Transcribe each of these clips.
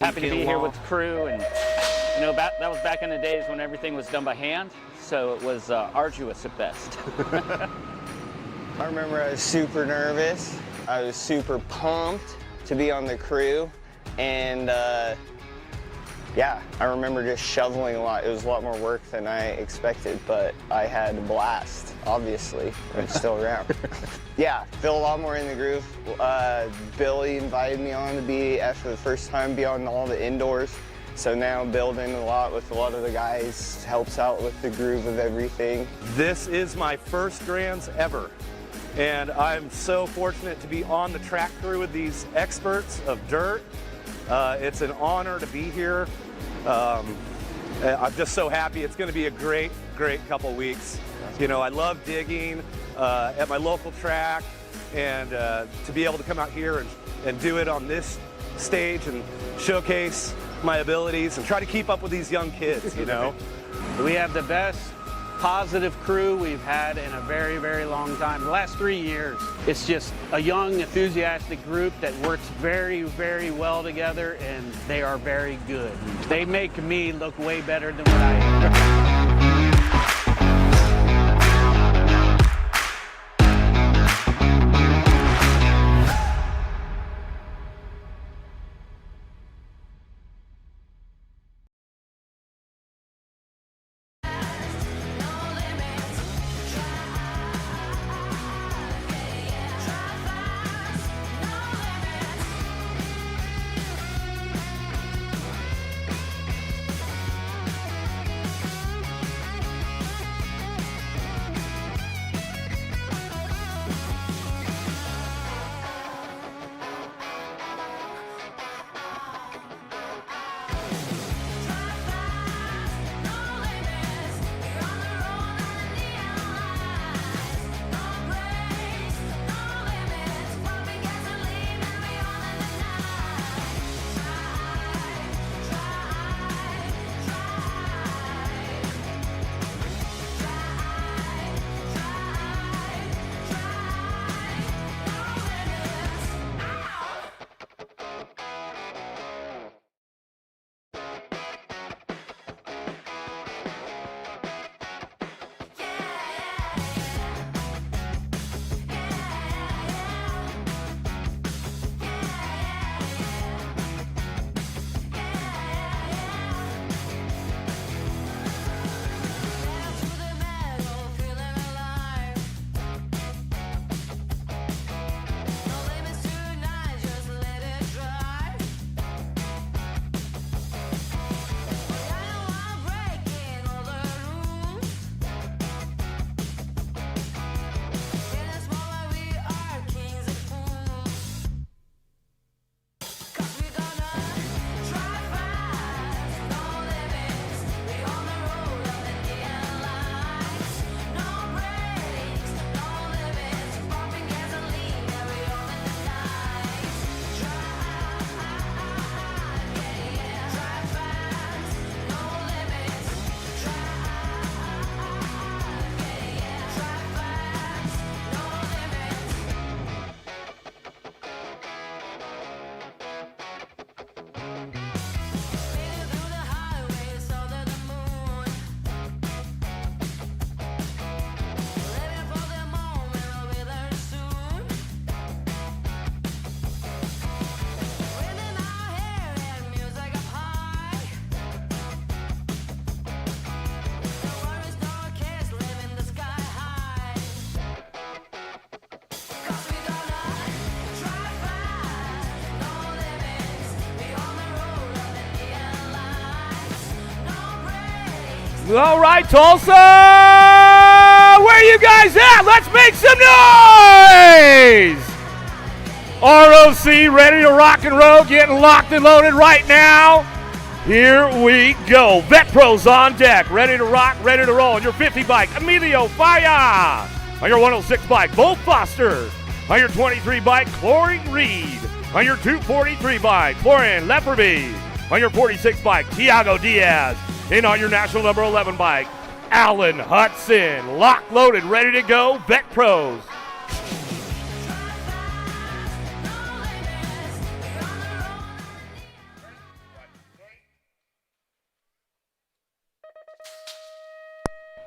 Happy to be here with the crew, and you know, that was back in the days when everything was done by hand, so it was arduous at best. I remember I was super nervous. I was super pumped to be on the crew, and yeah, I remember just shoveling a lot. It was a lot more work than I expected, but I had a blast, obviously. I'm still around. Yeah, feel a lot more in the groove. Billy invited me on to be, after the first time, be on all the indoors. So now building a lot with a lot of the guys, helps out with the groove of everything. This is my first Grands ever, and I'm so fortunate to be on the track crew with these experts of dirt. It's an honor to be here. I'm just so happy. It's going to be a great couple weeks. You know, I love digging at my local track, and to be able to come out here and do it on this stage and showcase my abilities and try to keep up with these young kids, you know. We have the best positive crew we've had in a very long time. The last 3 years, it's just a young, enthusiastic group that works very well together, and they are very good. They make me look way better than what I am. All right, Tulsa, where you guys at? Let's make some noise! ROC ready to rock and roll, getting locked and loaded right now. Here we go. Vet Pros on deck, ready to rock, ready to roll. On your 50 bike, Emilio Faya. On your 106 bike, Bo Foster. On your 23 bike, Chlorine Reed. On your 243 bike, Florian Leperby. On your 46 bike, Tiago Diaz. And on your national number 11 bike, Alan Hudson. Lock loaded, ready to go, Vet Pros.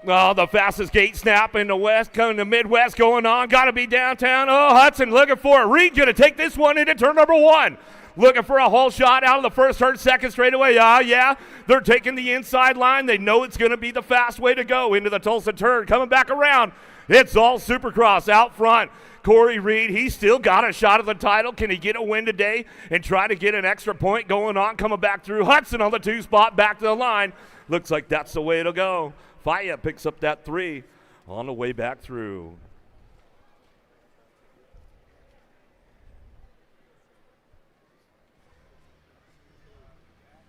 Oh, the fastest gate snap in the West, coming to Midwest going on. Got to be downtown. Oh, Hudson looking for it. Reed going to take this one into turn number 1. Looking for a hole shot out of the first turn, second straightaway. Yeah. They're taking the inside line. They know it's going to be the fast way to go into the Tulsa turn. Coming back around. It's all Supercross out front. Corey Reed, he's still got a shot at the title. Can he get a win today and try to get an extra point going on? Coming back through. Hudson on the 2 spot, back to the line. Looks like that's the way it'll go. Faya picks up that 3 on the way back through.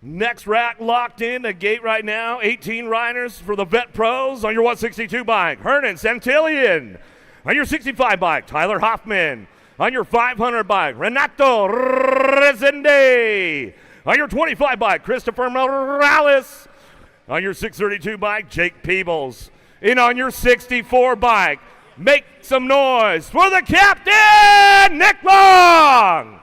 Next rack locked in, the gate right now. 18 riders for the Vet Pros on your 162 bike. Hernan Santillan. On your 65 bike, Tyler Hoffman. On your 500 bike, Renato Rezende. On your 25 bike, Christopher Morales. On your 632 bike, Jake Peebles. And on your 64 bike, make some noise for the captain, Nick Long.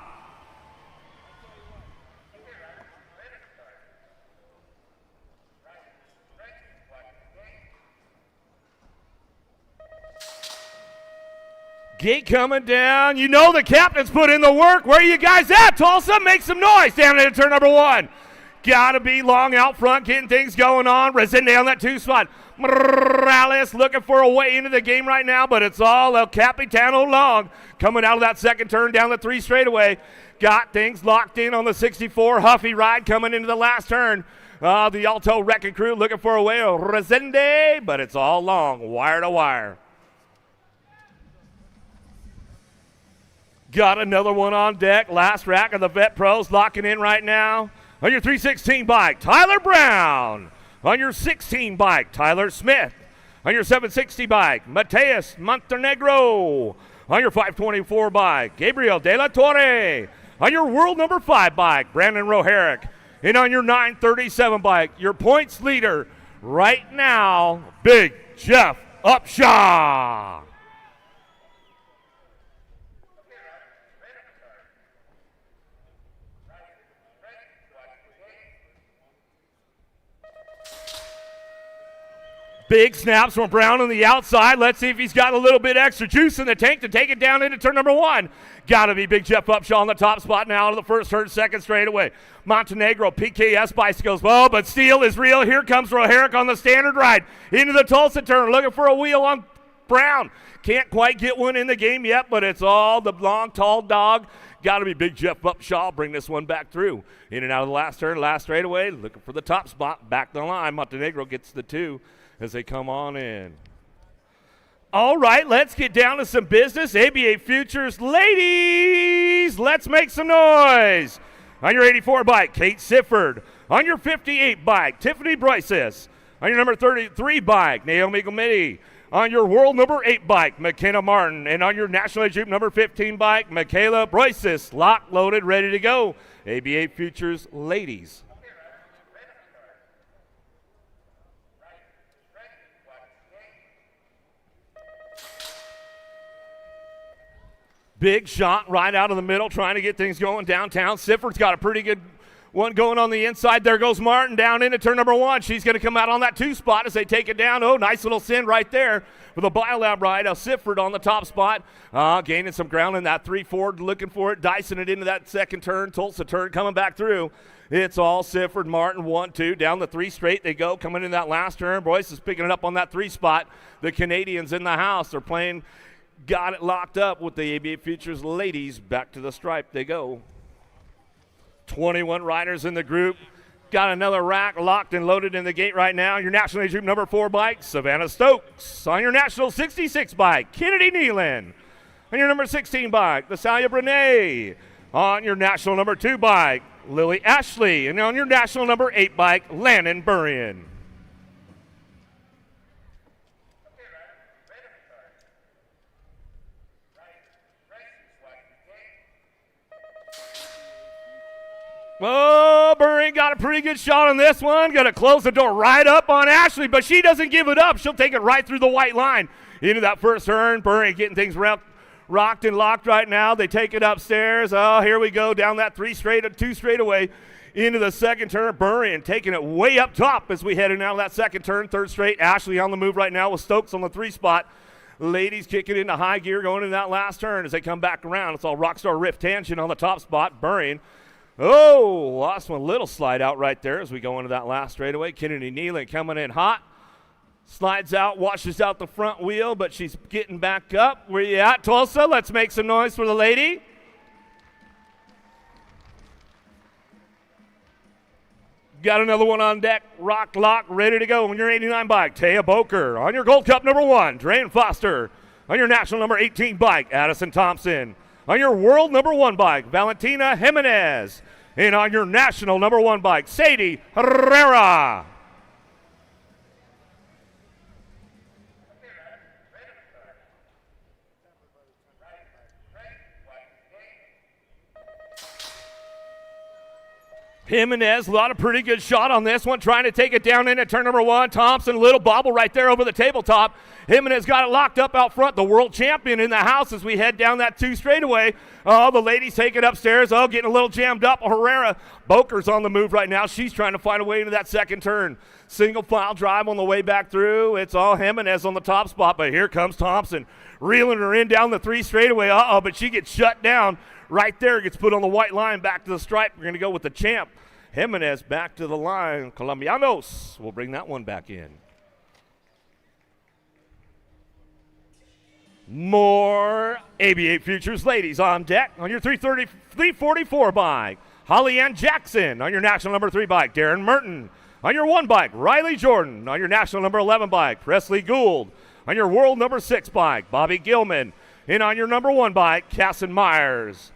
Gate coming down. You know the captain's put in the work. Where are you guys at, Tulsa? Make some noise down into turn number 1. Got to be Long out front, getting things going on. Resende on that 2 spot. Morales looking for a way into the game right now, but it's all El Capitano Long coming out of that second turn down the 3 straightaway. Got things locked in on the 64. Huffy ride coming into the last turn. The Alto Wrecking Crew looking for a way. Resende, but it's all Long, wire to wire. Got another one on deck. Last rack of the Vet Pros locking in right now. On your 316 bike, Tyler Brown. On your 16 bike, Tyler Smith. On your 760 bike, Mateus Montenegro. On your 524 bike, Gabriel De La Torre. On your world number 5 bike, Brandon Roherick. And on your 937 bike, your points leader right now, Big Jeff Upshaw. Big snaps from Brown on the outside. Let's see if he's got a little bit extra juice in the tank to take it down into turn number 1. Got to be Big Jeff Upshaw on the top spot now to the first turn, second straightaway. Montenegro, PKS bicycles. Oh, but steel is real. Here comes Roherick on the standard ride into the Tulsa turn, looking for a wheel on Brown. Can't quite get one in the game yet, but it's all the long, tall dog. Got to be Big Jeff Upshaw. Bring this one back through. In and out of the last turn, last straightaway. Looking for the top spot. Back the line. Montenegro gets the 2 as they come on in. All right, let's get down to some business. ABA Futures ladies, let's make some noise. On your 84 bike, Kate Sifford. On your 58 bike, Tiffany Bryces. On your number 33 bike, Naomi Gomiti. On your world number 8 bike, McKenna Martin. And on your National Age Group number 15 bike, Michaela Bryces. Locked, loaded, ready to go. ABA Futures ladies. Big shot right out of the middle, trying to get things going downtown. Sifford's got a pretty good one going on the inside. There goes Martin down into turn number 1. She's going to come out on that 2 spot as they take it down. Oh, nice little send right there with a Biolab ride. Sifford on the top spot, gaining some ground in that 3-4, looking for it, dicing it into that second turn. Tulsa turn coming back through. It's all Sifford, Martin, 1-2. Down the 3 straight they go, coming in that last turn. Boyce is picking it up on that 3 spot. The Canadians in the house. They're playing. Got it locked up with the ABA Futures ladies. Back to the stripe they go. 21 riders in the group. Got another rack locked and loaded in the gate right now. Your National Age Group number 4 bike, Savannah Stokes. On your National 66 bike, Kennedy Nealon. On your number 16 bike, Thessalia Brené. On your National number 2 bike, Lily Ashley. And on your National number 8 bike, Landon Burrian. Oh, Burry got a pretty good shot on this one. Going to close the door right up on Ashley, but she doesn't give it up. She'll take it right through the white line into that first turn. Burry getting things rocked and locked right now. They take it upstairs. Oh, here we go down that 2 straightaway into the second turn. Burrian taking it way up top as we head in out of that second turn. Third straight. Ashley on the move right now with Stokes on the 3 spot. Ladies kicking into high gear going into that last turn as they come back around. It's all Rockstar Rift Tangent on the top spot. Burrian. Oh, lost one. Little slide out right there as we go into that last straightaway. Kennedy Nealon coming in hot. Slides out, washes out the front wheel, but she's getting back up. Where you at, Tulsa? Let's make some noise for the lady. Got another one on deck. Rock lock, ready to go on your 89 bike. Taya Boker. On your Gold Cup number 1, Drain Foster. On your national number 18 bike, Addison Thompson. On your world number 1 bike, Valentina Jimenez. And on your national number 1 bike, Sadie Herrera. Jimenez, a lot of pretty good shot on this one, trying to take it down into turn number 1. Thompson, little bobble right there over the tabletop. Jimenez got it locked up out front. The world champion in the house as we head down that 2 straightaway. Oh, the ladies take it upstairs. Oh, getting a little jammed up. Herrera, Boker's on the move right now. She's trying to find a way into that second turn. Single file drive on the way back through. It's all Jimenez on the top spot, but here comes Thompson, reeling her in down the 3 straightaway. Uh-oh, but she gets shut down right there. Gets put on the white line, back to the stripe. We're going to go with the champ. Jimenez back to the line. Colombianos will bring that one back in. More ABA Futures ladies on deck. On your 344 bike, Holly Ann Jackson. On your national number 3 bike, Darren Merton. On your 1 bike, Riley Jordan. On your national number 11 bike, Presley Gould. On your world number 6 bike, Bobby Gilman. And on your number 1 bike, Casson Myers.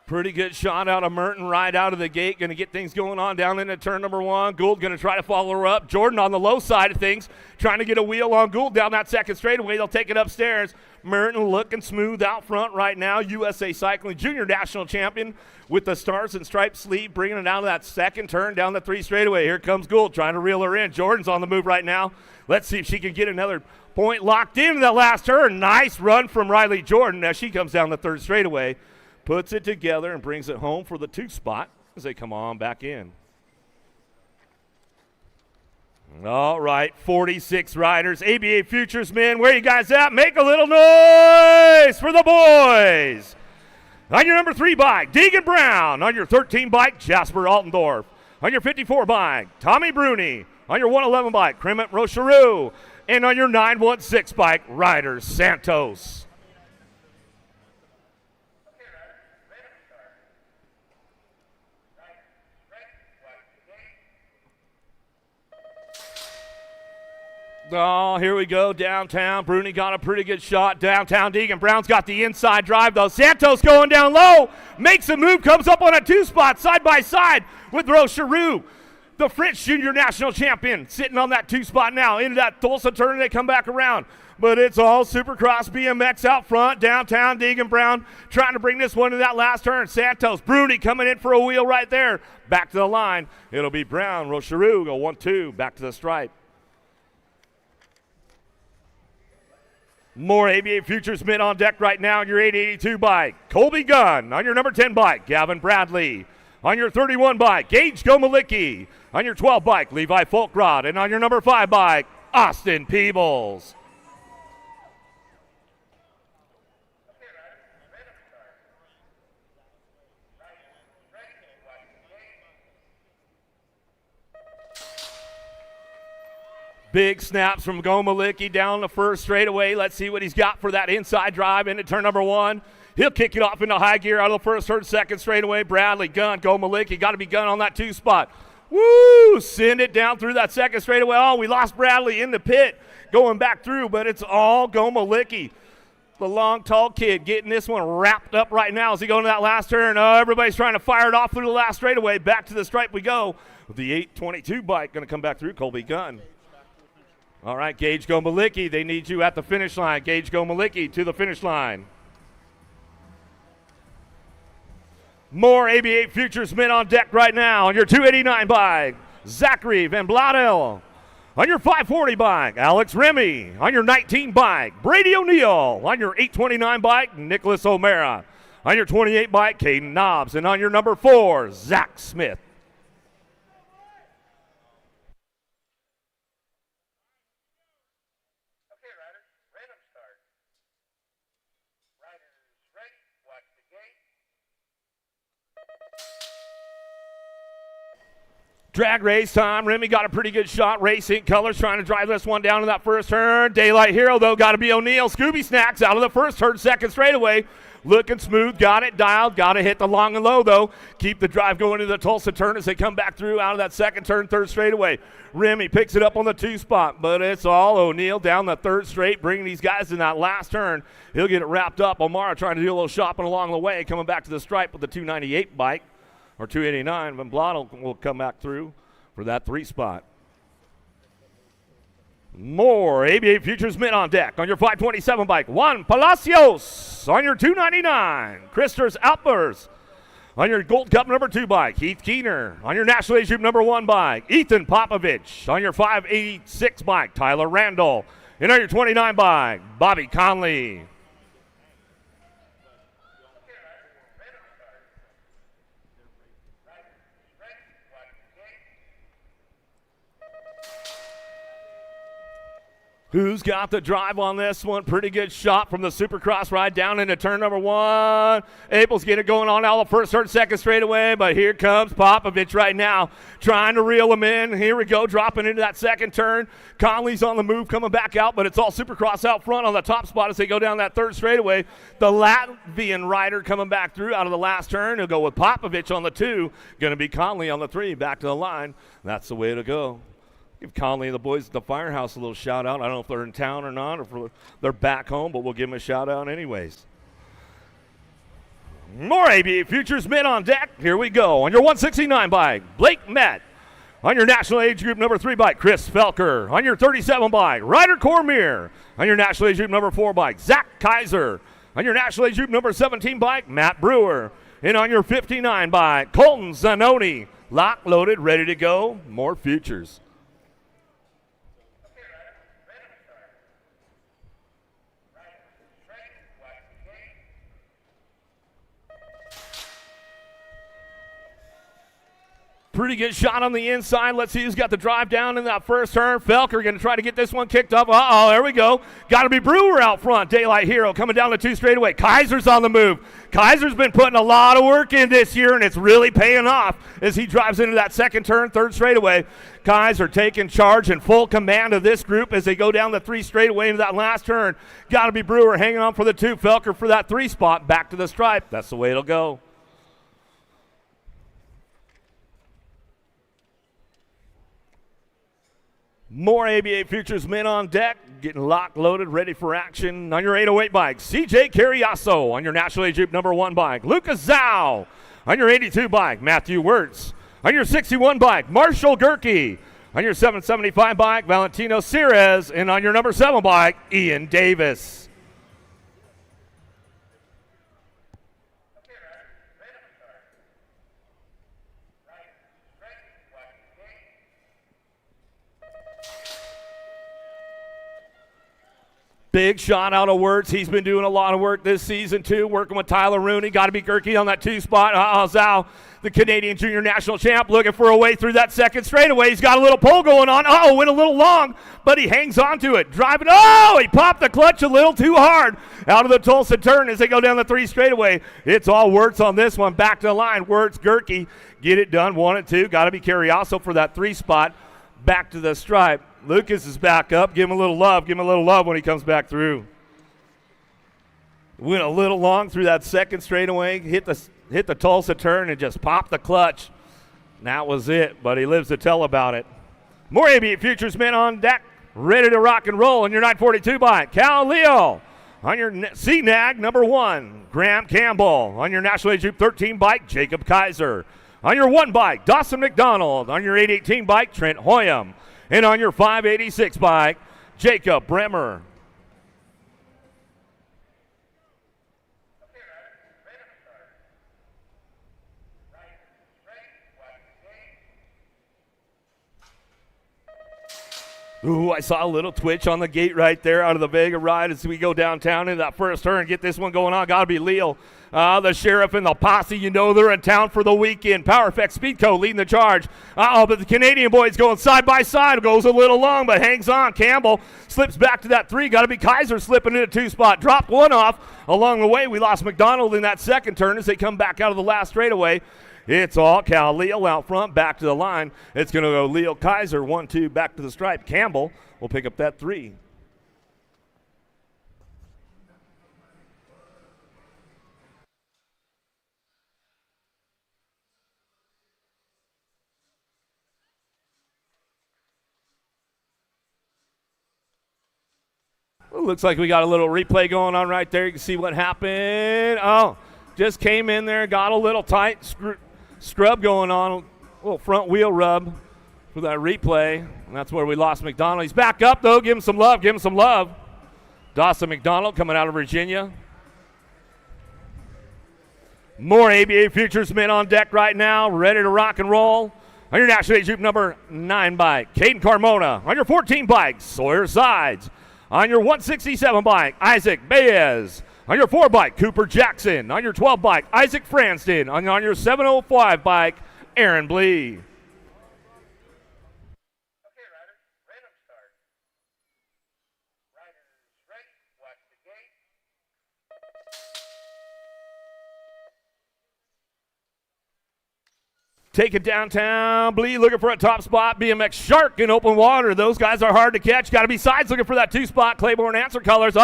Pretty good shot out of Merton right out of the gate. Going to get things going on down into turn number 1. Gould going to try to follow her up. Jordan on the low side of things, trying to get a wheel on Gould down that second straightaway. They'll take it upstairs. Merton looking smooth out front right now. USA Cycling Junior National Champion with the Stars and Stripes sleeve, bringing it down to that second turn down the 3 straightaway. Here comes Gould trying to reel her in. Jordan's on the move right now. Let's see if she can get another point locked into that last turn. Nice run from Riley Jordan as she comes down the 3rd straightaway. Puts it together and brings it home for the 2 spot as they come on back in. All right, 46 riders, ABA Futures men, where you guys at? Make a little noise for the boys. On your number 3 bike, Deegan Brown. On your 13 bike, Jasper Altendorf. On your 54 bike, Tommy Bruni. On your 111 bike, Crement Rochereau. And on your 916 bike, Ryder Santos. Oh, here we go, downtown. Bruni got a pretty good shot. Downtown, Deegan Brown's got the inside drive, though. Santos going down low, makes a move, comes up on a 2 spot, side by side with Rochereau. The French Junior National Champion sitting on that 2 spot now. Into that Tulsa turn, they come back around. But it's all Supercross BMX out front. Downtown, Deegan Brown trying to bring this one to that last turn. Santos, Bruni coming in for a wheel right there. Back to the line. It'll be Brown, Rochereau, go 1-2, back to the stripe. More ABA Futures men on deck right now on your 882 bike. Colby Gunn. On your number 10 bike, Gavin Bradley. On your 31 bike, Gage Gomalicki. On your 12 bike, Levi Folkrod. And on your number 5 bike, Austin Peebles. Big snaps from Gomalicki down the 1st straightaway. Let's see what he's got for that inside drive into turn number 1. He'll kick it off into high gear out of the 1st, 3rd, 2nd straightaway. Bradley, Gunn, Gomalicki. Got to be Gunn on that 2 spot. Woo! Send it down through that 2nd straightaway. Oh, we lost Bradley in the pit going back through, but it's all Gomalicki. The long, tall kid getting this one wrapped up right now as he goes into that last turn. Oh, everybody's trying to fire it off through the last straightaway. Back to the stripe we go. The 822 bike going to come back through, Colby Gunn. All right, Gage Gomalicki, they need you at the finish line. Gage Gomalicki to the finish line. More ABA Futures men on deck right now on your 289 bike. Zachary Van Bladel. On your 540 bike, Alex Remy. On your 19 bike, Brady O'Neill. On your 829 bike, Nicholas O'Mara. On your 28 bike, Caden Nobbs. And on your number 4, Zach Smith. Drag race time. Remy got a pretty good shot. Racing colors trying to drive this one down to that first turn. Daylight Hero, though, got to be O'Neill. Scooby Snacks out of the first turn, second straightaway. Looking smooth, got it dialed. Got to hit the long and low, though. Keep the drive going to the Tulsa turn as they come back through out of that second turn, third straightaway. Remy picks it up on the 2 spot, but it's all O'Neill down the third straight, bringing these guys in that last turn. He'll get it wrapped up. O'Mara trying to do a little shopping along the way, coming back to the stripe with the 298 bike. Or 289, Van Blotto will come back through for that 3 spot. More ABA Futures men on deck. On your 527 bike, Juan Palacios. On your 299, Christers Alpers. On your Gold Cup number 2 bike, Heath Keener. On your National Age Group number 1 bike, Ethan Popovich. On your 586 bike, Tyler Randall. And on your 29 bike, Bobby Conley. Who's got the drive on this one? Pretty good shot from the Supercross ride down into turn number 1. Abel's getting it going on now the first turn, second straightaway, but here comes Popovich right now trying to reel him in. Here we go, dropping into that second turn. Conley's on the move coming back out, but it's all Supercross out front on the top spot as they go down that third straightaway. The Latvian rider coming back through out of the last turn. He'll go with Popovich on the 2. Going to be Conley on the 3, back to the line. That's the way to go. Give Conley and the boys at the Firehouse a little shout out. I don't know if they're in town or not, or if they're back home, but we'll give them a shout out anyways. More ABA Futures men on deck. Here we go. On your 169 bike, Blake Met. On your National Age Group number 3 bike, Chris Felker. On your 37 bike, Ryder Cormier. On your National Age Group number 4 bike, Zach Kaiser. On your National Age Group number 17 bike, Matt Brewer. And on your 59 bike, Colton Zanoni. Lock, loaded, ready to go. More Futures. Pretty good shot on the inside. Let's see who's got the drive down in that first turn. Felker going to try to get this one kicked up. Uh-oh, there we go. Got to be Brewer out front. Daylight Hero coming down the 2 straightaway. Kaiser's on the move. Kaiser's been putting a lot of work in this year, and it's really paying off as he drives into that second turn, third straightaway. Kaiser taking charge and full command of this group as they go down the 3 straightaway into that last turn. Got to be Brewer hanging on for the 2. Felker for that 3 spot. Back to the stripe. That's the way it'll go. More ABA Futures men on deck, getting locked, loaded, ready for action. On your 808 bike, CJ Carriasso. On your National Age Group number 1 bike, Lucas Zhao. On your 82 bike, Matthew Wirtz. On your 61 bike, Marshall Gerke. On your 775 bike, Valentino Cirez. And on your number 7 bike, Ian Davis. Big shot out of Wirtz. He's been doing a lot of work this season, too, working with Tyler Rooney. Got to be Gerke on that 2 spot. Zhao, the Canadian Junior National Champ, looking for a way through that second straightaway. He's got a little pull going on. Went a little long, but he hangs on to it. Driving. He popped the clutch a little too hard out of the Tulsa turn as they go down the 3 straightaway. It's all Wirtz on this one. Back to the line. Wirtz, Gerke, get it done. 1 and 2. Got to be Carriasso for that 3 spot. Back to the stripe. Lucas is back up. Give him a little love. Give him a little love when he comes back through. Went a little long through that second straightaway. Hit the Tulsa turn and just popped the clutch. And that was it, but he lives to tell about it. More ABA Futures men on deck. Ready to rock and roll on your 942 bike. Cal Leo. On your CNAG number 1, Graham Campbell. On your National Age Group 13 bike, Jacob Kaiser. On your 1 bike, Dawson McDonald. On your 818 bike, Trent Hoyam. And on your 586 bike, Jacob Bremer. Ooh, I saw a little twitch on the gate right there out of the Vega ride as we go downtown into that first turn. Get this one going on. Got to be Leo. The sheriff and the posse, you know they're in town for the weekend. Power Effect Speedco leading the charge. But the Canadian boys going side by side. Goes a little long, but hangs on. Campbell slips back to that 3. Got to be Kaiser slipping in a 2 spot. Dropped one off along the way. We lost McDonald in that second turn as they come back out of the last straightaway. It's all Cal Leo out front, back to the line. It's going to go Leo Kaiser, 1-2, back to the stripe. Campbell will pick up that 3. Well, looks like we got a little replay going on right there. You can see what happened. Oh, just came in there, got a little tight scrub going on, a little front wheel rub for that replay. And that's where we lost McDonald. He's back up, though. Give him some love. Give him some love. Dawson McDonald coming out of Virginia. More ABA Futures men on deck right now, ready to rock and roll. On your National Age Group number 9 bike, Caden Carmona. On your 14 bike, Sawyer Sides. On your 167 bike, Isaac Baez. On your 4 bike, Cooper Jackson. On your 12 bike, Isaac Franston. On your 705 bike, Aaron Blee. Take it downtown. Blee looking for a top spot. BMX Shark in open water. Those guys are hard to catch. Got to be Sides looking for that 2 spot. Claiborne Answer Colors.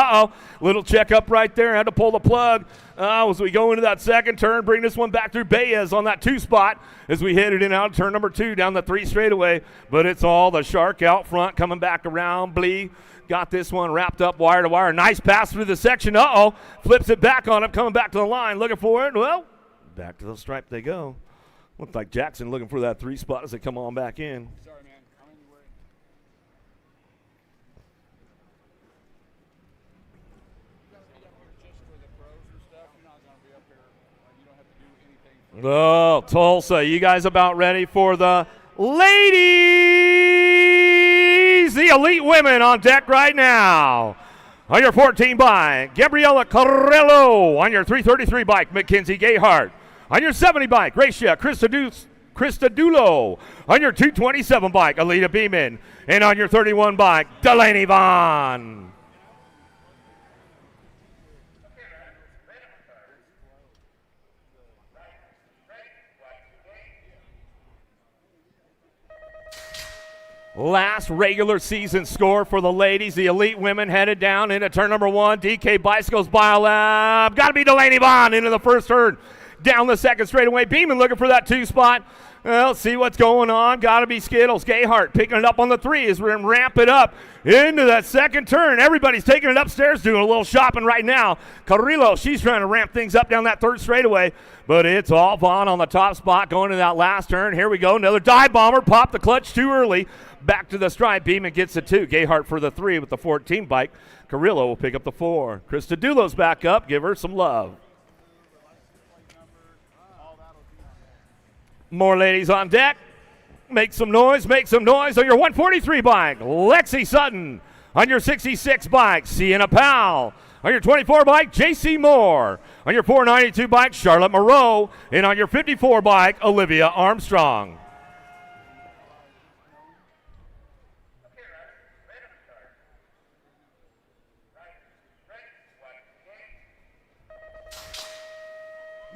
Little check up right there. Had to pull the plug as we go into that second turn. Bring this one back through Baez on that 2 spot as we hit it in out turn number 2 down the 3 straightaway. But it's all the Shark out front coming back around. Blee got this one wrapped up wire to wire. Nice pass through the section. Flips it back on him. Coming back to the line. Looking for it. Well, back to the stripe they go. Looked like Jackson looking for that 3 spot as they come on back in. Sorry, man. I'm in your way. You guys be up here just for the pros and stuff. You're not going to be up here. You don't have to do anything. Oh, Tulsa, you guys about ready for the ladies? The elite women on deck right now. On your 14 bike, Gabriela Carrello. On your 333 bike, Mackenzie Gayhart. On your 70 bike, Gracia Christodulo. On your 227 bike, Alita Beeman. And on your 31 bike, Delaney Vaughn. Last regular season score for the ladies. The elite women headed down into turn number 1. DK Bicycles Biolab. Got to be Delaney Vaughn into the first turn. Down the second straightaway. Beeman looking for that 2 spot. Well, see what's going on. Got to be Skittles. Gayhart picking it up on the 3 as we're going to ramp it up into that second turn. Everybody's taking it upstairs, doing a little shopping right now. Carrillo, she's trying to ramp things up down that 3rd straightaway, but it's all Vaughn on the top spot going to that last turn. Here we go. Another dive bomber. Popped the clutch too early. Back to the stripe. Beeman gets the 2. Gayhart for the 3 with the 14 bike. Carrillo will pick up the 4. Christodulo's back up. Give her some love. More ladies on deck. Make some noise on your 143 bike, Lexi Sutton. On your 66 bike, Sienna Powell. On your 24 bike, J.C. Moore. On your 492 bike, Charlotte Moreau. And on your 54 bike, Olivia Armstrong.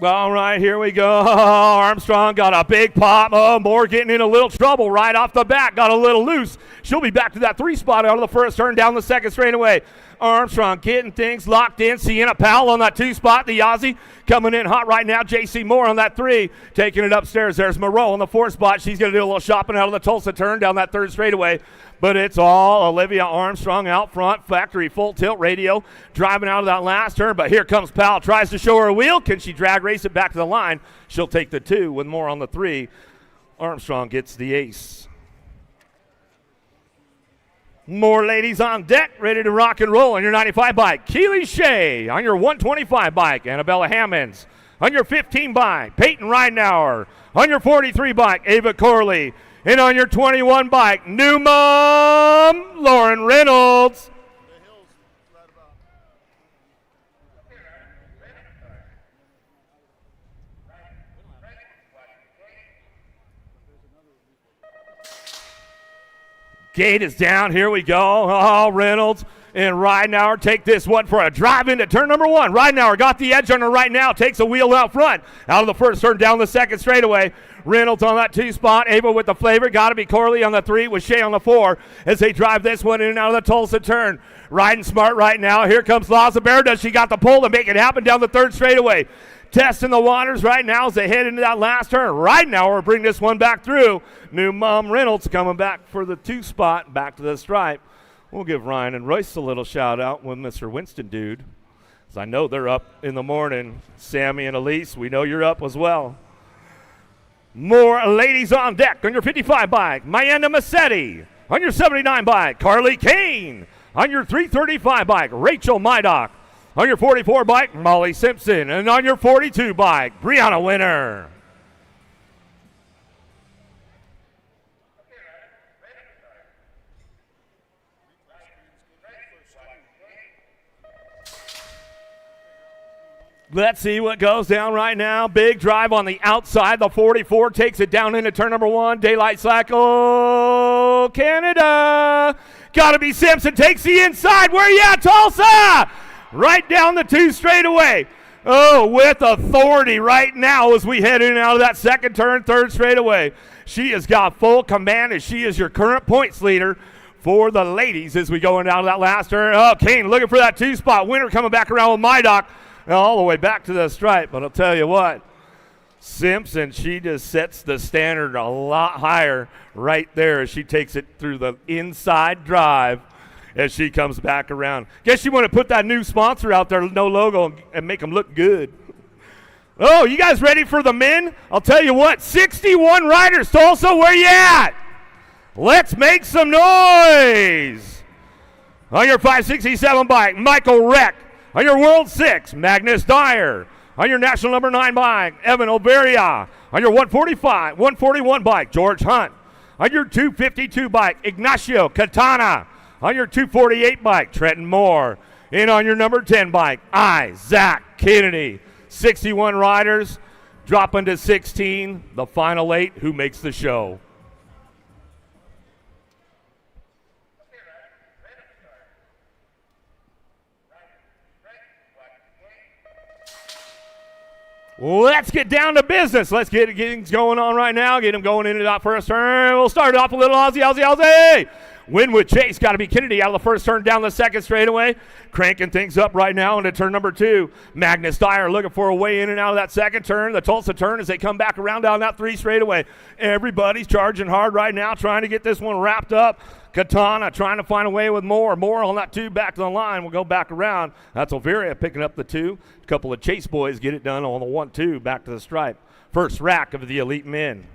All right, here we go. Armstrong got a big pop. Moore getting in a little trouble right off the bat. Got a little loose. She'll be back to that 3 spot out of the first turn down the second straightaway. Armstrong getting things locked in. Sienna Powell on that 2 spot. The Aussie coming in hot right now. J.C. Moore on that 3. Taking it upstairs. There's Moreau on the 4 spot. She's going to do a little shopping out of the Tulsa turn down that 3rd straightaway. But it's all Olivia Armstrong out front. Factory full tilt radio. Driving out of that last turn. But here comes Powell. Tries to show her a wheel. Can she drag race it back to the line? She'll take the 2 with Moore on the 3. Armstrong gets the ace. More ladies on deck, ready to rock and roll on your 95 bike. Keely Shea on your 125 bike. Annabella Hammonds on your 15 bike. Peyton Ridenauer on your 43 bike. Ava Corley. And on your 21 bike, Newman Lauren Reynolds. The hill's right about. Gate is down. Here we go. Oh, Reynolds and Ridenauer take this one for a drive into turn number 1. Ridenauer got the edge on her right now. Takes a wheel out front. Out of the first turn, down the second straightaway. Reynolds on that 2 spot. Ava with the flavor. Got to be Corley on the 3 with Shea on the 4 as they drive this one in and out of the Tulsa turn. Riding smart right now. Here comes Lazabert. Does she got the pull to make it happen down the third straightaway? Testing the waters right now as they head into that last turn. Ridenauer bring this one back through. New Mom Reynolds coming back for the 2 spot. Back to the stripe. We'll give Ryan and Royce a little shout out with Mr. Winston Dude. As I know they're up in the morning. Sammy and Elise, we know you're up as well. More ladies on deck on your 55 bike. Mayenda Massetti. On your 79 bike, Carly Kane. On your 335 bike, Rachel Mydock. On your 44 bike, Molly Simpson. And on your 42 bike, Brianna Winner. Let's see what goes down right now. Big drive on the outside. The 44 takes it down into turn number 1. Daylight cycle. Canada. Got to be Simpson. Takes the inside. Where you at, Tulsa? Right down the 2 straightaway. Oh, with authority right now as we head in and out of that second turn, third straightaway. She has got full command as she is your current points leader for the ladies as we go in and out of that last turn. Oh, Kane looking for that 2 spot. Winner coming back around with Mydock. All the way back to the stripe, but I'll tell you what, Simpson, she just sets the standard a lot higher right there as she takes it through the inside drive as she comes back around. Guess you want to put that new sponsor out there, no logo, and make them look good. Oh, you guys ready for the men? I'll tell you what, 61 riders, Tulsa, where you at? Let's make some noise. On your 567 bike, Michael Reck. On your World 6, Magnus Dyer. On your National number 9 bike, Evan Oberia. On your 141 bike, George Hunt. On your 252 bike, Ignacio Katana. On your 248 bike, Trenton Moore. And on your number 10 bike, Zach Kennedy. 61 riders, dropping to 16. The final 8, who makes the show? Let's get down to business. Let's get things going on right now. Get them going into that first turn. We'll start off a little Aussie. Winwood Chase got to be Kennedy out of the first turn, down the second straightaway. Cranking things up right now into turn number 2. Magnus Dyer looking for a way in and out of that second turn. The Tulsa turn as they come back around down that 3 straightaway. Everybody's charging hard right now, trying to get this one wrapped up. Katana trying to find a way with Moore. Moore on that 2 back to the line. We'll go back around. That's Overia picking up the 2. A couple of Chase boys get it done on the 1-2 back to the stripe. First rack of the elite men.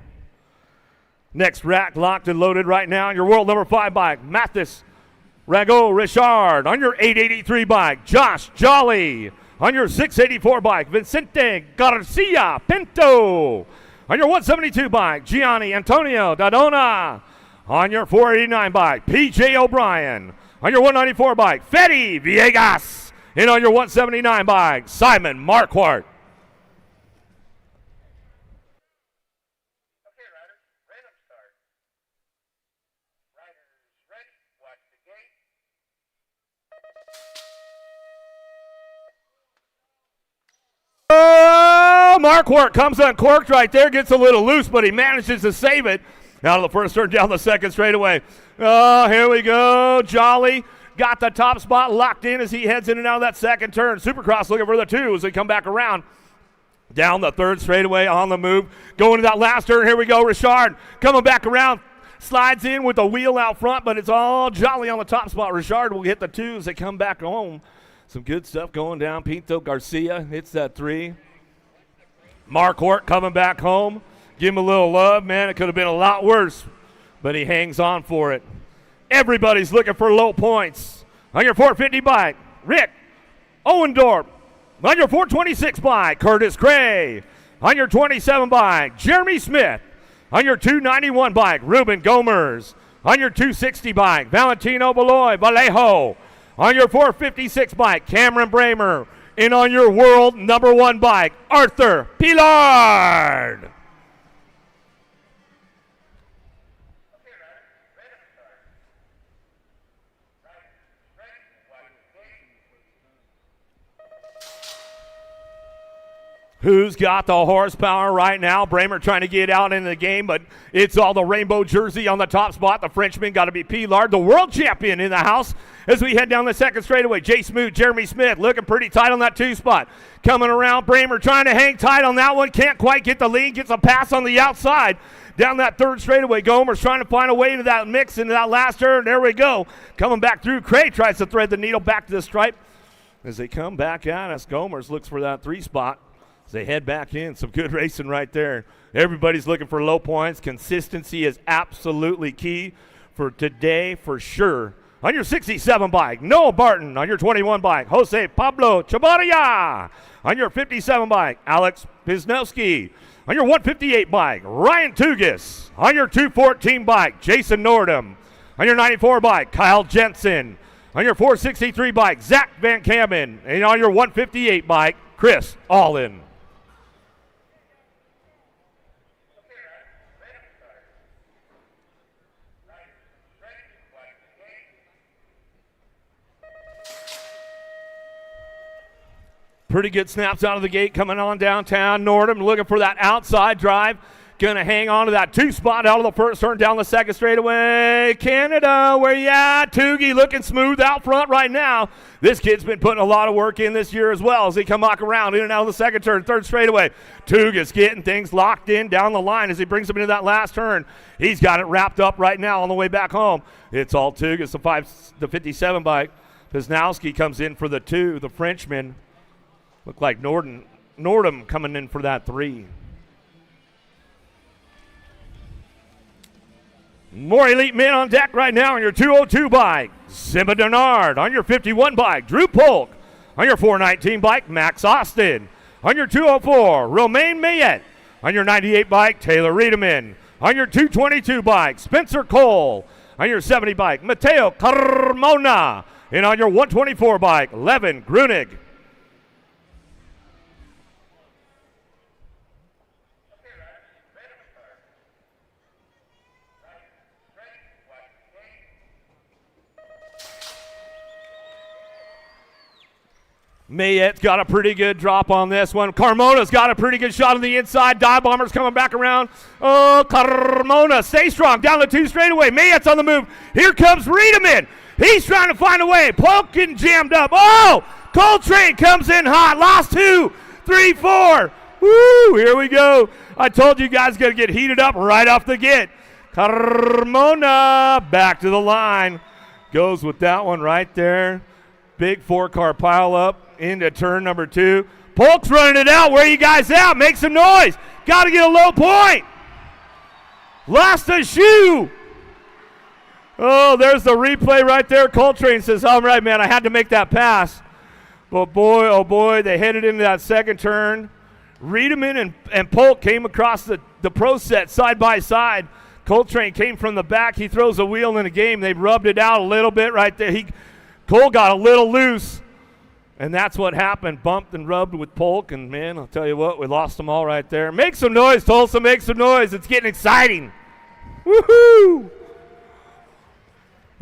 Next rack locked and loaded right now. Your world number 5 bike, Mathis Rago Richard. On your 883 bike, Josh Jolly. On your 684 bike, Vicente Garcia Pinto. On your 172 bike, Gianni Antonio Dadona. On your 489 bike, P.J. O'Brien. On your 194 bike, Fetty Villegas. And on your 179 bike, Simon Marquardt. Okay, riders, random start. Riders ready, watch the gate. Oh, Marquardt comes uncorked right there, gets a little loose, but he manages to save it. Out of the first turn, down the second straightaway. Oh, here we go. Jolly got the top spot locked in as he heads in and out of that second turn. Supercross looking for the 2 as they come back around. Down the third straightaway on the move. Going to that last turn. Here we go. Richard coming back around. Slides in with the wheel out front, but it's all Jolly on the top spot. Richard will hit the 2 as they come back home. Some good stuff going down. Pinto Garcia hits that 3. Marquardt coming back home. Give him a little love, man. It could have been a lot worse, but he hangs on for it. Everybody's looking for low points. On your 450 bike, Rick Owendorp. On your 426 bike, Curtis Gray. On your 27 bike, Jeremy Smith. On your 291 bike, Ruben Gomers. On your 260 bike, Valentino Vallejo. On your 456 bike, Cameron Bramer. And on your world number 1 bike, Arthur Pilard. Who's got the horsepower right now? Bramer trying to get out into the game, but it's all the rainbow jersey on the top spot. The Frenchman got to be Pilard, the world champion in the house as we head down the second straightaway. Jay Smoot, Jeremy Smith looking pretty tight on that 2 spot. Coming around, Bramer trying to hang tight on that one. Can't quite get the lead, gets a pass on the outside. Down that third straightaway, Gomer's trying to find a way into that mix, into that last turn. There we go. Coming back through, Cray tries to thread the needle back to the stripe. As they come back at us, Gomer's looks for that 3 spot. As they head back in, some good racing right there. Everybody's looking for low points. Consistency is absolutely key for today for sure. On your 67 bike, Noah Barton. On your 21 bike, Jose Pablo Chavarria. On your 57 bike, Alex Pisnowski. On your 158 bike, Ryan Tugis. On your 214 bike, Jason Nordham. On your 94 bike, Kyle Jensen. On your 463 bike, Zach Van Kamen. And on your 158 bike, Chris Allen. Pretty good snaps out of the gate coming on downtown. Nordham looking for that outside drive. Going to hang on to that 2 spot out of the first turn down the second straightaway. Canada, where you at? Toogie looking smooth out front right now. This kid's been putting a lot of work in this year as well as he come back around in and out of the second turn, third straightaway. Tooga's getting things locked in down the line as he brings them into that last turn. He's got it wrapped up right now on the way back home. It's all Tooga's, the 57 bike. Pisnowski comes in for the 2, the Frenchman. Look like Nordham coming in for that 3. More elite men on deck right now on your 202 bike. Simba Denard. On your 51 bike, Drew Polk. On your 419 bike, Max Austin. On your 204, Romain Mayette. On your 98 bike, Taylor Riedemann. On your 222 bike, Spencer Cole. On your 70 bike, Mateo Carmona. And on your 124 bike, Levin Grunig. Mayette's got a pretty good drop on this one. Carmona's got a pretty good shot on the inside. Dive Bomber's coming back around. Oh, Carmona, stay strong. Down the 2 straightaway. Mayette's on the move. Here comes Riedemann. He's trying to find a way. Polk getting jammed up. Oh, Coltrane comes in hot. Lost 2, 3, 4. Woo, here we go. I told you guys going to get heated up right off the get. Carmona back to the line. Goes with that one right there. Big 4-car pile up into turn number 2. Polk's running it out. Where are you guys at? Make some noise. Got to get a low point. Lost a shoe. Oh, there's the replay right there. Coltrane says, all right, man, I had to make that pass. But boy, oh boy, they headed into that second turn. Riedemann and Polk came across the pro set side by side. Coltrane came from the back. He throws a wheel in the game. They rubbed it out a little bit right there. Cole got a little loose, and that's what happened. Bumped and rubbed with Polk, and, man, I'll tell you what, we lost them all right there. Make some noise, Tulsa. Make some noise. It's getting exciting. Woohoo!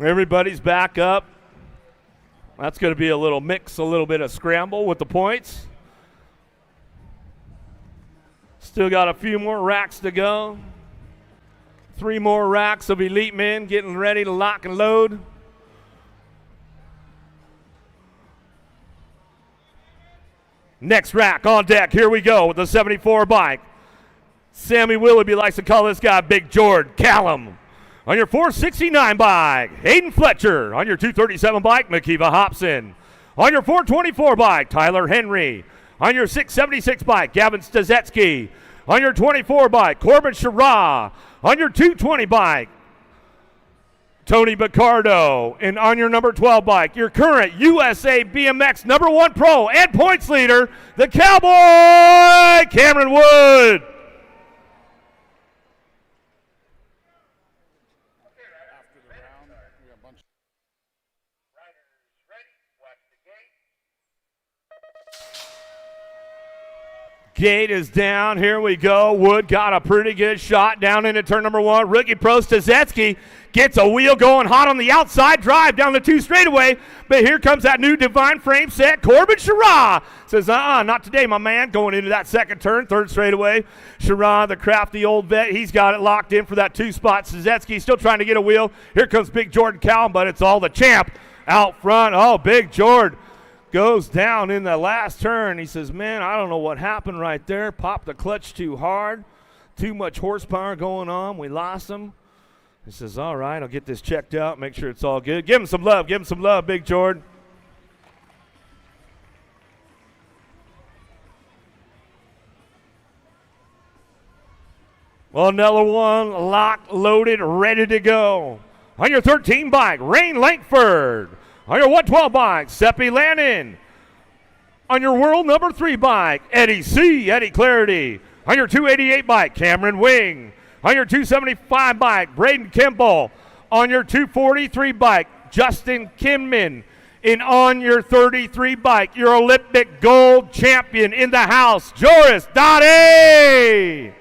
Everybody's back up. That's going to be a little mix, a little bit of scramble with the points. Still got a few more racks to go. 3 more racks of elite men getting ready to lock and load. Next rack on deck. Here we go with the 74 bike. Sammy Willoughby likes to call this guy Big George Callum. On your 469 bike, Hayden Fletcher. On your 237 bike, Makiva Hobson. On your 424 bike, Tyler Henry. On your 676 bike, Gavin Stazetsky. On your 24 bike, Corbin Shara. On your 220 bike, Tony Bicardo. And on your number 12 bike, your current USA BMX number 1 pro and points leader, the Cowboy, Cameron Wood. After Gate is down. Here we go. Wood got a pretty good shot down into turn number 1. Rookie pro Stazetsky gets a wheel going hot on the outside drive down the 2 straightaway. But here comes that new Divine frame set. Corbin Sherrod says, not today, my man. Going into that second turn, 3rd straightaway. Sherrod, the crafty old vet, he's got it locked in for that 2 spot. Stazetsky still trying to get a wheel. Here comes Big Jordan Cowan, but it's all the champ out front. Oh, Big Jordan goes down in the last turn. He says, man, I don't know what happened right there. Popped the clutch too hard. Too much horsepower going on. We lost him. He says, all right, I'll get this checked out, make sure it's all good. Give him some love. Give him some love, Big Jordan. Well, another one locked, loaded, ready to go. On your 13 bike, Rain Langford. On your 112 bike, Seppi Lannon. On your world number 3 bike, Eddie C., Eddie Clarity. On your 288 bike, Cameron Wing. On your 275 bike, Braden Kimball. On your 243 bike, Justin Kinman. And on your 33 bike, your Olympic gold champion in the house, Joris Dade.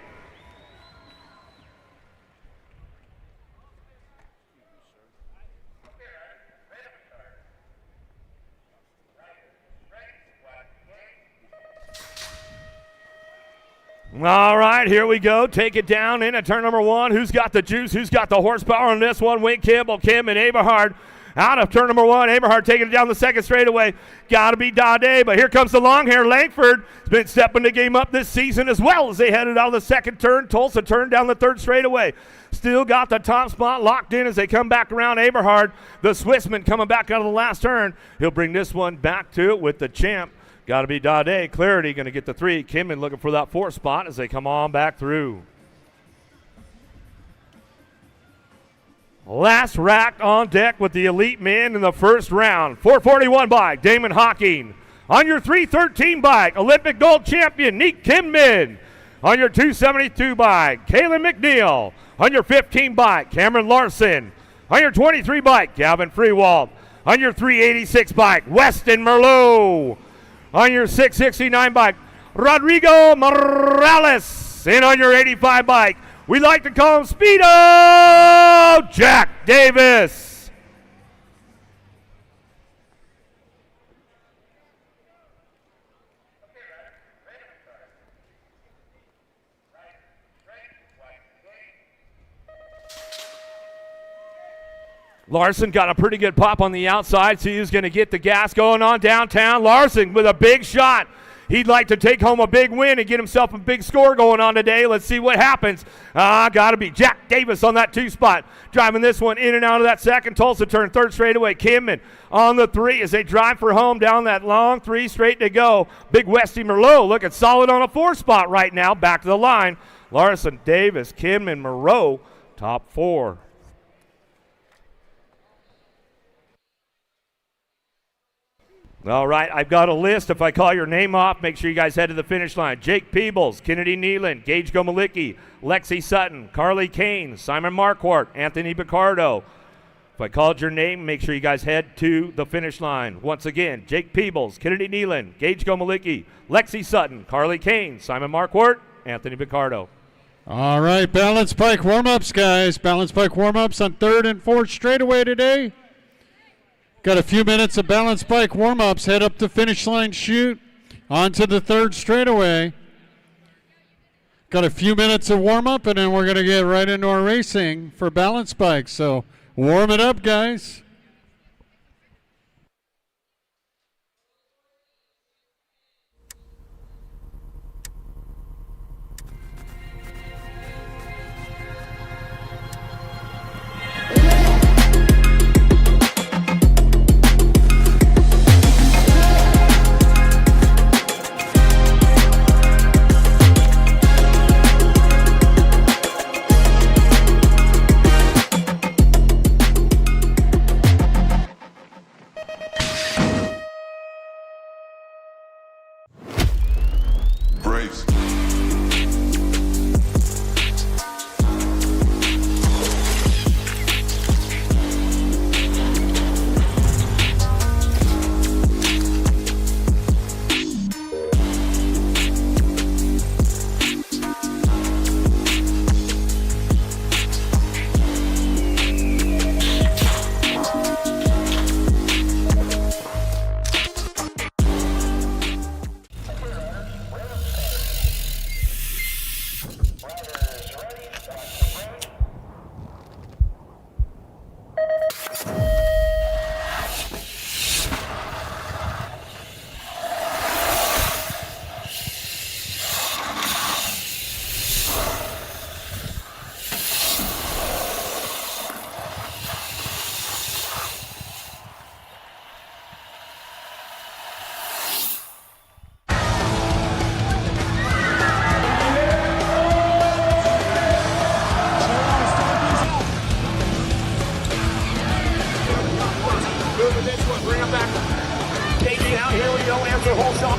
All right, here we go. Take it down into turn number 1. Who's got the juice? Who's got the horsepower on this one? Wayne Campbell, Kim, and Aberhard. Out of turn number 1. Aberhard taking it down the second straightaway. Got to be Dade, but here comes the long hair. Langford has been stepping the game up this season as well as they headed out of the second turn. Tulsa turned down the 3rd straightaway. Still got the top spot locked in as they come back around. Aberhard, the Swissman, coming back out of the last turn. He'll bring this one back to it with the champ. Got to be Dade. Clarity going to get the 3. Kimman looking for that 4th spot as they come on back through. Last rack on deck with the elite men in the first round. 441 bike, Damon Hawking. On your 313 bike, Olympic gold champion, Nick Kimman. On your 272 bike, Kaylin McNeil. On your 15 bike, Cameron Larson. On your 23 bike, Gavin Freewald. On your 386 bike, Weston Merlot. On your 669 bike, Rodrigo Morales. And on your 85 bike, we like to call him Speedo Jack Davis. Larson got a pretty good pop on the outside, so he's going to get the gas going on downtown. Larson with a big shot. He'd like to take home a big win and get himself a big score going on today. Let's see what happens. Got to be Jack Davis on that 2 spot. Driving this one in and out of that second Tulsa turn. 3rd straightaway, Kimman on the 3 as they drive for home down that long 3 straight to go. Big Westy Merlot looking solid on a 4 spot right now. Back to the line. Larson, Davis, Kimman, Merlot, top 4. All right, I've got a list. If I call your name off, make sure you guys head to the finish line. Jake Peebles, Kennedy Nealon, Gage Gomalicki, Lexi Sutton, Carly Kane, Simon Marquardt, Anthony Picardo. If I called your name, make sure you guys head to the finish line. Once again, Jake Peebles, Kennedy Nealon, Gage Gomalicki, Lexi Sutton, Carly Kane, Simon Marquardt, Anthony Picardo. All right, balance bike warm-ups, guys. Balance bike warm-ups on 3rd and 4th straightaway today. Got a few minutes of balance bike warm-ups. Head up the finish line, shoot onto the 3rd straightaway. Got a few minutes of warm-up, and then we're going to get right into our racing for balance bikes. So warm it up, guys. moving this one, bring them back. KG out, here we go, answer the whole shot.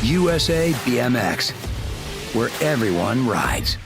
USA BMX, where everyone rides.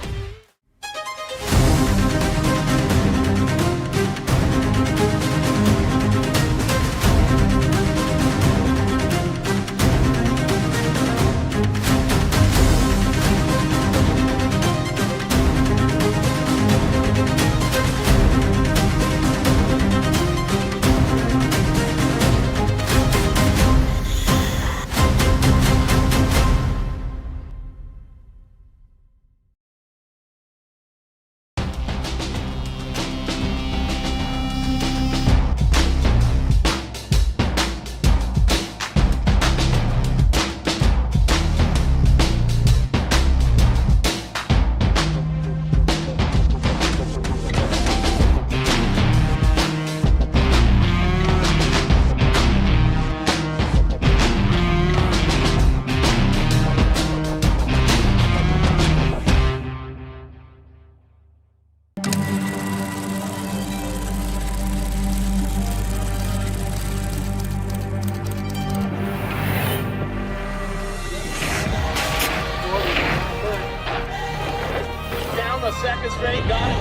Second straight, got it.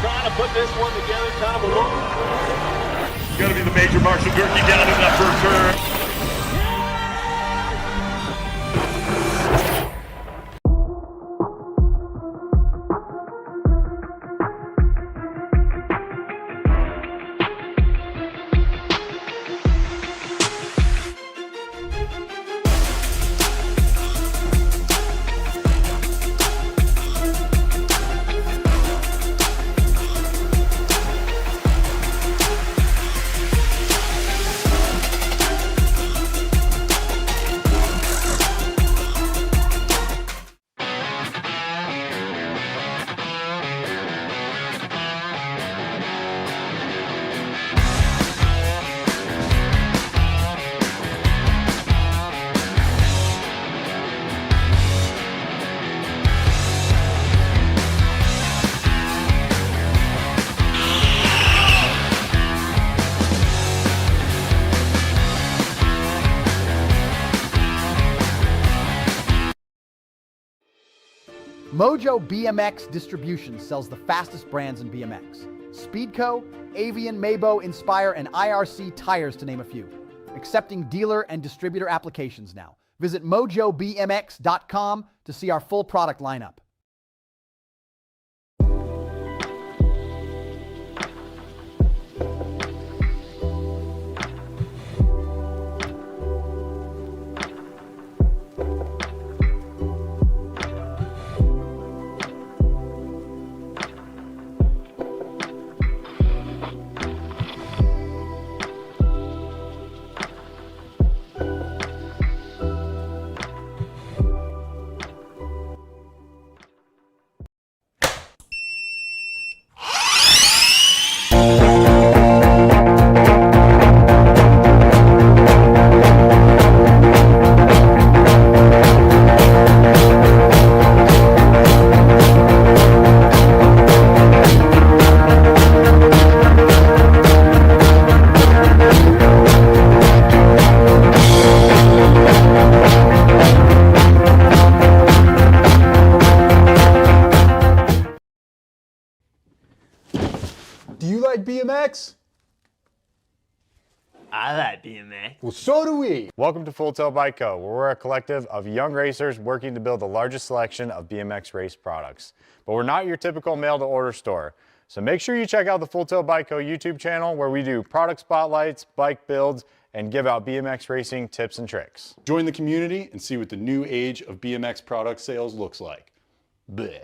Trying to put this one together, kind of a look. It's going to be the Major Marshall Gurkey down in that first turn. Mojo BMX Distribution sells the fastest brands in BMX. Speedco, Avian, Mabo, Inspire, and IRC tires, to name a few. Accepting dealer and distributor applications now. Visit mojobmx.com to see our full product lineup. Do you like BMX? I like BMX. Well, so do we. Welcome to Full Tilt Bike Co., where we're a collective of young racers working to build the largest selection of BMX race products. But we're not your typical mail-to-order store. So make sure you check out the Full Tilt Bike Co. YouTube channel, where we do product spotlights, bike builds, and give out BMX racing tips and tricks. Join the community and see what the new age of BMX product sales looks like. Bleh.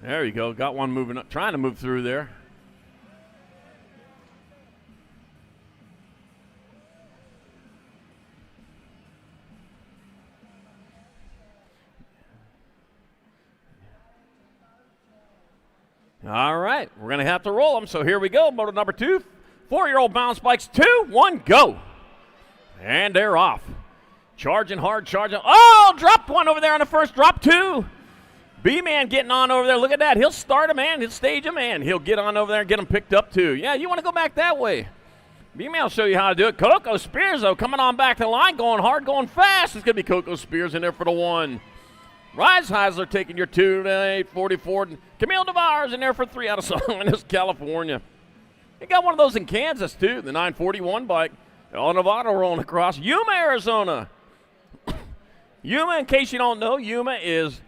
There you go. Got one moving up, trying to move through there. All right, we're going to have to roll them. So here we go. Moto number 2, 4-year-old bounce bikes. 2, 1, go. And they're off. Charging hard, charging. Oh, dropped one over there on the first. Drop 2. B-Man getting on over there. Look at that. He'll start a man. He'll stage a man. He'll get on over there and get him picked up too. Yeah, you want to go back that way. B-Man will show you how to do it. Coco Spears, though, coming on back to the line, going hard, going fast. It's going to be Coco Spears in there for the 1. Reisheisler taking your 2 to 844. Camille Devars in there for 3 out of Salinas, California. They got one of those in Kansas, too, the 941 bike. El Nevada rolling across. Yuma, Arizona. Yuma, in case you don't know, Yuma is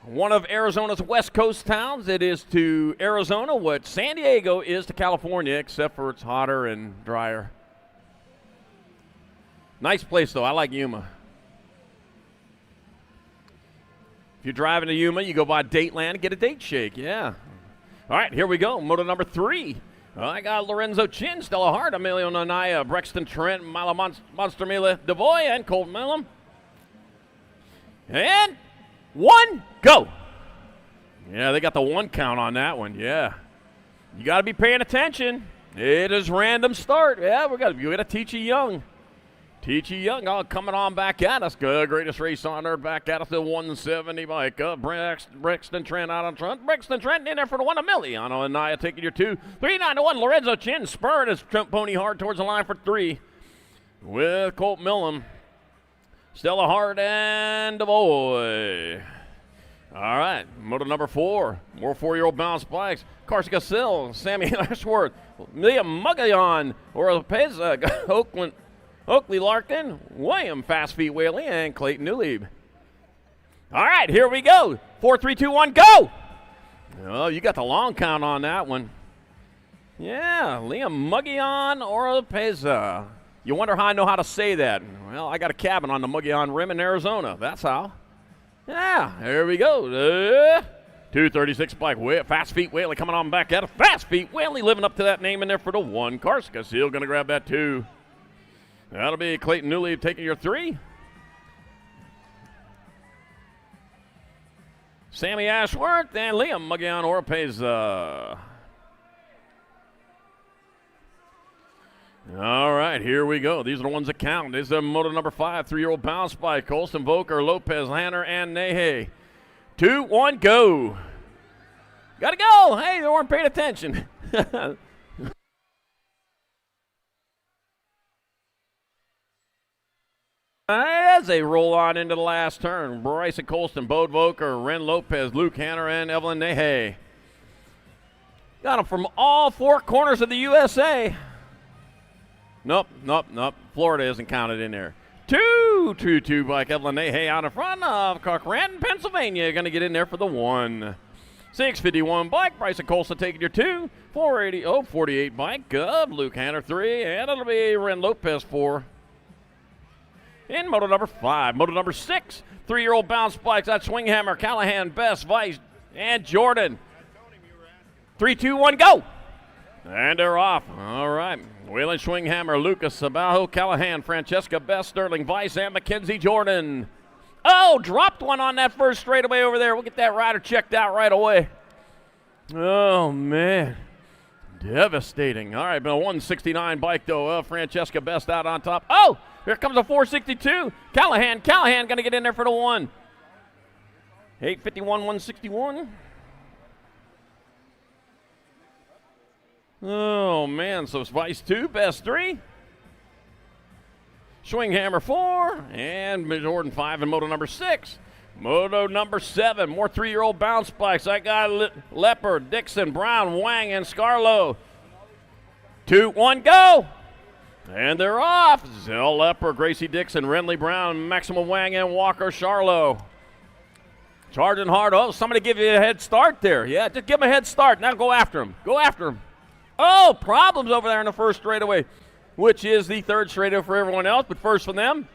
one of Arizona's west coast towns. It is to Arizona what San Diego is to California, except for it's hotter and drier. Nice place, though. I like Yuma. If you're driving to Yuma, you go by Dateland and get a date shake. Yeah. All right, here we go. Moto number 3. I got Lorenzo Chin, Stella Hart, Emilio Nanaya, Brexton Trent, Mila Monster Mila Devoy, and Colt Millum. And 1, go. Yeah, they got the 1 count on that one. Yeah. You got to be paying attention. It is random start. Yeah, we got to teach you young. Teach you young. Oh, coming on back at us. Good. Greatest race on earth. Back at us. The 170 bike. Brexton Trent out on front. Brexton Trent in there for the 1. Emiliano and Naya taking your 2. 3-9-1. Lorenzo Chin spurring his pony hard towards the line for 3. With Colt Millum. Stella Hart and Devoy. All right, moto number 4. More 4-year-old bounce bikes. Carson Sill, Sammy Ashworth, Liam Mugayon, Oropez, Oakley Larkin, William Fast Feet Whaley, and Clayton Newlieb. All right, here we go. 4, 3, 2, 1, go! Oh, you got the long count on that one. Yeah, Liam Mugayon, Oropeza. You wonder how I know how to say that. Well, I got a cabin on the Mugayon Rim in Arizona. That's how. Yeah, here we go. 236 bike. Fast Feet Whaley coming on back at it. Fast Feet Whaley living up to that name in there for the 1. Karska Seal going to grab that 2. That'll be Clayton Newleaf taking your 3. Sammy Ashworth and Liam Mugayon Oropeza. All right, here we go. These are the ones that count. This is moto number 5, 3-year-old bounce bike. Colston, Volker, Lopez, Hanner, and Nehe. 2, 1, go. Gotta go. Hey, they weren't paying attention. As they roll on into the last turn, Bryson Colston, Bode Volker, Ren Lopez, Luke Hanner, and Evelyn Nehe. Got them from all 4 corners of the USA. Nope. Florida isn't counted in there. 2-2 bike. Evelyn Nehe out in front of Cochran, Pennsylvania. Going to get in there for the 1. 651 bike. Bryson Colson taking your 2. 48 bike. Luke Hanner 3. And it'll be Ren Lopez 4. In moto number 5. Moto number 6. 3-year-old bounce bikes. That's Swinghammer, Callahan, Best, Vice, and Jordan. 3, 2, 1, go. And they're off. All right. Wayland Schwinghammer, Lucas Sabajo, Callahan, Francesca Best, Sterling Vice, and Mackenzie Jordan. Oh, dropped one on that first straightaway over there. We'll get that rider checked out right away. Oh, man. Devastating. All right, but a 169 bike, though. Francesca Best out on top. Oh, here comes a 462. Callahan going to get in there for the 1. 851, 161. Oh, man, so it's Vice 2, Best 3. Swinghammer 4, and Jordan 5 in moto number 6. Moto number 7, more 3-year-old bounce bikes. I got Leopard, Dixon, Brown, Wang, and Scarlo. 2, 1, go! And they're off. Zell Lepper, Gracie Dixon, Renly Brown, Maxima Wang, and Walker Charlo. Charging hard. Oh, somebody give you a head start there. Yeah, just give him a head start. Now go after him. Go after him. Oh, problems over there in the first straightaway, which is the third straightaway for everyone else, but first for them.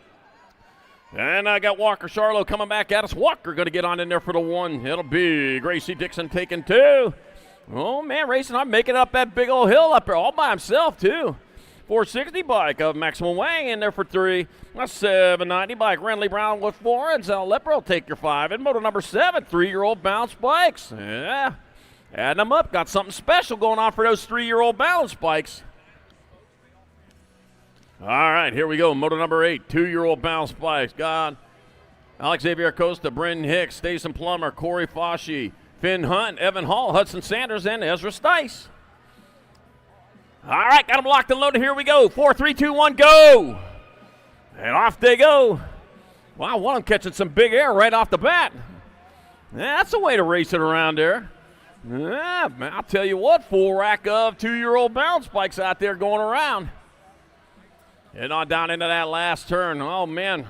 And I got Walker Charlo coming back at us. Walker going to get on in there for the one. It'll be Gracie Dixon taking two. Oh, man, racing hard, making up that big old hill up there all by himself, too. 460 bike of Maximum Wang in there for three. A 790 bike. Renly Brown with four. And Zell Lepper will take your five. And moto number 7, 3-year-old bounce bikes. Yeah. Adding them up. Got something special going on for those 3-year-old balance bikes. All right, here we go. Moto number 8, 2-year-old bounce bikes. Got Alex Xavier Costa, Bryn Hicks, Stacey Plummer, Corey Foshee, Finn Hunt, Evan Hall, Hudson Sanders, and Ezra Stice. All right, got them locked and loaded. Here we go. 4, 3, 2, 1, go. And off they go. Wow, one of them catching some big air right off the bat. Yeah, that's a way to race it around there. Yeah, man, I'll tell you what, full rack of 2-year-old bounce bikes out there going around. And on down into that last turn. Oh, man.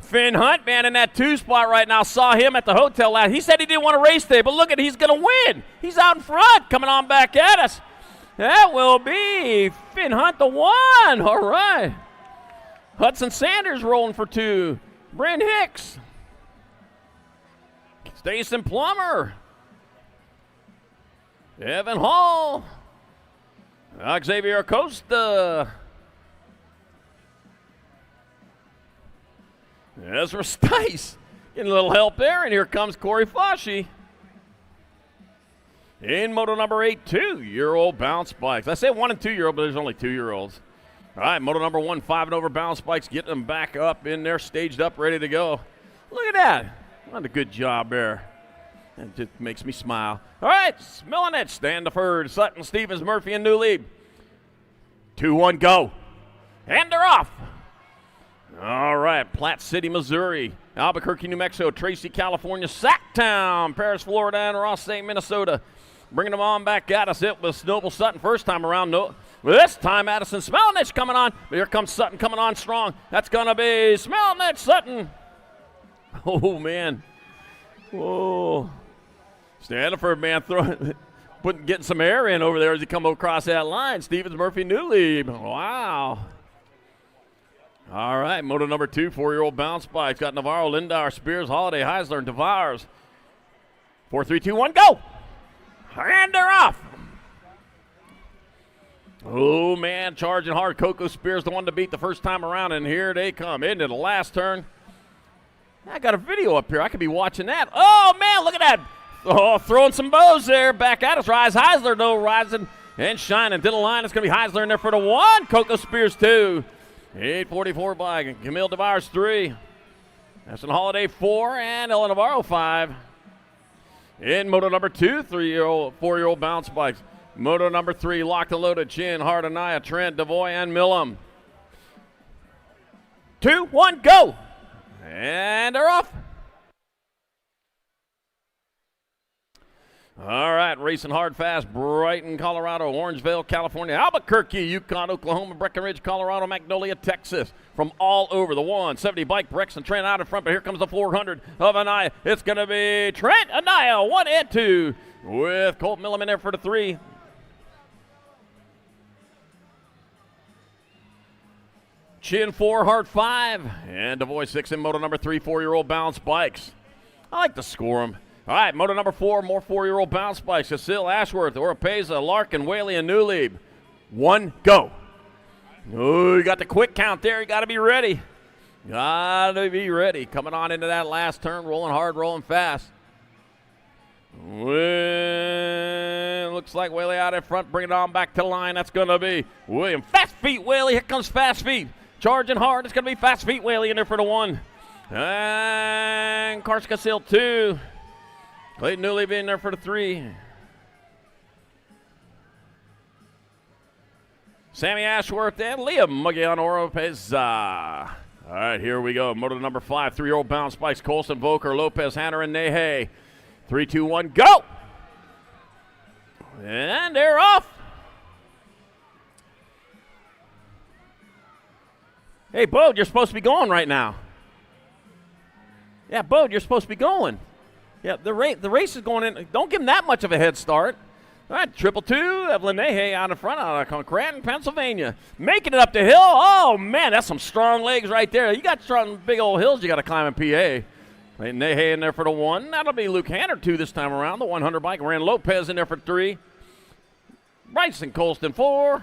Finn Hunt, man, in that 2 spot right now. Saw him at the hotel last. He said he didn't want to race today, but look at, he's going to win. He's out in front, coming on back at us. That will be Finn Hunt the 1. All right. Hudson Sanders rolling for 2. Bryn Hicks. Stacey Plummer. Evan Hall. Xavier Acosta. Ezra Stice. Getting a little help there, and here comes Corey Foshee. In moto number 8, 2-year-old bounce bikes. I say 1 and 2-year-old, but there's only 2-year-olds. All right, moto number 1, 5 and over bounce bikes, getting them back up in there, staged up, ready to go. Look at that. What a good job there. It just makes me smile. All right, smelling it. Standiford, Sutton, Stevens, Murphy, and Newley. 2-1, go. And they're off. All right, Platte City, Missouri. Albuquerque, New Mexico. Tracy, California. Sacktown, Paris, Florida, and Ross St. Minnesota. Bringing them on back at us. It was Noble Sutton first time around. No, this time Addison Smelnich coming on. But here comes Sutton coming on strong. That's going to be Smelnich Sutton. Oh, man. Whoa. Standiford, man, getting some air in over there as he come across that line. Stevens, Murphy, Newley. Wow. All right, moto number 2, 4-year-old bounce bikes. Got Navarro, Lindauer, Spears, Holiday, Heisler, and Devars. 4, 3, 2, 1, go. And they're off. Oh, man, charging hard. Coco Spears, the one to beat the first time around, and here they come into the last turn. I got a video up here. I could be watching that. Oh, man, look at that. Oh, throwing some bows there. Back at us. Rise Heisler, though, rising and shining to the line. It's going to be Heisler in there for the 1. Coco Spears, 2. 844 by Camille Devars, 3. That's an Holiday, 4. And Ellen Navarro, 5. In moto number 2, 4-year-old bounce bikes. Moto number 3, locked and loaded. Chin, Hardenaya, Trent, Devoy, and Millam. 2, 1, go. And they're off. All right, racing hard, fast. Brighton, Colorado, Orangevale, California, Albuquerque, Yukon, Oklahoma, Breckenridge, Colorado, Magnolia, Texas. From all over the 170 bike, Brex and Trent out in front, but here comes the 400 of Anaya. It's going to be Trent Anaya, 1 and 2, with Colt Millam in there for the 3. Chin 4, Hart 5, and Devoy 6 in moto number 3, 4-year-old bounce bikes. I like to score them. All right, moto number 4, more 4-year-old bounce bikes. Cecile Ashworth, Oropeza, Larkin, Whaley, and Newlieb. 1, go. Oh, you got the quick count there. You got to be ready. Got to be ready. Coming on into that last turn, rolling hard, rolling fast. Well, looks like Whaley out in front, bringing it on back to the line. That's going to be William. Fast feet, Whaley. Here comes fast feet. Charging hard. It's going to be fast feet, Whaley in there for the 1. And Karska Seal 2. Clayton Newley in there for the 3. Sammy Ashworth and Liam Mugian Oropeza. All right, here we go. Moto number 5, 3-year-old bounce bikes. Colson, Volker, Lopez, Hanner, and Nehe. 3, 2, 1, go! And they're off. Hey, Bode, you're supposed to be going right now. Yeah, Bode, you're supposed to be going. Yeah, the race is going in. Don't give him that much of a head start. All right, 222, Evelyn Nahe out in front out of Cranton, Pennsylvania. Making it up the hill. Oh, man, that's some strong legs right there. You got strong big old hills you got to climb in PA. Nahe in there for the 1. That'll be Luke Hanner 2 this time around. The 100 bike. Rand Lopez in there for 3. Bryson Colston 4.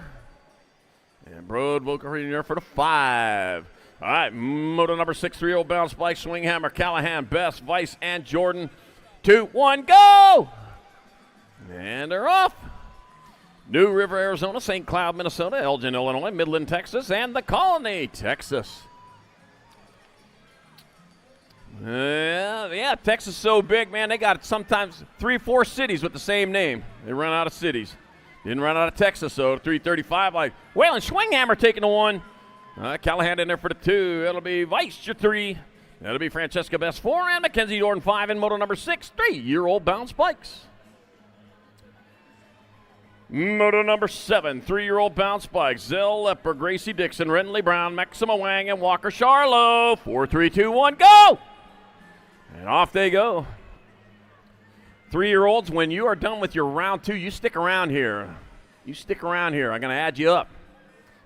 And Brode Volker in there for the 5. All right, moto number 6, 3-year-old bounce bike, Swinghammer, Callahan, Best, Vice, and Jordan. 2, 1, go! And they're off. New River, Arizona, St. Cloud, Minnesota, Elgin, Illinois, Midland, Texas, and the Colony, Texas. Yeah, Texas is so big, man. They got sometimes 3 or 4 cities with the same name. They run out of cities. Didn't run out of Texas, though. 335, like Waylon Swinghammer taking the 1. Callahan in there for the 2. That'll be Vice, your 3. That'll be Francesca Best 4, and Mackenzie Jordan 5 in moto number 6, 3-year-old bounce bikes. Moto number 7, 3-year-old bounce bikes. Zell Lepper, Gracie Dixon, Renly Brown, Maxima Wang, and Walker Charlo. 4, 3, 2, 1, go! And off they go. 3-year-olds, when you are done with your round 2, you stick around here. You stick around here. I'm going to add you up.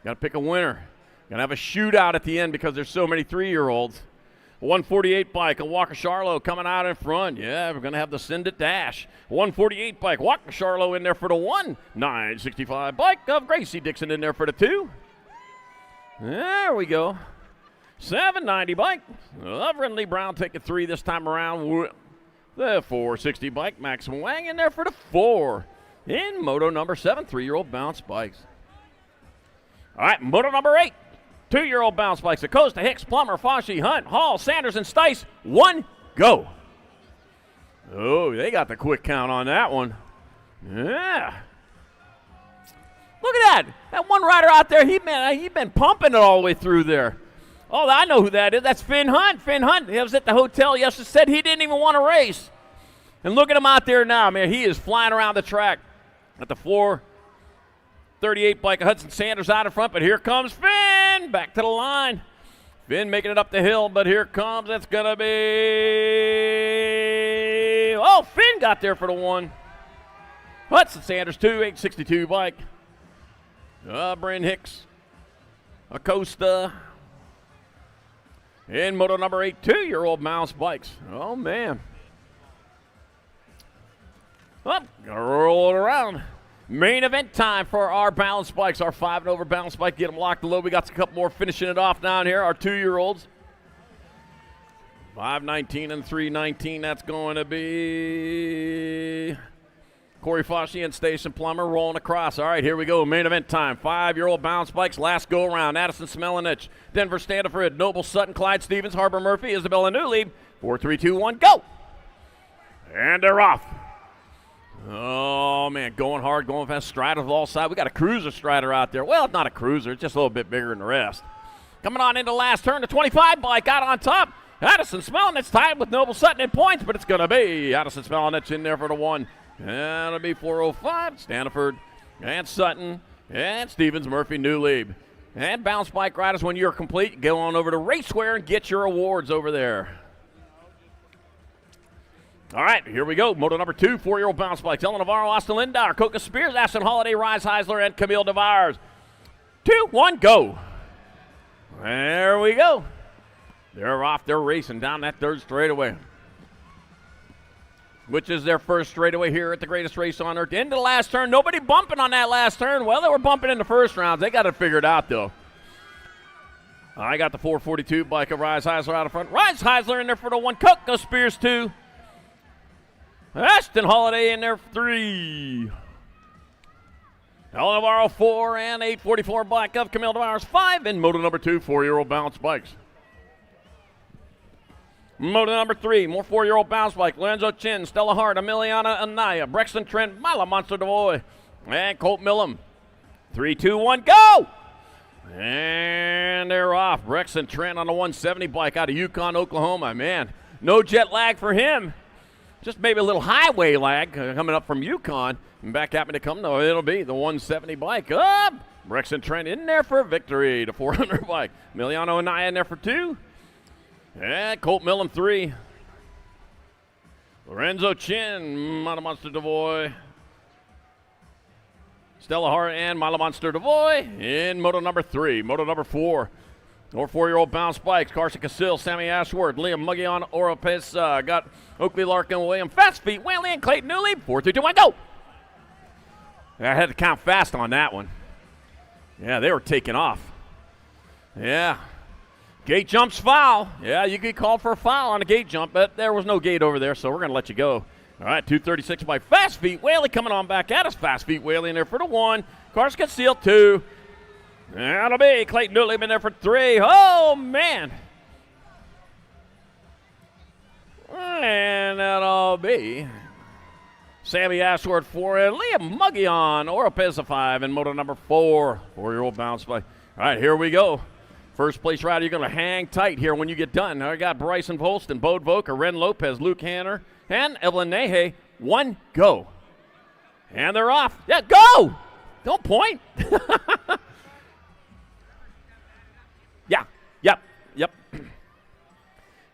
Got to pick a winner. Going to have a shootout at the end because there's so many 3-year-olds. 148 bike, a Walker Charlo coming out in front. Yeah, we're going to have the Send It Dash. 148 bike, Walker Charlo in there for the 1. 965 bike of Gracie Dixon in there for the 2. There we go. 790 bike of Renly Brown taking 3 this time around. The 460 bike, Max Wang in there for the 4. In moto number 7, 3-year-old bounce bikes. All right, moto number 8. 2-year-old bounce bikes, Acosta, Hicks, Plummer, Fauci, Hunt, Hall, Sanders, and Stice. 1, go. Oh, they got the quick count on that one. Yeah. Look at that. That one rider out there, he been pumping it all the way through there. Oh, I know who that is. That's Finn Hunt. Finn Hunt, he was at the hotel yesterday, said he didn't even want to race. And look at him out there now, man. He is flying around the track at the 438 bike of Hudson Sanders out in front, but here comes Finn back to the line. Finn making it up the hill, but here comes, it's going to be, oh, Finn got there for the 1. Hudson Sanders 2, 862 bike. Bryn Hicks, Acosta. In moto number 8, 2-year-old bounce bikes. Oh, man. Well, gonna roll it around. Main event time for our balance bikes, our 5 and over balance bike. Get them locked and low. We got a couple more finishing it off down here. Our 2-year-olds. 519 and 319. That's going to be Corey Fauci and Station Plummer rolling across. All right, here we go. Main event time. 5-year-old bounce bikes. Last go around. Addison Smelinich, Denver Standiford, Noble Sutton, Clyde Stevens, Harbor Murphy, Isabella Newley. 4, 3, 2, 1, go. And they're off. Oh, man, going hard, going fast. Striders all sides. We got a cruiser strider out there. Well, it's not a cruiser. It's just a little bit bigger than the rest. Coming on into the last turn, the 25 bike out on top. Addison Smelinich tied with Noble Sutton in points, but it's going to be Addison Smelinich in there for the 1. And it'll be 405, Standiford, and Sutton, and Stevens, Murphy, Newley. And bounce bike riders, when you're complete, go on over to Raceware and get your awards over there. All right, here we go. Moto number 2, 4-year-old bounce bikes. Ellen Navarro, Austin Lindauer, Coca Spears, Ashton Holiday, Rise Heisler, and Camille DeVars. 2, 1, go. There we go. They're off. They're racing down that 3rd straightaway, which is their first straightaway here at the greatest race on earth. Into the last turn. Nobody bumping on that last turn. Well, they were bumping in the first rounds. They got it figured out, though. I got the 442 bike of Rise Heisler out of front. Rise Heisler in there for the 1. Coca Spears 2. Ashton Holiday in there for 3. Ellen Navarro 4 and 844 bike of Camille DeVars 5 in moto number 2, 4-year-old bounce bikes. Moto number 3, more 4-year-old bounce bike. Lorenzo Chin, Stella Hart, Emiliana Anaya, Brexton Trent, Mila Monster DeVoy, and Colt Millam. 3, 2, 1, go! And they're off. Brexton Trent on the 170 bike out of Yukon, Oklahoma. Man, no jet lag for him. Just maybe a little highway lag coming up from Yukon. And back happened to come, though, it'll be the 170 bike. Up! Brexton Trent in there for a victory. The 400 bike. Miliano and Naya in there for 2. And Colt Millen 3. Lorenzo Chin, Milo Monster Devoy. Stella Hart and Milo Monster Devoy in moto number 3. Moto number 4. Or 4-year-old bounce bikes. Carson Casil, Sammy Ashworth, Liam Mugion, Oropes. Got Oakley Larkin, William Fast Feet, Whaley, and Clayton Newley. 4, 3, 2, 1, go! I had to count fast on that one. Yeah, they were taking off. Yeah. Gate jumps foul. Yeah, you could call for a foul on a gate jump, but there was no gate over there, so we're going to let you go. All right, 236 by Fast Feet. Whaley coming on back at us. Fast Feet Whaley in there for the 1. Carson Casil 2. That'll be Clayton Newley in there for 3. Oh, man. And that'll be Sammy Ashworth 4 and Liam Mugion, Oropeza 5 in moto number 4. 4-year-old bounce bike. All right, here we go. First place rider, you're going to hang tight here when you get done. I got Bryson Volston, Bode Voker, Ren Lopez, Luke Hanner, and Evelyn Nehe. 1, go. And they're off. Yeah, go! Don't point. Yep.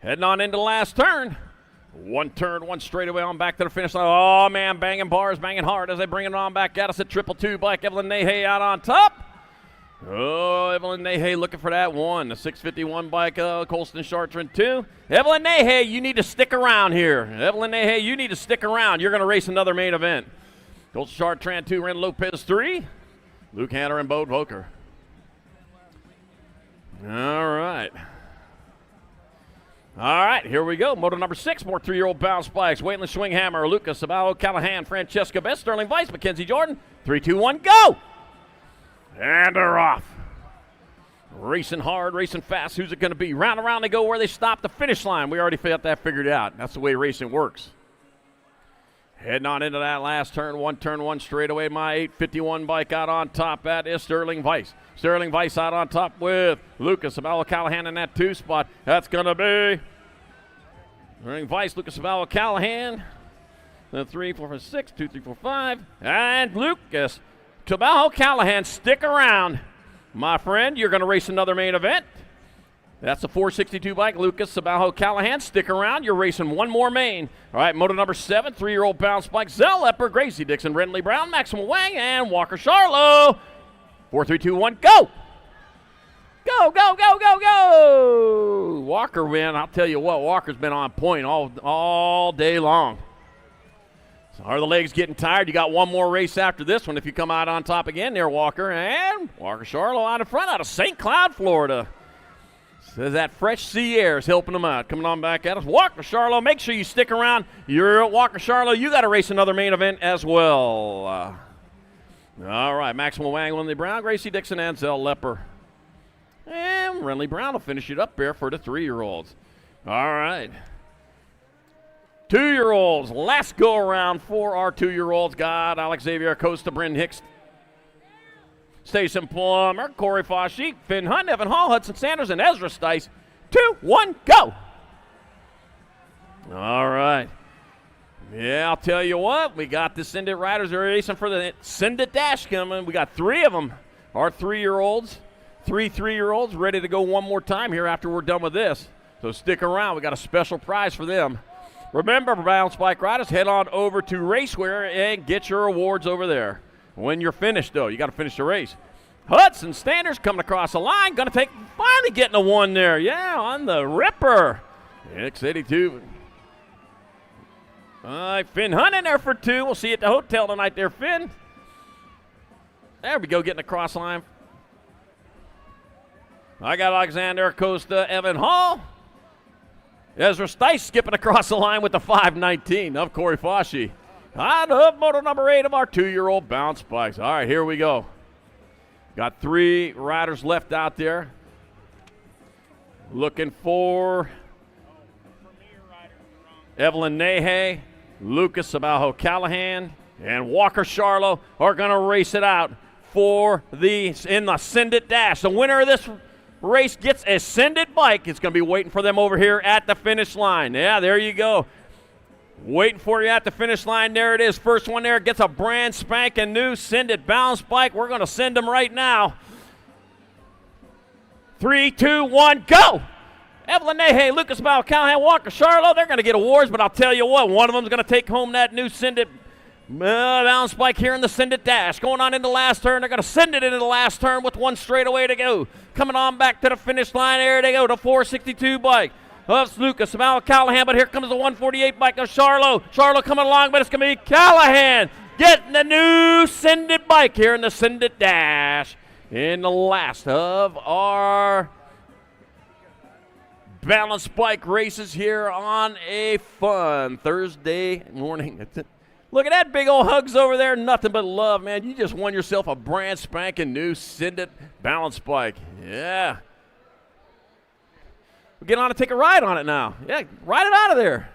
Heading on into the last turn. 1 turn, 1 straightaway on back to the finish line. Oh, man, banging bars, banging hard as they bring it on back at us at 222 bike. Evelyn Nehe out on top. Oh, Evelyn Nehe looking for that 1. The 651 bike, Colston Chartrand 2. Evelyn Nehe, you need to stick around here. Evelyn Nehe, you need to stick around. You're going to race another main event. Colston Chartrand 2, Ren Lopez 3. Luke Hanner and Bode Voker. All right, here we go. Moto number 6, more 3-year-old bounce bikes. Waitland Schwinghammer, Lucas Sabao, Callahan, Francesca Best, Sterling Weiss, Mackenzie Jordan. 3, 2, 1, go! And they're off. Racing hard, racing fast. Who's it going to be? Round and round they go where they stop the finish line. We already got that figured out. That's the way racing works. Heading on into that last turn, 1 straightaway. My 851 bike out on top. That is Sterling Weiss. Sterling Weiss out on top with Lucas Sabalo Callahan in that 2 spot. That's going to be Sterling Weiss, Lucas Sabalo Callahan. Then 3, 4, 5, 6, 2, 3, 4, 5. And Lucas Sabalo Callahan, stick around. My friend, you're going to race another main event. That's the 462 bike, Lucas Sabajo Callahan. Stick around. You're racing 1 more main. All right, moto number 7, 3-year-old bounce bike. Zell Lepper, Gracie Dixon, Renly Brown, Maxwell Wang, and Walker Charlo. 4, 3, 2, 1, go! Go, go, go, go, go! Walker win. I'll tell you what, Walker's been on point all day long. So are the legs getting tired? You got 1 more race after this one if you come out on top again there, Walker. And Walker Charlo out in front out of St. Cloud, Florida. Says that fresh sea air is helping them out. Coming on back at us. Walker Charlo, make sure you stick around. You're at Walker Charlo. You got to race another main event as well. All right, Maxwell Wang, Renly Brown, Gracie Dixon, and Zell Lepper. And Renly Brown will finish it up there for the 3-year-olds. All right. 2-year-olds, last go around for our 2-year-olds. Got Alex Xavier Acosta, Bryn Hicks, Stacey Plummer, Corey Foshee, Finn Hunt, Evan Hall, Hudson Sanders, and Ezra Stice. 2, 1, go! All right. Yeah, I'll tell you what, we got the Send-It Riders are racing for the Send-It Dash coming. We got 3 of them. Our 3-year-olds, 3 3-year-olds ready to go 1 more time here after we're done with this. So stick around. We got a special prize for them. Remember, Bounce Bike Riders, head on over to Racewear and get your awards over there. When you're finished, though, you got to finish the race. Hudson Standers coming across the line. Going to finally getting a 1 there. Yeah, on the Ripper. X82. All right, Finn Hunt in there for 2. We'll see you at the hotel tonight there, Finn. There we go, getting across the line. I got Alexander Acosta, Evan Hall. Ezra Stice skipping across the line with the 519 of Corey Foshee. Out of moto number 8 of our 2-year-old bounce bikes. All right, here we go. Got 3 riders left out there. Looking for Evelyn Nehe, Lucas Sabajo Callahan, and Walker Charlo are going to race it out for in the Send It Dash. The winner of this race gets a Send It bike. It's going to be waiting for them over here at the finish line. Yeah, there you go. Waiting for you at the finish line. There it is. First one there gets a brand spanking new Send It balance bike. We're going to send them right now. 3, 2, 1, go! Evelyn Nahe, Lucas Bell, Callahan, Walker, Charlo, they're going to get awards, but I'll tell you what, one of them's going to take home that new Send It balance bike here in the Send It Dash. Going on into the last turn. They're going to send it into the last turn with one straightaway to go. Coming on back to the finish line. There they go, the 462 bike. That's Lucas Bell, Callahan, but here comes the 148 bike of Charlo. Charlo coming along, but it's going to be Callahan getting the new Send It bike here in the Send It Dash. In the last of our balance bike races here on a fun Thursday morning. Look at that big old hugs over there. Nothing but love, man. You just won yourself a brand spanking new Send It balance bike. Yeah. We'll get on and take a ride on it now. Yeah, ride it out of there.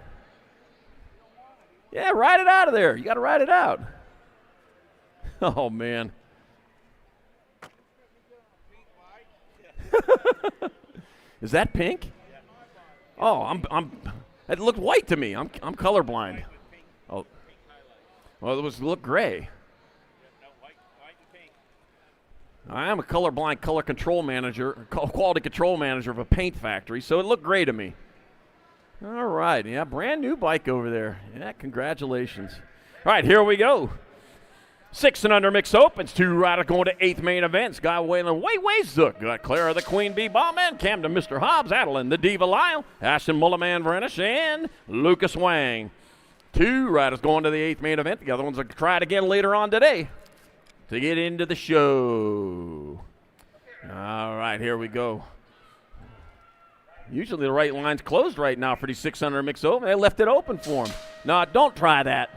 Yeah, ride it out of there. You got to ride it out. Oh, man. Is that pink? Oh, it looked white to me. I'm colorblind. Oh, well, it looked gray. I am a colorblind color control manager, quality control manager of a paint factory, so it looked gray to me. All right, yeah, brand new bike over there. Yeah, congratulations. All right, here we go. 6 and under mixed opens. 2 riders going to 8th main events. Guy Waylon Way Zook. Got Clara the Queen Bee Ballman. Camden Mr. Hobbs. Adeline the Diva Lyle. Ashton Mulliman Vrenish. And Lucas Wang. 2 riders going to the 8th main event. The other ones will try it again later on today to get into the show. All right, here we go. Usually the right line's closed right now for these 600 mixed open. They left it open for them. No, don't try that.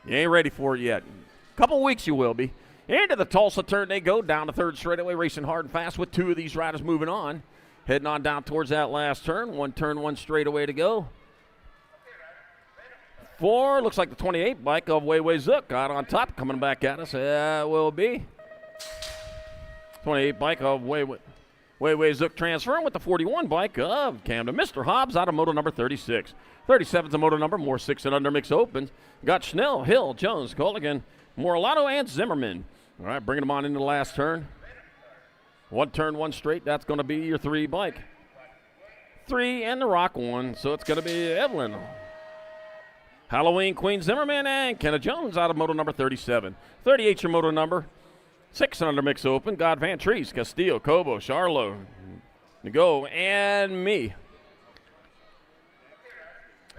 You ain't ready for it yet. Couple weeks you will be. Into the Tulsa turn they go, down the 3rd straightaway, racing hard and fast with 2 of these riders moving on. Heading on down towards that last turn. 1 turn, 1 straightaway to go. 4, looks like the 28 bike of Way Zook got on top, coming back at us. That will be 28 bike of Way Zook transferring with the 41 bike of Camden Mr. Hobbs out of moto number 36. 37's a moto number, more 6 and under mix opens. Got Schnell, Hill, Jones, Colligan, Moralato, and Zimmerman. All right, bringing them on into the last turn. 1 turn, 1 straight. That's going to be your 3 bike. 3 and the rock 1, so it's going to be Evelyn. Halloween Queen Zimmerman and Kenna Jones out of moto number 37. 38's your moto number. 6 and under mix open. God Van Trees, Castillo, Cobo, Charlo, Nego, and me.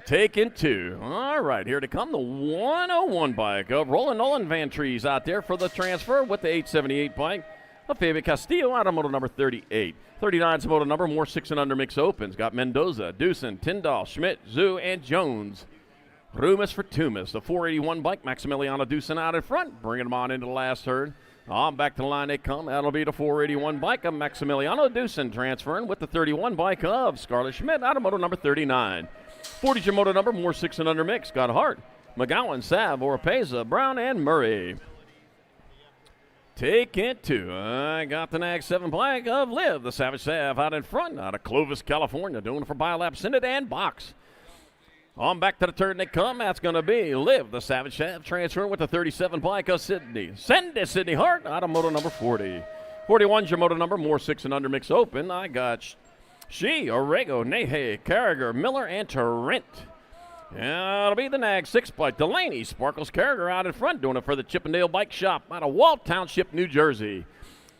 Taking 2. All right, here to come the 101 bike of Roland Nolan Van Trees out there for the transfer with the 878 bike of Fabian Castillo out of moto number 38. 39's moto number, more 6 and under mix opens. Got Mendoza, Deucin, Tyndall, Schmidt, Zoo, and Jones. Rumus for Tumas. The 481 bike, Maximiliano Deucin out in front, bringing them on into the last turn. On back to the line they come. That'll be the 481 bike of Maximiliano Deucin transferring with the 31 bike of Scarlett Schmidt out of moto number 39. 40's your moto number, more 6 and under mix. Got Hart, McGowan, Sav, Oropeza, Brown, and Murray. Take it 2. I got the Nag 7 bike of Liv, the Savage Sav out in front, out of Clovis, California, doing it for Biolab, Synod, and Box. On back to the turn they come. That's going to be Liv, the Savage Sav, transferring with the 37 bike of Sydney. Send it, Sydney Hart, out of moto number 40. 41's your moto number, more 6 and under mix open. I got She, Orego, Nahe, Carragher, Miller, and Trent. It'll be the Nag 6 bike. Delaney, Sparkles Carragher out in front, doing it for the Chippendale Bike Shop out of Walt Township, New Jersey.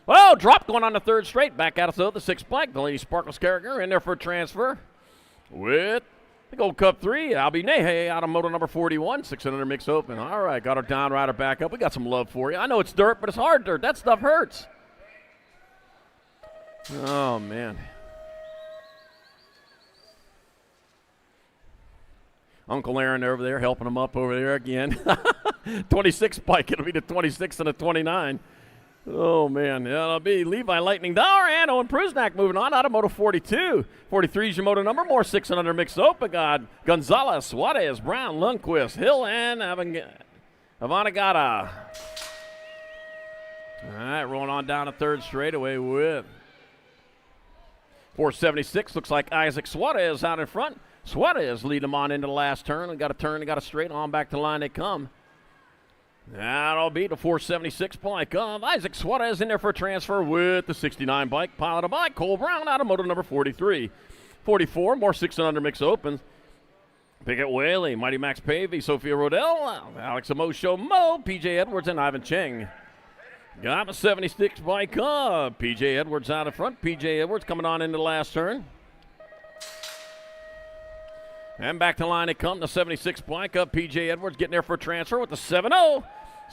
Well, drop going on the 3rd straight. Back out of the 6 bike. Delaney, Sparkles Carragher in there for a transfer with the Gold Cup 3. Albie Nahe out of moto number 41. 600 mix open. All right, got our down rider back up. We got some love for you. I know it's dirt, but it's hard dirt. That stuff hurts. Oh, man. Uncle Aaron over there helping him up over there again. 26 bike. It'll be the 26 and the 29. Oh, man. It'll be Levi Lightning Dower and Owen Prusnak moving on out of moto 42. 43 is your moto number. More 6 and under mixed open. God, Gonzalez, Suarez, Brown, Lundquist, Hill, and Avanagata. All right, rolling on down the 3rd straightaway with 476. Looks like Isaac Suarez out in front. Suarez lead them on into the last turn. They got a turn, they got a straight on back to the line they come. That'll be the 476 bike of Isaac Suarez in there for a transfer with the 69 bike. Piloted by Cole Brown out of moto number 43. 44, more 6 and under mix opens. Pickett Whaley, Mighty Max Pavey, Sophia Rodell, Alex Amosho Mo, PJ Edwards, and Ivan Cheng. Got the 76 bike up. PJ Edwards out in front. PJ Edwards coming on into the last turn. And back to line it come. The 76 bike up. PJ Edwards getting there for a transfer with the 7-0.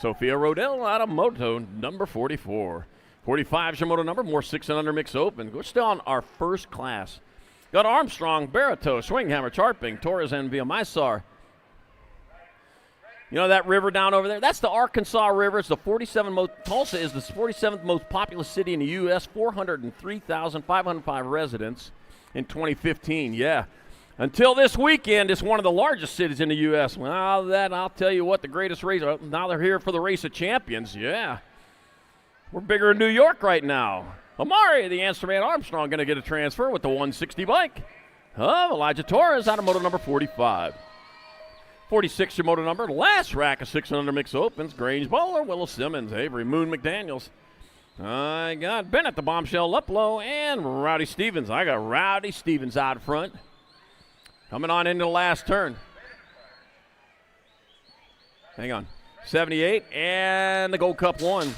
Sophia Rodell out of moto number 44. 45 is your moto number. More 6 and under mix open. We're still on our first class. Got Armstrong, Barreto, Swinghammer, Charping, Torres, and Villamizar. You know that river down over there? That's the Arkansas River. It's the 47th most. Tulsa is the 47th most populous city in the U.S. 403,505 residents in 2015. Yeah. Until this weekend, it's one of the largest cities in the U.S. Well, that I'll tell you what, the greatest race. Now they're here for the Race of Champions. Yeah. We're bigger in New York right now. Amari, the Amsterdam Armstrong, going to get a transfer with the 160 bike of Elijah Torres out of moto number 45. 46 your moto number. Last rack of 6 and under mix opens. Grange Bowler, Willow Simmons, Avery Moon McDaniels. I got Bennett, the Bombshell Luplow, and Rowdy Stevens. I got Rowdy Stevens out front. Coming on into the last turn. Hang on. 78 and the Gold Cup 1.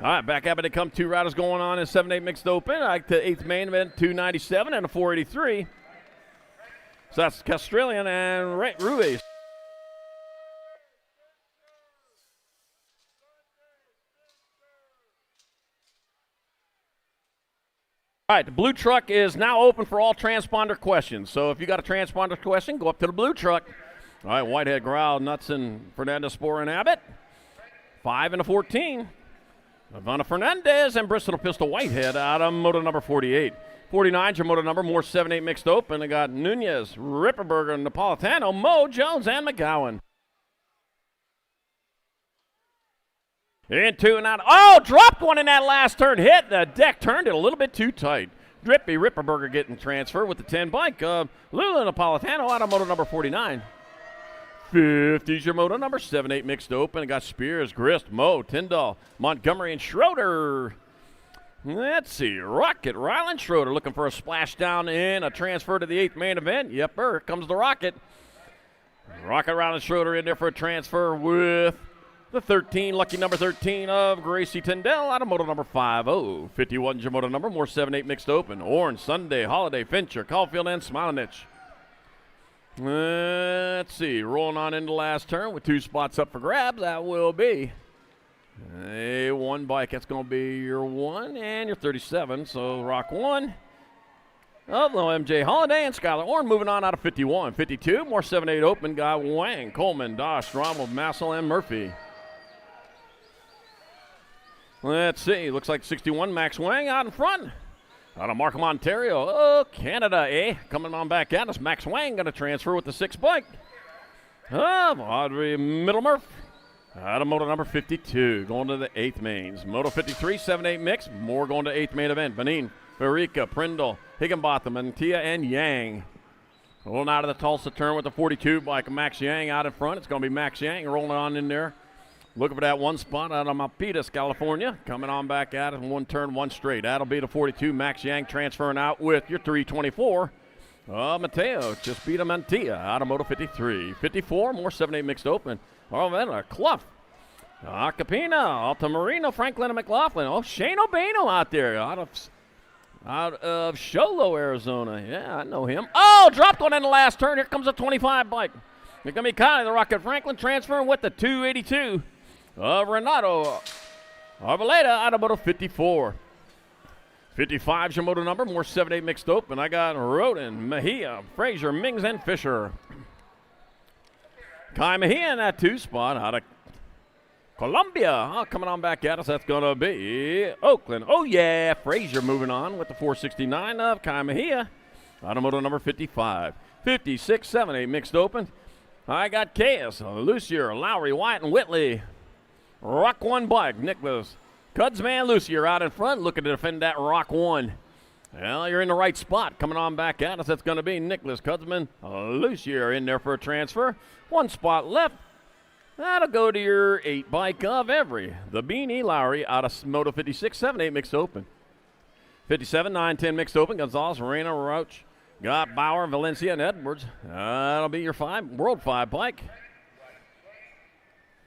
All right, back up and it come 2 riders going on in 7-8 mixed open. Like the 8th main event, 297 and a 483. So that's Castralian and Ruiz. All right, the blue truck is now open for all transponder questions. So if you got a transponder question, go up to the blue truck. All right, Whitehead, Growl, Knudsen, Fernandez, Sporer, and Abbott. 5 and a 14. Ivana Fernandez and Bristol Pistol Whitehead out of moto number 48. 49 is your moto number, more 7-8 mixed open. They got Nunez, Ripperberger, Napolitano, Mo, Jones, and McGowan. In 2 and out. Oh, dropped one in that last turn. Hit the deck, turned it a little bit too tight. Drippy Ripperberger getting transfer with the 10 bike. Lula Napolitano out of moto number 49. 50 is your moto number, 7-8 mixed open. Got Spears, Grist, Mo, Tyndall, Montgomery, and Schroeder. Let's see, Rocket, Ryland Schroeder looking for a splashdown in a transfer to the 8th main event. Yep, here comes the Rocket. Rocket, Ryland Schroeder in there for a transfer with the 13, lucky number 13 of Gracie Tyndall out of moto number 50. 51 is your moto number, more 7-8 mixed open. Orange, Sunday, Holiday, Fincher, Caulfield, and Smilanich. Let's see, rolling on into the last turn with 2 spots up for grabs. That will be a 1 bike. That's going to be your 1 and your 37. So Rock 1. Although MJ Holiday and Skylar Orn moving on out of 51. 52, more 7-8 open. Got Wang, Coleman, Dosh, Rommel, Massel, and Murphy. Let's see, looks like 61, Max Wang out in front. Out of Markham, Ontario. Oh, Canada, eh? Coming on back at us. Max Wang going to transfer with the 6 bike. Audrey Middlemurph. Out of moto number 52. Going to the 8th mains. Moto 53, 7-8 mix. More going to 8th main event. Benin, Farika, Prindle, Higginbotham, and Tia and Yang. Rolling out of the Tulsa turn with the 42 bike. Max Yang out in front. It's going to be Max Yang rolling on in there. Looking for that 1 spot out of Milpitas, California. Coming on back at it, 1 turn, 1 straight. That'll be the 42. Max Yang transferring out with your 324. Mateo just beat a Mantia out of moto 53. 54, more 7-8 mixed open. Arvella, Clough, Acapina, Alta Marino, Franklin, and McLaughlin. Oh, Shane O'Bano out there out of Sholo, Arizona. Yeah, I know him. Oh, dropped one in the last turn. Here comes a 25 bike. It's going to be Kylie, the Rocket Franklin, transferring with the 282. Renato Arboleda out of moto 54. 55 is your moto number, more 7-8 mixed open. I got Roden, Mejia, Frazier, Mings, and Fisher. Kai Mejia in that 2 spot out of Colombia. Coming on back at us, that's going to be Oakland. Oh, yeah, Frazier moving on with the 469 of Kai Mejia out of moto number 55. 56, 7-8 mixed open. I got Case, Lucier, Lowry, Wyatt, and Whitley. Rock 1 bike, Nicholas. Cudsman, Lucier out in front, looking to defend that Rock 1. Well, you're in the right spot. Coming on back at us, that's going to be Nicholas Cudsman, Lucier in there for a transfer. 1 spot left. That'll go to your 8 bike of Every. The Beanie Lowry out of Moto 56, 7-8 mixed open. 57, 9-10 mixed open. Gonzalez, Moreno, Roach. Got Bauer, Valencia, and Edwards. That'll be your World 5 bike.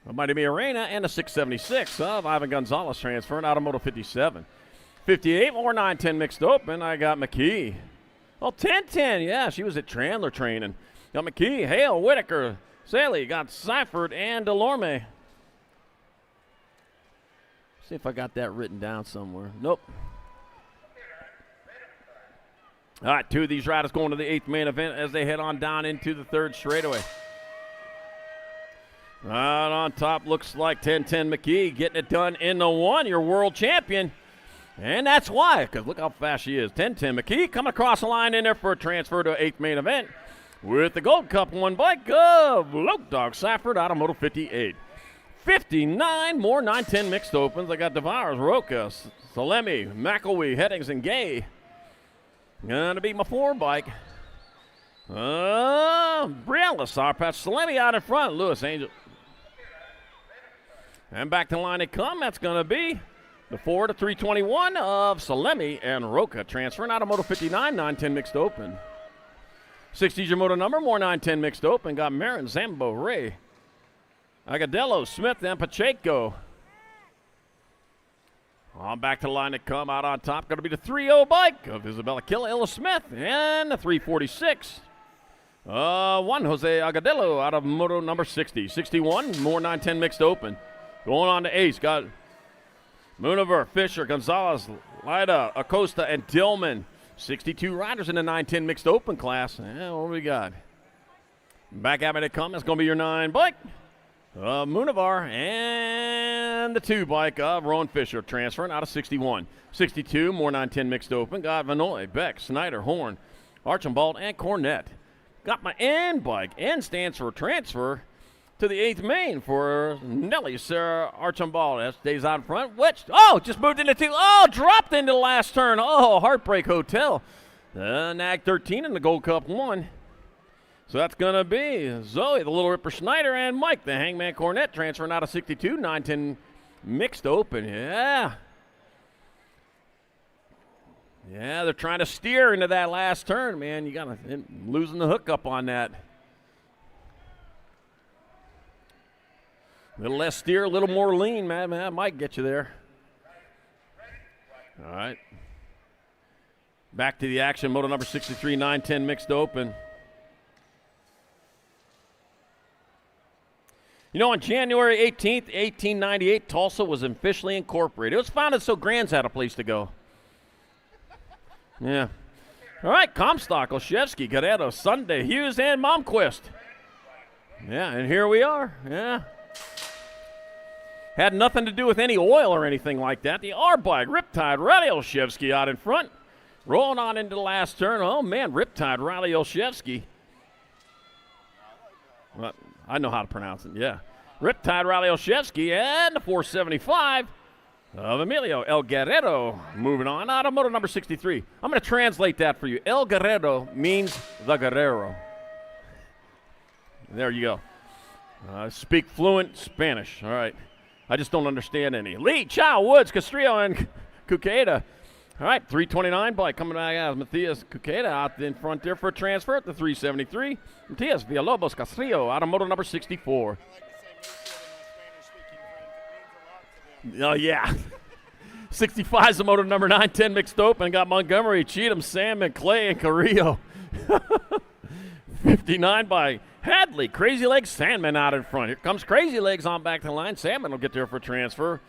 It might be Arena and a 676 of Ivan Gonzalez transferring out of Moto 57. 58, more 9-10 mixed open. I got McKee. Oh, 10-10, yeah, she was at Chandler training. Got McKee, Hale, Whitaker, Saley, got Seifert, and Delorme. See if I got that written down somewhere. Nope. All right, 2 of these riders going to the 8th main event as they head on down into the 3rd straightaway. Right on top looks like 10-10 McKee getting it done in the 1, your world champion. And that's why, because look how fast she is. 10-10 McKee coming across the line in there for a transfer to 8th main event with the Gold Cup 1 bike of Loke Dog Safford out of Moto 58. 59 more 9-10 mixed opens. I got Devars, Roca, Salemi, McElwee, Headings, and Gay. Gonna be my 4 bike. Briella, Sarpatch, Salemi out in front. Lewis Angel. And back to the line they come. That's gonna be the 4 to 321 of Salemi and Roca transferring out of Moto 59, 9-10 mixed open. 60's your moto number, more 9-10 mixed open. Got Marin, Zambo, Ray, Agadello, Smith, and Pacheco. On back to the line to come out on top. Going to be the 3-0 bike of Isabella Illa Smith and the 346. Juan Jose Agadello out of moto number 60. 61, more 9-10 mixed open. Going on to Ace. Got Muniver, Fisher, Gonzalez, Lida, Acosta, and Dillman. 62 riders in the 9-10 mixed open class. Yeah, what do we got? Back at me to come. That's going to be your 9 bike. Munivar and the 2 bike of Rowan Fisher transferring out of 61. 62, more 9-10 mixed open. Got Vanoy, Beck, Snyder, Horn, Archambault, and Cornett. Got my N bike. N stands for transfer to the 8th main for Nelly, Sarah Archambault. That stays out in front. Which, just moved into 2. Dropped into the last turn. Heartbreak Hotel. Nag 13 in the Gold Cup 1. So that's going to be Zoe, the Little Ripper Schneider, and Mike, the Hangman Cornett, transferring out of 62, 9-10 mixed open. Yeah, they're trying to steer into that last turn, man. You got to losing the hookup on that. A little less steer, a little more lean, man. That might get you there. All right. Back to the action. Moto number 63, 9-10 mixed open. You know, on January 18th, 1898, Tulsa was officially incorporated. It was founded so Grands had a place to go. Yeah. All right, Comstock, Olszewski, Guerrero, Sunday, Hughes, and Momquist. Yeah, and here we are. Yeah. Had nothing to do with any oil or anything like that. The R-Bike, Riptide, Riley Olszewski out in front. Rolling on into the last turn. Oh, man, Riptide, Riley Olszewski. Well, I know how to pronounce it, yeah. Riptide, Riley Olszewski, and the 475 of Emilio El Guerrero. Moving on out of moto number 63. I'm going to translate that for you. El Guerrero means the Guerrero. There you go. Speak fluent Spanish. All right. I just don't understand any. Lee, Chow, Woods, Castrillo, and Cuqueda. All right, 329 bike coming back out. Matthias Cuqueda out in front there for a transfer at the 373. Matthias Villalobos Castrillo out of moto number 64. Oh, yeah. 65 is the moto number 910 mixed open. Got Montgomery, Cheatham, Salmon, Clay, and Carrillo. 59 by Hadley. Crazy Legs, Sandman out in front. Here comes Crazy Legs on back to the line. Sandman will get there for a transfer.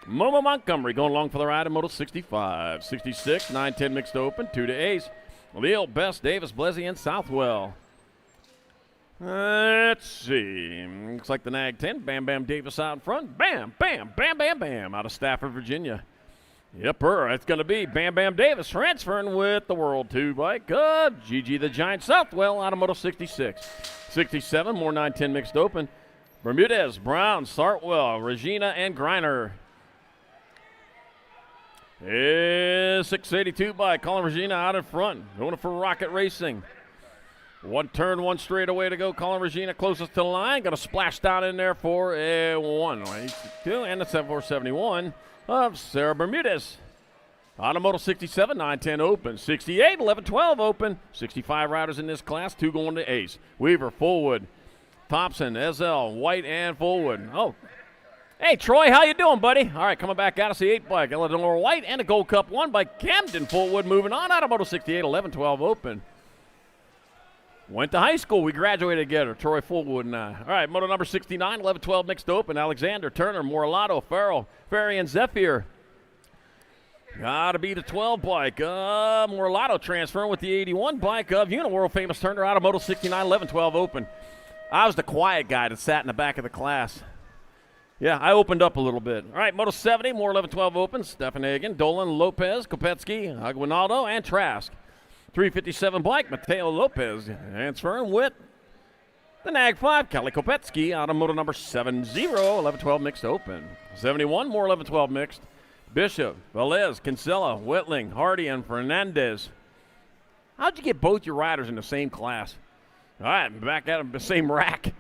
Momo Montgomery going along for the ride in Moto 65. 66, 9-10 mixed open, 2 to Ace. Leo, Best, Davis, Blesi, and Southwell. Let's see. Looks like the Nag 10. Bam Bam Davis out in front. Bam, bam, bam, bam, bam. Out of Stafford, Virginia. Yepper, it's going to be Bam Bam Davis transferring with the World 2 bike of Gigi the Giant Southwell out of Moto 66. 67, more 910 mixed open. Bermudez, Brown, Sartwell, Regina, and Griner. Is 682 bike, Colin Regina out in front, going for Rocket Racing. One turn, one straightaway to go. Colin Regina closest to the line. Got a splash down in there for a 182 and a 7471 of Sarah Bermudez. Automoto 67, 910 open. 68, 11-12 open. 65 riders in this class, 2 going to ace. Weaver, Fullwood, Thompson, Ezel, White, and Fullwood. Oh, hey, Troy, how you doing, buddy? All right, coming back out of the 8 bike. Eleanor White and a Gold Cup won by Camden Fullwood. Moving on, Automoto 68, 11-12 open. Went to high school. We graduated together, Troy Fullwood and I. All right, moto number 69, 11-12 mixed open. Alexander, Turner, Moralato, Farrell, Ferry, and Zephyr. Got to be the 12 bike. Moralato transferring with the 81 bike of world famous Turner out of moto 69, 11-12 open. I was the quiet guy that sat in the back of the class. Yeah, I opened up a little bit. All right, moto 70, more 11-12 open. Stefan Hagen, Dolan, Lopez, Kopetsky, Aguinaldo, and Trask. 357 bike, Mateo Lopez transferring with the Nag 5, Kelly Kopetsky out of moto number 70, 11-12 mixed open. 71, more 11-12 mixed. Bishop, Velez, Kinsella, Whitling, Hardy, and Fernandez. How'd you get both your riders in the same class? All right, back at the same rack.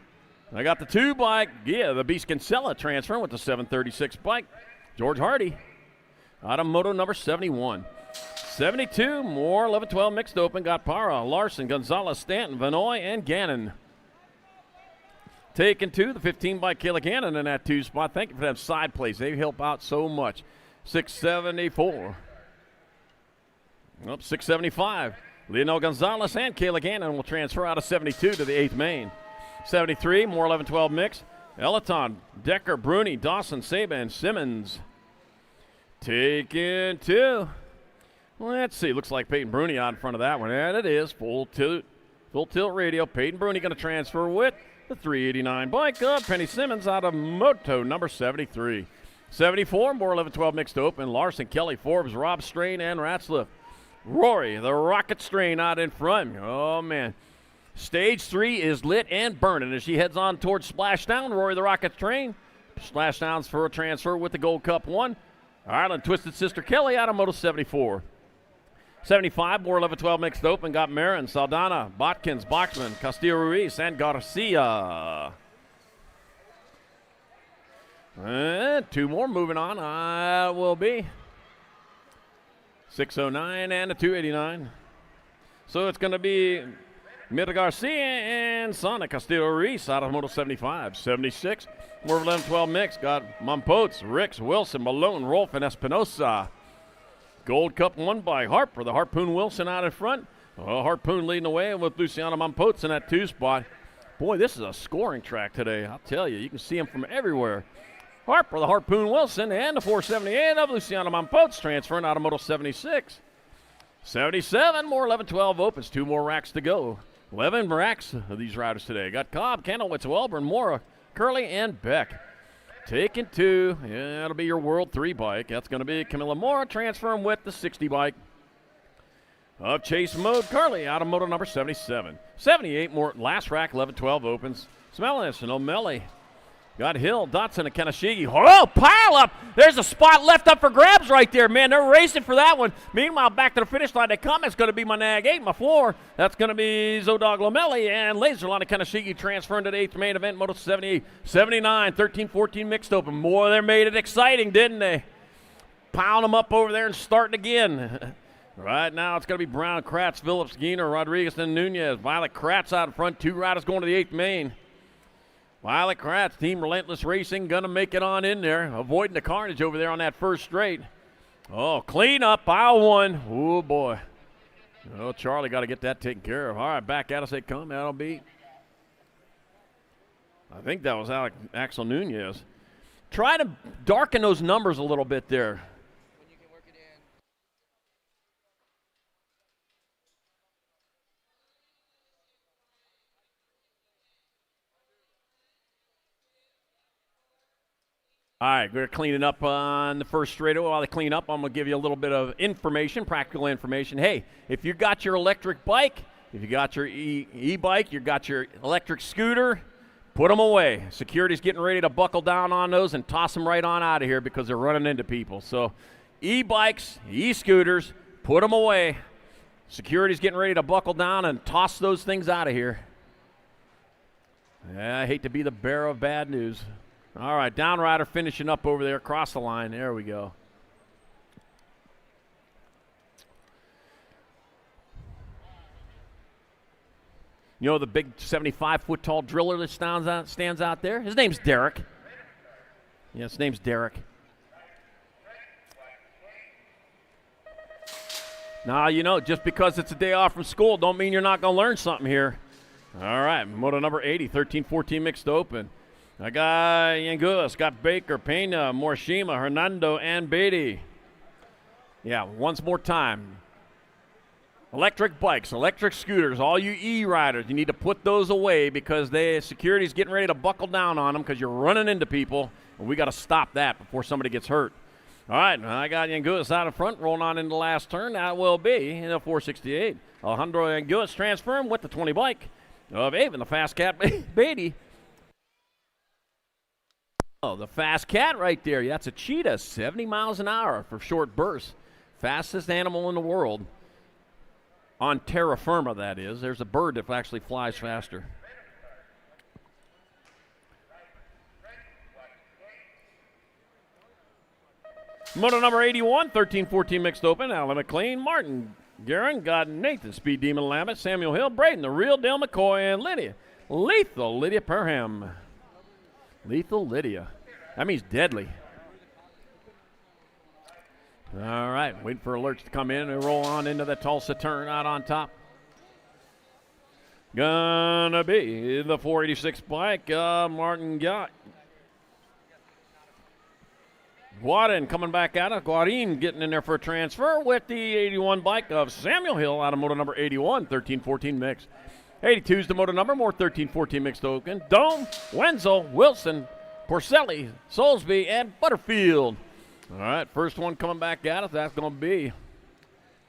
I got the 2 bike, the Beast Kinsella transferring with the 736 bike. George Hardy out of moto number 71. 72, more 11-12 mixed open. Got Parra, Larson, Gonzalez, Stanton, Vanoy, and Gannon. Taking 2, the 15 by Kayla Gannon in that 2 spot. Thank you for that side plays. They help out so much. 674. Up 675. Leonel Gonzalez and Kayla Gannon will transfer out of 72 to the 8th main. 73, more 11-12 mix. Elaton, Decker, Bruni, Dawson, Saban, Simmons. Taking 2. Let's see. Looks like Peyton Bruni out in front of that one. And it is full tilt radio. Peyton Bruni going to transfer with the 389 bike of Penny Simmons out of moto number 73. 74, more 11-12 mixed open. Larson, Kelly, Forbes, Rob Strain, and Ratzliff. Rory, the Rocket Strain out in front. Oh, man. Stage 3 is lit and burning as she heads on towards Splashdown. Rory, the Rocket Strain. Splashdowns for a transfer with the Gold Cup 1. Ireland Twisted Sister Kelly out of moto 74. 75, more 11-12 mixed open. Got Marin, Saldana, Botkins, Boxman, Castillo Ruiz, and Garcia. And 2 more moving on. Will be 609 and a 289. So it's going to be Mira Garcia and Sonic Castillo Ruiz out of moto 75. 76, more 11-12 mix. Got Mompots, Ricks, Wilson, Malone, Rolf, and Espinosa. Gold Cup 1 by Harper, the Harpoon Wilson out in front. Harpoon leading the way with Luciano Mompots in that 2 spot. Boy, this is a scoring track today. I'll tell you, you can see him from everywhere. Harper, the Harpoon Wilson, and the 478 of Luciano Mompots transferring out of moto 76. 77, more 11-12 opens. 2 more racks to go. 11 racks of these riders today. Got Cobb, Candlewitz, Welburn, Mora, Curley, and Beck. Taking 2, that'll be your World 3 bike. That's going to be Camilla Mora transferring with the 60 bike of Chase Mode Carly out of moto number 77. 78, more last rack, 11-12 opens. Smellis and O'Malley. Got Hill, Dotson, and Kanashigi. Oh, pile up. There's a spot left up for grabs right there, man. They're racing for that one. Meanwhile, back to the finish line they come. It's going to be my Nag 8, my 4. That's going to be Zodog Lomelli and Laserline and Kanashigi transferring to the 8th main event, Moto 78. 79, 13-14 mixed open. Boy, they made it exciting, didn't they? Piling them up over there and starting again. Right now, it's going to be Brown, Kratz, Phillips, Giener, Rodriguez, and Nunez. Violet Kratz out in front. 2 riders going to the 8th main. Violet Kratz, Team Relentless Racing, going to make it on in there, avoiding the carnage over there on that first straight. Oh, clean up, aisle 1. Oh, boy. Oh, Charlie got to get that taken care of. All right, back at us they come. That'll be, I think that was Axel Nunez. Try to darken those numbers a little bit there. All right, we're cleaning up on the first straightaway. While they clean up, I'm going to give you a little bit of information, practical information. Hey, if you got your electric bike, if you got your e-bike, you got your electric scooter, put them away. Security's getting ready to buckle down on those and toss them right on out of here because they're running into people. So e-bikes, e-scooters, put them away. Security's getting ready to buckle down and toss those things out of here. Yeah, I hate to be the bearer of bad news. All right, downrider finishing up over there across the line. There we go. You know the big 75-foot tall driller that stands out there? His name's Derek. Yeah, his name's Derek. Now, you know, just because it's a day off from school don't mean you're not going to learn something here. All right, moto number 80, 13-14 mixed open. I got Yangulis, got Baker, Pena, Morishima, Hernando, and Beatty. Yeah, once more time. Electric bikes, electric scooters, all you e-riders, you need to put those away because security's getting ready to buckle down on them because you're running into people, and we got to stop that before somebody gets hurt. All right, I got Yangulis out in front, rolling on into the last turn. That will be in the 468. Alejandro Yangulis transferring with the 20 bike of Avon, the Fast Cat Beatty. Oh, the Fast Cat right there. That's a cheetah, 70 miles an hour for short bursts. Fastest animal in the world. On terra firma, that is. There's a bird that actually flies faster. Moto number 81, 13-14 mixed open. Alan McLean, Martin Guerin, got Nathan, Speed Demon Lammett, Samuel Hill, Braden, the real Dale McCoy, and Lethal Lydia Perham. Lethal Lydia. That means deadly. All right, waiting for alerts to come in and roll on into the Tulsa turn out on top. Gonna be the 486 bike, Martin Guarin coming back out of Guarin getting in there for a transfer with the 81 bike of Samuel Hill out of moto number 81, 13-14 mix. 82 is the moto number, more 13-14 mixed token. Dome, Wenzel, Wilson, Porcelli, Soulsby, and Butterfield. All right, first one coming back at us. That's going to be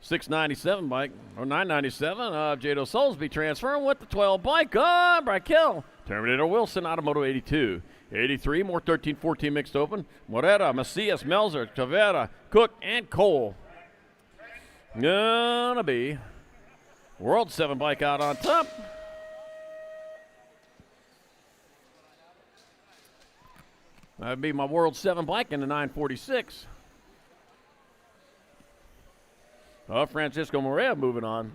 697 bike, or 997 of Jado Soulsby transferring with the 12 bike of Brackell. Terminator Wilson out of moto 82. 83, more 13-14 mixed open. Morera, Macias, Melzer, Tavera, Cook, and Cole. Gonna be World 7 bike out on top. That'd be my World 7 bike in the 946. Francisco Morea moving on.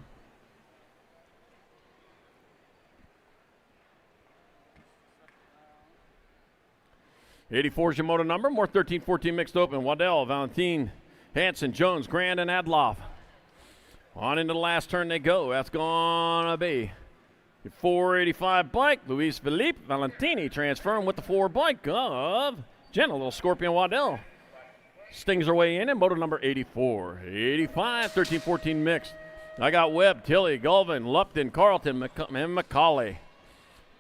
'84 is your moto number. More 13-14 mixed open. Waddell, Valentin, Hanson, Jones, Grand, and Adloff. On into the last turn they go. That's going to be your 485 bike. Luis Felipe Valentini transferring with the 4 bike of Jenna, little Scorpion Waddell. Stings her way in moto number 84. 85, 13-14 mixed. I got Webb, Tilley, Gulvin, Lupton, Carlton, and McCauley.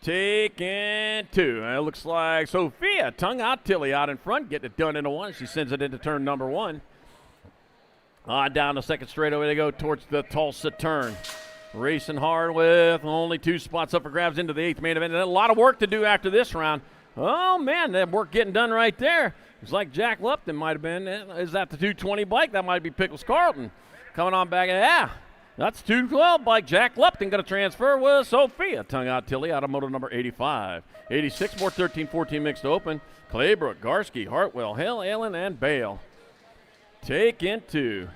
Taking 2. It looks like Sophia tongue out Tilley out in front. Getting it done in a 1. She sends it into turn number 1. Down the second straightaway they go towards the Tulsa turn. Racing hard with only 2 spots up for grabs into the 8th main event. And a lot of work to do after this round. Oh, man, that work getting done right there. It's like Jack Lupton might have been. Is that the 220 bike? That might be Pickles Carlton. Coming on back. Yeah, that's 212 bike. Jack Lupton going to transfer with Sophia. Tongue out Tilley out of moto number 85. 86, more 13-14 mixed open. Claybrook, Garski, Hartwell, Hill, Allen, and Bale. Taking 2.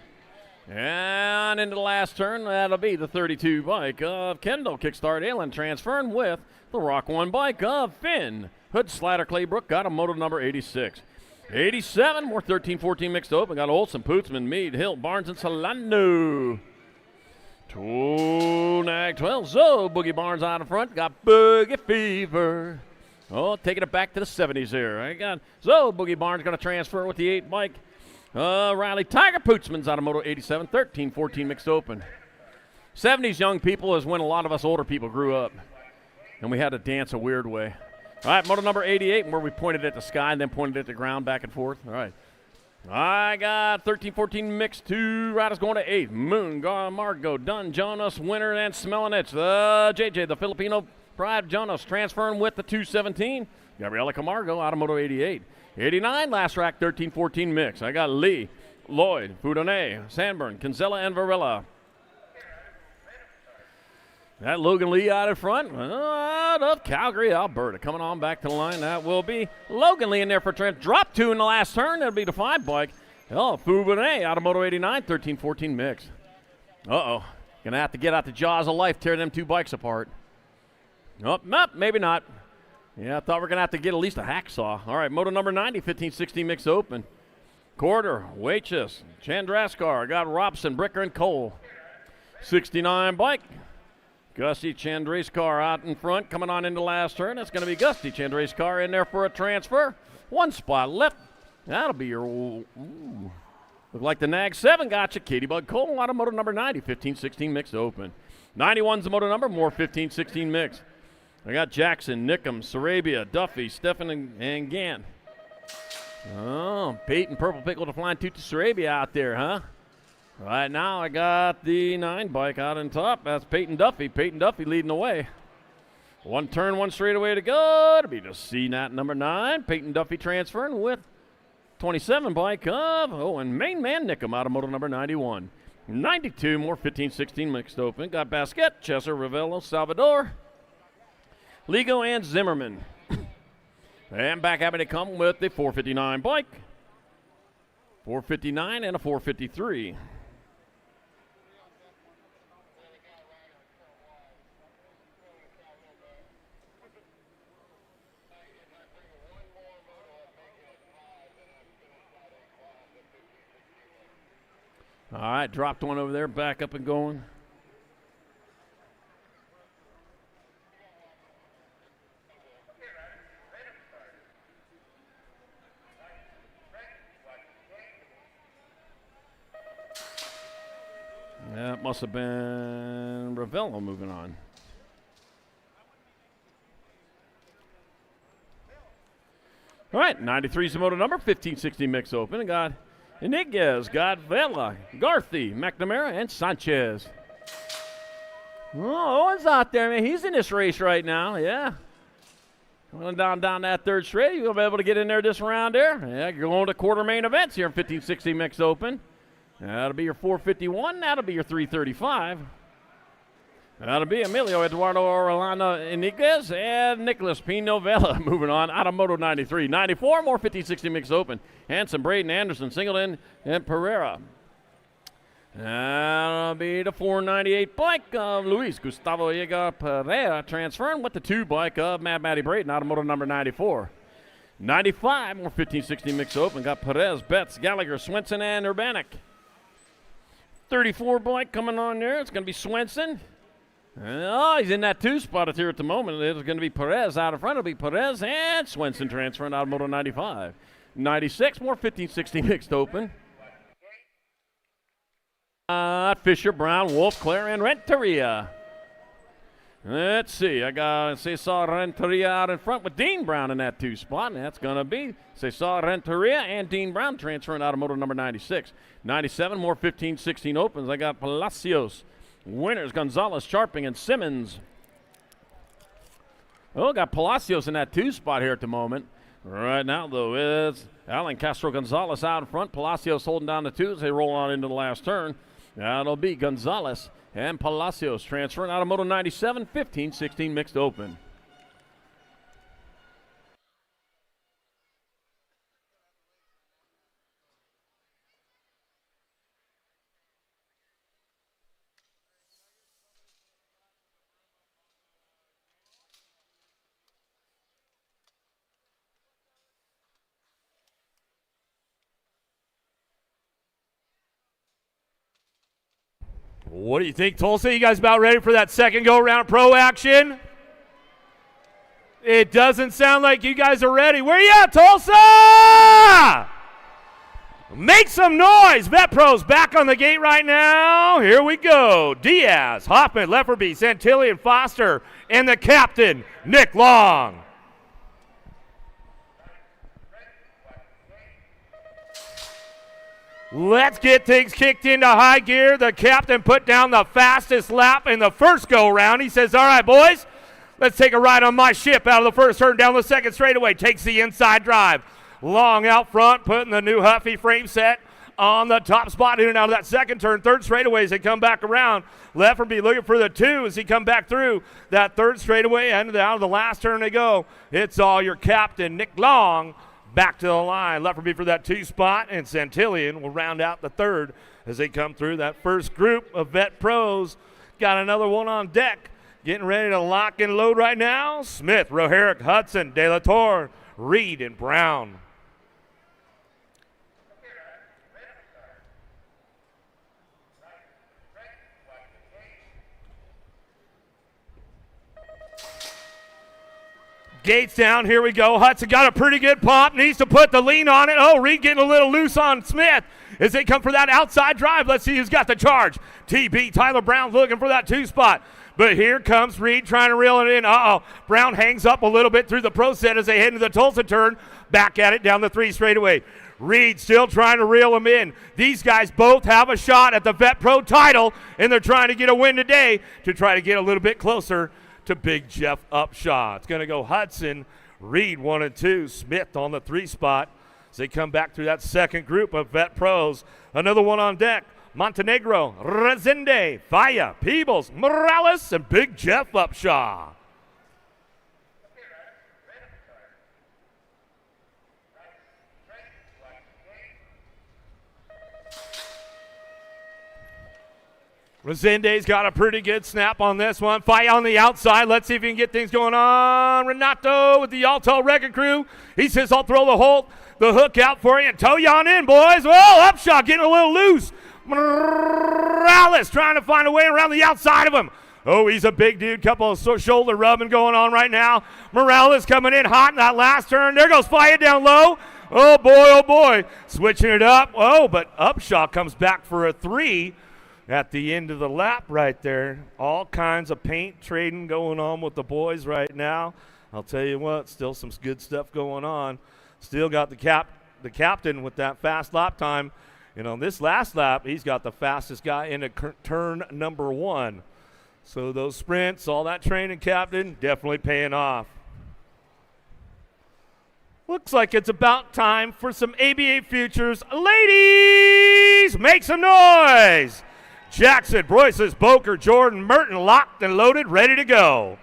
And into the last turn, that'll be the 32 bike of Kendall. Kickstart Allen transferring with the Rock 1 bike of Finn. Hood Slatter Claybrook got a moto number 86. 87, more 13-14 mixed open. Got Olson, Pootsman, Meade, Hill, Barnes, and Solano. 12. So Boogie Barnes out in front. Got Boogie Fever. Oh, taking it back to the 70s here. I got Boogie Barnes going to transfer with the 8 bike. Riley Tiger Pootsman's out of moto 87, 13-14 mixed open. 70s young people is when a lot of us older people grew up. And we had to dance a weird way. All right, moto number 88, where we pointed at the sky and then pointed at the ground back and forth. All right. I got 13-14 mixed. 2 riders going to 8. Moon, Margo, Dunn, Jonas, Winter, and Smelinich. The JJ, the Filipino pride, Jonas, transferring with the 217. Gabriela Camargo, Automoto 88. 89, last rack, 13-14 mix. I got Lee, Lloyd, Foudonnet, Sanborn, Kinsella, and Varela. That Logan Lee out in front, out of Calgary, Alberta. Coming on back to the line, that will be Logan Lee in there for Trent. Drop 2 in the last turn. That'll be the 5 bike. Oh, Foudonnet, Automoto 89, 13-14 mix. Uh-oh. Gonna have to get out the jaws of life, tear them 2 bikes apart. Nope, maybe not. Yeah, I thought we were gonna have to get at least a hacksaw. All right, moto number 90, 15-16 mix open. Quarter, Waitress, Chandraskar. Got Robson, Bricker, and Cole. 69 bike. Gusty Chandraskar out in front, coming on into last turn. That's going to be Gusty Chandraskar in there for a transfer. 1 spot left. That'll be your, look like the Nag 7 gotcha. Katie Bug Cole, Automoto number 90, 15-16 mix open. 91's the moto number, more 15-16 mix. I got Jackson, Nickham, Sarabia, Duffy, Stefan, and Gann. Oh, Peyton Purple Pickle to flying toot to Sarabia out there, huh? Right now, I got the 9 bike out on top. That's Peyton Duffy. Peyton Duffy leading the way. 1 turn, 1 straightaway to go. To be the CNAT number 9. Peyton Duffy transferring with 27 bike of, and main man Nickham, Automoto number 91. 92, more 15-16 mixed open. Got Basquet, Chesser, Ravello, Salvador, Ligo, and Zimmerman. And back having to come with the 459 bike. 459 and a 453. All right, dropped 1 over there, back up and going. That must have been Ravello moving on. All right, 93's the moto number, 15-16 mix open. And got Iniguez, got Vela, Garthy, McNamara, and Sanchez. Oh, Owen's out there, man. He's in this race right now, yeah. Going down that 3rd straight. You'll be able to get in there this round there. Yeah, you're going to quarter main events here in 15-16 mix open. That'll be your 451. That'll be your 335. That'll be Emilio Eduardo Orlando Iniguez and Nicholas Pino Vela moving on. Automoto 93. 94, more 50-60 mix open. Hanson, Braden, Anderson, Singleton, and Pereira. That'll be the 498 bike of Luis Gustavo Yeager Pereira transferring with the 2 bike of Mad Matty Braden, Automoto number 94. 95, more 15-60 mix open. Got Perez, Betts, Gallagher, Swenson, and Urbanik. 34 bike coming on there. It's going to be Swenson. Oh, he's in that 2 spot here at the moment. It's going to be Perez out in front. It'll be Perez and Swenson transferring out of Moto 95. 96, more 15-16 mixed open. Fisher, Brown, Wolf, Claire, and Renteria. Let's see. I got Cesar Renteria out in front with Dean Brown in that 2 spot. And that's going to be Cesar Renteria and Dean Brown transferring out of moto number 96. 97, more 15-16 opens. I got Palacios, Winters, Gonzalez, Sharping, and Simmons. Oh, got Palacios in that 2 spot here at the moment. Right now, though, it's Alan Castro Gonzalez out in front. Palacios holding down the 2 as they roll on into the last turn. That'll be Gonzalez and Palacios transferring out of moto 97, 15-16 mixed open. What do you think, Tulsa? You guys about ready for that second go-around pro action? It doesn't sound like you guys are ready. Where you at, Tulsa? Make some noise. Vet Pros back on the gate right now. Here we go. Diaz, Hoffman, Lefferby, Santilli, and Foster, and the captain, Nick Long. Let's get things kicked into high gear. The captain put down the fastest lap in the first go-around. He says, all right, boys, let's take a ride on my ship out of the first turn down the second straightaway. Takes the inside drive. Long out front, putting the new Huffy frame set on the top spot in and out of that second turn. Third straightaway as they come back around. Lefferby looking for the 2 as he come back through that third straightaway. And out of the last turn they go. It's all your captain, Nick Long, back to the line. Lefferby for that 2 spot, and Santillion will round out the third as they come through that first group of vet pros. Got another one on deck. Getting ready to lock and load right now. Smith, Roherick, Hudson, De La Torre, Reed, and Brown. Gates down, here we go. Hudson got a pretty good pop, needs to put the lean on it. Oh, Reed getting a little loose on Smith as they come for that outside drive. Let's see who's got the charge. TB, Tyler Brown looking for that 2 spot. But here comes Reed trying to reel it in. Brown hangs up a little bit through the pro set as they head into the Tulsa turn. Back at it down the 3 straightaway. Reed still trying to reel them in. These guys both have a shot at the Vet Pro title, and they're trying to get a win today to try to get a little bit closer to Big Jeff Upshaw. It's going to go Hudson, Reed 1 and 2, Smith on the 3 spot as they come back through that second group of vet pros. Another one on deck. Montenegro, Rezende, Faya, Peebles, Morales, and Big Jeff Upshaw. Rezende's got a pretty good snap on this one. Faya on the outside. Let's see if he can get things going on. Renato with the Alto Wrecking Crew. He says, I'll throw the hook out for you and tow you on in, boys. Well, Upshaw getting a little loose. Morales trying to find a way around the outside of him. Oh, he's a big dude. Couple of shoulder rubbing going on right now. Morales coming in hot in that last turn. There goes Faya down low. Oh, boy. Switching it up. Oh, but Upshaw comes back for a 3. At the end of the lap right there. All kinds of paint trading going on with the boys right now. I'll tell you what, still some good stuff going on. Still got the captain with that fast lap time. And on this last lap, he's got the fastest guy into turn number 1. So those sprints, all that training, captain, definitely paying off. Looks like it's about time for some ABA Futures. Ladies, make some noise! Jackson, Broyces, Boker, Jordan, Merton, locked and loaded, ready to go.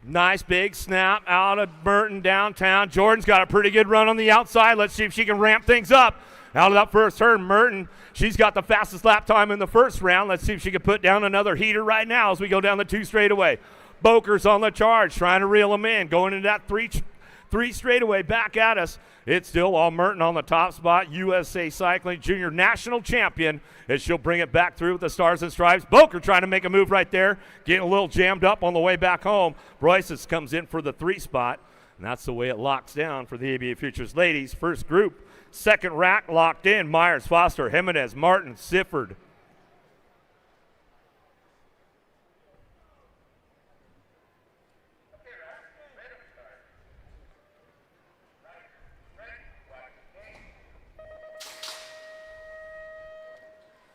Nice big snap out of Merton downtown. Jordan's got a pretty good run on the outside. Let's see if she can ramp things up. Out of that first turn, Merton, she's got the fastest lap time in the first round. Let's see if she can put down another heater right now as we go down the 2 straightaway. Boker's on the charge, trying to reel him in, going into that three straightaway back at us. It's still all Merton on the top spot. USA Cycling Junior National Champion as she'll bring it back through with the Stars and Stripes. Boker trying to make a move right there, getting a little jammed up on the way back home. Broyces comes in for the 3 spot, and that's the way it locks down for the ABA Futures ladies. First group, second rack locked in. Myers, Foster, Jimenez, Martin, Sifford.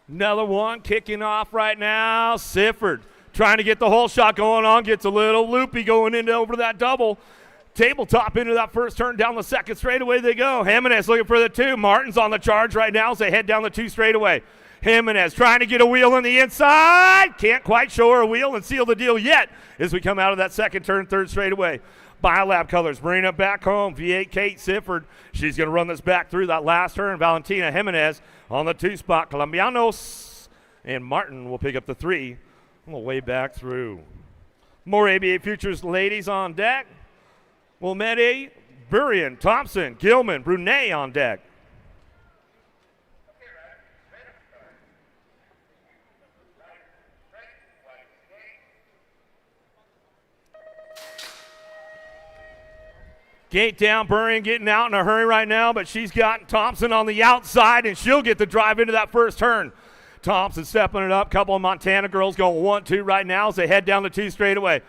Another one kicking off right now. Sifford trying to get the whole shot going on. Gets a little loopy going into over that double. Tabletop into that first turn down the second straightaway they go. Jimenez looking for the 2. Martin's on the charge right now as they head down the 2 straightaway. Jimenez trying to get a wheel on the inside. Can't quite show her a wheel and seal the deal yet as we come out of that second turn, third straightaway. Biolab Colors bringing it back home. V8 Kate Sifford. She's going to run this back through that last turn. Valentina Jimenez on the 2 spot. Colombianos and Martin will pick up the 3 on the way back through. More ABA Futures ladies on deck. Wilmette, Burian, Thompson, Gilman, Brunet on deck. Gate down, Burian getting out in a hurry right now, but she's got Thompson on the outside, and she'll get the drive into that first turn. Thompson stepping it up. Couple of Montana girls going 1-2 right now as they head down the 2 straightaway.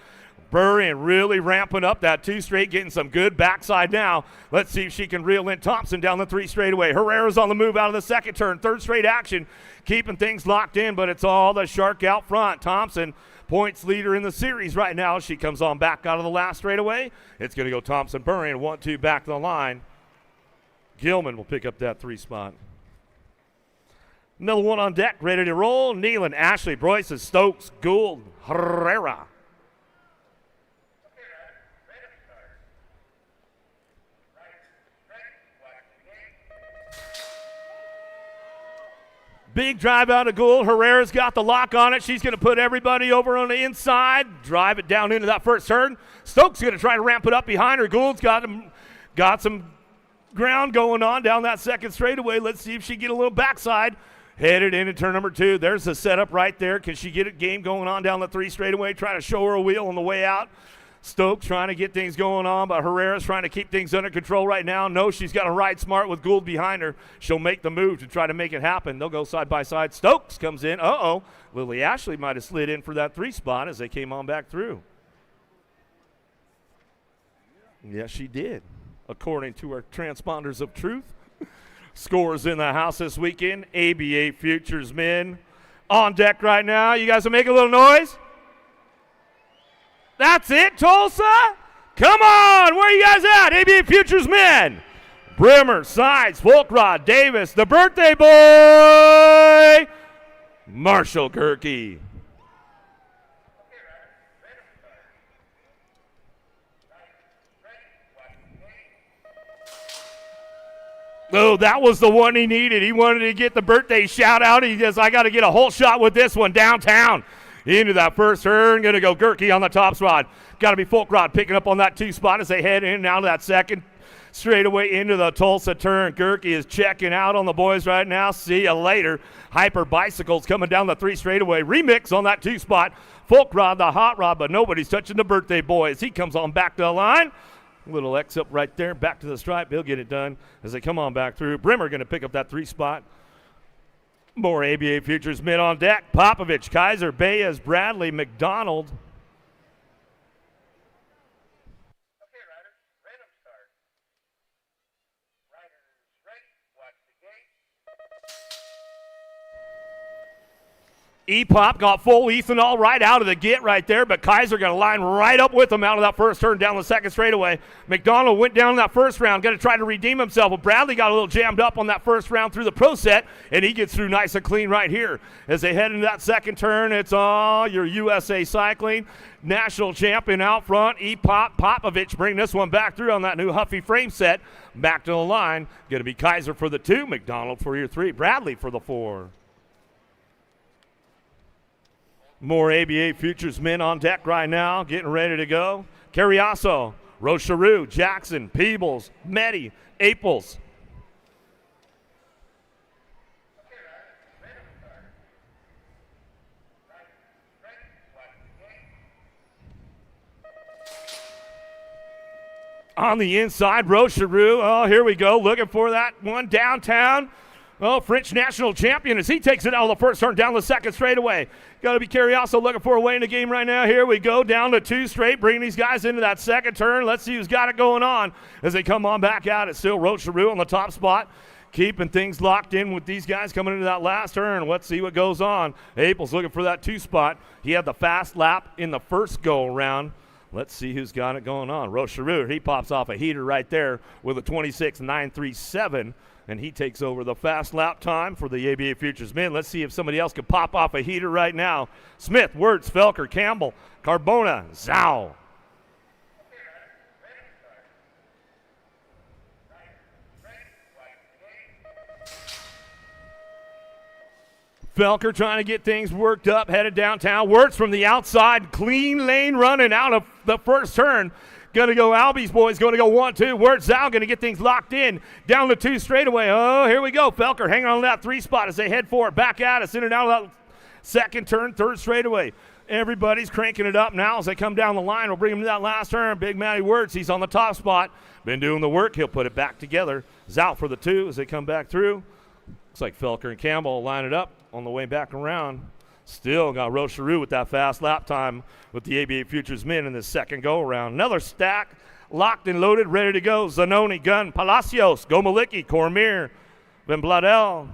Burrian really ramping up that 2 straight, getting some good backside now. Let's see if she can reel in Thompson down the 3 straightaway. Herrera's on the move out of the 2nd turn. 3rd straight action, keeping things locked in, but it's all the shark out front. Thompson, points leader in the series right now. She comes on back out of the last straightaway. It's going to go Thompson Burrian, 1-2 back to the line. Gilman will pick up that 3 spot. Another one on deck, ready to roll. Nealon, Ashley, Broyce, Stokes, Gould, Herrera. Big drive out of Gould. Herrera's got the lock on it. She's going to put everybody over on the inside, drive it down into that 1st turn. Stokes going to try to ramp it up behind her. Gould's got some ground going on down that 2nd straightaway. Let's see if she get a little backside. Headed into turn number 2. There's the setup right there. Can she get a game going on down the 3 straightaway? Try to show her a wheel on the way out. Stokes trying to get things going on, but Herrera's trying to keep things under control right now. No, she's got to ride smart with Gould behind her. She'll make the move to try to make it happen. They'll go side by side. Stokes comes in. Uh-oh. Lily Ashley might have slid in for that 3 spot as they came on back through. Yes, she did, according to our transponders of truth. Scores in the house this weekend. ABA Futures men on deck right now. You guys will make a little noise. That's it, Tulsa. Come on, where are you guys at? ABA Futures men. Brimmer, Sides, Volkrod, Davis, the birthday boy, Marshall Gerke. Oh, that was the one he needed. He wanted to get the birthday shout out. He says, I got to get a whole shot with this one downtown. Into that 1st turn, going to go Gerke on the top spot. Got to be Folkrod picking up on that 2 spot as they head in now to that 2nd straightaway into the Tulsa turn. Gerke is checking out on the boys right now. See you later. Hyper Bicycles coming down the 3 straightaway. Remix on that 2 spot. Folkrod, the hot rod, but nobody's touching the birthday boy as he comes on back to the line. Little X up right there, back to the stripe. He'll get it done as they come on back through. Brimmer going to pick up that 3 spot. More ABA Futures men on deck. Popovich, Kaiser, Baez, Bradley, McDonald. Okay, riders, random start. Riders ready, watch the gate. E-Pop got full ethanol right out of the gate right there, but Kaiser got a line right up with him out of that 1st turn down the 2nd straightaway. McDonald went down in that 1st round, going to try to redeem himself, but Bradley got a little jammed up on that 1st round through the pro set, and he gets through nice and clean right here. As they head into that 2nd turn, it's all your USA Cycling national champion out front. E-Pop, Popovich bring this one back through on that new Huffy frame set. Back to the line, going to be Kaiser for the 2, McDonald for your 3, Bradley for the 4. More ABA Futures men on deck right now, getting ready to go. Carriasso, Rochereau, Jackson, Peebles, Meddy, Aples. On the inside, Rochereau. Oh, here we go, looking for that one downtown. Oh, French national champion as he takes it out of the 1st turn down the 2nd straightaway. Got to be Carriasso looking for a way in the game right now. Here we go, down to 2 straight, bringing these guys into that 2nd turn. Let's see who's got it going on as they come on back out. It's still Rochereau on the top spot, keeping things locked in with these guys coming into that last turn. Let's see what goes on. Aples looking for that 2 spot. He had the fast lap in the 1st go-around. Let's see who's got it going on. Rochereau, he pops off a heater right there with a 26.937. And he takes over the fast lap time for the ABA Futures men. Let's see if somebody else can pop off a heater right now. Smith, Wirtz, Felker, Campbell, Carbona, Zhao. Felker trying to get things worked up, headed downtown. Wirtz from the outside, clean lane running out of the 1st turn. Going to go Albie's boys, going to go 1-2. Wirtz Zhao going to get things locked in. Down the 2 straightaway. Oh, here we go. Felker hanging on that 3 spot as they head for it. Back at us, in and out of that 2nd turn, 3rd straightaway. Everybody's cranking it up now as they come down the line. We'll bring him to that last turn. Big Matty Wirtz, he's on the top spot. Been doing the work. He'll put it back together. Zhao for the 2 as they come back through. Looks like Felker and Campbell will line it up. on the way back around. Still got Rochereau with that fast lap time with the ABA Futures men in the second go-around. Another stack, locked and loaded, ready to go. Zanoni, Gunn, Palacios, Gomalicki, Cormier, Van Bladel.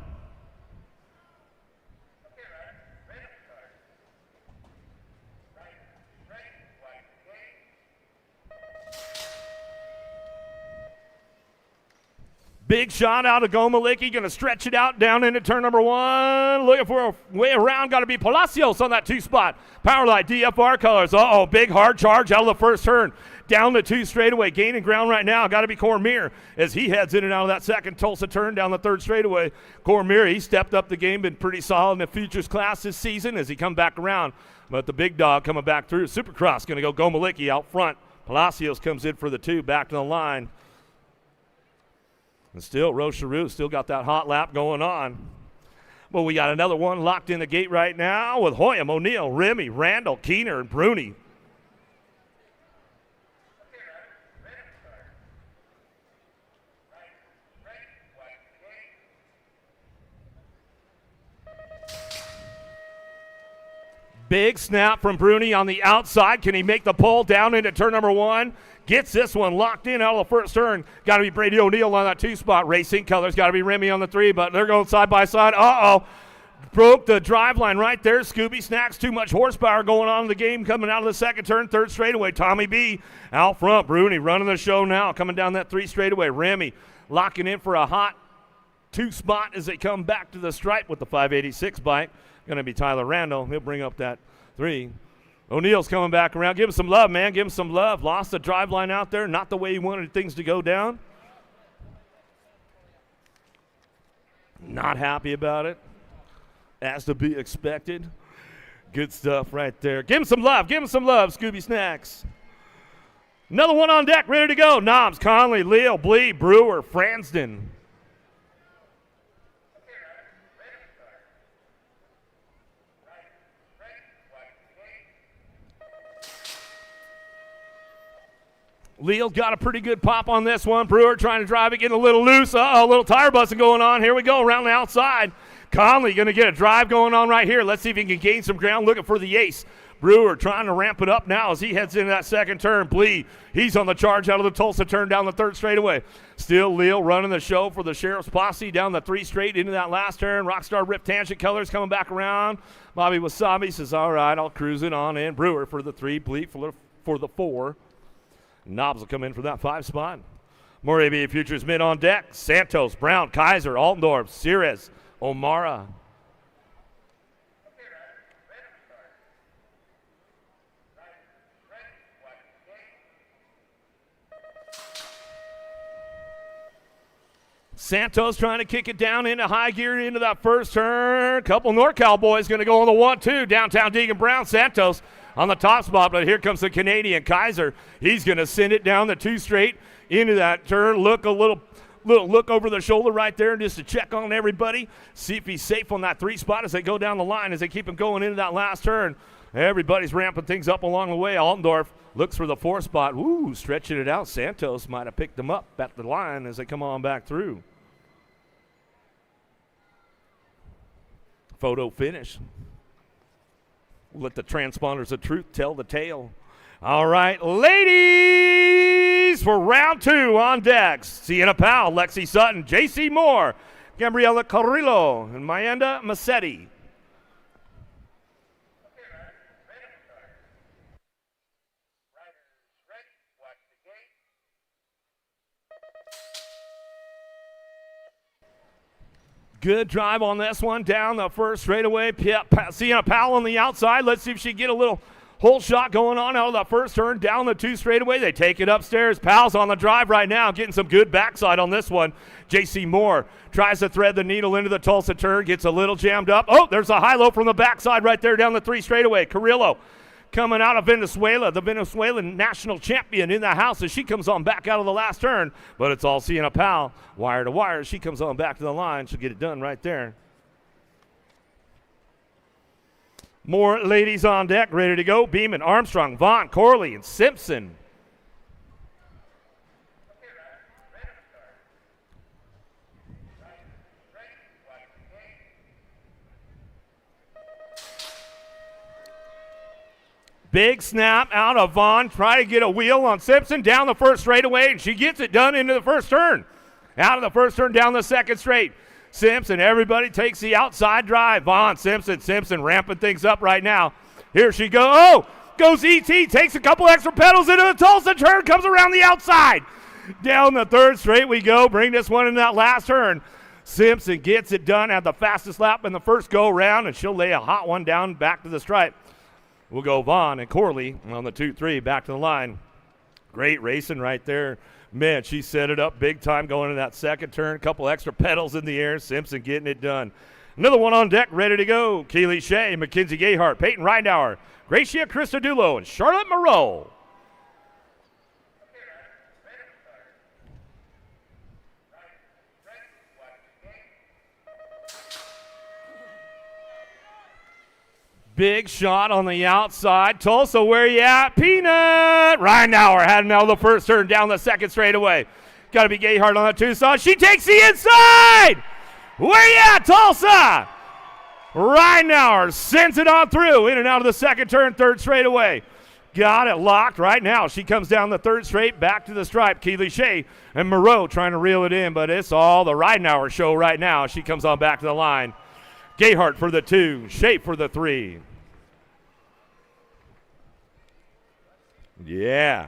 Big shot out of Gomalicki, going to stretch it out down into turn number 1. Looking for a way around, got to be Palacios on that 2 spot. Powerlight, DFR colors. Uh-oh, big hard charge out of the first turn. Down the 2 straightaway, gaining ground right now. Got to be Cormier as he heads in and out of that second Tulsa turn down the 3rd straightaway. Cormier, he stepped up the game, been pretty solid in the futures class this season as he come back around. But the big dog coming back through. Supercross going to go Gomalicki out front. Palacios comes in for the 2, back to the line. And still, Rochereau still got that hot lap going on. Well, we got another one locked in the gate right now with Hoyam, O'Neill, Remy, Randall, Keener, and Bruni. Big snap from Bruni on the outside. Can he make the pull down into turn number 1? Gets this one locked in out of the first turn. Got to be Brady O'Neill on that 2 spot. Racing colors got to be Remy on the 3, but they're going side by side. Uh-oh. Broke the drive line right there. Scooby Snacks, too much horsepower going on in the game coming out of the second turn, 3rd straightaway. Tommy B out front. Bruni running the show now, coming down that 3 straightaway. Remy locking in for a hot 2 spot as they come back to the stripe with the 586 bike. Going to be Tyler Randall. He'll bring up that 3. O'Neill's coming back around. Give him some love, man. Give him some love. Lost the drive line out there. Not the way he wanted things to go down. Not happy about it. As to be expected. Good stuff right there. Give him some love. Give him some love, Scooby Snacks. Another one on deck, ready to go. Knobs, Conley, Leo, Blee, Brewer, Fransden. Leal's got a pretty good pop on this one. Brewer trying to drive it, getting a little loose. Uh-oh, a little tire busting going on. Here we go, around the outside. Conley going to get a drive going on right here. Let's see if he can gain some ground, looking for the ace. Brewer trying to ramp it up now as he heads into that second turn. Blee, he's on the charge out of the Tulsa turn down the 3rd straightaway. Still Leal running the show for the Sheriff's Posse down the 3 straight into that last turn. Rockstar Rip Tangent colors coming back around. Bobby Wasabi says, all right, I'll cruise it on in. Brewer for the 3, Blee for the 4. Knobs will come in for that 5 spot. More ABA Futures mid on deck. Santos, Brown, Kaiser, Altendorf, Cirez, O'Mara. Santos trying to kick it down into high gear into that first turn. Couple NorCal boys going to go on the 1-2. Downtown Deegan Brown. Santos on the top spot, but here comes the Canadian Kaiser. He's going to send it down the 2 straight into that turn. Look a little look over the shoulder right there just to check on everybody. See if he's safe on that 3 spot as they go down the line, as they keep him going into that last turn. Everybody's ramping things up along the way. Altendorf looks for the 4 spot. Ooh, stretching it out. Santos might have picked them up at the line as they come on back through. Photo finish. Let the transponders of truth tell the tale. All right, ladies, for round 2 on decks. Sienna Powell, Lexi Sutton, J.C. Moore, Gabriela Carrillo, and Mayenda Massetti. Good drive on this one, down the first straightaway. Sienna Powell on the outside. Let's see if she can get a little whole shot going on out of the first turn, down the 2 straightaway. They take it upstairs. Powell's on the drive right now, getting some good backside on this one. J.C. Moore tries to thread the needle into the Tulsa turn, gets a little jammed up. Oh, there's a high-low from the backside right there down the 3 straightaway. Carrillo coming out of Venezuela, the Venezuelan national champion in the house as she comes on back out of the last turn. But it's all Sienna Powell, wire to wire. She comes on back to the line. She'll get it done right there. More ladies on deck, ready to go. Beeman, Armstrong, Vaughn, Corley, and Simpson. Big snap out of Vaughn. Try to get a wheel on Simpson down the first straightaway, and she gets it done into the first turn. Out of the first turn, down the second straight. Simpson, everybody takes the outside drive. Vaughn, Simpson ramping things up right now. Here she goes. Oh, goes E.T., takes a couple extra pedals into the Tulsa turn, comes around the outside. Down the third straight we go. Bring this one in that last turn. Simpson gets it done at the fastest lap in the first go-round, and she'll lay a hot one down back to the stripe. We'll go Vaughn and Corley on the 2-3 back to the line. Great racing right there. Man, she set it up big time going into that second turn. Couple extra pedals in the air. Simpson getting it done. Another one on deck, ready to go. Keely Shea, Mackenzie Gayhart, Peyton Reinauer, Gracia Christodulo, and Charlotte Moreau. Big shot on the outside. Tulsa, where you at? Peanut! Reinauer had now the first turn down the second straightaway. Got to be Gayhart on the Tucson. She takes the inside! Where you at, Tulsa? Reinauer sends it on through. In and out of the second turn, third straightaway. Got it locked right now. She comes down the third straight, back to the stripe. Keely Shea and Moreau trying to reel it in, but it's all the Reinauer show right now. She comes on back to the line. Gayhart for the 2, Shea for the 3. Yeah.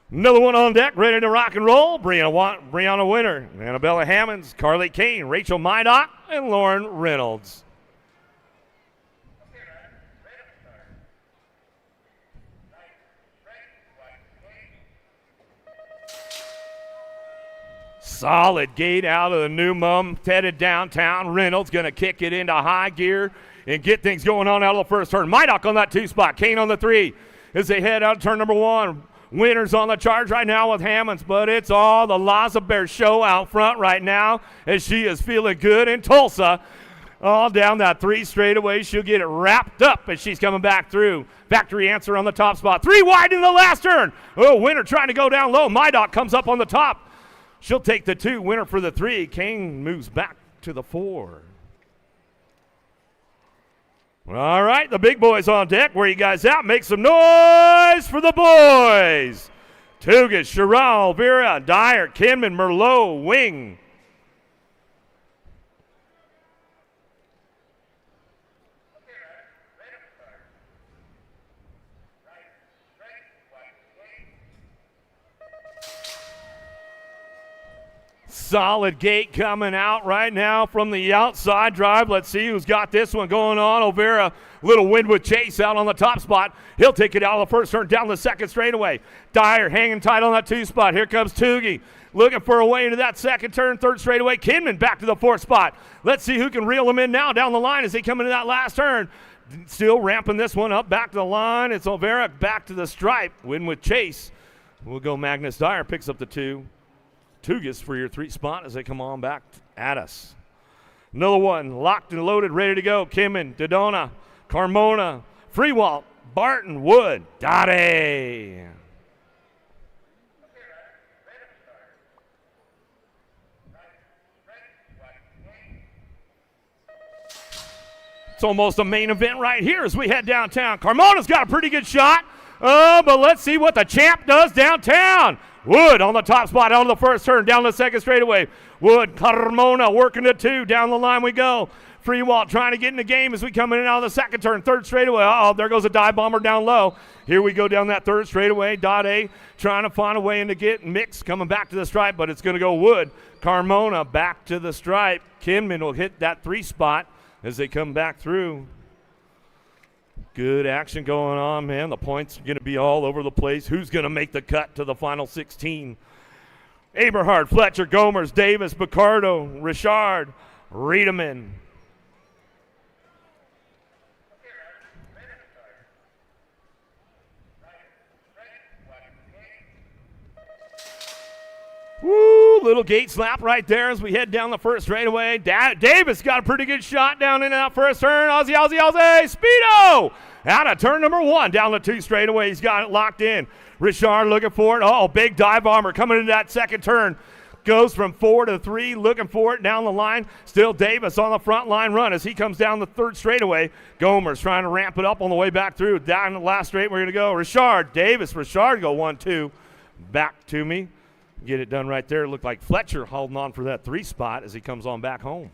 Another one on deck, ready to rock and roll. Brianna Winter, Annabella Hammonds, Carly Kane, Rachel Mydock, and Lauren Reynolds. Solid gate out of the new mum, headed downtown. Reynolds going to kick it into high gear and get things going on out of the first turn. Mydock on that 2 spot. Kane on the 3 as they head out turn number 1. Winners on the charge right now with Hammonds, but it's all the Laza Bear show out front right now as she is feeling good in Tulsa. All down that 3 straightaway. She'll get it wrapped up as she's coming back through. Factory Answer on the top spot. 3 wide in the last turn. Oh, Winter trying to go down low. Mydock comes up on the top. She'll take the 2, Winner for the 3. Kane moves back to the 4. All right, the big boys on deck. Where you guys at? Make some noise for the boys. Tugas, Sherrall, Vera, Dyer, Kinman, Merlot, Wing. Solid gate coming out right now from the outside drive. Let's see who's got this one going on. O'Vera, little Windwood Chase out on the top spot. He'll take it out of the first turn down the second straightaway. Dyer hanging tight on that 2 spot. Here comes Toogie looking for a way into that second turn, third straightaway. Kinman back to the 4th spot. Let's see who can reel them in now down the line as they come into that last turn. Still ramping this one up back to the line. It's O'Vera back to the stripe. Windwood Chase. We'll go Magnus Dyer, picks up the 2. Tugas for your 3 spot as they come on back at us. Another one locked and loaded, ready to go. Kimmin, Dodona, Carmona, Freewalt, Barton, Wood, Dottie. It's almost a main event right here as we head downtown. Carmona's got a pretty good shot. But let's see what the champ does downtown. Wood on the top spot out of the first turn, down the second straightaway. Wood, Carmona working the 2, down the line we go. Freewalt trying to get in the game as we come in and out of the second turn, third straightaway. Uh-oh, there goes a dive bomber down low. Here we go down that third straightaway. Dottie trying to find a way in to get mixed, coming back to the stripe, but it's going to go Wood. Carmona back to the stripe. Kinman will hit that 3 spot as they come back through. Good action going on, man. The points are going to be all over the place. Who's going to make the cut to the final 16? Aberhart, Fletcher, Gomers, Davis, Picardo, Richard, Riedemann. Woo, little gate slap right there as we head down the first straightaway. Davis got a pretty good shot down into that first turn. Aussie, Speedo! Out of turn number 1, down the 2 straightaway. He's got it locked in. Richard looking for it. Oh, big dive bomber coming into that second turn. Goes from 4 to 3, looking for it down the line. Still Davis on the front line run as he comes down the third straightaway. Gomer's trying to ramp it up on the way back through. Down the last straight, we're going to go. Richard, Davis, Richard go 1-2. Back to me. Get it done right there. Looked like Fletcher holding on for that 3 spot as he comes on back home.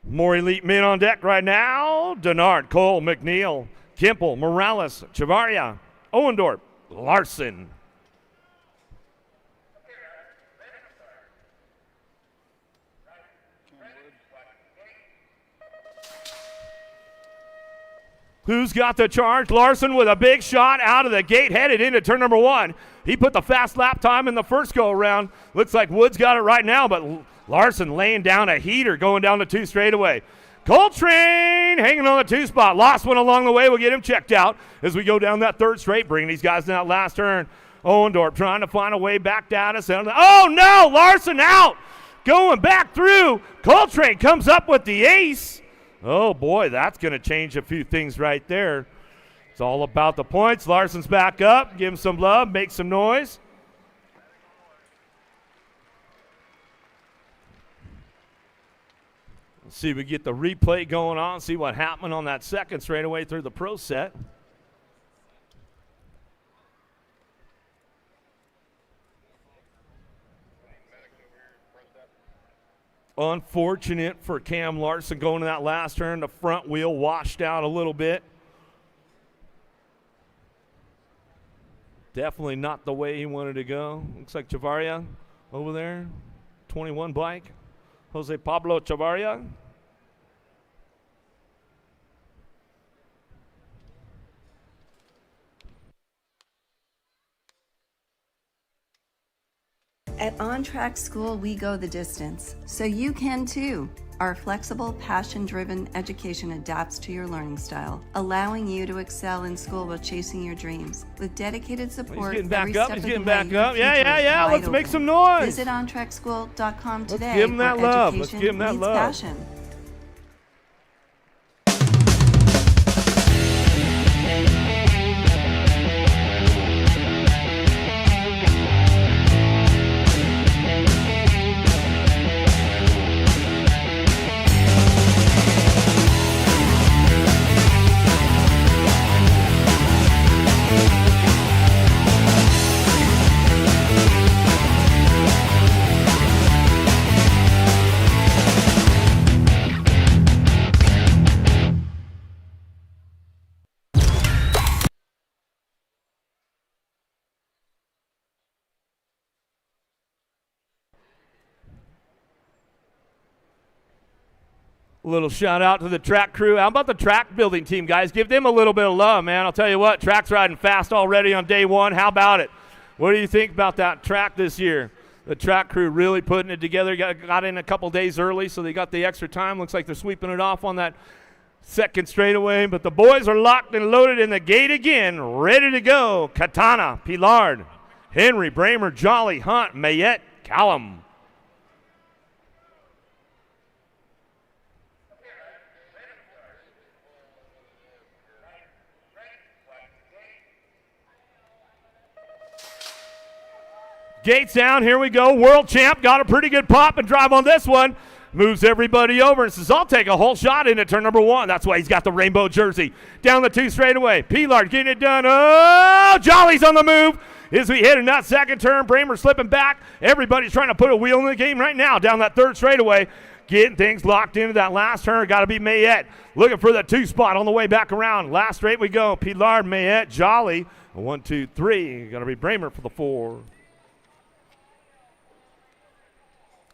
More elite men on deck right now. Denard, Cole, McNeil, Kimple, Morales, Chavaria, Owendorp, Larson. Who's got the charge? Larson with a big shot out of the gate, headed into turn number 1. He put the fast lap time in the first go-around. Looks like Woods got it right now, but Larson laying down a heater going down the 2 straightaway. Coltrane hanging on the 2 spot. Lost one along the way. We'll get him checked out as we go down that 3rd straight, bringing these guys in that last turn. Owendorp trying to find a way back down us. Oh, no! Larson out! Going back through. Coltrane comes up with the ace. Oh, boy, that's going to change a few things right there. It's all about the points. Larson's back up. Give him some love. Make some noise. Let's see if we get the replay going on. See what happened on that second straightaway through the pro set. Unfortunate for Cam Larson going to that last turn. The front wheel washed out a little bit. Definitely not the way he wanted to go. Looks like Chavaria over there. 21 bike. Jose Pablo Chavaria. At On Track School, we go the distance, so you can too. Our flexible, passion-driven education adapts to your learning style, allowing you to excel in school while chasing your dreams. With dedicated support, he's getting back up. He's getting back up. Yeah. Let's make some noise. Visit ontrackschool.com today. Let's give him that love. Let's give him that love. Passion. A little shout out to the track crew. How about the track building team, guys? Give them a little bit of love, man. I'll tell you what, track's riding fast already on day 1. How about it? What do you think about that track this year? The track crew really putting it together. Got in a couple days early, so they got the extra time. Looks like they're sweeping it off on that second straightaway. But the boys are locked and loaded in the gate again, ready to go. Katana, Pilard, Henry, Bramer, Jolly, Hunt, Mayette, Callum. Gates down, here we go. World champ got a pretty good pop and drive on this one. Moves everybody over and says, I'll take a whole shot into turn number 1. That's why he's got the rainbow jersey. Down the 2 straightaway. Pilard getting it done. Oh, Jolly's on the move as we hit in that second turn. Bramer slipping back. Everybody's trying to put a wheel in the game right now. Down that 3rd straightaway. Getting things locked into that last turn. Got to be Mayette. Looking for the 2 spot on the way back around. Last straight we go. Pilard, Mayette, Jolly. 1, 2, 3. Got to be Bramer for the 4.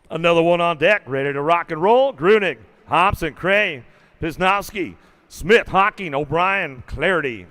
Another one on deck, ready to rock and roll. Grunig, Hobson, Cray, Pisnowski, Smith, Hawking, O'Brien, Clarity.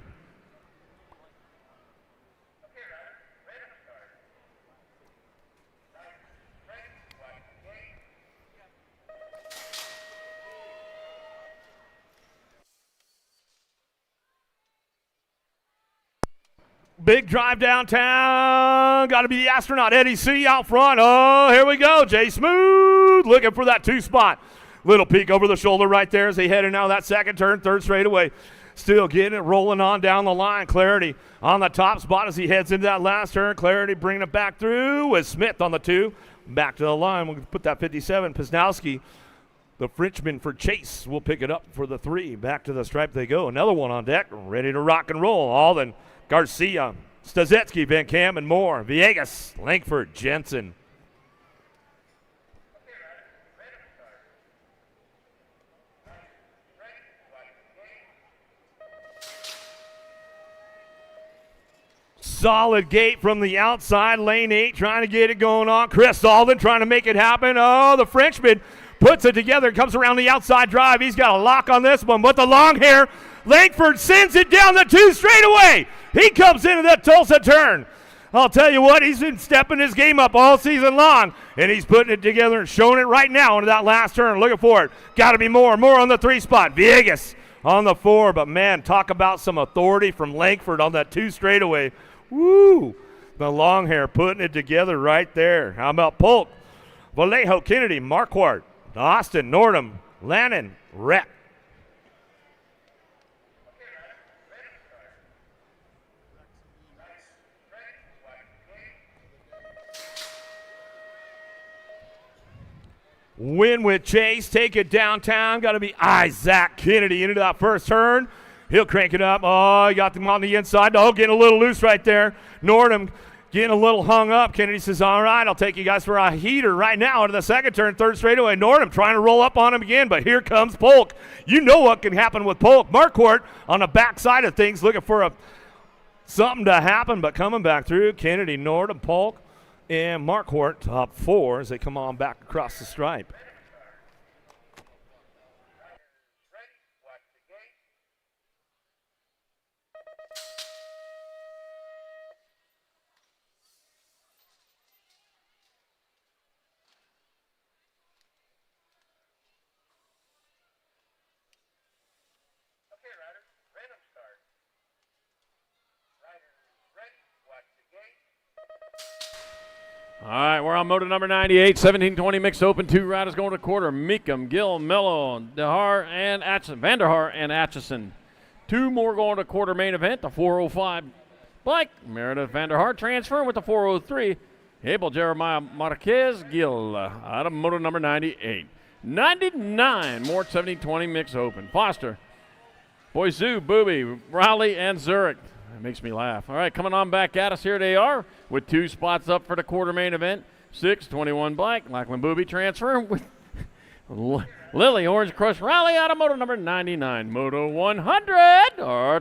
Big drive downtown. Got to be the astronaut, Eddie C. out front. Oh, here we go. Jay Smooth looking for that 2 spot. Little peek over the shoulder right there as they head in now that second turn, 3rd straightaway. still getting it, rolling on down the line. Clarity on the top spot as he heads into that last turn. Clarity bringing it back through with Smith on the 2. Back to the line. We'll put that 57. Pisnowski, the Frenchman for Chase, will pick it up for the 3. Back to the stripe they go. Another one on deck, ready to rock and roll. Alden, Garcia, Stazetsky, Van Cam, and more. Villegas, Langford, Jensen. Solid gate from the outside, lane 8, trying to get it going on. Chris Alden trying to make it happen. Oh, the Frenchman puts it together, comes around the outside drive. He's got a lock on this one, but the long hair, Langford sends it down the 2 straightaway. He comes into that Tulsa turn. I'll tell you what, he's been stepping his game up all season long, and he's putting it together and showing it right now into that last turn. Looking for it. Got to be more on the 3 spot. Villegas on the 4, but man, talk about some authority from Langford on that 2 straightaway. Woo! The long hair putting it together right there. How about Polk, Vallejo, Kennedy, Marquardt, Austin, Nordham, Lannon, Rhett. Win with Chase. Take it downtown. Got to be Isaac Kennedy into that first turn. He'll crank it up. Oh, he got them on the inside. Oh, getting a little loose right there. Nordham getting a little hung up. Kennedy says, all right, I'll take you guys for a heater right now into the second turn, 3rd straightaway. Nordham trying to roll up on him again, but here comes Polk. You know what can happen with Polk. Marquardt on the backside of things looking for something to happen, but coming back through. Kennedy, Nordham, Polk, and Marquardt top 4 as they come on back across the stripe. All right, we're on motor number 98, 1720 mixed open. 2 riders going to quarter. Meekum, Gill, Mello, DeHar, and Vanderhaar and Atchison. 2 more going to quarter main event. The 405 Blake, Meredith Vanderhaar transferring with the 403. Abel Jeremiah Marquez Gill out of motor number 98. 99 more 1720 mixed open. Foster, Boisu, Booby, Raleigh, and Zurich. That makes me laugh. All right, coming on back at us. Here they are with 2 spots up for the quarter main event. 621 Black. Lachlan Booby transferring with Lily Orange Crush Raleigh out of moto number 99. Moto 100. Our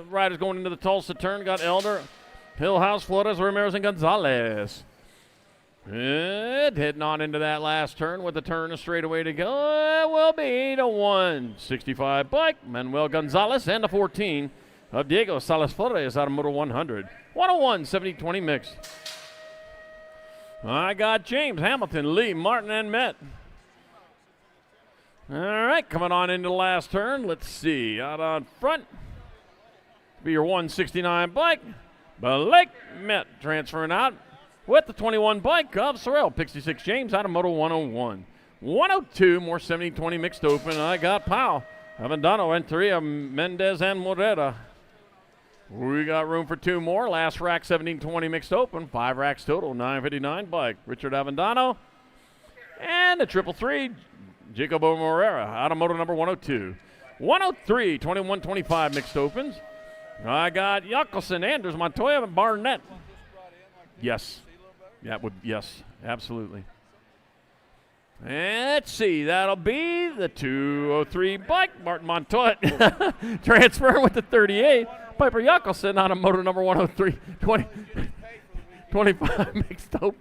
riders going into the Tulsa turn. Got Elder, Hillhouse, Flores, Ramirez, and Gonzalez. And heading on into that last turn with the turn a straightaway to go. It will be the 165 Bike. Manuel Gonzalez and the 14. Of Diego Salas Flores out of motor 100. 101, 70-20 mix. I got James, Hamilton, Lee, Martin, and Met. All right, coming on into the last turn. Let's see. Out on front. Be your 169 bike. Blake Met transferring out with the 21 bike of Sorrell. 66 James out of motor 101. 102, more 70-20 mixed open. I got Powell, Avendano, and 3 of Mendez and Morera. We got room for 2 more. Last rack, 17-20 mixed open. 5 racks total, 959 bike. Richard Avendano. And the 333, Jacobo Morera, out of motor number 102. 103, 21-25 mixed opens. I got Yackelson, Anders, Montoya, and Barnett. Yes. Yes, absolutely. And let's see, that'll be the 203 bike. Martin Montoya transfer with the 38. Piper Yackelson out of motor number 103. 25 mixed open.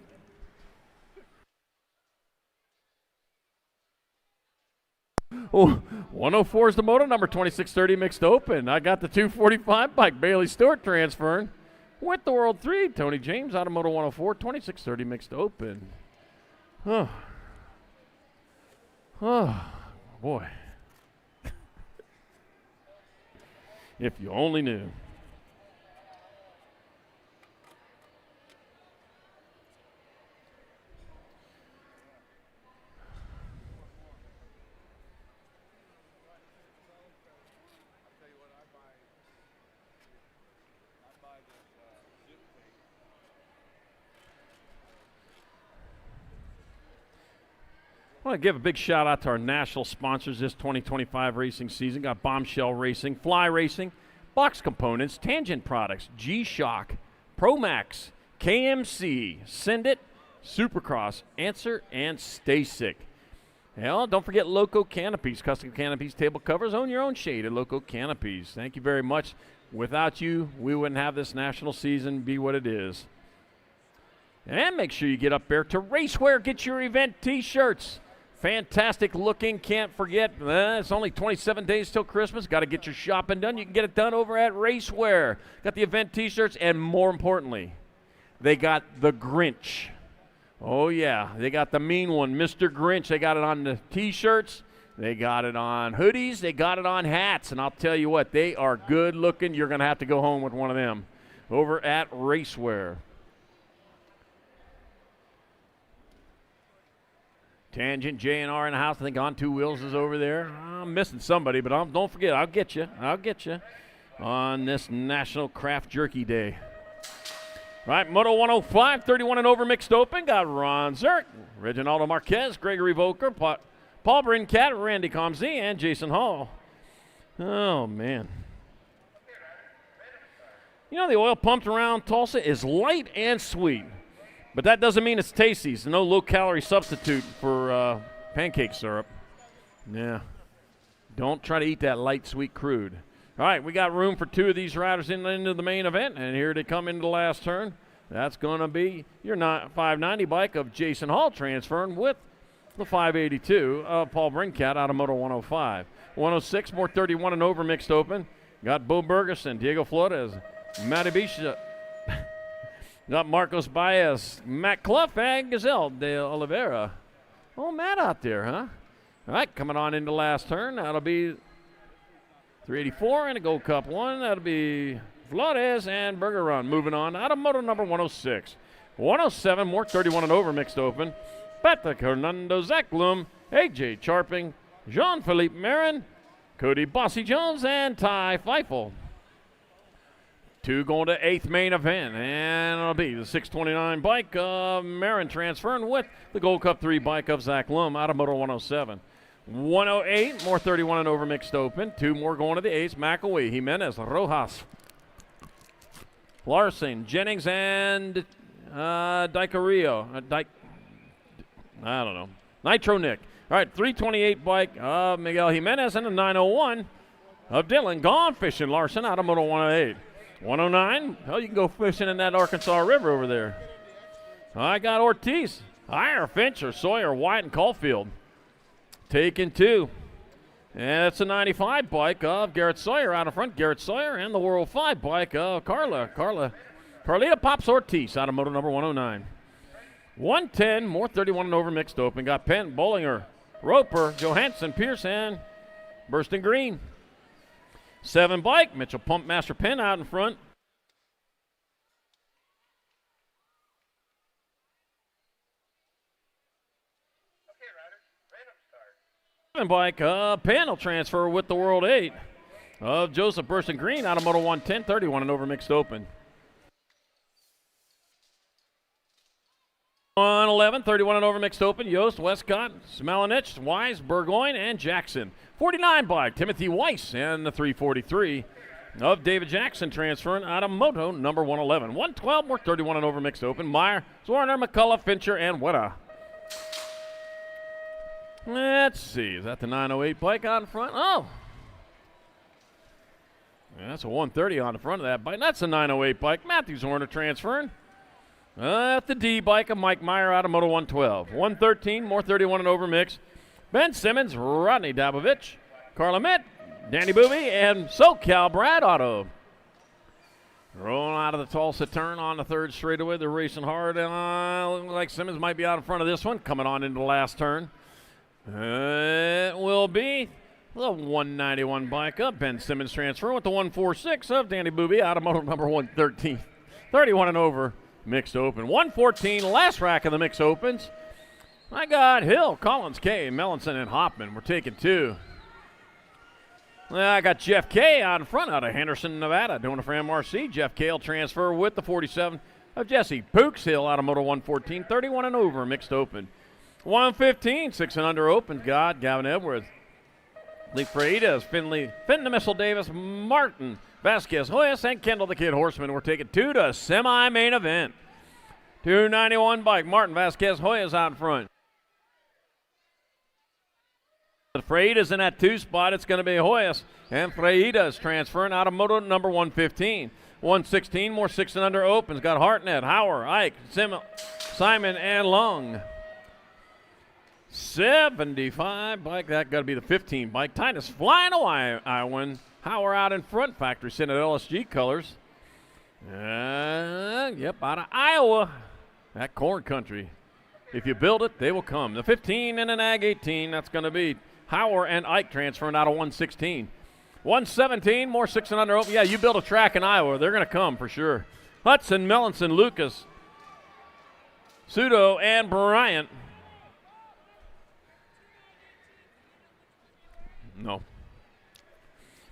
Oh, 104 is the motor number 2630 mixed open. I got the 245 bike. Bailey Stewart transferring with the World 3. Tony James out of motor 104. 2630 mixed open. Oh, boy. If you only knew. I want to give a big shout out to our national sponsors this 2025 racing season. Got Bombshell Racing, Fly Racing, Box Components, Tangent Products, G-Shock, ProMax, KMC, Send It, Supercross, Answer, and Stay Sick. Hell, don't forget Loco Canopies, custom canopies, table covers. Own your own shade at Loco Canopies. Thank you very much. Without you, we wouldn't have this national season be what it is. And make sure you get up there to Racewear. Get your event T-shirts. Fantastic looking. Can't forget, it's only 27 days till Christmas. Got to get your shopping done. You can get it done over at Racewear. Got the event T-shirts, and more importantly, they got the Grinch. Oh, yeah. They got the mean one, Mr. Grinch. They got it on the T-shirts. They got it on hoodies. They got it on hats. And I'll tell you what, they are good looking. You're going to have to go home with one of them over at Racewear. Tangent, J&R in the house. I think On Two Wheels is over there. I'm missing somebody, but don't forget, I'll get you. I'll get you on this National Craft Jerky Day. All right, Moto 105, 31 and over mixed open. Got Ron Zerk, Reginaldo Marquez, Gregory Volker, Paul Brincat, Randy Comzie, and Jason Hall. Oh, man. You know, the oil pumped around Tulsa is light and sweet. But that doesn't mean it's tasty. It's no low-calorie substitute for pancake syrup. Yeah. Don't try to eat that light, sweet crude. All right, we got room for two of these riders into the main event, and here they come into the last turn. That's going to be your 590 bike of Jason Hall transferring with the 582 of Paul Brincat out of Moto 105. 106, more 31 and over mixed open. Got Bo Bergerson, Diego Flores, Matty Bisha. Got Marcos Baez, Matt Clough, and Gazelle de Oliveira. Oh, Matt out there, huh? All right, coming on into last turn. That'll be 384 and a Gold Cup 1. That'll be Flores and Burger Run. Moving on out of Moto number 106. 107, more 31 and over mixed open. Patrick Hernando Zacklum, AJ Charping, Jean-Philippe Marin, Cody Bossy Jones, and Ty Feifel. Two going to eighth main event, and it'll be the 629 bike of Marin transferring with the Gold Cup 3 bike of Zach Lum out of Moto 107. 108, more 31 and over mixed open. Two more going to the eighth, McElwee, Jimenez, Rojas, Larson, Jennings, and Dicario. I don't know. Nitro Nick. All right, 328 bike of Miguel Jimenez and a 901 of Dylan Gone Fishing Larson out of Moto 108. 109, hell, you can go fishing in that Arkansas River over there. I got Ortiz, Iyer, Fincher, Sawyer, White, and Caulfield. Taking two. And it's a 95 bike of Garrett Sawyer out in front. Garrett Sawyer and the World 5 bike of Carlita Pops Ortiz out of Moto number 109. 110, more 31 and over mixed open. Got Penn, Bollinger, Roper, Johansson, Pierce, and Bursting Green. 7 bike, Mitchell Pump Master Penn out in front. Okay, riders, random start. 7 bike, Penn will transfer with the World 8 of Joseph Bursting Green out of Moto 110, 31 and over mixed open. 111, 31 and over mixed open. Yost, Westcott, Smelinich, Wise, Burgoyne, and Jackson. 49 bike, Timothy Weiss, and the 343 of David Jackson transferring out of Moto number 111. 112, more 31 and over mixed open. Meyer, Zwarner, McCullough, Fincher, and Wetta. Let's see, is that the 908 bike out in front? Oh. Yeah, that's a 130 on the front of that bike. That's a 908 bike. Matthew Zorner transferring. At the D bike of Mike Meyer out of Moto 112. 113, more 31 and over mix. Ben Simmons, Rodney Dabovich, Carla Mitt, Danny Booby, and SoCal Brad Otto. Rolling out of the Tulsa turn on the third straightaway. They're racing hard. Looks like Simmons might be out in front of this one. Coming on into the last turn. It will be the 191 bike up. Ben Simmons transfer with the 146 of Danny Booby out of Moto number 113. 31 and over. Mixed open. 114, last rack of the mixed opens. I got Hill, Collins, K, Mellinson, and Hoffman. We're taking two. I got Jeff K out in front out of Henderson, Nevada. Doing it for MRC. Jeff K will transfer with the 47 of Jesse Pooks Hill out of Moto 114. 31 and over, mixed open. 115, 6 and under opens. Gavin Edwards. Lee Freitas, Finn the Missile Davis, Martin Vasquez Hoyas, and Kendall the Kid Horseman. We're taking 2 to semi-main event. 291 bike. Martin Vasquez Hoyas out in front. The Freitas in that 2 spot. It's going to be Hoyas. And Freitas transferring out of moto number 115. 116, more 6 and under opens. Got Hartnett, Hauer, Ike, Simon, and Lung. 75 bike. That got to be the 15 bike. Titus flying away. Iowan. Hauer out in front. Factory sent at LSG colors. Yep, out of Iowa. That corn country. If you build it, they will come. The 15 and an Ag 18. That's going to be Hauer and Ike transferring out of 116. 117, more 6 and under open. Yeah, you build a track in Iowa, they're going to come for sure. Hudson, Mellinson, Lucas, Sudo, and Bryant. No.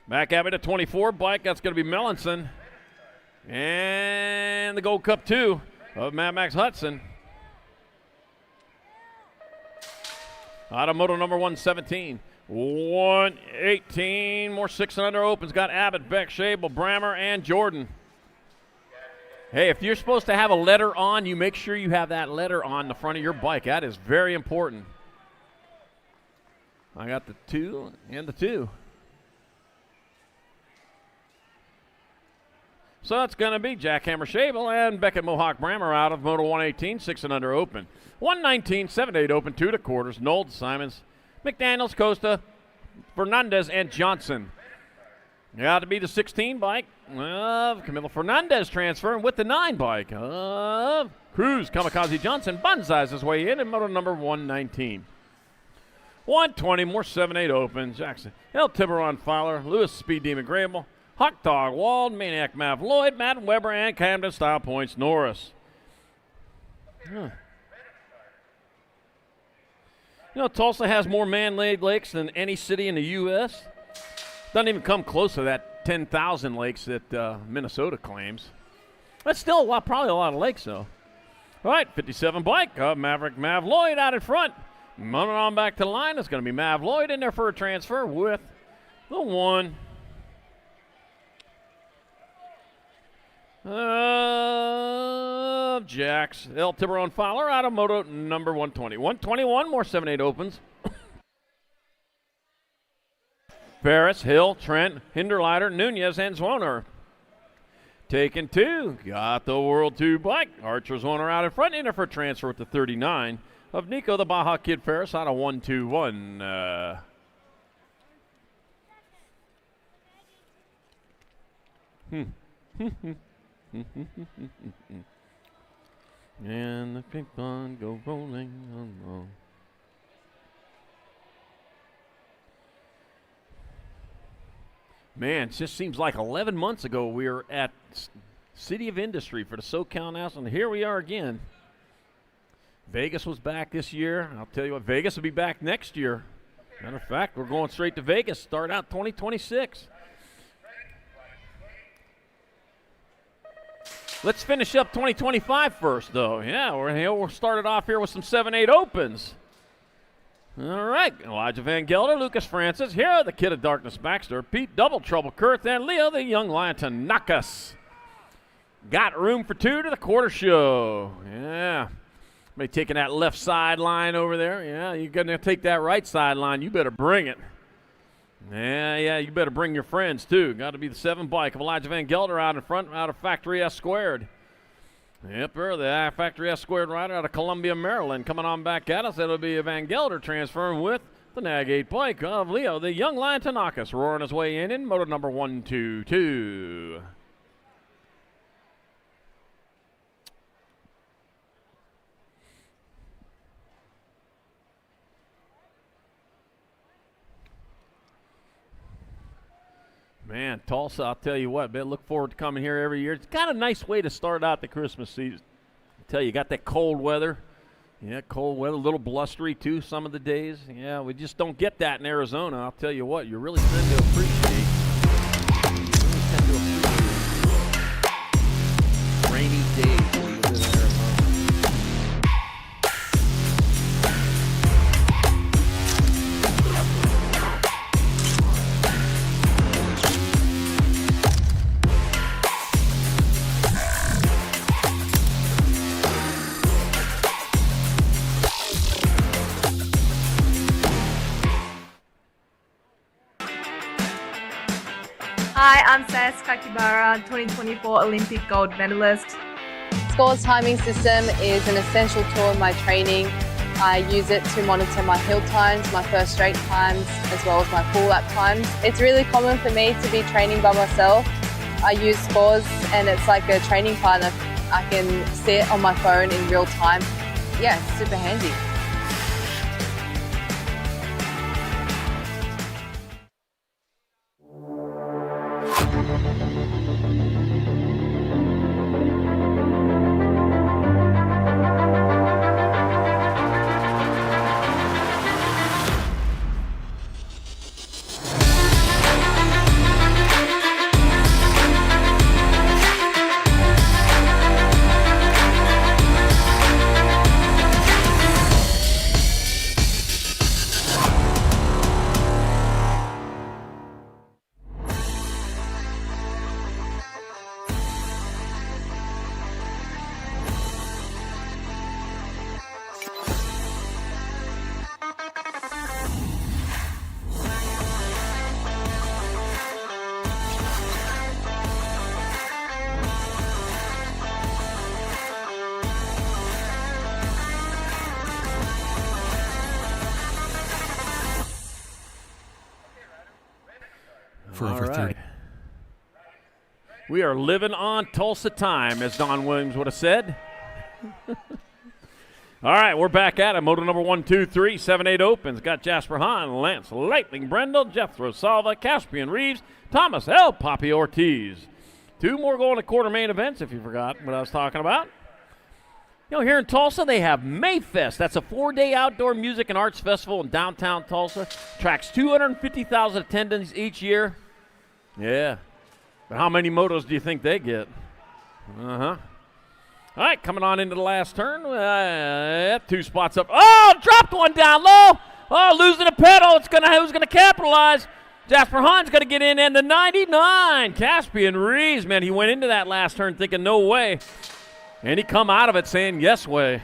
Back at it at 24 bike. That's going to be Mellinson. And the Gold Cup 2 of Mad Max Hudson. Out of moto number 117. 118. More 6 and under opens. Got Abbott, Beck, Shable, Brammer, and Jordan. Hey, if you're supposed to have a letter on, you make sure you have that letter on the front of your bike. That is very important. I got the 2 and the 2. So that's going to be Jackhammer Shable and Beckett Mohawk Brammer out of moto 118, 6 and under open. 119, 7-8 open, 2 to quarters. Nold, Simons, McDaniels, Costa, Fernandez, and Johnson. Got to be the 16 bike of Camilo Fernandez transferring with the 9 bike of Cruz, Kamikaze Johnson. Bunzais his way in moto number 119. 120, more 7-8 open. Jackson, El Tiburon Fowler, Lewis Speed Demon Grable, Hawk Dog, Wald, Maniac Mav Lloyd, Matt Weber, and Camden Style Points Norris. Huh. You know, Tulsa has more man-made lakes than any city in the U.S. Doesn't even come close to that 10,000 lakes that Minnesota claims. That's still probably a lot of lakes, though. All right, 57 bike, Maverick Mav Lloyd out in front. Running on back to the line. It's going to be Mav Lloyd in there for a transfer with the 1. Jax. El Tiburon Fowler out of moto number 120. 121, more 7-8 opens. Ferris, Hill, Trent, Hinderleiter, Nunez, and Zwoner. Taking 2. Got the World 2 bike. Archer Zwoner out in front. In there for a transfer with the 39 of Nico the Baja Kid Ferris out of 121. And the pink bond go rolling along. Man, it just seems like 11 months ago we were at City of Industry for the SoCal National, and here we are again. Vegas was back this year. I'll tell you what, Vegas will be back next year. Matter of fact, we're going straight to Vegas, start out 2026. Let's finish up 2025 first, though. Yeah, we'll start it off here with some 7-8 opens. All right, Elijah Van Gelder, Lucas Francis, here the Kid of Darkness Baxter, Pete Double Trouble Kurth, and Leo the Young Lion Tanakas. Got room for 2 to the quarter show. Yeah. Maybe taking that left sideline over there. Yeah, you're going to take that right sideline. You better bring it. Yeah, you better bring your friends, too. Got to be the 7 bike of Elijah Van Gelder out in front, out of Factory S Squared. Yep, the Factory S Squared rider out of Columbia, Maryland. Coming on back at us, it'll be a Van Gelder transferring with the Nag 8 bike of Leo, the Young Lion Tanakas, roaring his way in motor number 122. Man, Tulsa, I'll tell you what, man, look forward to coming here every year. It's got a nice way to start out the Christmas season. I tell you, got that cold weather. Yeah, cold weather, a little blustery too some of the days. Yeah, we just don't get that in Arizona. I'll tell you what, you really tend to appreciate. Rainy days when you live in Arizona. Hi, I'm Sass Kakibara, 2024 Olympic gold medalist. Score's timing system is an essential tool in my training. I use it to monitor my hill times, my first straight times, as well as my full lap times. It's really common for me to be training by myself. I use Scores and it's like a training partner. I can see it on my phone in real time. Yeah, it's super handy. For All over 30. right. We are living on Tulsa time, as Don Williams would have said. All right, we're back at it. Moto number 1, 2, 3, 7, 8 opens. Got Jasper Hahn, Lance Lightning Brendel, Jethro Salva, Caspian Reeves, Thomas L. Poppy Ortiz. 2 more going to quarter main events, if you forgot what I was talking about. You know, here in Tulsa, they have Mayfest. That's a 4-day outdoor music and arts festival in downtown Tulsa. Tracks 250,000 attendants each year. Yeah. But how many motos do you think they get? Uh-huh. All right, coming on into the last turn. 2 spots up. Oh, dropped one down low. Oh, losing a pedal. Who's gonna capitalize? Jasper Hahn's gonna get in, and the 99. Caspian Reeves, man, he went into that last turn thinking no way. And he come out of it saying yes way.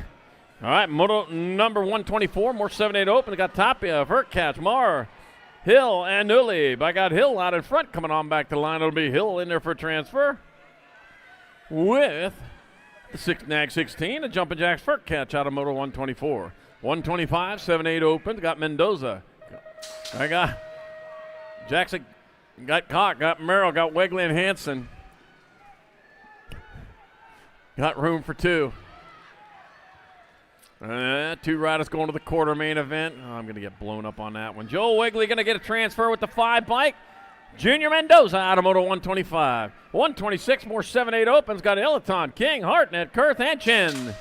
All right, moto number 124, more 7-8 open. Got Tapia, Verkatch, Marr, Hill, and Uli. I got Hill out in front coming on back to the line. It'll be Hill in there for transfer. With the nag 16, a jumping jacks Verkatch out of moto 124. 125, 7-8 open. Got Mendoza. I got Jackson, got Cock, got Merrill, got Wegley and Hansen. Got room for 2. 2 riders going to the quarter main event. Oh, I'm going to get blown up on that one. Joel Wegley going to get a transfer with the 5 bike. Junior Mendoza out of moto 125. 126, more 7-8 opens. Got Illaton, King, Hartnett, Kurth, and Chen.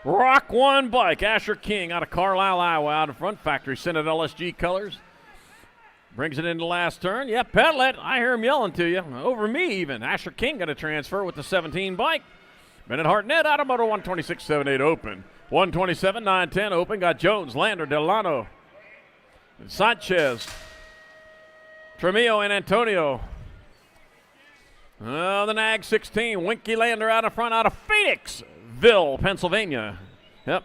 Rock 1 bike. Asher King out of Carlisle, Iowa out in front. Factory Senate LSG colors. Brings it into last turn. Yeah, pedal it. I hear him yelling to you. Over me even. Asher King got a transfer with the 17 bike. Bennett Hartnett out of moto 126, 7-8 open. 127, 9-10 open. Got Jones, Lander, Delano, Sanchez, Tremillo, and Antonio. The nag 16. Winky Lander out in front out of Phoenixville, Pennsylvania. Yep.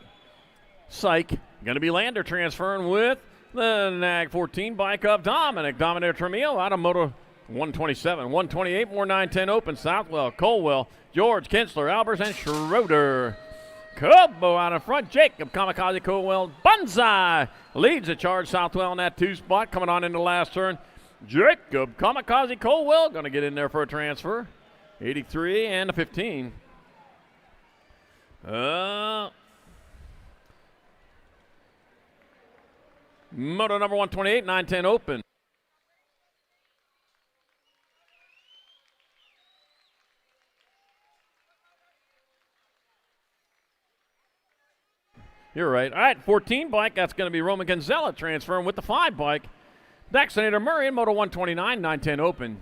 Psych. Going to be Lander transferring with the nag 14 bike of Dominic Tremillo out of moto 127. 128, more 9-10 open. Southwell, Colwell, George, Kinsler, Albers, and Schroeder. Cobo out in front. Jacob, Kamikaze, Colwell, Banzai leads the charge. Southwell in that 2 spot. Coming on into the last turn. Jacob, Kamikaze, Colwell going to get in there for a transfer. 83 and a 15. Moto number 128, 9-10 open. You're right. All right, 14 bike. That's going to be Roman Gonzalez transferring with the 5 bike. Daxonator Murray in moto 129, 9-10 open.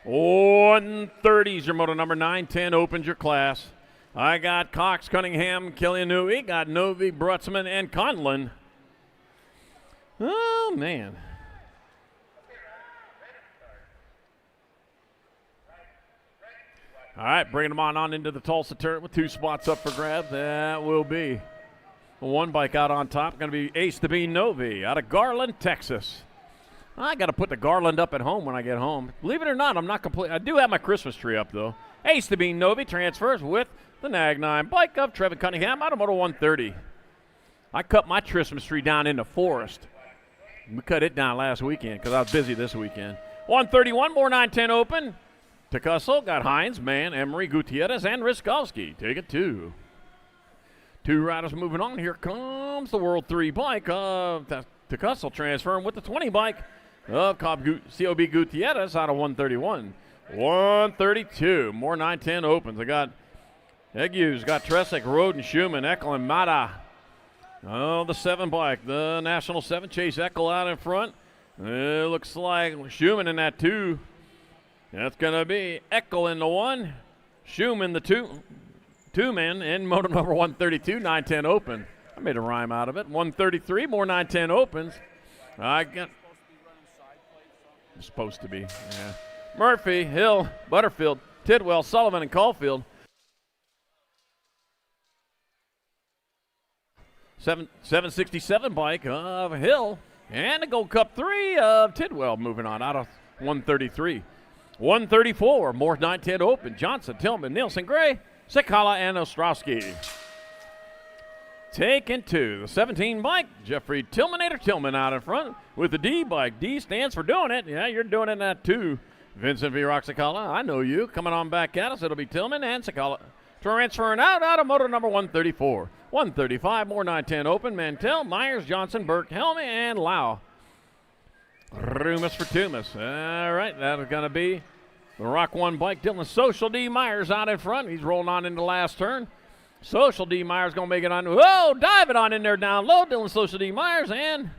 Okay, 130's your moto number 9-10 opens your class. I got Cox, Cunningham, Killianui, got Novi, Brutzman, and Conlon. Oh, man. All right, bringing them on into the Tulsa turn with 2 spots up for grabs. That will be one bike out on top. Going to be Ace the Bean Novi out of Garland, Texas. I got to put the Garland up at home when I get home. Believe it or not, I'm not complete. I do have my Christmas tree up, though. Ace the Bean Novi transfers with the Nag 9 bike of Trevin Cunningham out of Moto 130. I cut my Christmas tree down in the forest. We cut it down last weekend because I was busy this weekend. 131, more 910 open. Takasso got Hines, Mann, Emery, Gutierrez, and Riskovsky. Take it 2. 2 riders moving on. Here comes the World 3 bike of Takasso transferring with the 20 bike of COB Gutierrez out of 131. 132, more 910 opens. I got Egus, got Tresick, Roden, Schumann, Eckel, and Mata. Oh, the 7 bike, the National 7, Chase Eckel out in front. It looks like Schumann in that 2. That's going to be Eckel in the 1, Schumann the 2 men in moto number 132, 910 open. I made a rhyme out of it. 133, more 910 opens. I got supposed to be, yeah. Murphy, Hill, Butterfield, Tidwell, Sullivan, and Caulfield. 767 bike of Hill, and the Gold Cup 3 of Tidwell moving on out of 133. 134, more 910 open. Johnson, Tillman, Nielsen, Gray, Sikala, and Ostrowski. Taken 2, the 17 bike, Jeffrey Tillman out in front with the D bike. D stands for doing it. Yeah, you're doing it in that 2. Vincent V. Roxicala, I know you. Coming on back at us, it'll be Tillman and Sikala. Transferring out of moto number 134. 135, more 910 open. Mantell, Myers, Johnson, Burke, Helmy, and Lau. Rumus for Tumas. All right, that's going to be the Rock 1 bike. Dylan Social D. Myers out in front. He's rolling on into the last turn. Social D. Myers going to make it on. Whoa, dive it on in there down low. Dylan Social D. Myers and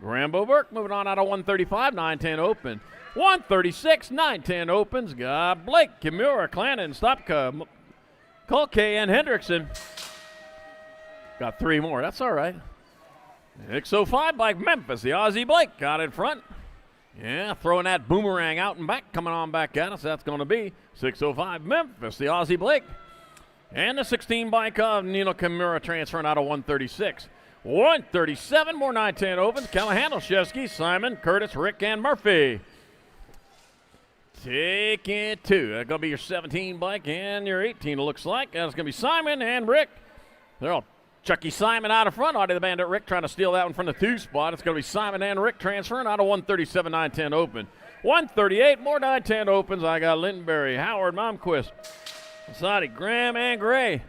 Rambo Burke moving on out of 135, 910 open. 136, 910 opens. Got Blake, Kimura, Clannon, Stopka, Kolke, and Hendrickson. Got 3 more. That's all right. X05 bike Memphis, the Aussie Blake got in front. Yeah, throwing that boomerang out and back, coming on back at us. That's going to be 605 Memphis, the Aussie Blake. And the 16 bike of Nino Kimura transferring out of 136. 137, more 910 opens. Callahan, Olszewski, Simon, Curtis, Rick, and Murphy. Take it 2. That's going to be your 17 bike and your 18, it looks like. That's going to be Simon and Rick. They're all Chucky Simon out of front. Audie the Bandit Rick trying to steal that one from the 2 spot. It's going to be Simon and Rick transferring out of 137, 910 open. 138, more 910 opens. I got Lindenberry, Howard, Momquist, Sadi, Graham, and Gray.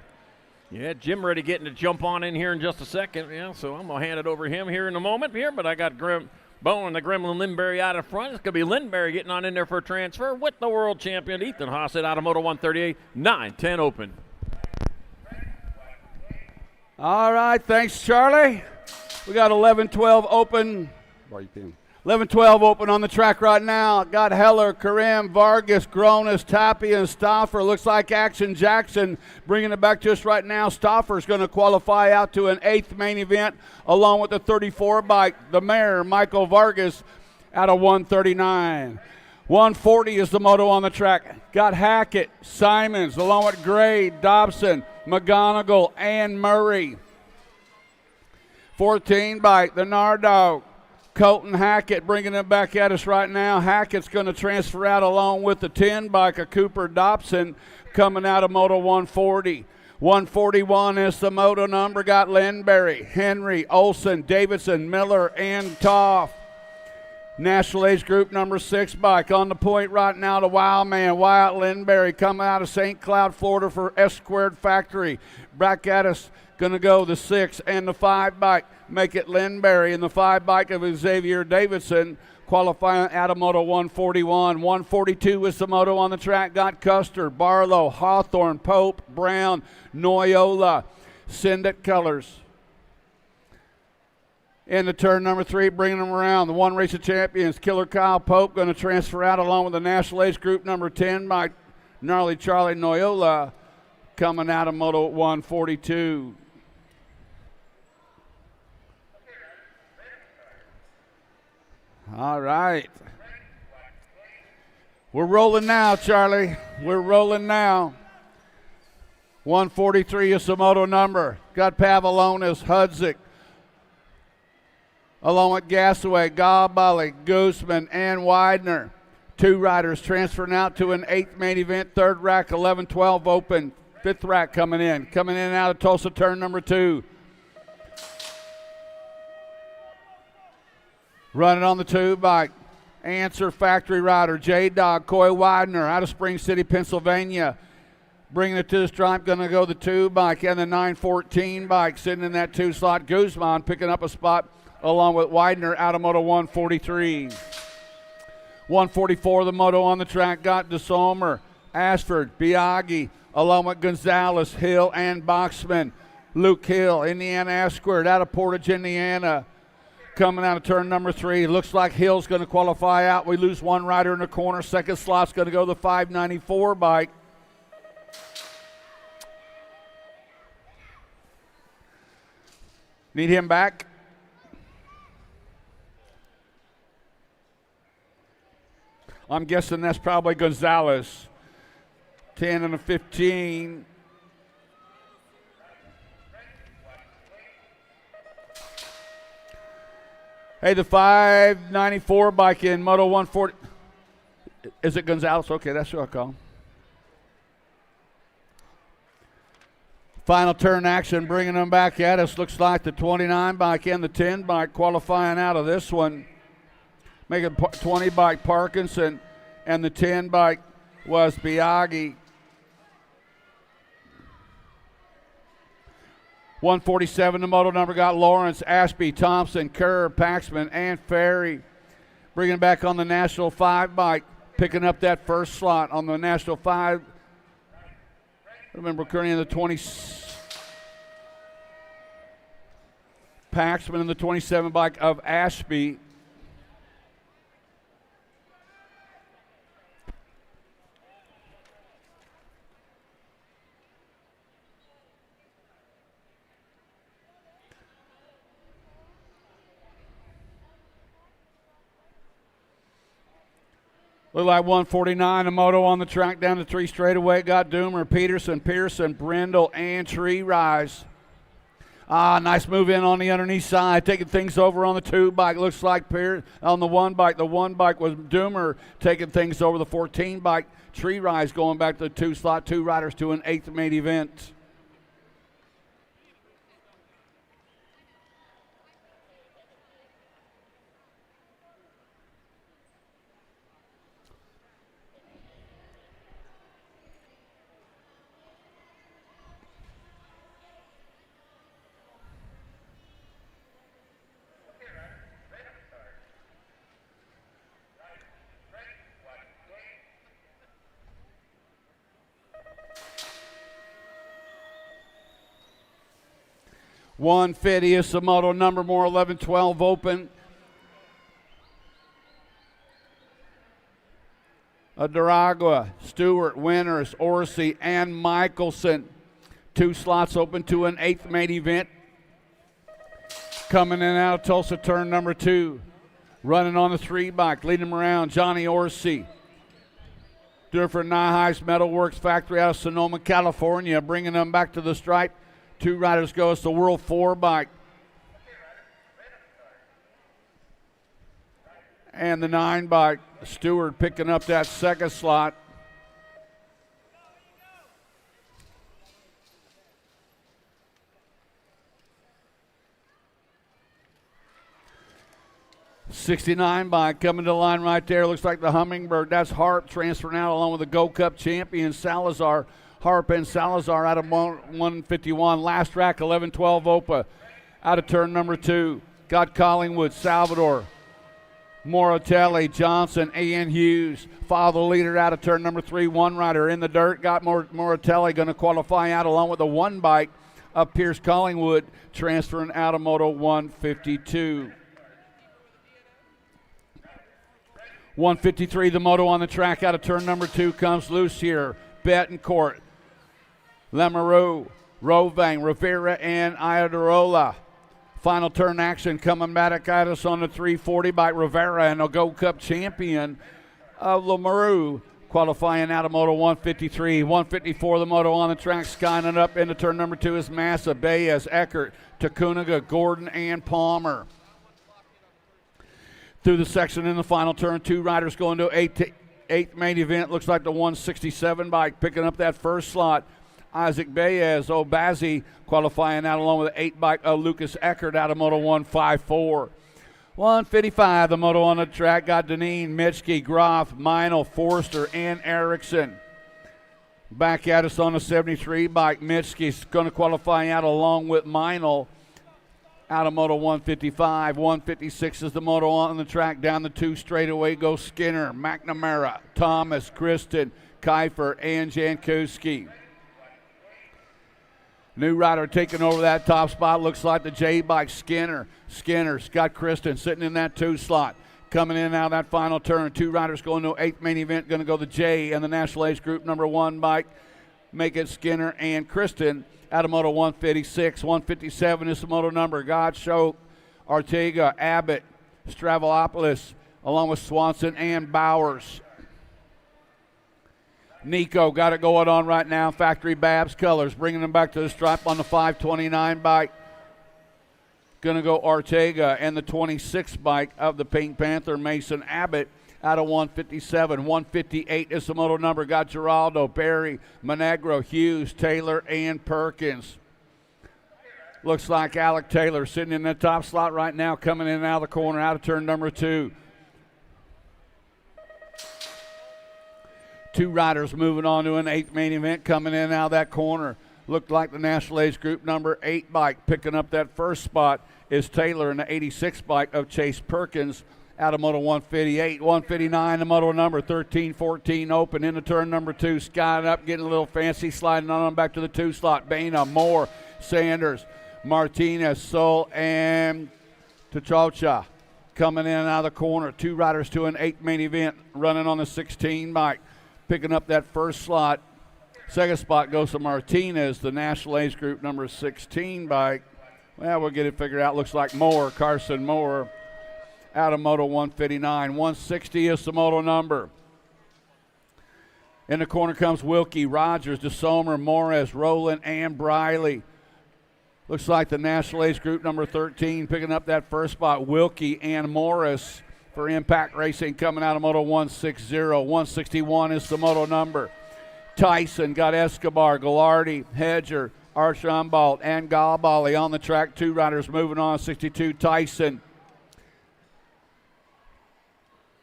Yeah, Jim ready getting to jump on in here in just a second. Yeah, so I'm going to hand it over to him here in a moment here, but I got Bowen and the Gremlin Lindenberry out in front. It's going to be Lindenberry getting on in there for a transfer with the world champion Ethan Hassett out of Moto 138, 910 open. All right, thanks, Charlie. We got 11-12 open. 11-12 open on the track right now. Got Heller, Karim, Vargas, Gronis, Tapia, and Stauffer. Looks like Action Jackson bringing it back to us right now. Stauffer's going to qualify out to an 8th main event along with the 34 bike. The mayor, Michael Vargas, out of 139. 140 is the moto on the track. Got Hackett, Simons, along with Gray, Dobson, McGonigal, and Murray. 14 bike, the Nardog. Colton Hackett bringing it back at us right now. Hackett's going to transfer out along with the 10 bike of Cooper Dobson coming out of Moto 140. 141 is the moto number. Got Lindberry, Henry, Olson, Davidson, Miller, and Toff. National Age Group number 6 bike on the point right now to Wild Man, Wyatt Lindberry coming out of St. Cloud, Florida for S Squared Factory. Back at us, going to go the 6 and the 5 bike. Make it Lindberry and the 5 bike of Xavier Davidson qualifying out of Moto 141. 142 is the moto on the track. Got Custer, Barlow, Hawthorne, Pope, Brown, Noyola. Syndic colors. In the turn number 3, bringing them around. The 1 race of champions, Killer Kyle Pope, going to transfer out along with the National Age Group number 10 by Gnarly Charlie Noyola coming out of Moto 142. All right. We're rolling now, Charlie. We're rolling now. 143 is the moto number. Got Pavilonis, Hudzik, along with Gasaway, Gabali, Gooseman, and Widener. 2 riders transferring out to an 8th main event. 3rd rack, 11-12 open. 5th rack coming in. Coming in and out of Tulsa, turn number 2. Running on the 2 bike. Answer factory rider, J-Dog, Coy Widener out of Spring City, Pennsylvania. Bringing it to the stripe, going to go the 2 bike and the 914 bike. Sitting in that 2 slot, Guzman picking up a spot along with Widener out of Moto 143. 144, the moto on the track, got DeSomer, Ashford, Biaggi, along with Gonzalez, Hill, and Boxman. Luke Hill, Indiana Asquith out of Portage, Indiana. Coming out of turn number 3. Looks like Hill's going to qualify out. We lose 1 rider in the corner. 2nd slot's going to go the 594 bike. Need him back. I'm guessing that's probably Gonzalez. 10 and a 15. Hey, the 594 bike in Moto 140. Is it Gonzalez? Okay, that's what I call him. Final turn action, bringing them back at us. Looks like the 29 bike and the 10 bike qualifying out of this one. Making 20 bike Parkinson, and the 10 bike was Biaggi. 147, the moto number got Lawrence, Ashby, Thompson, Kerr, Paxman, and Ferry. Bringing back on the National 5 bike, picking up that first slot on the National 5. Remember, currently in the 20. Paxman in the 27 bike of Ashby. Look like 149, a moto on the track down to 3 straightaway. Got Doomer, Peterson, Pearson, Brindle, and Tree Rise. Nice move in on the underneath side, taking things over on the 2 bike. Looks like on the 1 bike. The 1 bike was Doomer taking things over the 14 bike. Tree Rise going back to the 2 slot, 2 riders to an 8th main event. One Phidias, the moto number more 11-12 open. Adaragua, Stewart, Winters, Orsi, and Michelson. 2 slots open to an 8th main event. Coming in and out of Tulsa, turn number 2. Running on the 3 bike, leading him around, Johnny Orsi. Doing for Nyheis Metalworks Factory out of Sonoma, California, bringing them back to the stripe. 2 riders go. It's the World 4 bike. And the 9 bike. Stewart picking up that 2nd slot. '69 bike coming to the line right there. Looks like the Hummingbird. That's Harp transferring out along with the Gold Cup champion Salazar. Harp and Salazar out of 151. Last rack, 11-12 Opa out of turn number 2. Got Collingwood, Salvador, Moratelli, Johnson, and Hughes. Follow the leader out of turn number 3. 1 rider in the dirt. Got Moratelli going to qualify out along with the 1 bike of Pierce Collingwood, transferring out of Moto 152. 153, the moto on the track out of turn number 2 comes loose here. Betancourt, Lemereau, Rovang, Rivera, and Iadarola. Final turn action coming back at us on the 340 by Rivera and a Gold Cup champion of Lamoureux, qualifying out of Moto 153. 154 the moto on the track, skying up into turn number 2 is Massa, Baez, Eckert, Takuniga, Gordon, and Palmer. Through the section in the final turn, 2 riders going to eighth main event. Looks like the 167 bike picking up that first slot. Isaac Baez, Obazi, qualifying out along with the 8 bike of Lucas Eckert out of Moto 154. 155, the moto on the track, got Deneen, Mitschke, Groff, Meinl, Forster, and Erickson. Back at us on the 73 bike, Mitschke's going to qualify out along with Meinl out of Moto 155. 156 is the moto on the track. Down the 2 straightaway goes Skinner, McNamara, Thomas, Kristen, Kiefer, and Jankowski. New rider taking over that top spot. Looks like the J bike, Skinner. Scott Kristen sitting in that 2 slot. Coming in out of that final turn. 2 riders going to 8th main event. Going to go the J and the National Age Group number 1 bike. Make it Skinner and Kristen out of Moto 156. 157 is the moto number. Gottschalk, Ortega, Abbott, Stravopoulos, along with Swanson and Bowers. Nico got it going on right now. Factory Babs colors, bringing them back to the stripe on the 529 bike. Going to go Ortega and the 26 bike of the Pink Panther, Mason Abbott, out of 157. 158 is the moto number. Got Giraldo, Berry, Monegro, Hughes, Taylor, and Perkins. Looks like Alec Taylor sitting in the top slot right now, coming in and out of the corner, out of turn number 2. 2 riders moving on to an 8th main event, coming in and out of that corner. Looked like the National Age Group number 8 bike. Picking up that first spot is Taylor in the 86 bike of Chase Perkins out of Moto 158. 159, the moto number. 13-14 open into turn number 2. Skying up, getting a little fancy, sliding on back to the 2 slot. Baina, Moore, Sanders, Martinez, Sol, and Tachalcha coming in and out of the corner. 2 riders to an 8th main event, running on the 16 bike. Picking up that first slot. Second spot goes to Martinez, the National Age Group number 16 bike. Well, we'll get it figured out. Looks like Moore, Carson Moore, out of Moto 159. 160 is the moto number. In the corner comes Wilkie, Rogers, DeSomer, Morris, Rowland, and Briley. Looks like the National Age Group number 13 picking up that first spot. Wilkie and Morris for Impact Racing coming out of Moto 160. 161 is the moto number. Tyson got Escobar, Gallardi, Hedger, Archambault, and Galbali on the track. 2 riders moving on. 62 Tyson.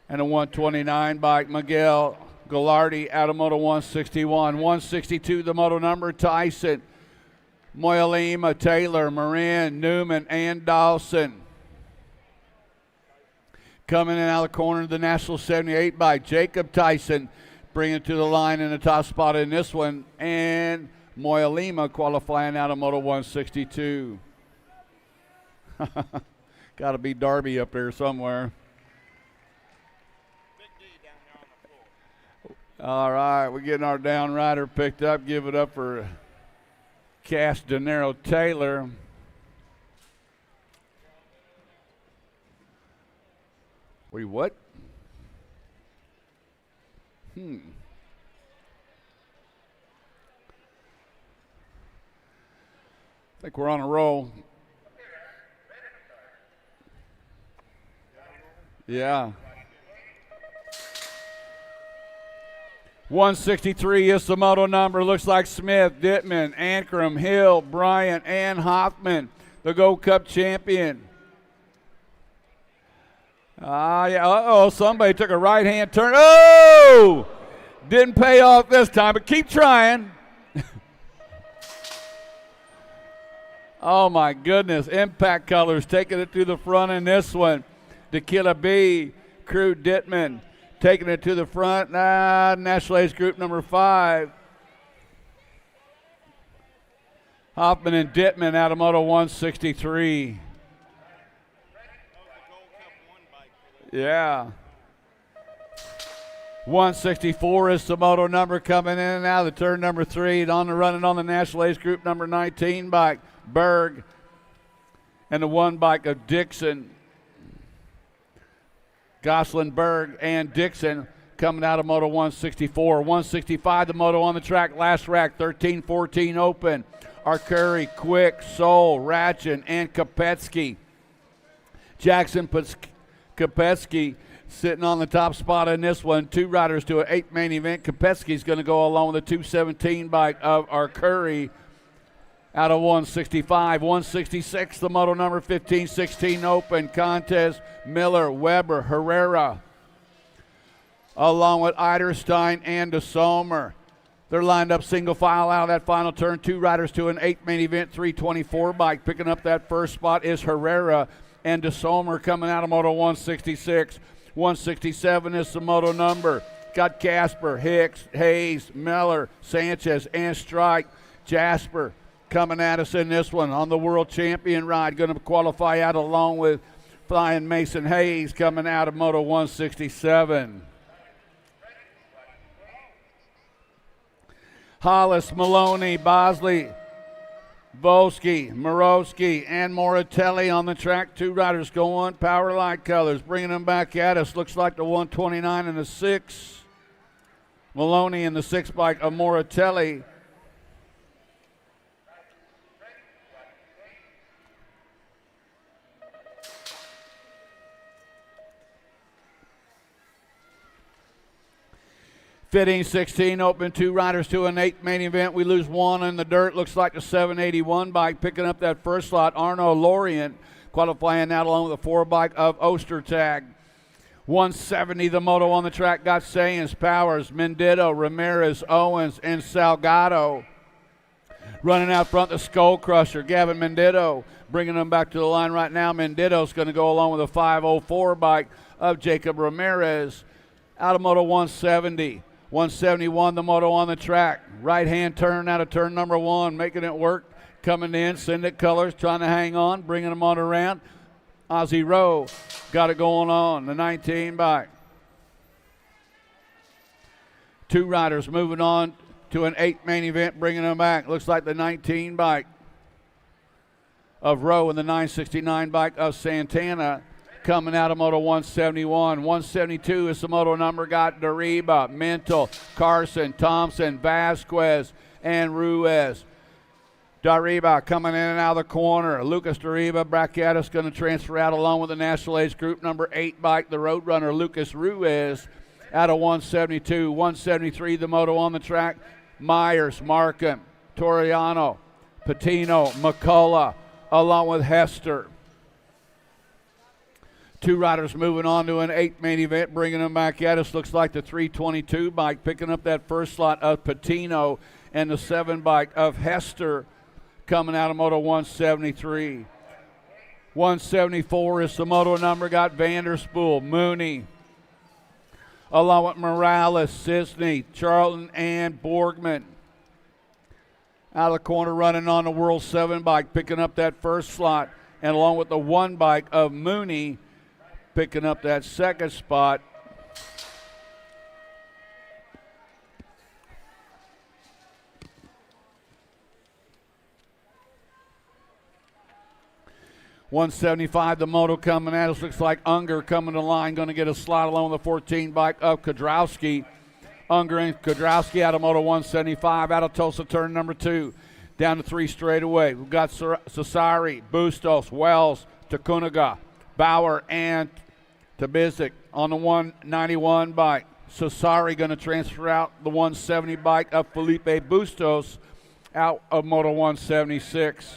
And a 129 bike, Miguel Gallardi out of Moto 161. 162 the moto number, Tyson. Moyalima, Taylor, Marin, Newman, and Dawson. Coming in out of the corner of the National 78 by Jacob Tyson, bringing it to the line in the top spot in this one, and Moyalima qualifying out of Moto 162. Got to be Darby up there somewhere. All right, we're getting our down rider picked up. Give it up for Cash Dinero Taylor. Wait, what? I think we're on a roll. Yeah. 163 is the moto number. Looks like Smith, Dittman, Ankrum, Hill, Bryant, and Hoffman, the Gold Cup champion. Yeah, somebody took a right-hand turn. Oh! Didn't pay off this time, but keep trying. Oh, my goodness. Impact Colors taking it to the front in this one. Tequila B, Crew Dittman taking it to the front. National Age Group number 5. Hoffman and Dittman out of Moto 163. Yeah. 164 is the moto number coming in and out of the turn number 3. And on the running on the National Age Group number 19 bike, Berg. And the 1 bike of Dixon. Gosselin, Berg, and Dixon coming out of Moto 164. 165, the Moto on the track, last rack, 13-14 open. Arcuri, Quick, Soul, Ratchin, and Kopetsky. Jackson Kopetsky sitting on the top spot in this one. 2 riders to an 8 main event. Kopetsky's going to go along with the 217 bike of Arcuri out of 165. 166, the Moto number 15-16 open contest. Miller, Weber, Herrera, along with Eiderstein and DeSomer. They're lined up single file out of that final turn. 2 riders to an 8 main event, 324 bike. Picking up that first spot is Herrera and DeSomer coming out of Moto 166. 167 is the Moto number. Got Casper, Hicks, Hayes, Miller, Sanchez, and Strike. Jasper coming at us in this one on the world champion ride. Going to qualify out along with Flying Mason Hayes coming out of Moto 167. Hollis, Maloney, Bosley, Volsky, Morowski, and Moratelli on the track. 2 riders go on. Power Light Colors bringing them back at us. Looks like the 129 and the 6. Maloney in the 6 bike of Moratelli. Fitting 16 open, 2 riders to an 8 main event. We lose 1 in the dirt. Looks like the 781 bike picking up that first slot. Arno Lorient qualifying out along with the 4 bike of Ostertag. 170, the Moto on the track got Sayans, Powers, Mendito, Ramirez, Owens, and Salgado. Running out front, the Skull Crusher, Gavin Mendito, bringing them back to the line right now. Mendito's going to go along with a 504 bike of Jacob Ramirez out of Moto 170. 171, the Moto on the track. Right-hand turn out of turn number 1, making it work. Coming in, Syndic Colors trying to hang on, bringing them on around. Ozzie Rowe got it going on, the 19 bike. 2 riders moving on to an 8 main event, bringing them back. Looks like the 19 bike of Rowe and the 969 bike of Santana coming out of Moto 171. 172 is the Moto number. Got Dariba, Mental, Carson, Thompson, Vasquez, and Ruiz. Dariba coming in and out of the corner. Lucas Dariba back at us, going to transfer out along with the National Age Group number 8 bike, the Roadrunner Lucas Ruiz out of 172. 173, the Moto on the track. Myers, Markham, Toriano, Patino, McCullough, along with Hester. 2 riders moving on to an 8 main event, bringing them back at us. Looks like the 322 bike picking up that first slot of Patino and the 7 bike of Hester coming out of Moto 173. 174 is the Moto number. Got Vanderspool, Mooney, along with Morales, Sisney, Charlton, and Borgman. Out of the corner running on the World 7 bike, picking up that first slot, and along with the 1 bike of Mooney, picking up that second spot. $175, the Moto coming at us. Looks like Unger coming to line, going to get a slot along with the 14 bike of Kodrowski. Unger and Kodrowski out of Moto 175, out of Tulsa turn number 2. Down to 3 straightaway. We've got Sasari, Bustos, Wells, Takunaga, Bauer, and Tabizic on the 191 bike. Sasari going to transfer out the 170 bike of Felipe Bustos out of Moto 176.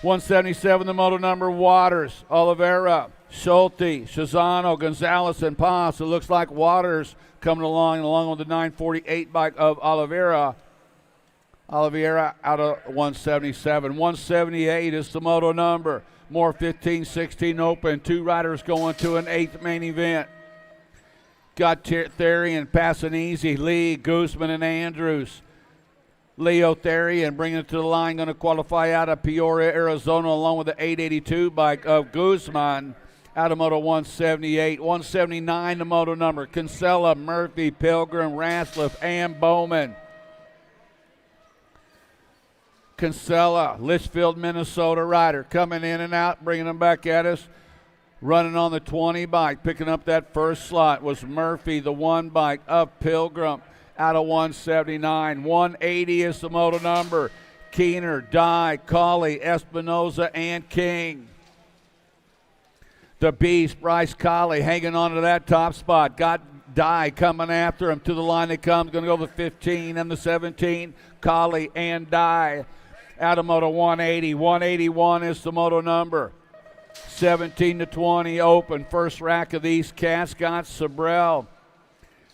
177, the Moto number. Waters, Oliveira, Schulte, Shazano, Gonzalez, and Paz. It looks like Waters coming along with the 948 bike of Oliveira. Oliveira out of 177. 178 is the Moto number. More 15-16 open. 2 riders going to an 8th main event. Got Therian, Passanese, Lee, Guzman, and Andrews. Leo Therian bringing it to the line, going to qualify out of Peoria, Arizona, along with the 882 bike of Guzman out of Moto 178. 179, the Moto number. Kinsella, Murphy, Pilgrim, Rasliff, and Bowman. Kinsella, Litchfield, Minnesota rider, coming in and out, bringing them back at us. Running on the 20 bike, picking up that first slot was Murphy, the 1 bike of Pilgrim out of 179. 180 is the moto number. Keener, Dye, Colley, Espinoza, and King. The Beast, Bryce Colley, hanging on to that top spot. Got Dye coming after him. To the line it comes. Going to go the 15 and the 17. Colley and Dye out of moto 180. 181 is the moto number. 17 to 20 open. First rack of these cats got Sabrell,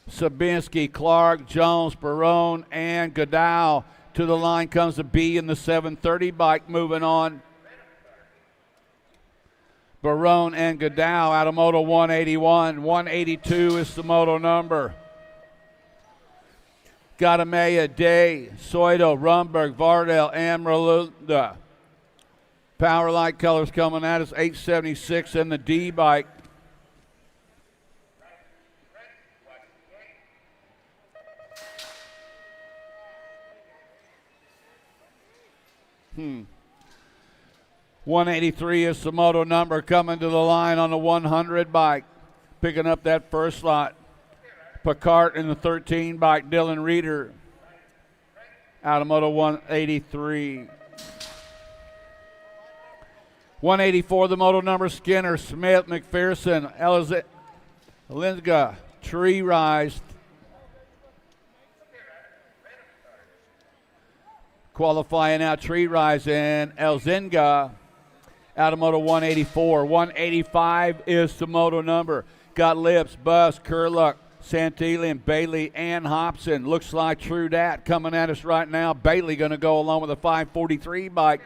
Sabinski, Clark, Jones, Barone, and Godow. To the line comes the B in the 730 bike moving on. Barone and Godow out of moto 181. 182 is the moto number. Gatamea, Day, Soito, Rumberg, Vardell, and Merlunda. Power light colors coming at us. 876 in the D bike. Hmm. 183 is the moto number coming to the line on the 100 bike. Picking up that first slot. Picard in the 13 bike. Dylan Reeder out of moto 183. 184 the moto number. Skinner, Smith, McPherson, Linska, Tree Rise. Qualifying out Tree Rise and Elzinga out of moto 184. 185 is the moto number. Got Lips, Bus, Kurluck, Santillan, Bailey, and Hobson. Looks like True Dat coming at us right now. Bailey going to go along with a 543 bike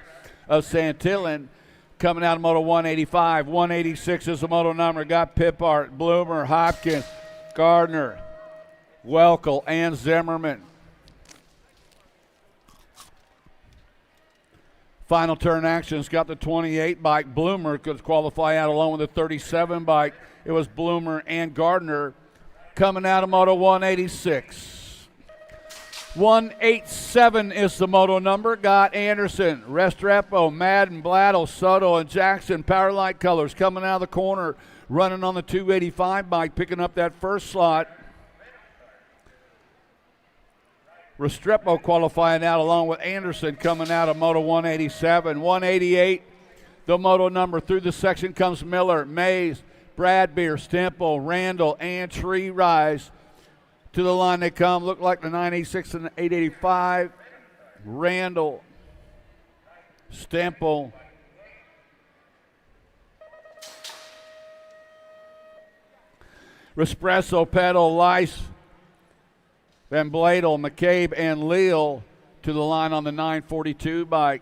of Santillan. Coming out of moto 185. 186 is the moto number. Got Pippart, Bloomer, Hopkins, Gardner, Welkel, and Zimmerman. Final turn action's got the 28 bike. Bloomer could qualify out along with the 37 bike. It was Bloomer and Gardner coming out of moto 186. 187 is the moto number. Got Anderson, Restrepo, Madden, Blattle, Soto, and Jackson. Power light colors coming out of the corner. Running on the 285 bike, picking up that first slot. Restrepo qualifying out along with Anderson coming out of moto 187. 188, the moto number. Through the section comes Miller, Mays, Bradbeer, Stemple, Randall, and Tree Rise. To the line they come. Look like the 986 and the 885. Randall, Stemple, Espresso, Pedal, Lice, Van Bladel, McCabe, and Leal to the line on the 942 bike.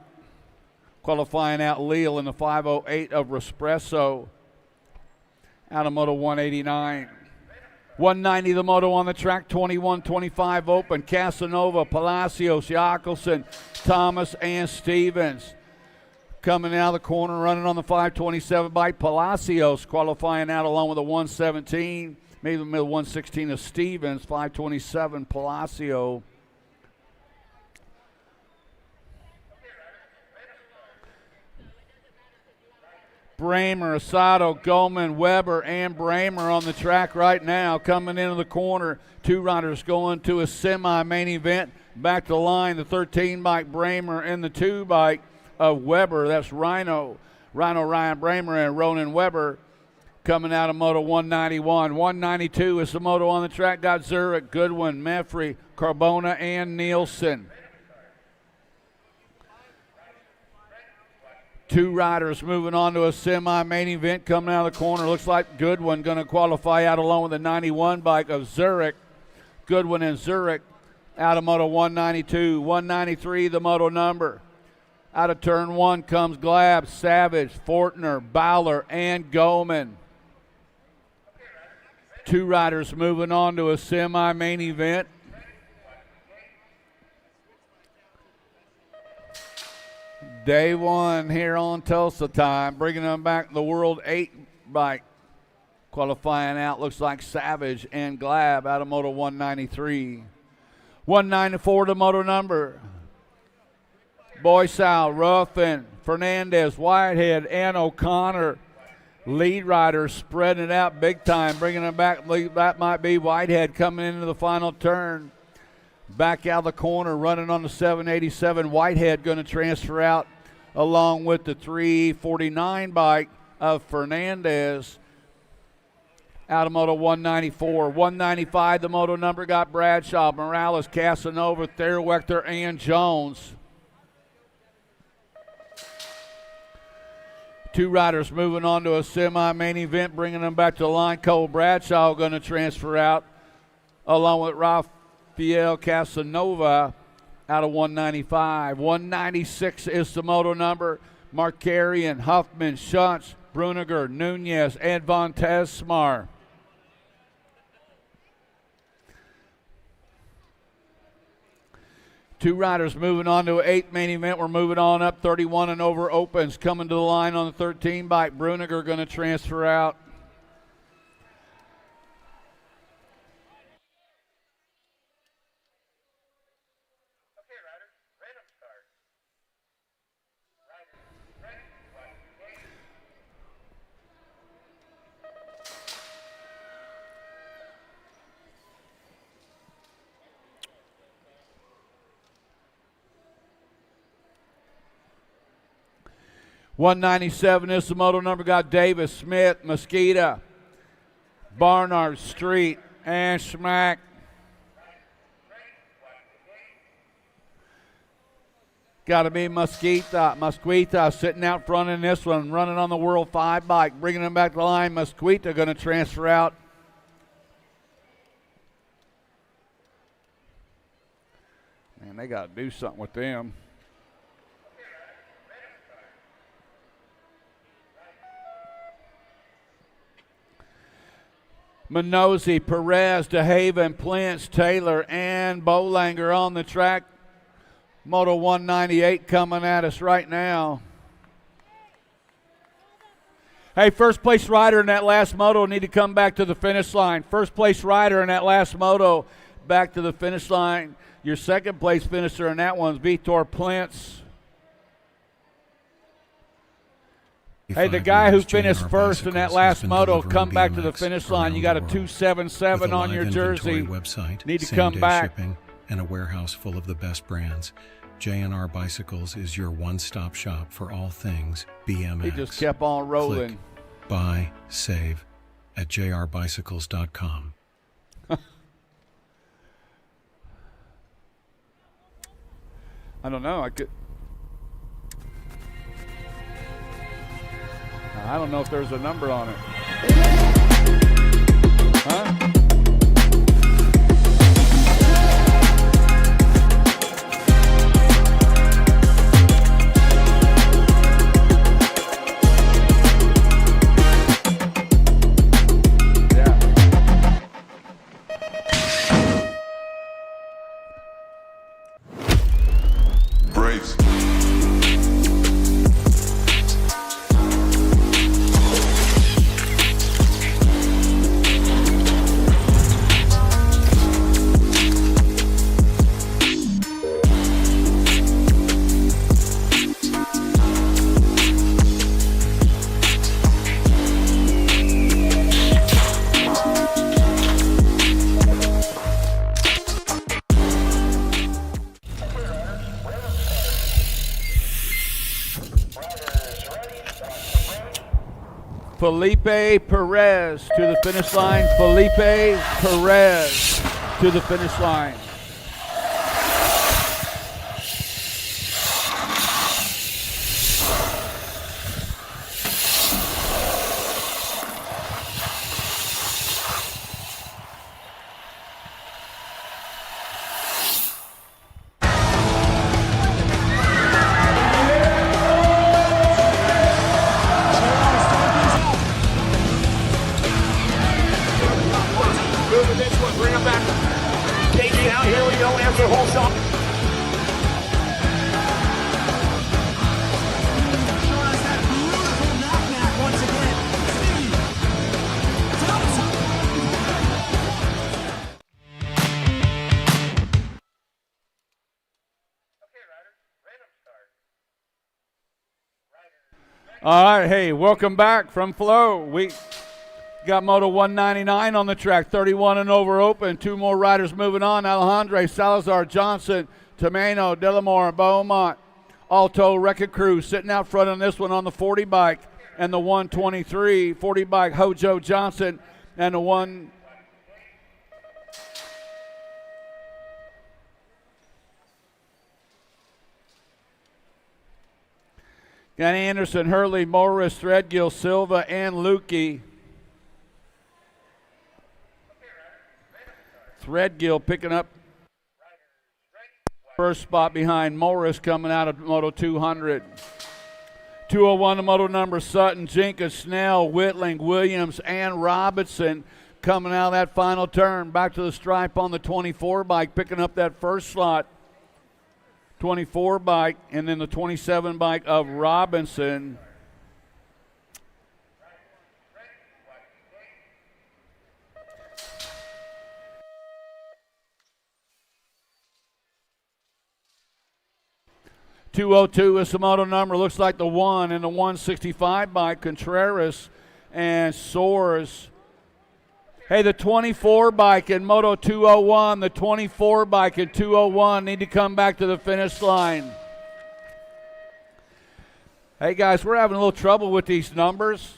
Qualifying out Leal in the 508 of Espresso out of moto 189. 190 the moto on the track, 21-25 open. Casanova, Palacios, Jackelson, Thomas, and Stevens. Coming out of the corner, running on the 527 bike. Palacios qualifying out along with a 117. Maybe the middle 116 of Stevens, 527 Palacio. Bramer, Asado, Goldman, Weber, and Bramer on the track right now. Coming into the corner, two riders going to a semi-main event. Back to line, the 13 bike Bramer and the 2 bike of Weber. That's Ryan Bramer, and Ronan Weber. Coming out of moto 191. 192 is the moto on the track. Got Zurich, Goodwin, Meffrey, Carbona, and Nielsen. Two riders moving on to a semi-main event coming out of the corner. Looks like Goodwin going to qualify out along with the 91 bike of Zurich. Goodwin and Zurich out of moto 192. 193 the moto number. Out of turn 1 comes Glab, Savage, Fortner, Bowler, and Goldman. Two riders moving on to a semi-main event. Day 1 here on Tulsa time, bringing them back the World 8 bike. Qualifying out looks like Savage and Glab out of moto 193. 194 the moto number. Boysow, Ruffin, Fernandez, Whitehead, and O'Connor Lead riders spreading it out big time, bringing them back. That might be Whitehead coming into the final turn. Back out of the corner, running on the 787. Whitehead going to transfer out along with the 349 bike of Fernandez. Out of Moto 194. 195, the moto number got Bradshaw, Morales, Casanova, Therwechter, and Jones. Two riders moving on to a semi-main event, bringing them back to the line. Cole Bradshaw going to transfer out along with Rafael Casanova out of 195. 196 is the moto number. Markarian, Huffman, Schutz, Bruniger, Nunez, and Von Tesmar. Two riders moving on to an 8th main event. We're moving on up. 31 and over opens. Coming to the line on the 13 bike. Bruniger going to transfer out. Okay, riders, random start. Riders, ready, engage. 197 is the moto number. Got Davis, Smith, Mosquita, Barnard, Street, and Schmack. Got to be Mosquita sitting out front in this one, running on the World 5 bike, bringing them back to the line. Mosquita going to transfer out. Man, they got to do something with them. Minozzi, Perez, DeHaven, Plintz, Taylor, and Bolanger on the track. Moto 198 coming at us right now. Hey, first place rider in that last moto need to come back to the finish line. First place rider in that last moto back to the finish line. Your second place finisher in that one's Vitor Plintz. Hey, the guy who finished first in that last moto, come back to the finish line. You got a 277 on your jersey. Website, need to come back. Shipping, and a warehouse full of the best brands. J&R Bicycles is your one-stop shop for all things BMX. He just kept on rolling. Click, buy, save at jrbicycles.com. I don't know. I don't know if there's a number on it. Huh? Braves. Felipe Perez to the finish line. Felipe Perez to the finish line. Bring him back. Take it out. All right, hey, welcome back from Flow. We got Moto 199 on the track, 31 and over open. Two more riders moving on. Alejandro, Salazar, Johnson, Tomeno, Delamore, Beaumont. Alto Wreck-It Crew sitting out front on this one on the 40 bike and the 123. 40 bike, Hojo Johnson and the one. Got Anderson, Hurley, Morris, Threadgill, Silva, and Lukey. Threadgill picking up first spot behind Morris coming out of Moto 200. 201 to Moto number Sutton, Jenkins, Snell, Whitling, Williams, and Robinson coming out of that final turn. Back to the stripe on the 24 bike, picking up that first slot. 24 bike, and then the 27 bike of Robinson. .202 is the moto number. Looks like the one in the 165 bike, Contreras and Soares. Hey, the 24 bike in Moto 201, the 24 bike in 201 need to come back to the finish line. Hey guys, we're having a little trouble with these numbers.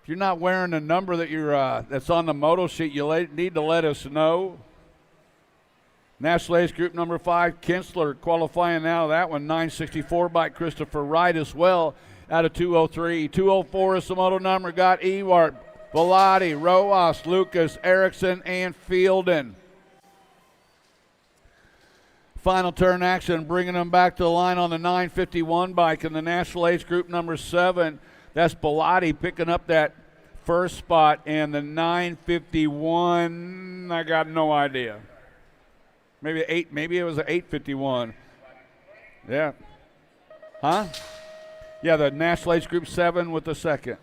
If you're not wearing the number that that's on the moto sheet, you need to let us know. National Ace Group number 5, Kinsler qualifying out of that one. 964 bike, Christopher Wright as well out of 203. 204 is the moto number. Got Ewart, Velati, Rojas, Lucas, Erickson, and Fielden. Final turn action, bringing them back to the line on the 951 bike in the National Ace Group number 7. That's Bellotti picking up that first spot, and the 951, I got no idea. Maybe it was an 851. Yeah. Huh? Yeah, the National Ace Group 7 with the second.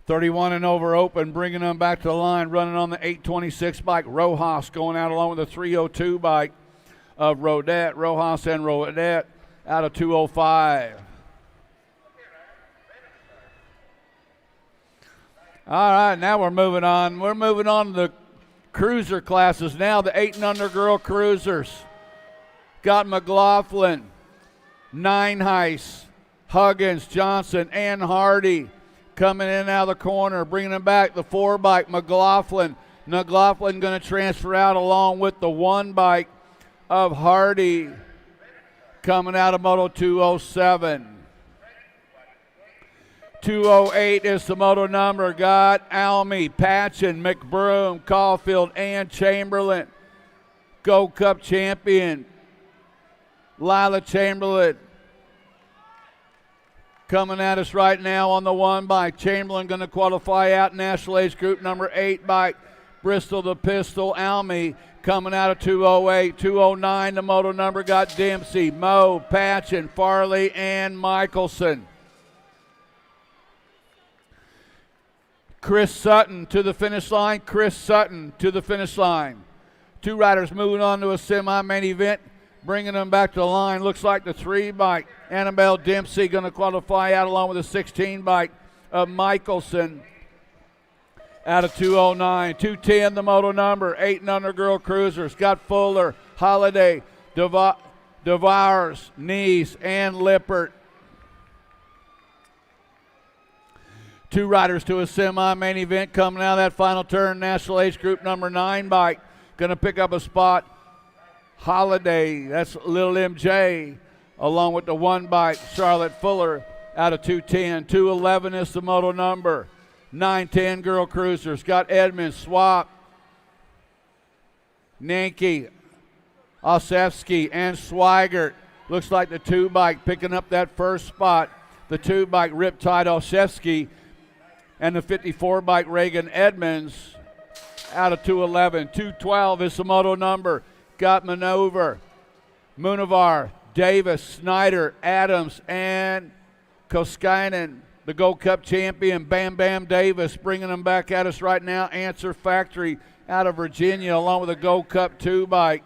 31 and over open, bringing them back to the line, running on the 826 bike. Rojas going out along with the 302 bike of Rodette. Rojas and Rodette out of 205. All right, now we're moving on. We're moving on to the cruiser classes now, the 8 and under girl cruisers. Got McLaughlin, Nineheis, Huggins, Johnson, and Hardy coming in and out of the corner, bringing them back. The 4 bike, McLaughlin. McLaughlin going to transfer out along with the 1 bike of Hardy coming out of Moto 207. 208 is the moto number. Got Almy, Patchen, McBroom, Caulfield, and Chamberlain. Gold Cup champion Lila Chamberlain coming at us right now on the 1 bike. Chamberlain going to qualify out. National Ace Group number 8 bike. Bristol the Pistol. Almy coming out of 208. 209 the moto number. Got Dempsey, Moe, Patchen, Farley, and Michelson. Chris Sutton to the finish line. Chris Sutton to the finish line. 2 riders moving on to a semi-main event, bringing them back to the line. Looks like the 3 bike. Annabelle Dempsey going to qualify out along with the 16 bike of Michelson out of 209. 210 the moto number. 8 and under girl cruisers. Got Fuller, Holiday, Devars, Nees, and Lippert. 2 riders to a semi-main event coming out of that final turn. National Ace Group number 9 bike going to pick up a spot. Holiday, that's Little MJ, along with the 1 bike, Charlotte Fuller out of 210. 211 is the moto number. 910 girl cruisers. Got Edmonds, Swap, Nanke, Osefsky, and Swigert. Looks like the 2 bike picking up that first spot. The 2 bike Riptide Osefsky and the 54 bike Reagan Edmonds out of 211. 212 is the moto number. Got Munavar, Davis, Snyder, Adams, and Koskainen, the Gold Cup champion. Bam Bam Davis bringing them back at us right now. Answer Factory out of Virginia along with a Gold Cup 2 bike.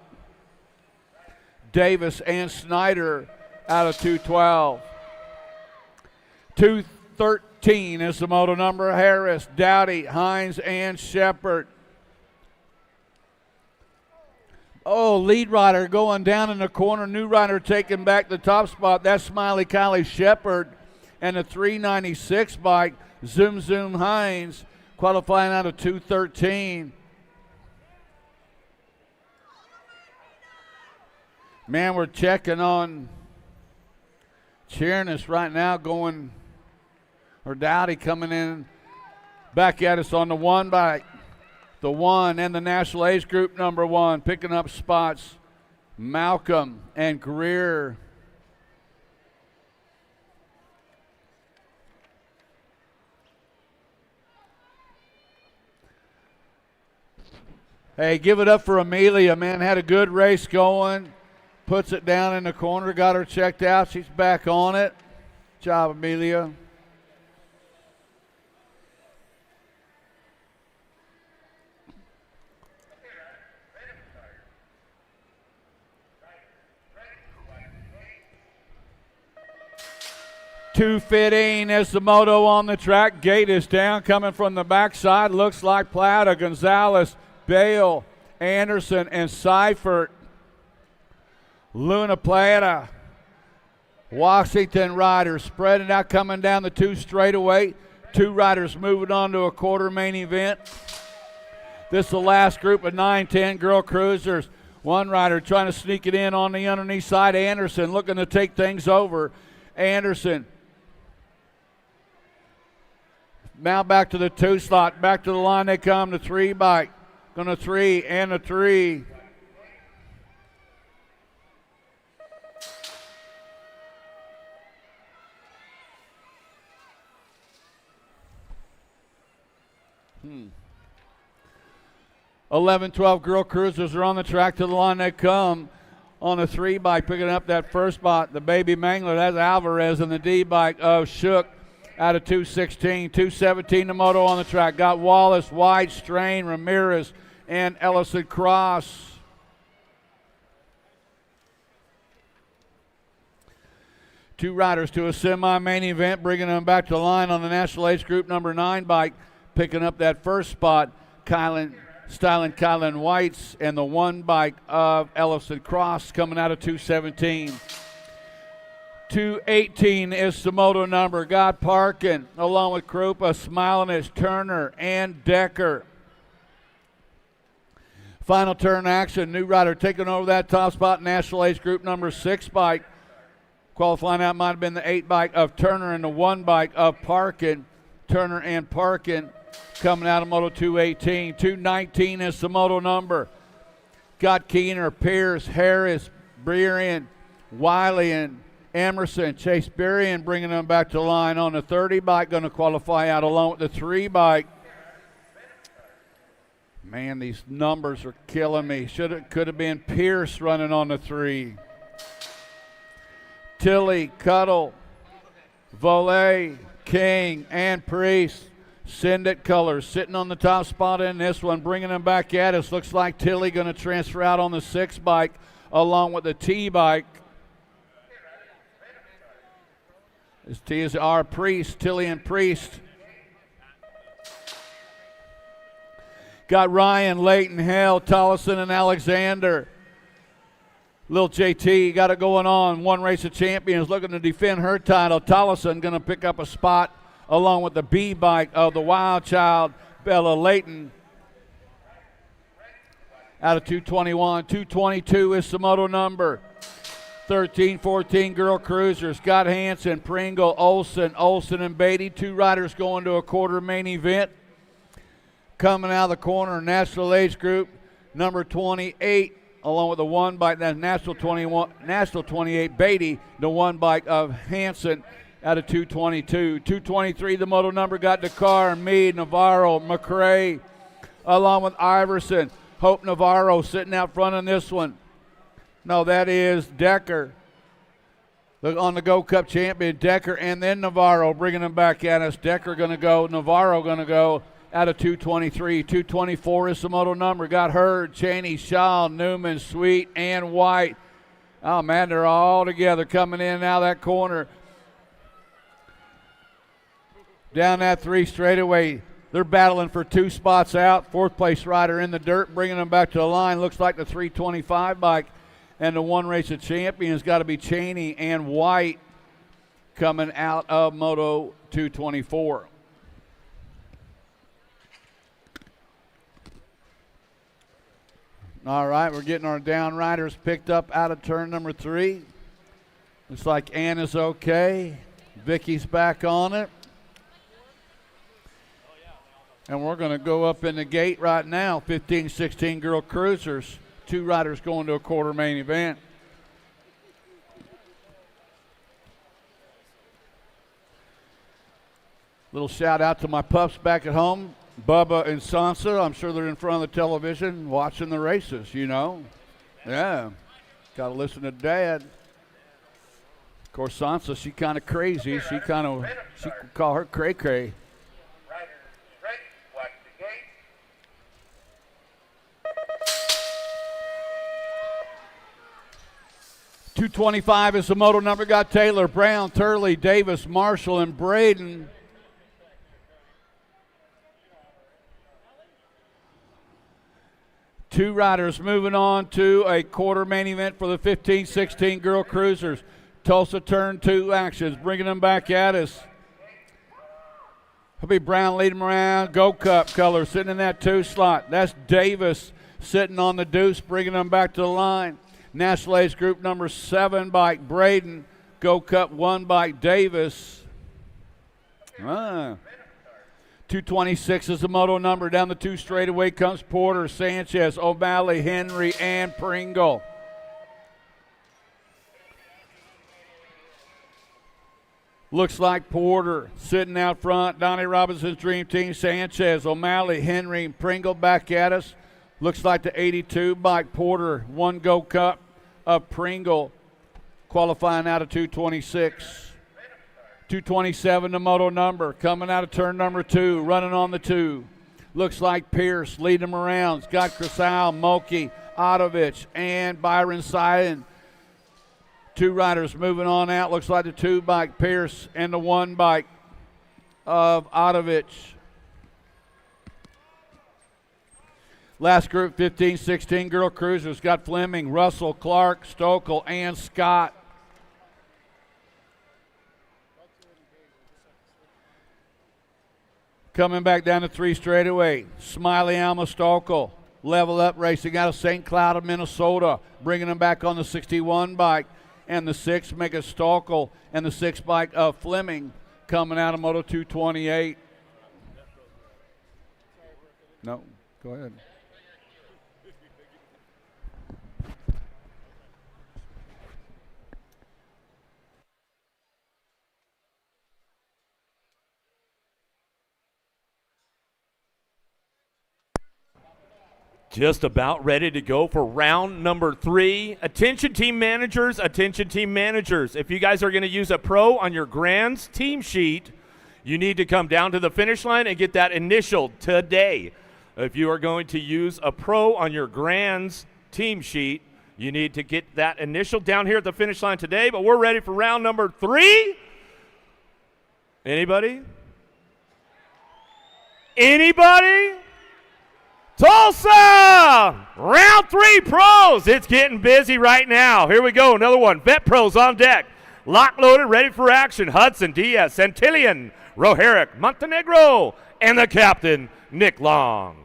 Davis and Snyder out of 212. 213 is the moto number. Harris, Dowdy, Hines, and Shepard. Oh, lead rider going down in the corner. New rider taking back the top spot. That's Smiley Kylie Shepard. And the 396 bike, Zoom Zoom Hines, qualifying out of 213. Man, we're checking on Cheerness right now going, or Dowdy coming in back at us on the one bike. The one and the National Age Group number one, picking up spots, Malcolm and Greer. Hey, give it up for Amelia, man. Had a good race going. Puts it down in the corner, got her checked out. She's back on it. Job, Amelia. .215 is the moto on the track. Gate is down, coming from the backside. Looks like Plata, Gonzalez, Bale, Anderson, and Seifert. Luna Plata, Washington riders spreading out, coming down the two straightaway. Two riders moving on to a quarter main event. This is the last group of 9-10 girl cruisers. One rider trying to sneak it in on the underneath side. Anderson looking to take things over. Anderson now back to the two slot. Back to the line they come. The three bike. Going to three and a three. Hmm. 11-12 girl cruisers are on the track. To the line they come on the three bike, picking up that first spot. The baby mangler, that's Alvarez, and the D bike of Shook out of 216. 217 the moto on the track. Got Wallace, White, Strain, Ramirez, and Ellison Cross. Two riders to a semi-main event, bringing them back to the line on the National Age Group number 9 bike, picking up that first spot. Kylan Whites, and the one bike of Ellison Cross coming out of 217. 218 is the moto number. Got Parkin along with Krupa, Smilinich, Turner, and Decker. Final turn action. New rider taking over that top spot. National Age Group number 6 bike. Qualifying out might have been the 8 bike of Turner and the 1 bike of Parkin. Turner and Parkin coming out of Moto 218. 219 is the moto number. Got Keener, Pierce, Harris, Breerian, Wiley, and Emerson. Chase Berrien bringing them back to the line on the 30 bike, going to qualify out along with the 3 bike. Man, these numbers are killing me. Could have been Pierce running on the 3. Tilley, Cuddle, Volet, King, and Priest. Sendit Colors sitting on the top spot in this one, bringing them back at us. Looks like Tilley going to transfer out on the 6 bike along with the T bike. This T is our Priest, Tilley and Priest. Got Ryan, Leighton, Hale, Tollison, and Alexander. Little JT got it going on. One Race of Champions looking to defend her title. Tollison going to pick up a spot along with the B bike of the Wild Child, Bella Leighton. Out of 221. 222 is the moto number. 13-14 girl cruisers. Scott Hansen, Pringle, Olson, and Beatty. 2 riders going to a quarter main event. Coming out of the corner, National Age Group number 28, along with the 1 bike. That's National 28 Beatty, the 1 bike of Hansen out of 222. 223, the moto number. Got Dakar, Meade, Navarro, McRae, along with Iverson. Hope Navarro sitting out front in this one. No, that is Decker. Look on the Gold Cup champion, Decker, and then Navarro bringing them back at us. Decker going to go, Navarro going to go out of 223. 224 is the moto number. Got Hurd, Cheney, Shaw, Newman, Sweet, and White. Oh, man, they're all together coming in and out of that corner. Down that 3 straightaway. They're battling for 2 spots out. 4th place rider in the dirt, bringing them back to the line. Looks like the 325 bike and the one race of champions got to be Cheney and White coming out of Moto 224. All right, we're getting our down riders picked up out of turn number 3. Looks like Anna's okay. Vicky's back on it. And we're going to go up in the gate right now. 15-16 girl cruisers. 2 riders going to a quarter main event. Little shout out to my pups back at home, Bubba and Sansa. I'm sure they're in front of the television watching the races, you know. Yeah, got to listen to Dad. Of course, Sansa, she kind of crazy. She could call her cray-cray. 225 is the moto number. Got Taylor, Brown, Turley, Davis, Marshall, and Braden. Two riders moving on to a quarter main event for the 15-16 girl cruisers. Tulsa turn 2 actions, bringing them back at us. It'll be Brown leading them around. Go Cup color sitting in that 2 slot. That's Davis sitting on the deuce, bringing them back to the line. National Age Group number 7 bike Braden. Go Cup 1 bike Davis. 226 is the moto number. Down the 2 straightaway comes Porter, Sanchez, O'Malley, Henry, and Pringle. Looks like Porter sitting out front. Donnie Robinson's Dream Team, Sanchez, O'Malley, Henry, and Pringle back at us. Looks like the 82 bike Porter, 1 Go Cup of Pringle, qualifying out of 226. 227 the moto number, coming out of turn number 2, running on the 2. Looks like Pierce leading them around. It's got Krasal, Moki, Odovich, and Byron Sidon. 2 riders moving on out. Looks like the 2 bike Pierce and the 1 bike of Odovich. Last group, 15-16 girl cruisers. Got Fleming, Russell, Clark, Stokel, and Scott. Coming back down the 3 straightaway, Smiley, Alma, Stokel. Level Up Racing out of St. Cloud of Minnesota. Bringing them back on the 61 bike. And the 6 Mega Stokel and the 6 bike of Fleming coming out of Moto 228. No, go ahead. Just about ready to go for round number 3. Attention team managers, attention team managers. If you guys are going to use a pro on your Grands team sheet, you need to come down to the finish line and get that initialed today. If you are going to use a pro on your Grands team sheet, you need to get that initial down here at the finish line today, but we're ready for round number 3. Anybody? Anybody? Tulsa! Round 3 pros. It's getting busy right now. Here we go. Another one. Vet pros on deck. Lock loaded, ready for action. Hudson, Diaz, Santillan, Roherick, Montenegro, and the captain, Nick Long.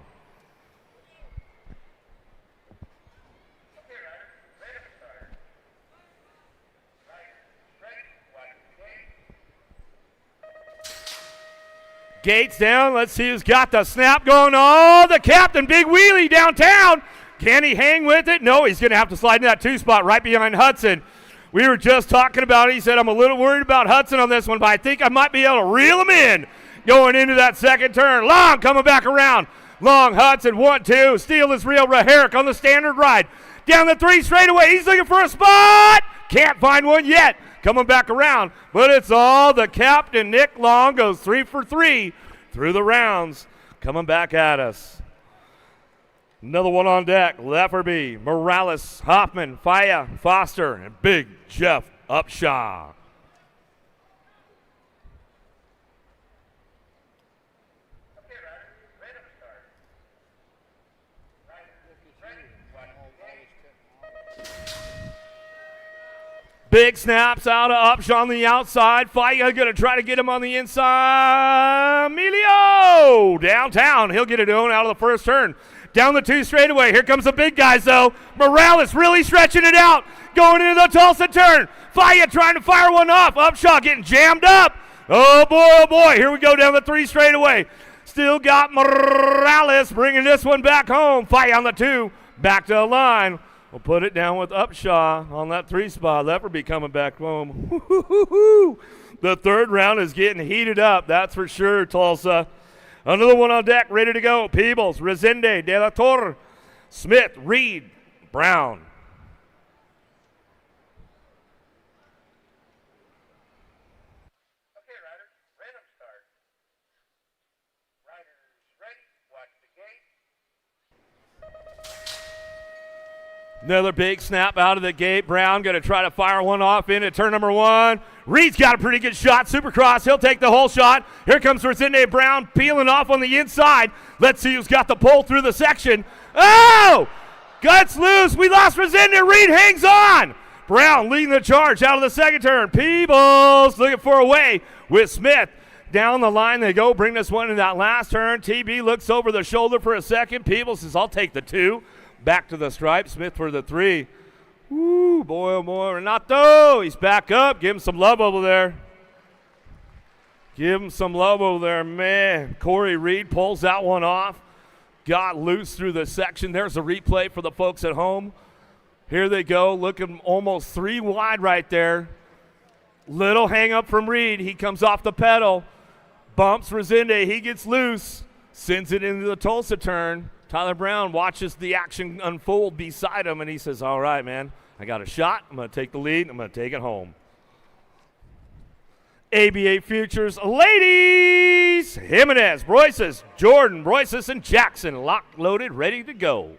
Gates down. Let's see who's got the snap going. Oh, the captain, big wheelie downtown. Can he hang with it? No, he's going to have to slide in that 2 spot right behind Hudson. We were just talking about it. He said, I'm a little worried about Hudson on this one, but I think I might be able to reel him in going into that second turn. Long coming back around. Long, Hudson, 1-2. Steal this reel. Herrick on the standard ride. Down the 3 straightaway. He's looking for a spot. Can't find one yet. Coming back around, but it's all the captain. Nick Long goes 3 for 3 through the rounds, coming back at us. Another one on deck. Lefferby, Morales, Hoffman, Faya, Foster, and Big Jeff Upshaw. Big snaps out of Upshaw on the outside. Faya going to try to get him on the inside. Emilio downtown. He'll get it on out of the first turn. Down the 2 straightaway. Here comes the big guys, though. Morales really stretching it out. Going into the Tulsa turn. Faya trying to fire one off. Upshaw getting jammed up. Oh, boy, oh, boy. Here we go down the 3 straightaway. Still got Morales bringing this one back home. Faya on the 2. Back to the line. We'll put it down with Upshaw on that 3 spot. Lefferby coming back home. The 3rd round is getting heated up. That's for sure, Tulsa. Another one on deck, ready to go. Peebles, Resende, De La Torre, Smith, Reed, Brown. Okay, riders, random start. Riders ready, watch the gate. Another big snap out of the gate. Brown going to try to fire one off into turn number 1. Reed's got a pretty good shot. Supercross, he'll take the whole shot. Here comes Resende Brown peeling off on the inside. Let's see who's got the pull through the section. Oh! Guts loose. We lost Resende. Reed hangs on. Brown leading the charge out of the 2nd turn. Peebles looking for a way with Smith. Down the line they go. Bring this one in that last turn. TB looks over the shoulder for a second. Peebles says, I'll take the 2. Back to the stripe. Smith for the 3. Ooh, boy, oh boy. Renato, he's back up. Give him some love over there. Give him some love over there, man. Corey Reed pulls that one off. Got loose through the section. There's a replay for the folks at home. Here they go, looking almost 3 wide right there. Little hang up from Reed. He comes off the pedal. Bumps Resende. He gets loose. Sends it into the Tulsa turn. Tyler Brown watches the action unfold beside him, and he says, all right, man, I got a shot. I'm going to take the lead. I'm going to take it home. ABA Futures ladies. Jimenez, Broyces, Jordan, Broyces, and Jackson locked, loaded, ready to go.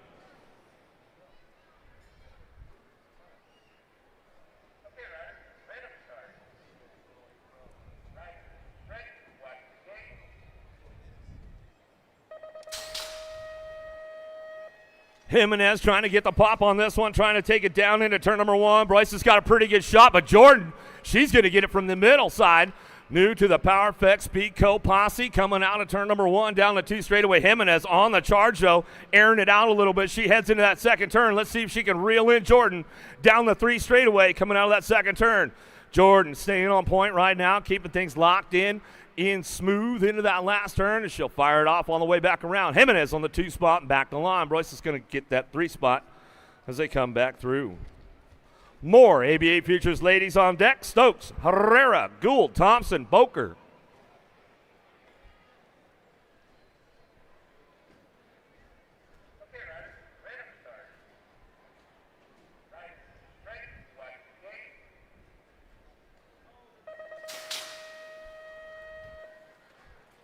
Jimenez trying to get the pop on this one, trying to take it down into turn number 1. Bryce has got a pretty good shot, but Jordan, she's going to get it from the middle side. New to the Power Effect Speed Co posse coming out of turn number 1 down the 2 straightaway. Jimenez on the charge, though, airing it out a little bit. She heads into that 2nd turn. Let's see if she can reel in Jordan down the 3 straightaway coming out of that 2nd turn. Jordan staying on point right now, keeping things locked in smooth into that last turn, and she'll fire it off on the way back around. Jimenez on the 2 spot and back to the line. Bryce is going to get that 3 spot as they come back through. More ABA Futures ladies on deck. Stokes, Herrera, Gould, Thompson, Boker.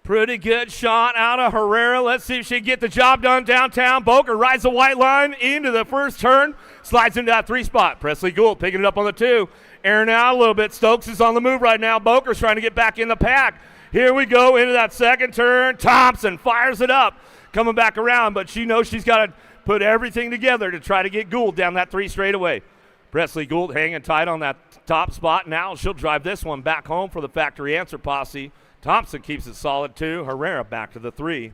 Pretty good shot out of Herrera. Let's see if she can get the job done downtown. Boker rides the white line into the first turn. Slides into that 3 spot. Presley Gould picking it up on the 2. Airing out a little bit. Stokes is on the move right now. Boker's trying to get back in the pack. Here we go into that 2nd turn. Thompson fires it up. Coming back around, but she knows she's got to put everything together to try to get Gould down that 3 straightaway. Presley Gould hanging tight on that top spot. Now she'll drive this one back home for the factory answer posse. Thompson keeps it solid 2. Herrera back to the 3.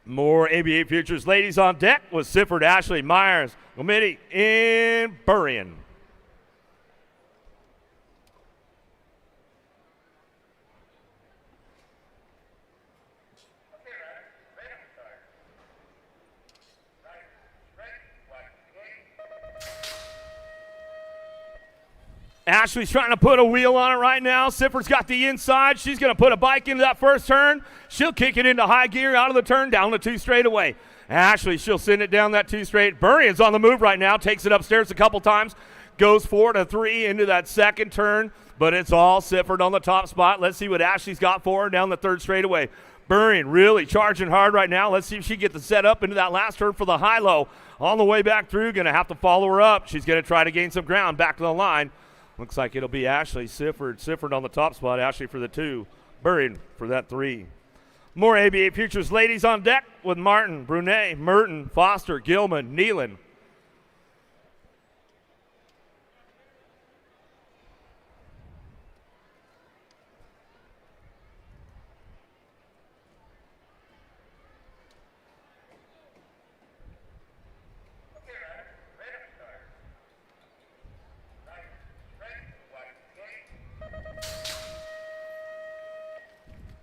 More ABA Futures ladies on deck with Sifford, Ashley, Myers, Gomiti, and Burrian. Ashley's trying to put a wheel on it right now. Sifford's got the inside. She's going to put a bike into that first turn. She'll kick it into high gear out of the turn, down the 2 straightaway. Ashley, she'll send it down that 2 straight. Burrian's on the move right now. Takes it upstairs a couple times. Goes 4 to 3 into that 2nd turn. But it's all Sifford on the top spot. Let's see what Ashley's got for her down the 3rd straightaway. Burring really charging hard right now. Let's see if she gets the set up into that last turn for the high-low. On the way back through, going to have to follow her up. She's going to try to gain some ground back to the line. Looks like it'll be Ashley Sifford on the top spot. Ashley for the 2, Burring for that 3. More ABA Futures ladies on deck with Martin, Brunet, Merton, Foster, Gilman, Nealon.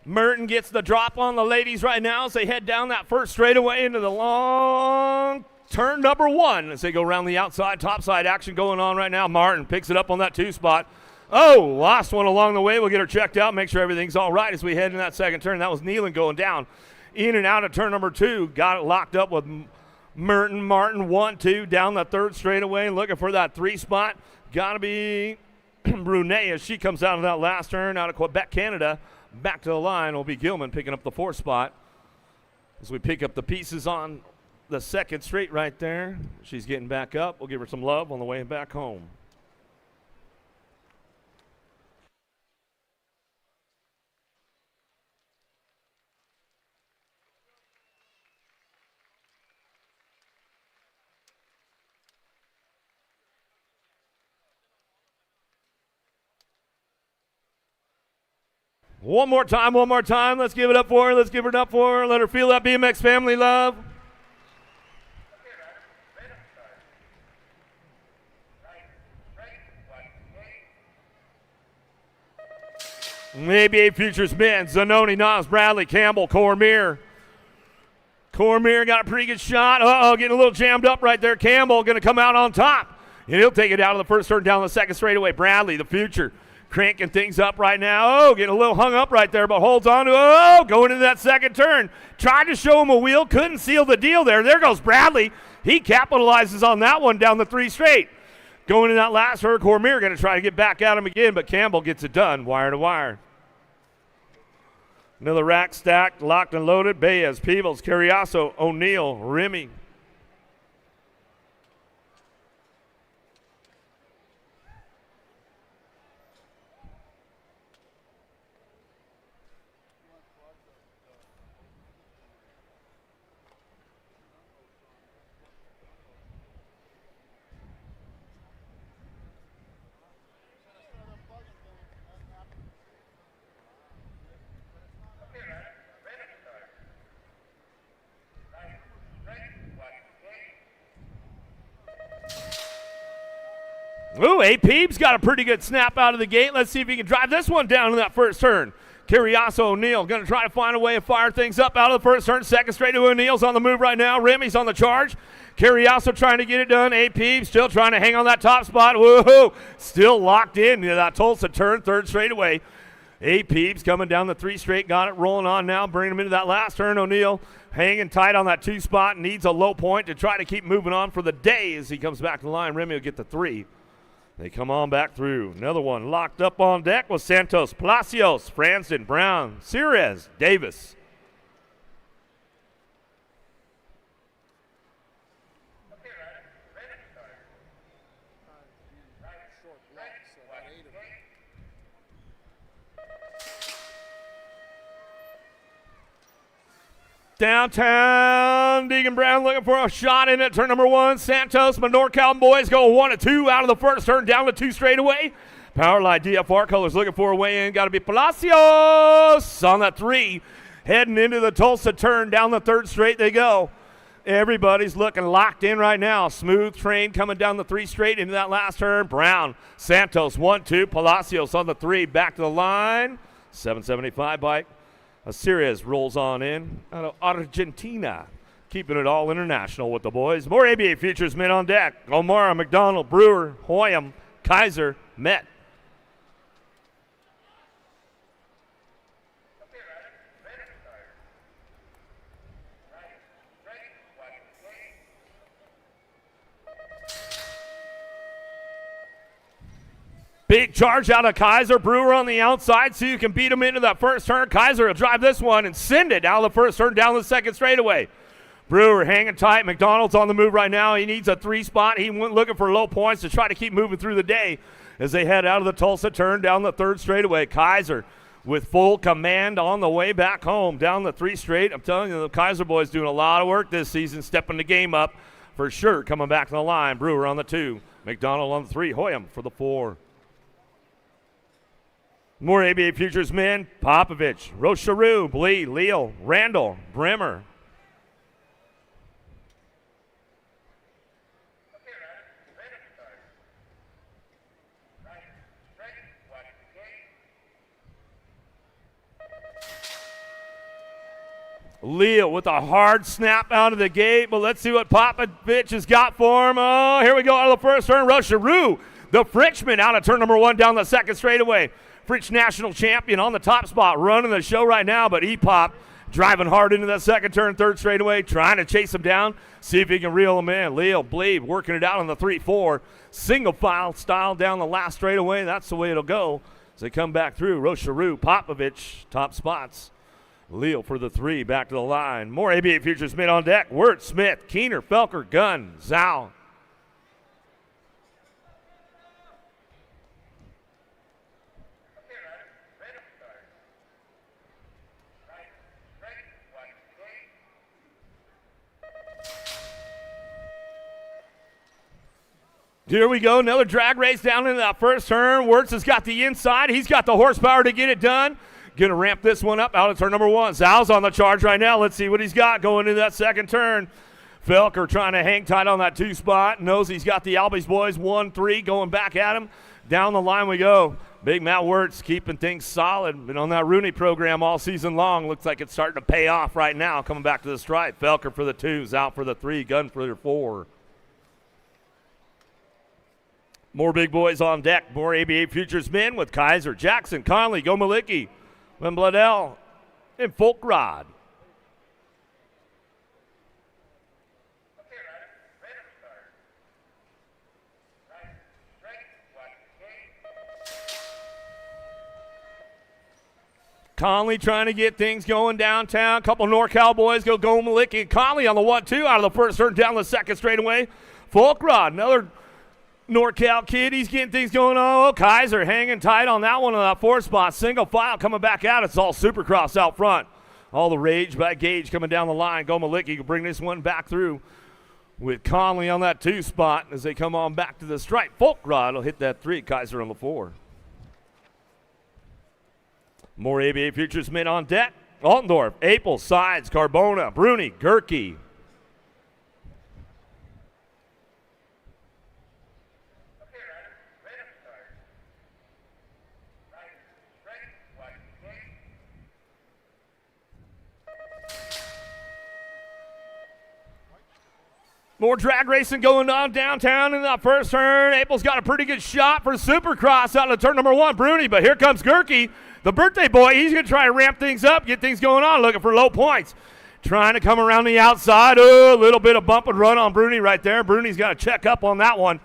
Merton gets the drop on the ladies right now as they head down that first straightaway into the long turn number 1 as they go around the outside, topside action going on right now. Martin picks it up on that 2 spot. Oh, lost one along the way. We'll get her checked out, make sure everything's all right as we head in that second turn. That was Nealon going down in and out of turn number 2. Got it locked up with Merton. Martin 1-2 down the third straightaway, looking for that 3 spot. Got to be Brunet as she comes out of that last turn out of Quebec, Canada. Back to the line will be Gilman picking up the 4th spot. As we pick up the pieces on the second straight right there. She's getting back up. We'll give her some love on the way back home. One more time. Let's give it up for her. Let's give it up for her. Let her feel that BMX family love. ABA Futures men, Zanoni, Nas, Bradley, Campbell, Cormier. Cormier got a pretty good shot. Getting a little jammed up right there. Campbell going to come out on top. And he'll take it out of the first turn down the second straightaway. Bradley, the future, cranking things up right now. Getting a little hung up right there, but holds on to going into that second turn. Tried to show him a wheel, couldn't seal the deal there. There goes Bradley. He capitalizes on that one down the 3 straight. Going in that last turn, Cormier going to try to get back at him again, but Campbell gets it done, wire to wire. Another rack stacked, locked and loaded. Baez, Peebles, Carriazo, O'Neill, Remy. Ooh, Peebs got a pretty good snap out of the gate. Let's see if he can drive this one down in that first turn. Carriazo O'Neill going to try to find a way to fire things up out of the first turn. Second straight to O'Neill's on the move right now. Remy's on the charge. Carriazo trying to get it done. Peebs still trying to hang on that top spot. Woohoo! Still locked in that Tulsa turn, third straightaway. Peebs coming down the 3 straight. Got it rolling on now. Bringing him into that last turn. O'Neill hanging tight on that 2 spot. Needs a low point to try to keep moving on for the day as he comes back to the line. Remy will get the 3. They come on back through. Another one locked up on deck with Santos, Palacios, Franston, Brown, Cirez, Davis. Downtown, Deegan Brown looking for a shot in it. Turn number 1, Santos, NorCal boys go 1-2 out of the first turn, down to 2 straightaway. Powerline DFR colors looking for a way in. Got to be Palacios on that 3. Heading into the Tulsa turn, down the 3rd straight they go. Everybody's looking locked in right now. Smooth train coming down the 3 straight into that last turn. Brown, Santos, 1-2. Palacios on the 3, back to the line. 775 bike. Cirez rolls on in out of Argentina. Keeping it all international with the boys. More ABA Futures men on deck. Omar, McDonald, Brewer, Hoyam, Kaiser, Met. Big charge out of Kaiser. Brewer on the outside, so you can beat him into that first turn. Kaiser will drive this one and send it down the first turn, down the second straightaway. Brewer hanging tight. McDonald's on the move right now. He needs a 3 spot. He went looking for low points to try to keep moving through the day as they head out of the Tulsa turn down the third straightaway. Kaiser with full command on the way back home down the 3 straight. I'm telling you, the Kaiser boys doing a lot of work this season, stepping the game up for sure. Coming back to the line. Brewer on the 2. McDonald on the 3. Hoyam for the 4. More ABA Futures men. Popovich, Rochereau, Blee, Leal, Randall, Bremer. Leal with a hard snap out of the gate, but let's see what Popovich has got for him. Oh, here we go out of the first turn. Rochereau, the Frenchman, out of turn number 1 down the second straightaway. French national champion on the top spot, running the show right now, but Epop driving hard into that second turn, third straightaway, trying to chase him down, see if he can reel him in. Leal, Bleeb working it out on the 3-4. Single file style down the last straightaway. That's the way it'll go as they come back through. Rochereau, Popovich, top spots. Leal for the 3, back to the line. More ABA Futures mid on deck. Wirt, Smith, Keener, Felker, Gunn, Zhao. Here we go, another drag race down into that first turn. Wirtz has got the inside. He's got the horsepower to get it done. Going to ramp this one up out of turn number 1. Zhao's on the charge right now. Let's see what he's got going into that second turn. Felker trying to hang tight on that 2 spot. Knows he's got the Albies boys 1-3 going back at him. Down the line we go. Big Matt Wirtz keeping things solid. Been on that Rooney program all season long. Looks like it's starting to pay off right now. Coming back to the stripe. Felker for the 2. Zhao for the 3. Gunn for the 4. More big boys on deck. More ABA Futures men with Kaiser, Jackson, Conley, Gomalicki, Van Bladel, and Folkrod. Conley trying to get things going downtown. Couple NorCal boys go Gomalicki and Conley on the 1-2 out of the first turn down the second straightaway. Folkrod, another NorCal kid, he's getting things going on. Oh, Kaiser hanging tight on that one on that 4 spot. Single file coming back out. It's all Supercross out front. All the rage by Gage coming down the line. Gomalicki can bring this one back through with Conley on that 2 spot as they come on back to the stripe. Folkrod will hit that 3. Kaiser on the 4. More ABA Futures men on deck. Altendorf, Apel, Sides, Carbona, Bruni, Gerke. More drag racing going on downtown in that first turn. Apel's got a pretty good shot for Supercross out of turn number 1, Bruni, but here comes Gerke, the birthday boy. He's going to try to ramp things up, get things going on, looking for low points. Trying to come around the outside. Oh, a little bit of bump and run on Bruni right there. Bruni's got to check up on that one.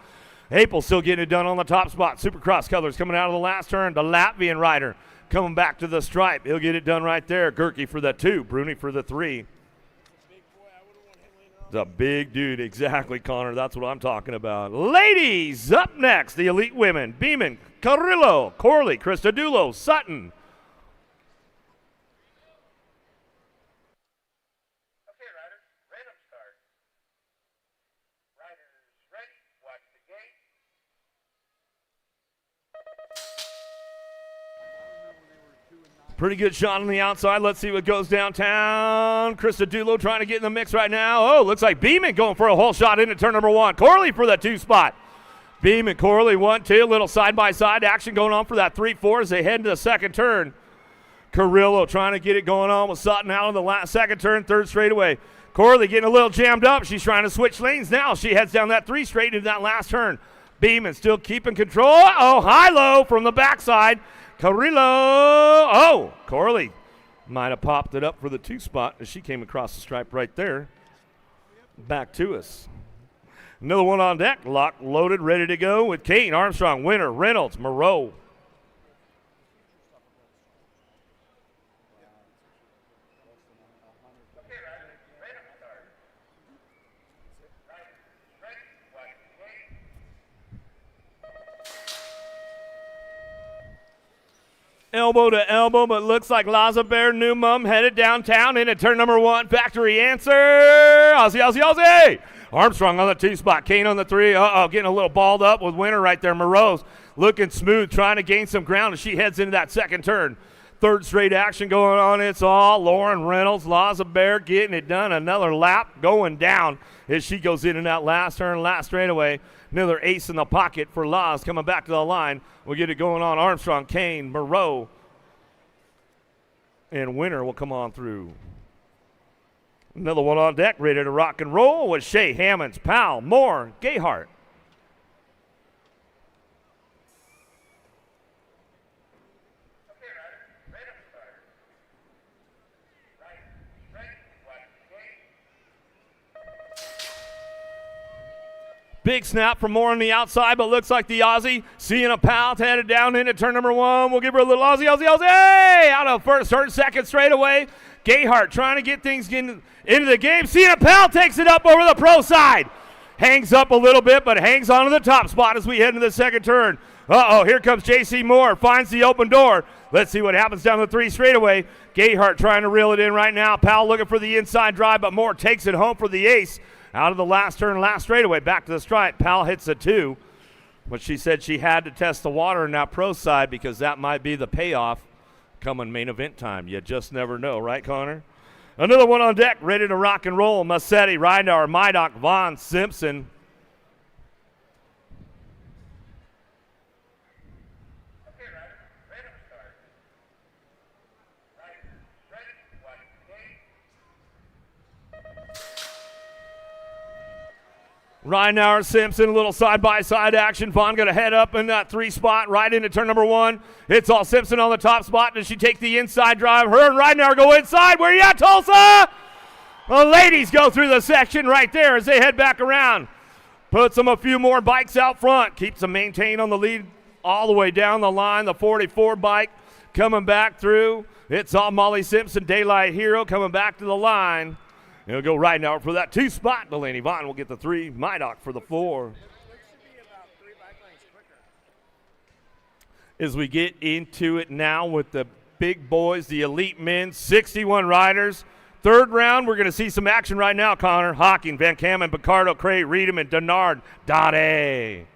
Apel still getting it done on the top spot. Supercross colors coming out of the last turn. The Latvian rider coming back to the stripe. He'll get it done right there. Gerke for the 2, Bruni for the 3. A big dude, exactly, Connor. That's what I'm talking about. Ladies, up next, the elite women. Beeman, Carrillo, Corley, Christodulo, Sutton. Okay, riders, random start. Riders ready, watch the gate. Pretty good shot on the outside. Let's see what goes downtown. Christodulo trying to get in the mix right now. Oh, looks like Beeman going for a whole shot into turn number 1. Corley for that 2 spot. Beeman, Corley, 1-2. Little side-by-side action going on for that 3-4 as they head into the second turn. Carrillo trying to get it going on with Sutton out on the second turn, third straightaway. Corley getting a little jammed up. She's trying to switch lanes now. She heads down that 3 straight into that last turn. Beeman still keeping control. Oh, high-low from the backside. Carrillo. Oh, Corley might have popped it up for the 2 spot as she came across the stripe right there. Back to us. Another one on deck, locked, loaded, ready to go with Kane, Armstrong, Winter, Reynolds, Moreau. Elbow to elbow, but looks like Laza Bear Newmum headed downtown into turn number 1. Factory answer. Aussie, Aussie, Aussie. Armstrong on the 2 spot. Kane on the 3. Getting a little balled up with Winter right there. Moreau's looking smooth, trying to gain some ground as she heads into that second turn. Third straight action going on. It's all Lauren Reynolds. Laza Bear getting it done. Another lap going down as she goes in that last turn, last straightaway. Another ace in the pocket for Laz coming back to the line. We'll get it going on. Armstrong, Kane, Moreau, and Winter will come on through. Another one on deck, ready to rock and roll with Shea, Hammonds, Powell, Moore, Gayhart. Big snap from Moore on the outside, but looks like the Aussie seeing a Powell headed down into turn number 1. We'll give her a little Aussie, Aussie, Aussie! Out of first turn, second straight away. Gayhart trying to get things into the game. Sienna Powell takes it up over the pro side. Hangs up a little bit, but hangs on to the top spot as we head into the second turn. Here comes J.C. Moore, finds the open door. Let's see what happens down the 3 straightaway. Gayhart trying to reel it in right now. Powell looking for the inside drive, but Moore takes it home for the ace. Out of the last turn, last straightaway, back to the stripe. Powell hits a 2, but she said she had to test the water in that pro side because that might be the payoff coming main event time. You just never know, right, Connor? Another one on deck, ready to rock and roll. Massetti, Rydar, Mydock, Vaughn, Simpson. Reinauer, Simpson, a little side-by-side action. Vaughn going to head up in that 3 spot right into turn number 1. It's all Simpson on the top spot. Does she take the inside drive? Her and Reinauer go inside. Where you at, Tulsa? The ladies go through the section right there as they head back around. Puts them a few more bikes out front. Keeps them maintained on the lead all the way down the line. The 44 bike coming back through. It's all Molly Simpson, Daylight Hero, coming back to the line. He'll go right now for that 2 spot. Delaney Vaughn will get the 3. Mydock for the 4. As we get into it now with the big boys, the elite men, 61 riders. Third round, we're going to see some action right now, Connor. Hawking, Van Kamen, Picardo, Cray, Reedman, Denard, Dade.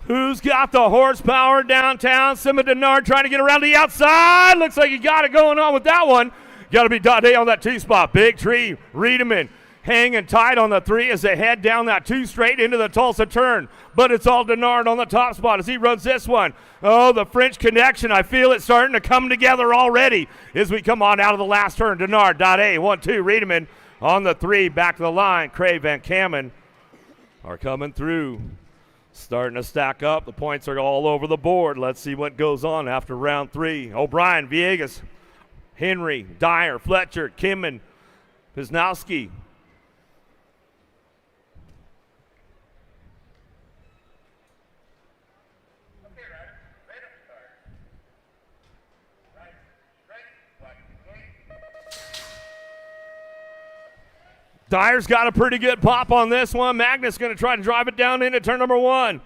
Who's got the horsepower downtown? Simba Denard trying to get around the outside. Looks like he got it going on with that one. Got to be Dade on that 2 spot. Big tree. Reedman hanging tight on the 3 as they head down that 2 straight into the Tulsa turn. But it's all Denard on the top spot as he runs this one. Oh, the French connection. I feel it starting to come together already as we come on out of the last turn. Denard, Dade, 1-2. Reedman on the 3. Back to the line. Cray, Van Kamen are coming through. Starting to stack up. The points are all over the board. Let's see what goes on after round 3. O'Brien, Villegas, Henry, Dyer, Fletcher, Kimman, Pisnowski. Dyer's got a pretty good pop on this one. Magnus going to try to drive it down into turn number 1.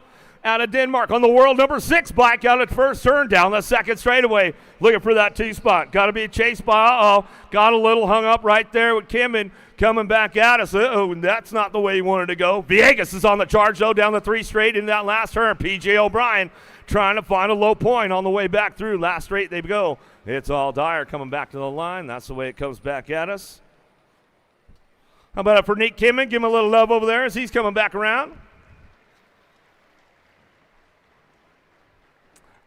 Out of Denmark on the world number 6 bike out at first turn down the second straightaway. Looking for that 2 spot. Got to be chased by, got a little hung up right there with Kimman coming back at us. That's not the way he wanted to go. Villegas is on the charge though down the 3 straight in that last turn. PJ O'Brien trying to find a low point on the way back through. Last straight they go. It's all Dyer coming back to the line. That's the way it comes back at us. How about it for Nate Kimman? Give him a little love over there as he's coming back around.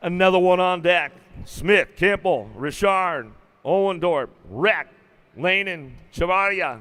Another one on deck. Smith, Kimple, Richard, Owendorp, Reck, Lane, and Chavaria.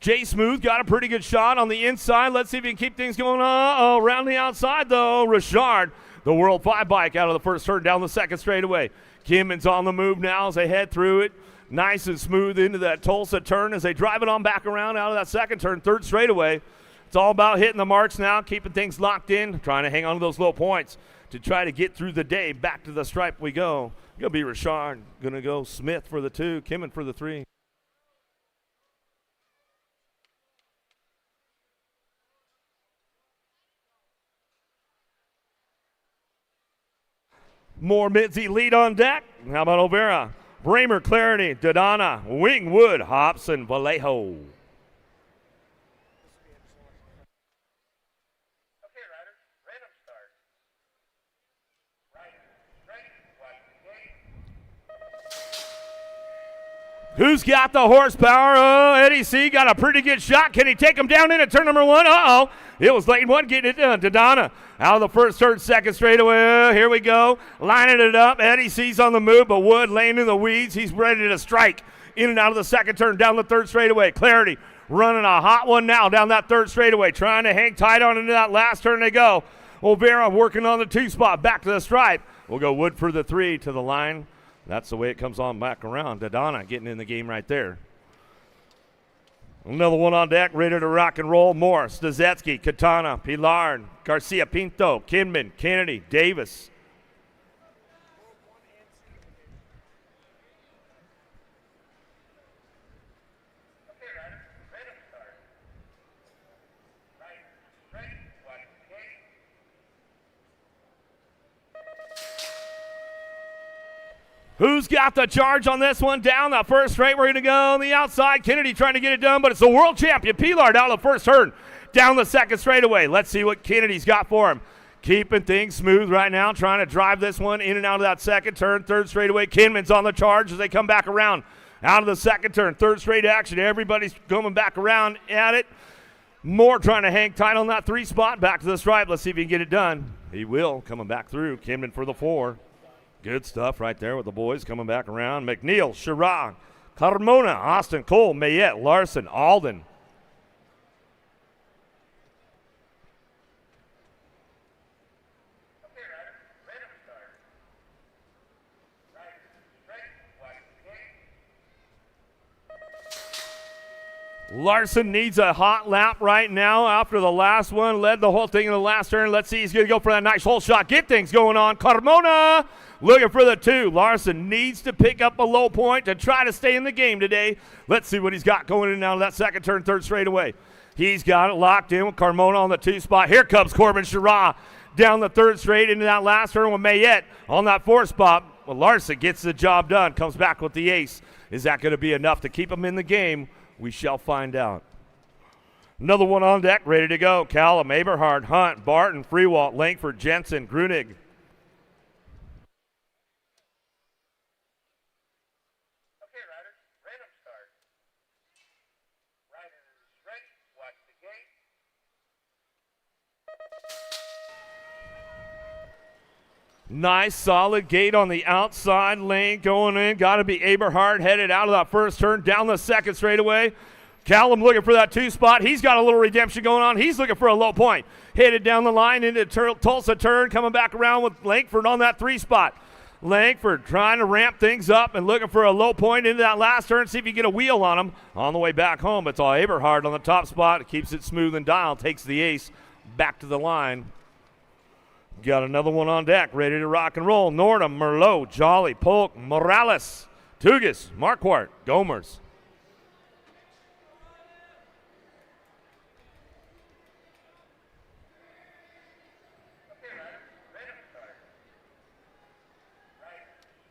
Jay Smooth got a pretty good shot on the inside. Let's see if he can keep things going around the outside, though. Richard, the World 5 bike, out of the first turn down the second straightaway. Kimmon's on the move now as they head through it. Nice and smooth into that Tulsa turn as they drive it on back around out of that second turn, third straightaway. It's all about hitting the marks now, keeping things locked in, trying to hang on to those low points to try to get through the day. Back to the stripe we go. Gonna be Richard. Gonna go Smith for the 2, Kimmon for the 3. More Mitzi lead on deck. How about O'Vera? Bramer, Clarity, Dodonna, Wingwood, Hobson, Vallejo. Okay, riders, random start. Right, ready, watch the gate. Who's got the horsepower? Oh, Eddie C. got a pretty good shot. Can he take him down into turn number 1? Uh-oh. It was lane 1 getting it done. Dodonna out of the first turn, second straightaway. Here we go. Lining it up. Eddie C's on the move, but Wood laying in the weeds. He's ready to strike in and out of the second turn down the third straightaway. Clarity running a hot one now down that third straightaway, trying to hang tight on into that last turn they go. O'Vera working on the 2 spot, back to the stripe. We'll go Wood for the 3 to the line. That's the way it comes on back around. Dodonna getting in the game right there. Another one on deck, ready to rock and roll. Morris, Stazetsky, Katana, Pilar, Garcia Pinto, Kinman, Kennedy, Davis. Okay, riders, random start. Right, ready, watch the gate. Who's got the charge on this one? Down the first straight. We're going to go on the outside. Kennedy trying to get it done, but it's the world champion, Pilar, down the first turn. Down the second straightaway. Let's see what Kennedy's got for him. Keeping things smooth right now, trying to drive this one in and out of that second turn. Third straightaway. Kinman's on the charge as they come back around. Out of the second turn. Third straight action. Everybody's coming back around at it. Moore trying to hang tight on that 3 spot. Back to the stripe. Let's see if he can get it done. He will. Coming back through. Kinman for the 4. Good stuff right there with the boys coming back around. McNeil, Chirac, Carmona, Austin, Cole, Mayette, Larson, Alden. Okay, riders, random start. Right, ready, watch the gate. Larson needs a hot lap right now after the last one. Led the whole thing in the last turn. Let's see. He's going to go for that nice hole shot. Get things going on. Carmona looking for the 2. Larson needs to pick up a low point to try to stay in the game today. Let's see what he's got going in and out of that second turn, third straightaway. He's got it locked in with Carmona on the 2 spot. Here comes Corbin Chirac down the third straight into that last turn with Mayette on that 4 spot. Well, Larson gets the job done. Comes back with the ace. Is that going to be enough to keep him in the game? We shall find out. Another one on deck, ready to go. Callum, Eberhard, Hunt, Barton, Freewalt, Langford, Jensen, Grunig. Okay, riders, random start. Riders, ready, watch the gate. Nice, solid gate on the outside lane going in. Got to be Eberhard headed out of that first turn, down the second straightaway. Callum looking for that 2 spot. He's got a little redemption going on. He's looking for a low point. Headed down the line into Tulsa turn, coming back around with Langford on that 3 spot. Langford trying to ramp things up and looking for a low point into that last turn, see if he can get a wheel on him. On the way back home, it's all Eberhard on the top spot. It keeps it smooth and dialed, takes the ace back to the line. Got another one on deck, ready to rock and roll. Nordum, Merlot, Jolly, Polk, Morales, Tugis, Marquardt, Gomers. Okay, riders, random start. Right,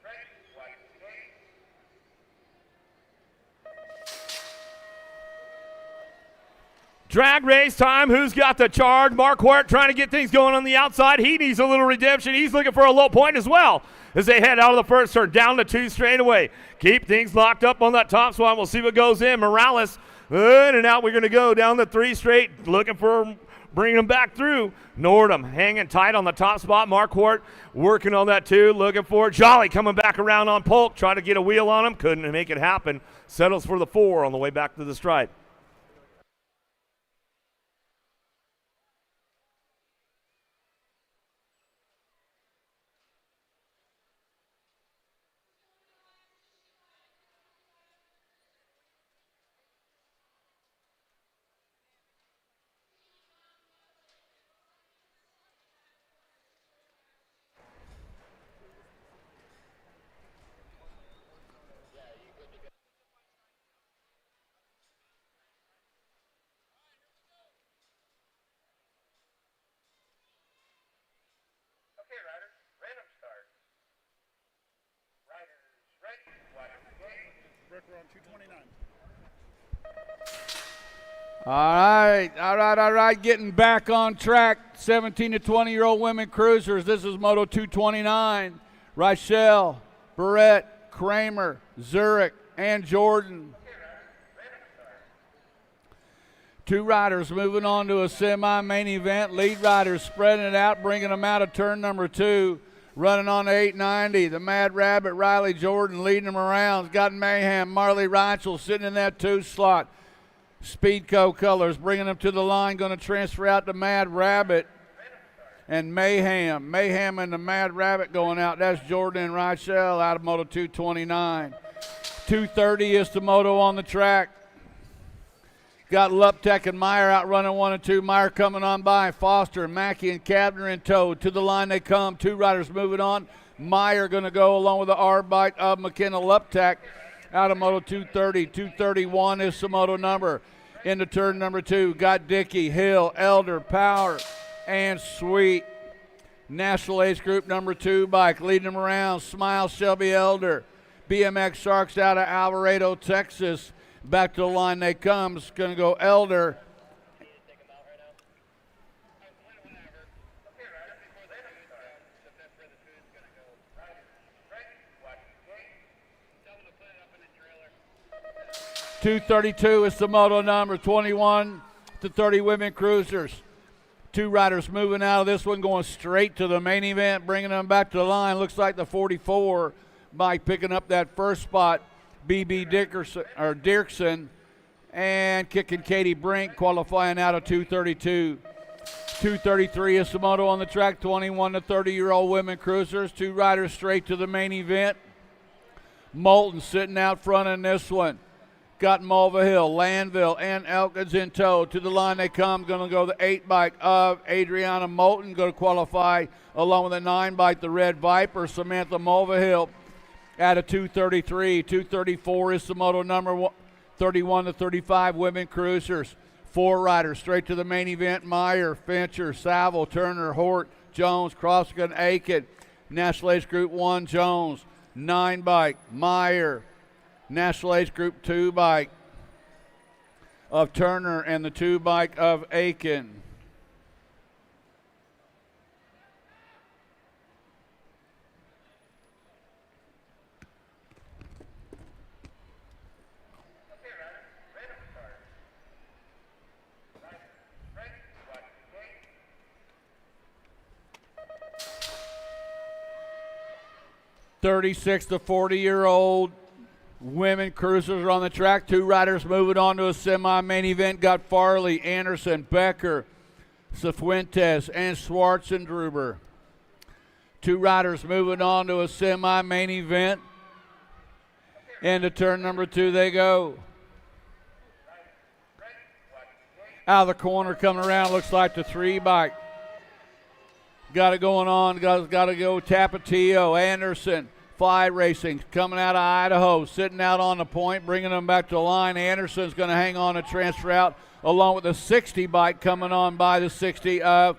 ready, watch the gate. Drag race time. Who's got the charge? Marquardt trying to get things going on the outside. He needs a little redemption. He's looking for a low point as well as they head out of the first turn, down to 2 straightaway. Keep things locked up on that top spot. We'll see what goes in. Morales, in and out. We're going to go down the 3 straight, looking for bringing them back through. Nordum hanging tight on the top spot. Marquardt working on that 2, looking for it. Jolly coming back around on Polk, trying to get a wheel on him. Couldn't make it happen. Settles for the 4 on the way back to the stripe. All right. Getting back on track. 17 to 20-year-old women cruisers. This is Moto 229. Rochelle, Barrett, Kramer, Zurich, and Jordan. Two riders moving on to a semi-main event. Lead riders spreading it out, bringing them out of turn number 2. Running on to 890. The Mad Rabbit, Riley Jordan, leading them around. Got Mayhem, Marley Reinschel sitting in that 2 slot. Speedco colors bringing them to the line. Going to transfer out to Mad Rabbit and Mayhem. Mayhem and the Mad Rabbit going out. That's Jordan and Rochelle out of Moto 229. 230 is the Moto on the track. Got Luptek and Meyer out running 1 and 2. Meyer coming on by. Foster, Mackey, and Kabner in tow. To the line they come. 2 riders moving on. Meyer going to go along with the R bike of McKenna Luptek out of Moto 230. 231 is the Moto number. Into turn number 2. Got Dickey, Hill, Elder, Power, and Sweet. National Ace Group number 2 bike leading them around. Smile, Shelby Elder. BMX Sharks out of Alvarado, Texas. Back to the line they come. It's going to go Elder. .232 is the Moto number. 21 to 30 women cruisers. 2 riders moving out of this one, going straight to the main event, bringing them back to the line. Looks like the 44 bike picking up that first spot. BB Dirksen and kicking Katie Brink, qualifying out of 232. 233 is the Moto on the track. 21 to 30-year-old women cruisers. 2 riders straight to the main event. Moulton sitting out front in this one. Got Mulvihill, Landville, and Elkins in tow. To the line they come. Going to go the 8 bike of Adriana Moulton. Going to qualify along with the 9 bike, the Red Viper, Samantha Mulvihill. Out of 233. 234 is the Moto number. 31 to 35 women cruisers. 4 riders straight to the main event. Meyer, Fincher, Saville, Turner, Hort, Jones, Crossgan, Aiken. National Ace Group 1, Jones. 9 bike, Meyer. National Ace Group 2 bike of Turner and the 2 bike of Aiken. .36 to 40-year-old women cruisers are on the track. 2 riders moving on to a semi-main event. Got Farley, Anderson, Becker, Cifuentes, and Schwarzendruber. 2 riders moving on to a semi-main event. Into turn number 2 they go. Out of the corner coming around, looks like the 3 bike. Got it going on. Got to go Tapatio, Anderson, Fly Racing coming out of Idaho, sitting out on the point, bringing them back to the line. Anderson's going to hang on and transfer out along with the 60 bike coming on by the 60 of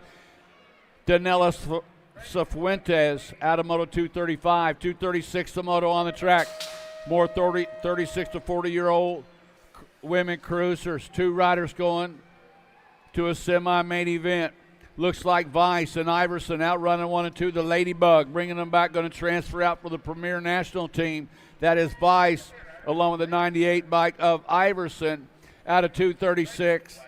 Danella Cifuentes out of Moto 235. 236 the Moto on the track. More 36 to 40-year-old women cruisers. 2 riders going to a semi-main event. Looks like Vice and Iverson out running 1 and 2. The Ladybug bringing them back, going to transfer out for the Premier National Team. That is Vice along with the 98 bike of Iverson out of 236.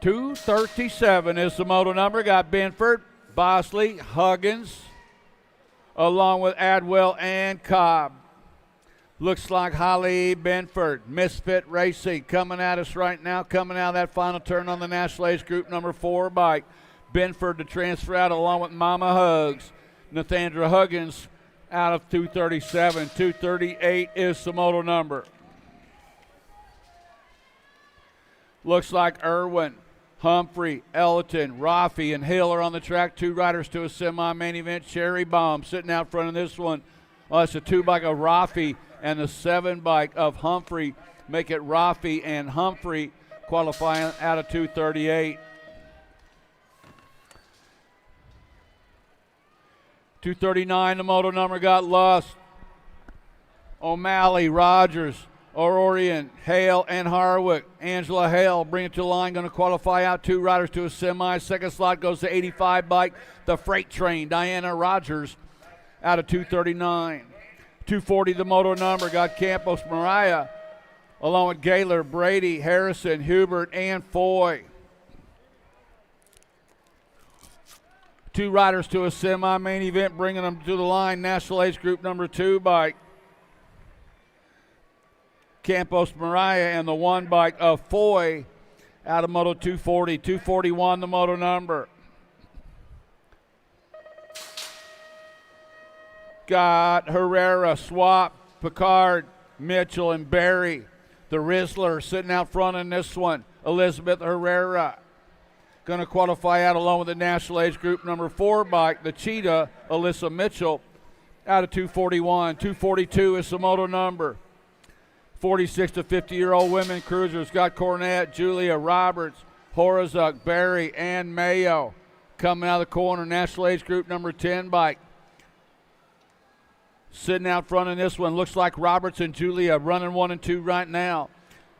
237 is the Moto number. Got Benford, Bosley, Huggins along with Adwell and Cobb. Looks like Holly Benford, Misfit Racing coming at us right now, coming out of that final turn on the National Ace Group number 4 bike. Benford to transfer out along with Mama Hugs. Nathandra Huggins out of 237. 238 is the Moto number. Looks like Irwin, Humphrey, Elton, Rafi, and Hill are on the track. 2 riders to a semi-main event. Cherry Bomb sitting out front of this one. Oh, it's a 2 bike of Rafi and the 7 bike of Humphrey. Make it Rafi and Humphrey qualifying out of 238. 239, the Moto number got lost. O'Malley, Rogers, Orion, Hale, and Harwick. Angela Hale, bring it to the line, going to qualify out 2 riders to a semi. Second slot goes to 85 bike, the Freight Train, Diana Rogers, out of 239. 240, the moto number, got Campos Mariah, along with Gaylor, Brady, Harrison, Hubert, and Foy. 2 riders to a semi-main event, bringing them to the line. National Age Group number 2 bike, Campos Mariah, and the 1 bike of Foy out of Moto 240. 241, the moto number. Got Herrera, Swap, Picard, Mitchell, and Barry. The Rizzler sitting out front in this one, Elizabeth Herrera. Going to qualify out along with the National Age Group number 4 bike, the Cheetah, Alyssa Mitchell, out of 241. 242 is the moto number. 46 to 50-year-old women cruisers got Cornett, Julia Roberts, Horazuk, Barry, and Mayo. Coming out of the corner, National Age Group number 10 bike. Sitting out front in this one, looks like Roberts and Julia running 1 and 2 right now.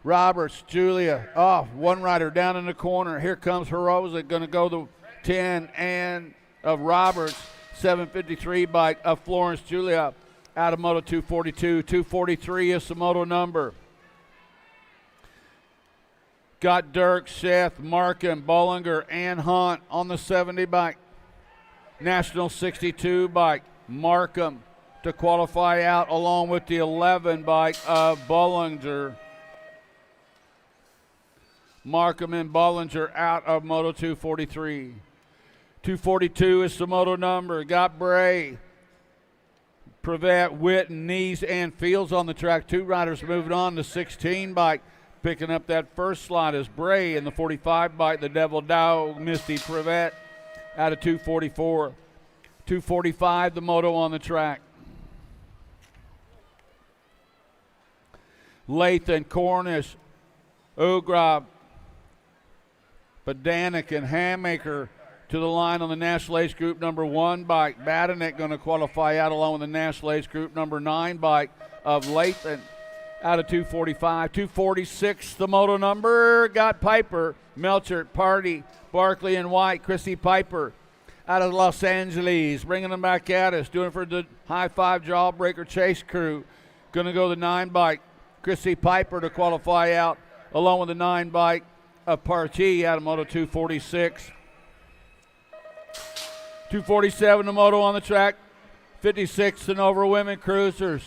Roberts, Julia, one rider down in the corner. Here comes Horazuk, going to go the 10 and of Roberts. 753 bike of Florence Julia out of Moto 242. 243 is the moto number. Got Dirk, Seth, Markham, Bollinger, and Hunt on the 70 bike. National 62 bike, Markham to qualify out along with the 11 bike of Bollinger. Markham and Bollinger out of Moto 243. 242 is the moto number. Got Bray, Prevet, Witten, Nees, and Fields on the track. 2 riders moving on. The 16 bike picking up that first slot is Bray, and the 45 bike, the Devil Dog, Misty Prevet out of 244. 245, the moto on the track. Lathan, Cornish, Ugrab, Badanik, and Hammaker to the line on the National Age Group number 1 bike. Badanik going to qualify out along with the National Age Group number 9 bike of Lathan out of 245. 246, the moto number. Got Piper, Melcher, Party, Barkley, and White. Chrissy Piper out of Los Angeles, bringing them back at us, doing it for the High Five Jawbreaker Chase crew. Going to go the 9 bike. Chrissy Piper to qualify out along with the 9 bike of Partee out of Moto 246. 247, the moto on the track. 56 and over women cruisers.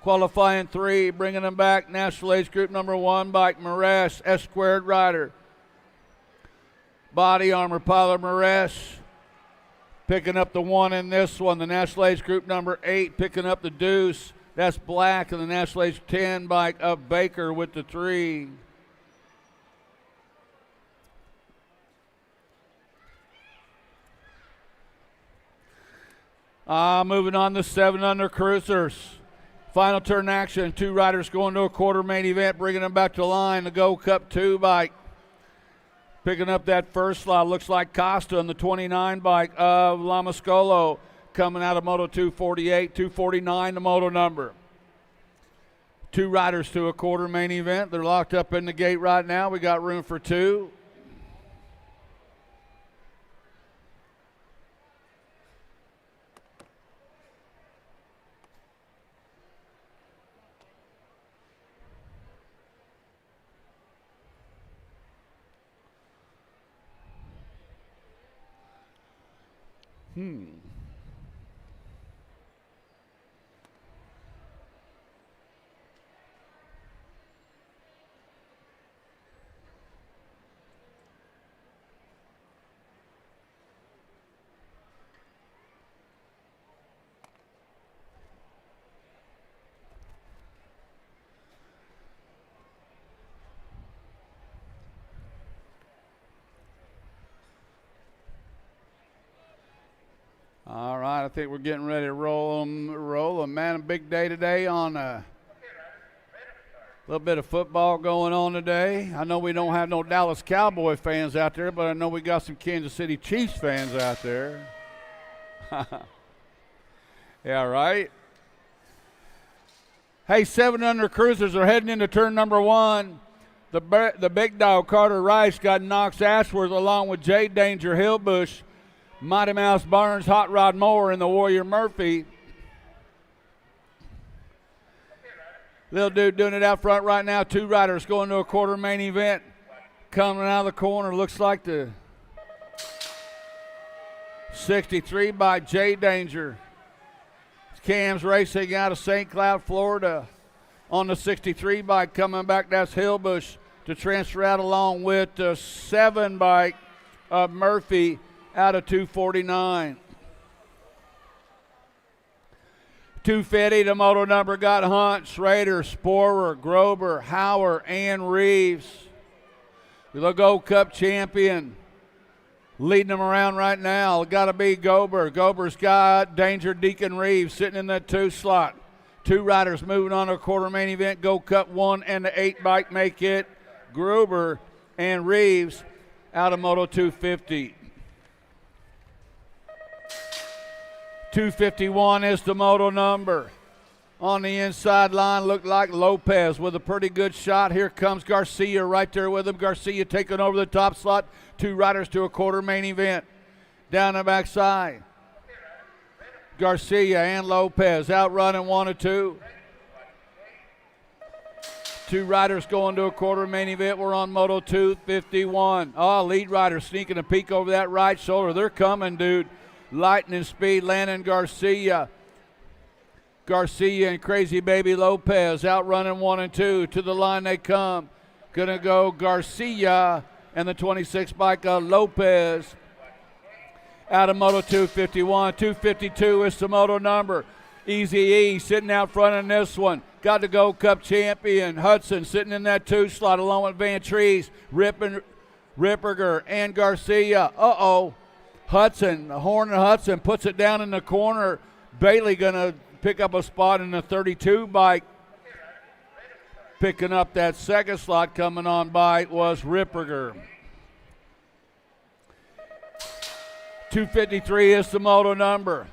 Qualifying 3, bringing them back. National Age Group number 1 bike, Maresh, S-squared rider. Body armor, Paula Maresh. Picking up the 1 in this one. The National Age Group number 8 picking up the deuce. That's Black, and the National Age 10 bike of Baker with the 3. Moving on to 7 under cruisers. Final turn action. 2 riders going to a quarter main event, bringing them back to the line. The Go Cup 2 bike. Picking up that first slot. Looks like Costa on the 29 bike of Lamascolo coming out of Moto 248. 249, the moto number. 2 riders to a quarter main event. They're locked up in the gate right now. We got room for 2. All right, I think we're getting ready to roll them. Man, a big day today on a little bit of football going on today. I know we don't have no Dallas Cowboy fans out there, but I know we got some Kansas City Chiefs fans out there. Yeah, right? Hey, 7 under cruisers are heading into turn number 1. The big dog, Carter Rice, got Knox Ashworth along with Jay Danger Hillbush, Mighty Mouse Barnes, Hot Rod Moore, and the Warrior Murphy. Little dude doing it out front right now. 2 riders going to a quarter main event. Coming out of the corner, looks like the 63 by Jay Danger. Cam's racing out of St. Cloud, Florida. On the 63 bike coming back, that's Hillbush to transfer out along with the 7 bike of Murphy out of 249. 250, the moto number got Hunt, Schrader, Sporer, Grober, Hauer, and Reeves. The Gold Cup champion. Leading them around right now, got to be Gober. Gober's got Danger, Deacon, Reeves sitting in that 2 slot. 2 riders moving on to a quarter main event. Gold Cup 1 and the 8 bike make it. Gruber and Reeves out of Moto 250. 251 is the moto number. On the inside line, looked like Lopez with a pretty good shot. Here comes Garcia right there with him. Garcia taking over the top slot. 2 riders to a quarter main event. Down the backside. Garcia and Lopez out running 1 and 2. 2 riders going to a quarter main event. We're on Moto 251. Oh, lead rider sneaking a peek over that right shoulder. They're coming, dude. Lightning speed, Landon Garcia. Garcia and Crazy Baby Lopez out running 1 and 2. To the line they come. Gonna go Garcia and the 26 bike of Lopez out of Moto 251. 252 is the moto number. Easy E sitting out front in this one. Got the Gold Cup champion Hudson sitting in that 2 slot along with Van Trees, Ripperger, and Garcia. Hudson, the horn of Hudson puts it down in the corner. Bailey gonna pick up a spot in the 32 bike. Picking up that 2nd slot coming on by was Ripperger. 253 is the moto number.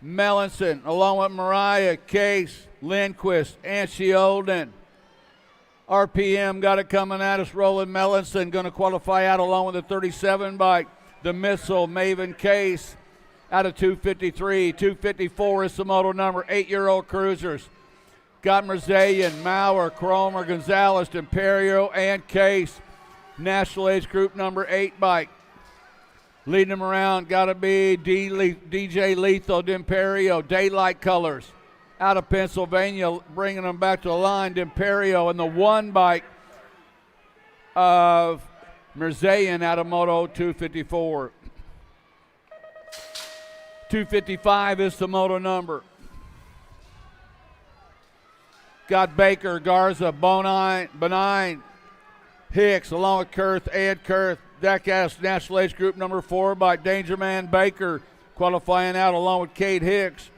Mellinson along with Mariah, Case, Lindquist, and Sheolden. RPM got it coming at us. Roland Mellinson going to qualify out along with the 37 bike. The Missile, Maven Case out of 253. 254 is the moto number. 8-year-old cruisers. Got Merzayan, Maurer, Cromer, Gonzalez, Imperio, and Case. National age group number 8 bike. Leading them around, got to be DJ Lethal, D'Imperio, Daylight Colors. Out of Pennsylvania, bringing them back to the line, D'Imperio, and the 1 bike of Merzayan out of Moto 254. 255 is the moto number. Got Baker, Garza, Benign, Hicks, along with Kurth, Ed Kurth. Decas National Age Group number 4 by Danger Man Baker qualifying out along with Cade Hicks.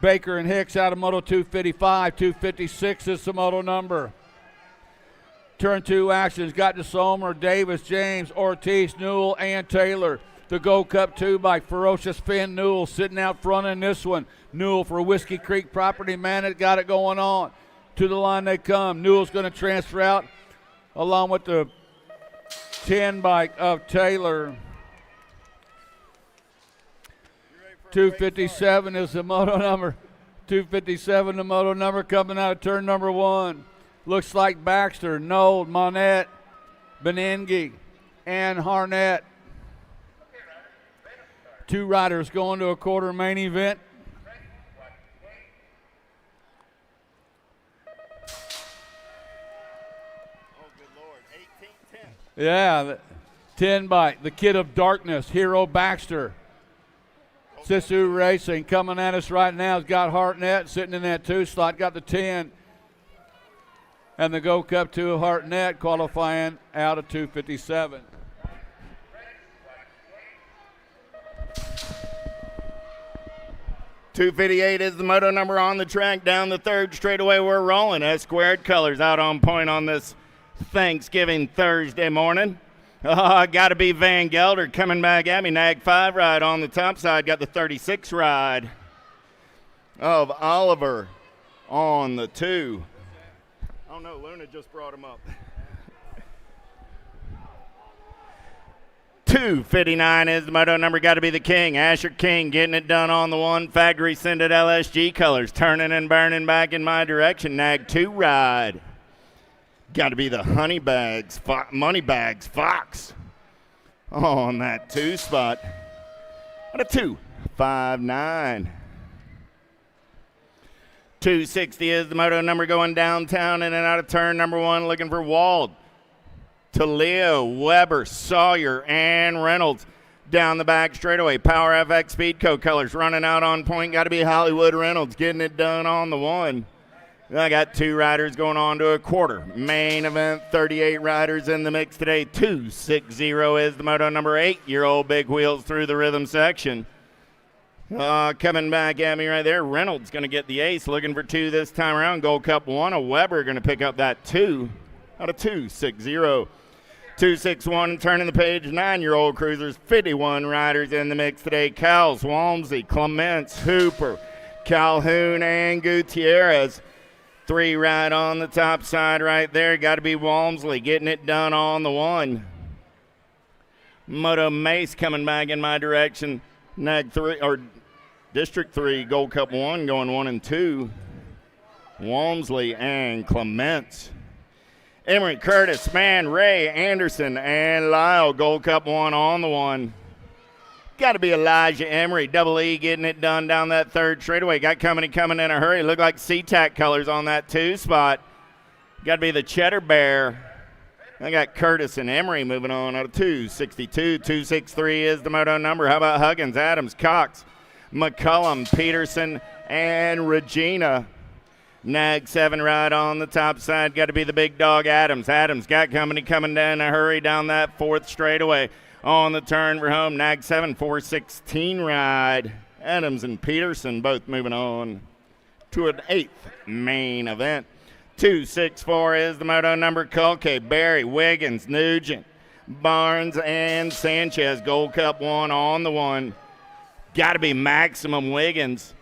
Baker and Hicks out of Moto 255. 256 is the moto number. Turn 2 actions. Got DeSomer, Davis, James, Ortiz, Newell, and Taylor. The Gold Cup 2 by Ferocious Finn Newell sitting out front in this one. Newell for Whiskey Creek Property Man. It got it going on. To the line they come. Newell's going to transfer out along with the 10 bike of Taylor. 257 is the moto number. 257 the moto number coming out of turn number 1. Looks like Baxter, Nold, Monette, Benengi, and Harnett. 2 riders going to a quarter main event. Yeah, the 10 bike, the Kid of Darkness, Hero Baxter. Sisu Racing coming at us right now. Has got Hartnett sitting in that 2 slot, got the 10. And the Gold Cup 2 of Hartnett qualifying out of 257. .258 is the moto number on the track. Down the 3rd straightaway, we're rolling. S squared colors out on point on this Thanksgiving Thursday morning. Got to be Van Gelder coming back at me. Nag 5 ride on the top side. Got the 36 ride of Oliver on the 2. Oh no, Luna just brought him up. 259 is the moto number, got to be the King. Asher King getting it done on the 1. Factory sended LSG colors, turning and burning back in my direction. Nag 2 ride. Got to be the Moneybags Fox on that 2 spot. At a 259. 260 is the moto number, going downtown in and out of turn number 1, looking for Wald. To Leo, Weber, Sawyer, and Reynolds down the back straightaway. Power FX Speedco colors running out on point. Got to be Hollywood Reynolds getting it done on the 1. I got 2 riders going on to a quarter. Main event, 38 riders in the mix today. 260 is the moto number, 8-year-old Big Wheels through the rhythm section. Coming back at me right there, Reynolds going to get the ace, looking for 2 this time around. Gold Cup 1, a Weber going to pick up that 2 out of 260. 261, turning the page, 9-year-old cruisers, 51 riders in the mix today. Cowles, Walmsley, Clements, Hooper, Calhoun, and Gutierrez. 3 right on the top side right there. Got to be Walmsley getting it done on the 1. Moto Mace coming back in my direction. Nag 3, or District 3, Gold Cup 1, going 1 and 2. Walmsley and Clements. Emery, Curtis, Mann, Ray, Anderson, and Lyle. Gold Cup 1 on the 1. Got to be Elijah Emery. Double E getting it done down that 3rd straightaway. Got coming in a hurry. Look like SeaTac colors on that 2 spot. Got to be the Cheddar Bear. I got Curtis and Emery moving on out of 262. 263 is the moto number. How about Huggins, Adams, Cox, McCullum, Peterson, and Regina. Nag 7 right on the top side. Got to be the big dog Adams. Adams got coming down in a hurry down that 4th straightaway. On the turn for home, Nag 7, 416 ride. Adams and Peterson both moving on to an 8th main event. 264 is the moto number. Kulke, Barry, Wiggins, Nugent, Barnes, and Sanchez. Gold Cup 1 on the 1. Got to be Maximum Wiggins.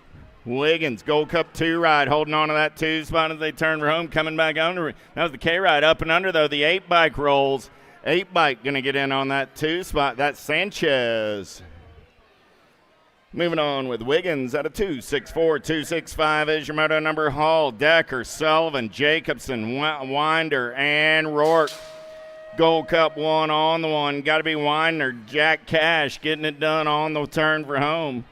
Wiggins, Gold Cup 2 ride, holding on to that 2 spot as they turn for home, coming back under. That was the K ride. Up and under, though, the 8-bike rolls. 8-bike going to get in on that 2 spot. That's Sanchez. Moving on with Wiggins out of 264. 265 is your moto number. Hall, Decker, Sullivan, Jacobson, Winder, and Rourke. Gold Cup 1 on the 1. Got to be Winder. Jack Cash getting it done on the turn for home.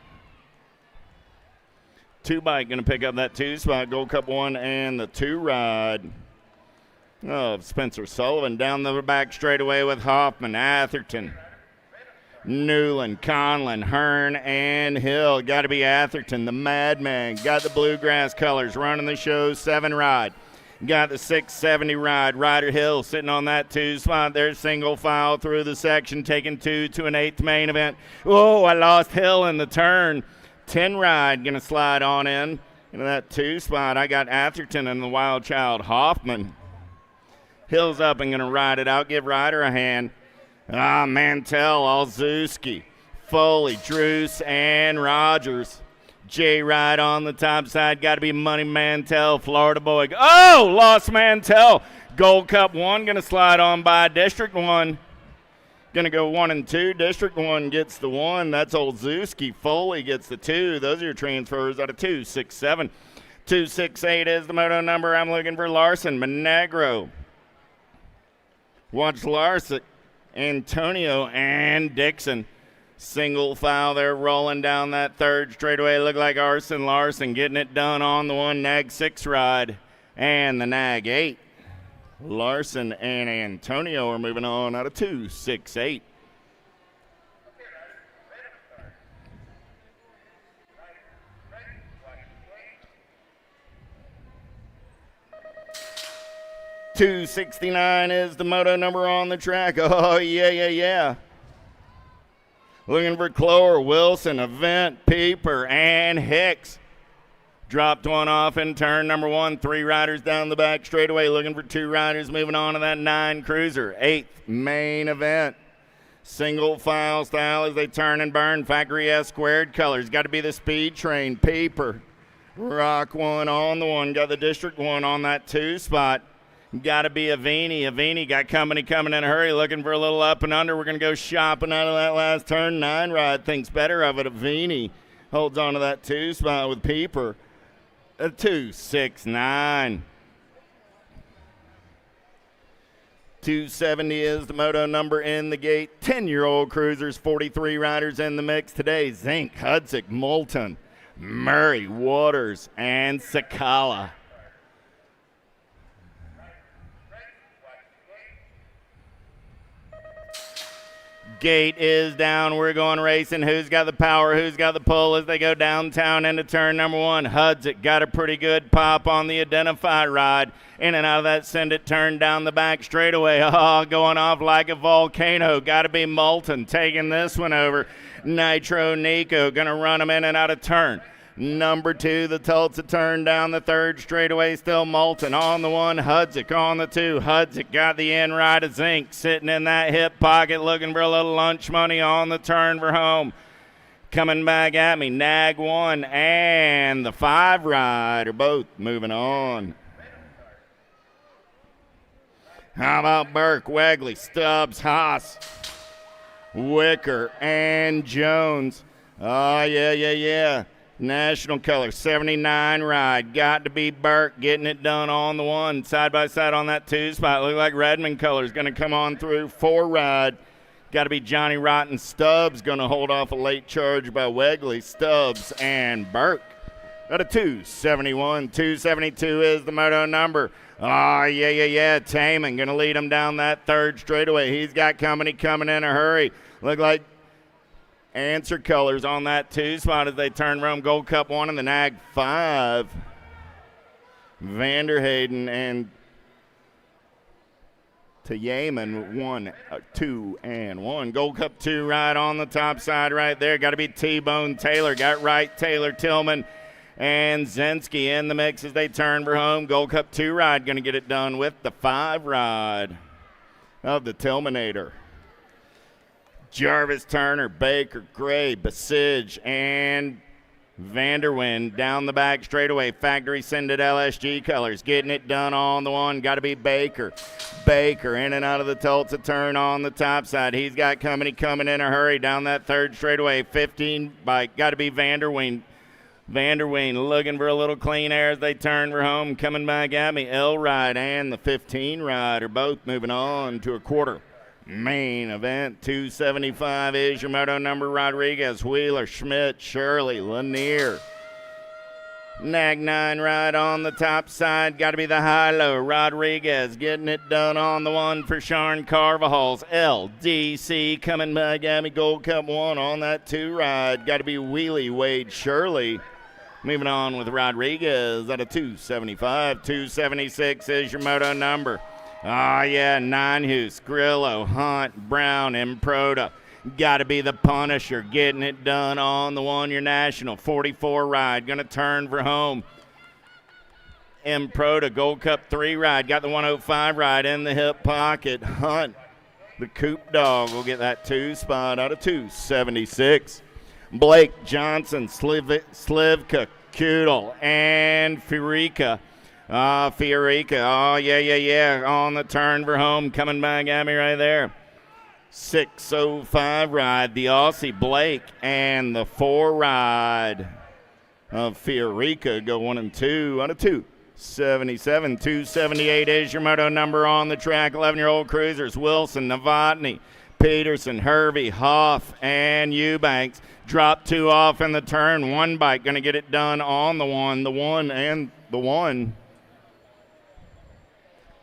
2-bike going to pick up that 2 spot. Gold Cup 1 and the 2 ride of Spencer Sullivan down the back straightaway with Hoffman, Atherton, Newland, Conlon, Hearn, and Hill. Got to be Atherton, the madman. Got the bluegrass colors running the show. 7 ride. Got the 670 ride. Ryder Hill sitting on that 2 spot. There's single file through the section, taking 2 to an 8th main event. Oh, I lost Hill in the turn. 10 ride going to slide on in into that 2 spot. I got Atherton and the wild child Hoffman. Hill's up and going to ride it out. Give Ryder a hand. Mantell, Olszewski, Foley, Druce, and Rogers. J Ride on the top side. Got to be Money Mantell, Florida boy. Oh, lost Mantell. Gold Cup 1 going to slide on by District 1. Going to go 1 and 2. District 1 gets the 1. That's Olszewski. Foley gets the 2. Those are your transfers out of 267. 268 is the moto number. I'm looking for Larson, Monegro. Watch Larson, Antonio, and Dixon. Single file there rolling down that 3rd straightaway. Look like Arson Larson getting it done on the 1 Nag 6 ride and the Nag 8. Larson and Antonio are moving on out of 268. .269 is the moto number on the track. Oh, yeah. Looking for Clower, Wilson, Event, Pieper, and Hicks. Dropped one off in turn number 1. 3 riders down the back straightaway. Looking for 2 riders moving on to that 9 cruiser. 8th main event. Single file style as they turn and burn. Factory S squared colors. Got to be the Speed Train. Pieper. Rock 1 on the 1. Got the District 1 on that 2 spot. Got to be Avini. Avini got company coming in a hurry, looking for a little up and under. We're going to go shopping out of that last turn. 9 ride thinks better of it. Avini holds on to that 2 spot with Peeper. A 269. 270 is the moto number in the gate. 10-year-old cruisers, 43 riders in the mix today. Zink, Hudzik, Moulton, Murray, Waters, and Sakala. Gate is down. We're going racing. Who's got the power? Who's got the pull as they go downtown into turn number 1? Hudzik got a pretty good pop on the Identify ride. In and out of that Send It turn down the back straightaway. Oh, going off like a volcano. Got to be Moulton taking this one over. Nitro Nico going to run him in and out of turn. Number 2, the Tulsa turn down the 3rd straightaway, still Moulton on the 1, Hudzik on the 2. Hudzik got the end ride of Zink sitting in that hip pocket looking for a little lunch money on the turn for home. Coming back at me, Nag 1 and the 5 ride are both moving on. How about Burke, Wegley, Stubbs, Haas, Wicker, and Jones? Oh, yeah. National color, 79 ride. Got to be Burke getting it done on the 1. Side by side on that 2 spot. Look like Redmond colors going to come on through. 4 ride. Got to be Johnny Rotten. Stubbs going to hold off a late charge by Wegley. Stubbs and Burke. Got a 271. 272 is the moto number. Oh, yeah. Taman going to lead him down that 3rd straightaway. He's got company coming in a hurry. Look like Answer colors on that 2 spot as they turn Rome Gold Cup 1 and the Nag 5. Vanderhayden and to Yeaman 1, 2, and 1. Gold Cup 2 ride on the top side right there. Got to be T-Bone Taylor. Got right Taylor, Tillman, and Zensky in the mix as they turn for home. Gold Cup 2 ride going to get it done with the 5 ride of the Tillmanator. Jarvis, Turner, Baker, Gray, Basij, and Vanderwind down the back straightaway. Factory Send It LSG colors. Getting it done on the 1. Got to be Baker. Baker in and out of the Tulsa turn on the top side. He's got company coming in a hurry down that 3rd straightaway. 15 bike. Got to be Vanderwind. Vanderween looking for a little clean air as they turn for home. Coming back at me, L-Ride and the 15 ride are both moving on to a quarter. Main event, 275 is your moto number. Rodriguez, Wheeler, Schmidt, Shirley, Lanier. Nag 9 ride on the top side. Got to be the high-low. Rodriguez getting it done on the 1 for Sean Carvajal's LDC. Coming back at me, Gold Cup 1 on that 2 ride. Got to be Wheelie, Wade, Shirley. Moving on with Rodriguez at a 275. 276 is your moto number. Oh, yeah, Ninehus, Grillo, Hunt, Brown, and Proda. Got to be the Punisher getting it done on the 1, your national. 44 ride, going to turn for home. Proda, Gold Cup 3 ride. Got the 105 ride in the hip pocket. Hunt, the Coop Dog, will get that 2 spot out of 276. Blake, Johnson, Slivka, Kudel, and Fiorika. Fiorika, oh, yeah, on the turn for home, coming back at me right there. 605 ride, the Aussie Blake, and the 4 ride of Fiorika go 1 and 2 out of 277. 278 is your moto number on the track. 11-year-old cruisers, Wilson, Novotny, Peterson, Hervey, Hoff, and Eubanks. Drop 2 off in the turn. 1 bike going to get it done on the 1, and the 1.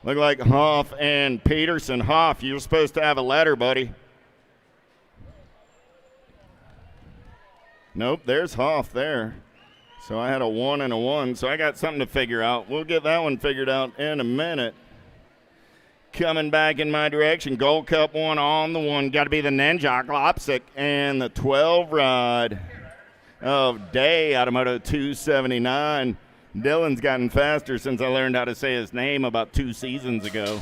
Look like Hoff and Peterson. Hoff, you were supposed to have a letter, buddy. Nope, there's Hoff there. So I had a 1 and a 1, so I got something to figure out. We'll get that one figured out in a minute. Coming back in my direction, Gold Cup 1 on the 1. Got to be the Ninja, Glopsic, and the 12 ride of Day out of Moto 279. Dylan's gotten faster since I learned how to say his name about 2 seasons ago.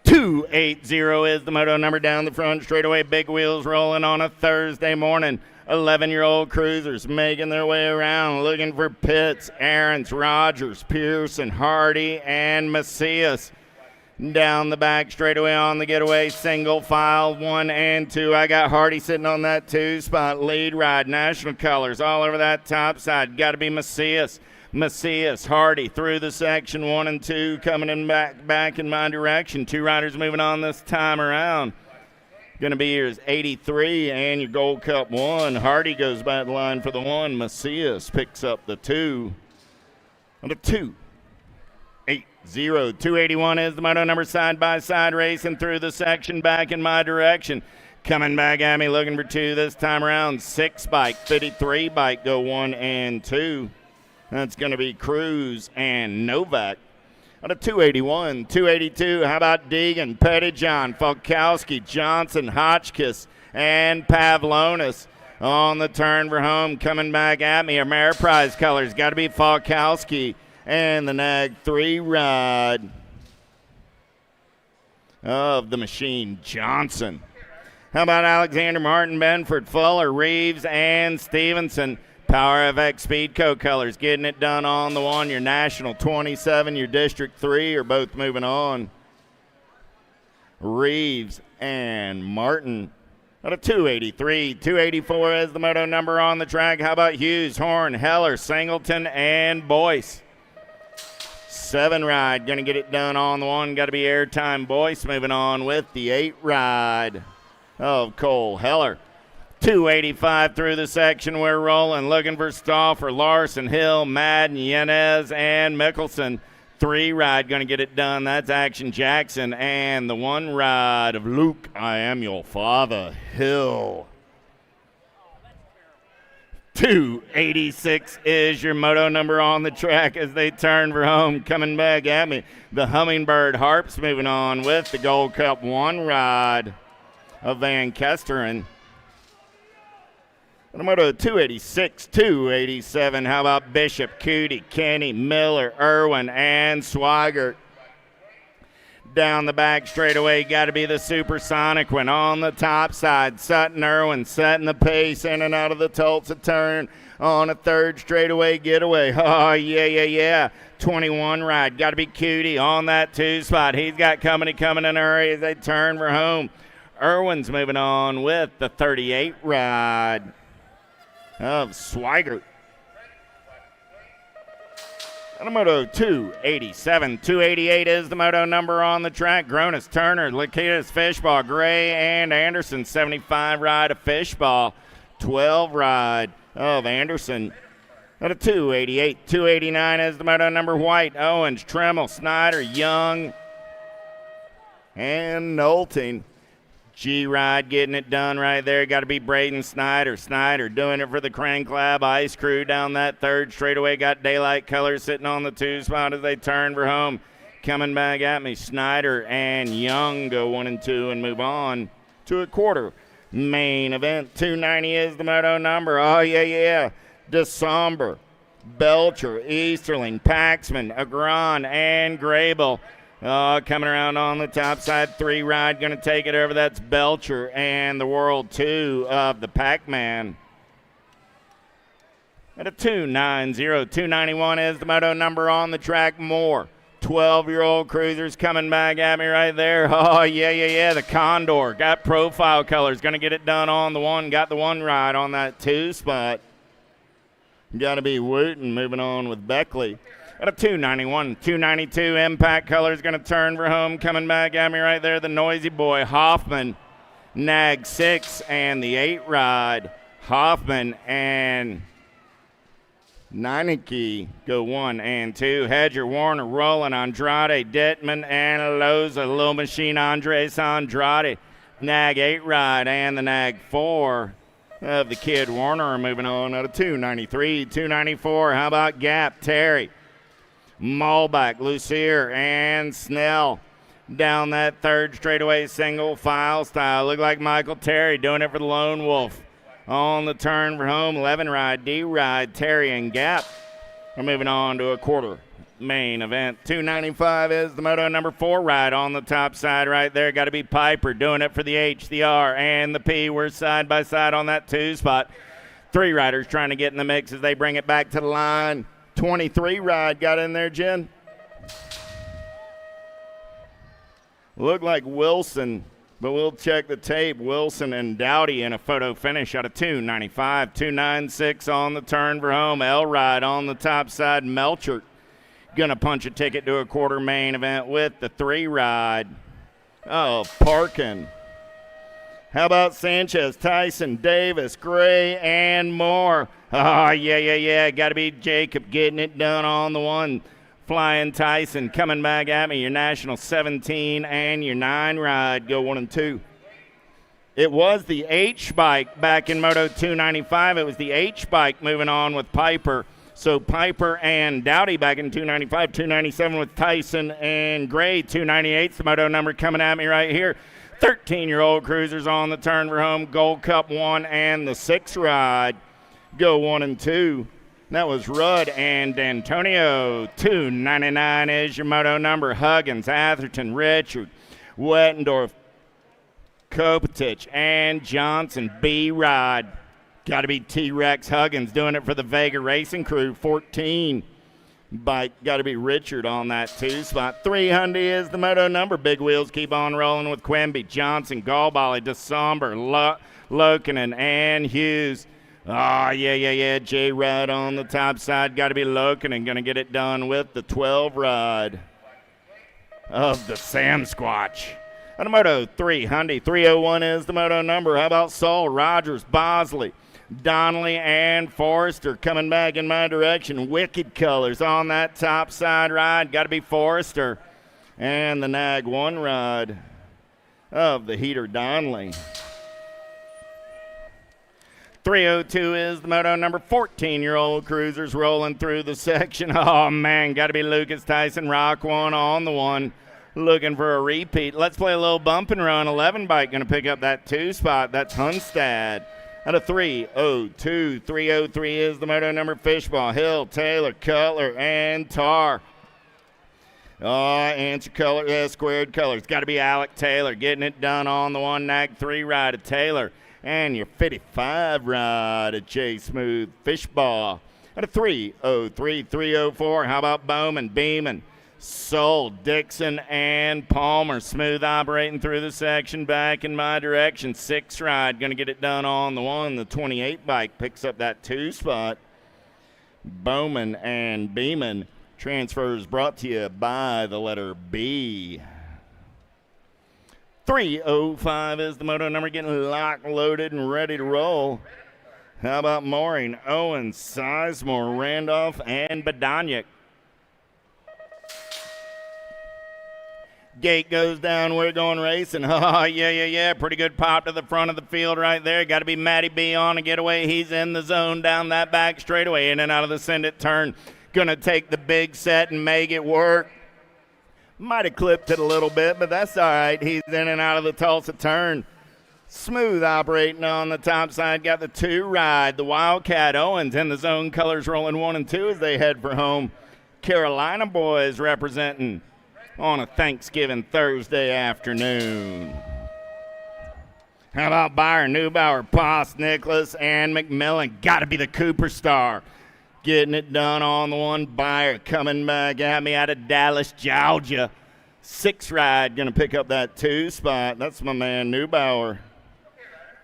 280 is the moto number down the front straightaway. Big wheels rolling on a Thursday morning. 11-year-old cruisers making their way around, looking for Pitts, Aarons, Rogers, Pearson, Hardy, and Macias. Down the back straightaway on the getaway, single file 1 and 2. I got Hardy sitting on that 2 spot. Lead ride, national colors all over that top side. Got to be Macias. Macias, Hardy through the section 1 and 2, coming in back in my direction. 2 riders moving on this time around. Going to be yours 83 and your Gold Cup 1. Hardy goes by the line for the 1. Macias picks up the 2. And a 2. 281 is the moto number, side by side racing through the section back in my direction. Coming back at me looking for 2 this time around. 6 bike, 53 bike go 1 and 2. That's going to be Cruz and Novak. On a 281, 282, how about Deegan, Pettyjohn, Falkowski, Johnson, Hotchkiss, and Pavlonis. On the turn for home, coming back at me, Ameriprise colors, got to be Falkowski. And the Nag 3 ride of the machine, Johnson. How about Alexander Martin, Benford, Fuller, Reeves, and Stevenson? Power FX Speedco colors getting it done on the 1. Your National 27, your District 3 are both moving on. Reeves and Martin. At a 283, 284 is the moto number on the track. How about Hughes, Horn, Heller, Singleton, and Boyce? 7 ride, going to get it done on the 1. Got to be Airtime Boyce moving on with the 8 ride of Cole Heller. 285 through the section. We're rolling, looking for Stauffer, Larson, Hill, Madden, Yanez, and Mickelson. 3 ride, going to get it done. That's Action Jackson. And the 1 ride of Luke, I am your father, Hill. 286 is your moto number on the track as they turn for home. Coming back at me, the Hummingbird Harps moving on with the Gold Cup 1 ride of Van Kesteren. And a moto 286, 287. How about Bishop, Cootie, Kenny, Miller, Irwin, and Swigert? Down the back straightaway, got to be the Supersonic one. On the top side, Sutton Irwin setting the pace in and out of the Tulsa turn on a 3rd straightaway getaway. Oh, yeah. 21 ride, got to be Cootie on that 2 spot. He's got company coming in a hurry as they turn for home. Irwin's moving on with the 38 ride of Swigert. And a moto 287, 288 is the moto number on the track. Gronis, Turner, Lakitas, Fishball, Gray, and Anderson. 75 ride of Fishball, 12 ride of Anderson. And a 288, 289 is the moto number. White, Owens, Tremmel, Snyder, Young, and Knowlton. G-Ride getting it done right there. Got to be Braden Snyder. Snyder doing it for the Crane Club Ice Crew down that 3rd straightaway. Got Daylight Colors sitting on the 2 spot as they turn for home. Coming back at me, Snyder and Young go 1 and 2 and move on to a quarter. Main event, 290 is the moto number. Oh, yeah. December, Belcher, Easterling, Paxman, Agron, and Grable. Coming around on the top side, 3 ride, going to take it over. That's Belcher and the World 2 of the Pac-Man. At a 290, 291 is the moto number on the track. Moore, 12-year-old cruisers coming back at me right there. Oh, yeah. The Condor got profile colors, going to get it done on the 1. Got the 1 ride on that 2 spot. Got to be Wooten moving on with Beckley. At a 291, 292, Impact Colors going to turn for home. Coming back at me right there, the Noisy Boy, Hoffman, Nag 6, and the 8 ride. Hoffman and Neineke go 1 and 2. Hedger, Warner, Roland, Andrade, Dittman, and Loza, Little Machine, Andres Andrade. Nag 8 ride and the Nag 4 of the Kid Warner are moving on at a 293, 294. How about Gap, Terry, Malbach, Lucier, and Snell. Down that 3rd straightaway single file style. Look like Michael Terry doing it for the Lone Wolf. On the turn for home, 11 ride, D ride, Terry and Gap. We're moving on to a quarter main event. 295 is the moto number 4 ride on the top side right there. Got to be Piper doing it for the H, the R, and the P. We're side by side on that 2 spot. Three riders trying to get in the mix as they bring it back to the line. 23 ride got in there, Jen. Looked like Wilson, but we'll check the tape. Wilson and Dowdy in a photo finish out of 295, 296 on the turn for home. Elride on the top side. Melchert gonna punch a ticket to a quarter main event with the three ride. Oh, Parkin. How about Sanchez, Tyson, Davis, Gray, and more? Oh, yeah. Got to be Jacob getting it done on the one. Flying Tyson coming back at me. Your National 17 and your 9 ride go 1 and 2. It was the H bike back in Moto 295. It was the H bike moving on with Piper. So Piper and Dowdy back in 295, 297 with Tyson and Gray. 298's the moto number coming at me right here. 13-year-old cruisers on the turn for home. Gold Cup 1 and the 6 ride go 1 and 2. That was Rudd and D'Antonio. 299 is your moto number. Huggins, Atherton, Richard, Wettendorf, Kopatich, and Johnson. B ride. Got to be T-Rex Huggins doing it for the Vega Racing Crew. 14 bike. Got to be Richard on that 2 spot. 300 is the moto number. Big wheels keep on rolling with Quimby, Johnson, Galbali, DeSomber, Lokinen, and Hughes. Oh, yeah. J-Rod on the top side. Got to be Lokinen. Going to get it done with the 12 ride of the Sam Squatch. On the Moto 300, 301 is the moto number. How about Saul, Rogers, Bosley, Donnelly, and Forrester coming back in my direction. Wicked colors on that top side ride. Got to be Forrester. And the Nag 1 ride of the Heater Donnelly. 302 is the moto number. 14-year-old cruisers rolling through the section. Oh, man, got to be Lucas Tyson. Rock 1 on the 1. Looking for a repeat. Let's play a little bump and run. 11 bike going to pick up that 2 spot. That's Hunstad. Out of 302. 303 is the moto number. Fishball, Hill, Taylor, Cutler, and Tar. Answer color, squared colors. Got to be Alec Taylor getting it done on the 1 Nag 3 ride of Taylor. And your 55 ride of J Smooth Fishball. Out of 303, 304. How about Bowman, Beeman, Soul, Dixon, and Palmer. Smooth operating through the section back in my direction. 6 ride. Going to get it done on the 1. The 28 bike picks up that 2 spot. Bowman and Beeman. Transfers brought to you by the letter B. 305 is the moto number, getting locked, loaded, and ready to roll. How about Mooring, Owens, Sizemore, Randolph, and Badaniak. Gate goes down, we're going racing. Oh, yeah. Pretty good pop to the front of the field right there. Got to be Matty B on a getaway. He's in the zone down that back straightaway, in and out of the send it turn. Gonna take the big set and make it work. Might have clipped it a little bit, but that's all right. He's in and out of the Tulsa turn. Smooth operating on the top side. Got the 2 ride. The Wildcat Owens in the zone colors rolling 1 and 2 as they head for home. Carolina boys representing on a Thanksgiving Thursday afternoon. How about Byer, Neubauer, Poss, Nicholas, and McMillan? Got to be the Cooper Star. Getting it done on the 1. Byer coming back at me out of Dallas, Georgia. 6 ride, going to pick up that 2 spot. That's my man Neubauer.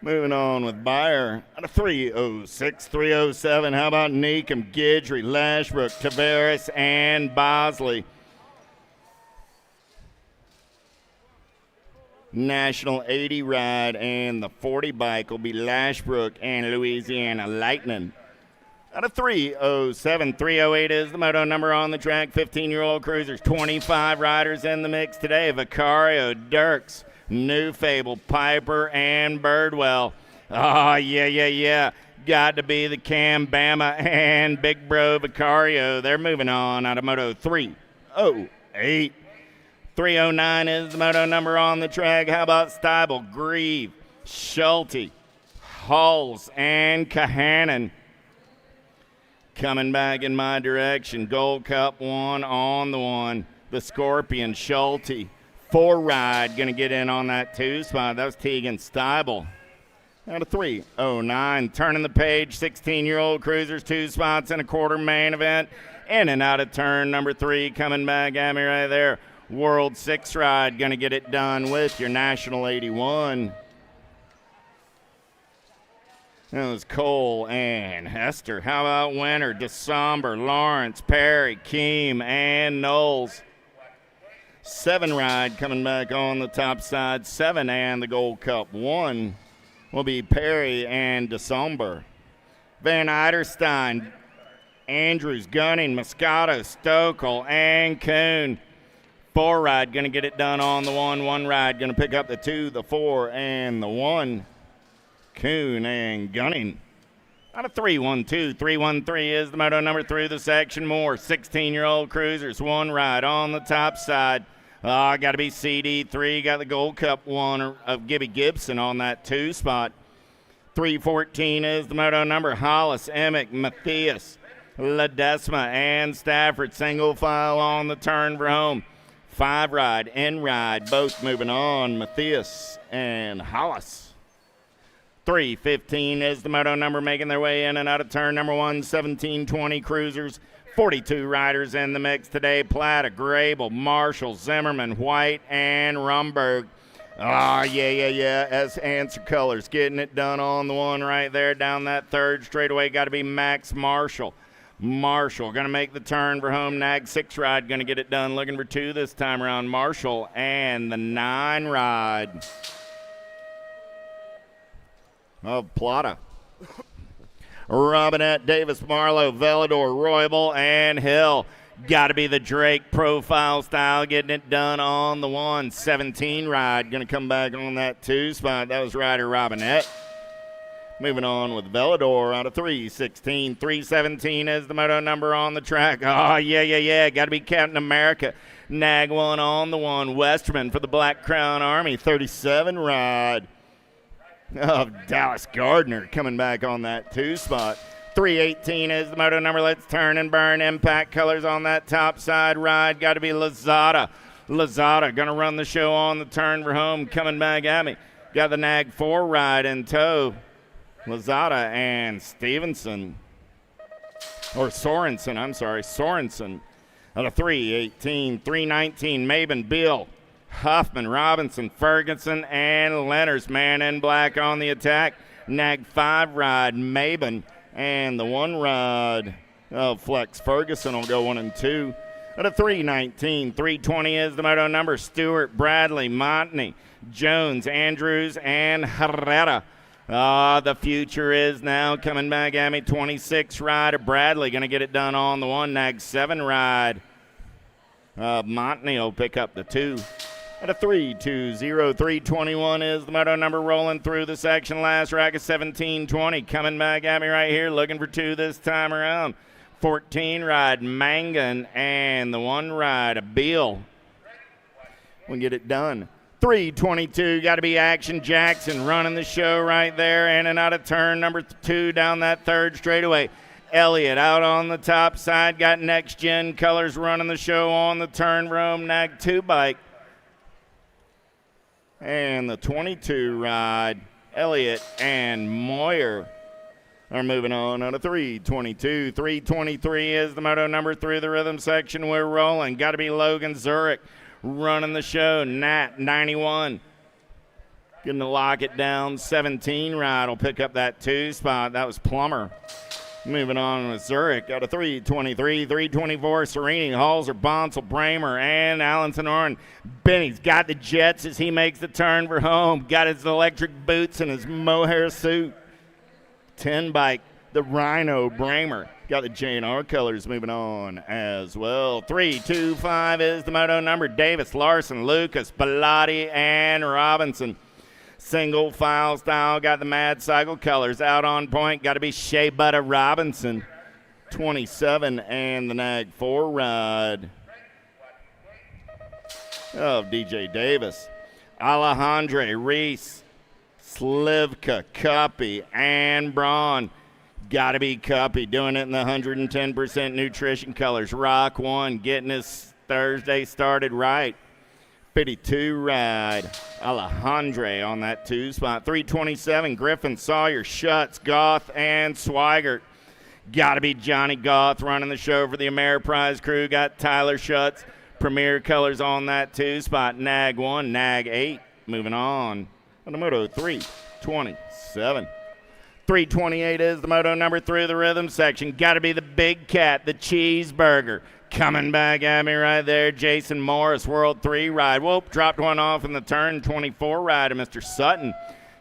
Moving on with Byer. Out of 306, 307. How about Neekum, Guidry, Lashbrook, Tavares, and Bosley? National 80 ride and the 40 bike will be Lashbrook and Louisiana Lightning. Out of 307, 308 is the moto number on the track. 15-year-old cruisers, 25 riders in the mix today. Vicario, Dirks, New Fable, Piper, and Birdwell. Oh, yeah. Got to be the Cam Bama and Big Bro Vicario. They're moving on out of moto 308. 309 is the moto number on the track. How about Steibel, Grieve, Schulte, Hulls, and Kahanen? Coming back in my direction. Gold Cup 1 on the 1. The Scorpion, Schulte. 4 ride. Going to get in on that 2 spot. That was Tegan Steibel. Out of 3:09. Turning the page, 16-year-old cruisers, 2 spots and a quarter main event. In and out of turn number 3, coming back at me right there. World 6 ride, going to get it done with your National 81. That was Cole and Hester. How about Winter, December, Lawrence, Perry, Keem, and Knowles. 7 ride coming back on the top side. 7 and the Gold Cup. 1 will be Perry and December. Van Eiderstein, Andrews, Gunning, Moscato, Stokel, and Kuhn. 4 ride, going to get it done on the 1. 1 ride, going to pick up the 2, the 4, and the 1. Kuhn and Gunning. Out of 3-1-2. 3-1-3 is the moto number through the section. More 16-year-old cruisers. 1 ride on the top side. Got to be CD3. Got the Gold Cup 1 of Gibby Gibson on that 2 spot. 3-14 is the moto number. Hollis, Emick, Matthias, Ledesma, and Stafford. Single file on the turn for home. 5 ride, in ride, both moving on. Matthias and Hollis. 3:15 is the moto number, making their way in and out of turn number 1. 17-20 cruisers, 42 riders in the mix today. Plata, Grable, Marshall, Zimmerman, White, and Rumberg. As answer colors, getting it done on the 1 right there down that 3rd straightaway. Got to be Max Marshall. Marshall going to make the turn for home. Nag 6 ride going to get it done. Looking for 2 this time around. Marshall and the 9 ride of Plata. Robinette, Davis, Marlowe, Velador, Roybal, and Hill. Got to be the Drake profile style, getting it done on the 1. 17 ride, going to come back on that 2 spot. That was rider Robinette. Moving on with Velador out of 3:16. 3:17 is the moto number on the track. Got to be Captain America. Nag 1 on the 1. Westerman for the Black Crown Army. 37 ride of Dallas Gardner coming back on that 2 spot. 3:18 is the moto number. Let's turn and burn. Impact colors on that top side ride. Got to be Lazada. Lazada going to run the show on the turn for home. Coming back at me. Got the Nag 4 ride in tow. Lazada and Stevenson. Or Sorensen, I'm sorry. Sorensen out of 3:18. 3:19, Maben, Beal, Huffman, Robinson, Ferguson, and Leonard's. Man in black on the attack. Nag 5 ride, Maben, and the 1 ride of Flex Ferguson will go 1 and 2. At a 3:19, 3:20 is the moto number. Stewart, Bradley, Montney, Jones, Andrews, and Herrera. The future is now coming back at me. 26 ride, Bradley going to get it done on the 1. Nag 7 ride. Montney will pick up the 2. At a 3:20, 3:21 is the moto number, rolling through the section. Last rack is 17-20. Coming back at me right here, looking for 2 this time around. 14 ride, Mangan, and the 1 ride, Beal. We'll get it done. 3:22, got to be Action Jackson running the show right there. In and out of turn number 2 down that 3rd straightaway. Elliott out on the top side, got Next Gen Colors running the show on the turn for home. Nag 2 bike. And the 22 ride, Elliott and Moyer are moving on a 3:22. 3:23 is the moto number through the rhythm section. We're rolling. Got to be Logan Zurich running the show. Nat 91. Getting to lock it down. 17 ride will pick up that 2 spot. That was Plummer. Moving on with Zurich. Got a 3:23, 3:24. Serini, Halser, Bonsall, Bramer, and Allenson Oren. Benny's got the jets as he makes the turn for home. Got his electric boots and his mohair suit. 10 bike, the Rhino Bramer. Got the J&R colors moving on as well. 3:25 is the moto number. Davis, Larson, Lucas, Bellotti, and Robinson. Single file style, got the Mad Cycle colors out on point. Got to be Shea Butter Robinson, 27, and the Nag 4 ride of DJ Davis. Alejandre, Reese, Slivka, Cuppy, and Braun. Got to be Cuppy doing it in the 110% nutrition colors. Rock 1 getting his Thursday started right. 52 ride. Alejandre on that 2 spot. 327, Griffin, Sawyer, Schutz, Goth, and Swigert. Got to be Johnny Goth running the show for the Ameriprise crew. Got Tyler Schutz, Premier Colors on that 2 spot. Nag 1, Nag 8. Moving on the Moto 327. 328 is the moto number through the rhythm section. Got to be the Big Cat, the Cheeseburger. Coming back at me right there, Jason Morris, World 3 ride. Whoop, dropped one off in the turn 24 ride of Mr. Sutton.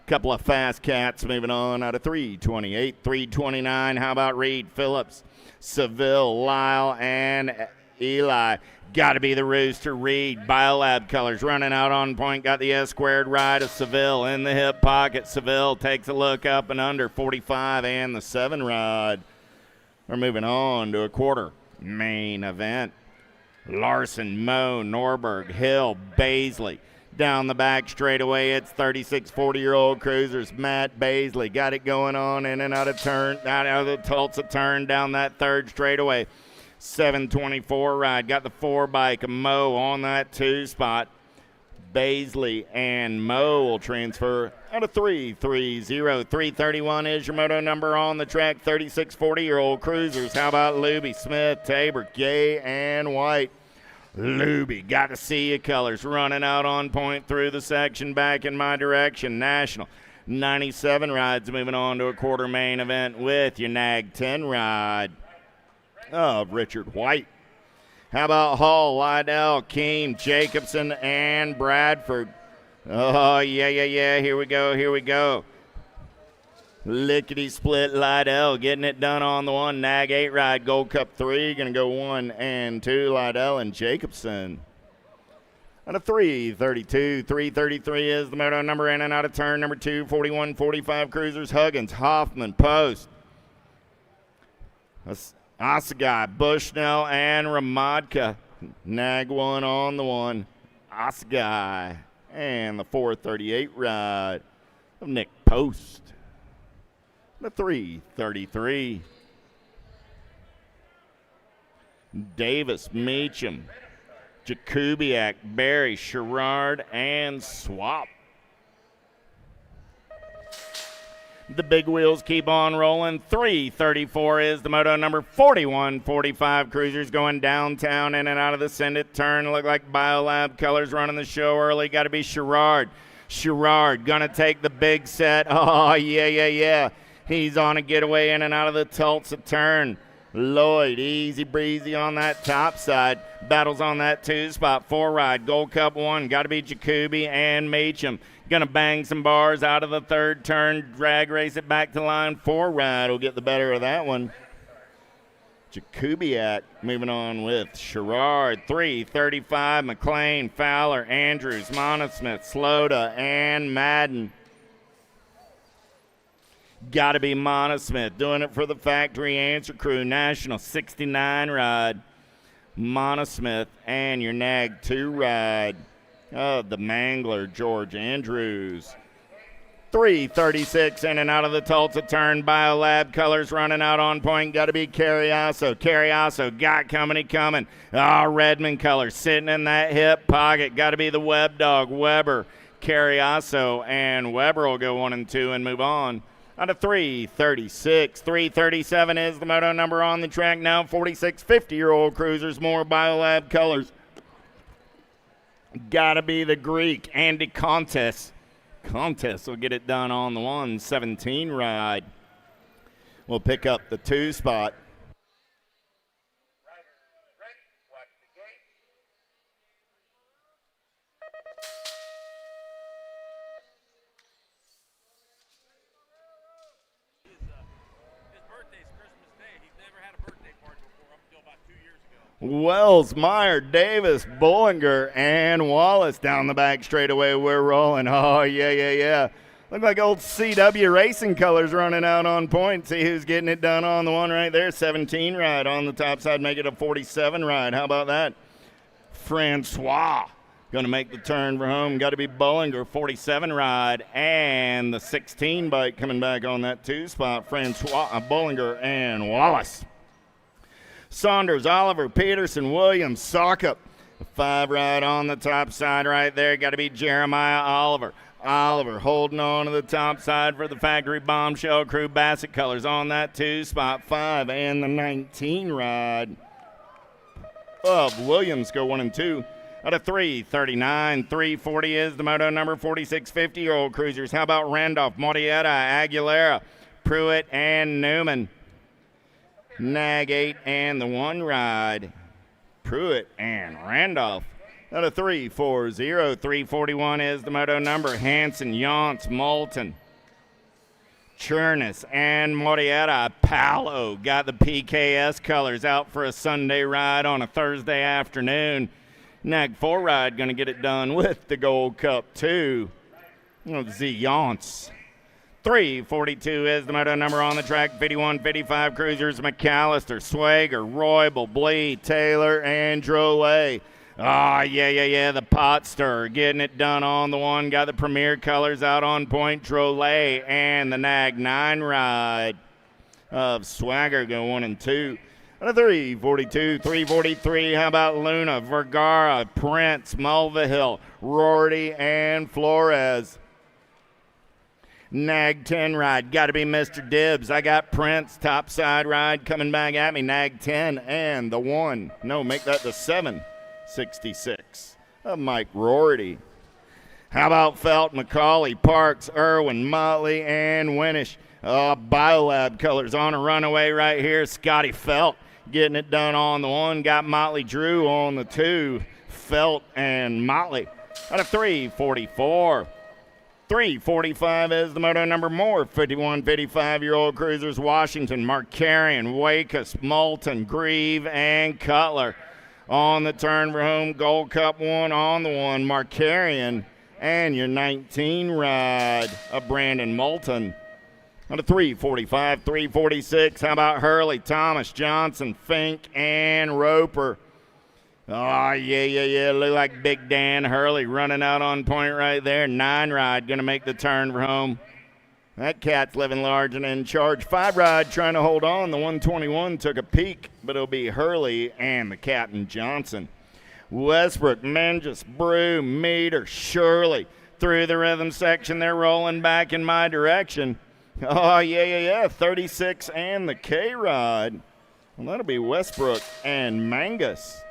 Couple of fast cats moving on out of 328, 329. How about Reed, Phillips, Seville, Lyle, and Eli? Got to be the Rooster, Reed, Biolab Colors running out on point. Got the S squared ride of Seville in the hip pocket. Seville takes a look up and under 45 and the 7 ride. We're moving on to a quarter main event. Larson, Moe, Norberg, Hill, Baisley. Down the back straightaway, it's 36 40-year-old cruisers. Matt Baisley got it going on in and out of the Tulsa turn down that third straightaway. 724 ride. Got the 4 bike of Moe on that 2 spot. Baisley and Moe will transfer out of 330. 331 is your moto number on the track. 36 40-year-old cruisers. How about Luby, Smith, Tabor, Gay, and White? Luby, got to see you colors running out on point through the section back in my direction. National 97 rides moving on to a quarter main event with your Nag 10 ride of Richard White. How about Hall, Lydell, Keene, Jacobson, and Bradford? Oh, yeah. Here we go. Lickety split Lydell getting it done on the 1. Nag 8 ride, Gold Cup 3. Going to go 1 and 2, Lydell and Jacobson. Out of 332, 333 is the moto number in and out of turn number 2. 41, 45 cruisers, Huggins, Hoffman, Post. Osagai, Bushnell, and Ramadka. Nag 1 on the 1. Osagai. And the 438 ride of Nick Post. The 333. Davis, Meacham, Jakubiak, Barry, Sherrard, and Swap. The big wheels keep on rolling. 334 is the moto number. 41, 45 cruisers going downtown in and out of the Send It turn. Look like Biolab Colors running the show early. Got to be Sherrard. Sherrard gonna take the big set. Oh, yeah. He's on a getaway in and out of the Tulsa turn. Lloyd, easy breezy on that top side. Battles on that 2 spot. 4 ride, Gold Cup 1. Got to be Jacoby and Meacham. Gonna bang some bars out of the 3rd turn. Drag race it back to line. 4 ride will get the better of that one. Jakubiak moving on with Sherrard. 335, McLean, Fowler, Andrews, Monosmith, Slota, and Madden. Got to be Monosmith doing it for the factory answer crew. National 69 ride. Monosmith and your Nag 2 ride. The Mangler, George Andrews. 336 in and out of the Tulsa turn. Biolab Colors running out on point. Got to be Carriasso. Carriasso got coming. Redmond Colors sitting in that hip pocket. Got to be the Web Dog, Weber, Carriasso, and Weber will go 1 and 2 and move on. Out of 336. 337 is the moto number on the track now. 46 50-year-old cruisers, more Biolab Colors. Gotta be the Greek, Andy Contes. Contes will get it done on the 117 ride. We'll pick up the 2 spot. Wells, Meyer, Davis, Bollinger, and Wallace down the back straightaway. We're rolling. Oh, yeah. Look like old CW Racing Colors running out on point. See who's getting it done on the 1 right there. 17 ride on the top side. Make it a 47 ride. How about that? Francois going to make the turn for home. Got to be Bollinger, 47 ride. And the 16 bike coming back on that 2 spot. Francois, Bollinger, and Wallace. Saunders, Oliver, Peterson, Williams, Sockup, The 5 ride on the top side right there. Got to be Jeremiah Oliver. Oliver holding on to the top side for the Factory Bombshell Crew. Bassett Colors on that 2, spot 5, and the 19 ride of Williams go 1 and 2. Out of 339, 340 is the moto number. 4650-year-old cruisers. How about Randolph, Morietta, Aguilera, Pruitt, and Newman? Nag 8 and the 1 ride. Pruitt and Randolph. Out of 340, 341 is the moto number. Hanson, Yance, Moulton, Chernus, and Morietta. Palo got the PKS colors out for a Sunday ride on a Thursday afternoon. Nag 4 ride going to get it done with the Gold Cup 2. Z Yance. 342 is the moto number on the track. 51, 55 cruisers. McAllister, Swager, Roybal, Blee, Taylor, and Drolet. The pot stir getting it done on the 1. Got the Premier colors out on point. Drolet and the Nag 9 ride of Swagger go 1 and 2. Out of 342, 343, how about Luna, Vergara, Prince, Mulvihill, Rorty, and Flores? Nag 10 ride, got to be Mr. Dibbs. I got Prince, top side ride coming back at me. Nag 10 and the 1. No, make that the 766 of Mike Rorty. How about Felt, McCauley, Parks, Irwin, Motley, and Winnish? Biolab colors on a runaway right here. Scotty Felt getting it done on the 1. Got Motley Drew on the 2. Felt and Motley. Out of 344. 345 is the moto number. More 51, 55-year-old cruisers. Washington, Markarian, Wakus, Moulton, Grieve, and Cutler. On the turn for home, Gold Cup 1 on the 1. Markarian and your 19 ride of Brandon Moulton. On a 345, 346, how about Hurley, Thomas, Johnson, Fink, and Roper? Look like Big Dan Hurley running out on point right there. 9 ride, going to make the turn for home. That cat's living large and in charge. 5 ride trying to hold on. The 121 took a peek, but it'll be Hurley and the Captain Johnson. Westbrook, Menges, Brew, Meter, Shirley. Through the rhythm section, they're rolling back in my direction. 36 and the K-Rod. Well, that'll be Westbrook and Mangus.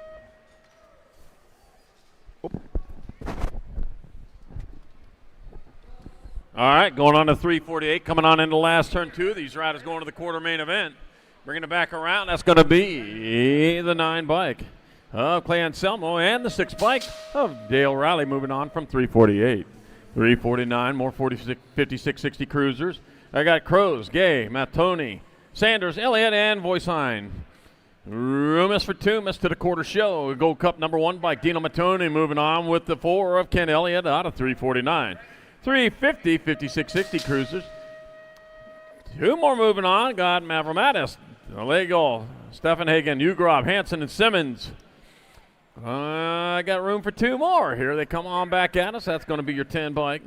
All right, going on to 348, coming on into the last turn 2. These riders going to the quarter main event. Bringing it back around, that's going to be the 9 bike of Clay Anselmo and the 6 bike of Dale Riley, moving on from 348. 349, more 46, 56, 60 cruisers. I got Crows, Gay, Mattoni, Sanders, Elliott, and Voisign. Rumus for Tumas to the quarter show. Gold Cup number 1 bike, Dino Mattoni, moving on with the 4 of Ken Elliott out of 349. 350, 56, 60 cruisers. 2 more moving on. Got Mavromatis, Lego, Stefan Hagen, Ugrov, Hansen, and Simmons. I got room for 2 more. Here they come on back at us. That's going to be your 10 bike.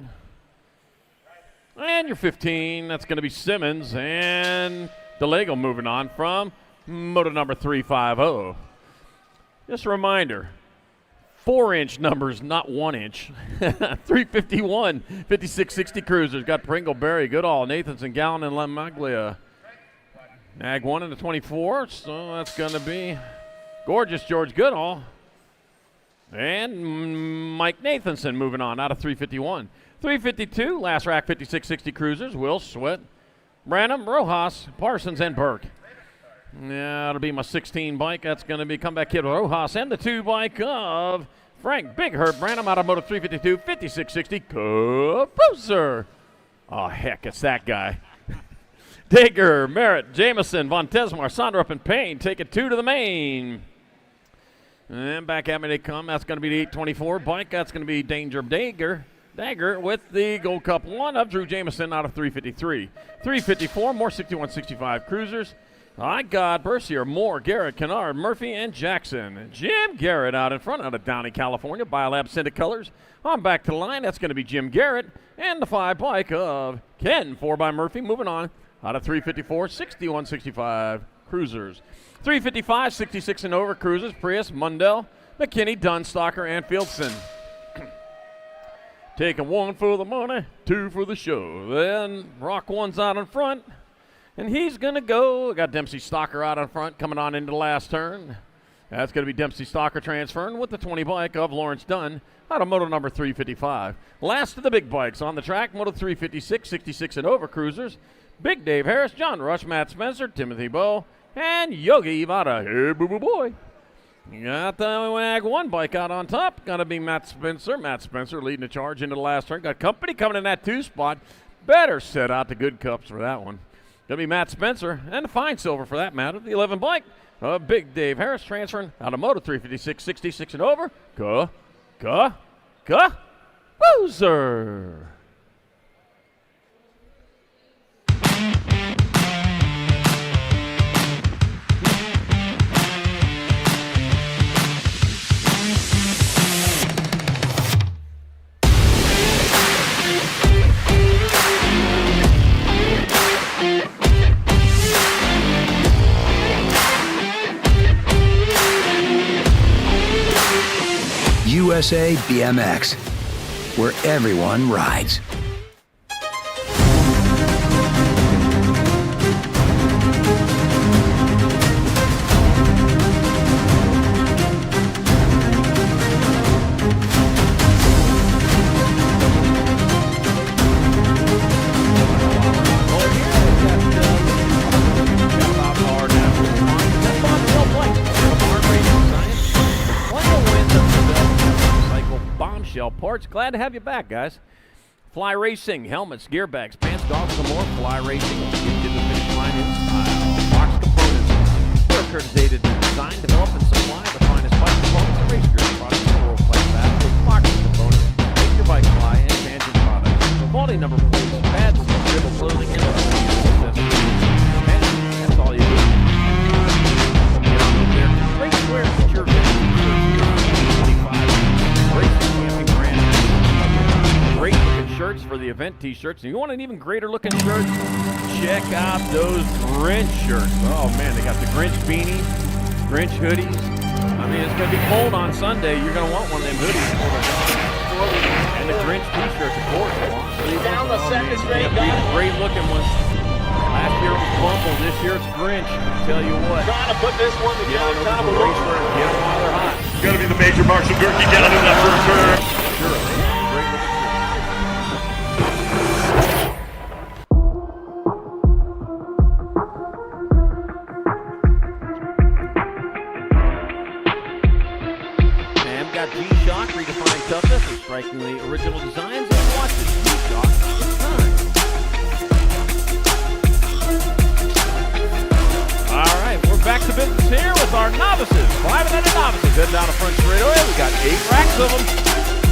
And your 15, that's going to be Simmons. And DeLego moving on from moto number 350. Just a reminder, 4-inch numbers, not 1-inch. 351, 56, 60 cruisers. Got Pringle, Berry, Goodall, Nathanson, Gallon, and Lamaglia. Nag 1 in the 24, so that's going to be Gorgeous George Goodall. And Mike Nathanson moving on out of 351. 352, last rack 5660 cruisers. Will Sweat, Branham, Rojas, Parsons, and Burke. Yeah, that'll be my 16 bike. That's going to be Comeback Kid Rojas and the 2 bike of Frank Big Herb Branham out of Moto 352, 5660 Cruiser. Oh, heck, it's that guy. Dager, Merritt, Jameson, Von Tesmar, Sondrup, and Payne take it 2 to the main. And back at me they come. That's going to be the 824 bike. That's going to be Danger Dagger with the Gold Cup 1 of Drew Jameson out of 353. 354, more 6165 cruisers. I got Bercier, Moore, Garrett, Kennard, Murphy, and Jackson. Jim Garrett out in front out of Downey, California. Biolab Syndic Colors. On back to the line. That's going to be Jim Garrett. And the 5 bike of Ken, 4 by Murphy. Moving on out of 354, 6165 cruisers. 355, 66 and over cruisers. Prius, Mundell, McKinney, Dunstocker, and Fieldson. Taking 1 for the money, 2 for the show. Then Rock 1's out in front, and he's going to go. Got Dempsey Stocker out in front, coming on into the last turn. That's going to be Dempsey Stocker transferring with the 20 bike of Lawrence Dunn out of moto number 355. Last of the big bikes on the track, moto 356, 66 and over cruisers. Big Dave Harris, John Rush, Matt Spencer, Timothy Bowe, and Yogi Ivada. Hey, boo-boo boy. You got the WAG 1 bike out on top. Got to be Matt Spencer. Matt Spencer leading the charge into the last turn. Got company coming in that 2 spot. Better set out the good cups for that one. Going to be Matt Spencer and the fine silver for that matter. The 11 bike. Big Dave Harris transferring out of moto 356, 66 and over. Boozer. USA BMX, where everyone rides. Parts. Glad to have you back, guys. Fly Racing, helmets, gear bags, pants, dogs, and more. Fly Racing will get you to the finish line in style. Box components. They're courtesy design, develop, and supply the finest bike components and race gear products in the world class fast with box components. Make your bike fly and tangent products. The quality number plates, pads, dribble clothing, and accessories. And that's all you do. Get on over there. Racewear, secure great looking shirts for the event t-shirts. And you want an even greater looking shirt? Check out those Grinch shirts. Oh man, they got the Grinch beanies, Grinch hoodies. I mean, it's going to be cold on Sunday. You're going to want one of them hoodies. And the Grinch t-shirts, of course. Down the second straight. Great looking ones. Last year it was Bumble. This year it's Grinch. I tell you what. Trying to put this one together. Get them while they're hot. Got to be the Major Marshall Gerke down in that first turn. Sure. Great looking. Got G-Shock, redefined toughness, and strikingly original designs. And watch this G-Shock. It's time. All right, we're back to business here with our novices. 500 novices heading down the front straightaway. We got 8 racks of them.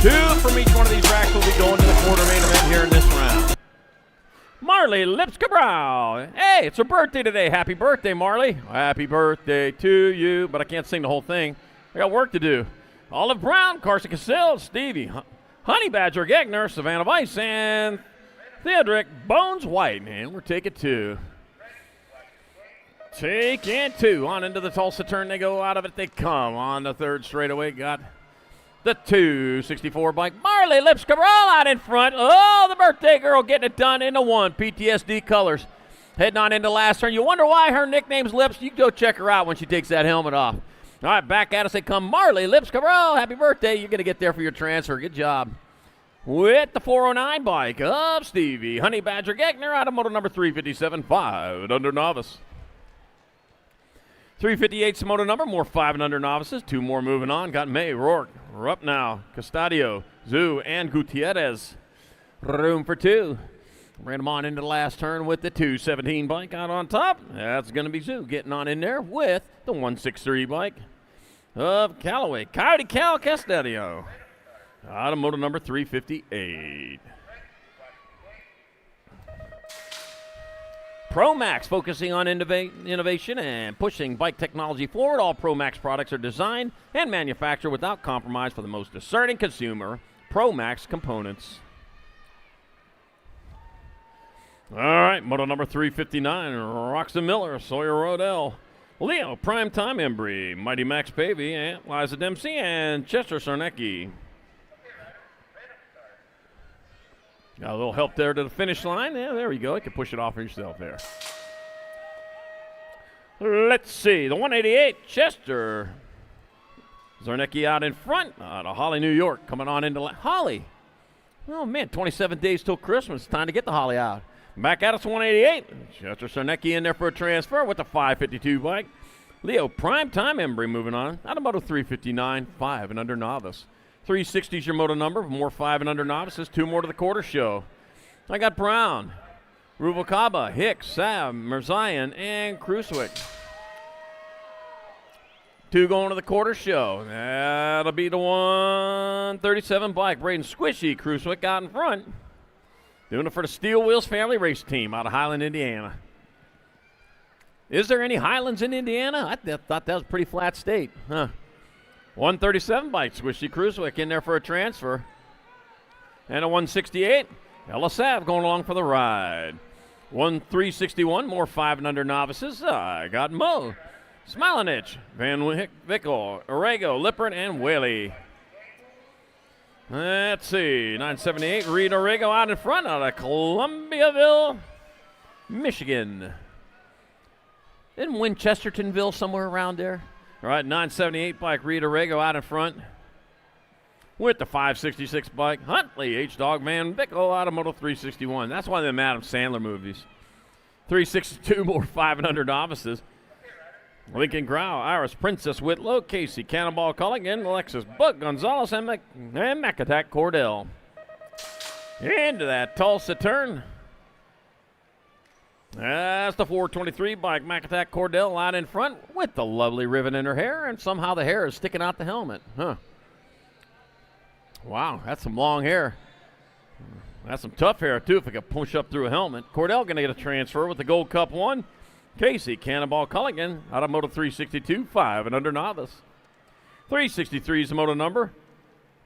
2 from each one of these racks will be going to the quarter main event here in this round. Marley Lips-Cabral. Hey, it's her birthday today. Happy birthday, Marley. Happy birthday to you. But I can't sing the whole thing. I got work to do. Olive Brown, Carson Cassill, Stevie, Honey Badger, Gegner, Savannah Weiss, and Theodric Bones White. And we're taking 2. Taking 2. On into the Tulsa turn they go. Out of it they come. On the third straightaway got the 264 bike. Marley Lips-Cabral out in front. Oh, the birthday girl getting it done in the 1. PTSD colors. Heading on into last turn. You wonder why her nickname's Lips? You can go check her out when she takes that helmet off. All right, back at us they come. Marley Lips-Cabral, happy birthday. You're going to get there for your transfer. Good job. With the 409 bike of Stevie. Honey Badger Gegner out of moto number 357, 5 and under novice. 358's moto number, more 5 and under novices. 2 more moving on. Got May, Rourke, Rupp now, Castadio, Zoo, and Gutierrez. Room for 2. Ran them on into the last turn with the 217 bike out on top. That's going to be Zoo getting on in there with the 163 bike of Callaway. Coyote Cal Castadio out of moto number 358. ProMax focusing on innovation and pushing bike technology forward. All ProMax products are designed and manufactured without compromise for the most discerning consumer. ProMax components. All right, moto number 359, Roxon Miller, Sawyer Rodell. Leo Primetime Embry, Mighty Max Pavey, and Liza Dempsey, and Chester Sarnecki. Got a little help there to the finish line. Yeah, there we go. You can push it off of yourself there. Let's see. The 188, Chester Zarnecki out in front. Out of Holly, New York, coming on into Holly. Oh, man, 27 days till Christmas. Time to get the Holly out. Back at us, 188. Chester Zarnecki in there for a transfer with the 552 bike. Leo Primetime Embry moving on. Out of Moto 359, 5 and under novice. 360 is your moto number. More 5 and under novices. 2 more to the quarter show. I got Brown, Ruvalcaba, Hicks, Sam, Mirzayan, and Kruswick. 2 going to the quarter show. That'll be the 137 bike. Braden Squishy, Kruswick out in front. Doing it for the Steel Wheels family race team out of Highland, Indiana. Is there any Highlands in Indiana? I thought that was a pretty flat state. Huh. 137 bike, Squishy Kruswick in there for a transfer. And a 168, Ella Sav going along for the ride. 361, more 5 and under novices. I got Mo, Smilanich, Van Vickel, Orego, Lippert, and Whaley. Let's see, 978, Reed Orego out in front out of Columbiaville, Michigan. Isn't Winchestertonville somewhere around there? All right, 978 bike, Reed Orego out in front with the 566 bike. Huntley, H-Dog Man, Bickle out of Moto 361. That's one of them Adam Sandler movies. 362 more 5 and under novices. Lincoln Grau, Iris Princess Whitlow, Casey Cannonball Culligan, Alexis Buck Gonzalez, and Mac Attack Cordell. Into that Tulsa turn. That's the 423 bike, Mac Attack Cordell out in front with the lovely ribbon in her hair, and somehow the hair is sticking out the helmet. Huh. Wow, that's some long hair. That's some tough hair, too, if it could push up through a helmet. Cordell going to get a transfer with the Gold Cup 1. Casey Cannonball Culligan out of Moto 362, 5 and under novice. 363 is the moto number.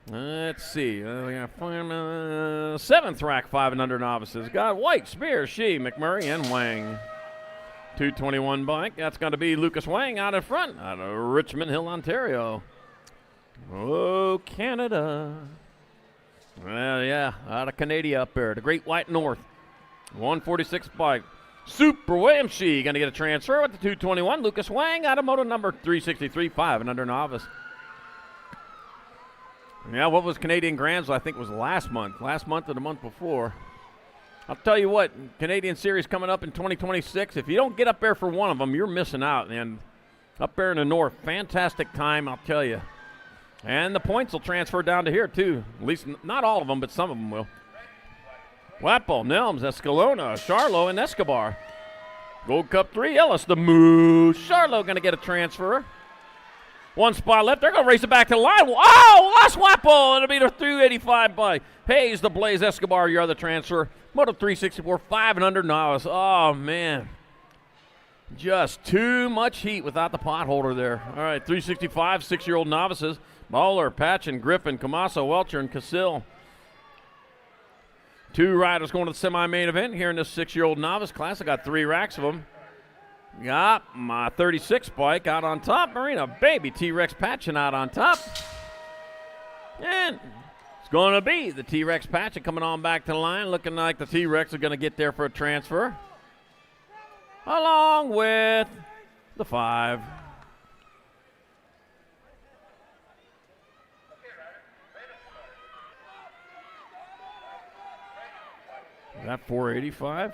Let's see. We got 7th rack 5 and under novices. Got White, Spear, Shee, McMurray, and Wang. 221 bike. That's going to be Lucas Wang out in front out of Richmond Hill, Ontario. Oh, Canada. Well, yeah, out of Canada up there. The Great White North. 146 bike. Super William Shee going to get a transfer with the 221. Lucas Wang out of moto number 363, 5 and under novice. Yeah, what was Canadian Grands? I think it was last month or the month before. I'll tell you what, Canadian Series coming up in 2026. If you don't get up there for one of them, you're missing out. And up there in the north, fantastic time, I'll tell you. And the points will transfer down to here, too. At least not all of them, but some of them will. Wapo, Nelms, Escalona, Charlo, and Escobar. Gold Cup 3, Ellis, the Moose. Charlo going to get a transfer. 1 spot left. They're going to race it back to the line. Oh, lost Wapo. It'll be the 385 by Hayes, the Blaze, Escobar, your other transfer. Moto 364, 5 and under novice. Oh, man. Just too much heat without the potholder there. All right, 365, 6-year-old novices. Bowler, Patchen, Griffin, Camasso, Welcher, and Casil. 2 riders going to the semi-main event here in this 6-year-old novice class. I got 3 racks of them. Got my 36 bike out on top. Marina Baby T-Rex Patchen out on top. And it's going to be the T-Rex Patchen coming on back to the line. Looking like the T-Rex are going to get there for a transfer. Along with the 5. Is that 485?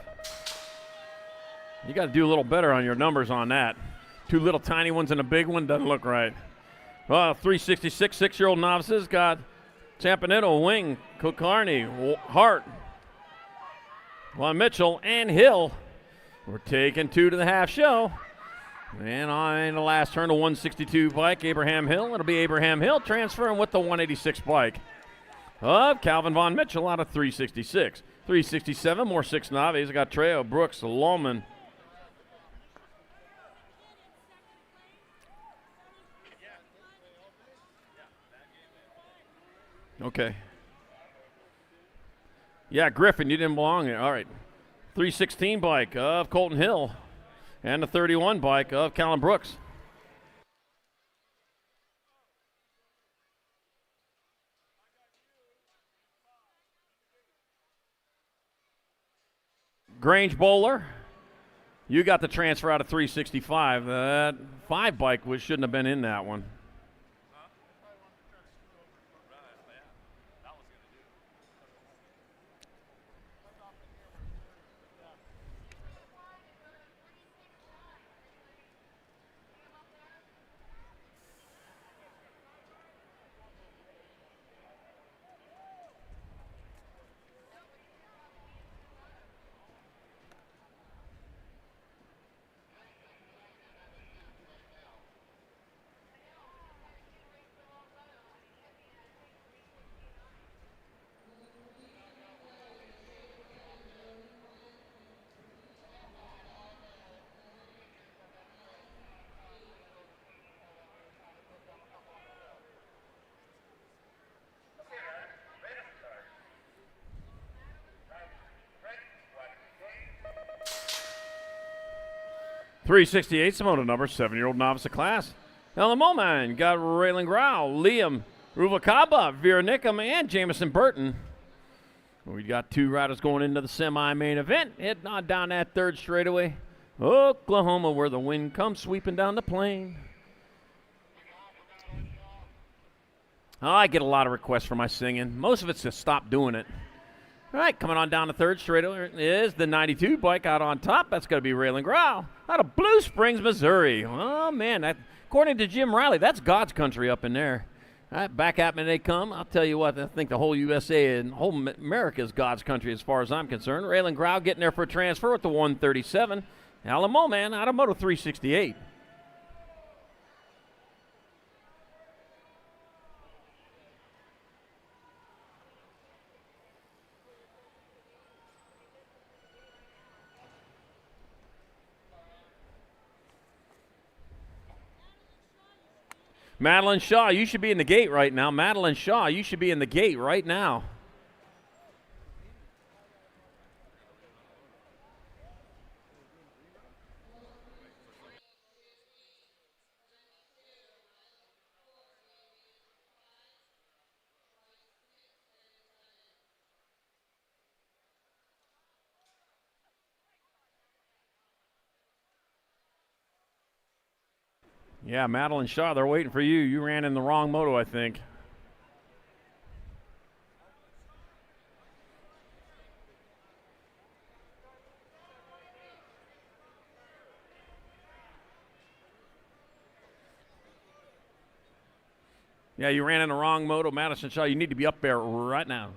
You got to do a little better on your numbers on that. 2 little tiny ones and a big one doesn't look right. Well, 366 6-year-old novices got Champanito, Wing, Kokarni, Hart, Juan Mitchell, and Hill. We're taking 2 to the half show. And on the last turn, a 162 bike, Abraham Hill. It'll be Abraham Hill transferring with the 186 bike of Calvin Von Mitchell out of 366. 367, more 6 novices. I got Trejo, Brooks, Loman. Okay. Yeah, Griffin, you didn't belong there. All right. 316 bike of Colton Hill. and the 31 bike of Callum Brooks. Grange Bowler, you got the transfer out of 365. That 5 bike shouldn't have been in that one. Okay, riders, ready to start. Riders, ready, watch the gate. 368, Moto number, 7-year-old novice of class. Elamoman got Raylan Grau, Liam Ruvalcaba, Vera Nickham, and Jamison Burton. We got 2 riders going into the semi-main event, heading on down that 3rd straightaway. Oklahoma, where the wind comes sweeping down the plain. Oh, I get a lot of requests for my singing. Most of it's to stop doing it. All right, coming on down the 3rd straightaway is the 92 bike out on top. That's going to be Raylan Grau out of Blue Springs, Missouri. Oh, man, according to Jim Riley, that's God's country up in there. All right, back at me they come. I'll tell you what, I think the whole USA and whole America is God's country as far as I'm concerned. Raylan Grau getting there for a transfer with the 137. Alamo man out of Moto 368. Madeline Shaw, you should be in the gate right now. Madeline Shaw, you should be in the gate right now. Yeah, Madeline Shaw, they're waiting for you. You ran in the wrong moto, I think. Yeah, you ran in the wrong moto, Madison Shaw. You need to be up there right now.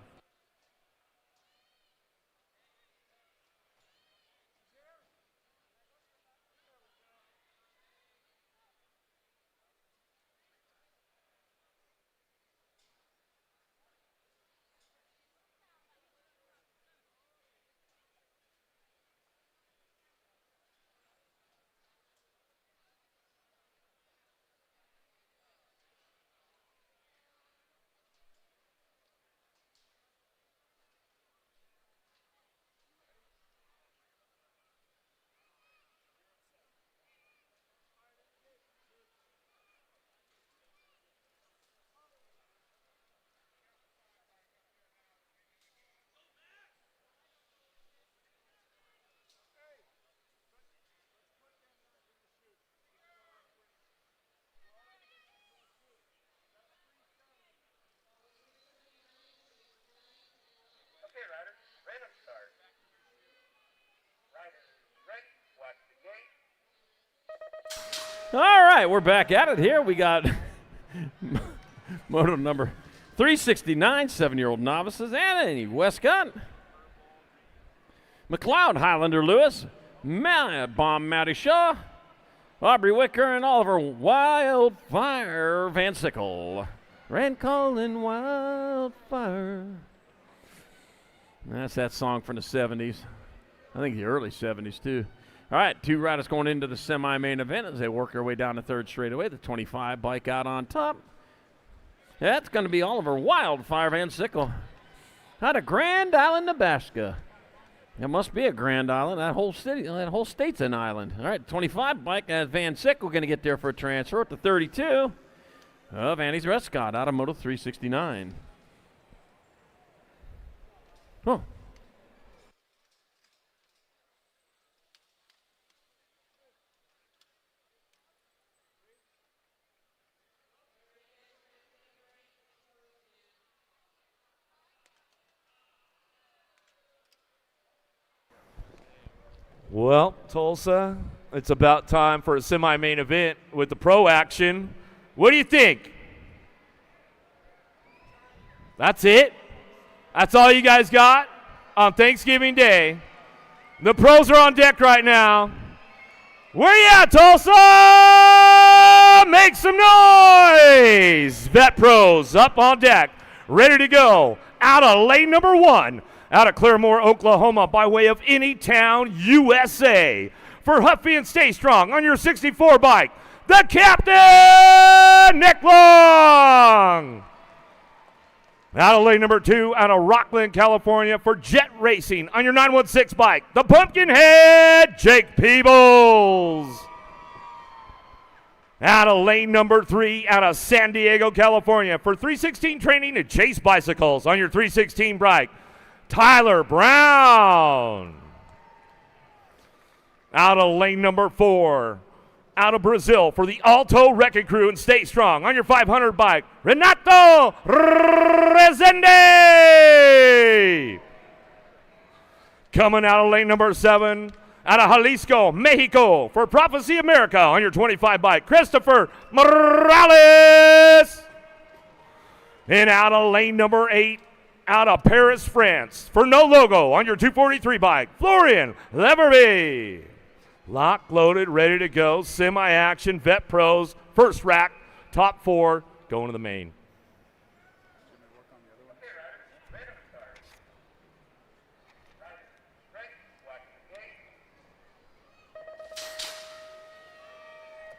Okay, riders, ready to start. Riders, ready, watch the gate. All right, we're back at it here. We got moto number 369, 7-year-old novices, Annie Westcott, McLeod Highlander Lewis, Bomb Matty Shaw, Aubrey Wicker, and Oliver Wildfire Van Sickle. Rand Colin Wildfire. That's that song from the 70s. I think the early 70s, too. All right, 2 riders going into the semi-main event as they work their way down the 3rd straightaway. The 25 bike out on top. That's going to be Oliver Wildfire Van Sickle out of Grand Island, Nebraska. It must be a Grand Island. That whole city, that whole state's an island. All right, 25 bike as Van Sick. We're going to get there for a transfer at the 32 of Annie's Rescott out of Moto 369. Huh. Well, Tulsa, it's about time for a semi-main event with the pro action. What do you think? That's it? That's all you guys got on Thanksgiving Day? The pros are on deck right now. Where you at, Tulsa? Make some noise! Vet pros up on deck, ready to go. Out of lane number 1. Out of Claremore, Oklahoma, by way of Anytown, USA. For Huffy and Stay Strong on your 64 bike, the captain, Nick Long. Out of lane number 2, out of Rockland, California, for Jet Racing on your 916 bike, the Pumpkinhead, Jake Peebles. Out of lane number 3, out of San Diego, California, for 316 training and Chase Bicycles on your 316 bike, Tyler Brown. Out of lane number 4, out of Brazil for the Alto Wrecking Crew and Stay Strong on your 500 bike, Renato Rezende. Coming out of lane number 7, out of Jalisco, Mexico for Prophecy America on your 25 bike, Christopher Morales. And out of lane number 8, out of Paris, France, for No Logo on your 243 bike, Florian Leverby. Locked, loaded, ready to go. Semi-action, vet pros, first rack, top 4, going to the main.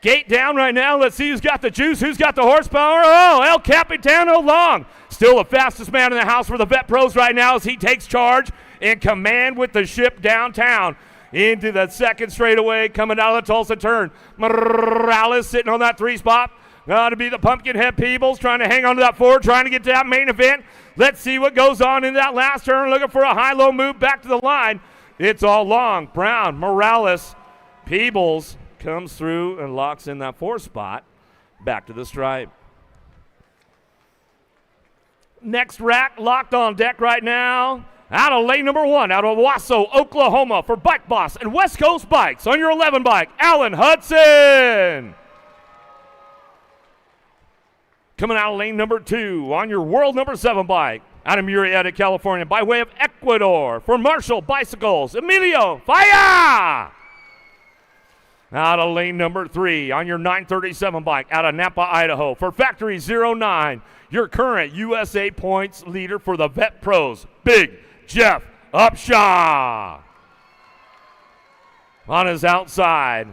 Gate down right now. Let's see who's got the juice, who's got the horsepower. Oh, El Capitano Long. Still the fastest man in the house for the vet pros right now as he takes charge in command with the ship downtown. Into the second straightaway, coming out of the Tulsa turn. Morales sitting on that 3 spot. Got to be the Pumpkinhead Peebles trying to hang on to that 4, trying to get to that main event. Let's see what goes on in that last turn. Looking for a high-low move back to the line. It's all Long, Brown, Morales, Peebles comes through and locks in that 4 spot. Back to the stripe. Next rack locked on deck right now. Out of lane number 1, out of Wasso, Oklahoma, for Bike Boss and West Coast Bikes on your 11 bike, Alan Hudson. Coming out of lane number 2 on your world number 7 bike, out of Murrieta, California, by way of Ecuador, for Marshall Bicycles, Emilio Faya. Out of lane number 3 on your 937 bike, out of Napa, Idaho, for Factory 09, your current USA points leader for the vet pros, Big Jeff Upshaw. On his outside,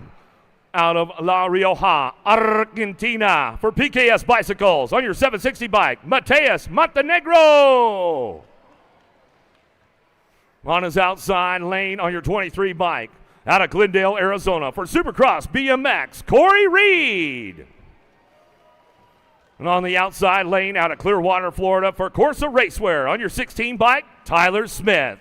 out of La Rioja, Argentina, for PKS Bicycles on your 760 bike, Mateus Montenegro. On his outside lane on your 23 bike, out of Glendale, Arizona, for Supercross BMX, Corey Reed. And on the outside lane, out of Clearwater, Florida, for Corsa Racewear on your 16 bike, Tyler Smith.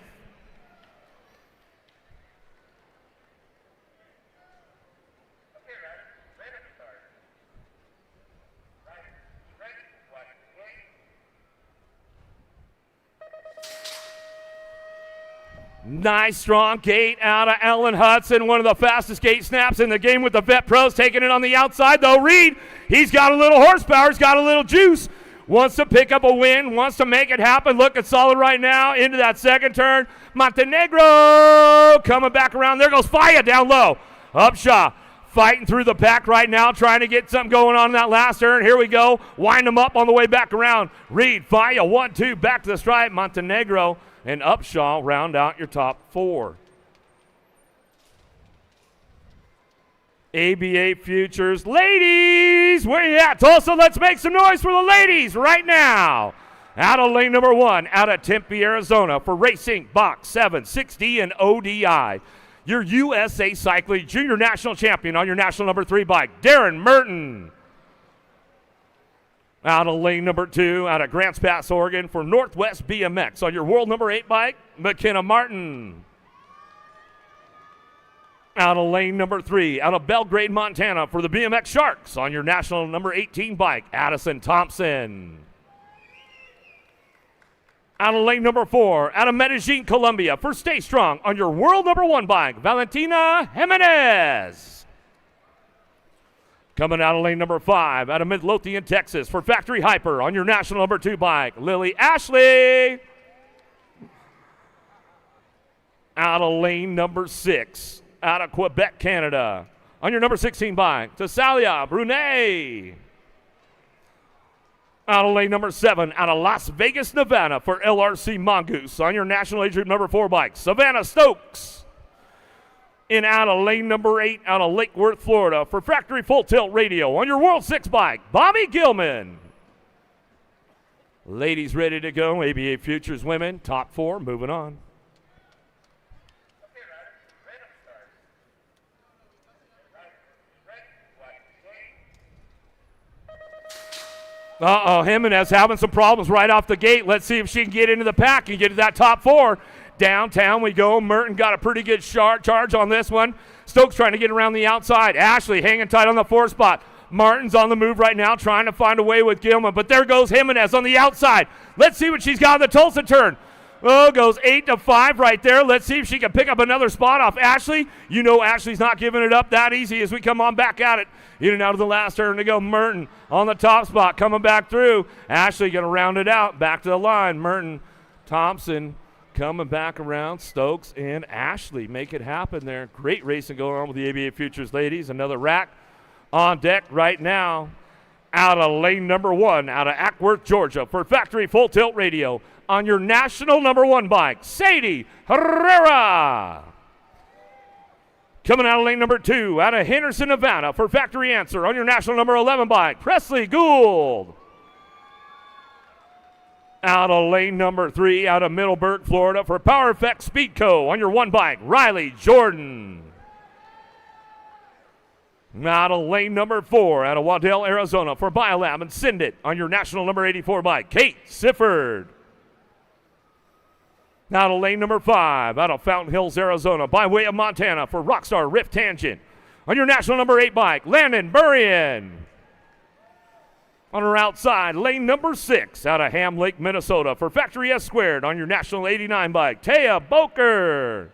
Nice strong gate out of Alan Hudson, one of the fastest gate snaps in the game with the vet pros, taking it on the outside though. Reed, he's got a little horsepower, he's got a little juice, wants to pick up a win, wants to make it happen. Looking solid right now into that second turn. Montenegro coming back around. There goes Faya down low. Upshaw fighting through the pack right now, trying to get something going on in that last turn. Here we go. Wind them up on the way back around. Reed, Faya, 1-2, back to the stripe. Montenegro and Upshaw round out your top 4. ABA Futures. Ladies, where you at? Tulsa, let's make some noise for the ladies right now. Out of lane number 1, out of Tempe, Arizona, for Racing Box 7, 6D and ODI. Your USA Cycling Junior National Champion on your national number 3 bike, Darren Merton. Out of lane number 2, out of Grants Pass, Oregon, for Northwest BMX on your world number 8 bike, McKenna Martin. Out of lane number 3, out of Belgrade, Montana, for the BMX Sharks on your national number 18 bike, Addison Thompson. Out of lane number 4, out of Medellin, Colombia, for Stay Strong on your world number 1 bike, Valentina Jimenez. Coming out of lane number 5, out of Midlothian, Texas, for Factory Hyper on your national number 2 bike, Lily Ashley. Out of lane number 6, out of Quebec, Canada, on your number 16 bike, Tasalia Brunet. Out of lane number 7, out of Las Vegas, Nevada, for LRC Mongoose on your national age group number 4 bike, Savannah Stokes. And out of lane number 8, out of Lake Worth, Florida, for Factory Full Tilt Radio on your World 6 bike, Bobby Gilman. Ladies ready to go, ABA Futures Women, top 4, moving on. Jimenez having some problems right off the gate. Let's see if she can get into the pack and get to that top 4. Downtown we go. Merton got a pretty good charge on this one. Stokes trying to get around the outside. Ashley hanging tight on the 4 spot. Martin's on the move right now, trying to find a way with Gilman, but there goes Jimenez on the outside. Let's see what she's got on the Tulsa turn. Oh, goes 8-5 right there. Let's see if she can pick up another spot off Ashley. You know Ashley's not giving it up that easy as we come on back at it. In and out of the last turn to go. Merton on the top spot, coming back through. Ashley going to round it out. Back to the line. Merton, Thompson coming back around. Stokes and Ashley make it happen there. Great racing going on with the ABA Futures ladies. Another rack on deck right now. Out of lane number 1, out of Ackworth, Georgia, for Factory Full Tilt Radio on your national number 1 bike, Sadie Herrera. Coming out of lane number 2, out of Henderson, Nevada, for Factory Answer on your national number 11 bike, Presley Gould. Out of lane number 3, out of Middleburg, Florida, for Power Effect Speed Co. on your 1 bike, Riley Jordan. Out of lane number 4, out of Waddell, Arizona, for Biolab and Send It on your national number 84 bike, Kate Sifford. Out of lane number 5, out of Fountain Hills, Arizona, by way of Montana, for Rockstar Rift Tangent on your national number 8 bike, Landon Burrian. On her outside, lane number 6, out of Ham Lake, Minnesota, for Factory S Squared on your national 89 bike, Taya Boker.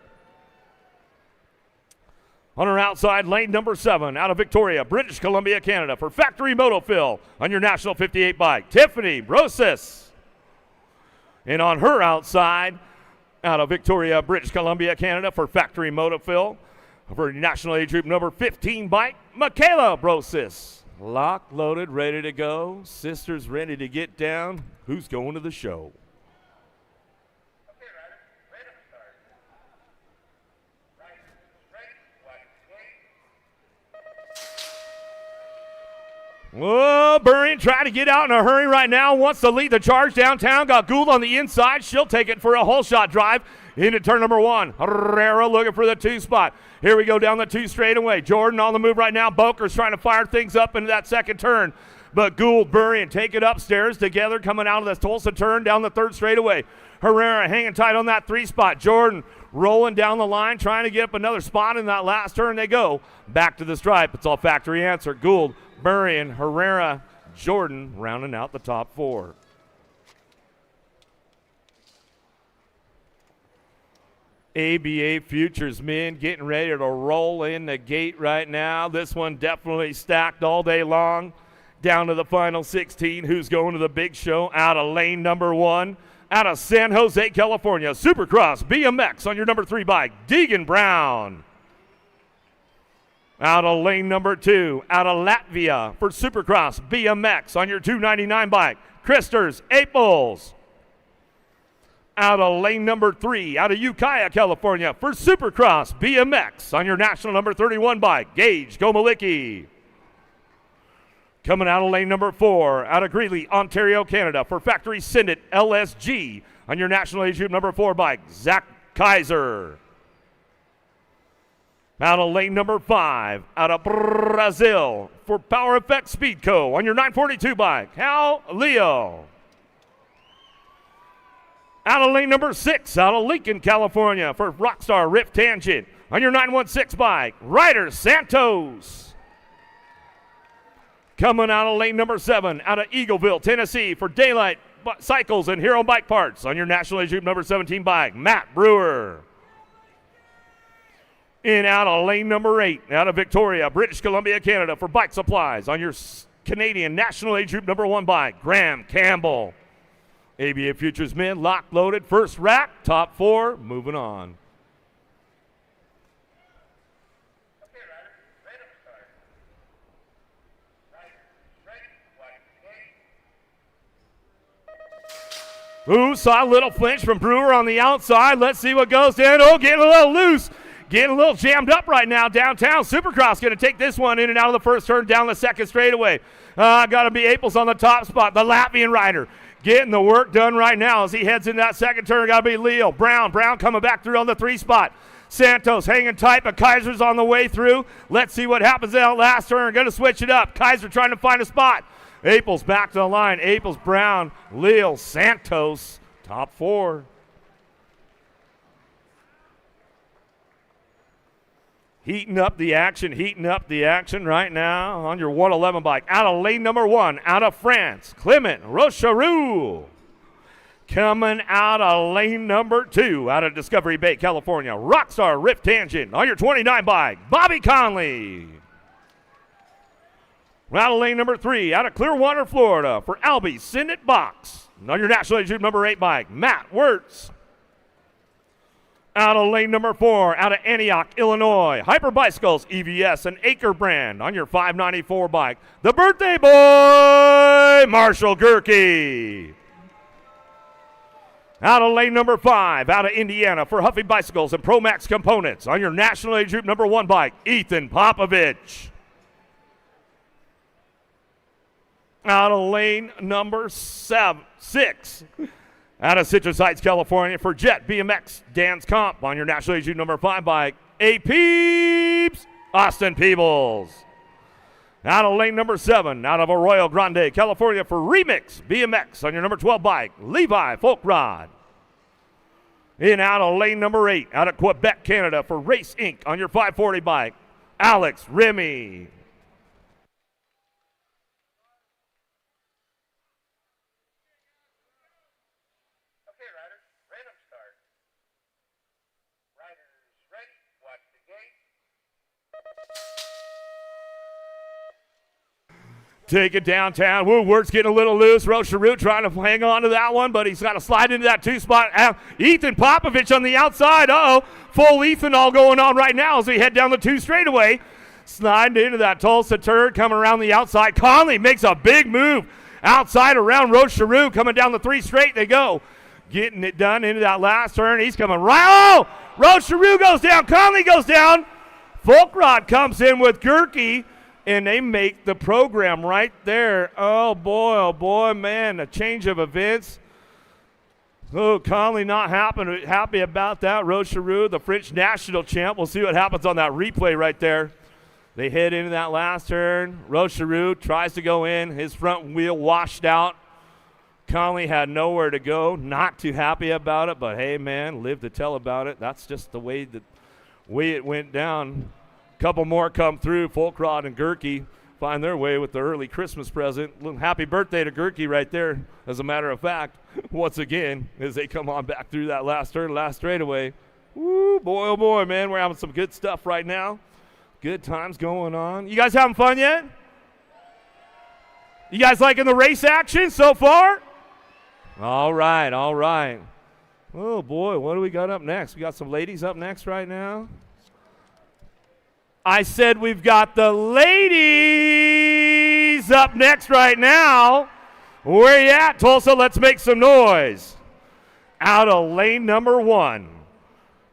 On her outside, lane number 7, out of Victoria, British Columbia, Canada, for Factory Motofill on your national 58 bike, Tiffany Brosis. And on her outside, out of Victoria, British Columbia, Canada, for Factory Motofill, for national age group number 15 bike, Michaela Brosis. Locked, loaded, ready to go. Sisters ready to get down. Who's going to the show? Whoa, Burrian trying to get out in a hurry right now. Wants to lead the charge downtown. Got Gould on the inside. She'll take it for a whole shot drive into turn number 1. Herrera looking for the 2 spot. Here we go down the 2 straightaway. Jordan on the move right now. Boker's trying to fire things up into that second turn. But Gould, Burrian take it upstairs together coming out of this Tulsa turn down the 3rd straightaway. Herrera hanging tight on that 3 spot. Jordan rolling down the line, trying to get up another spot in that last turn. They go back to the stripe. It's all Factory Answer. Gould, Burrian, Herrera, Jordan rounding out the top 4. ABA Futures men getting ready to roll in the gate right now. This one definitely stacked all day long. Down to the final 16. Who's going to the big show? Out of lane number 1. Out of San Jose, California, Supercross BMX on your number 3 bike, Deegan Brown. Out of lane number 2, out of Latvia for Supercross BMX on your 299 bike, Christers Aples. Out of lane number 3, out of Ukiah, California for Supercross BMX on your national number 31 bike, Gage Gomalicki. Coming out of lane number 4, out of Greeley, Ontario, Canada, for Factory Syndit LSG on your national age group number 4 bike, Zach Kaiser. Out of lane number 5, out of Brazil, for Power Effect Speed Co. on your 942 bike, Hal Leo. Out of lane number 6, out of Lincoln, California, for Rockstar Rift Tangent on your 916 bike, Ryder Santos. Coming out of lane number 7, out of Eagleville, Tennessee, for Daylight Cycles and Hero Bike Parts on your national age group number 17 bike, Matt Brewer. In out of lane number 8, out of Victoria, British Columbia, Canada, for Bike Supplies on your Canadian national age group number 1 bike, Graham Campbell. ABA Futures men, locked, loaded, first rack, top 4, moving on. Ooh, saw a little flinch from Brewer on the outside. Let's see what goes down. Oh, getting a little loose. Getting a little jammed up right now downtown. Supercross going to take this one in and out of the first turn down the second straightaway. Got to be Aples on the top spot. The Latvian rider getting the work done right now as he heads in that second turn. Got to be Leo. Brown coming back through on the 3 spot. Santos hanging tight, but Kaiser's on the way through. Let's see what happens in that last turn. Going to switch it up. Kaiser trying to find a spot. Aples back to the line. Aples, Brown, Leo, Santos, top 4. Heating up the action right now on your 111 bike. Out of lane number 1, out of France, Clement Rocheroux. Coming out of lane number 2, out of Discovery Bay, California, Rockstar Rift Tangent on your 29 bike, Bobby Conley. Out of lane number 3, out of Clearwater, Florida, for Albie Syndit Box. On your national age group number 8 bike, Matt Wirtz. Out of lane number 4, out of Antioch, Illinois, Hyper Bicycles, EVS, and Acre brand on your 594 bike, the birthday boy, Marshall Gerke. Out of lane number 5, out of Indiana, for Huffy Bicycles and Pro Max Components on your national age group number 1 bike, Ethan Popovich. Out of lane number 6, out of Citrus Heights, California, for Jet BMX Dan's Comp on your national age number 5 bike, A Peeps, Austin Peebles. Out of lane number 7, out of Arroyo Grande, California, for Remix BMX on your number 12 bike, Levi Folkrod. In out of lane number 8, out of Quebec, Canada, for Race Inc. on your 540 bike, Alex Remy. Take it downtown. Woo, Wirtz getting a little loose. Rocheroux trying to hang on to that one, but he's got to slide into that 2 spot. Ethan Popovich on the outside. Full ethanol going on right now as we head down the 2 straightaway. Sliding into that Tulsa turd, coming around the outside. Conley makes a big move outside around Rocheroux. Coming down the 3 straight they go. Getting it done into that last turn. He's coming right. Rocheroux goes down. Conley goes down. Folkrod comes in with Gerke. And they make the program right there. Oh boy, man, a change of events. Oh, Conley not happy about that. Rocheroux, the French national champ. We'll see what happens on that replay right there. They head into that last turn. Rocheroux tries to go in. His front wheel washed out. Conley had nowhere to go. Not too happy about it, but hey, man, live to tell about it. That's just the way it went down. Couple more come through. Folkrod and Gerke find their way with the early Christmas present. Happy birthday to Gerke right there, as a matter of fact, once again, as they come on back through that last turn, last straightaway. Woo, boy, oh boy, man, we're having some good stuff right now. Good times going on. You guys having fun yet? You guys liking the race action so far? All right. Oh boy, what do we got up next? We got some ladies up next right now. I said we've got the ladies up next right now. Where you at, Tulsa? Let's make some noise. Out of lane number 1,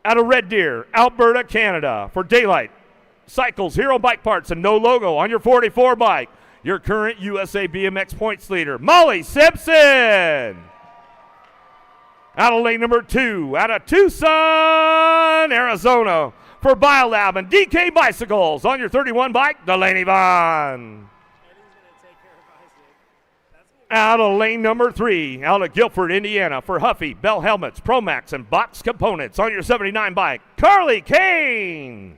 out of Red Deer, Alberta, Canada, for Daylight Cycles, Hero Bike Parts, and No Logo on your 44 bike, your current USA BMX points leader, Molly Simpson. Out of lane number 2, out of Tucson, Arizona, for Biolab and DK Bicycles. On your 31 bike, Delaney Vaughn. Out of lane number 3, out of Guilford, Indiana, for Huffy, Bell Helmets, Promax, and Box Components. On your 79 bike, Carly Kane.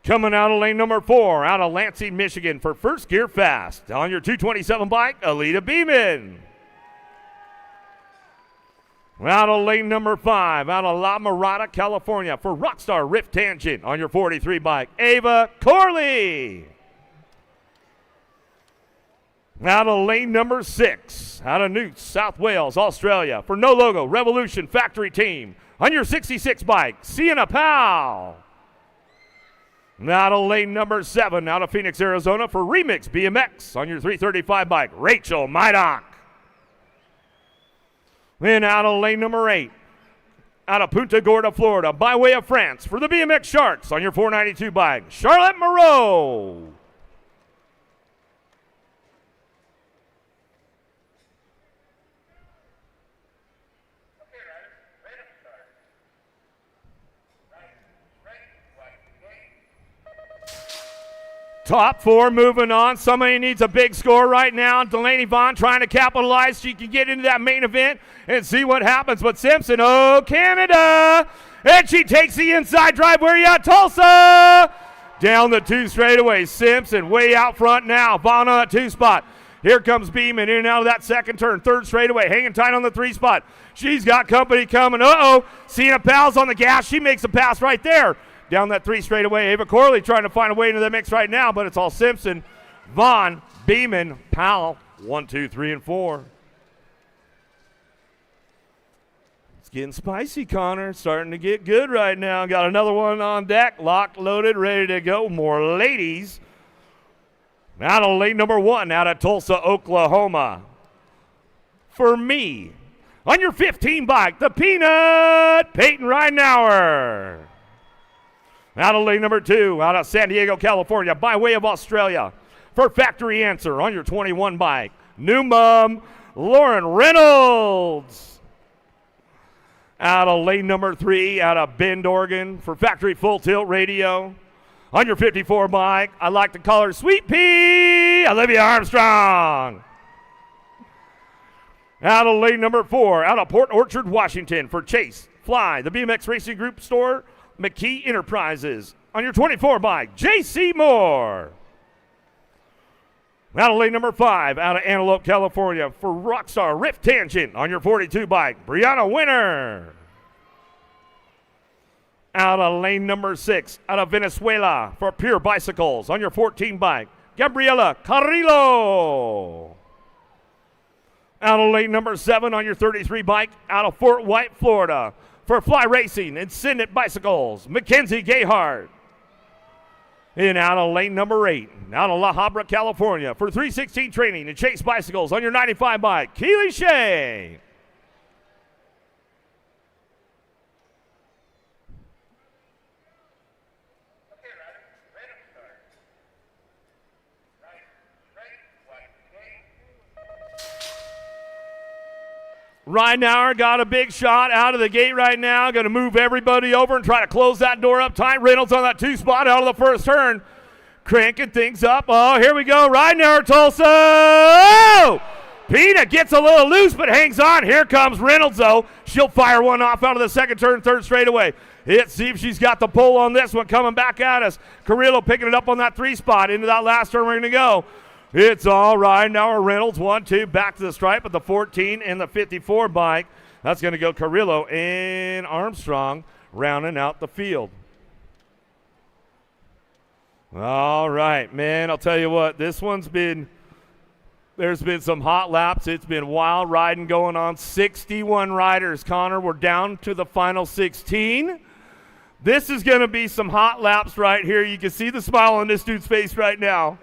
Coming out of lane number 4, out of Lansing, Michigan, for First Gear Fast. On your 227 bike, Alita Beeman. Out of lane number 5, out of La Mirada, California, for Rockstar Rift Tangent. On your 43 bike, Ava Corley. Out of lane number 6, out of Newt, South Wales, Australia, for No Logo Revolution Factory Team. On your 66 bike, Sienna Powell. Out of lane number 7, out of Phoenix, Arizona, for Remix BMX. On your 335 bike, Rachel Mydock. Then out of lane number 8, out of Punta Gorda, Florida, by way of France, for the BMX Sharks. On your 492 bike, Charlotte Moreau. Top 4 moving on. Somebody needs a big score right now. Delaney Vaughn trying to capitalize. She can get into that main event and see what happens. But Simpson, oh, Canada. And she takes the inside drive. Where are you at, Tulsa? Down the 2 straightaway. Simpson way out front now. Vaughn on that 2 spot. Here comes Beeman in and out of that second turn. 3rd straightaway. Hanging tight on the 3 spot. She's got company coming. Uh-oh. Sienna Powell's on the gas. She makes a pass right there. Down that 3 straightaway, Ava Corley trying to find a way into the mix right now, but it's all Simpson, Vaughn, Beeman, Powell, 1, 2, 3, and 4. It's getting spicy, Connor. Starting to get good right now. Got another one on deck, locked, loaded, ready to go. More ladies. Out of lane number 1, out of Tulsa, Oklahoma. For me, on your 15 bike, the Peanut, Peyton Ridenauer. Out of lane number 2, out of San Diego, California, by way of Australia, for Factory Answer. On your 21 bike, new mom, Lauren Reynolds. Out of lane number 3, out of Bend, Oregon, for Factory Full Tilt Radio. On your 54 bike, I like to call her Sweet Pea, Olivia Armstrong. Out of lane number 4, out of Port Orchard, Washington, for Chase Fly, the BMX Racing Group store, McKee Enterprises. On your 24 bike, J.C. Moore. Out of lane number 5, out of Antelope, California, for Rockstar Rift Tangent. On your 42 bike, Brianna Winter. Out of lane number 6, out of Venezuela, for Pure Bicycles. On your 14 bike, Gabriela Carrillo. Out of lane number 7, on your 33 bike, out of Fort White, Florida, for Fly Racing and Signet Bicycles, Mackenzie Gayhart. And out of lane number 8, out of La Habra, California, for 316 Training and Chase Bicycles. On your 95 bike, Keely Shea. Ridenauer got a big shot out of the gate right now. Going to move everybody over and try to close that door up tight. Reynolds on that 2 spot out of the first turn. Cranking things up. Oh, here we go. Ridenauer, Tulsa. Oh! Peanut gets a little loose but hangs on. Here comes Reynolds, though. She'll fire one off out of the second turn, 3rd straightaway. Let's see if she's got the pull on this one coming back at us. Carrillo picking it up on that 3 spot. Into that last turn we're going to go. It's all right. Now Reynolds, 1, 2, back to the stripe at the 14 and the 54 bike. That's going to go Carrillo and Armstrong rounding out the field. All right, man, I'll tell you what, there's been some hot laps. It's been wild riding going on. 61 riders, Connor. We're down to the final 16. This is going to be some hot laps right here. You can see the smile on this dude's face right now.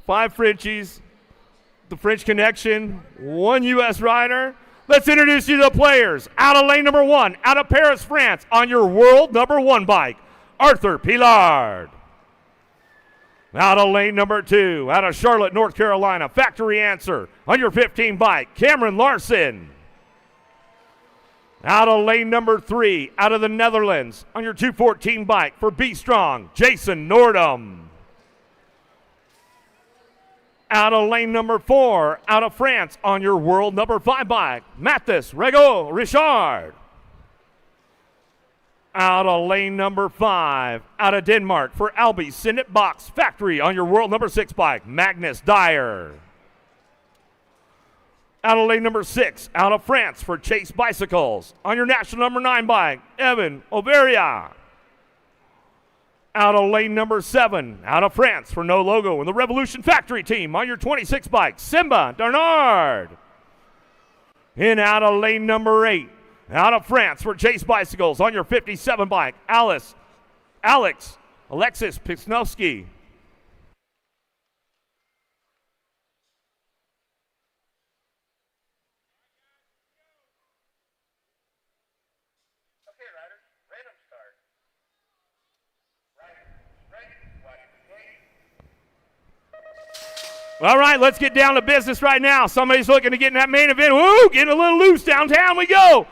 5 Frenchies, the French Connection, 1 U.S. rider. Let's introduce you to the players. Out of lane number 1, out of Paris, France, on your world number 1 bike, Arthur Pilard. Out of lane number 2, out of Charlotte, North Carolina, Factory Answer on your 15 bike, Cameron Larson. Out of lane number 3, out of the Netherlands on your 214 bike for Be Strong, Jason Nordum. Out of lane number 4, out of France on your world number 5 bike, Mathis Rego Richard. Out of lane number 5, out of Denmark for Albi Sinnet Box Factory on your world number 6 bike, Magnus Dyer. Out of lane number 6, out of France for Chase Bicycles on your national number 9 bike, Evan Overia. Out of lane number 7, out of France for No Logo and the Revolution Factory team on your 26 bike, Simba Darnard. In out of lane number 8, out of France for Chase Bicycles on your 57 bike, Alexis Pisnowski. Okay, riders, random start. All right, let's get down to business right now. Somebody's looking to get in that main event. Woo, getting a little loose downtown we go.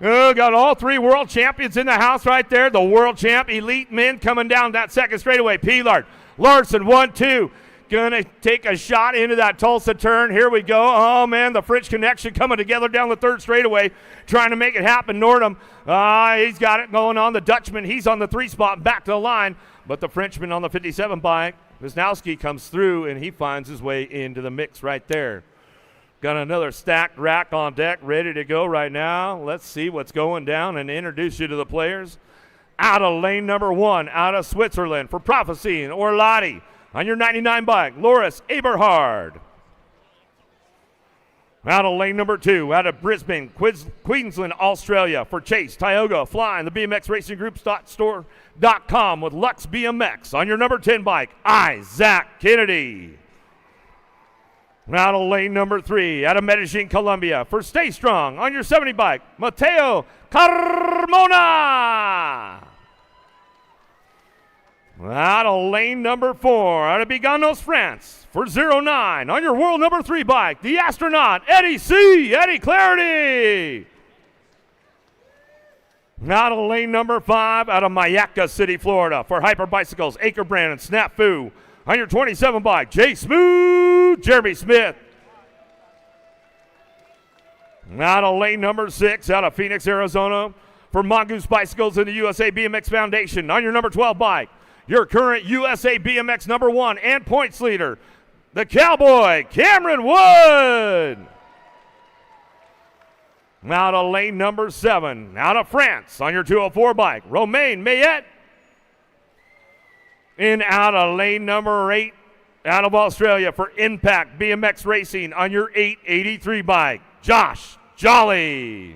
Got all 3 world champions in the house right there. The world champ, elite men coming down that second straightaway. Pilard, Larson, 1-2. Gonna take a shot into that Tulsa turn. Here we go. Oh, man, the French connection coming together down the third straightaway, trying to make it happen. Nordum, he's got it going on. The Dutchman, he's on the 3 spot, back to the line. But the Frenchman on the 57 bike, Wisnowski, comes through, and he finds his way into the mix right there. Got another stacked rack on deck, ready to go right now. Let's see what's going down and introduce you to the players. Out of lane number 1, out of Switzerland for Prophecy and Orlati on your 99 bike, Loris Eberhard. Out of lane number 2, out of Brisbane, Queensland, Australia for Chase Tioga flying the BMX Racing Group.store.com with Lux BMX on your number 10 bike, Isaac Kennedy. Out of lane number 3, out of Medellin, Colombia for Stay Strong on your 70 bike, Mateo Carmona. Out of lane number 4, out of Biganos, France for 09 on your world number 3 bike, the astronaut Eddie Clarity. Out of lane number 5, out of Mayaca City, Florida for Hyper Bicycles, Acre Brand and Snafu on your 27 bike, Jay Smooth, Jeremy Smith. Out of lane number 6, out of Phoenix, Arizona for Mongoose Bicycles and the USA BMX Foundation on your number 12 bike, your current USA BMX number 1 and points leader, the Cowboy, Cameron Wood. Out of lane number 7, out of France on your 204 bike, Romain Mayet. In out of lane number 8, out of Australia for Impact BMX Racing on your 883 bike, Josh Jolly.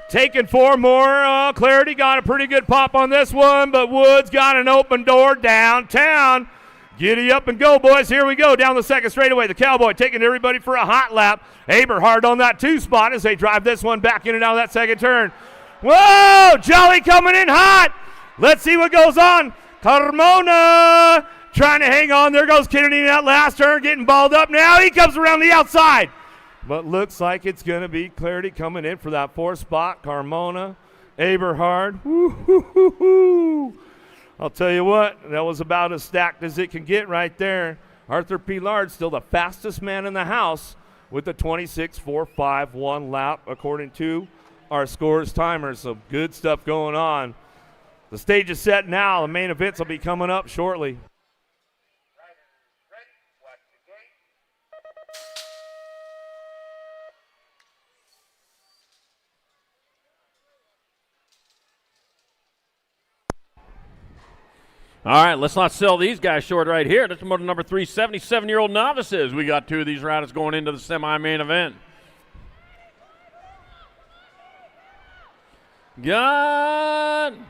Taking 4 more. Clarity got a pretty good pop on this one, but Woods got an open door downtown. Giddy up and go, boys. Here we go down the second straightaway. The Cowboy taking everybody for a hot lap. Eberhard on that 2 spot as they drive this one back in and out of that second turn. Whoa! Jolly coming in hot. Let's see what goes on. Carmona trying to hang on. There goes Kennedy in that last turn, getting balled up. Now he comes around the outside. But looks like it's going to be Clarity coming in for that 4th spot. Carmona, Eberhard. Woo-hoo-hoo-hoo. I'll tell you what, that was about as stacked as it can get right there. Arthur Pilard still the fastest man in the house with the 26.451 lap according to our scores timers. So good stuff going on. The stage is set now. The main events will be coming up shortly. All right, let's not sell these guys short right here. That's motor number 3, 77-year-old novices. We got 2 of these riders going into the semi-main event. Gun.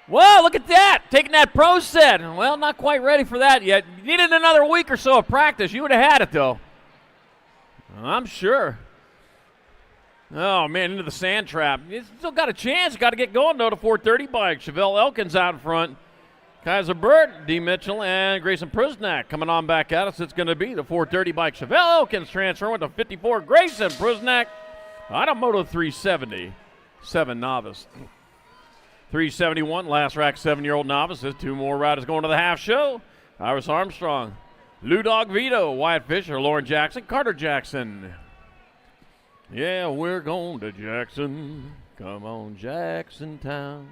Well, look at that. Taking that pro set. Well, not quite ready for that yet. You needed another week or so of practice. You would have had it, though. I'm sure. Oh, man, into the sand trap. You still got a chance. Got to get going, though, to 430 bike. Chevelle Elkins out in front. Kaiser Burt, D. Mitchell, and Grayson Prusnak coming on back at us. It's going to be the 430 bike. Chevelle Elkins transferring with the 54. Grayson Prusnak out of Moto 370. 7 novice. 371, last rack 7-year-old novices. 2 more riders going to the half show. Iris Armstrong, Lou Dog Vito, Wyatt Fisher, Lauren Jackson, Carter Jackson. Yeah, we're going to Jackson. Come on, Jackson Town.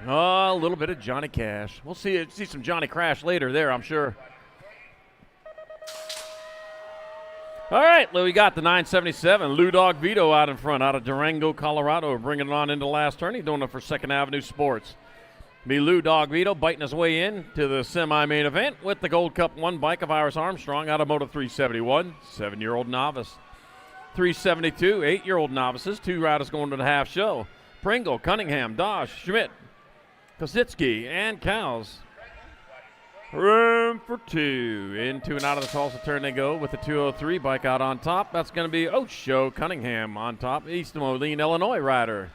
Oh, a little bit of Johnny Cash. We'll see some Johnny Crash later there, I'm sure. All right, we got the 977, Lou Dog Vito out in front, out of Durango, Colorado, bringing it on into the last turn. He's doing it for Second Avenue Sports. Be Lou Dog Vito biting his way in to the semi-main event with the Gold Cup 1 bike of Iris Armstrong out of Moto 371, 7-year-old novice. 372, 8-year-old novices, 2 riders going to the half show. Pringle, Cunningham, Dosh, Schmidt, Kositsky, and Cows. Room for 2. Into and out of the Tulsa turn they go with the 203 bike out on top. That's going to be Osho Cunningham on top. East Moline, Illinois rider.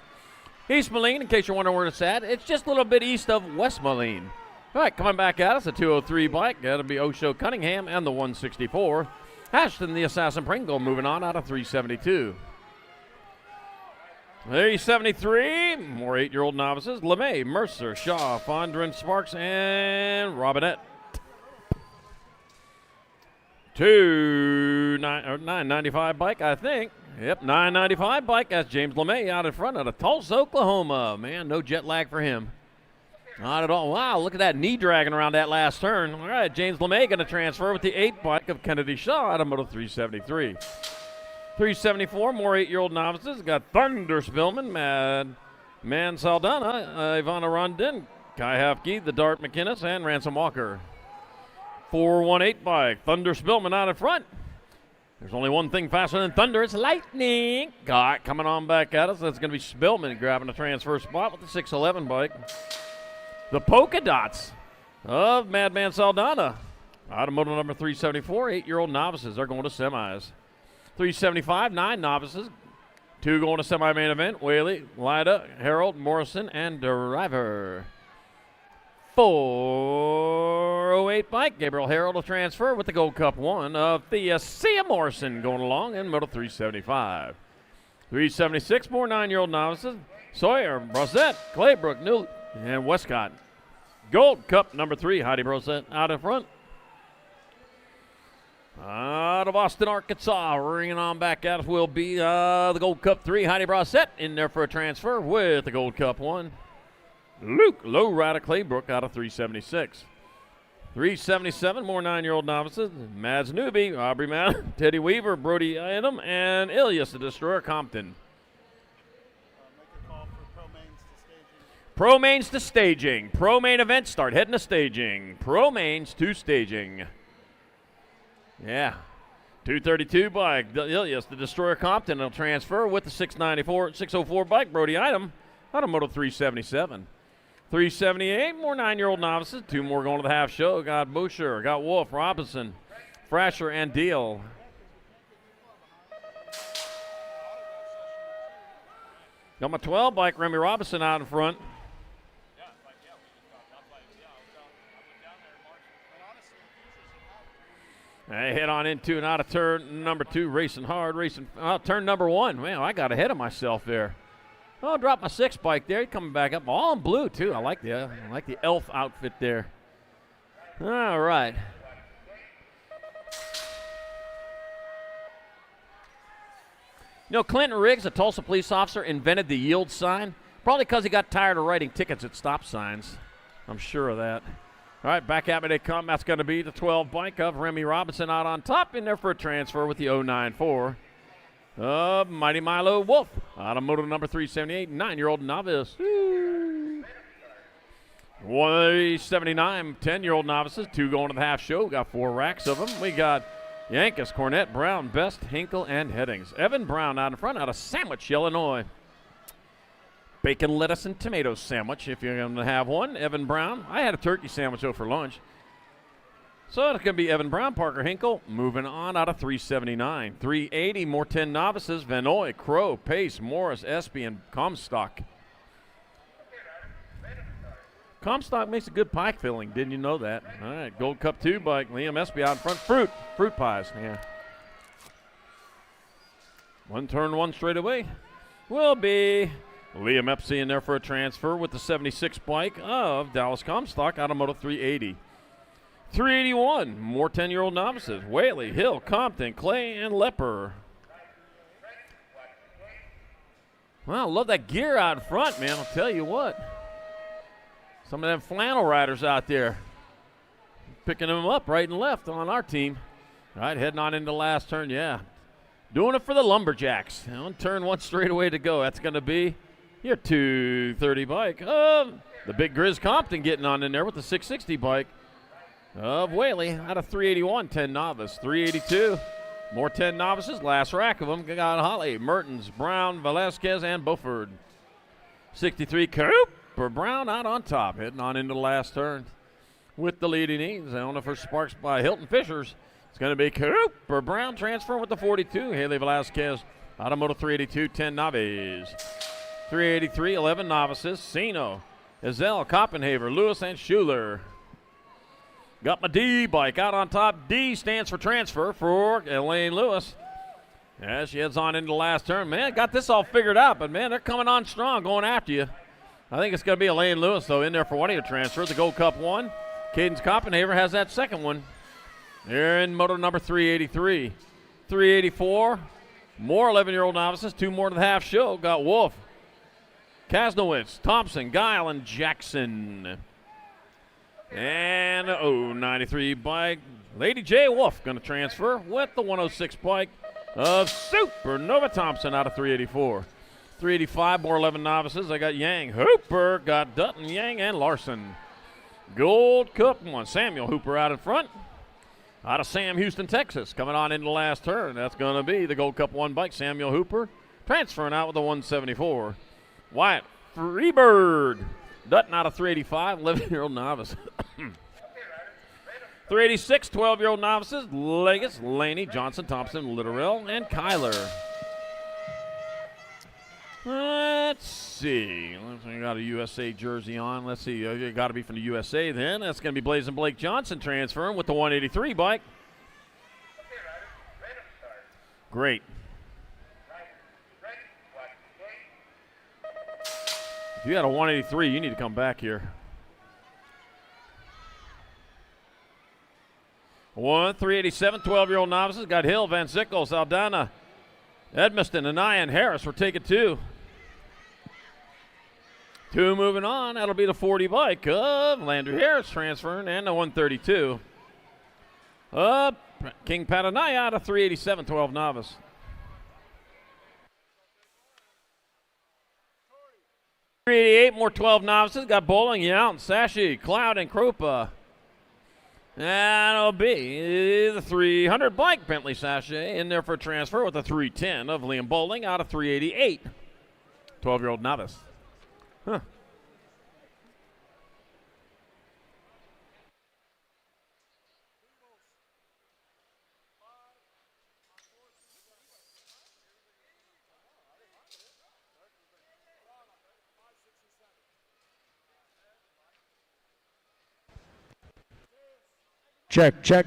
East Moline, in case you're wondering where it's at, it's just a little bit east of West Moline. All right, coming back at us, the 203 bike. That'll be Osho Cunningham and the 164. Ashton, the Assassin Pringle, moving on out of 372. 373, more 8-year-old novices. LeMay, Mercer, Shaw, Fondren, Sparks, and Robinette. 995 bike, I think. Yep, 995 bike. That's James LeMay out in front out of Tulsa, Oklahoma. Man, no jet lag for him. Not at all. Wow, look at that knee dragging around that last turn. All right, James LeMay going to transfer with the 8 bike of Kennedy Shaw out of Moto 373. 374, more 8-year-old novices. Got Thunder Spillman, Man Saldana, Ivana Rondin, Kai Hafke, the Dart McInnes, and Ransom Walker. 418 bike. Thunder Spillman out in front. There's only one thing faster than thunder. It's lightning. Got coming on back at us. That's going to be Spillman grabbing a transfer spot with the 611 bike. The polka dots of Madman Saldana. Out of moto number 374, 8-year-old novices are going to semis. 375, 9 novices. 2 going to semi-main event. Whaley, Lida, Harold, Morrison, and Driver. 408 bike. Gabriel Harold will transfer with the Gold Cup 1 of Thea Morrison going along in Moto 375. 376, more 9-year-old novices. Sawyer, Brosette, Claybrook, Newt, and Westcott. Gold Cup number 3, Heidi Brosette out in front. Out of Austin, Arkansas, ringing on back at us will be the Gold Cup 3, Heidi Brosette in there for a transfer with the Gold Cup 1. Luke Lowrider Claybrook out of 376. 377, more 9-year-old novices. Mads Newby, Aubrey Madden, Teddy Weaver, Brody Adam, and Ilias the Destroyer Compton. Pro mains to staging. Pro main event start heading to staging. Pro mains to staging. Yeah. 232 bike. Ilias the Destroyer Compton will transfer with the 604 bike. Brody Item out of Moto 377. 378, more 9-year-old novices. 2 more going to the half show. Got Boucher, got Wolf, Robinson, Frasher, and Deal. Got my 12 bike, Remy Robinson out in front. I head on into and out of turn number 2, racing hard, turn number 1. Man, I got ahead of myself there. Oh, dropped my 6 bike there. He's coming back up, all in blue too. I like the elf outfit there. All right. You know, Clinton Riggs, a Tulsa police officer, invented the yield sign, probably because he got tired of writing tickets at stop signs. I'm sure of that. All right, back at me they come. That's going to be the 12 bike of Remy Robinson out on top, in there for a transfer with the 094. Mighty Milo Wolf out of moto number 378, 9-year-old novice. 179, 10-year-old novices. 2 going to the half show. Got 4 racks of them. We got Yankus, Cornett, Brown, Best, Hinkle, and Headings. Evan Brown out in front out of Sandwich, Illinois. bacon, lettuce, and tomato sandwich if you're going to have one. Evan Brown. I had a turkey sandwich, though, for lunch. So it's going to be Evan Brown, Parker Hinkle, moving on out of 379. 380, more 10 novices. Vanoy, Crow, Pace, Morris, Espy, and Comstock. Comstock makes a good pie filling. Didn't you know that? All right, Gold Cup 2 bike. Liam Espy out in front. Fruit pies, yeah. One turn, one straight away will be Liam Espy in there for a transfer with the 76 bike of Dallas Comstock out of Moto 380. 381, more 10-year-old novices. Whaley, Hill, Compton, Clay, and Lepper. Well, I love that gear out in front, man. I'll tell you what. Some of them flannel riders out there picking them up right and left on our team. All right, heading on into the last turn, yeah. Doing it for the Lumberjacks. On turn one straight away to go. That's going to be your 230 bike. The big Grizz Compton getting on in there with the 660 bike of Whaley out of 381, 10 novice. 382, more 10 novices. Last rack of them got Holly, Mertens, Brown, Velasquez, and Beaufort. 63 Cooper Brown out on top, heading on into the last turn with the leading ease. I don't know if there's sparks by Hilton Fishers. It's going to be Cooper Brown transferring with the 42. Haley Velasquez out of Moto 382, 10 novices. 383, 11 novices. Sino, Ezel, Koppenhaver, Lewis, and Schuler. Got my D bike out on top. D stands for transfer for Elaine Lewis. As she heads on into the last turn. Man, got this all figured out, but man, they're coming on strong, going after you. I think it's going to be Elaine Lewis, though, in there for one of your transfers. The Gold Cup 1. Cadence Koppenhaver has that second one. They're in moto number 383. 384, more 11-year-old novices. 2 more to the half show. Got Wolf, Kasnowitz, Thompson, Guile, and Jackson. And 93 bike, Lady J. Wolf going to transfer with the 106 bike of Supernova Thompson out of 384. 385, more 11 novices. I got Yang, Hooper, got Dutton, Yang, and Larson. Gold Cup 1, Samuel Hooper out in front. Out of Sam Houston, Texas, coming on into the last turn. That's going to be the Gold Cup 1 bike, Samuel Hooper, transferring out with the 174. Wyatt Freebird, Dutton out of 385, 11-year-old novice. 386, 12-year-old novices, Legas, Laney, Johnson, Thompson, Litterell, and Kyler. Let's see. I got a USA jersey on. Let's see. You got to be from the USA then. That's going to be Blazing Blake Johnson transferring with the 183 bike. Great. If you got a 183, you need to come back here. 387, 12-year-old novices. Got Hill, Van Sickles, Aldana, Edmiston, Anaya, and Harris. We're taking 2. 2 moving on. That'll be the 40 bike of Landry Harris transferring, and the 132. King Patanaya out of 387, 12 novice. 388, more 12 novices. Got Bowling, Yount, Sashi, Cloud, and Krupa. That'll be the 300 bike Bentley Sachet in there for a transfer with the 310 of Liam Bowling out of 388. 12-year-old novice. Huh. Check, check.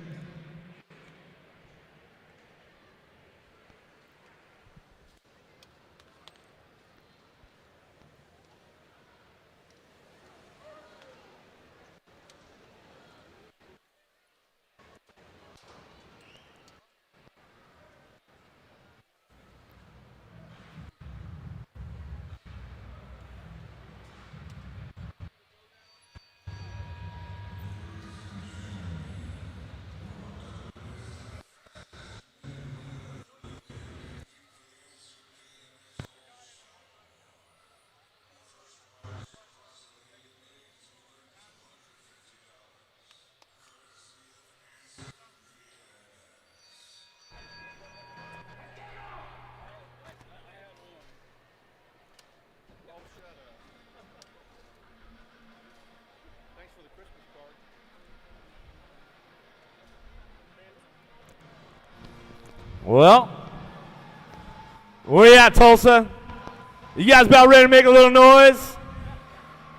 Well, where you at, Tulsa? You guys about ready to make a little noise?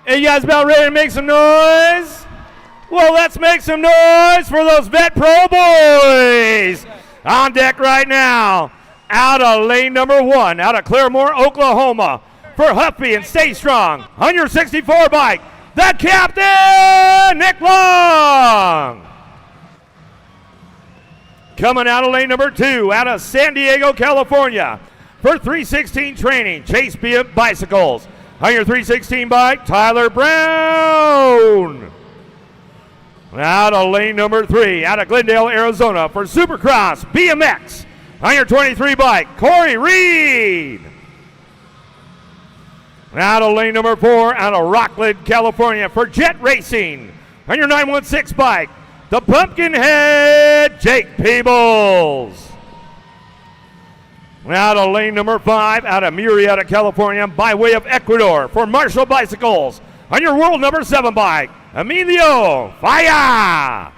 Hey, you guys about ready to make some noise? Well, let's make some noise for those Vet Pro boys. On deck right now, out of lane number 1, out of Claremore, Oklahoma, for Huffy and Stay Strong on your 64 bike, the captain, Nick Long. Coming out of lane number 2, out of San Diego, California, for 316 training, Chase Bicycles. On your 316 bike, Tyler Brown. Out of lane number 3, out of Glendale, Arizona, for Supercross BMX. On your 23 bike, Corey Reed. Out of lane number 4, out of Rockland, California, for Jet Racing. On your 916 bike, the Pumpkinhead, Jake Peebles. Out of lane number 5, out of Murrieta, California, by way of Ecuador, for Marshall Bicycles. On your world number 7 bike, Emilio Faya.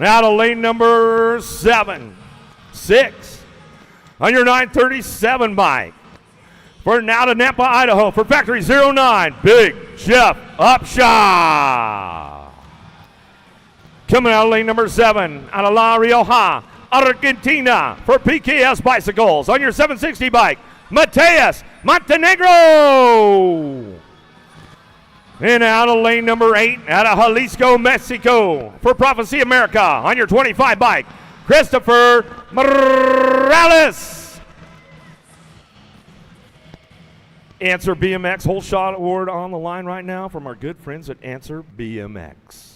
Out of lane number 6, on your 937 bike, for now to Nampa, Idaho, for Factory 09, Big Jeff Upshaw. Coming out of lane number 7, out of La Rioja, Argentina, for PKS Bicycles. On your 760 bike, Mateus Montenegro. And out of lane number 8, out of Jalisco, Mexico, for Prophecy America. On your 25 bike, Christopher Morales. Answer BMX Whole Shot Award on the line right now from our good friends at Answer BMX.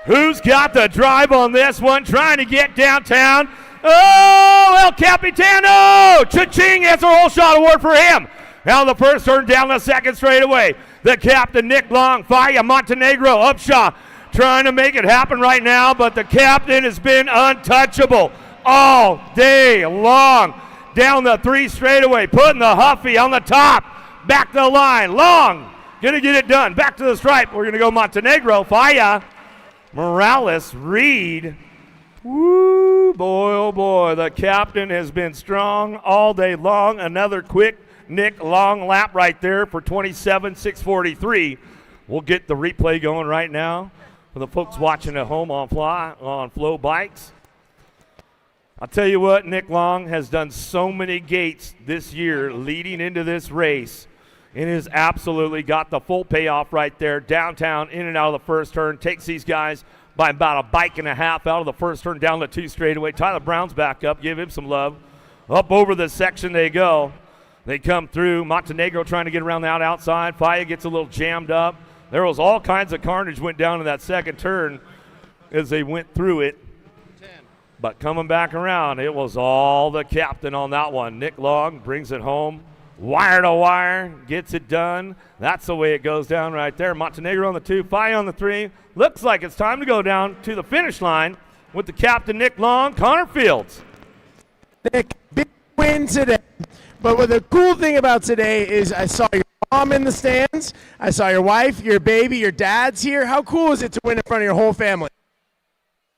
Who's got the drive on this one, trying to get downtown? Oh, El Capitano! Cha-ching, that's a whole shot award for him. Now the first turn, down the second straightaway. The captain, Nick Long, Faya Montenegro, Upshaw, trying to make it happen right now, but the captain has been untouchable all day long. Down the 3 straightaway, putting the Huffy on the top. Back to the line, Long, gonna get it done. Back to the stripe, we're gonna go Montenegro, Faya, Morales, Reed. Woo, boy, oh boy, the captain has been strong all day long. Another quick Nick Long lap right there for 27.643. We'll get the replay going right now for the folks watching at home on Flow Bikes. I'll tell you what, Nick Long has done so many gates this year leading into this race, and has absolutely got the full payoff right there. Downtown, in and out of the first turn, takes these guys by about a bike and a half out of the first turn, down the 2 straightaway. Tyler Brown's back up, give him some love. Up over the section they go. They come through. Montenegro trying to get around the outside. Faya gets a little jammed up. There was all kinds of carnage went down in that second turn as they went through it. But coming back around, it was all the captain on that one. Nick Long brings it home. Wire to wire, gets it done. That's the way it goes down right there. Montenegro on the 2, Faya on the 3. Looks like it's time to go down to the finish line with the captain, Nick Long, Connor Fields. Nick, big win today. But what the cool thing about today is I saw your mom in the stands. I saw your wife, your baby, your dad's here. How cool is it to win in front of your whole family?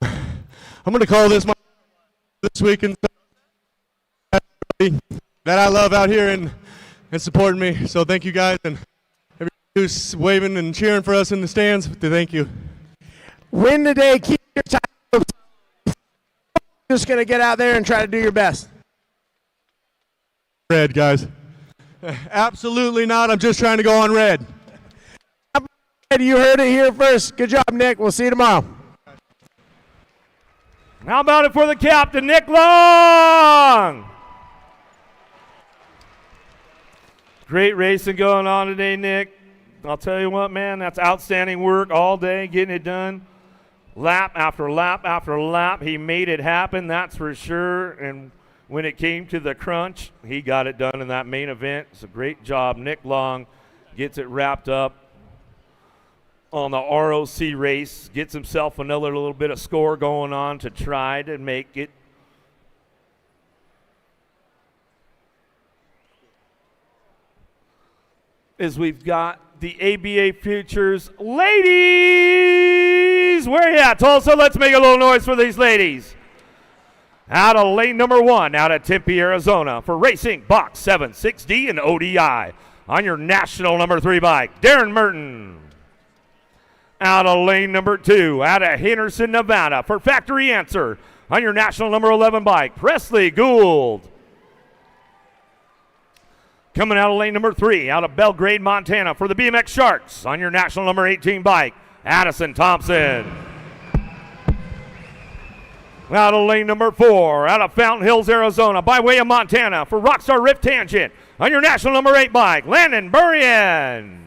I'm going to call this week and that I love out here and supporting me. So thank you guys and everybody who's waving and cheering for us in the stands. Thank you. Win today. Keep your time. Just going to get out there and try to do your best. Red, guys. Absolutely not. I'm just trying to go on red. You heard it here first. Good job, Nick. We'll see you tomorrow. How about it for the captain, Nick Long? Great racing going on today, Nick. I'll tell you what, man, that's outstanding work all day, getting it done. Lap after lap after lap, he made it happen, that's for sure. And when it came to the crunch, he got it done in that main event. It's a great job. Nick Long gets it wrapped up on the ROC race, gets himself another little bit of score going on to try to make it is we've got the ABA Futures ladies. Where you at, Tulsa? Let's make a little noise for these ladies. Out of lane number 1, out of Tempe, Arizona, for racing box 7, 6D, and ODI. On your national number 3 bike, Darren Merton. Out of lane number 2, out of Henderson, Nevada, for Factory Answer. On your national number 11 bike, Presley Gould. Coming out of lane number 3, out of Belgrade, Montana, for the BMX Sharks. On your national number 18 bike, Addison Thompson. Out of lane number 4, out of Fountain Hills, Arizona, by way of Montana, for Rockstar Rift Tangent. On your national number 8 bike, Landon Burrian.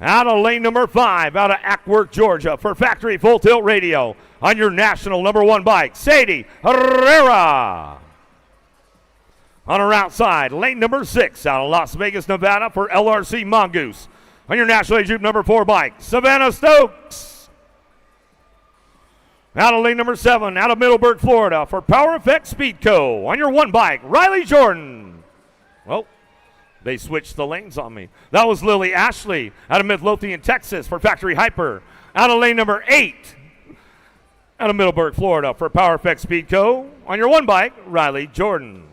Out of lane number 5, out of Ackworth, Georgia, for Factory Full Tilt Radio. On your national number 1 bike, Sadie Herrera. On our outside, lane number 6, out of Las Vegas, Nevada, for LRC Mongoose. On your national age group number 4 bike, Savannah Stokes. Out of lane number 7, out of Middleburg, Florida, for Power Effect Speed Co. On your 1 bike, Riley Jordan. Well, they switched the lanes on me. That was Lily Ashley out of Midlothian, Texas, for Factory Hyper. Out of lane number 8, out of Middleburg, Florida, for Power Effect Speed Co. On your 1 bike, Riley Jordan.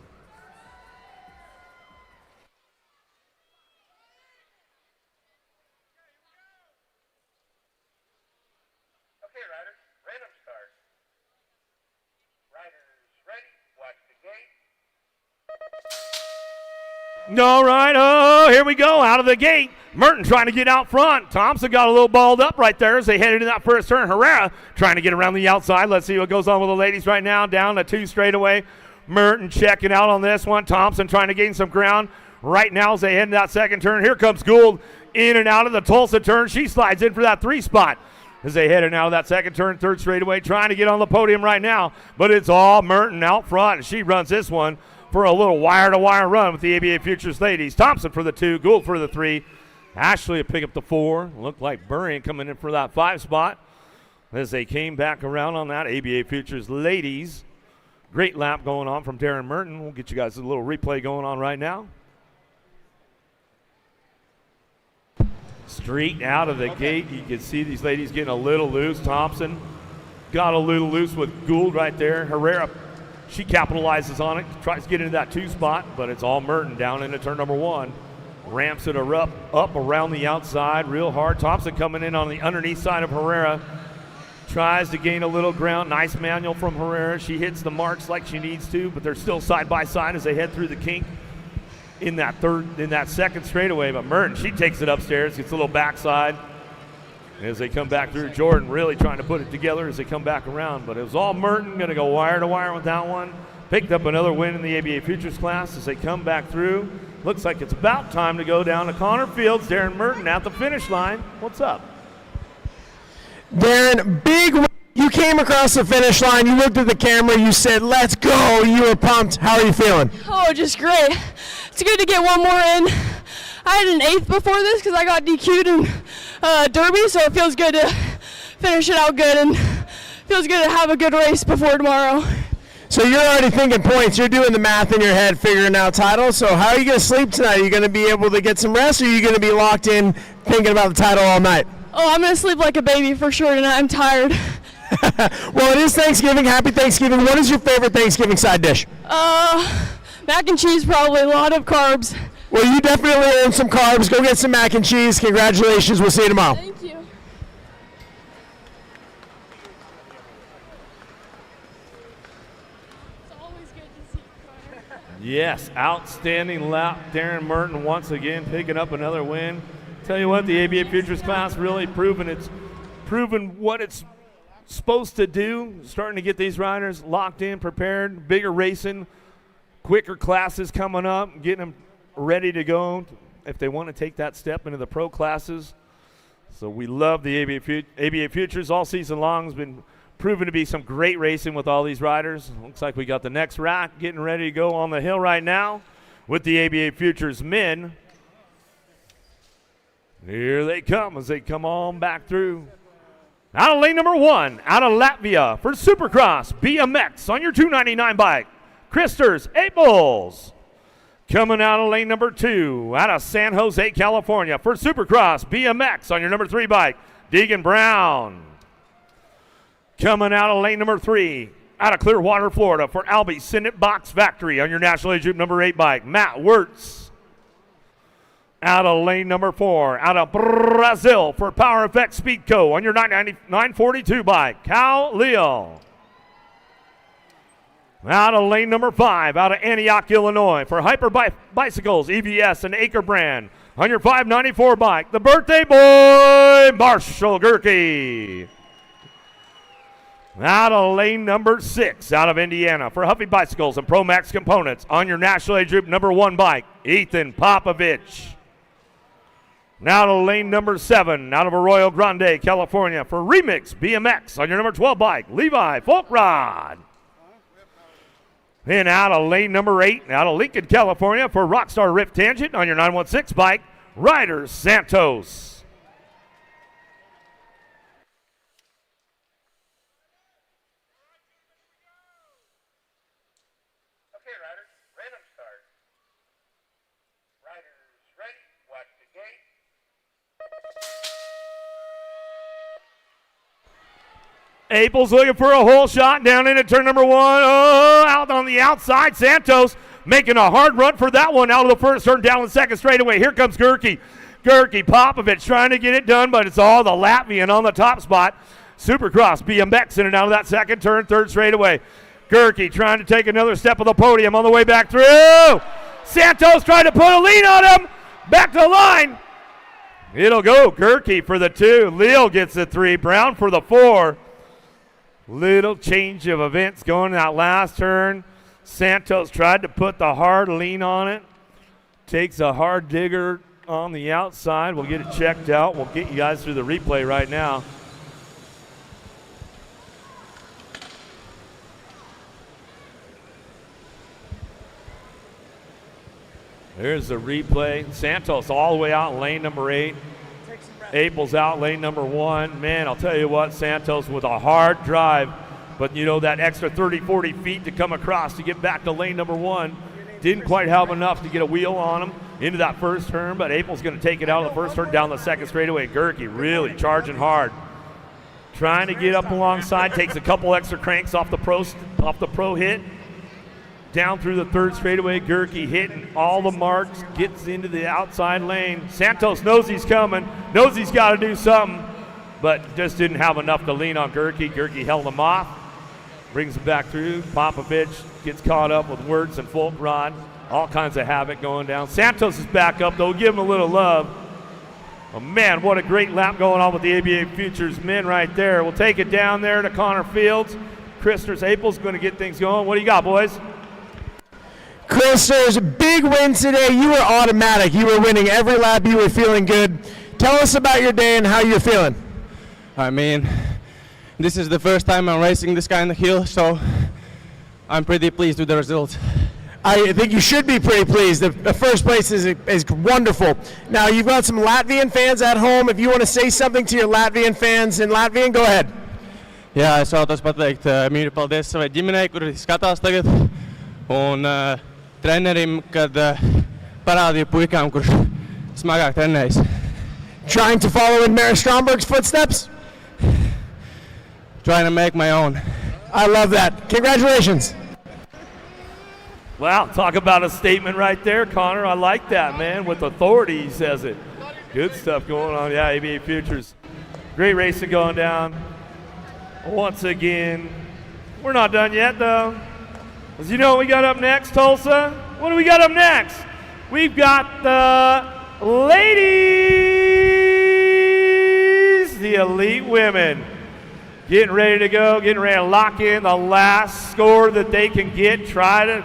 All right, oh, here we go, out of the gate. Merton trying to get out front. Thompson got a little balled up right there as they headed into that first turn. Herrera trying to get around the outside. Let's see what goes on with the ladies right now. Down the 2 straightaway. Merton checking out on this one. Thompson trying to gain some ground right now as they head into that second turn. Here comes Gould in and out of the Tulsa turn. She slides in for that 3 spot as they head in out of that second turn, 3rd straightaway, trying to get on the podium right now. But it's all Merton out front, and she runs this one for a little wire-to-wire run with the ABA Futures ladies. Thompson for the 2, Gould for the 3. Ashley will pick up the 4. Looked like Burrian coming in for that 5 spot as they came back around on that ABA Futures ladies. Great lap going on from Darren Merton. We'll get you guys a little replay going on right now. Straight out of the gate, you can see these ladies getting a little loose. Thompson got a little loose with Gould right there. Herrera, she capitalizes on it, tries to get into that 2 spot, but it's all Merton down into turn number 1. Ramps it up around the outside real hard. Thompson coming in on the underneath side of Herrera. Tries to gain a little ground. Nice manual from Herrera. She hits the marks like she needs to, but they're still side by side as they head through the kink in that 2nd straightaway. But Merton, she takes it upstairs, gets a little backside. As they come back through, Jordan really trying to put it together as they come back around. But it was all Merton, going to go wire to wire with that one. Picked up another win in the ABA Futures class as they come back through. Looks like it's about time to go down to Connor Fields. Darren Merton at the finish line. What's up? Darren, big win. You came across the finish line. You looked at the camera. You said, let's go. You were pumped. How are you feeling? Oh, just great. It's good to get one more in. I had an 8th before this because I got DQ'd in Derby, so it feels good to finish it out good and feels good to have a good race before tomorrow. So you're already thinking points. You're doing the math in your head, figuring out titles. So how are you going to sleep tonight? Are you going to be able to get some rest, or are you going to be locked in thinking about the title all night? Oh, I'm going to sleep like a baby for sure tonight. I'm tired. Well, it is Thanksgiving. Happy Thanksgiving. What is your favorite Thanksgiving side dish? Mac and cheese, probably. A lot of carbs. Well, you definitely earn some carbs. Go get some mac and cheese. Congratulations. We'll see you tomorrow. Thank you. Yes, outstanding lap. Darren Merton once again picking up another win. Tell you what, the ABA Futures class really proven what it's supposed to do. Starting to get these riders locked in, prepared, bigger racing, quicker classes coming up, getting them ready to go if they want to take that step into the pro classes. So we love the ABA Futures all season long. Has been proven to be some great racing with all these riders. Looks like we got the next rack getting ready to go on the hill right now with the ABA Futures men. Here they come as they come on back through. Out of lane number 1, out of Latvia for Supercross BMX on your 299 bike, Christers Apels. Coming out of lane number 2, out of San Jose, California, for Supercross BMX on your number 3 bike, Deegan Brown. Coming out of lane number 3, out of Clearwater, Florida, for Albie Sinnet Box Factory on your National Age Group number 8 bike, Matt Wirtz. Out of lane number 4, out of Brazil, for Power Effect Speed Co. on your 942 bike, Cal Leal. Out of lane number 5, out of Antioch, Illinois, for Hyper Bicycles, EVS, and Acre Brand on your 594 bike, the birthday boy, Marshall Gerke. Out of lane number 6, out of Indiana, for Huffy Bicycles and Pro Max Components on your National Age Group number 1 bike, Ethan Popovich. Now to lane number 7, out of Arroyo Grande, California, for Remix BMX on your number 12 bike, Levi Folkrod. And out of lane number 8, out of Lincoln, California, for Rockstar Rift Tangent on your 916 bike, Ryder Santos. Okay, riders, random start. Riders ready, watch the gate. Aples looking for a hole shot down into turn number 1. Oh, out on the outside. Santos making a hard run for that one out of the first turn, down the second straightaway. Here comes Gerke. Gerke Popovich trying to get it done, but it's all the Latvian on the top spot. Supercross BMX in and out of that second turn, third straightaway. Gerke trying to take another step of the podium on the way back through. Santos trying to put a lean on him. Back to the line. It'll go Gerke for the 2. Leal gets the 3. Brown for the 4. Little change of events going that last turn. Santos tried to put the hard lean on it. Takes a hard digger on the outside. We'll get it checked out. We'll get you guys through the replay right now. There's the replay. Santos all the way out in lane number 8. Aples out lane number 1. Man, I'll tell you what, Santos with a hard drive, but you know that extra 30, 40 feet to come across to get back to lane number 1. Didn't quite have enough to get a wheel on him into that first turn, but Aples going to take it out of the first turn down the second straightaway. Gerke really charging hard. Trying to get up alongside, takes a couple extra cranks off the pro hit. Down through the third straightaway, Gerke hitting all the marks, gets into the outside lane. Santos knows he's coming, knows he's got to do something, but just didn't have enough to lean on Gerke. Gerke held him off, brings him back through. Popovich gets caught up with Wirtz and Folkrod. All kinds of havoc going down. Santos is back up, though. Give him a little love. Oh, man, what a great lap going on with the ABA Futures men right there. We'll take it down there to Connor Fields. Christers Aples going to get things going. What do you got, boys? Chris, there's a big win today. You were automatic. You were winning every lap. You were feeling good. Tell us about your day and how you're feeling. I mean, this is the first time I'm racing this kind of hill, so I'm pretty pleased with the result. I think you should be pretty pleased. The first place is wonderful. Now, you've got some Latvian fans at home. If you want to say something to your Latvian fans in Latvian, go ahead. Jā, es vēlos pateikt mīļi paldies savai ģimenei, kuri skatās tagad, un trenerim, kad parādīju puikām, kurš smagāk trenējas. Trying to follow in Mary Stromberg's footsteps? Trying to make my own. I love that. Congratulations. Wow, talk about a statement right there, Connor. I like that, man. With authority, he says it. Good stuff going on. Yeah, ABA Futures. Great racing going down. Once again, we're not done yet, though. As you know what we got up next, Tulsa? What do we got up next? We've got the ladies, the elite women. Getting ready to go, getting ready to lock in the last score that they can get, try to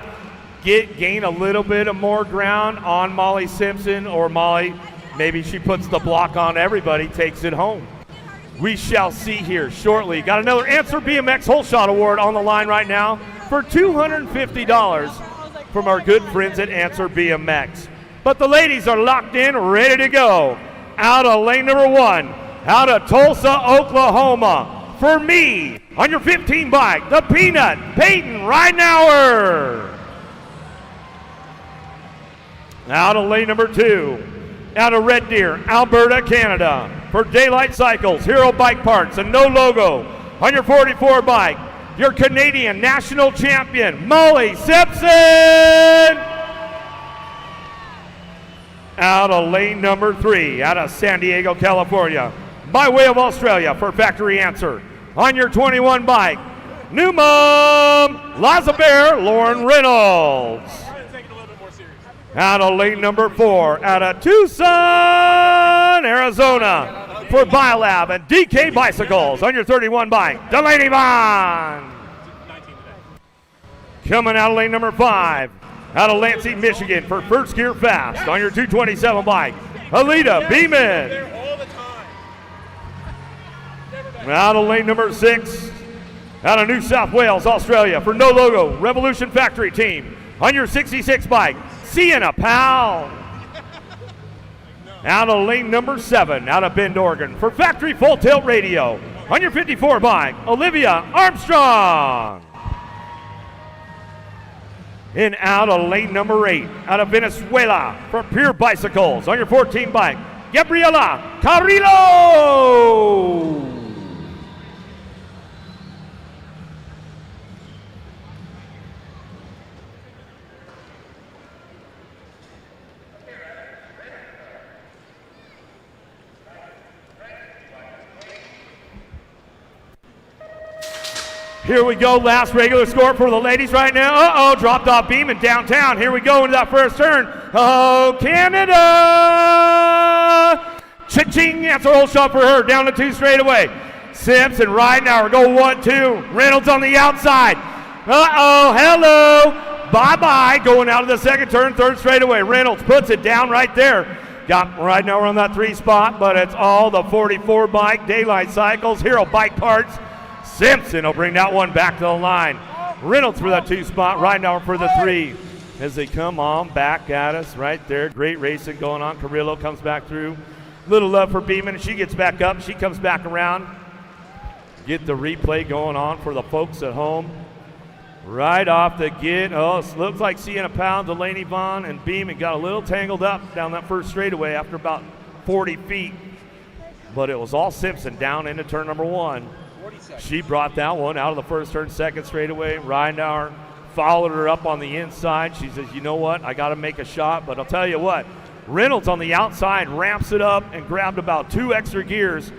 gain a little bit of more ground on Molly Simpson, or Molly, maybe she puts the block on everybody, takes it home. We shall see here shortly. Got another Answer BMX Whole Shot Award on the line right now for $250 from our good friends at Answer BMX. But the ladies are locked in, ready to go. Out of lane number 1, out of Tulsa, Oklahoma. For me, on your 15 bike, the Peanut, Peyton Ridenauer. Out of lane number 2, out of Red Deer, Alberta, Canada. For Daylight Cycles, Hero Bike Parts, and no logo on your 44 bike, your Canadian national champion, Molly Simpson. Out of lane number 3, out of San Diego, California, by way of Australia for Factory Answer, on your 21 bike, new mom, Lazabere Lauren Reynolds. Out of lane number 4, out of Tucson, Arizona, for Biolab and DK Bicycles, on your 31 bike, Delaney Vaughn. Coming out of lane number 5, out of Lansing, Michigan, for First Gear Fast, on your 227 bike, Alita Beeman. Out of lane number 6, out of New South Wales, Australia, for No Logo Revolution Factory Team, on your 66 bike, Sienna Powell. Out of lane number 7, out of Bend, Oregon, for Factory Full Tilt Radio, on your 54 bike, Olivia Armstrong. And out of lane number 8, out of Venezuela, for Pure Bicycles, on your 14 bike, Gabriela Carrillo. Here we go, last regular score for the ladies right now. Uh-oh, dropped off Beeman downtown. Here we go into that first turn. Oh, Canada! Cha-ching, that's a roll shot for her, down the 2 straightaway. Simpson, Ridenauer, go 1-2. Reynolds on the outside. Uh-oh, hello. Bye-bye, going out of the second turn, 3rd straightaway. Reynolds puts it down right there. Got Ridenauer on that 3 spot, but it's all the 44 bike, Daylight Cycles, Hero Bike Parts. Simpson will bring that one back to the line. Reynolds for that 2 spot, Ridenauer for the 3. As they come on back at us right there. Great racing going on. Carrillo comes back through. Little love for Beeman. She gets back up. She comes back around. Get the replay going on for the folks at home. Right off the get. Oh, it looks like Sienna Powell, Delaney Vaughn, and Beeman got a little tangled up down that first straightaway after about 40 feet. But it was all Simpson down into turn number 1. She brought that one out of the first turn, second straightaway. Ridenauer followed her up on the inside. She says, you know what, I got to make a shot. But I'll tell you what, Reynolds on the outside ramps it up and grabbed about 2 extra gears.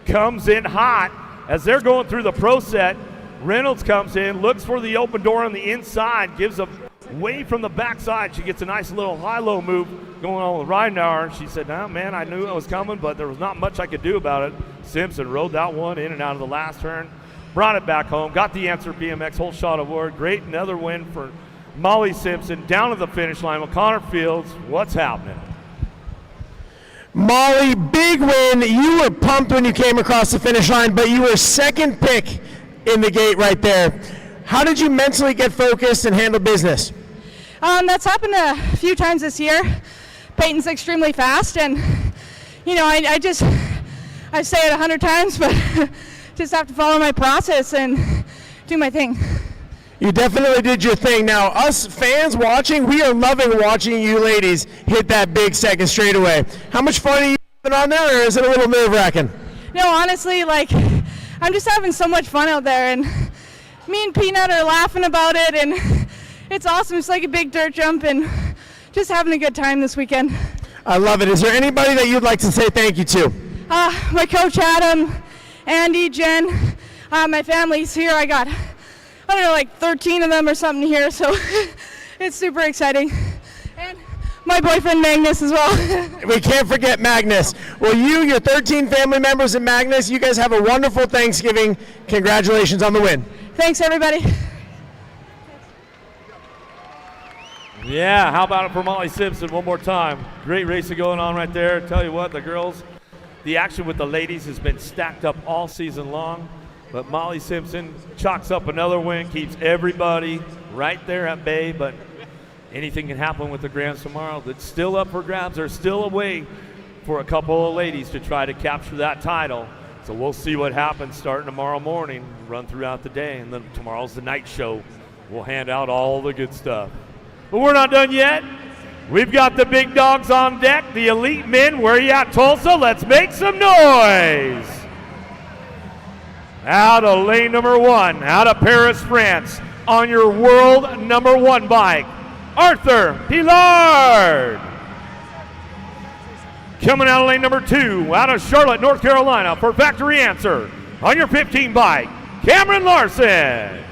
Comes in hot as they're going through the pro set. Reynolds comes in, looks for the open door on the inside, gives a way from the backside. She gets a nice little high-low move going on with Ridenauer. She said, no, man, I knew it was coming, but there was not much I could do about it. Simpson rode that one in and out of the last turn, brought it back home, got the Answer BMX Whole Shot Award. Great, another win for Molly Simpson down to the finish line with Connor Fields. What's happening? Molly, big win. You were pumped when you came across the finish line, but you were second pick in the gate right there. How did you mentally get focused and handle business? That's happened a few times this year. Peyton's extremely fast, and you know, I say it 100 times, but just have to follow my process and do my thing. You definitely did your thing. Now, us fans watching, we are loving watching you ladies hit that big second straightaway. How much fun are you having on there, or is it a little nerve-wracking? No, honestly, like, I'm just having so much fun out there, and me and Peanut are laughing about it, and it's awesome. It's like a big dirt jump, and just having a good time this weekend. I love it. Is there anybody that you'd like to say thank you to? My coach Adam, Andy, Jen, my family's here. I got, I don't know, like 13 of them or something here, so it's super exciting. And my boyfriend Magnus as well. We can't forget Magnus. Well, your 13 family members and Magnus, you guys have a wonderful Thanksgiving. Congratulations on the win. Thanks, everybody. Yeah, how about it for Molly Simpson one more time? Great racing going on right there. Tell you what, the girls, the action with the ladies has been stacked up all season long. But Molly Simpson chalks up another win, keeps everybody right there at bay. But anything can happen with the Grands tomorrow. That's still up for grabs. There's still a way for a couple of ladies to try to capture that title. So we'll see what happens starting tomorrow morning, run throughout the day. And then tomorrow's the night show. We'll hand out all the good stuff. But we're not done yet. We've got the big dogs on deck, the elite men. Where you at, Tulsa? Let's make some noise. Out of lane number 1, out of Paris, France, on your world number 1 bike, Arthur Pilard. Coming out of lane number 2, out of Charlotte, North Carolina, for Factory Answer, on your 15 bike, Cameron Larson.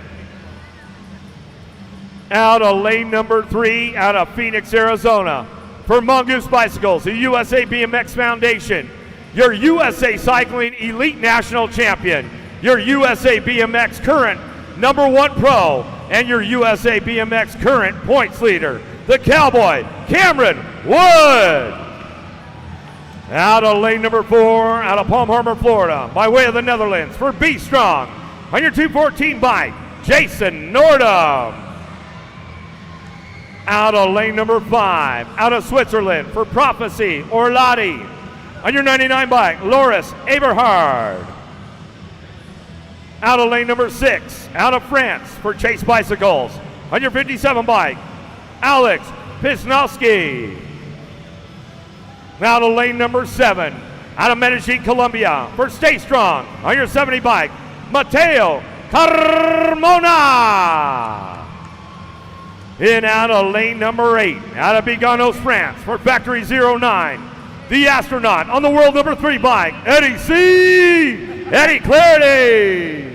Out of lane number 3, out of Phoenix, Arizona, for Mongoose Bicycles, the USA BMX Foundation, your USA Cycling Elite National Champion, your USA BMX current number 1 pro, and your USA BMX current points leader, the Cowboy, Cameron Wood. Out of lane number 4, out of Palm Harbor, Florida, by way of the Netherlands, for Be Strong, on your 214 bike, Jason Nordum. Out of lane number 5, out of Switzerland, for Prophecy Orlati, on your 99 bike, Loris Eberhard. Out of lane number 6, out of France, for Chase Bicycles, on your 57 bike, Alex Pisnowski. Out of lane number 7, out of Medellin, Colombia, for Stay Strong, on your 70 bike, Mateo Carmona. In out of lane number 8, out of Biganos, France, for Factory 09, the astronaut on the world number 3 bike, Eddie C. Eddie Clarity.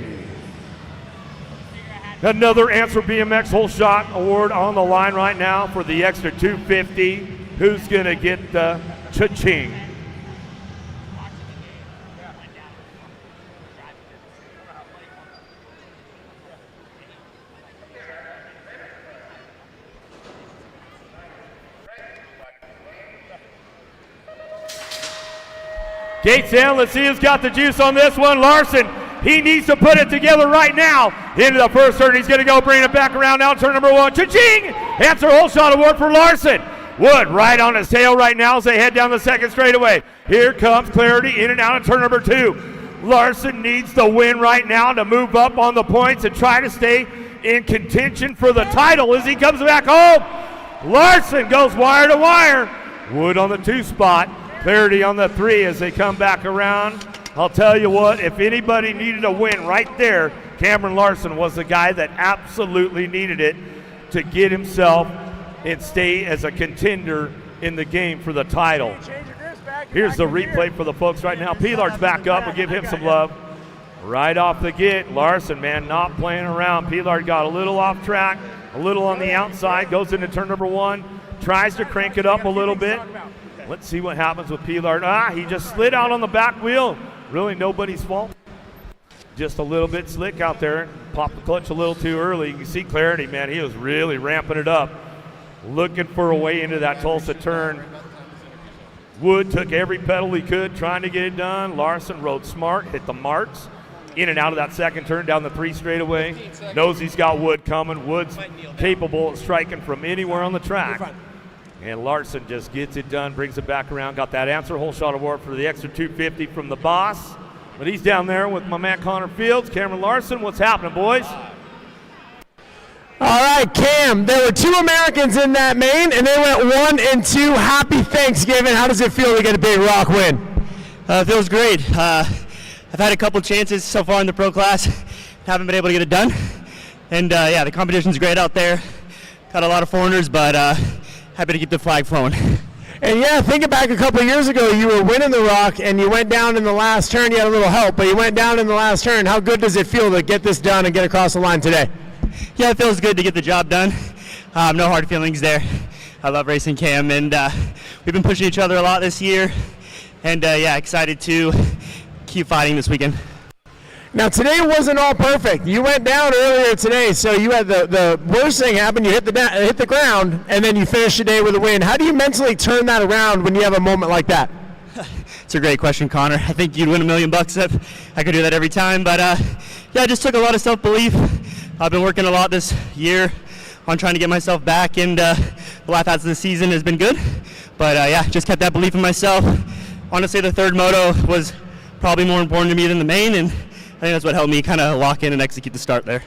Another Answer BMX Whole Shot Award on the line right now for the extra 250. Who's going to get the cha-ching? Gates in, let's see who's got the juice on this one. Larson, he needs to put it together right now. Into the first turn, he's gonna go bring it back around now, turn number 1, cha-ching! Answer Whole Shot Award for Larson. Wood right on his tail right now as they head down the second straightaway. Here comes Clarity in and out of turn number 2. Larson needs the win right now to move up on the points and try to stay in contention for the title as he comes back home. Larson goes wire to wire. Wood on the 2 spot. Clarity on the 3 as they come back around. I'll tell you what, if anybody needed a win right there, Cameron Larson was the guy that absolutely needed it to get himself and stay as a contender in the game for the title. Here's the replay for the folks right now. Pilar's back up. We'll give him some love. Right off the get, Larson, man, not playing around. Pilar got a little off track, a little on the outside, goes into turn number 1, tries to crank it up a little bit. Let's see what happens with Pilar. He just slid out on the back wheel. Really nobody's fault. Just a little bit slick out there. Popped the clutch a little too early. You can see Clarity, man, he was really ramping it up. Looking for a way into that Tulsa turn. Wood took every pedal he could, trying to get it done. Larson rode smart, hit the marks. In and out of that second turn, down the 3 straightaway. Knows he's got Wood coming. Wood's capable of striking from anywhere on the track. And Larson just gets it done, brings it back around. Got that Answer Whole Shot Award for the extra 250 from the boss. But he's down there with my man Connor Fields. Cameron Larson, what's happening, boys? All right, Cam, there were 2 Americans in that main, and they went 1 and 2. Happy Thanksgiving. How does it feel to get a big rock win? It feels great. I've had a couple chances so far in the pro class. Haven't been able to get it done. And yeah, the competition's great out there. Got a lot of foreigners, but happy to keep the flag flowing. And yeah, thinking back a couple of years ago, you were winning the rock and you went down in the last turn. You had a little help, but you went down in the last turn. How good does it feel to get this done and get across the line today? Yeah, it feels good to get the job done. No hard feelings there. I love racing Cam, and we've been pushing each other a lot this year. And yeah, excited to keep fighting this weekend. Now today wasn't all perfect. You went down earlier today, so you had the worst thing happen. You hit the ground, and then you finished the day with a win. How do you mentally turn that around when you have a moment like that? It's a great question, Connor. I think you'd win $1 million if I could do that every time. But yeah, I just took a lot of self-belief. I've been working a lot this year on trying to get myself back, and the last half of the season has been good. But yeah, just kept that belief in myself. Honestly, the third moto was probably more important to me than the main, and I think that's what helped me kind of lock in and execute the start there.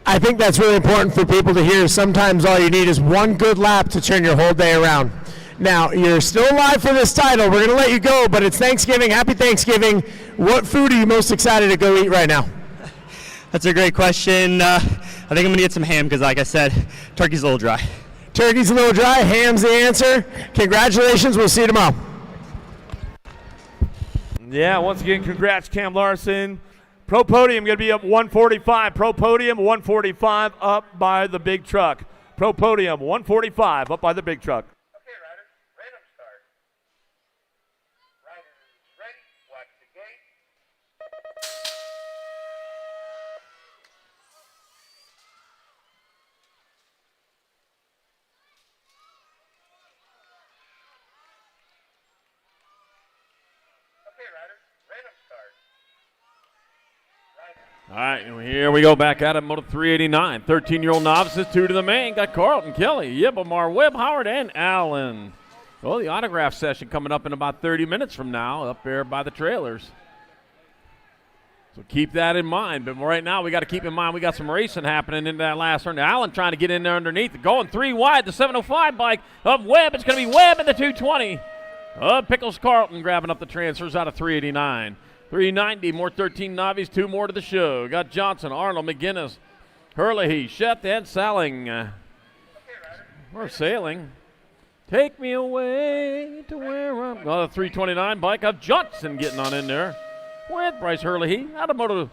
I think that's really important for people to hear. Sometimes all you need is one good lap to turn your whole day around. Now, you're still alive for this title. We're going to let you go, but it's Thanksgiving. Happy Thanksgiving. What food are you most excited to go eat right now? That's a great question. I think I'm going to get some ham because, like I said, turkey's a little dry. Turkey's a little dry. Ham's the answer. Congratulations. We'll see you tomorrow. Yeah, once again, congrats, Cam Larson. Pro Podium going to be up 145. Pro Podium 145 up by the big truck. Pro Podium 145 up by the big truck. Okay, riders, random start. Riders ready, watch the gate. Okay, riders, random start. All right, and here we go back at it. Moto 389. 13-year-old novices, 2 to the main. Got Carlton, Kelly, Yibamar, Webb, Howard, and Allen. Well, the autograph session coming up in about 30 minutes from now up there by the trailers. So keep that in mind. But right now we got to keep in mind we got some racing happening in that last turn. Allen trying to get in there underneath. Going 3 wide. The 705 bike of Webb. It's going to be Webb in the 220. Pickles Carlton grabbing up the transfers out of 389. 390, more 13 Novice, 2 more to the show. Got Johnson, Arnold, McGinnis, Herlihy, Sheth, and Salling. We're sailing. Take me away to where I'm. The 329 bike of Johnson getting on in there with Bryce Herlihy out of Moto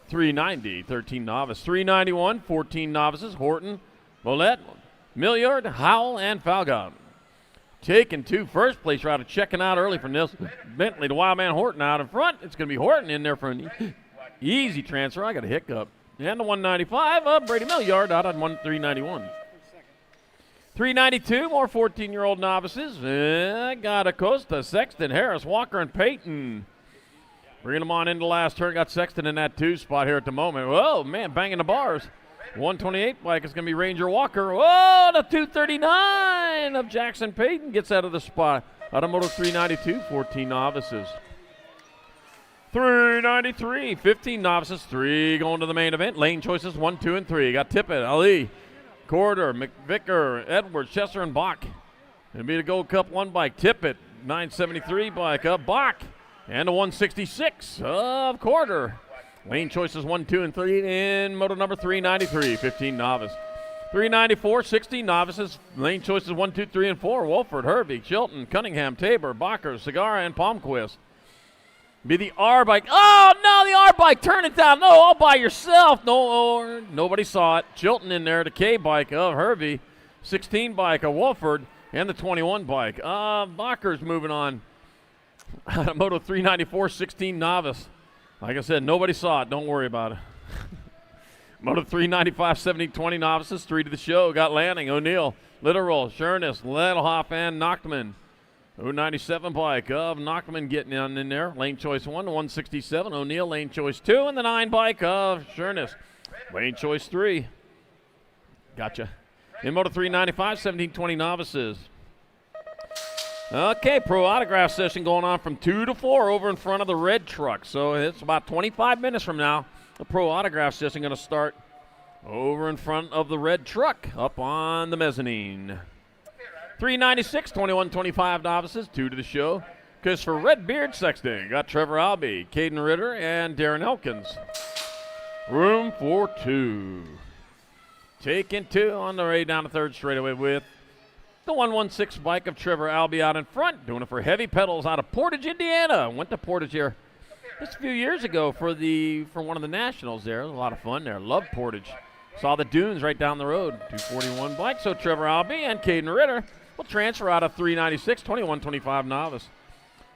390, 13 Novice. 391, 14 novices, Horton, Mollett, Milliard, Howell, and Falgon. Taking 2 first place route of checking out early from Nelson Bentley to Wildman Horton out in front. It's going to be Horton in there for an easy transfer. I got a hiccup. And the 195 of Brady Milliard out on 391. 392, more 14-year-old novices. Got Acosta, Sexton, Harris, Walker, and Peyton. Bringing them on into the last turn. Got Sexton in that 2 spot here at the moment. Whoa, man, banging the bars. 128 bike is going to be Ranger Walker. Whoa, the 239 of Jackson Payton gets out of the spot. Automotive 392, 14 novices. 393, 15 novices, 3 going to the main event. Lane choices 1, 2, and 3. Got Tippett, Ali, Corder, McVicker, Edwards, Chester, and Bach. It'll be the Gold Cup 1 bike. Tippett, 973 bike of Bach. And the 166 of Corder. Lane choices 1, 2, and 3 in moto number 393, 15 novice. 394, 16 novices. Lane choices 1, 2, 3, and 4. Wolford, Hervey, Chilton, Cunningham, Tabor, Bacher, Segarra, and Palmquist. Be the R bike. Oh, no, the R bike. Turn it down. No, all by yourself. No, nobody saw it. Chilton in there, the K bike of Hervey. 16 bike of Wolford, and the 21 bike. Bacher's moving on. Moto 394, 16 novice. Like I said, nobody saw it. Don't worry about it. Moto 395, 70, 20 novices, 3 to the show. Got Lanning, O'Neill, Litteral, Shernis, Ledelhoff, and Nochtman. 097 bike of Nochtman getting in there. Lane choice 1, the 167. O'Neill, lane choice 2, and the 9 bike of Shernis. Lane choice 3. Gotcha. In Moto 395, 17, 20 novices. Okay, pro autograph session going on from 2 to 4 over in front of the red truck. So it's about 25 minutes from now. The pro autograph session going to start over in front of the red truck up on the mezzanine. 396, 21, 25 novices, 2 to the show. Because for Redbeard Sexton, got Trevor Albee, Caden Ritter, and Darren Elkins. Room for 2. Taking 2 on the way down the 3rd straightaway with the 116 bike of Trevor Albee out in front, doing it for Heavy Pedals out of Portage, Indiana. Went to Portage here just a few years ago for one of the nationals there. It was a lot of fun there. Loved Portage. Saw the dunes right down the road. 241 bike. So Trevor Albee and Caden Ritter will transfer out of 396, 21, 25 novice.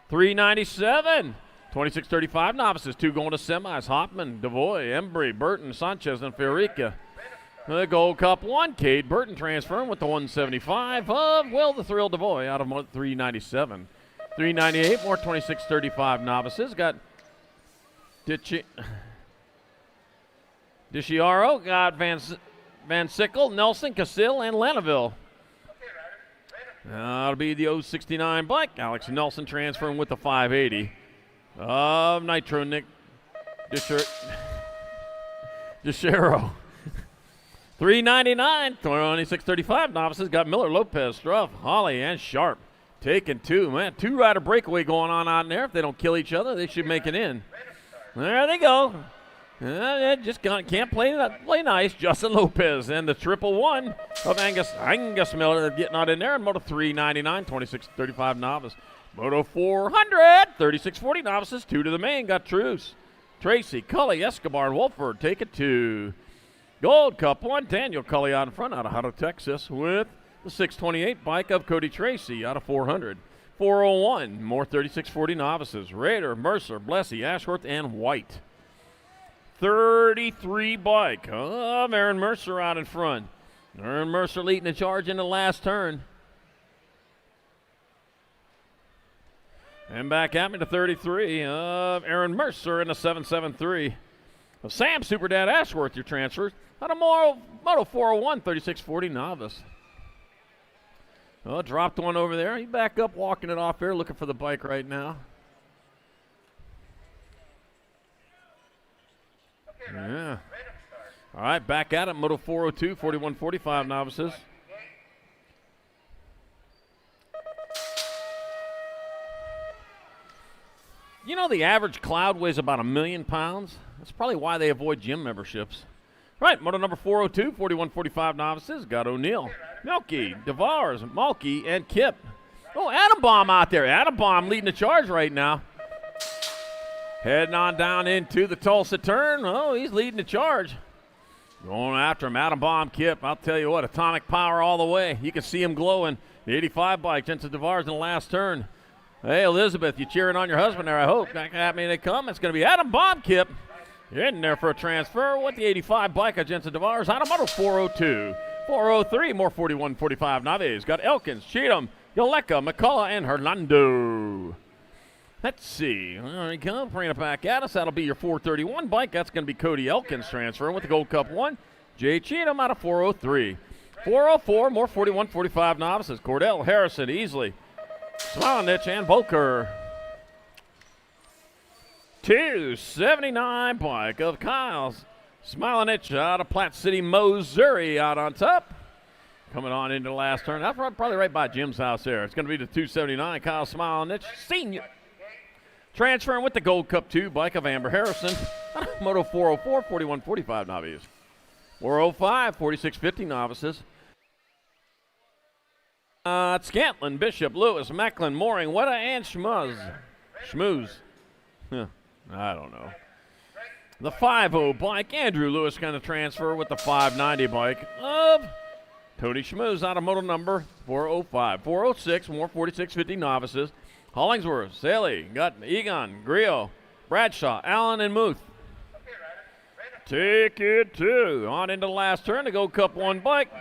397, 26, 35 novices. 2 going to semis. Hoffman, Devoy, Embry, Burton, Sanchez, and Fiorica. The Gold Cup 1, Cade Burton transferring with the 175 of Will the Thrill Devoy out of 397. 398, more 26, 35 novices. Got Disciaro, got Van Sickle, Nelson, Cassill, and Lanaville. That'll be the 069 bike. Alex Nelson transferring with the 580 of Nitro Nick Disciaro. $3.99, 26.35 novices. Got Miller, Lopez, Struff, Holly, and Sharp. Taking two, man. Two-rider breakaway going on out there. If they don't kill each other, they should make it in. There they go. Just can't play nice. Justin Lopez and the 111 of Angus Miller getting out in there. And Moto 399, 26.35 novice. Moto 400, 36.40 novices. Two to the main. Got Truce, Tracy, Cully, Escobar, and Wolford. Take it two. Gold Cup 1. Daniel Cully out in front out of Hutto, Texas with the 628 bike of Cody Tracy out of 400. 401, more 36.40 novices. Rader, Mercer, Blessy, Ashworth, and White. 33 bike of Aaron Mercer out in front. Aaron Mercer leading the charge in the last turn. And back at me to 33 of Aaron Mercer in the 773. Of Sam Superdad Ashworth, your transfers. Out of Moto 401, 36.40 novice. Oh, dropped one over there. He back up, walking it off there, looking for the bike right now. Yeah. All right, back at it. Moto 402, 41.45 novices. You know the average cloud weighs about 1 million pounds? That's probably why they avoid gym memberships. Right, moto number 402, 41.45 novices. Got O'Neill, Milky, DeVars, Malky, and Kip. Oh, Adam Baum out there. Adam Baum leading the charge right now. Heading on down into the Tulsa turn. Oh, he's leading the charge. Going after him, Adam Baum, Kip. I'll tell you what, atomic power all the way. You can see him glowing. The 85 bike, Jensen DeVars in the last turn. Hey, Elizabeth, you cheering on your husband there, I hope. Back at me they come. It's going to be Adam Baum, Kip. You're in there for a transfer with the 85 bike of Jensen DeVars out of moto 402. 403, more 41.45 Naves. Got Elkins, Cheatham, Yoleka, McCullough, and Hernando. Let's see. There we go. Bring it back at us. That'll be your 431 bike. That's going to be Cody Elkins transferring with the Gold Cup 1. Jay Cheatham out of 403. 404, more 41.45 novices. Cordell, Harrison, Easley, Smilenich, and Volker. 279 bike of Kyle's Smilenich out of Platte City, Missouri, out on top. Coming on into the last turn. That's probably right by Jim's house there. It's going to be the 279 Kyle Smilenich, senior. Transferring with the Gold Cup 2 bike of Amber Harrison. Moto 404, 41.45 novices. 405, 46.50 novices. Scantlin, Bishop, Lewis, Macklin, Mooring, Weta, and Schmooze. Huh, I don't know. The 5.0 bike, Andrew Lewis going to transfer with the 590 bike of Tony Schmooze out of moto number 405. 406, more 46.50 novices. Hollingsworth, Saley, got Egon, Griot, Bradshaw, Allen, and Muth. Ticket 2. On into the last turn to Gold Cup 1 bike.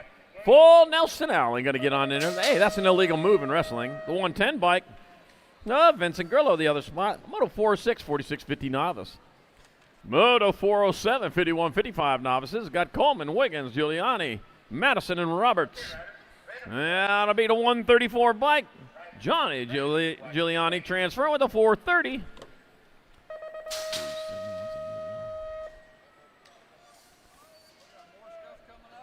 Full Nelson Allen going to get on in there. Hey, that's an illegal move in wrestling. The 110 bike. Vincent Grillo, the other spot. Moto 406, 46.50 novice. Moto 407, 51.55 novices. Got Coleman, Wiggins, Giuliani, Madison, and Roberts. That'll be the 134 bike. Johnny Giuliani transferring with a 430.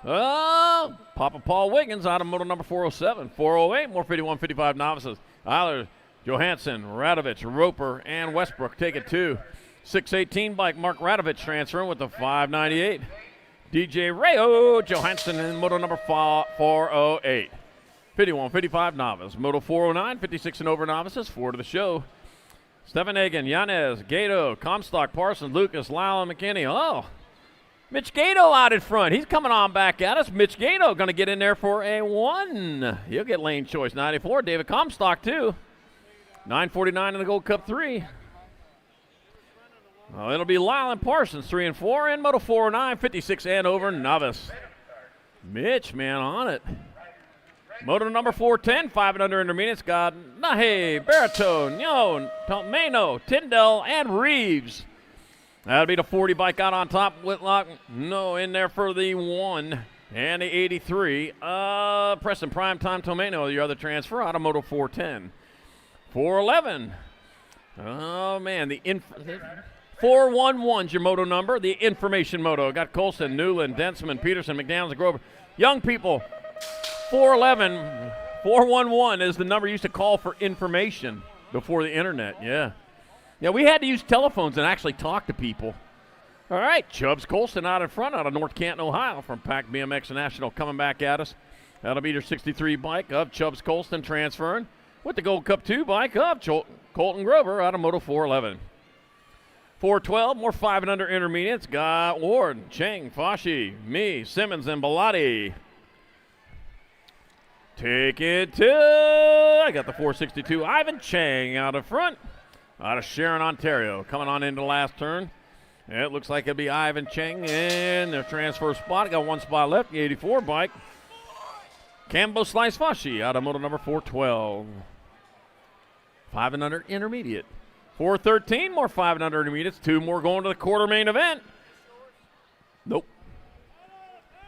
Oh, Papa Paul Wiggins out of moto number 407. 408, more 51.55 novices. Eiler, Johansson, Radovich, Roper, and Westbrook take it 2. 618 bike, Mark Radovich transferring with the 598. DJ Rayo Johansson in moto number 408. 51.55 novice. Moto 409, 56 and over novices. 4 to the show. Stephen Hagen, Yanez, Gato, Comstock, Parsons, Lucas, Lyle, and McKinney. Oh, Mitch Gato out in front. He's coming on back at us. Mitch Gato going to get in there for a 1. He'll get lane choice 94. David Comstock, too. 949 in the Gold Cup 3. Oh, it'll be Lyle and Parsons, 3 and 4. And Moto 409, 56 and over novice. Mitch, man, on it. Moto number 410, 5 and under intermediates. Got Nahe, Baritone, Nyon, Mano, Tyndall, and Reeves. That'll be the 40 bike out on top. Whitlock, no, in there for the 1. And the 83. Preston Primetime Tomeno, your other transfer out of Moto 410. 411. Oh, man, the 411's your moto number, the information moto. Got Colson, Newland, Densman, Peterson, McDonald's, and Grover. Young people, 411 is the number you used to call for information before the internet, yeah. Yeah, we had to use telephones and actually talk to people. All right, Chubbs Colson out in front out of North Canton, Ohio from Pac BMX National coming back at us. That'll be your 63 bike of Chubbs Colson transferring with the Gold Cup 2 bike of Colton Grover out of Moto 411. 412, more 5 and under intermediates. Got Ward, Cheng, Fashi, me, Simmons, and Bellotti. Take it to, I got the 462, Ivan Cheng out of front, out of Sharon, Ontario. Coming on into the last turn. It looks like it'll be Ivan Cheng in their transfer spot. Got one spot left, the 84 bike. Cambo Slice Fashi out of moto number 412. 5 and under intermediate. 413, more 5 and under intermediates. 2 more going to the quarter main event. Nope.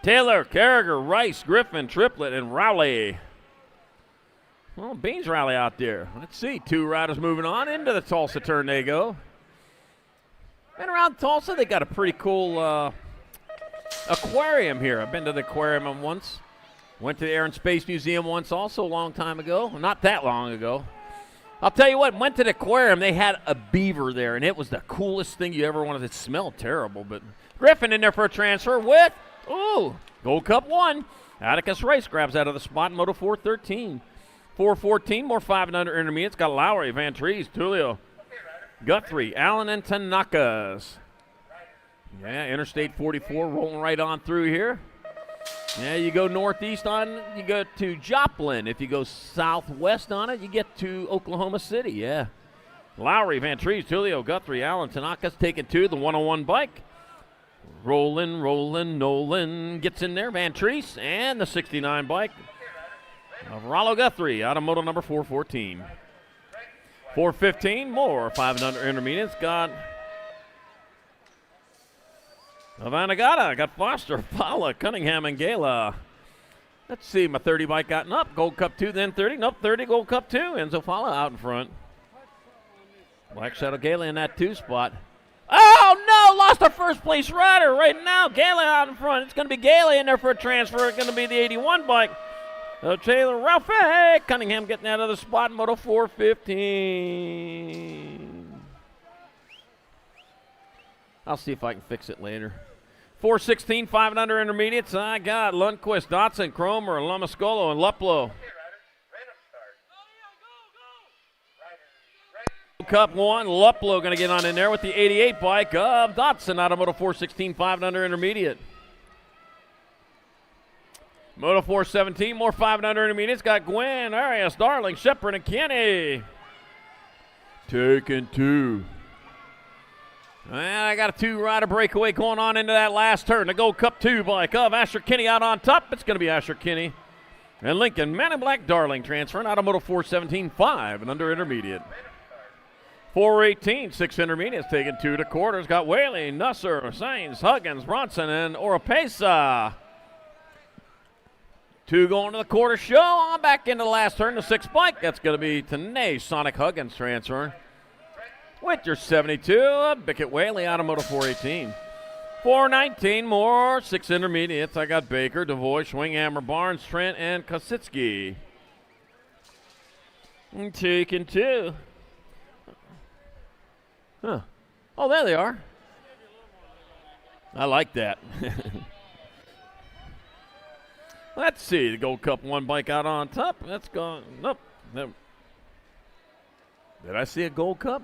Taylor, Carragher, Rice, Griffin, Triplett, and Rowley. Well, Beans Rally out there. Let's see. 2 riders moving on into the Tulsa turn they go. And around Tulsa, they got a pretty cool aquarium here. I've been to the aquarium once. Went to the Air and Space Museum once also a long time ago. Not that long ago. I'll tell you what, went to the aquarium, they had a beaver there, and it was the coolest thing you ever wanted. It smelled terrible, but Griffin in there for a transfer with, Gold Cup 1. Atticus Rice grabs out of the spot in Moto 413. 414, more 5 and under intermediates. Got Lowry, Van Trees, Tulio, Guthrie, Allen, and Tanakas. Yeah, Interstate 44 rolling right on through here. Yeah, you go northeast on, you go to Joplin. If you go southwest on it, you get to Oklahoma City, yeah. Lowry, Van Trees, Tulio, Guthrie, Allen, Tanaka's taking 2, the 101 bike. Rolling, Nolan gets in there, Van Trees, and the 69 bike of Rollo Guthrie out of moto number 414. 415, more 5 and under intermediates. Got Vanagata, got Foster, Paula, Cunningham, and Gala. Let's see, my 30 bike gotten up. Gold Cup 2, then 30. Nope, 30, Gold Cup 2. Enzo Fala out in front. Black Shadow Gala in that 2 spot. Oh, no, lost our first place rider right now. Gala out in front. It's going to be Gala in there for a transfer. It's going to be the 81 bike. Taylor Ralph Cunningham getting out of the spot in Moto 415. I'll see if I can fix it later. 416, 5 and under intermediates. I got Lundquist, Dotson, Cromer, Lamascolo, and Luplo. Cup 1, Luplo going to get on in there with the 88 bike of Dotson out of Moto 416, 5 and under intermediate. Moto 417, more 5 and under intermediates. Got Gwen, Arias, Darling, Shepard, and Kenny. Taking 2. And I got a 2-rider breakaway going on into that last turn. The Gold Cup 2 bike of Asher Kinney out on top. It's going to be Asher Kinney. And Lincoln, Man in Black, Darling transferring out of Moto 417, 5 and under intermediate. 418, 6 intermediates taking 2 to quarters. Got Whaley, Nusser, Sainz, Huggins, Bronson, and Oropesa. 2 going to the quarter show. On back into the last turn, the 6th bike. That's going to be Tanae Sonic Huggins transferring. With your 72, Bickett Whaley out of Moto 418. 419 more, 6 intermediates. I got Baker, DeVoy, Schwinghammer, Barnes, Trent, and Kositsky. Taking 2. Huh. Oh, there they are. I like that. Let's see, the Gold Cup 1 bike out on top. That's gone. Nope. Did I see a Gold Cup?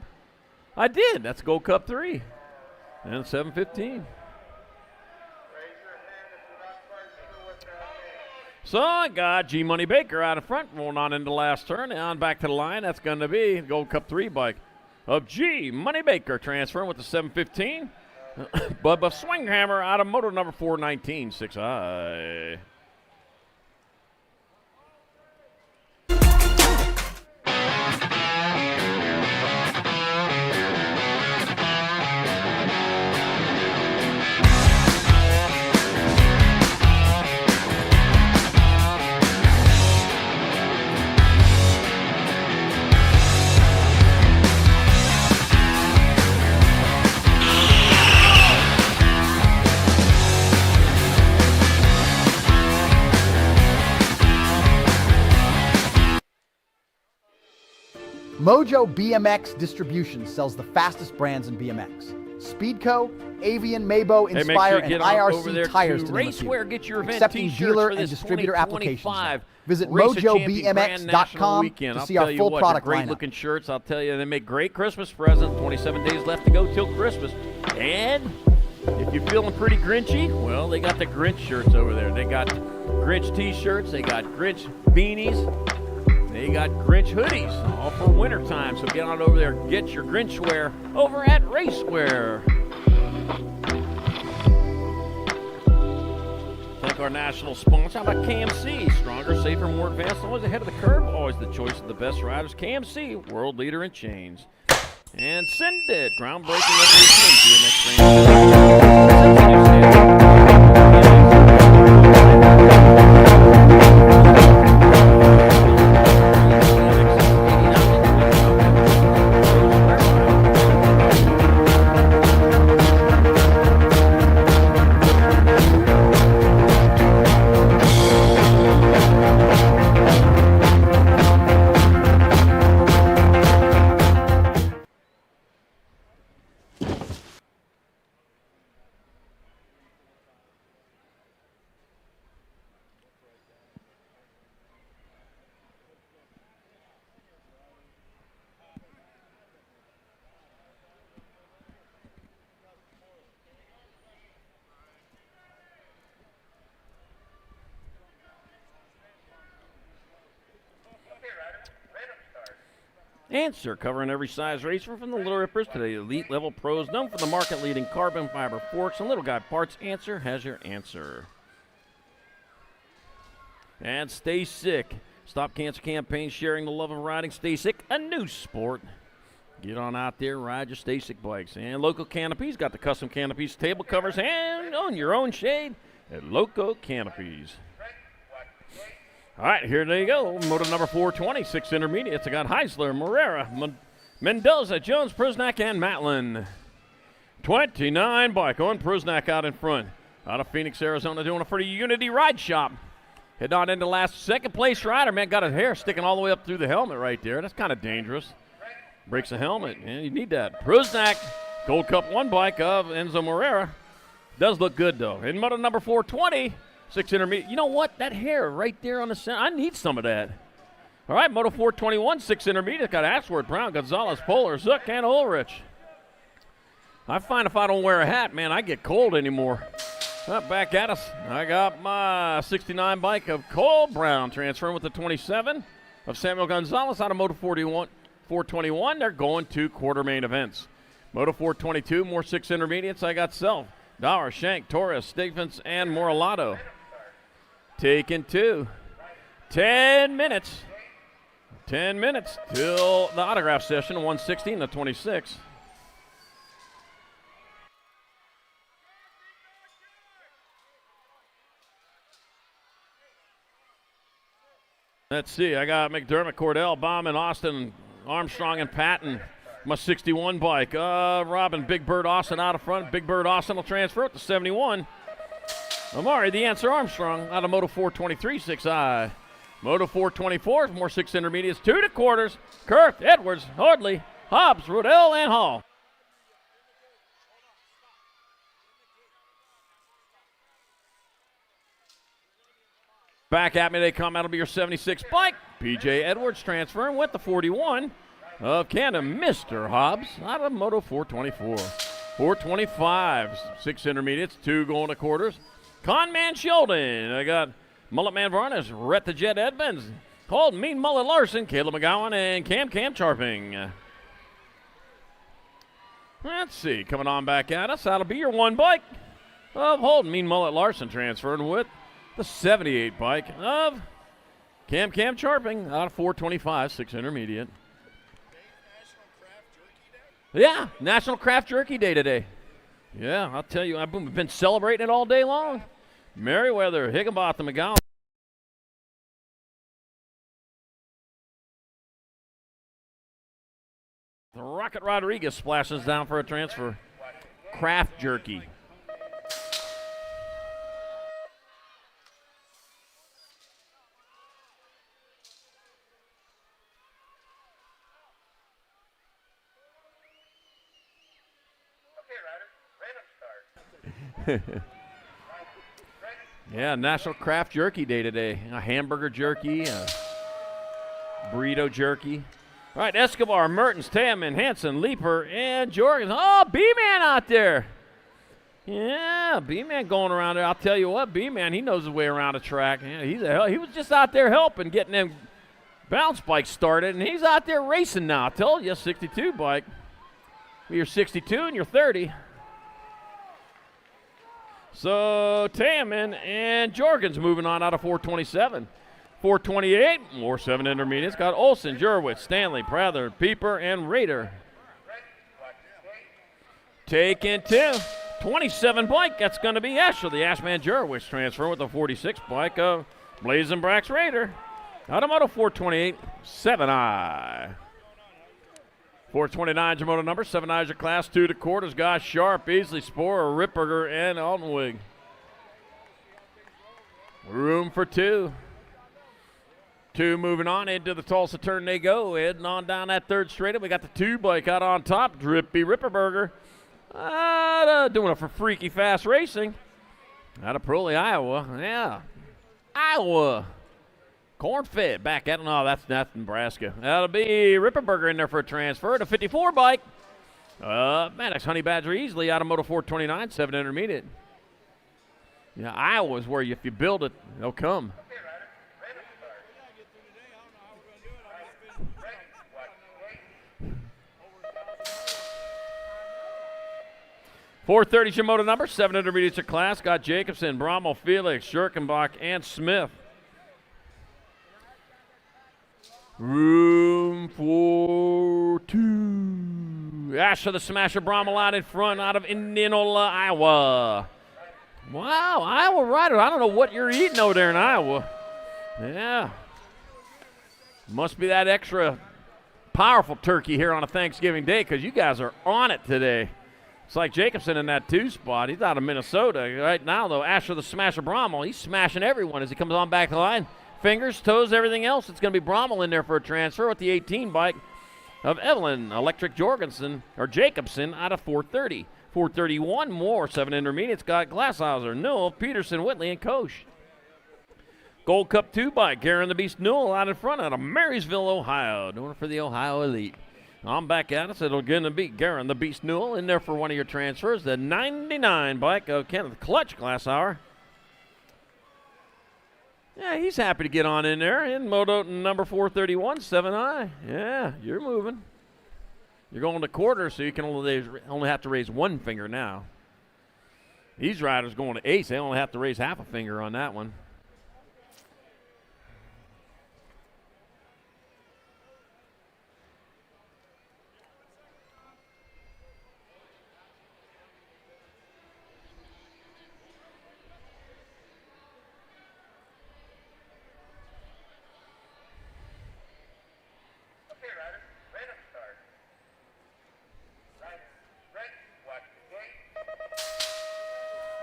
I did. That's Gold Cup 3. And 715. So I got G Money Baker out in front, rolling on into the last turn. And on back to the line, that's going to be the Gold Cup 3 bike of G Money Baker transferring with the 715. Bubba Swinghammer out of moto number 419, 6i. Mojo BMX Distribution sells the fastest brands in BMX. Speedco, Avian, Mabo, Hey, make Inspire, sure you and get on over there IRC tires to to name a few. Raceware. Get your event Accepting t-shirts dealer for and this distributor applications. 2025 Visit Race of Champions Grand National mojobmx.com Weekend. to I'll see our tell you full what, product great lineup. looking shirts. I'll tell you, they make great Christmas presents. 27 days left to go till Christmas. And if you're feeling pretty Grinchy, well, they got the Grinch shirts over there. They got Grinch t-shirts. They got Grinch beanies. They got Grinch hoodies, all for wintertime. So get on over there, get your Grinch wear over at Raceware. Thank our national sponsor. How about KMC? Stronger, safer, more advanced, always ahead of the curve, always the choice of the best riders. KMC, world leader in chains. And Send It, groundbreaking evolution in BMX Answer, covering every size racer from the Little Rippers to the elite level pros, known for the market leading carbon fiber forks and little guy parts. Answer has your answer. And Stay Sick. Stop Cancer Campaign, sharing the love of riding. Stay Sick, a new sport. Get on out there, ride your Stay Sick bikes. And Loco Canopies, got the custom canopies, table covers, and on your own shade at Loco Canopies. All right, here they go. Moto number 420, 6 intermediates. I got Heisler, Morera, Mendoza, Jones, Prusnak, and Matlin. 29 bike on Prusnak out in front. Out of Phoenix, Arizona, doing it for the Unity Ride Shop. Heading on into last second place rider. Man, got his hair sticking all the way up through the helmet right there. That's kind of dangerous. Breaks the helmet, and you need that. Prusnak, Gold Cup 1 bike of Enzo Morera. Does look good, though. In moto number 420, 6 intermediate. You know what? That hair right there on the center, I need some of that. All right, moto 421, 6 intermediate. Got Ashworth, Brown, Gonzalez, Polar, Zook, and Ulrich. I find if I don't wear a hat, man, I get cold anymore. Back at us. I got my 69 bike of Cole Brown transferring with the 27 of Samuel Gonzalez out of moto 421. They're going to quarter main events. Moto 422, more 6 intermediates. I got Self, Dower, Shank, Torres, Stigvens, and Moralato. Taking 2. 10 minutes. 10 minutes till the autograph session, 116 to 26. Let's see, I got McDermott, Cordell, Bauman, Austin, Armstrong, and Patton. My 61 bike. Robin, Big Bird Austin out of front. Big Bird Austin will transfer it to 71. Amari, the answer Armstrong out of Moto 423, 6i. Moto 424, more 6 intermediates, 2 to quarters. Kirk, Edwards, Hordley, Hobbs, Rodell, and Hall. Back at me they come. That'll be your 76 bike. PJ Edwards transferring with the 41 of Canada, Mr. Hobbs out of Moto 424. 425, 6 intermediates, 2 going to quarters. Conman Sheldon. I got Mullet Man Varnish, Rhett the Jet Edmonds, Hold Mean Mullet Larson, Caleb McGowan, and Cam Charping. Let's see, coming on back at us. That'll be your 1 bike of Hold Mean Mullet Larson transferring with the 78 bike of Cam Charping out of 425, 6 intermediate. Yeah, National Craft Jerky Day today. Yeah, I'll tell you, I've been celebrating it all day long. Merriweather, Higginbotham, McGowan. Rocket Rodriguez splashes down for a transfer. Craft Jerky. Yeah, National Craft Jerky Day today. A hamburger jerky, a burrito jerky. All right, Escobar, Mertens, Tamman, Hansen, Leeper, and Jorgens. Oh, B-Man out there. Yeah, B-Man going around there. I'll tell you what, B-Man, he knows his way around a track. Yeah, he was just out there helping, getting them bounce bikes started, and he's out there racing now. I told you, 62 bike. You're 62 and you're 30. So Tamman and Jorgens moving on out of 427. 428, more 7 intermediates. Got Olsen, Jurwitz, Stanley, Prather, Pieper, and Rader. Taking 2. 27 bike, that's going to be Escher, the Ashman Jurwitz transfer with the 46 bike of Blazenbrax Raider. Automoto 428, 7i. 429 is your moto number. 7i is your class 2 to quarters. Guys, Sharp, Easley, Sporer, Ripperger, and Altenwig. Room for 2. 2 moving on into the Tulsa turn they go. Heading on down that third straight. We got the 2 bike out on top. Drippy Ripperberger. Doing it for freaky fast racing. Out of Pearly, Iowa. Yeah. Iowa. Corn-fed back at it. No, that's Nebraska. That'll be Ripperberger in there for a transfer. The 54 bike. Maddox Honey Badger easily out of Moto 429, 7 intermediate. Yeah, Iowa's where if you build it, they'll come. 430 is your moto number. 7 intermediates of class. Got Jacobson, Brommel, Felix, Schurkenbach, and Smith. Room for 2. Asher the Smasher Brommel out in front out of Indianola, Iowa. Wow, Iowa rider. I don't know what you're eating over there in Iowa. Yeah. Must be that extra powerful turkey here on a Thanksgiving day because you guys are on it today. It's like Jacobson in that 2 spot. He's out of Minnesota. Right now, though, Asher the Smasher Brommel, he's smashing everyone as he comes on back the line. Fingers, toes, everything else. It's going to be Brommel in there for a transfer with the 18 bike of Evelyn Electric Jacobson out of 430. 431 more. 7 intermediates got Glasshauser, Newell, Peterson, Whitley, and Koch. Gold Cup 2 bike, Garen the Beast Newell out in front out of Marysville, Ohio. Doing it for the Ohio Elite. On back at us, it'll going to be Garen the Beast Newell in there for one of your transfers. The 99 bike of Kenneth Clutch Glasshauer. Yeah, he's happy to get on in there in moto number 431, 7i. Yeah, you're moving. You're going to quarter, so you can only have to raise 1 finger now. These riders going to ace, they only have to raise half a finger on that one.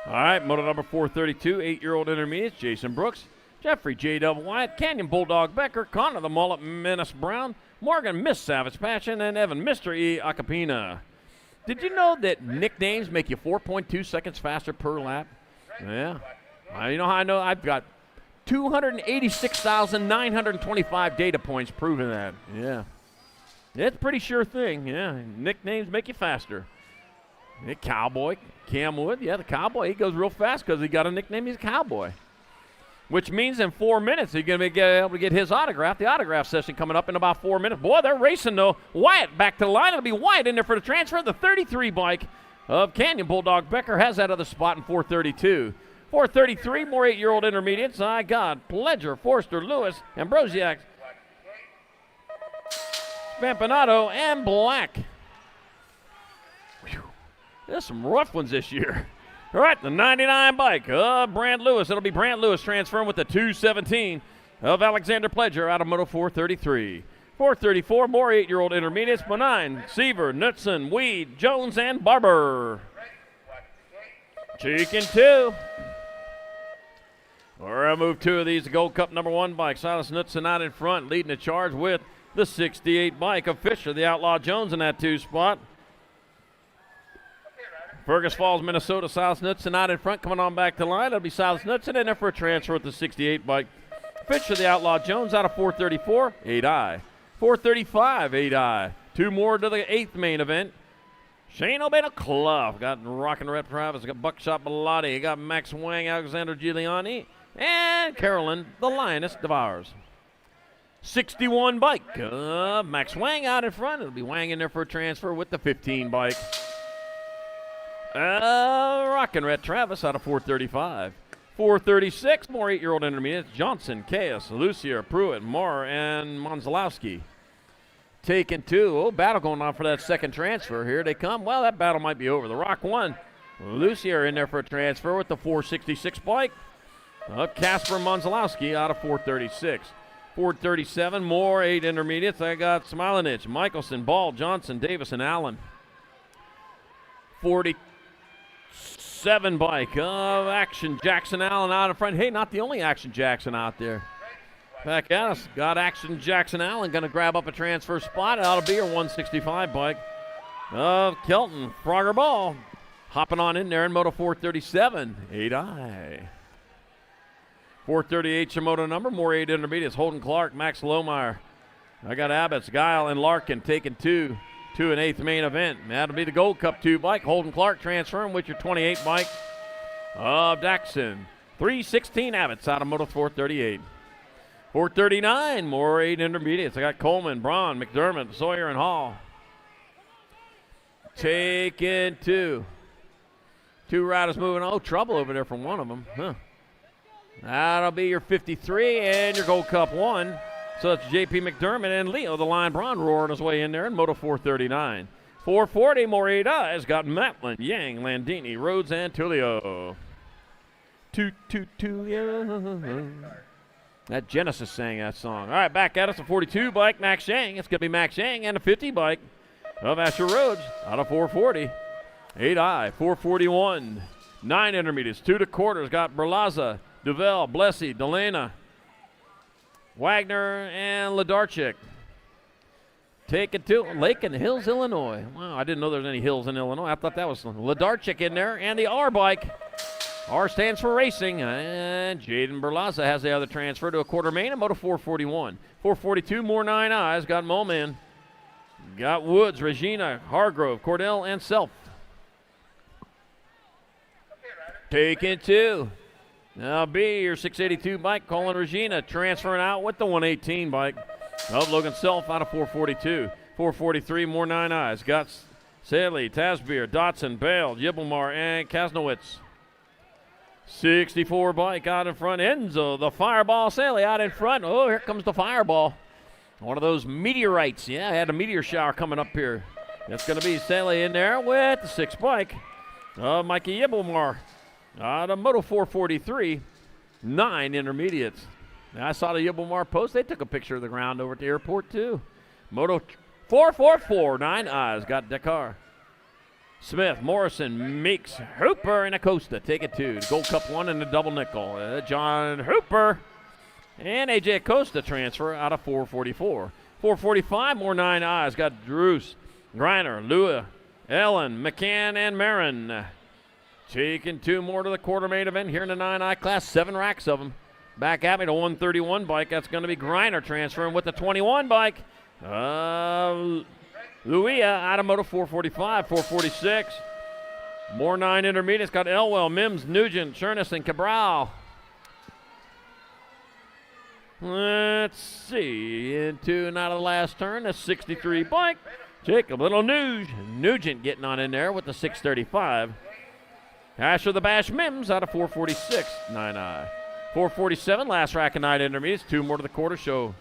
All right, moto number 432, 8-year-old intermediates, Jason Brooks, Jeffrey J.W. Wyatt, Canyon Bulldog Becker, Connor the Mullet Menace Brown, Morgan Miss Savage Passion, and Evan Mr. E. Acapina. Did you know that nicknames make you 4.2 seconds faster per lap? Yeah. You know how I know? I've got 286,925 data points proving that. Yeah. It's a pretty sure thing. Yeah. Nicknames make you faster. The Cowboy, Cam Wood, yeah, the Cowboy, he goes real fast because he got a nickname, he's a Cowboy. Which means in 4 minutes he's going to be able to get his autograph. The autograph session coming up in about 4 minutes. Boy, they're racing, though. Wyatt back to the line. It'll be Wyatt in there for the transfer. The 33 bike of Canyon Bulldog Becker has that other spot in 432. 433, more 8-year-old intermediates. I got Pledger, Forster, Lewis, Ambrosiak, Spampanato, and Black. There's some rough ones this year. All right, the 99 bike of Brant Lewis. It'll be Brant Lewis transferring with the 217 of Alexander Pledger out of Moto 433. 434, more 8-year-old intermediates. Benign, Seaver, Knutson, Weed, Jones, and Barber. Cheekin 2. We're move 2 of these Gold Cup number 1 bike. Silas Knutson out in front, leading the charge with the 68 bike of Fisher, the Outlaw Jones in that 2 spot. Fergus Falls, Minnesota, Silas Knudsen out in front, coming on back to line. That'll be Silas Knudsen in there for a transfer with the 68 bike. Fisher, the Outlaw Jones, out of 434, 8I. 435, 8I. Two more to the 8th main event. Shane O'Bano Clough got Rockin' Rep Travis, got Buckshot Bellotti, got Max Wang, Alexander Giuliani, and Carolyn, the Lioness Devars. 61 bike. Max Wang out in front. It'll be Wang in there for a transfer with the 15 bike. Rockin' Red Travis out of 435. 436, more 8-year-old intermediates. Johnson, Caius, Lucier, Pruitt, Marr, and Monzalowski. Taking 2. Oh, battle going on for that second transfer. Here they come. Well, that battle might be over. The Rock 1. Lucier in there for a transfer with the 466 bike. Casper Monzalowski out of 436. 437, more 8 intermediates. I got Smilanich, Michelson, Ball, Johnson, Davis, and Allen. 47 bike of Action Jackson Allen out in front. Hey, not the only Action Jackson out there. Back at us, got Action Jackson Allen going to grab up a transfer spot. That'll be her 165 bike of Kelton Frogger Ball. Hopping on in there in Moto 437, 8I. 438 your moto number, more 8 intermediates. Holden Clark, Max Lohmeyer. I got Abbott's, Guile, and Larkin taking 2 to an 8th main event. That'll be the Gold Cup 2 bike. Holden Clark transferring with your 28 bike of Daxon. 316 Abbott's out of Moto 438. 439, more 8 intermediates. I got Coleman, Braun, McDermott, Sawyer, and Hall. Taking 2. 2 riders moving. Oh, trouble over there from one of them. Huh. That'll be your 53 and your Gold Cup 1. So it's J.P. McDermott and Leo, the Lion Braun, roaring his way in there in Moto 439. 440, more 8 eyes. Got Matlin, Yang, Landini, Rhodes, and Tullio. Toot, toot, Tullio. That Genesis sang that song. All right, back at us, a 42 bike, Max Yang. It's going to be Max Yang and a 50 bike of Asher Rhodes out of 440. 8I, 441. 9 intermediates, 2 to quarters. Got Berlaza, Duvel, Blessy, Delana, Wagner, and Ladarchik. Taking 2, Lake and Hills, Illinois. Wow, I didn't know there was any hills in Illinois. I thought that was Ladarchik in there. And the R bike. R stands for racing. And Jaden Berlaza has the other transfer to a quarter main at Moto 441. 442, more 9 eyes. Got Moman. Got Woods, Regina, Hargrove, Cordell, and Self. Taking 2. Now B, your 682 bike, Colin Regina, transferring out with the 118 bike of Logan Self out of 442. 443, more 9 eyes. Got Saley, Tasbeer, Dotson, Bale, Yibblemar, and Kasnowitz. 64 bike out in front. Enzo, the Fireball Saley out in front. Oh, here comes the Fireball. One of those meteorites. Yeah, I had a meteor shower coming up here. It's going to be Saley in there with the 6 bike of Mikey Yibblemar. Out of Moto 443, 9 intermediates. Now, I saw the Yibblemar post. They took a picture of the ground over at the airport, too. Moto 444, 9 eyes. Got Dakar. Smith, Morrison, Meeks, Hooper, and Acosta. Take it 2. Gold Cup 1 and the double nickel. John Hooper and AJ Acosta transfer out of 444. 445, more 9 eyes. Got Drews, Griner, Lua, Ellen, McCann, and Marin. Taking 2 more to the quarter main event here in the 9I class. 7 racks of them. Back at me to 131 bike. That's going to be Griner transferring with the 21 bike. Luia out of Moto 445. 446. More 9 intermediates. Got Elwell, Mims, Nugent, Chernus, and Cabral. Let's see. Into and out of the last turn. The 63 bike. Jacob Little Nugent getting on in there with the 635. Asher the Bash Mims out of 446, 9I. 447, last rack of 9 intermediates. 2 more to the quarter show.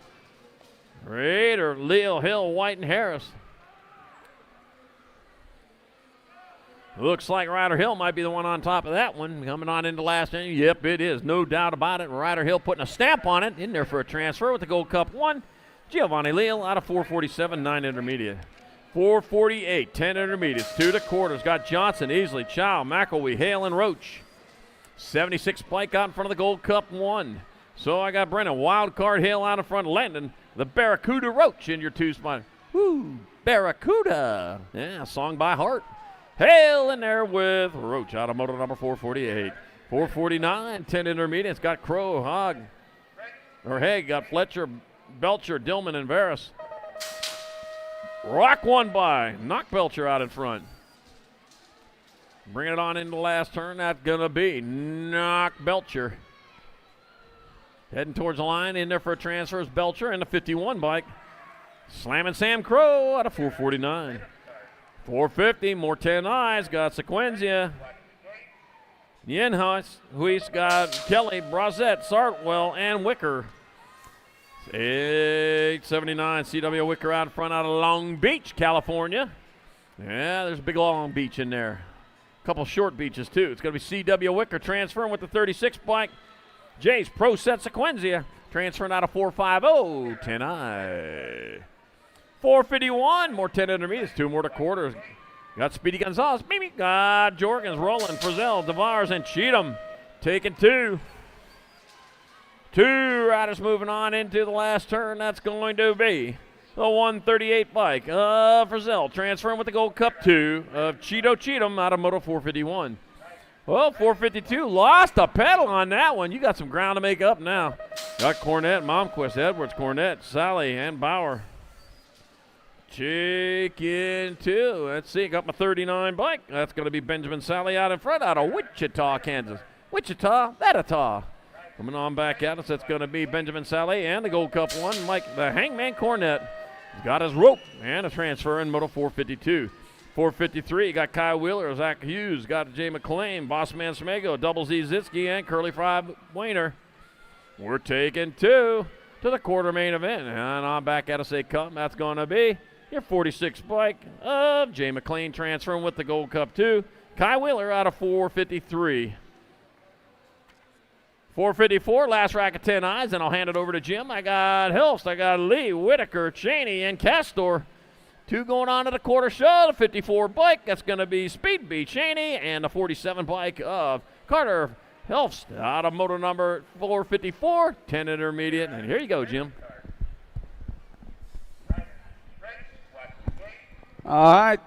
Raider, Leo, Hill, White, and Harris. Looks like Ryder Hill might be the one on top of that one. Coming on into last inning. Yep, it is. No doubt about it. Ryder Hill putting a stamp on it. In there for a transfer with the Gold Cup 1. Giovanni Leal out of 447, 9 intermediate. 448, 10 intermediates, 2 to quarters. Got Johnson, Easley, Chow, McElwee, Hale, and Roach. 76 bike out in front of the Gold Cup 1. So I got Brennan, Wild Card Hale out in front, Landon, the Barracuda Roach in your 2 spot. Woo, Barracuda. Yeah, song by heart. Hale in there with Roach out of moto number 448. 449, 10 intermediates. Got Crow, Hogg, or Haig. Got Fletcher, Belcher, Dillman, and Varus. Rock one by. Knock Belcher out in front. Bring it on into the last turn. That's going to be Knock Belcher. Heading towards the line. In there for a transfer is Belcher and the 51 bike. Slamming Sam Crow out of 449. 450, more 10 eyes. Got Sequenzia. Yenhuis got Kelly, Brozette, Sartwell, and Wicker. 879, CW Wicker out in front out of Long Beach, California. Yeah, there's a big Long Beach in there. A couple short beaches, too. It's going to be CW Wicker transferring with the 36 bike. Jace, Pro Set Sequenzia, transferring out of 450, 10 eye. 451, more 10 intermediates, 2 more to quarters. Got Speedy Gonzalez, Mimi, got Jorgens, Roland, Frizzell, DeVars, and Cheatham taking 2. 2 riders moving on into the last turn. That's going to be the 138 bike of Frizzell, transferring with the Gold Cup 2 of Cheatham out of Moto 451. Well, 452 lost a pedal on that one. You got some ground to make up now. Got Cornette, Momquist, Edwards, Cornette, Sally, and Bauer. Chicken 2. Let's see. Got my 39 bike. That's going to be Benjamin Sally out in front out of Wichita, Kansas. Wichita, that-a-ta. Coming on back at us, that's going to be Benjamin Sally and the Gold Cup 1, Mike the Hangman Cornette. He's got his rope and a transfer in Moto 452. 453, got Kyle Wheeler, Zach Hughes, got Jay McClain, Bossman Smego, Double Z Zitsky, and Curly Fry Wayner. We're taking 2 to the quarter main event. And on back at us, they come. That's going to be your 46 bike of Jay McClain transferring with the Gold Cup 2. Kai Wheeler out of 453. 454, last rack of 10 eyes, and I'll hand it over to Jim. I got Hilst, I got Lee, Whitaker, Cheney, and Castor. 2 going on to the quarter show. The 54 bike, that's going to be Speed B Cheney, and the 47 bike of Carter Hilst out of motor number 454, 10 intermediate. And here you go, Jim. All right.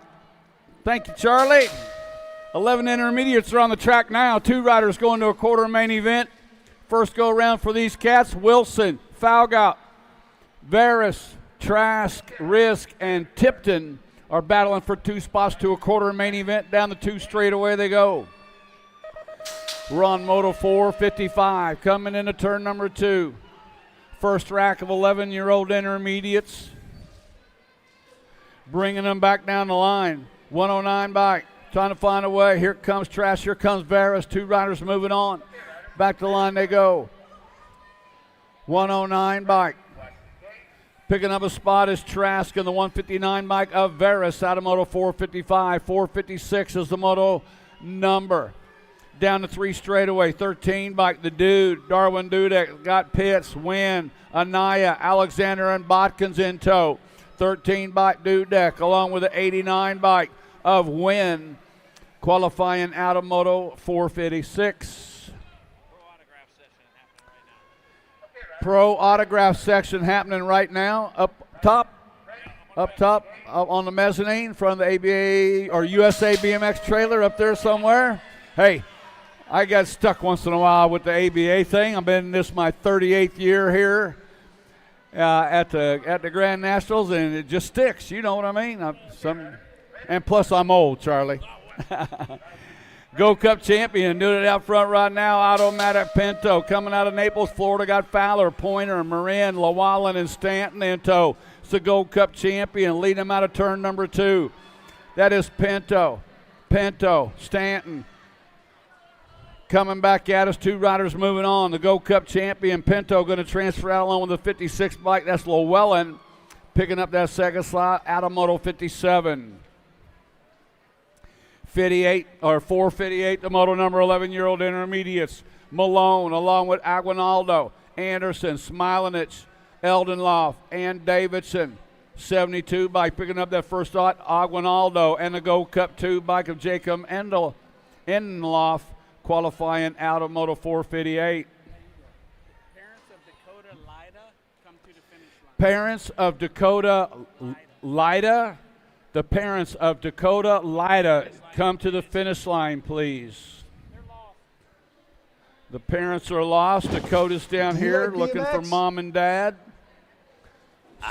Thank you, Charlie. 11 intermediates are on the track now. 2 riders going to a quarter main event. First go around for these cats, Wilson, Falgout, Varus, Trask, Risk, and Tipton are battling for 2 spots to a quarter main event. Down the 2 straightaway they go. We're on Moto 455, coming into turn number 2. First rack of 11-year-old intermediates. Bringing them back down the line. 109 bike, trying to find a way. Here comes Trask, here comes Varus. 2 riders moving on. Back to the line they go. 109 bike. Picking up a spot is Trask in the 159 bike of Varus out of Moto 455. 456 is the Moto number. Down the 3 straightaway. 13 bike, the Dude. Darwin Dudek got Pitts, Wynn, Anaya, Alexander, and Botkins in tow. 13 bike Dudek along with the 89 bike of Wynn. Qualifying out of Moto 456. Pro autograph section happening right now. Up top on the mezzanine in front of the ABA or USA BMX trailer up there somewhere. Hey, I got stuck once in a while with the ABA thing. I've been in this my 38th year here at the Grand Nationals, and it just sticks. You know what I mean? And plus I'm old, Charlie. Gold Cup champion doing it out front right now. Automatic Pinto coming out of Naples, Florida. Got Fowler, Pointer, Marin, Llewellyn, and Stanton in tow. It's the Gold Cup champion leading him out of turn number 2. That is Pinto, Stanton. Coming back at us, 2 riders moving on. The Gold Cup champion, Pinto, going to transfer out along with the 56 bike. That's Llewellyn picking up that second slot out of Moto 57. 458, the Moto number 11-year-old intermediates. Malone along with Aguinaldo, Anderson, Smilanich, Eldenloff, and Davidson. 72 bike picking up that first slot, Aguinaldo, and the Gold Cup 2 bike of Jacob Endenloff qualifying out of Moto 458. Parents of Dakota Lida The parents of Dakota Lyda come to the finish line, please. The parents are lost. Dakota's down here looking for mom and dad.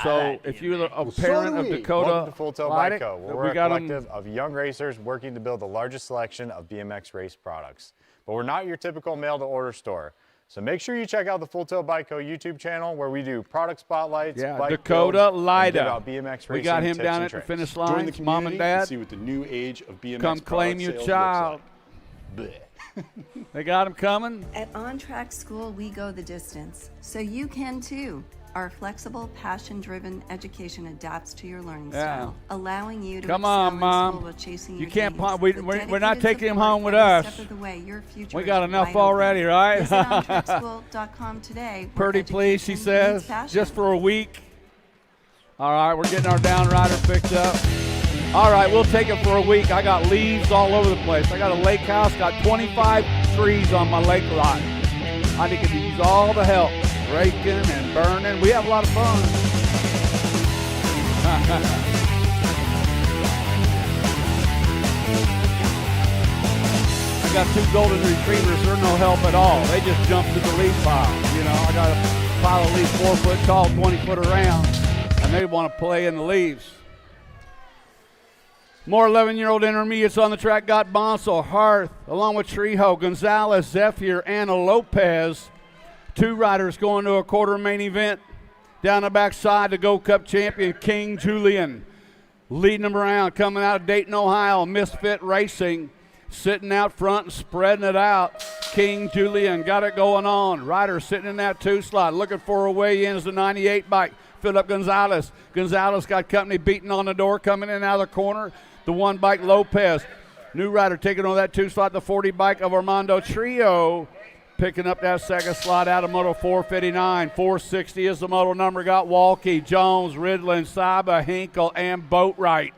So if you're a parent of Dakota, welcome to Full Tilt Bike Co. We're a got collective of young racers working to build the largest selection of BMX race products. But we're not your typical mail-to-order store. So make sure you check out the Full Tilt Bike Co. YouTube channel where we do product spotlights, bike Dakota builds, Lyda. and give out BMX racing We got him tips down and at the tricks. finish Join line. the community Mom and dad, and see what the new age of BMX come claim product your sales child. looks like. They got him coming. At On Track School, we go the distance, so you can too. Our flexible, passion-driven education adapts to your learning style, allowing you to Come excel on, in Mom. school while chasing You your can't. dreams. We're not Dedicated taking him support home with every us. step of the way. Your future We got is enough wide already, open. right? Visit ontrackschool.com today. where Pretty please, she education says, meets passion. just for a week. All right, we're getting our downrider picked up. All right, we'll take it for a week. I got leaves all over the place. I got a lake house, got 25 trees on my lake lot. I need to use all the help, raking and burning. We have a lot of fun. I got 2 golden retrievers. They're no help at all. They just jump to the leaf pile. You know, I got a pile of leaves 4 foot tall, 20 foot around, and they want to play in the leaves. More 11-year-old intermediates on the track. Got Bonsall, Harth, along with Trejo, Gonzalez, Zephyr, Anna Lopez. 2 riders going to a quarter main event. Down the backside, the Gold Cup champion, King Julian. Leading them around, coming out of Dayton, Ohio, Misfit Racing. Sitting out front and spreading it out. King Julian got it going on. Rider sitting in that 2 slot, looking for a way in as the 98 bike. Philip Gonzalez. Gonzalez got company beating on the door, coming in out of the corner. The 1 bike, Lopez. New rider taking on that 2 slot, the 40 bike of Armando Trio. Picking up that 2nd slot out of Moto 459. 460 is the moto number. Got Walkie, Jones, Ridlin, Saba, Hinkle, and Boatwright.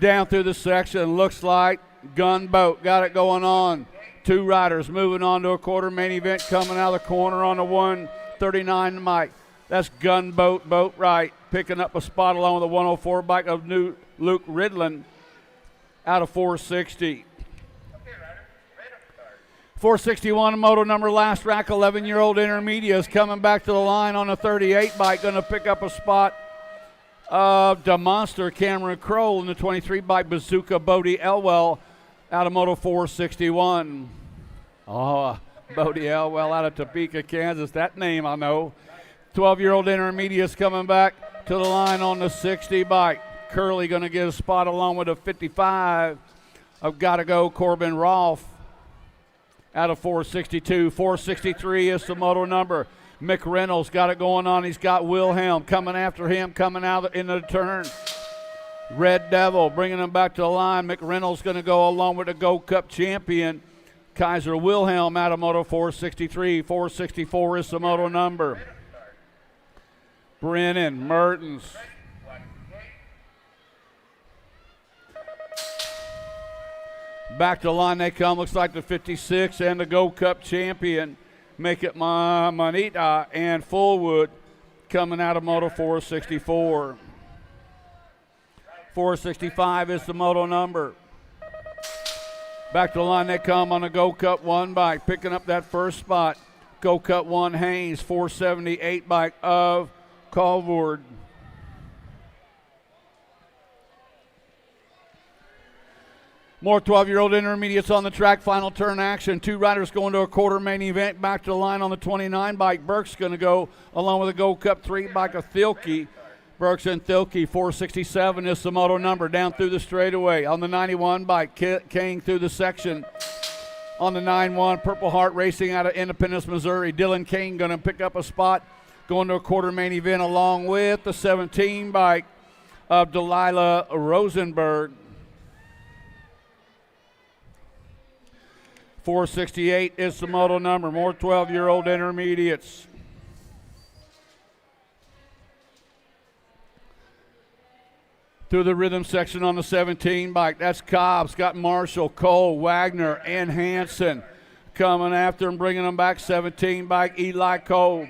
Down through the section, looks like Gunboat got it going on. 2 riders moving on to a quarter main event, coming out of the corner on the 139 mic. That's Gunboat, Boatwright, picking up a spot along with the 104 bike of new Luke Ridlin out of 460. 461 moto number last rack, 11-year-old intermediate is coming back to the line on the 38 bike, going to pick up a spot of the monster Cameron Kroll in the 23 bike Bazooka Bodie Elwell out of moto 461. Oh, Bodie Elwell out of Topeka, Kansas. That name I know. 12-year-old intermediate's coming back to the line on the 60 bike. Curley going to get a spot along with a 55. I've got to go Corbin Rolfe out of 462. 463 is the moto number. Mick Reynolds got it going on. He's got Wilhelm coming after him, coming out in the turn. Red Devil bringing him back to the line. Mick Reynolds going to go along with the Gold Cup champion, Kaiser Wilhelm out of moto 463. 464 is the moto number. Brennan Mertens. Back to the line they come. Looks like the 56 and the Gold Cup champion. Make it Manita and Fullwood coming out of moto 464. 465 is the moto number. Back to the line they come on the Gold Cup 1 bike, picking up that first spot. Gold Cup 1 Haynes, 478 bike of Colvord. More 12-year-old intermediates on the track. Final turn action. 2 riders going to a quarter main event. Back to the line on the 29 bike. Burke's going to go along with the Gold Cup 3 bike of Thielke. Burks and Thielke. 467 is the moto number. Down through the straightaway. On the 91 bike, King through the section. On the 9-1, Purple Heart Racing out of Independence, Missouri. Dylan King going to pick up a spot. Going to a quarter main event along with the 17 bike of Delilah Rosenberg. 468 is the moto number. More 12-year-old intermediates. Through the rhythm section on the 17 bike. That's Cobbs. Got Marshall, Cole, Wagner, and Hanson coming after him, bringing them back. 17 bike, Eli Cole.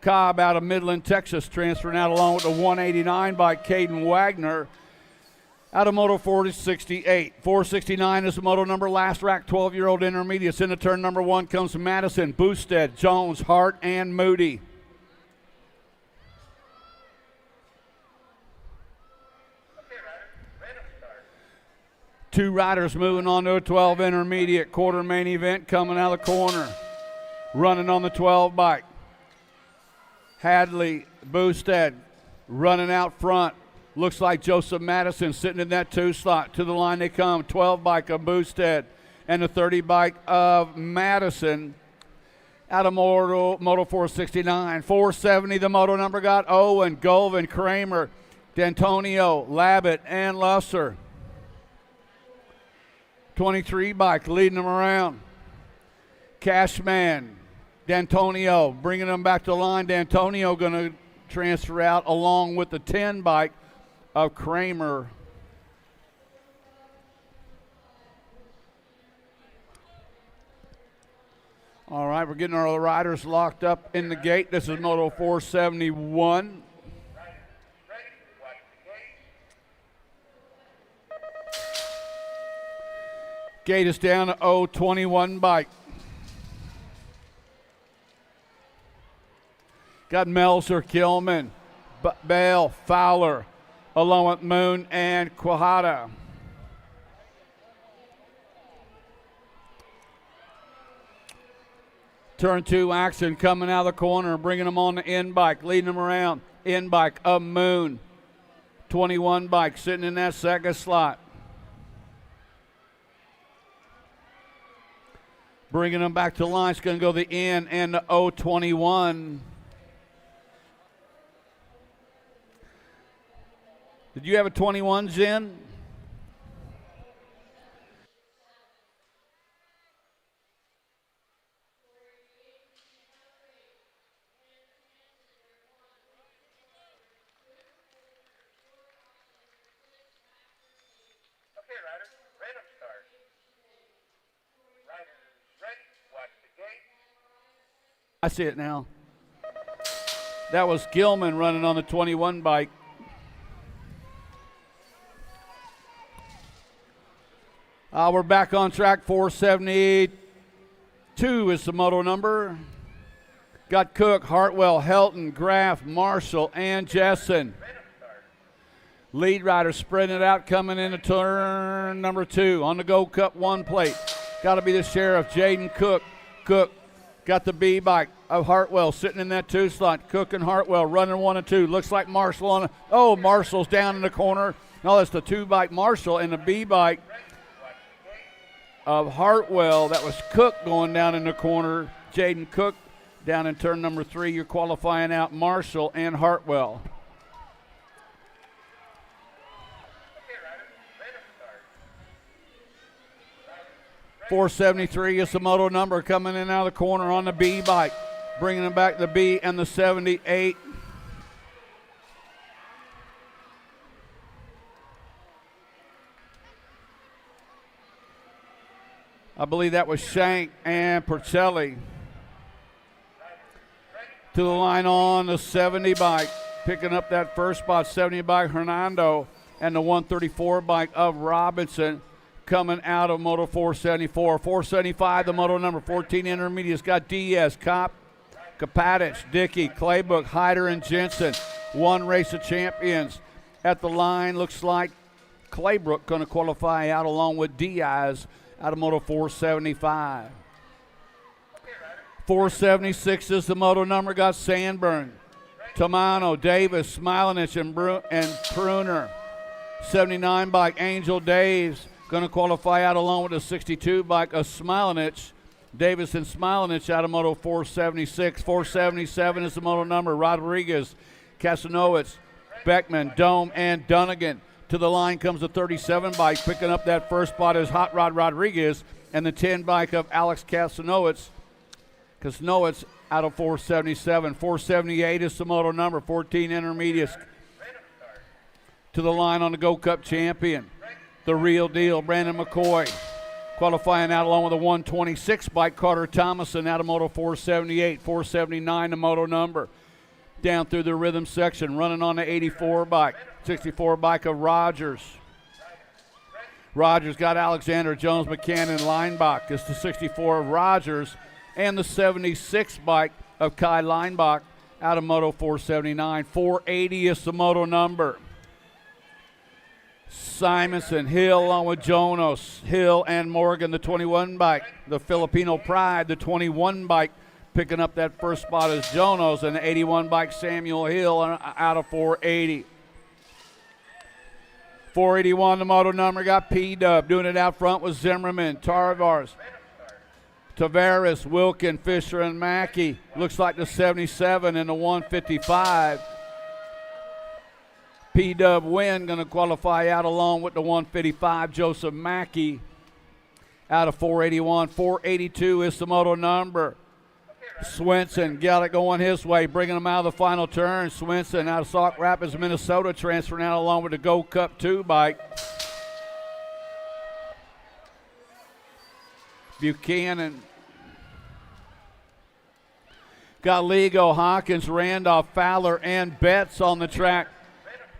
Cobb out of Midland, Texas, transferring out along with the 189 by Caden Wagner out of Moto 468. 469 is the moto number, last rack, 12-year-old intermediates. Into turn number 1 comes Madison, Boosted, Jones, Hart, and Moody. Two riders moving on to a 12 intermediate quarter main event coming out of the corner. Running on the 12 bike. Hadley, Boosted running out front. Looks like Joseph Madison sitting in that 2 slot. To the line they come. 12 bike of Boosted and the 30 bike of Madison out of Moto 469. 470 the moto number got Owen, Golvin, Kramer, D'Antonio, Labatt, and Lusser. 23 bike leading them around. Cashman, D'Antonio bringing them back to the line. D'Antonio going to transfer out along with the 10 bike of Kramer. All right, we're getting our riders locked up in the gate. This is Moto 471. Gate is down to 021 bike. Got Melzer, Kilman, Bale, Fowler, along with Moon and Quijada. Turn 2 action coming out of the corner, bringing them on the end bike, leading them around. End bike of Moon. 21 bike sitting in that second slot. Bringing them back to the line. It's going to go the N and the 021. Did you have a 21, Zen? Okay, riders, random start. Riders ready, watch the gate. I see it now. That was Gilman running on the 21 bike. We're back on track. 472 is the moto number. Got Cook, Hartwell, Helton, Graff, Marshall, and Jessen. Lead rider spreading it out, coming into turn number 2 on the Gold Cup 1 plate. Got to be the sheriff, Jaden Cook. Cook got the B bike of Hartwell sitting in that 2 slot. Cook and Hartwell running 1 and 2. Looks like Marshall on. Marshall's down in the corner. No, that's the 2 bike Marshall and the B bike of Hartwell. That was Cook going down in the corner. Jaden Cook down in turn number 3. You're qualifying out Marshall and Hartwell. 473 is the moto number coming in out of the corner on the B bike. Bringing them back the B and the 78. I believe that was Shank and Percelli. To the line on the 70 bike. Picking up that first spot, 70 bike Hernando and the 134 bike of Robinson. Coming out of Moto 474. 475, the moto number 14 intermediates. Got Diaz, Kopp, Kapatich, Dickey, Claybook, Hyder, and Jensen. 1 race of champions. At the line, looks like Claybrook going to qualify out along with Diaz out of Moto 475. 476 is the moto number. Got Sandburn, Tamano, Davis, Smilinich, and Pruner. 79 bike Angel Daves. Going to qualify out along with the 62 bike of Smilinich. Davis and Smilinich out of Moto 476. 477 is the moto number. Rodriguez, Casanowitz, Beckman, Dome, and Dunnigan. To the line comes the 37 bike. Picking up that first spot is Hot Rod Rodriguez and the 10 bike of Alex Casanowitz. Casanowitz out of 477. 478 is the moto number. 14 intermediates. To the line on the Gold Cup champion. The real deal, Brandon McCoy. Qualifying out along with a 126 bike, Carter Thomason out of Moto 478. 479 the moto number. down through the rhythm section, running on the 84 bike, 64 bike of Rogers. Rogers got Alexander Jones McCann in Leinbach. It's the 64 of Rogers and the 76 bike of Kai Leinbach out of Moto 479. 480 is the moto number. Simonson, Hill along with Jonas, Hill and Morgan, the 21 bike. The Filipino Pride, the 21 bike, picking up that first spot is Jonas, and the 81 bike Samuel Hill out of 480. 481, the moto number, got P-Dub. Doing it out front was Zimmerman, Tavares, Wilkin, Fisher, and Mackey. Looks like the 77 and the 155. P-Dub Win going to qualify out along with the 155, Joseph Mackey out of 481. 482 is the moto number. Swenson got it going his way, bringing him out of the final turn. Swenson out of Sauk Rapids, Minnesota, transferring out along with the Go Cup 2 bike. Buchanan got Ligo, Hawkins, Randolph, Fowler, and Betts on the track.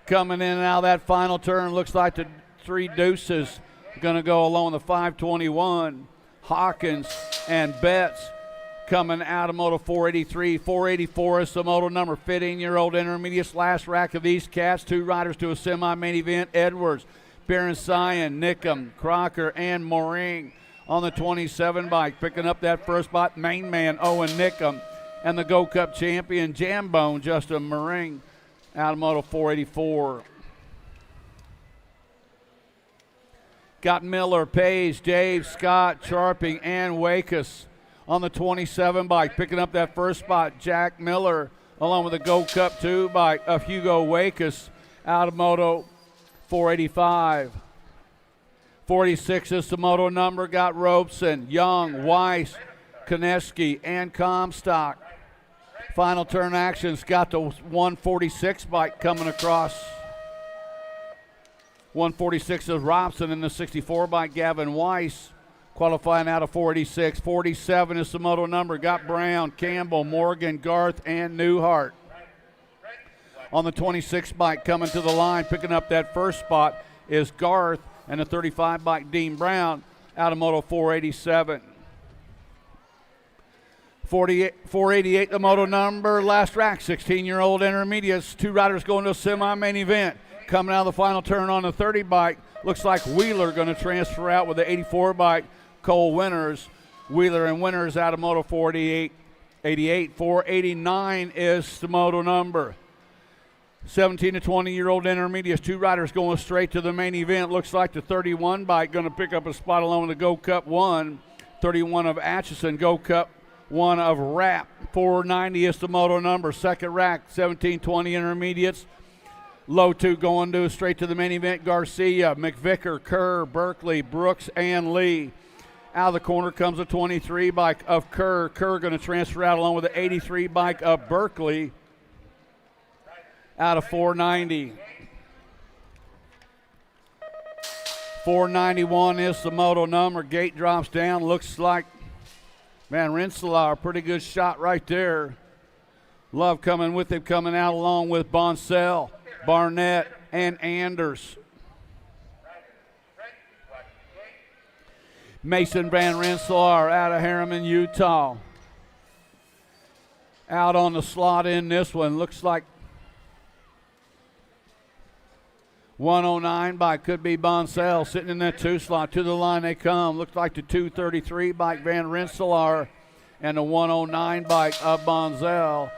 Coming in and out of that final turn, looks like the three deuces going to go along the 521. Hawkins and Betts coming out of Moto 483. 484 is the moto number. 15-year-old intermediates, last rack of these cats. Two riders to a semi-main event. Edwards, Baron Sion, Nickham, Crocker, and Moring on the 27 bike. Picking up that first spot, main man Owen Nickham, and the Go Cup champion Jambone Justin Moring out of Moto 484. Got Miller, Page, Dave, Scott, Sharping, and Wakus on the 27 bike. Picking up that first spot, Jack Miller, along with the Go Cup 2 bike of Hugo Wakus out of Moto 485. 46 is the moto number. Got Robeson, Young, Weiss, Koneski, and Comstock. Final turn action's got the 146 bike coming across. 146 is Robson, and the 64 bike Gavin Weiss qualifying out of 486. 47 is the moto number. Got Brown, Campbell, Morgan, Garth, and Newhart. On the 26 bike coming to the line, picking up that first spot is Garth, and the 35 bike Dean Brown out of Moto 487. 488, the moto number. Last rack, 16-year-old intermediates. Two riders going to a semi-main event. Coming out of the final turn on the 30 bike, looks like Wheeler going to transfer out with the 84 bike, Cole Winters. Wheeler and Winters out of Moto 488. 489 is the moto number. 17 to 20-year-old intermediates. Two riders going straight to the main event. Looks like the 31 bike going to pick up a spot along with the Go Cup 1. 31 of Atchison, Go Cup 1 of Rapp. 490 is the moto number. Second rack, 17, 20 intermediates. Low 2 going to straight to the main event. Garcia, McVicker, Kerr, Berkeley, Brooks, and Lee. Out of the corner comes a 23 bike of Kerr. Kerr going to transfer out along with the 83 bike of Berkeley out of 490. 491 is the moto number. Gate drops down. Looks like Van Rensselaer, a pretty good shot right there. Love coming with him, coming out along with Boncel, Barnett, and Anders. Mason Van Rensselaer out of Harriman, Utah. Out on the slot in this one. Looks like 109 bike could be Boncel sitting in that 2 slot. To the line they come. Looks like the 233 bike Van Rensselaer and the 109 bike of Boncel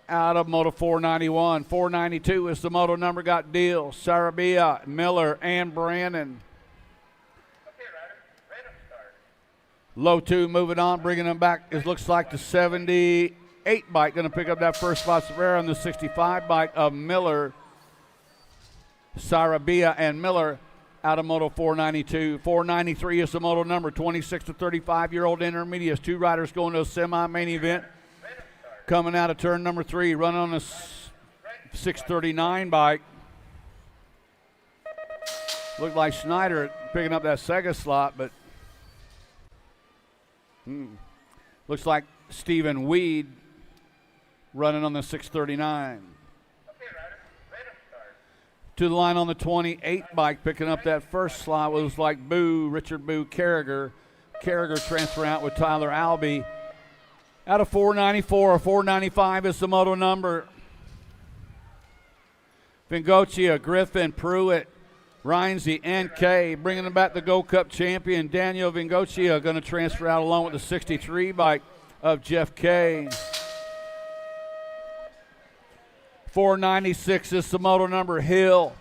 out of Moto 491. 492 is the moto number. Got Deal, Sarabia, Miller, and Brannon. Low 2 moving on, bringing them back. It looks like the 78 bike going to pick up that first spot. Severa on the 65 bike of Miller. Sarabia and Miller out of Moto 492. 493 is the moto number. 26 to 35-year-old intermediates. Two riders going to a semi-main event. Coming out of turn number 3, running on a 639 bike. Looked like Schneider picking up that second slot, but looks like Stephen Weed running on the 639. To the line on the 28 bike, picking up that first slot was like Richard Boo Carragher. Carragher transfer out with Tyler Albee. Out of 494 or 495 is the moto number. Vingocia, Griffin, Pruitt, Rhinesy, and Kay. Bringing them back the Gold Cup champion, Daniel Vingocia, going to transfer out along with the 63 bike of Jeff Kay. 496 is the moto number, Hill.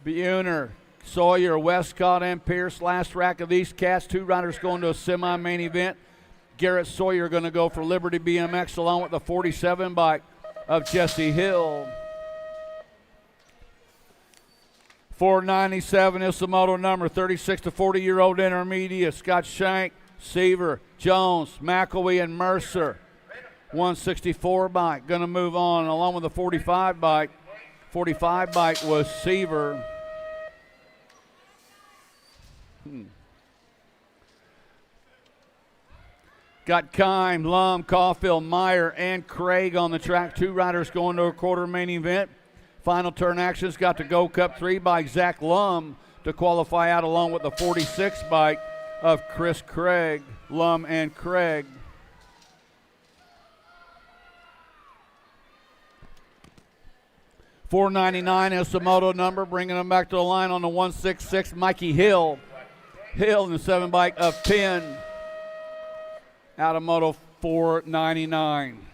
Buhner, Sawyer, Westcott, and Pierce. Last rack of these cats. 2 riders going to a semi-main event. Garrett Sawyer going to go for Liberty BMX along with the 47 bike of Jesse Hill. 497 is the moto number. 36 to 40-year-old intermediate. Scott Shank, Seaver, Jones, McElwee, and Mercer. 164 bike going to move on along with the 45 bike. 45 bike was Seaver. Got Kime, Lum, Caulfield, Meyer, and Craig on the track. 2 riders going to a quarter main event. Final turn actions got the Gold Cup 3 bike, Zach Lum, to qualify out along with the 46 bike of Chris Craig, Lum and Craig. $499 is the moto number, bringing them back to the line on the 166, Mikey Hill. Hill in the 7 bike of Penn. Out of moto 499.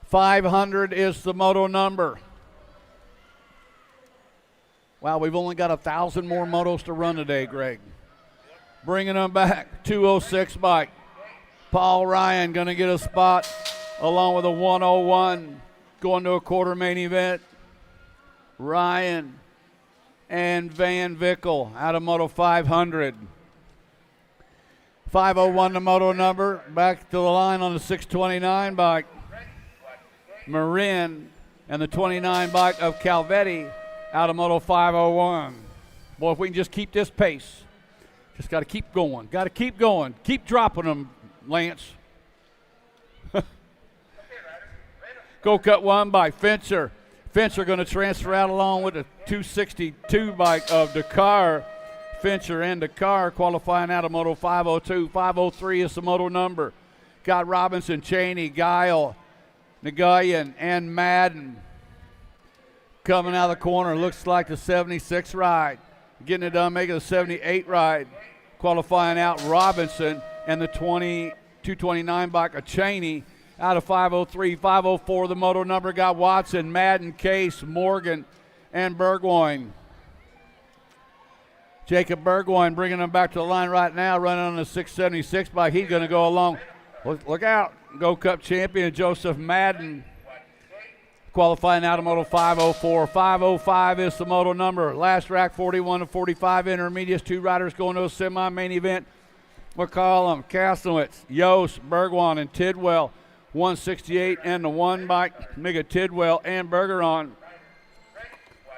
500 is the moto number. Wow, we've only got 1,000 more motos to run today, Greg. Bringing them back, 206 bike. Paul Ryan going to get a spot along with a 101 going to a quarter main event. Ryan and Van Vickel out of moto 500. 501 the moto number. Back to the line on the 629 bike. Marin and the 29 bike of Calvetti out of moto 501. Boy, if we can just keep this pace. Just got to keep going. Got to keep going. Keep dropping them, Lance. Go cut 1 by Fincher. Fincher going to transfer out along with the 262 bike of Dakar. Fincher and Dakar qualifying out of moto 502. 503 is the moto number. Got Robinson, Cheney, Guile, Nagayan, and Madden coming out of the corner. Looks like the 76 ride. Getting it done, making the 78 ride. Qualifying out Robinson and the 229 bike of Cheney out of 503. 504 the moto number. Got Watson, Madden, Case, Morgan, and Burgoyne. Jacob Burgoyne bringing them back to the line right now, running on the 676 bike. He's going to go along. Look out. Gold Cup champion Joseph Madden qualifying out of moto 504. 505 is the moto number. Last rack, 41 to 45 intermediates. 2 riders going to a semi-main event. McCollum, Kaslowitz, Yost, Bergwan, and Tidwell. 168 and the 1 bike. Miga Tidwell and Bergeron.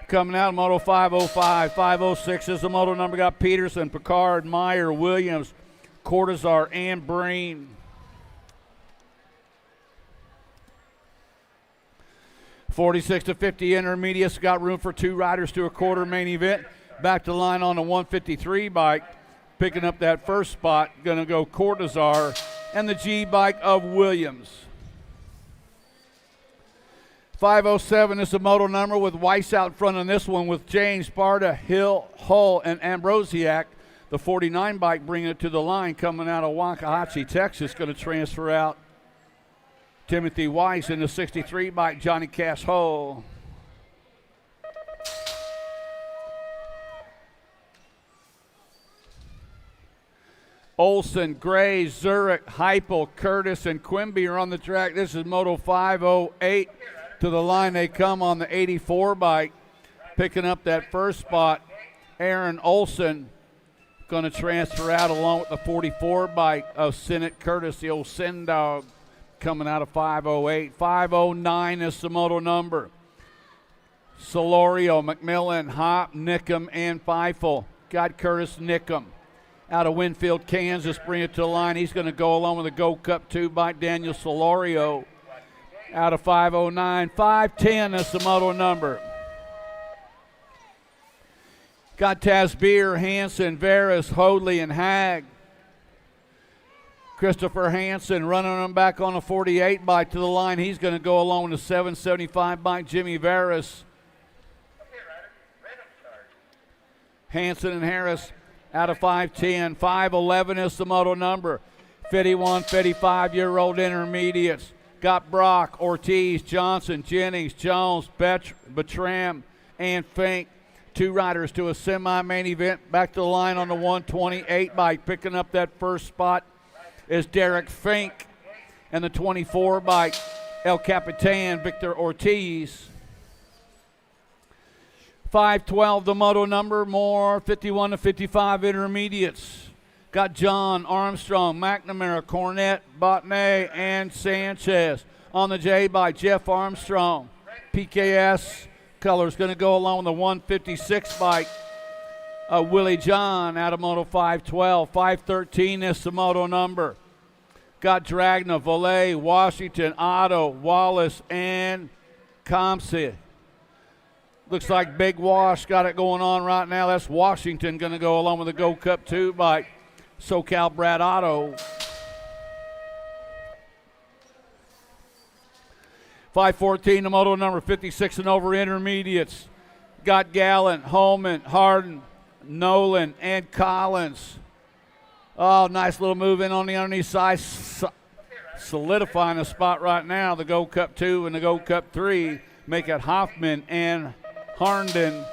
Coming out of moto 505. 506 is the moto number. Got Peterson, Picard, Meyer, Williams, Cortazar, and Breen. 46 to 50 intermediates. Got room for 2 riders to a quarter main event. Back to line on the 153 bike. Picking up that first spot. Going to go Cortazar and the G bike of Williams. 507 is the moto number with Weiss out in front on this one with James, Sparta, Hill, Hull, and Ambrosiak. The 49 bike bringing it to the line coming out of Waxahachie, Texas. Going to transfer out Timothy Weiss in the 63 bike, Johnny Cass Hull. Olson, Gray, Zurich, Heupel, Curtis, and Quimby are on the track. This is moto 508. To the line they come on the 84 bike. Picking up that first spot, Aaron Olson going to transfer out along with the 44 bike of Sinnott Curtis, the old Sin Dog, coming out of 508. 509 is the moto number. Solorio, McMillan, Hop, Nickum, and Feifel. Got Curtis Nickum. out of Winfield, Kansas, bring it to the line. He's going to go along with the Go Cup 2 by Daniel Solorio out of 5:09. 5:10 is the moto number. Got Tasbeer, Hansen, Veras, Hoadley, and Hag. Christopher Hansen running them back on a 48 bike to the line. He's going to go along with the 775 bike, Jimmy Veras. Hansen and Harris out of 5:10. 5:11 is the moto number. 51, 55-year-old intermediates. Got Brock, Ortiz, Johnson, Jennings, Jones, Betram, and Fink. 2 riders to a semi-main event. Back to the line on the 128 bike. Picking up that first spot is Derek Fink. And the 24 bike, El Capitan, Victor Ortiz. 5:12 the moto number. More 51 to 55 intermediates. Got John, Armstrong, McNamara, Cornette, Botnet, and Sanchez. On the J by Jeff Armstrong. PKS colors going to go along with the 156 bike. Willie John out of Moto 512. 513 is the moto number. Got Dragna, Volley, Washington, Otto, Wallace, and Comsey. Looks like Big Wash got it going on right now. That's Washington going to go along with the Go Cup 2 by SoCal Brad Otto. 514, the moto number. 56 and over intermediates. Got Gallant, Holman, Harden, Nolan, and Collins. Oh, nice little move in on the underneath side. Solidifying the spot right now. The Go Cup 2 and the Go Cup 3 make it Hoffman and Harnden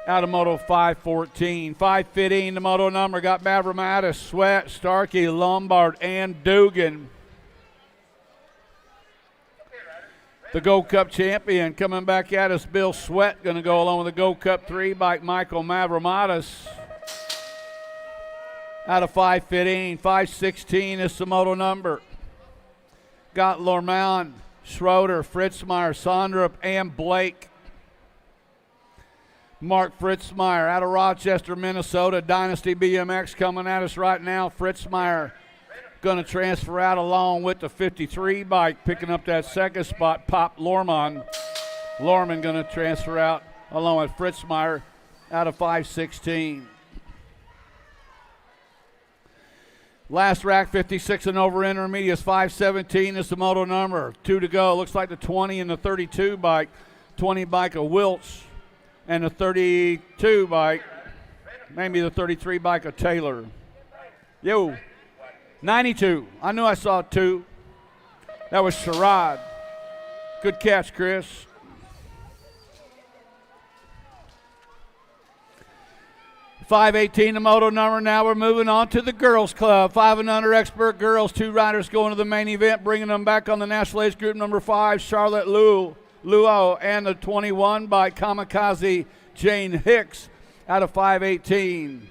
out of Moto 514. 515, the moto number. Got Mavromatis, Sweat, Starkey, Lombard, and Dugan. The Go Cup champion coming back at us, Bill Sweat, going to go along with the Go Cup 3 by Michael Mavromatis out of 515. 516 is the moto number. Got Lormand, Schroeder, Fritzmeyer, Sondrup, and Blake. Mark Fritzmeyer out of Rochester, Minnesota. Dynasty BMX coming at us right now. Fritzmeyer going to transfer out along with the 53 bike, picking up that second spot. Pop Lormand. Lorman going to transfer out along with Fritzmeyer out of 516. Last rack, 56 and over intermediates. 517 is the moto number. 2 to go. Looks like the 20 and the 32 bike. 20 bike of Wiltz and the 32 bike, maybe the 33 bike of Taylor. Yo, 92. I knew I saw 2. That was Sherrod. Good catch, Chris. $518 the moto number. Now we're moving on to the girls club. 5 and under expert girls. 2 riders going to the main event, bringing them back on the national age group number 5, Charlotte Luo, and the 21 by Kamikaze Jane Hicks out of 518.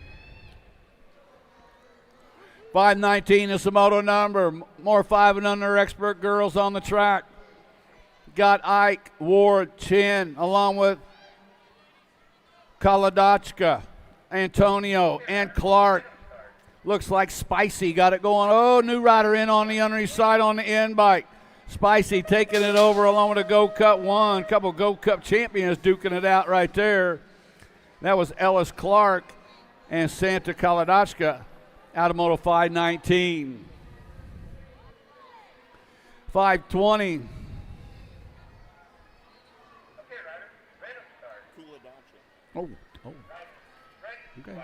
519 is the moto number. More 5 and under expert girls on the track. Got Ike, Ward, Chin, along with Kaladachka, Antonio, and Clark. Looks like Spicy got it going. Oh, new rider in on the underneath side on the end bike. Spicy taking it over along with a Go Cup 1. Couple Go Cup champions duking it out right there. That was Ellis Clark and Santa Kaladachka out of Moto 519. 520. Oh. Okay.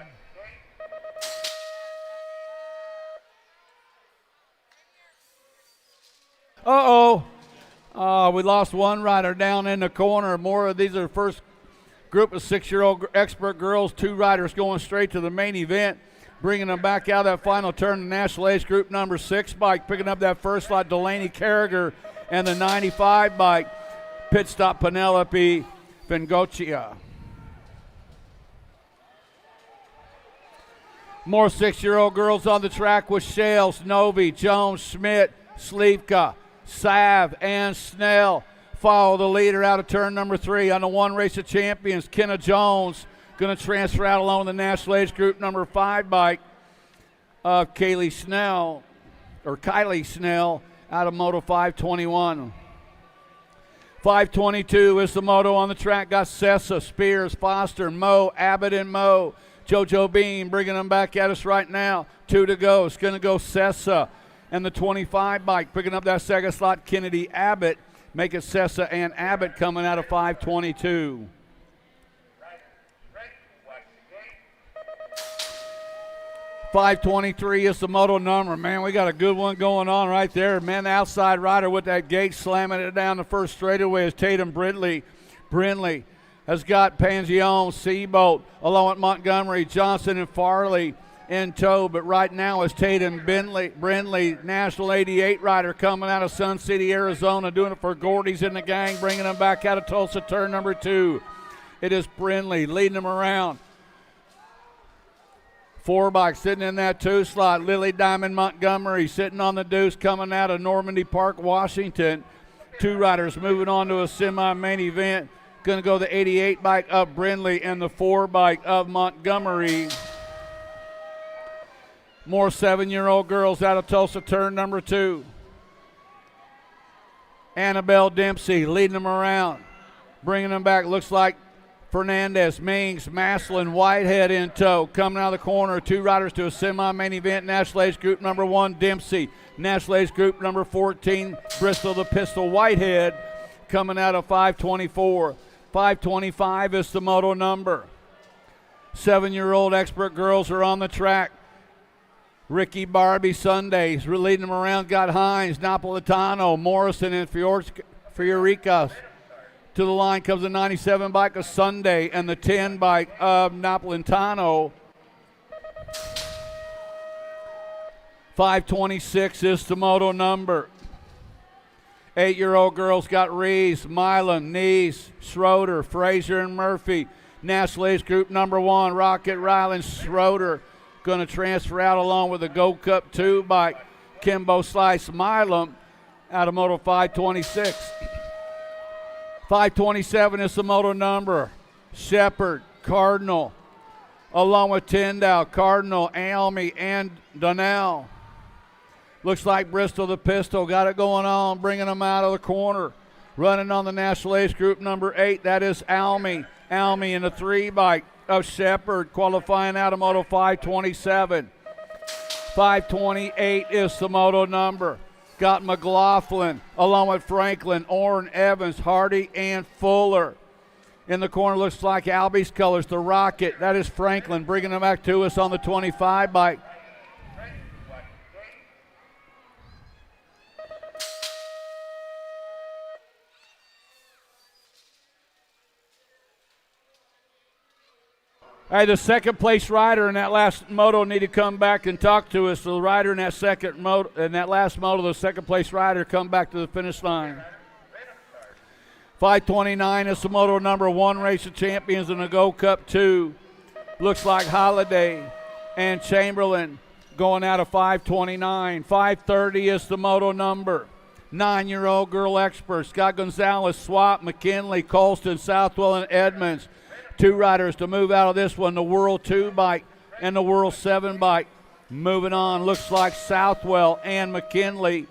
We lost one rider down in the corner. More of these are the first group of 6-year-old expert girls. 2 riders going straight to the main event, bringing them back out of that final turn. The national age group number 6 bike, picking up that first slot, Delaney Carragher, and the 95 bike, pit stop Penelope Fengocia. More 6-year-old girls on the track with Shales, Novi, Jones, Schmidt, Slivka, Sav, and Snell. Follow the leader out of turn number 3 on the one race of champions. Kenna Jones going to transfer out along with the national age group number 5 bike. of Kylie Snell out of Moto 521. 522 is the moto on the track. Got Sessa, Spears, Foster, Moe, Abbott, and Moe. JoJo Bean bringing them back at us right now. 2 to go. It's going to go Sessa and the 25 bike. Picking up that second slot, Kennedy Abbott. Make it Sessa and Abbott coming out of 522. 523 is the moto number. Man, we got a good one going on right there. Man, the outside rider with that gate slamming it down the first straightaway is Tatum Brindley. Brindley has got Pangione, Seabolt, along with Montgomery, Johnson, and Farley in tow. But right now is Tatum Brindley, National 88 rider coming out of Sun City, Arizona, doing it for Gordy's in the gang, bringing them back out of Tulsa, turn number 2. It is Brindley leading them around. 4 bike sitting in that 2 slot. Lily Diamond Montgomery sitting on the deuce coming out of Normandy Park, Washington. 2 riders moving on to a semi-main event. Going to go the 88 bike of Brindley and the 4 bike of Montgomery. More 7-year-old girls out of Tulsa, turn number 2. Annabelle Dempsey leading them around. Bringing them back. Looks like Fernandez, Mings, Maslin, Whitehead in tow. Coming out of the corner, 2 riders to a semi-main event. National Age Group number 1, Dempsey. National Age Group number 14, Bristol the Pistol, Whitehead. Coming out of 524. 525 is the moto number. 7-year-old expert girls are on the track. Ricky Barbie Sundays leading them around. Got Hines, Napolitano, Morrison, and Fioricas. To the line comes the 97 bike of Sunday and the 10 bike of Napolitano. 526 is the moto number. 8-year-old girls got Rees, Milan, Neese, Schroeder, Fraser, and Murphy. National Age Group number 1, Rocket Ryland, Schroeder. Going to transfer out along with the Gold Cup 2 bike. Kimbo Slice, Milan out of Moto 526. 527 is the moto number. Shepard, Cardinal, along with Tyndall, Cardinal, Almy, and Donnell. Looks like Bristol the Pistol got it going on, bringing them out of the corner. Running on the National Age Group number 8, that is Almy. Almy in the 3 bike of Shepard, qualifying out of Moto 527. 528 is the moto number. Got McLaughlin, along with Franklin, Orrin, Evans, Hardy, and Fuller. In the corner, looks like Albie's colors, the Rocket. That is Franklin, bringing them back to us on the 25 bike. Hey, the second place rider in that last moto need to come back and talk to us. The rider in that second moto, in that last moto, the second place rider, come back to the finish line. 529 is the moto number 1 race of champions in the Gold Cup 2. Looks like Holiday and Chamberlain going out of 529. 530 is the moto number. 9-year-old girl expert, Scott Gonzalez, Swap, McKinley, Colston, Southwell, and Edmonds. 2 riders to move out of this one, the World 2 bike and the World 7 bike. Moving on, looks like Southwell and McKinley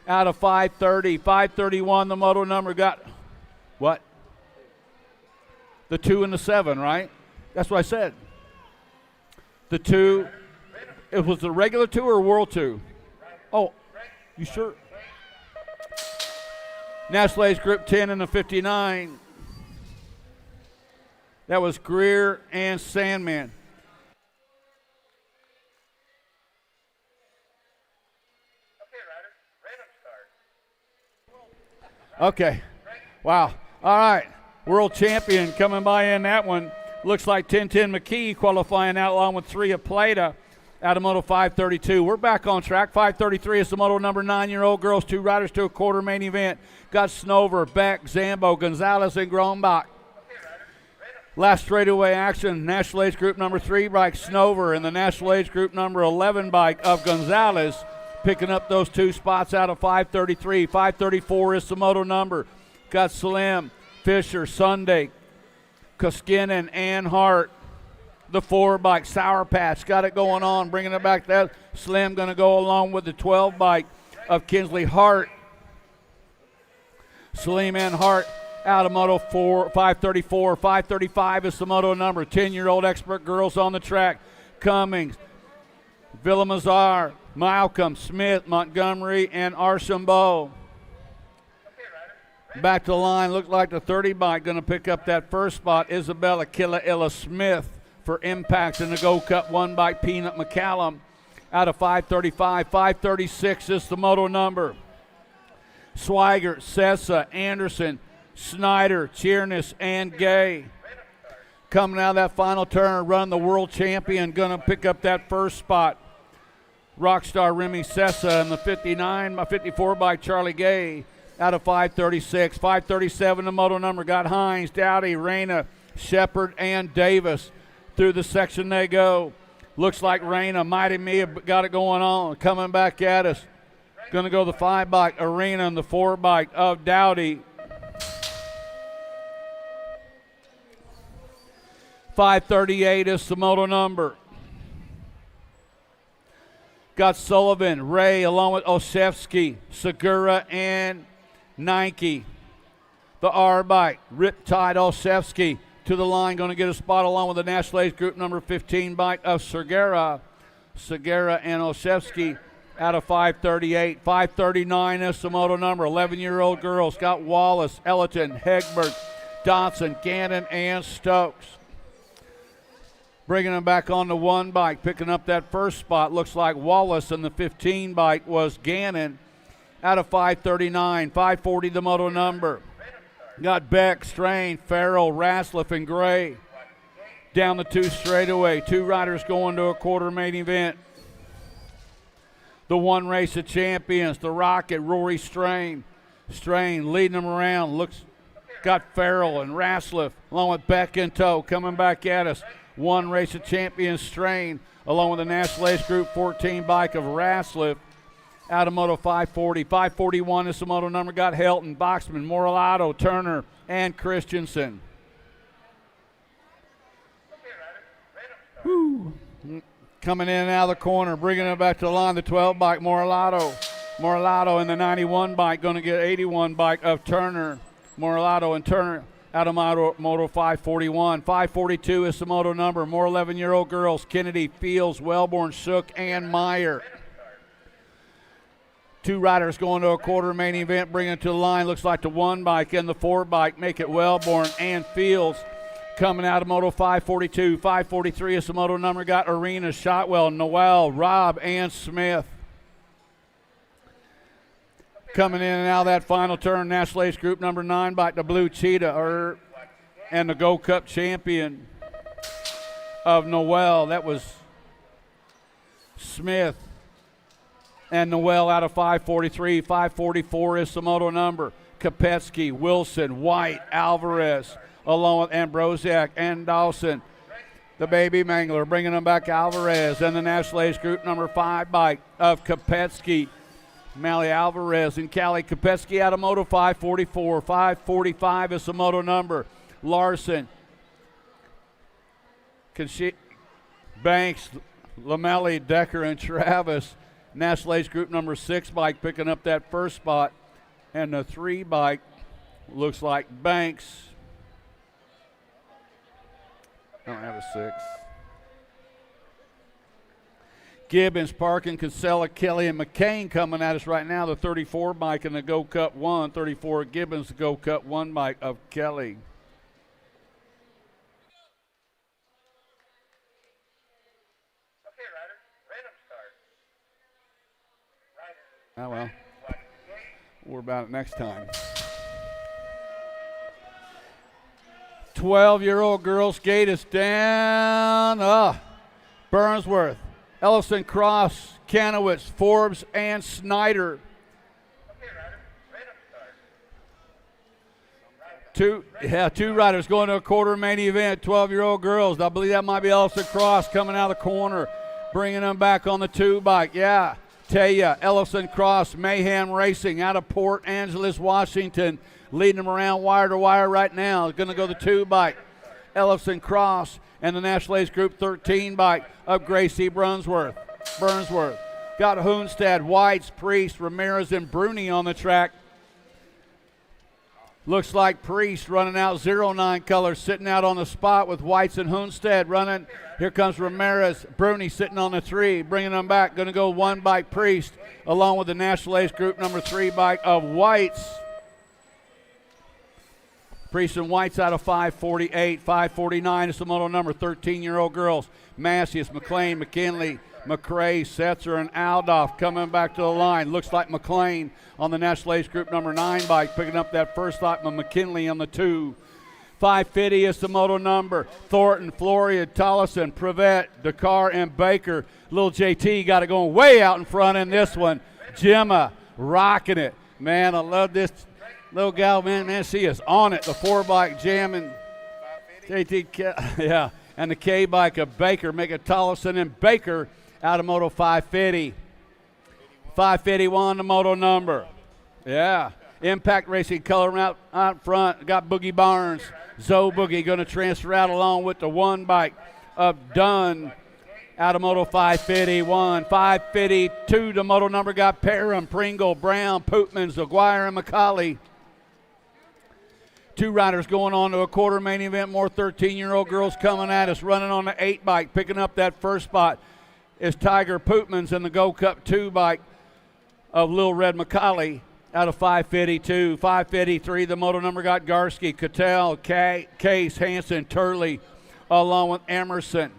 out of 530. 531, the moto number got what? The 2 and the 7, right? That's what I said. The 2, it was the regular 2 or World 2? Oh, you sure? National Age Group 10 and the 59. That was Greer and Sandman. Okay. Wow. All right. World champion coming by in that one. Looks like 1010 McKee qualifying out along with 3 of Plata out of Moto 532. We're back on track. 533 is the Moto number 9-year-old girls. 2 riders to a quarter main event. Got Snover, Beck, Zambo, Gonzalez, and Grombach. Last straightaway action, National Age Group number 3 bike Snover and the National Age Group number 11 bike of Gonzalez picking up those 2 spots out of 533. 534 is the moto number. Got Slim, Fisher, Sunday, Koskinen, and Hart. the 4 bike. Sour Patch got it going on, bringing it back there. Slim going to go along with the 12 bike of Kinsley Hart. Slim and Hart out of Moto 4, 534. 535 is the Moto number. 10-year-old expert girls on the track. Cummings, Villamazar, Malcolm, Smith, Montgomery, and Archambault. Back to the line, looked like the 30 bike going to pick up that first spot. Isabella Killa Smith for Impact in the Go Cup 1 bike. Peanut McCallum out of 535. 536 is the Moto number. Swigert, Sessa, Anderson, Snyder, Cheerness, and Gay. Coming out of that final turn, run the world champion, going to pick up that first spot. Rockstar Remy Sessa in the 54 by Charlie Gay out of 536. 537, the Moto number got Hines, Dowdy, Reyna, Shepard, and Davis. Through the section they go. Looks like Reyna, Mighty Mia got it going on. Coming back at us. Going to go the 5 bike, Arena, and the 4 bike of Dowdy. 538 is the Moto number. Got Sullivan, Ray, along with Oshevsky, Segura, and Nike. The R bike, Riptide Oshevsky to the line, going to get a spot along with the National Age Group number 15 bike of Segura. Segura and Oshevsky out of 538. 539 is the Moto number. 11-year-old girls got Wallace, Ellerton, Hegbert, Dodson, Gannon, and Stokes. Bringing them back on the 1 bike, picking up that first spot. Looks like Wallace, and the 15 bike was Gannon out of 539. 540 the Moto number. Got Beck, Strain, Farrell, Rasliff, and Gray. Down the 2 straightaway. 2 riders going to a quarter main event. The 1 race of champions, the Rocket, Rory Strain. Strain leading them around. Got Farrell and Rasliff along with Beck in tow coming back at us. 1 race of champions, Strain, along with the National Age Group 14 bike of Rasliff out of Moto 540. 541 is the Moto number. Got Helton, Boxman, Moralato, Turner, and Christensen. Whew. Coming in and out of the corner, bringing it back to the line, the 12 bike, Moralato. Moralato in the 91 bike, going to get 81 bike of Turner. Moralato and Turner out of Moto 541. 542 is the Moto number. More 11-year-old girls, Kennedy, Fields, Wellborn, Shook, and Meyer. 2 riders going to a quarter main event, bringing it to the line. Looks like the 1 bike and the 4 bike make it Wellborn and Fields. Coming out of Moto 542. 543 is the Moto number. Got Arena, Shotwell, Noel, Robb, and Smith. Coming in and out of that final turn, National Age Group number 9 bike, the Blue Cheetah, and the Go Cup champion of Noel. That was Smith and Noel out of 543. 544 is the Moto number. Kopetsky, Wilson, White, Alvarez, along with Ambrosiak and Dawson. The Baby Mangler bringing them back, Alvarez, and the National Age Group number 5 bike of Kopetsky, Mally Alvarez, and Callie Kopetsky out of Moto 544. 545 is the Moto number. Larson, Banks, Lamelli, Decker, and Travis. National Age Group number 6 bike picking up that first spot. And the 3 bike looks like Banks. I don't have a 6. Gibbons, Parkin, Casella, Kelly, and McCain coming at us right now. The 34 bike in the Go Cup 1. 34 Gibbons, the Go Cup 1 bike of Kelly. Oh, well. We're about it next time. 12-year-old girls gate is down. Burnsworth, Ellison Cross, Kanowitz, Forbes, and Snyder. Two riders going to a quarter main event. 12-year-old girls. I believe that might be Ellison Cross coming out of the corner, bringing them back on the 2 bike. Yeah. Taya, Ellison Cross, Mayhem Racing out of Port Angeles, Washington, leading them around wire to wire right now. Going to go the 2 bike. Ellison Cross, and the National Ace Group 13 bike of Gracie Brunsworth. Got Hoonstead, Whites, Priest, Ramirez, and Bruni on the track. Looks like Priest running out 09 colors, sitting out on the spot with Whites and Hoonstead running. Here comes Ramirez, Bruni sitting on the 3, bringing them back. Going to go one bike Priest, along with the National Ace Group number 3 bike of Whites. Priest and Whites out of 548, 549 is the moto number. 13-year-old girls. Massius, McLean, McKinley, McRae, Setzer, and Aldoff coming back to the line. Looks like McLean on the National Ace Group number 9 bike, picking up that first lap of McKinley on the 2. 550 is the moto number. Thornton, Floria, Tollison, Privet, Dakar, and Baker. Little JT got it going way out in front in this one. Gemma rocking it. Man, I love this little gal, man, she is on it. The 4 bike jamming. JT, yeah, and the K bike of Baker, making Tollison and Baker out of moto 550. 551, the moto number. Yeah. Impact Racing color out front. Got Boogie Barnes. Zoe Boogie going to transfer out along with the 1 bike of Dunn out of moto 551. 552, the moto number got Parham, Pringle, Brown, Pootmans, Aguirre, and McCauley. 2 riders going on to a quarter main event. More 13-year-old girls coming at us, running on the 8 bike, picking up that first spot is Tiger Pootmans in the Gold Cup 2 bike of Lil Red McCauley out of 552. 553, the moto number got Garski, Cattell, Case, Hanson, Turley, along with Emerson.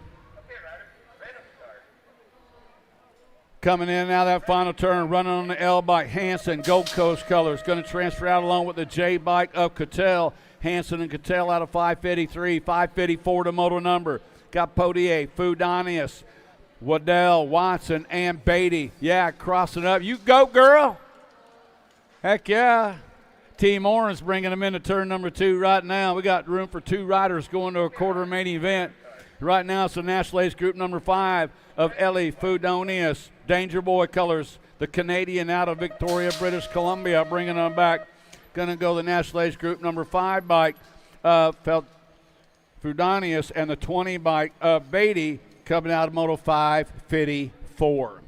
Coming in now that final turn, running on the L bike, Hanson, Gold Coast colors, going to transfer out along with the J bike of Cattell. Hanson and Cattell out of 553. 554, the moto number got Potier, Fudanius, Waddell, Watson, and Beatty. Yeah, crossing up. You go, girl. Heck yeah. Team Orange bringing them into turn number 2 right now. We got room for 2 riders going to a quarter main event. Right now it's the National Ace Group number 5 of Ellie Fudonius. Danger Boy colors, the Canadian out of Victoria, British Columbia, bringing them back. Going to go the National Ace Group number 5 bike of Fudonius and the 20 bike of Beatty coming out of moto 554.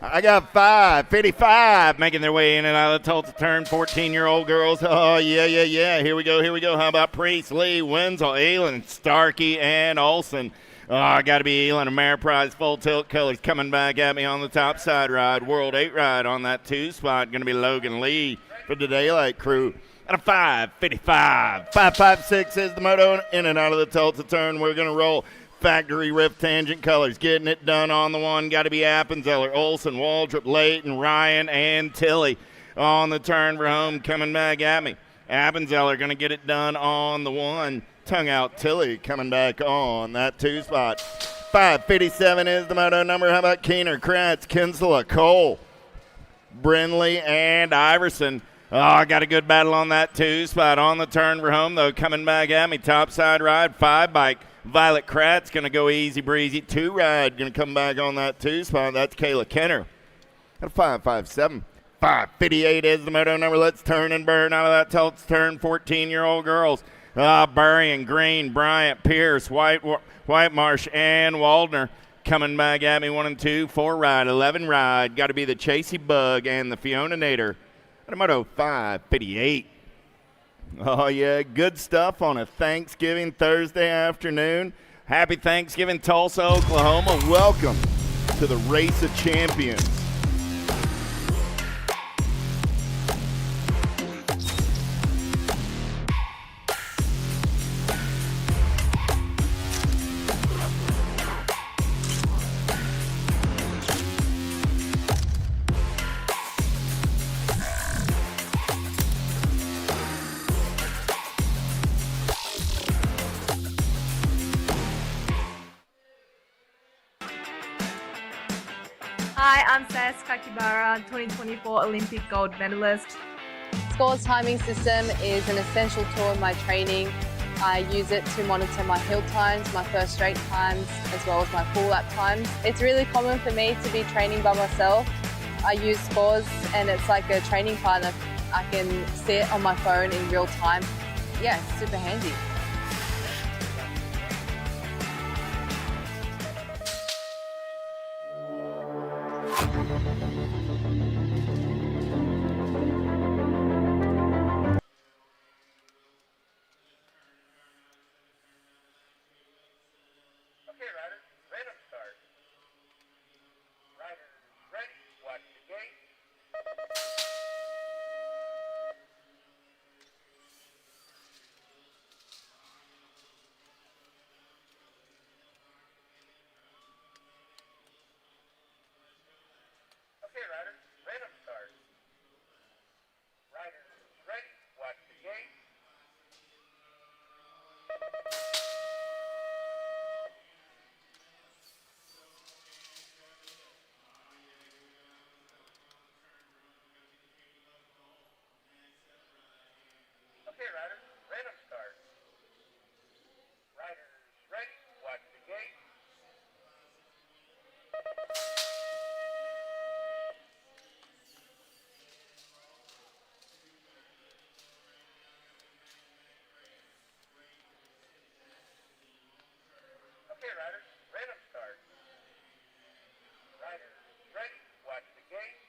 I got 555 making their way in and out of the Tulsa turn. 14-year-old girls. Oh, yeah. Here we go. How about Priest, Lee, Wenzel, Elin, Starkey, and Olson. Oh, got to be Elin. Ameriprise full tilt colors coming back at me on the top side ride. World 8 ride on that 2 spot. Going to be Logan Lee for the Daylight crew. At a 555. 556 is the moto in and out of the Tulsa turn. We're going to roll. Factory Rift Tangent colors, getting it done on the 1. Got to be Appenzeller, Olson, Waldrop, Layton, Ryan, and Tilly on the turn for home, coming back at me. Appenzeller going to get it done on the 1. Tongue out Tilly coming back on that 2 spot. 557 is the moto number. How about Keener, Kratz, Kinsella, Cole, Brindley, and Iverson. Oh, got a good battle on that 2 spot. On the turn for home, though, coming back at me. Top side ride, 5 bike. Violet Kratz going to go easy breezy. 2 ride going to come back on that 2 spot. That's Kayla Kenner. At a 557. 558 is the moto number. Let's turn and burn out of that Tulsa turn. 14-year-old girls. Burry and Green, Bryant, Pierce, Whitemarsh, and Waldner coming back at me. 1 and 2. 4 ride, 11 ride. Got to be the Chasey Bug and the Fiona Nader. At a moto 558. Oh, yeah, good stuff on a Thanksgiving Thursday afternoon. Happy Thanksgiving, Tulsa, Oklahoma. Welcome to the Race of Champions. Hi, I'm Sass Kakibara, 2024 Olympic gold medalist. Scores timing system is an essential tool in my training. I use it to monitor my hill times, my first straight times, as well as my full lap times. It's really common for me to be training by myself. I use Scores and it's like a training partner I can see it on my phone in real time. Yeah, it's super handy. Okay, riders, random start. Riders ready, watch the gate. Okay, riders, random start. Riders ready, watch the gate. Okay, riders, random start. Riders ready, watch the gate. Okay, riders, random start. Riders ready, watch the gate.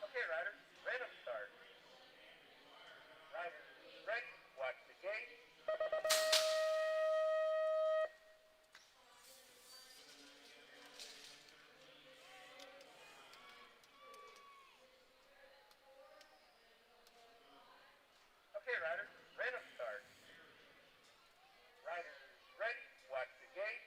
Okay, riders, random start. Riders ready, watch the gate. Okay, riders, random start. Riders ready, watch the gate.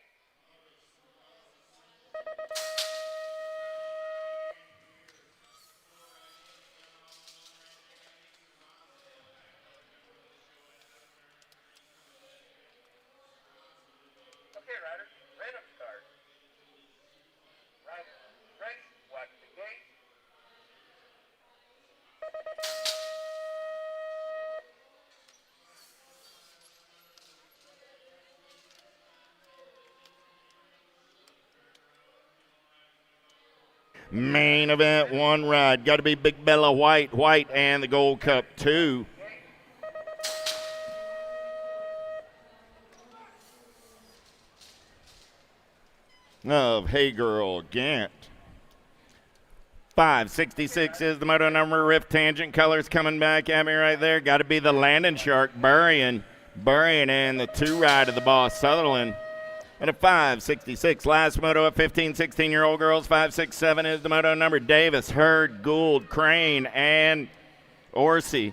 Okay, riders, random start. Riders ready, watch the gate. Main event, one ride. Got to be Big Bella White, and the Gold Cup 2. Of Hey Girl Gant. 566 is the moto number. Rift Tangent colors coming back at me right there. Got to be the Landing Shark, Burying, and the 2 ride of the Boss Sutherland. And a 566, last moto of 15, 16-year-old girls. 567 is the moto number. Davis, Hurd, Gould, Crane, and Orsi.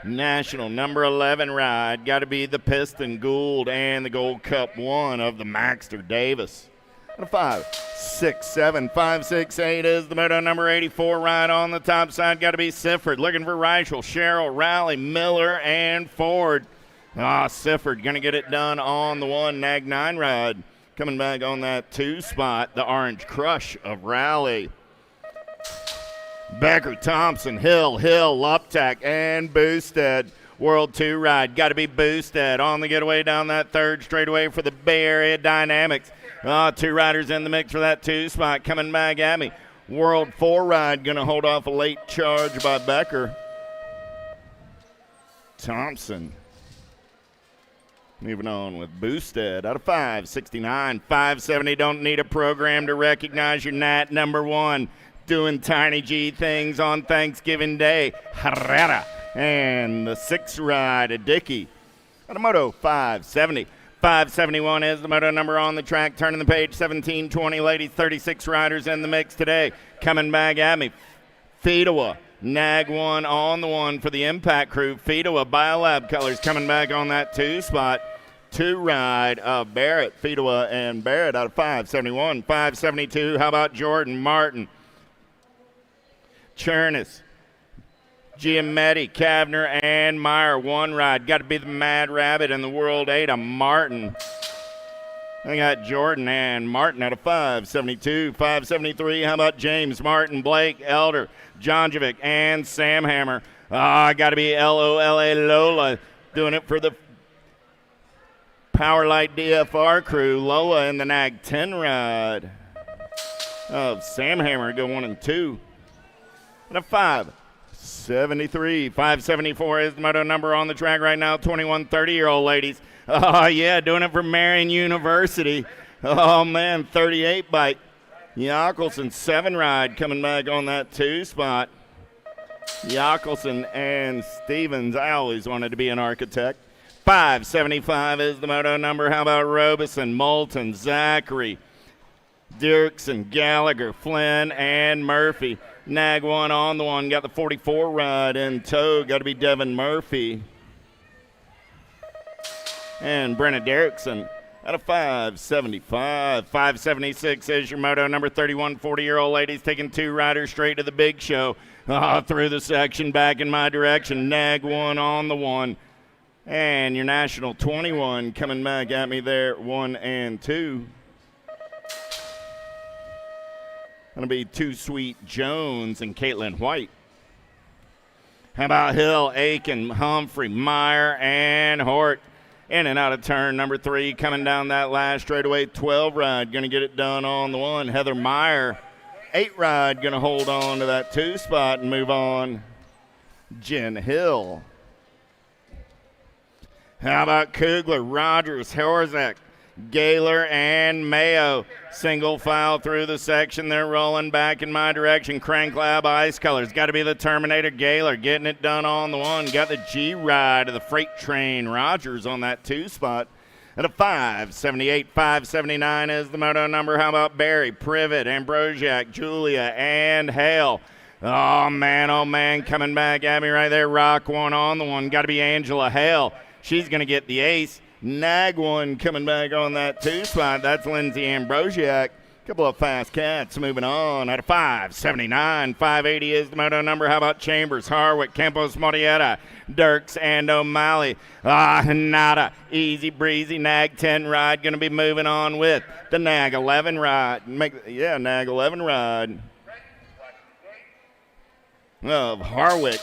National number 11 ride. Got to be the Piston, Gould, and the Gold Cup 1 of the Maxter Davis. And a 567, 568 is the moto number 84 ride on the top side. Got to be Sifford. Looking for Reichel, Sherrill, Rowley, Miller, and Ford. Sifford going to get it done on the 1 Nag 9 ride. Coming back on that 2 spot, the Orange Crush of Rowley. Becker, Thompson, Hill, Luptak, and Boosted. World 2 ride. Got to be Boosted on the getaway down that 3rd straightaway for the Bay Area Dynamics. 2 riders in the mix for that 2 spot. Coming back at me. World 4 ride. Going to hold off a late charge by Becker. Thompson. Moving on with Boosted out of 569. 570, don't need a program to recognize your Nat number 1. Doing tiny G things on Thanksgiving Day. Herrera. And the 6 ride of Dickey. Out of moto 570. 571 is the moto number on the track. Turning the page, 1720 ladies, 36 riders in the mix today. Coming back at me. Fedewa. Nag 1 on the 1 for the Impact Crew. Fedewa, Biolab colors coming back on that 2 spot. 2 ride of Barrett. Fedewa and Barrett out of 571. 572, how about Jordan Martin? Chernus, Giametti, Kavner, and Meyer. 1 ride. Got to be the Mad Rabbit in the World 8 of Martin. I got Jordan and Martin out of 572, 573. How about James, Martin, Blake, Elder, Jonjovic, and Sam Hammer? Got to be Lola Lola doing it for the Powerlight DFR crew. Lola in the Nag 10 ride. Sam Hammer go 1 and 2. And a 573, 574 is the moto number on the track right now. 21, 30-year-old ladies. Oh, yeah, doing it for Marion University. Oh, man, 38 bike. Jockelson 7 ride coming back on that 2 spot. Jockelson and Stevens. I always wanted to be an architect. 575 is the moto number. How about Robeson, Moulton, Zachary, Dirksen, Gallagher, Flynn, and Murphy. Nag 1 on the 1. Got the 44 ride in tow. Got to be Devin Murphy. And Brenna Dirksen out of 575. 576 is your moto number. 31, 40-year-old ladies taking 2 riders straight to the big show. Through the section, back in my direction. Nag 1 on the 1. And your National 21 coming back at me there, 1 and 2. Going to be Too Sweet Jones and Caitlin White. How about Hill, Aiken, Humphrey, Meyer, and Hort? In and out of turn number 3, coming down that last straightaway 12 ride. Going to get it done on the 1. Heather Meyer, 8 ride, going to hold on to that 2 spot and move on. Jen Hill. How about Kugler, Rogers, Horzak, Gaylor, and Mayo? Single file through the section. They're rolling back in my direction. Crank Lab Ice Colors. Got to be the Terminator. Gaylor getting it done on the 1. Got the G ride of the Freight Train. Rogers on that 2 spot. At a 578, 579 is the moto number. How about Barry, Privet, Ambrosiak, Julia, and Hale? Oh, man, coming back at me right there. Rock 1 on the 1. Got to be Angela Hale. She's going to get the ace. Nag 1 coming back on that 2 spot. That's Lindsay Ambrosiak. Couple of fast cats moving on. At a 579, 580 is the moto number. How about Chambers, Harwick, Campos, Morietta, Dirks, and O'Malley? Nada. Easy breezy Nag 10 ride. Going to be moving on with the Nag 11 ride. Nag 11 ride of Harwick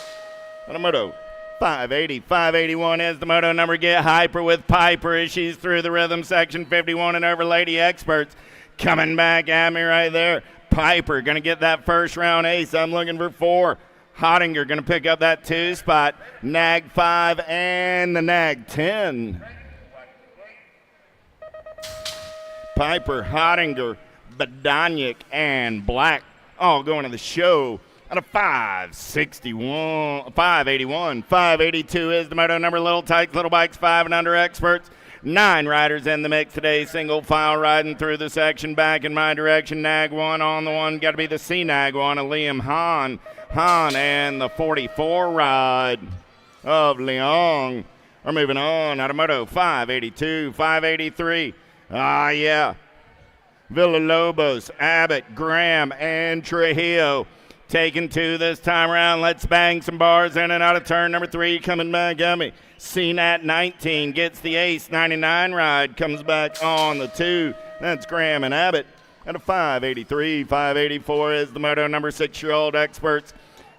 on a moto. 580, 581 is the moto number. Get hyper with Piper as she's through the rhythm section. 51 and over Lady Experts coming back at me right there. Piper going to get that first round ace. I'm looking for 4. Hottinger going to pick up that 2 spot. Nag 5 and the Nag 10. Piper, Hottinger, Badaniak, and Black all going to the show. Out of 561, 581, 582 is the moto number. Little Tykes, Little Bikes, 5 and under Experts. 9 riders in the mix today. Single file riding through the section. Back in my direction. Nag 1 on the 1. Got to be the C Nag 1 of Liam Hahn. Hahn and the 44 ride of Leong are moving on. Out of moto 582, 583. Villalobos, Abbott, Graham, and Trujillo. Taking 2 this time around. Let's bang some bars in and out of turn number 3. Coming back at me. CNAT 19 gets the ace. 99 ride comes back on the 2. That's Graham and Abbott. At a 583, 584 is the moto number. 6-year-old Experts.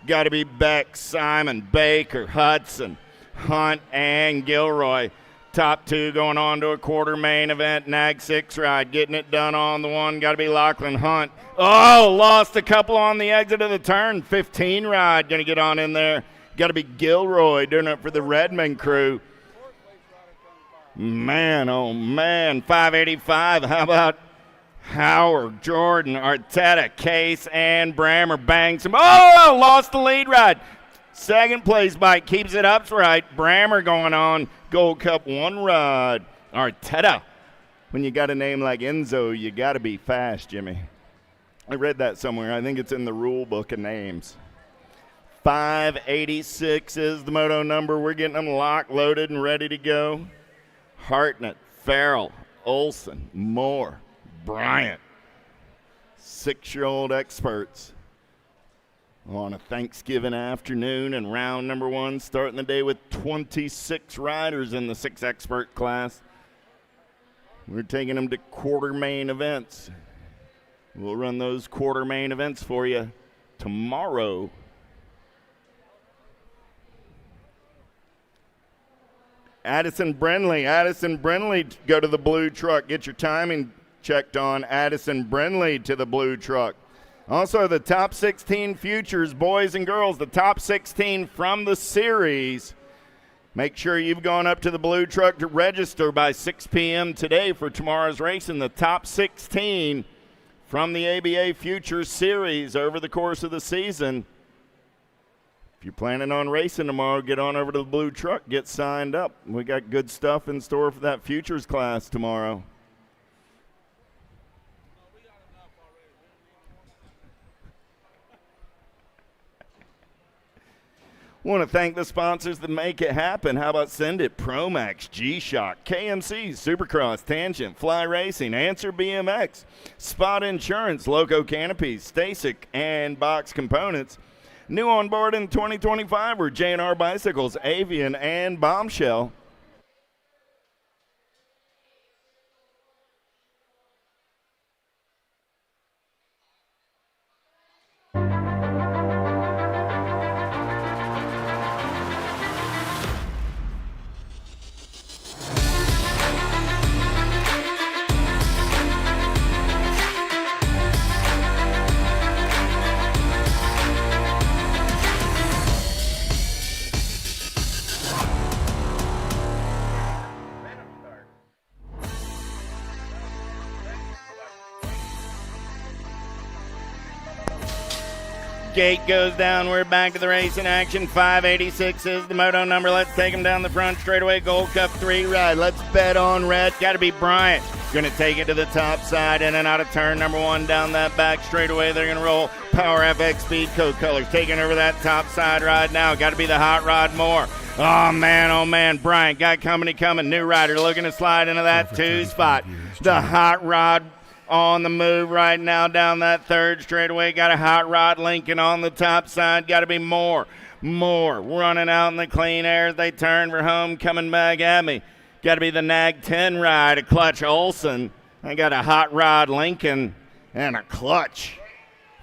Got to be Beck, Simon, Baker, Hudson, Hunt, and Gilroy. Top 2 going on to a quarter main event. Nag 6 ride getting it done on the 1. Got to be Lachlan Hunt. Lost a couple on the exit of the turn. 15 ride going to get on in there. Got to be Gilroy doing it for the Redmond crew. Man, 585. How about Howard, Jordan, Arteta, Case, and Brammer bang some. Lost the lead ride. Second place bike keeps it upright. Brammer going on. Gold Cup 1 ride. Arteta. When you got a name like Enzo, you got to be fast, Jimmy. I read that somewhere. I think it's in the rule book of names. 586 is the moto number. We're getting them locked, loaded, and ready to go. Hartnett, Farrell, Olson, Moore, Bryant. 6-year-old Experts on a Thanksgiving afternoon, and round number 1 starting the day with 26 riders in the 6 expert class. We're taking them to quarter main events. We'll run those quarter main events for you tomorrow. Addison Brindley, go to the blue truck. Get your timing checked on. Addison Brindley to the blue truck. Also, the top 16 futures, boys and girls, the top 16 from the series. Make sure you've gone up to the blue truck to register by 6 p.m. today for tomorrow's race in the top 16 from the ABA Futures Series over the course of the season. If you're planning on racing tomorrow, get on over to the blue truck, get signed up. We got good stuff in store for that futures class tomorrow. Want to thank the sponsors that make it happen. How about Send It, Promax, G-Shock, KMC, Supercross, Tangent, Fly Racing, Answer BMX, Spot Insurance, Loco Canopies, Stasic, and Box Components. New on board in 2025 were J&R Bicycles, Avian, and Bombshell. Gate goes down. We're back to the race in action. 586 is the moto number. Let's take him down the front straightaway. Gold Cup 3 ride. Let's bet on red. Got to be Bryant. Going to take it to the top side in and out of turn number 1 down that back straightaway. They're going to roll Power FX Speed Coat Colors. Taking over that top side ride now. Got to be the Hot Rod Moore. Oh, man. Bryant got company coming. New rider looking to slide into that 2 spot. The Hot Rod on the move right now down that third straightaway. Got a Hot Rod Lincoln on the top side. Got to be Moore running out in the clean air as they turn for home. Coming back at me. Got to be the Nag 10 ride, a Clutch Olson. I got a Hot Rod Lincoln and a Clutch.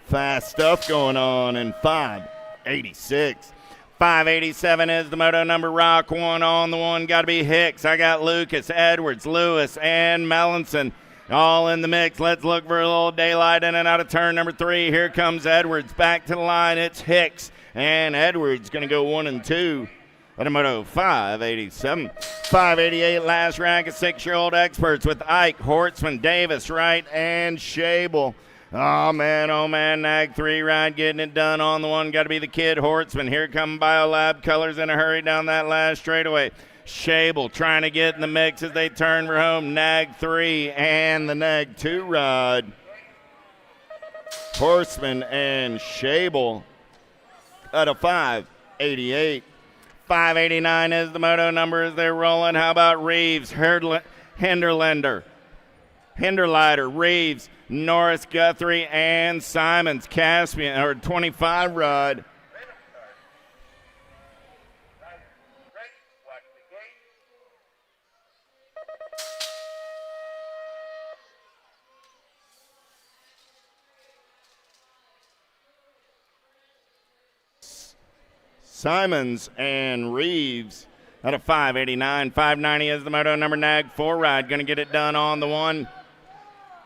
Fast stuff going on in 586. 587 is the moto number. Rock 1 on the 1. Got to be Hicks. I got Lucas, Edwards, Lewis, and Mellinson all in the mix. Let's look for a little daylight in and out of turn number 3. Here comes Edwards back to the line. It's Hicks, and Edwards going to go 1 and 2. At a moto 587. 588 last rank of 6-year-old experts with Ike, Hortzman, Davis, Wright, and Shable. Oh, man, Nag 3 ride getting it done on the 1. Got to be the kid, Hortzman. Here come Biolab Colors in a hurry down that last straightaway. Shable trying to get in the mix as they turn for home. Nag 3 and the Nag 2 ride. Horseman and Shable at a 588. 589 is the moto number as they're rolling. How about Reeves, Hinderlider, Reeves, Norris, Guthrie, and Simons, Caspian, or 25 ride. Simons and Reeves at a 589. 590 is the moto number. Nag 4 ride. Going to get it done on the 1.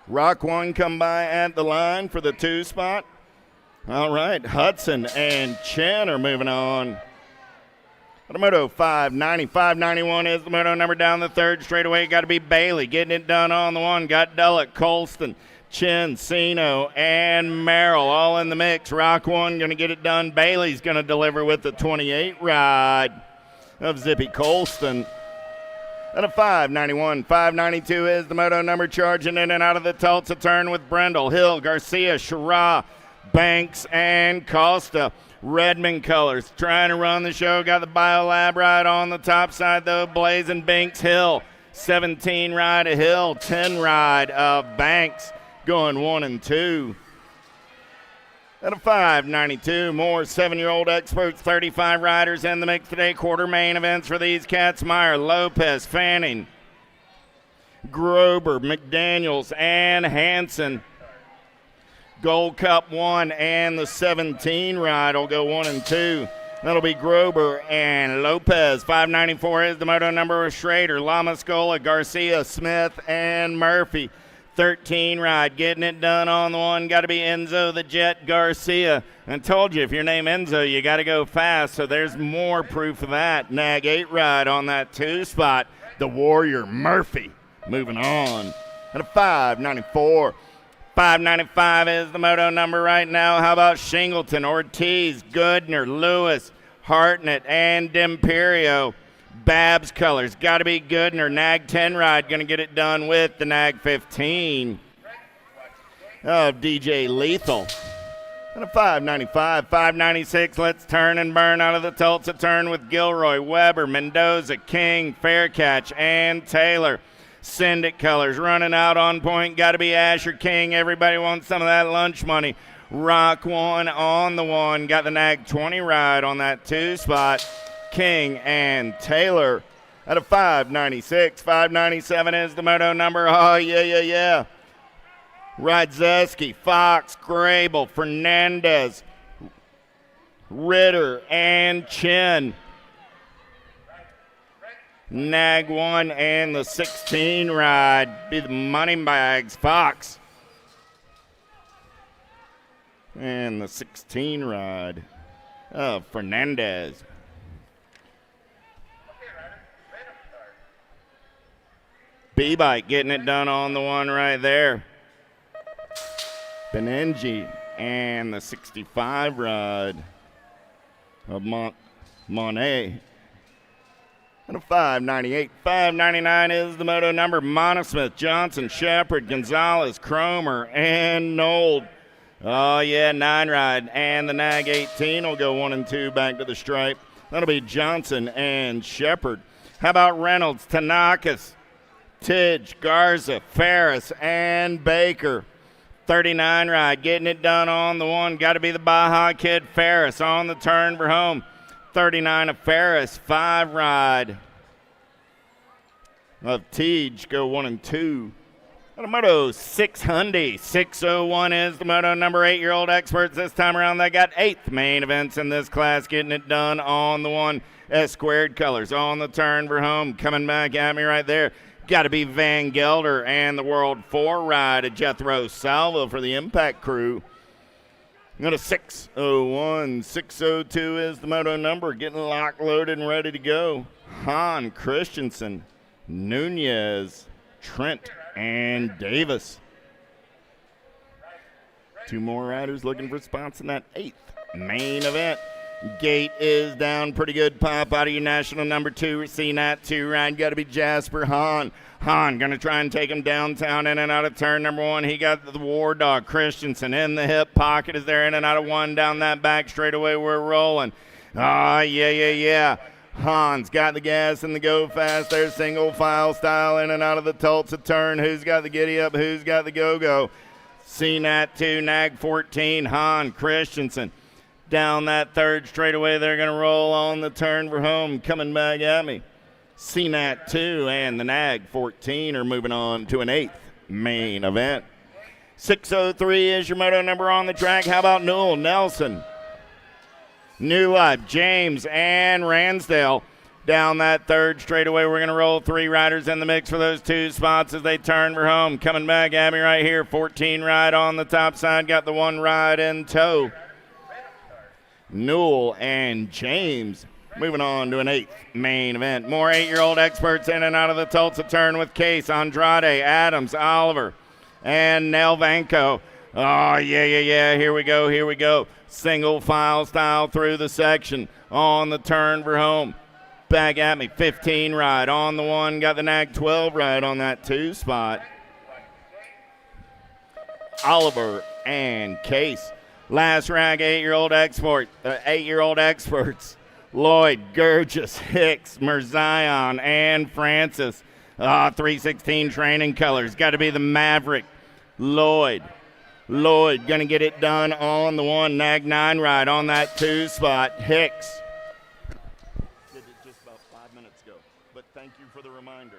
Rock 1 come by at the line for the 2 spot. All right. Hudson and Chen are moving on. At a moto 590. 591 is the moto number down the third straightaway. Got to be Bailey getting it done on the 1. Got Dullock, Colston, Chin, Sino, and Merrill all in the mix. Rock 1 going to get it done. Bailey's going to deliver with the 28 ride of Zippy Colston. At a 591. 592 is the moto number, charging in and out of the Tulsa turn with Brendel, Hill, Garcia, Shara, Banks, and Costa. Redmond Colors trying to run the show. Got the Biolab ride on the top side though. Blazing Banks, Hill. 17 ride of Hill, 10 ride of Banks. Going 1 and 2. At a 592, more 7-year-old experts, 35 riders in the mix today. Quarter main events for these cats. Meyer, Lopez, Fanning, Grober, McDaniels, and Hanson. Gold Cup 1 and the 17 ride will go 1 and 2. That'll be Grober and Lopez. 594 is the moto number with Schrader, Lamascola, Garcia, Smith, and Murphy. 13 ride, getting it done on the one. Got to be Enzo the Jet Garcia. I told you, if your name Enzo, you got to go fast. So there's more proof of that. Nag 8 ride on that 2 spot. The Warrior Murphy. Moving on at a 594. 595 is the moto number right now. How about Shingleton, Ortiz, Goodner, Lewis, Hartnett, and D'Imperio? Babs colors, got to be Goodner. Nag 10 ride, going to get it done with the Nag 15. Oh, DJ Lethal. And a 595, 596, let's turn and burn out of the Tulsa turn with Gilroy, Weber, Mendoza, King, Faircatch, and Taylor. Send it colors running out on point. Got to be Asher King. Everybody wants some of that lunch money. Rock 1 on the 1. Got the Nag 20 ride on that 2 spot. King and Taylor at a 596. 597 is the moto number. Oh, yeah. Radzeski, Fox, Grable, Fernandez, Ritter, and Chin. Nag 1 and the 16 ride be the money bags. Fox. And the 16 ride of Fernandez. B-Bike getting it done on the one right there. Benenji and the 65 ride of Monet. And a 598. 599 is the moto number. Monosmith, Johnson, Shepard, Gonzalez, Cromer, and Nold. Oh, yeah, 9 ride. And the Nag 18 will go 1 and 2 back to the stripe. That'll be Johnson and Shepard. How about Reynolds, Tanakas, Tidge, Garza, Ferris, and Baker? 39 ride. Getting it done on the one. Got to be the Baja Kid Ferris on the turn for home. 39 of Ferris, 5 ride of Teej, go 1 and 2. And a moto 600, 601 is the moto number. 8-year-old experts this time around. They got 8th main events in this class, getting it done on the one. S squared colors on the turn for home. Coming back at me right there. Got to be Van Gelder and the World 4 ride of Jethro Salvo for the Impact crew. Got a 601, 602 is the moto number. Getting locked, loaded, and ready to go. Han, Christensen, Nunez, Trent, and Davis. 2 more riders looking for spots in that 8th main event. Gate is down. Pretty good pop out of your national number 2. CNAT 2 ride. Got to be Jasper Hahn. Hahn going to try and take him downtown in and out of turn number 1. He got the War Dog. Christensen in the hip pocket is there in and out of 1 down that back straightaway. We're rolling. Ah, yeah. Hahn's got the gas and the go fast. There's single file style in and out of the Tulsa turn. Who's got the giddy up? Who's got the go-go? CNAT 2, Nag 14, Hahn, Christensen. Down that 3rd straightaway, they're going to roll on the turn for home. Coming back at me. CNAT 2 and the Nag 14 are moving on to an 8th main event. 603 is your moto number on the track. How about Newell, Nelson, New Life, James, and Ransdale. Down that 3rd straightaway, we're going to roll 3 riders in the mix for those 2 spots as they turn for home. Coming back at me right here, 14 ride on the top side. Got the 1 ride in tow. Newell and James moving on to an 8th main event. More 8-year-old experts in and out of the Tulsa turn with Case, Andrade, Adams, Oliver, and Nelvanko. Oh, yeah. Here we go. Single file style through the section on the turn for home. Back at me, 15 ride on the 1. Got the Nag 12 ride on that 2 spot. Oliver and Case. Last rag, 8-year-old experts. Lloyd, Gurgis, Hicks, Merzion, and Francis. 316 training colors. Got to be the Maverick. Lloyd going to get it done on the 1. Nag 9 ride on that 2 spot. Hicks. Did it just about 5 minutes ago, but thank you for the reminder.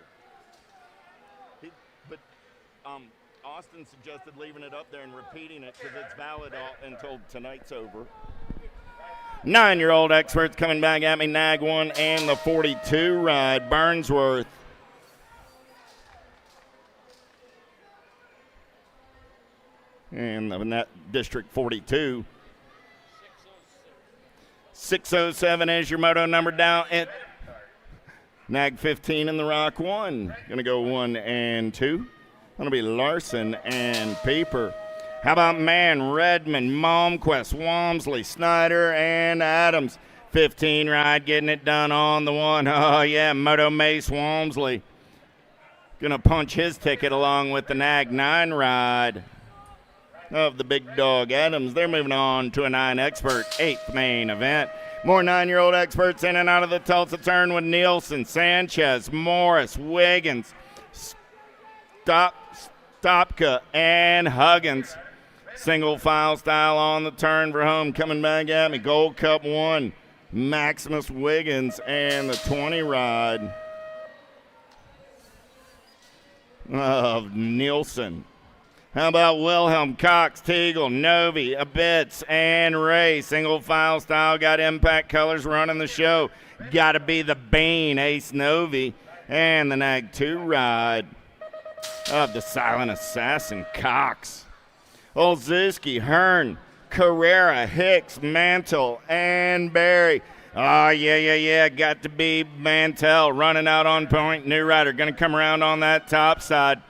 Austin suggested leaving it up there and repeating it because it's valid until tonight's over. 9-year-old experts coming back at me. Nag 1 and the 42 ride. Burnsworth. And that District 42. 607 is your moto number down at Nag 15 in the Rock 1. Going to go 1 and 2. Going to be Larson and Pieper. How about Man, Redmond, Malmquist, Walmsley, Snyder, and Adams. 15 ride getting it done on the 1. Oh, yeah, Moto Mace Walmsley. Going to punch his ticket along with the Nag 9 ride of the big dog Adams. They're moving on to a 9 expert 8th main event. More 9-year-old experts in and out of the Tulsa turn with Nielsen, Sanchez, Morris, Wiggins, Stopka, and Huggins. Single file style on the turn for home. Coming back at me, Gold Cup 1, Maximus Wiggins, and the 20 ride of Nielsen. How about Wilhelm, Cox, Teagle, Novi, Abitz, and Ray? Single file style, got Impact Colors running the show. Got to be the Bane, Ace Novi, and the Nag 2 ride of the Silent Assassin, Cox. Olszewski, Hearn, Carrera, Hicks, Mantle, and Barry. Oh, yeah. Got to be Mantel running out on point. New rider going to come around on that top side.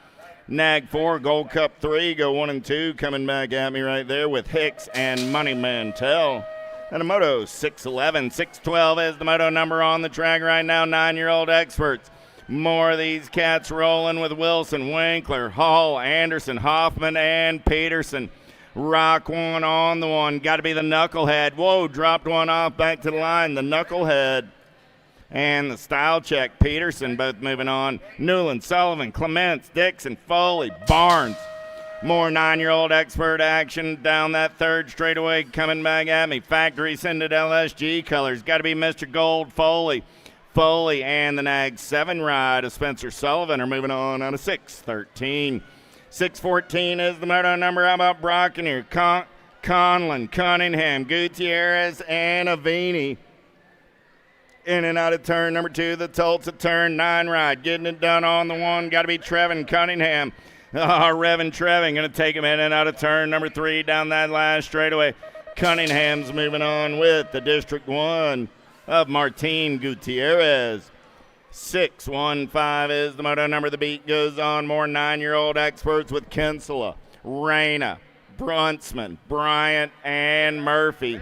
Nag 4, Gold Cup 3, go 1 and 2. Coming back at me right there with Hicks and Money Mantel. And a moto 611. 612 is the moto number on the track right now. 9-year-old experts. More of these cats rolling with Wilson, Winkler, Hall, Anderson, Hoffman, and Peterson. Rock 1 on the 1. Got to be the Knucklehead. Whoa, dropped one off back to the line. The Knucklehead and the Style Check. Peterson both moving on. Newland, Sullivan, Clements, Dixon, Foley, Barnes. More 9-year-old expert action down that third straightaway coming back at me. Factory scented LSG colors. Got to be Mr. Gold, Foley. Foley and the Nag 7 ride of Spencer Sullivan are moving on out of 613. 614 is the moto number. How about Brockenier, Conlon, Cunningham, Gutierrez, and Avini. In and out of turn number 2, the Tulsa turn 9 ride. Getting it done on the 1. Got to be Trevin Cunningham. Trevin going to take him in and out of turn number 3 down that last straightaway. Cunningham's moving on with the District 1 of Martin Gutierrez. 615 is the moto number. The beat goes on. More 9-year-old experts with Kinsella, Reyna, Brunsman, Bryant, and Murphy.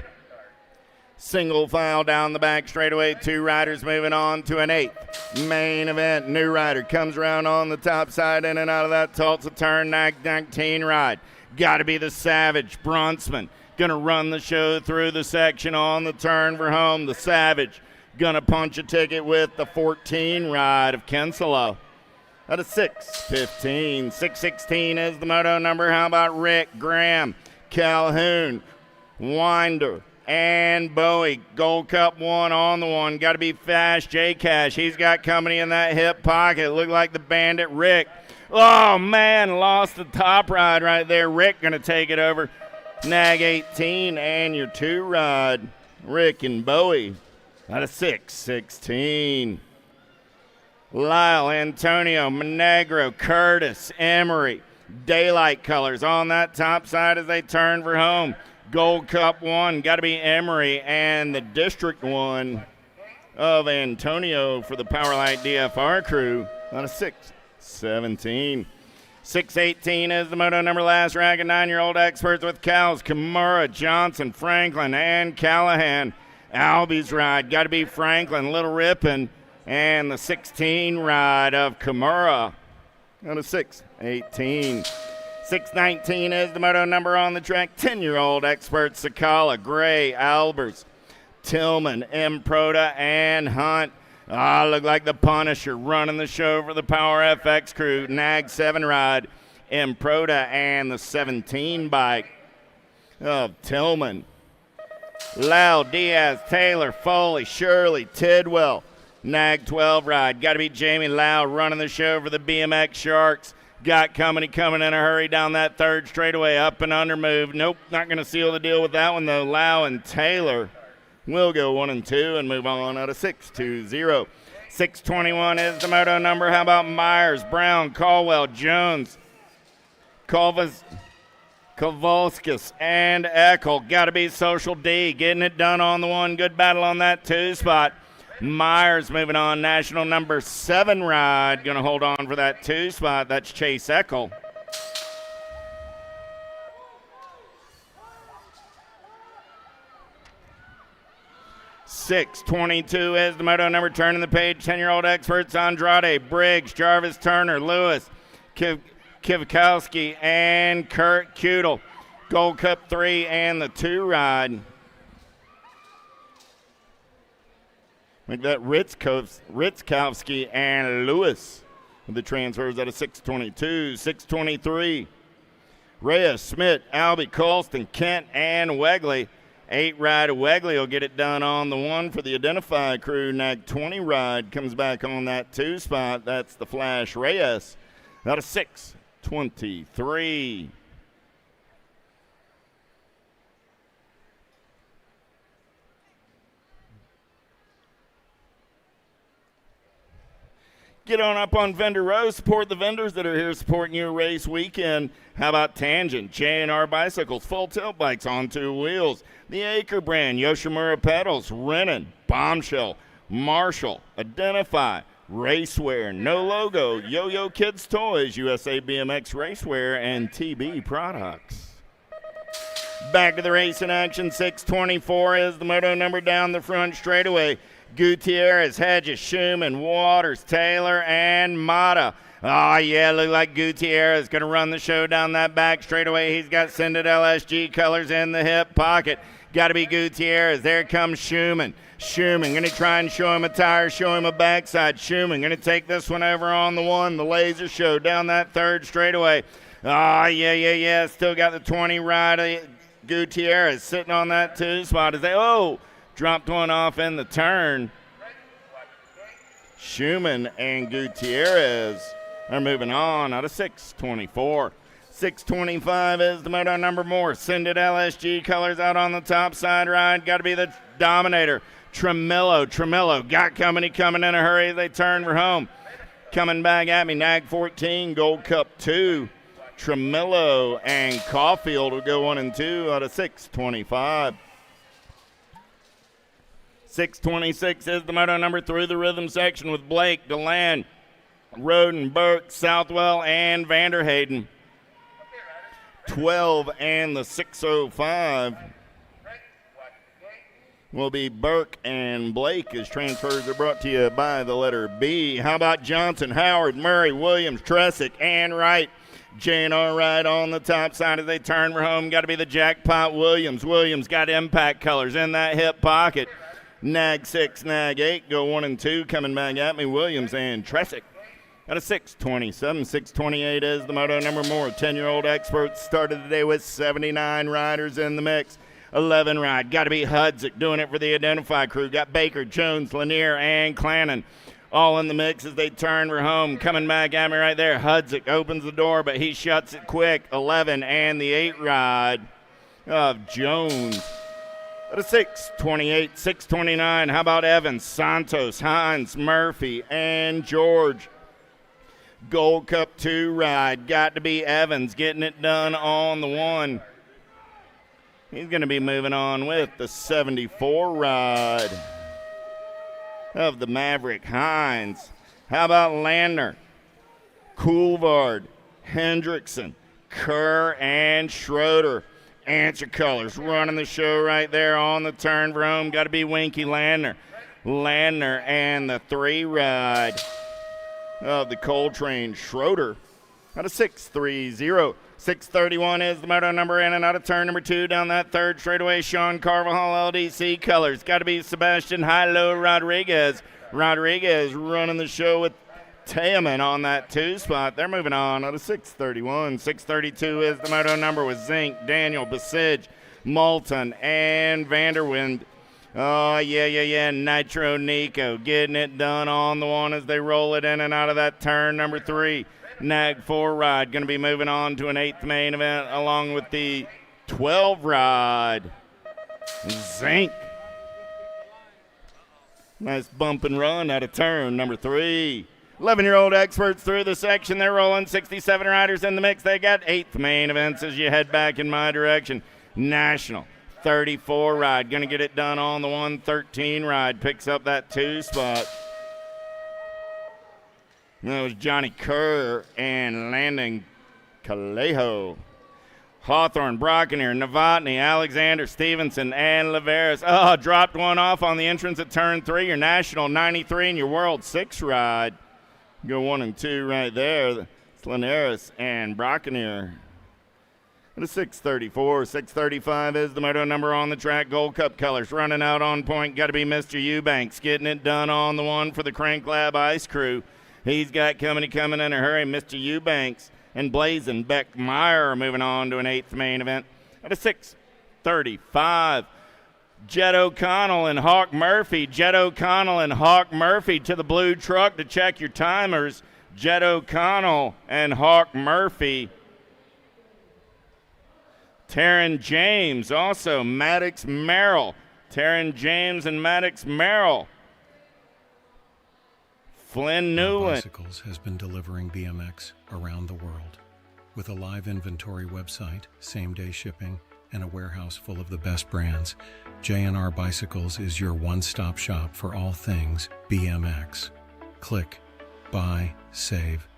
Single file down the back straightaway. 2 riders moving on to an 8th main event. New rider comes around on the top side in and out of that Tulsa turn. Nag 19 ride. Got to be the Savage, Brunsman. Going to run the show through the section on the turn for home. The Savage going to punch a ticket with the 14 ride of Kinsella. Out of 615. 616 is the moto number. How about Rick, Graham, Calhoun, Winder, and Bowie? Gold Cup 1 on the 1. Got to be fast. J Cash. He's got company in that hip pocket. Looked like the Bandit Rick. Oh, man, lost the top ride right there. Rick going to take it over. Nag 18 and your 2 ride, Rick and Bowie, out of 616. Lyle, Antonio, Monegro, Curtis, Emery, Daylight Colors on that top side as they turn for home. Gold Cup 1, got to be Emery, and the District 1 of Antonio for the Powerlight DFR crew, out of 617. 618 is the moto number. Last rack of 9-year-old experts with Cowles, Kimura, Johnson, Franklin, and Callahan. Albie's ride, got to be Franklin, Little Rippin, and the 16 ride of Kimura. Out of 618. 619 is the moto number on the track. 10-year-old experts, Sakala, Gray, Albers, Tillman, Improda, and Hunt. Look like the Punisher running the show for the Power FX crew. Nag 7 ride, Improda, and the 17 bike of Tillman. Loud, Diaz, Taylor, Foley, Shirley, Tidwell. Nag 12 ride. Got to be Jamie Loud running the show for the BMX Sharks. Got coming in a hurry down that third straightaway, up and under move. Nope, not going to seal the deal with that one though. Lau and Taylor will go 1 and 2 and move on out of 6-2-0. 621 is the moto number. How about Myers, Brown, Caldwell, Jones, Kowalskis, and Eckel. Got to be Social D. Getting it done on the one. Good battle on that 2 spot. Myers moving on. National number 7 ride. Going to hold on for that 2 spot. That's Chase Eckel. $6.22 is the moto number. Turning the page. 10-year-old experts Andrade, Briggs, Jarvis Turner, Lewis, Kivkowski, and Kurt Kudel. Gold Cup 3 and the 2 ride. Like that Ritzkowski and Lewis with the transfers out of 622, 623. Reyes, Smith, Albie, Colston, Kent, and Wegley. 8 ride of Wegley will get it done on the 1 for the Identify crew. Nag 20 ride comes back on that 2 spot. That's the Flash Reyes out of 623. Get on up on Vendor Row. Support the vendors that are here supporting your race weekend. How about Tangent, J&R Bicycles, Full Tilt Bikes on 2 wheels, the Acre brand, Yoshimura Pedals, Renan, Bombshell, Marshall, Identify, Racewear, No Logo, Yo-Yo Kids Toys, USA BMX Racewear, and TB Products. Back to the race in action. 624 is the moto number down the front straightaway. Gutierrez, Hedges, Schumann, Waters, Taylor, and Mata. Oh, yeah, look like Gutierrez going to run the show down that back straightaway. He's got Sendit LSG colors in the hip pocket. Got to be Gutierrez. There comes Schumann. Schumann going to try and show him a tire, show him a backside. Schumann going to take this one over on the 1. The laser show down that third straightaway. Oh, yeah. Still got the 20 ride. Gutierrez sitting on that 2 spot as they, dropped one off in the turn. Schumann and Gutierrez are moving on out of 624. 625 is the moto number more. Sendit LSG colors out on the top side ride. Got to be the Dominator. Tremillo got coming in a hurry. They turn for home. Coming back at me, Nag 14, Gold Cup 2. Tremillo and Caulfield will go 1 and 2 out of 625. 626 is the moto number through the rhythm section with Blake, DeLand, Roden, Burke, Southwell, and Vanderhayden. 12 and the 605 will be Burke and Blake as transfers are brought to you by the letter B. How about Johnson, Howard, Murray, Williams, Tressick, and Wright. J&R right on the top side as they turn for home. Got to be the Jackpot Williams. Williams got impact colors in that hip pocket. Nag 6, Nag 8, go 1 and 2. Coming back at me, Williams and Tressick. Out of 627, 628 is the moto number more. 10-year-old experts started the day with 79 riders in the mix. 11 ride. Got to be Hudzik doing it for the Identify crew. Got Baker, Jones, Lanier, and Clannon all in the mix as they turn for home. Coming back at me right there. Hudzik opens the door, but he shuts it quick. 11 and the 8 ride of Jones. Out of 628, 629. How about Evans, Santos, Hines, Murphy, and George? Gold Cup 2 ride. Got to be Evans getting it done on the 1. He's going to be moving on with the 74 ride of the Maverick Hines. How about Landner, Coulvard, Hendrickson, Kerr, and Schroeder? Answer colors running the show right there on the turn for home. Got to be Winky Landner. Landner and the 3 ride of the Coltrane Schroeder out of 630. 631 is the moto number in and out of turn number 2 down that third straightaway. Sean Carvajal LDC colors. Got to be Sebastian Hilo Rodriguez. Rodriguez running the show with Teeman on that 2 spot. They're moving on out of 631. 632 is the moto number with Zink, Daniel, Basij, Moulton, and Vanderwind. Oh, yeah. Nitro Nico getting it done on the 1 as they roll it in and out of that turn number 3. Nag 4 ride. Going to be moving on to an 8th main event along with the 12 ride. Zinc. Nice bump and run out of turn number 3. 11-year-old experts through the section. They're rolling 67 riders in the mix. They got 8th main events as you head back in my direction. National 34 ride. Going to get it done on the 113 ride. Picks up that 2 spot. That was Johnny Kerr and Landon Calejo. Hawthorne, Brockenier, Novotny, Alexander, Stevenson, and Laveris. Oh, dropped one off on the entrance at turn 3. Your National 93 and your World 6 ride. Go 1 and 2 right there. It's Linares and Brockenier. And a 634, 635 is the moto number on the track. Gold Cup colors running out on point. Got to be Mr. Eubanks getting it done on the one for the Crank Lab Ice Crew. He's got coming in a hurry. Mr. Eubanks and Blazin Beckmeyer are moving on to an 8th main event at a 6:35. Jet O'Connell and Hawk Murphy. Jet O'Connell and Hawk Murphy to the blue truck to check your timers. Jet O'Connell and Hawk Murphy. Taryn James, also Maddox Merrill. Taryn James and Maddox Merrill. Flynn Newland. Bicycles has been delivering BMX around the world. With a live inventory website, same-day shipping, and a warehouse full of the best brands, J&R Bicycles is your one-stop shop for all things BMX. Click, buy, save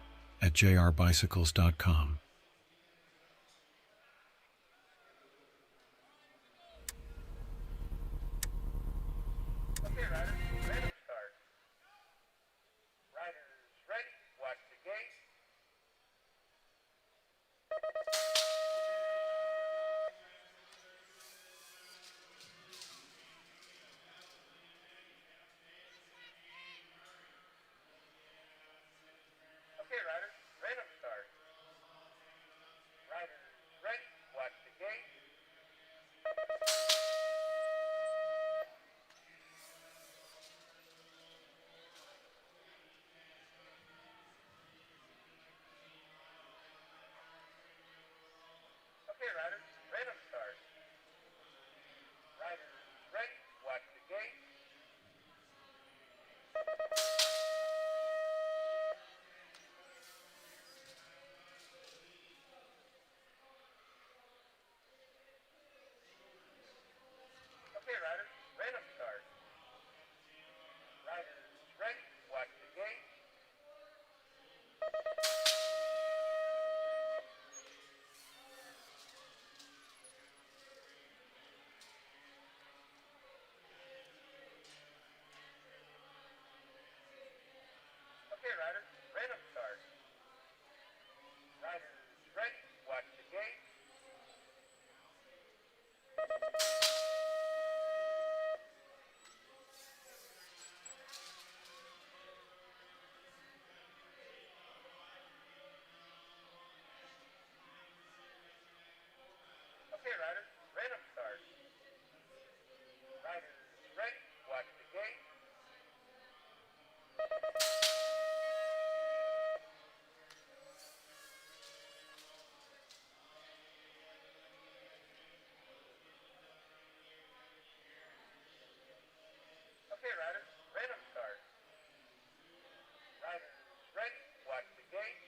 at jrbicycles.com. Okay, riders, random start. Riders ready, watch the gate. Okay, riders, random start. Riders ready, watch the gate. Okay, riders, random start. Riders ready, watch the gate. Okay, riders, random start. Riders ready, watch the gate. Okay, riders, random start. Riders ready, watch the gate. Okay, riders, random start. Riders ready, watch the gate.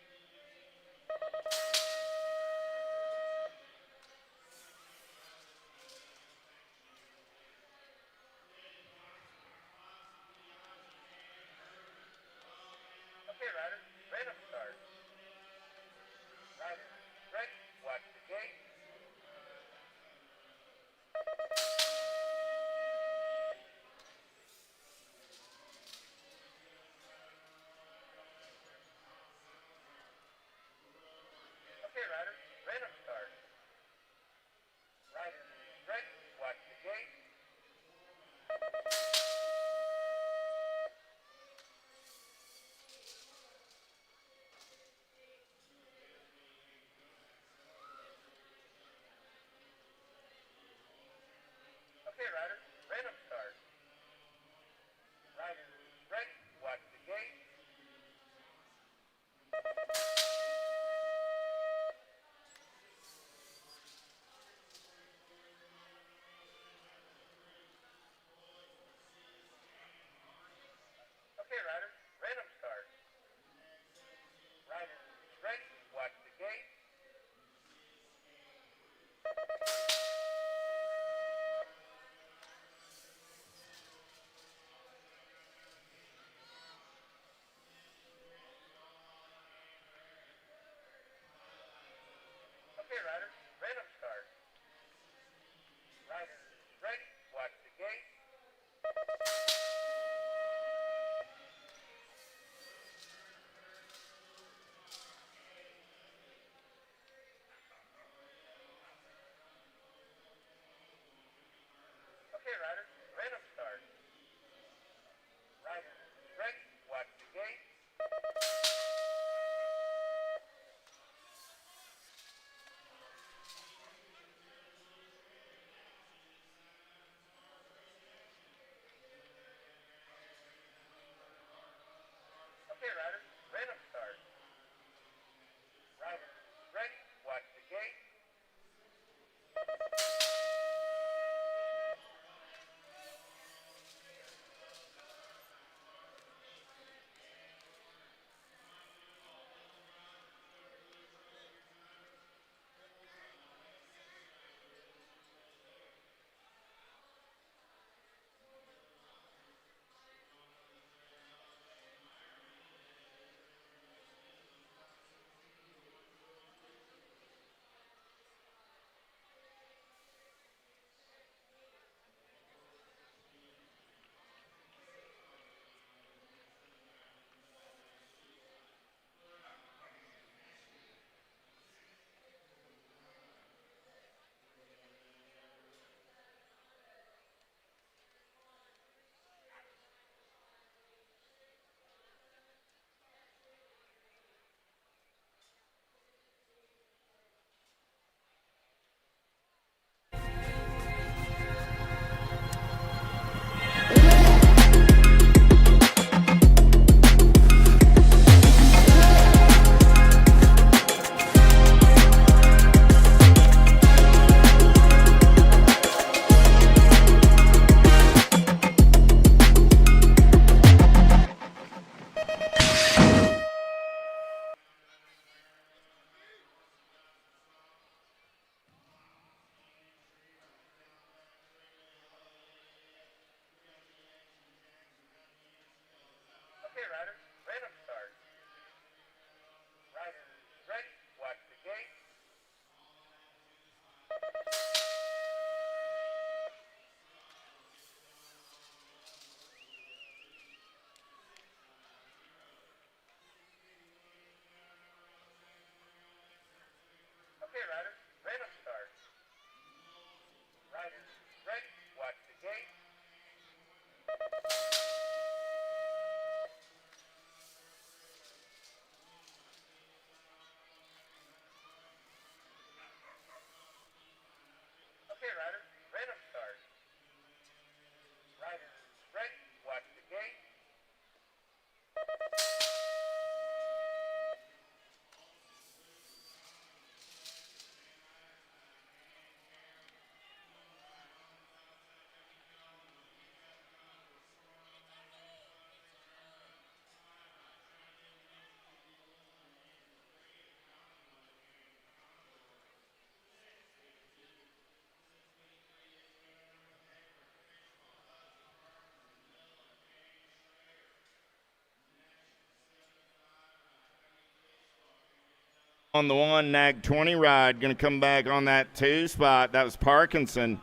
on the 1, nag 20 ride. Going to come back on that 2 spot. That was Parkinson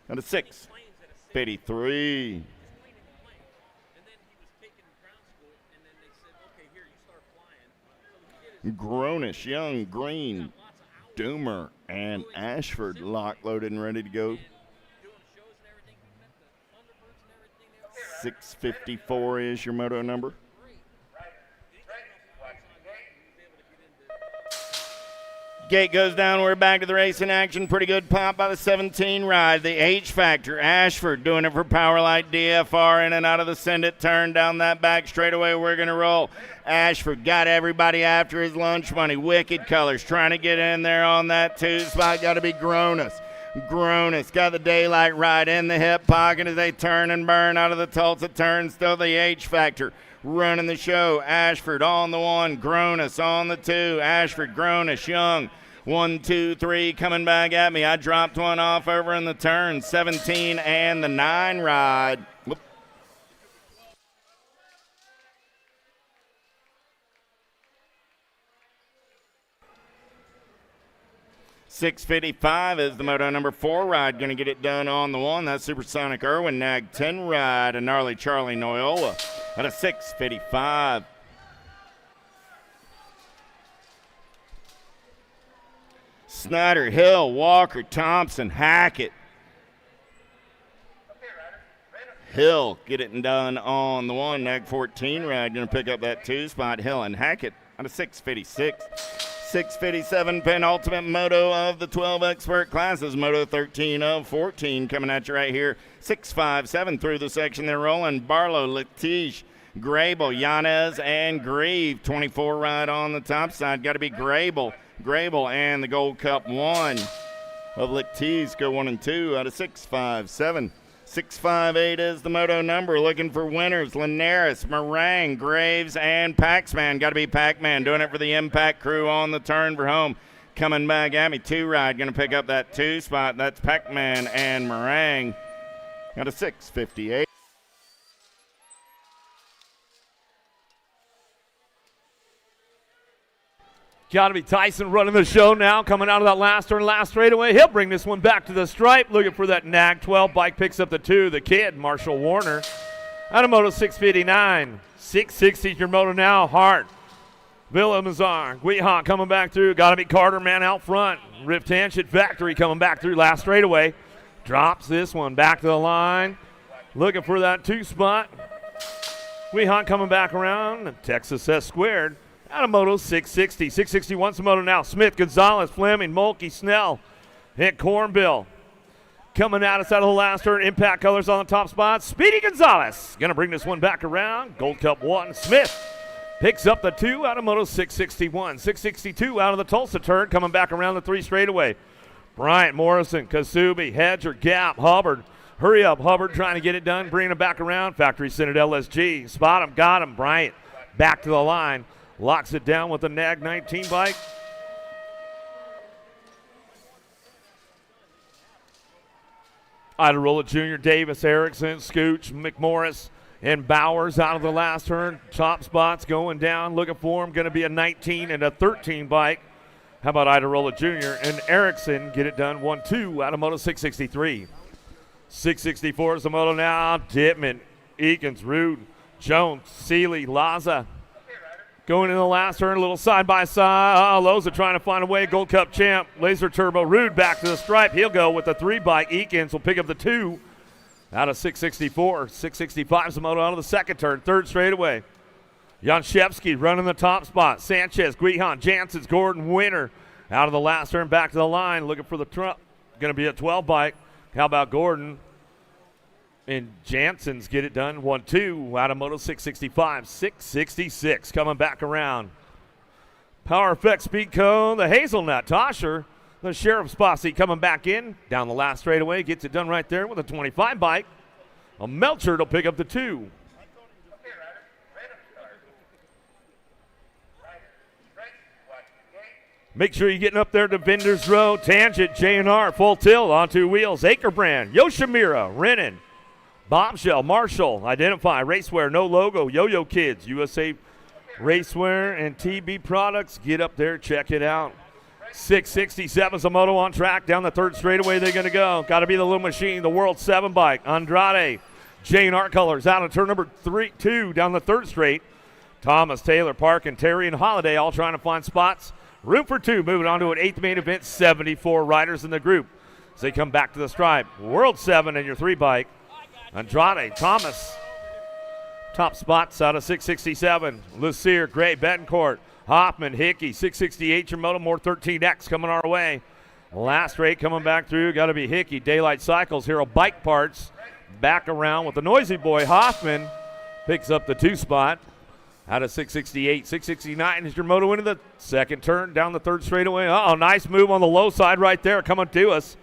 at a 6:53. Gronish, Young, Green, Doomer, and Ashford lock, loaded, and ready to go. 654 is your moto number. Gate goes down. We're back to the race in action. Pretty good pop by the 17 ride. The H Factor. Ashford doing it for Powerlight DFR in and out of the send it turn down that back straightaway. We're going to roll. Ashford got everybody after his lunch money. Wicked Colors trying to get in there on that 2 spot. Got to be Gronis. Gronis got the daylight ride in the hip pocket as they turn and burn out of the Tulsa turn. Still the H Factor running the show. Ashford on the 1, Gronis on the 2. Ashford, Gronis, Young. 1, 2, 3 coming back at me. I dropped one off over in the turn. 17 and the 9 ride. Whoop. $6.55 is the moto number 4 ride. Going to get it done on the 1. That's Supersonic Irwin, nag 10 ride. A gnarly Charlie Noyola at a 6.55. Snyder, Hill, Walker, Thompson, Hackett. Hill get it done on the 1, nag 14 ride. Going to pick up that 2 spot. Hill and Hackett at a 6.56. 6:57 penultimate moto of the 12 expert classes. Moto 13 of 14 coming at you right here. 6:57 through the section. They're rolling. Barlow, Latish, Grable, Yanez, and Grieve. 24 ride on the top side. Got to be Grable. Grable and the Gold Cup 1 of Latish go 1 and 2 out of 6:57. 658 is the moto number. Looking for winners. Linares, Meringue, Graves, and Paxman. Got to be Pac-Man doing it for the Impact crew on the turn for home. Coming back at me, 2 ride. Going to pick up that 2 spot. That's Pac-Man and Meringue. Got a 658. Got to be Tyson running the show now, coming out of that last turn, last straightaway. He'll bring this one back to the stripe. Looking for that nag 12. Bike picks up the 2. The kid, Marshall Warner. Out of moto 659. 660 your moto now. Hart. Villamazar. Guihan coming back through. Got to be Carter, man, out front. Rift Tanshit Factory coming back through last straightaway. Drops this one back to the line. Looking for that 2 spot. Guihan coming back around. Texas S squared. Out of moto 660. 661's the moto now. Smith, Gonzalez, Fleming, Mulkey, Snell, hit Cornbill. Coming at us out of the last turn. Impact Colors on the top spot. Speedy Gonzalez. Going to bring this one back around. Gold Cup 1. Smith picks up the 2 out of moto 661. 662 out of the Tulsa turn. Coming back around the 3 straightaway. Bryant, Morrison, Kasubi, Hedger, Gap, Hubbard. Hurry up, Hubbard trying to get it done. Bringing it back around. Factory Senate LSG. Spot him, got him. Bryant back to the line. Locks it down with the nag 19 bike. Iderola Jr., Davis, Erickson, Scooch, McMorris, and Bowers out of the last turn. Top spots going down. Looking for him. Going to be a 19 and a 13 bike. How about Iderola Jr. and Erickson get it done 1-2 out of moto 663. 664 is the moto now. Dittman, Eakins, Rude, Jones, Seeley, Laza. Going in the last turn, a little side-by-side. Loza trying to find a way. Gold Cup champ, Laser Turbo. Rude back to the stripe. He'll go with the 3 bike. Eakins will pick up the 2 out of 664. 665 is the moto out of the second turn. 3rd straightaway. Janshevsky running the top spot. Sanchez, Guihan, Janssens, Gordon, Winter. Out of the last turn, back to the line. Looking for the truck. Going to be a 12 bike. How about Gordon? And Janssens get it done 1-2 out of moto 665. 666 coming back around. Power Effect Speed Cone, the Hazelnut Tosher, the Sheriff's Posse coming back in down the last straightaway, gets it done right there with a 25 bike. A Melcher will pick up the 2. Make sure you're getting up there to Vendors Row, Tangent, J&R, Full Tilt on 2 wheels, Acrebrand, Yoshimura, Renan, Bombshell, Marshall, Identify, Racewear, No Logo, Yo-Yo Kids, USA Racewear and TB products. Get up there, check it out. 667's a moto on track. Down the third straightaway they're going to go. Got to be the little machine, the World 7 bike. Andrade, J&R Colors out of turn number 2 down the third straight. Thomas, Taylor, Park, and Terry and Holiday all trying to find spots. Room for 2, moving on to an 8th main event. 74 riders in the group as they come back to the stripe. World 7 and your 3 bike. Andrade, Thomas. Top spots out of 667. Lucier, Gray, Betancourt, Hoffman, Hickey, 668 your moto, more 13X coming our way. Last rate coming back through, got to be Hickey. Daylight Cycles, Hero Bike Parts. Back around with the noisy boy, Hoffman. Picks up the 2 spot out of 668. 669 is your moto into the second turn, down the third straightaway. Uh-oh, nice move on the low side right there coming to us.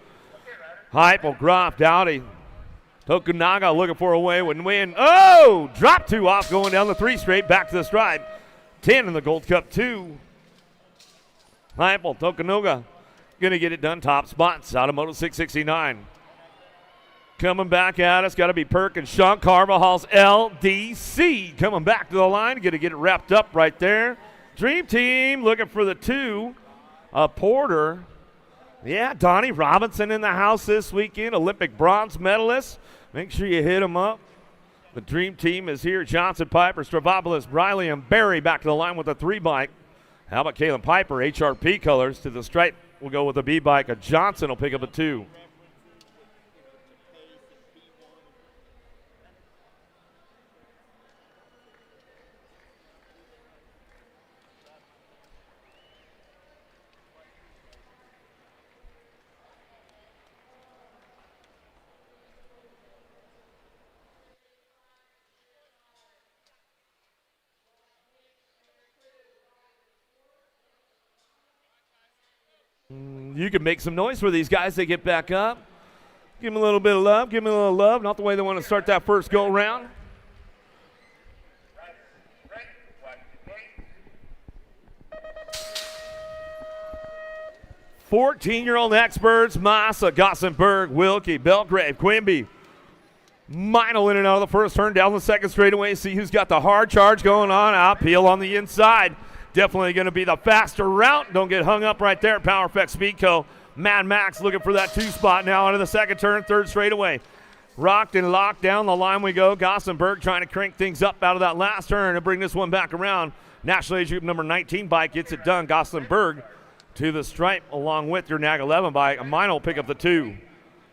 Heupel, Groff, Dowdy. Tokunaga looking for a way, wouldn't win. Oh, drop 2 off going down the 3 straight, back to the stripe. 10 in the Gold Cup 2. Heupel, Tokunaga going to get it done. Top spots out of Moto 669. Coming back at us, got to be Perkins. Sean Carvajal's LDC coming back to the line. Going to get it wrapped up right there. Dream Team looking for the 2. Porter. Yeah, Donnie Robinson in the house this weekend. Olympic bronze medalist. Make sure you hit him up. The Dream Team is here. Johnson, Piper, Stravopoulos, Briley, and Barry back to the line with a 3 bike. How about Kalen Piper? HRP colors to the stripe. We'll go with a B bike. Johnson will pick up a 2. You can make some noise for these guys. They get back up. Give them a little bit of love. Give them a little love. Not the way they want to start that first go around. Fourteen-year-old experts: Massa, Gossenberg, Wilkie, Belgrave, Quimby. Meinl in and out of the first turn, down the second straightaway. See who's got the hard charge going on. Out, Peel on the inside. Definitely going to be the faster route. Don't get hung up right there. Power Effect Speedco. Mad Max looking for that 2 spot now into the second turn, third straightaway. Rocked and locked down the line we go. Gossenberg trying to crank things up out of that last turn and bring this one back around. National Age Group number 19 bike gets it done. Gossenberg to the stripe along with your NAG 11 bike. Mine will pick up the 2.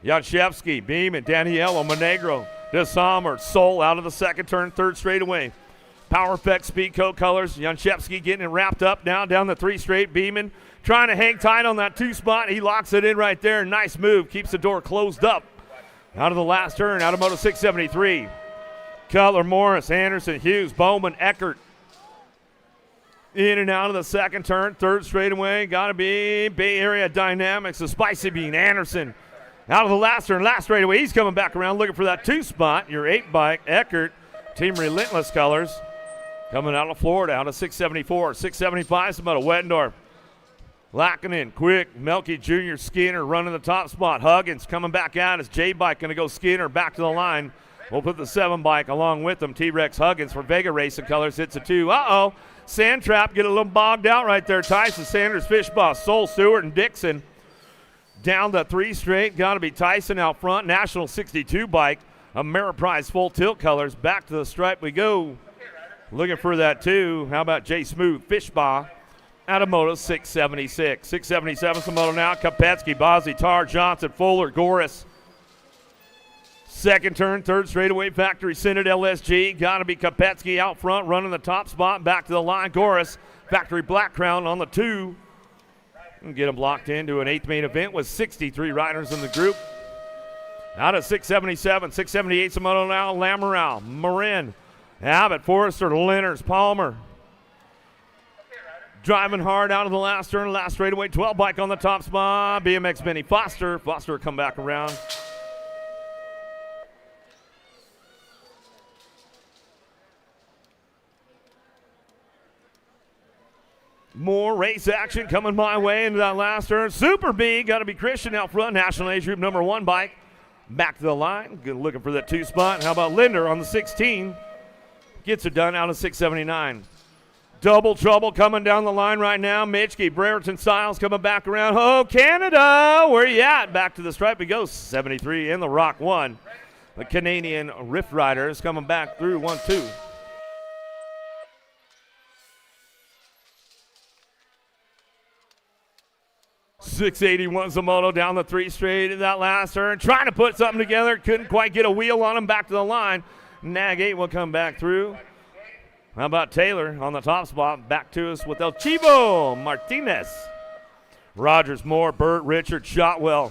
Janshevsky, Beam, and Daniello, Monegro, DeSommer, Soul out of the second turn, third straightaway. Power Effect Speedco colors. Janshevsky getting it wrapped up now down the 3 straight. Beeman trying to hang tight on that 2 spot. He locks it in right there. Nice move. Keeps the door closed up. Out of the last turn, out of Moto 673. Cutler, Morris, Anderson, Hughes, Bowman, Eckert. In and out of the second turn, third straightaway. Got to be Bay Area Dynamics, the Spicy Bean, Anderson. Out of the last turn, last straightaway. He's coming back around looking for that 2 spot. Your 8 bike, Eckert. Team Relentless colors. Coming out of Florida, out of 674. 675, some out of Wettendorf. Lackinen, Quick, Melky Jr., Skinner running the top spot. Huggins coming back out as J-Bike going to go Skinner back to the line. We'll put the 7 bike along with them. T-Rex Huggins for Vega Racing colors hits a 2. Uh-oh, Sand Trap get a little bogged out right there. Tyson, Sanders, Fishboss, Soul, Stewart, and Dixon. Down the 3 straight, got to be Tyson out front. National 62 bike, Ameriprise full tilt colors. Back to the stripe we go. Looking for that 2. How about Jay Smooth, Fishbaugh out of Moto 676. 677 some moto now. Kopetsky, Bozzi, Tar, Johnson, Fuller, Goris. Second turn, third straightaway, Factory Senate LSG. Got to be Kopetsky out front, running the top spot. Back to the line, Goris. Factory Black Crown on the 2. And get them locked into an 8th main event with 63 riders in the group. Out of 677, 678 some moto now. Lamoureux, Marin. Abbott, Forrester, Lenners, Palmer. Driving hard out of the last turn, last straightaway. 12 bike on the top spot. BMX Benny Foster. Foster come back around. More race action coming my way into that last turn. Super B, got to be Christian out front. National Age Group number 1 bike. Back to the line. Looking for that 2 spot. How about Linder on the 16? Gets it done out of 679. Double trouble coming down the line right now. Mitchke, Brereton Styles coming back around. Oh, Canada, where you at? Back to the stripe he goes. 73 in the Rock 1. The Canadian Rift Rider is coming back through 1-2. .681 Zamoto down the 3 straight in that last turn. Trying to put something together. Couldn't quite get a wheel on him. Back to the line. Nag 8 will come back through. How about Taylor on the top spot? Back to us with El Chivo Martinez. Rogers, Moore, Burt, Richard, Shotwell.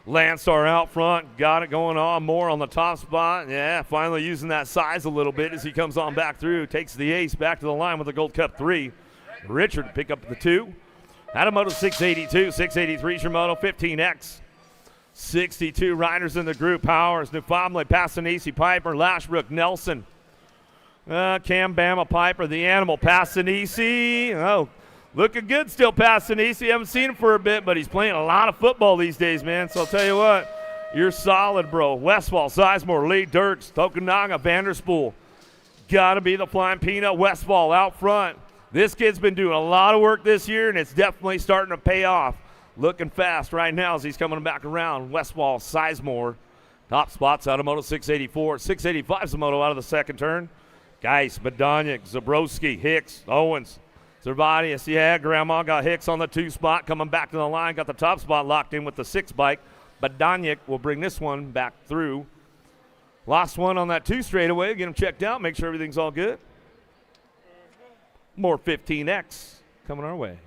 Landstar out front. Got it going on. Moore on the top spot. Yeah, finally using that size a little bit as he comes on back through. Takes the ace back to the line with the Gold Cup 3. Richard pick up the 2. Hatamoto 682, 683 Shimono 15X. 62 riders in the group. Powers, Newfoundland, Passanisi, Piper, Lashbrook, Nelson. Cam Bama, Piper, the Animal, Passanisi. Oh, looking good still, Passanisi. Haven't seen him for a bit, but he's playing a lot of football these days, man. So I'll tell you what, you're solid, bro. Westfall, Sizemore, Lee Dirks, Tokunaga, Vanderspool. Got to be the Flying Peanut. Westfall out front. This kid's been doing a lot of work this year, and it's definitely starting to pay off. Looking fast right now as he's coming back around. Westfall, Sizemore. Top spots, Automoto 684. 685 Zamoto out of the second turn. Geis, Badonic, Zabrowski, Hicks, Owens, Zervadius. Yeah, Grandma got Hicks on the 2 spot. Coming back to the line, got the top spot locked in with the 6 bike. Badonic will bring this one back through. Lost one on that 2 straightaway. Get him checked out, make sure everything's all good. More 15X coming our way.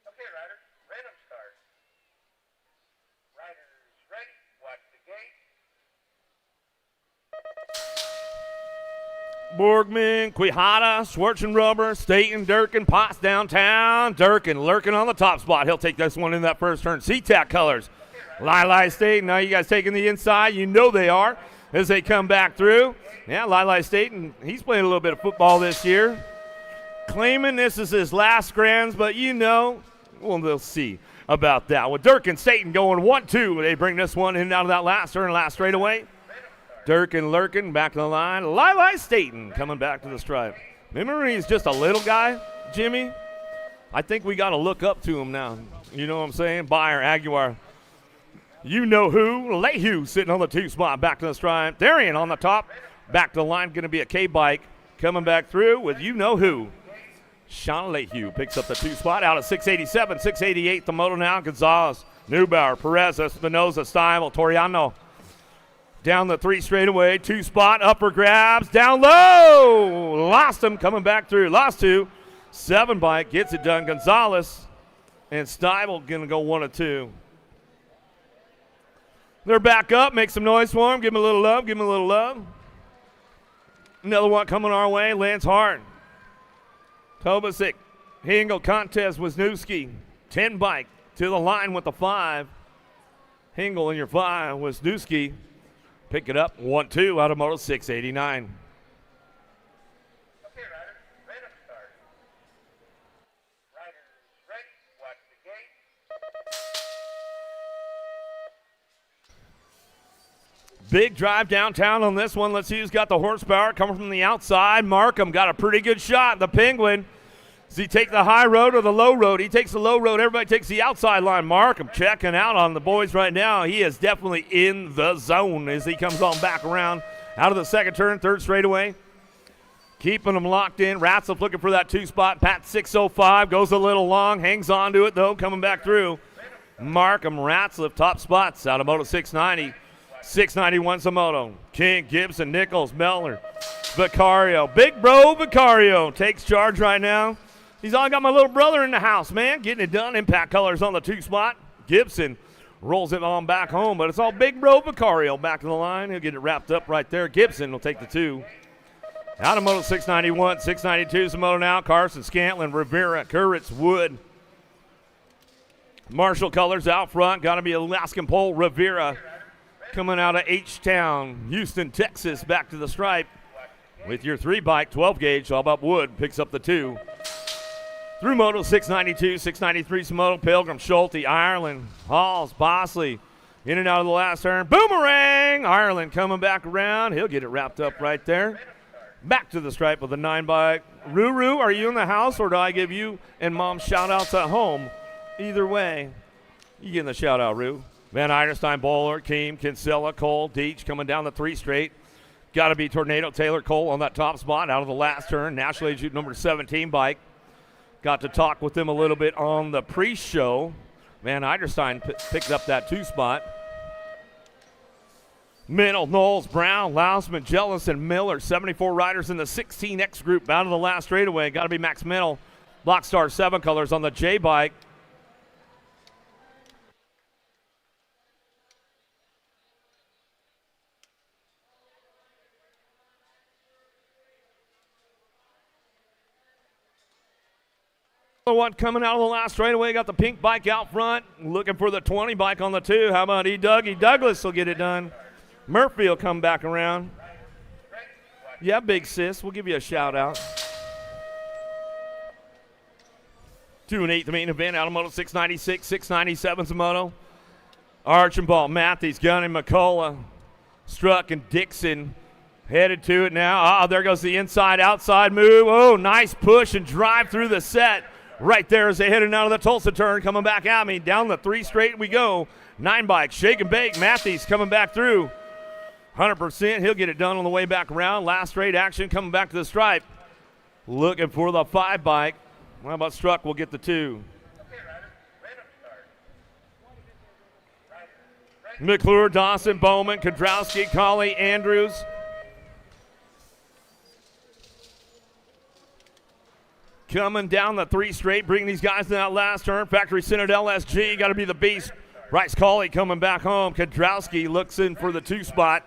Okay, riders, random start. Riders ready, watch the gate. Borgman, Quijada, Schwarzenrubber, Staten, Durkin, Potts downtown. Durkin lurking on the top spot. He'll take this one in that first turn. SeaTac colors. Lili Staten, now you guys taking the inside. You know they are as they come back through. Yeah, Lili Staten, he's playing a little bit of football this year. Claiming this is his last Grands, but you know, well, they'll see about that. With Durkin, Staten going 1-2. They bring this one in and out of that last turn, last straightaway. Durkin lurking back to the line. Lili Staten coming back to the stripe. Remember he's just a little guy, Jimmy? I think we got to look up to him now. You know what I'm saying? Byer, Aguiar. You know who? Lehue sitting on the 2 spot back to the stripe. Darian on the top. Back to the line. Going to be a K-bike coming back through with you know who. Sean Lehue picks up the 2 spot out of 687, 688. The moto now. Gonzalez, Neubauer, Perez, Espinoza, Stivel, Toriano. Down the 3 straightaway, 2 spot, upper grabs, down low. Lost him, coming back through. Lost 2. 7 bike, gets it done. Gonzalez and Stivel going to go 1 of 2. They're back up, make some noise for him. Give him a little love, give him a little love. Another one coming our way, Lance Hart. Tobasic, Hingle, Contest, Wisniewski. 10 bike to the line with the 5. Hingle in your 5, Wisniewski. Pick it up, 1-2, Automoto 689. Okay, riders, random start. Riders ready, watch the gate. Big drive downtown on this one. Let's see who's got the horsepower coming from the outside. Markham got a pretty good shot. The Penguin. Does he take the high road or the low road? He takes the low road. Everybody takes the outside line. Markham checking out on the boys right now. He is definitely in the zone as he comes on back around out of the second turn, 3rd straightaway. Keeping them locked in. Ratzel looking for that 2 spot. Pat 605 goes a little long. Hangs on to it, though, coming back through. Markham, Ratzel, top spots. Automoto 690. 691 Zamoto. King, Gibson, Nichols, Mellor, Vicario. Big bro Vicario takes charge right now. He's all got my little brother in the house, man. Getting it done. Impact colors on the 2 spot. Gibson rolls it on back home, but it's all big bro Vicario back to the line. He'll get it wrapped up right there. Gibson will take the 2. Automoto 691, 692 Zamoto now. Carson, Scantlin, Rivera, Kuritz, Wood. Marshall colors out front. Got to be Alaskan pole. Rivera coming out of H-Town, Houston, Texas, back to the stripe with your 3 bike, 12 gauge. All about Wood picks up the 2. Through Moto 692, 693, Moto, Pilgrim, Schulte, Ireland, Halls, Bosley. In and out of the last turn. Boomerang! Ireland coming back around. He'll get it wrapped up right there. Back to the stripe with the 9-bike. Ruru, are you in the house, or do I give you and Mom shout-outs at home? Either way, you get the shout-out, Roo. Van Eiderstein, Bowler, Keem, Kinsella, Cole, Deach coming down the 3 straight. Got to be Tornado, Taylor, Cole on that top spot out of the last turn. National Age number 17 bike. Got to talk with them a little bit on the pre-show. Van Eiderstein picked up that 2 spot. Middle, Knowles, Brown, Lausman, Jealous, and Miller. 74 riders in the 16X group out of the last straightaway. Got to be Max Middle. Blockstar 7 colors on the J bike. One coming out of the last straightaway. Got the pink bike out front. Looking for the 20 bike on the 2. How about Dougie Douglas will get it done. Murphy will come back around. Yeah, big sis. We'll give you a shout out. 2 and 8, the main event out of Moto 696, 697's a moto. Archambault, Matthews, Gunn, McCullough, Struck, and Dixon headed to it now. There goes the inside-outside move. Oh, nice push and drive through the set. Right there as they headed out of the Tulsa turn, coming back at me. Down the 3 straight we go. 9 bike, shake and bake. Matthews coming back through. 100%. He'll get it done on the way back around. Last straight action coming back to the stripe. Looking for the 5 bike. How about Struck? We'll get the 2. McClure, Dawson, Bowman, Kudrowski, Colley, Andrews. Coming down the 3 straight, bringing these guys to that last turn. Factory Senate LSG, got to be the beast. Bryce Colley coming back home. Kudrowski looks in for the 2 spot.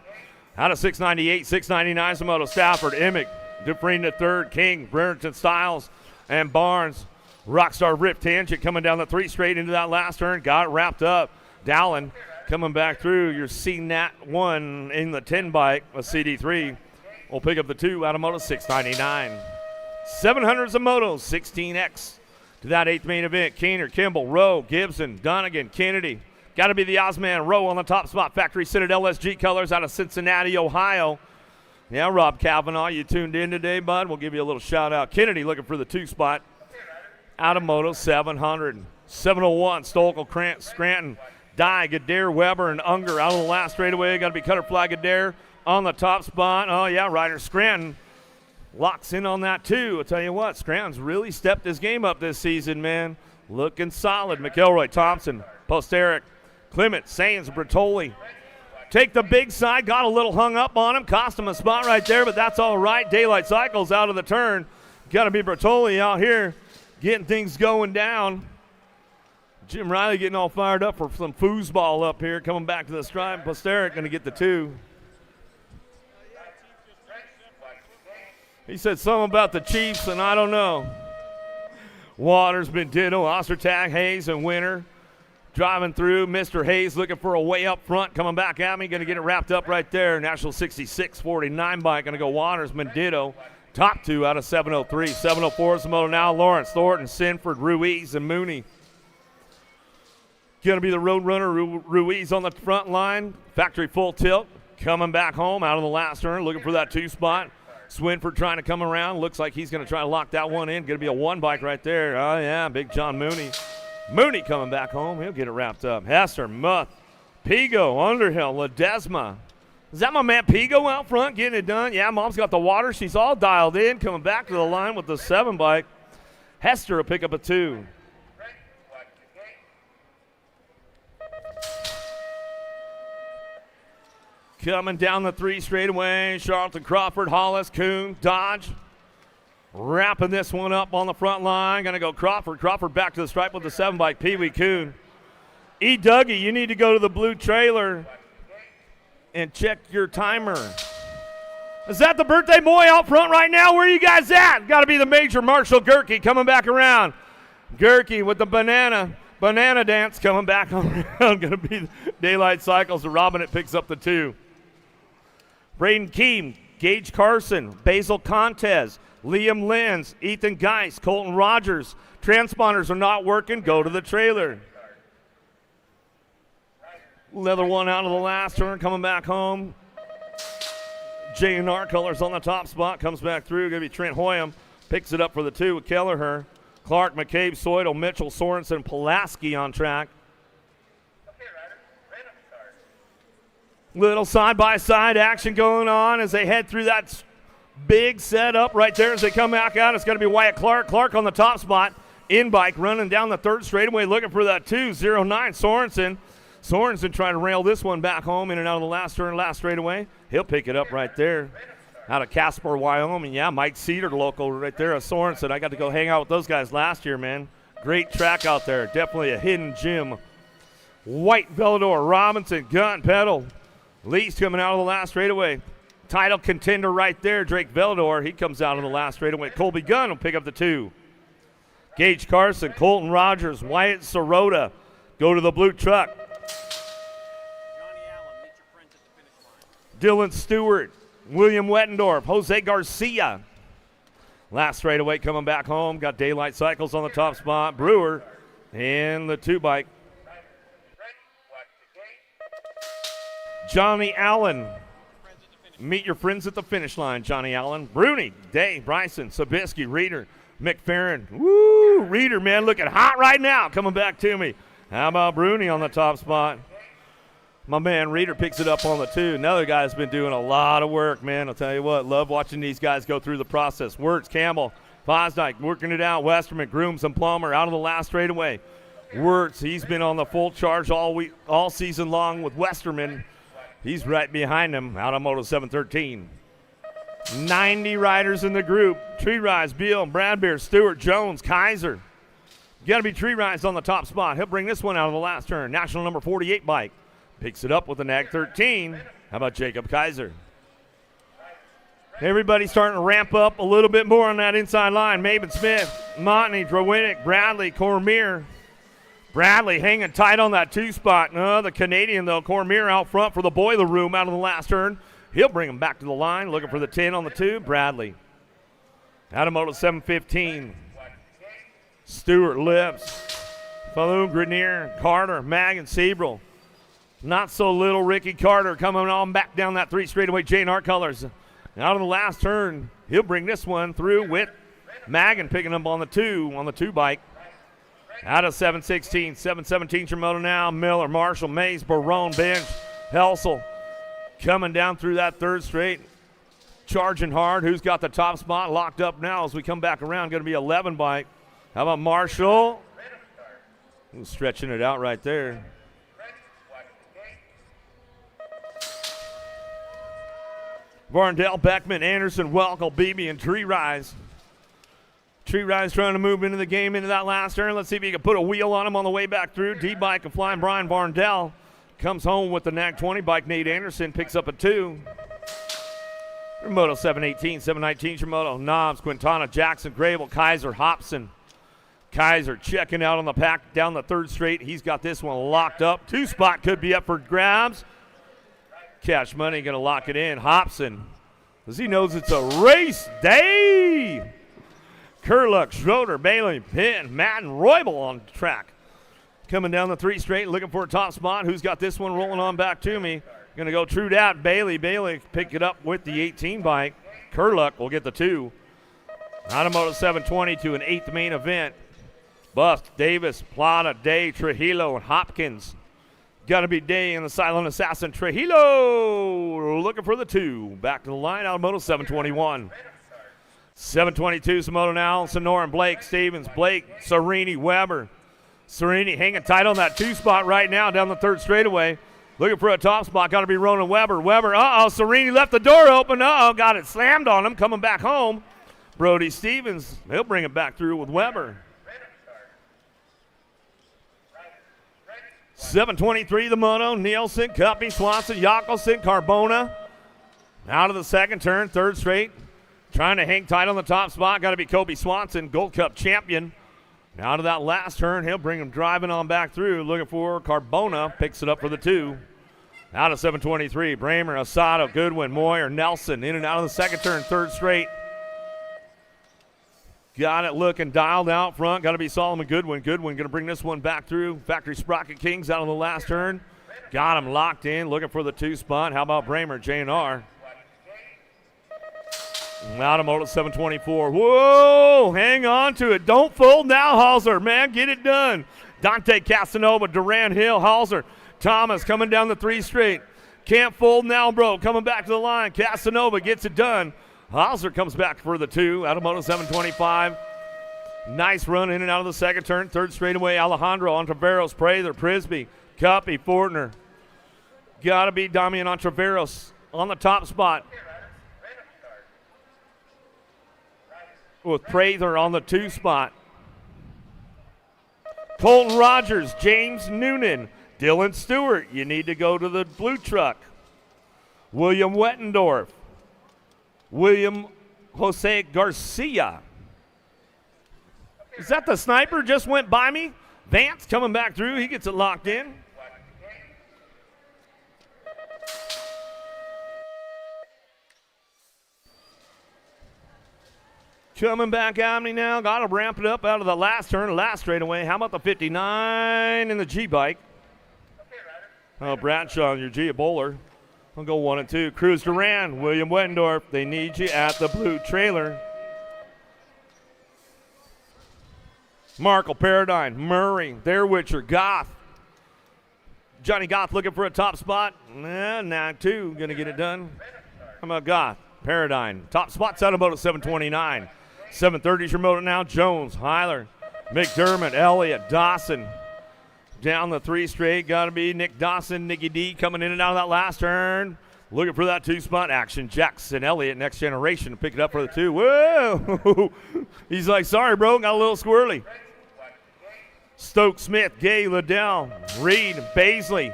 Out of 698, 699, Samoto, Stafford, Emick, Dufresne the 3rd, King, Brereton, Styles, and Barnes. Rockstar Rip Tangent coming down the 3 straight into that last turn. Got it wrapped up. Dallin coming back through. Your CNAT 1 in the 10 bike, a CD3. We'll pick up the 2 out of Moto 699. 700s of Moto 16X to that 8th main event. Keener, Kimball, Rowe, Gibson, Donegan, Kennedy. Got to be the Ozman. Rowe on the top spot. Factory Senate LSG colors out of Cincinnati, Ohio. Yeah, Rob Kavanaugh, you tuned in today, bud. We'll give you a little shout out. Kennedy looking for the 2 spot out of Moto 700. 701, Stokel, Scranton, Dye, Gadare, Weber, and Unger out of the last straightaway. Got to be Cutter Flag Gadare on the top spot. Oh, yeah, Ryder Scranton locks in on that, too. I'll tell you what, Scranton's really stepped his game up this season, man. Looking solid. McElroy, Thompson, Posteric, Clement, Sains, Bertoli. Take the big side, got a little hung up on him, cost him a spot right there, but that's all right. Daylight Cycles out of the turn. Got to be Bertoli out here getting things going down. Jim Riley getting all fired up for some foosball up here, coming back to the stripe. Posteric going to get the 2. He said something about the Chiefs, and I don't know. Waters, Bendito, Ostertag, Hayes, and Winter. Driving through, Mr. Hayes looking for a way up front, coming back at me, going to get it wrapped up right there. National 66-49 bike, going to go Waters, Mendito. Top 2 out of 703. 704 is the moto now. Lawrence, Thornton, Sinford, Ruiz, and Mooney. Going to be the Roadrunner, Ruiz on the front line. Factory full tilt, coming back home out of the last turn, looking for that 2 spot. Swinford trying to come around. Looks like he's going to try to lock that one in. Going to be a 1 bike right there. Oh, yeah, big John Mooney. Mooney coming back home. He'll get it wrapped up. Hester, Muth, Pigo, Underhill, Ledesma. Is that my man Pigo out front getting it done? Yeah, Mom's got the water. She's all dialed in. Coming back to the line with the 7 bike. Hester will pick up a 2. Coming down the 3 straightaway. Charlton, Crawford, Hollis, Kuhn, Dodge. Wrapping this one up on the front line. Going to go Crawford. Crawford back to the stripe with the 7 bike. Pee Wee Kuhn. E. Dougie, you need to go to the blue trailer and check your timer. Is that the birthday boy out front right now? Where are you guys at? Got to be the Major Marshall Gerke coming back around. Gerke with the banana dance coming back around. Going to be Daylight Cycles. Robin it picks up the 2. Braden Keem, Gage Carson, Basil Contes, Liam Lenz, Ethan Geis, Colton Rogers, Transponders are not working, go to the trailer. Leather one out of the last turn, coming back home. J&R Colors on the top spot, comes back through. Going to be Trent Hoyam. Picks it up for the 2 with Kelleher. Clark, McCabe, Soidel, Mitchell, Sorensen, Pulaski on track. Little side-by-side action going on as they head through that big setup right there as they come back out. It's going to be Wyatt Clark. Clark on the top spot. In-bike running down the third straightaway looking for that 2-0-9 Sorensen. Sorensen trying to rail this one back home in and out of the last turn, last straightaway. He'll pick it up right there. Out of Casper, Wyoming. Yeah, Mike Cedar local right there at Sorensen. I got to go hang out with those guys last year, man. Great track out there. Definitely a hidden gem. White, Velador, Robinson, Gunn, Pedal. Lee's coming out of the last straightaway. Title contender right there, Drake Velador. He comes out of the last straightaway. Colby Gunn will pick up the 2. Gage Carson, Colton Rogers, Wyatt Sirota go to the blue truck. Dylan Stewart, William Wettendorf, Jose Garcia. Last straightaway coming back home. Got Daylight Cycles on the top spot. Brewer and the 2-bike. Johnny Allen. Meet your friends at the finish line, Johnny Allen. Bruni, Day, Bryson, Sabisky, Reeder, McFerrin. Woo, Reeder, man, looking hot right now. Coming back to me. How about Bruni on the top spot? My man Reeder picks it up on the 2. Another guy's been doing a lot of work, man. I'll tell you what, love watching these guys go through the process. Wirtz, Campbell, Fosdyke working it out. Westerman, Grooms, and Plummer out of the last straightaway. Wirtz, he's been on the full charge all season long with Westerman. He's right behind him out on Moto 713. 90 riders in the group. Tree Rise, Beal, Bradbeer, Stewart, Jones, Kaiser. Got to be Tree Rise on the top spot. He'll bring this one out of the last turn. National number 48 bike. Picks it up with the NAG 13. How about Jacob Kaiser? Everybody's starting to ramp up a little bit more on that inside line. Maben Smith, Montney, Drowinick, Bradley, Cormier. Bradley hanging tight on that 2 spot. The Canadian, though, Cormier out front for the boiler room out of the last turn. He'll bring him back to the line. Looking for the 10 on the 2. Bradley. Out of Moto 715. Stewart, Lips, Falloon, Grenier, Carter, Mag, and Sebrel. Not so little Ricky Carter coming on back down that 3 straightaway J&R Colors. Out of the last turn, he'll bring this one through with Magan picking up on the 2 bike. Out of 716, 717 Tramoto now. Miller, Marshall, Mays, Barone, Bench, Helsel. Coming down through that 3rd straight. Charging hard. Who's got the top spot locked up now as we come back around? Going to be 11 bike. How about Marshall? Stretching it out right there. Varndell, Beckman, Anderson, Welkel, Beebe, and Tree Rise. Tree Rise trying to move into the game into that last turn. Let's see if he can put a wheel on him on the way back through. D-bike and flying Brian Varndell comes home with the NAG 20 bike. Nate Anderson picks up a 2. Moto 718, 719 Tramoto. Knobs, Quintana, Jackson, Grable, Kaiser, Hobson. Kaiser checking out on the pack down the 3rd straight. He's got this one locked up. 2 spot could be up for grabs. Cash Money going to lock it in. Hobson, as he knows it's a race day. Kerluck, Schroeder, Bailey, Penn, Madden, Roybal on track. Coming down the 3 straight, looking for a top spot. Who's got this one rolling on back to me? Going to go true that. Bailey pick it up with the 18 bike. Kerluck will get the 2. Out of Moto 720 to an 8th main event. Buff, Davis, Plata, Day, Trujillo, and Hopkins. Got to be Day and the Silent Assassin Trujillo looking for the 2. Back to the line out of Moto 721. 722 Samoto now. Sonoran, Blake, Stevens, Blake, Serini, Weber. Serini hanging tight on that 2 spot right now down the 3rd straightaway. Looking for a top spot. Got to be Ronan Weber. Weber, Serini left the door open. Got it slammed on him. Coming back home. Brody Stevens, he'll bring it back through with Weber. 723 the moto. Nielsen, Cuppy, Swanson, Yakelson, Carbona. Out of the 2nd turn, 3rd straight. Trying to hang tight on the top spot. Got to be Kobe Swanson, Gold Cup champion. Out of that last turn, he'll bring him driving on back through. Looking for Carbona. Picks it up for the 2. Out of 723, Bramer, Asado, Goodwin, Moyer, Nelson. In and out of the 2nd turn, 3rd straight. Got it looking dialed out front. Got to be Solomon Goodwin. Goodwin going to bring this one back through. Factory Sprocket Kings out on the last turn. Got him locked in, looking for the 2 spot. How about Bramer, J&R? Automotive 724. Whoa, hang on to it. Don't fold now, Halser. Man, get it done. Dante Casanova, Duran Hill, Halser. Thomas coming down the 3 straight. Can't fold now, bro. Coming back to the line. Casanova gets it done. Halser comes back for the 2. Automotive 725. Nice run in and out of the second turn. 3rd straightaway. Alejandro, Ontiveros, Prather, Prisby, Cuppy, Fortner. Got to be Damian Ontiveros on the top spot. With Prather on the 2 spot. Colton Rogers, James Noonan, Dylan Stewart. You need to go to the blue truck. William Wettendorf. William Jose Garcia. Is that the sniper just went by me? Vance coming back through. He gets it locked in. Coming back at me now. Got to ramp it up out of the last turn, last straightaway. How about the 59 in the G-bike? Oh, Bradshaw, your G, a bowler. I'll go 1 and 2. Cruz Duran, William Wettendorf. They need you at the blue trailer. Markle, Paradine, Murray, Derwitcher, Goth. Johnny Goth looking for a top spot. Nah, 2. Going to get it done. How about Goth? Paradine. Top spot's out about at 729. 730 is your motor now. Jones, Heiler, McDermott, Elliott, Dawson. Down the 3 straight. Got to be Nick Dawson, Nicky D coming in and out of that last turn. Looking for that 2 spot action. Jackson Elliott, Next Generation, to pick it up for the 2. Whoa! He's like, sorry, bro. Got a little squirrely. Stoke Smith, Gay, Liddell, Reed, Baisley.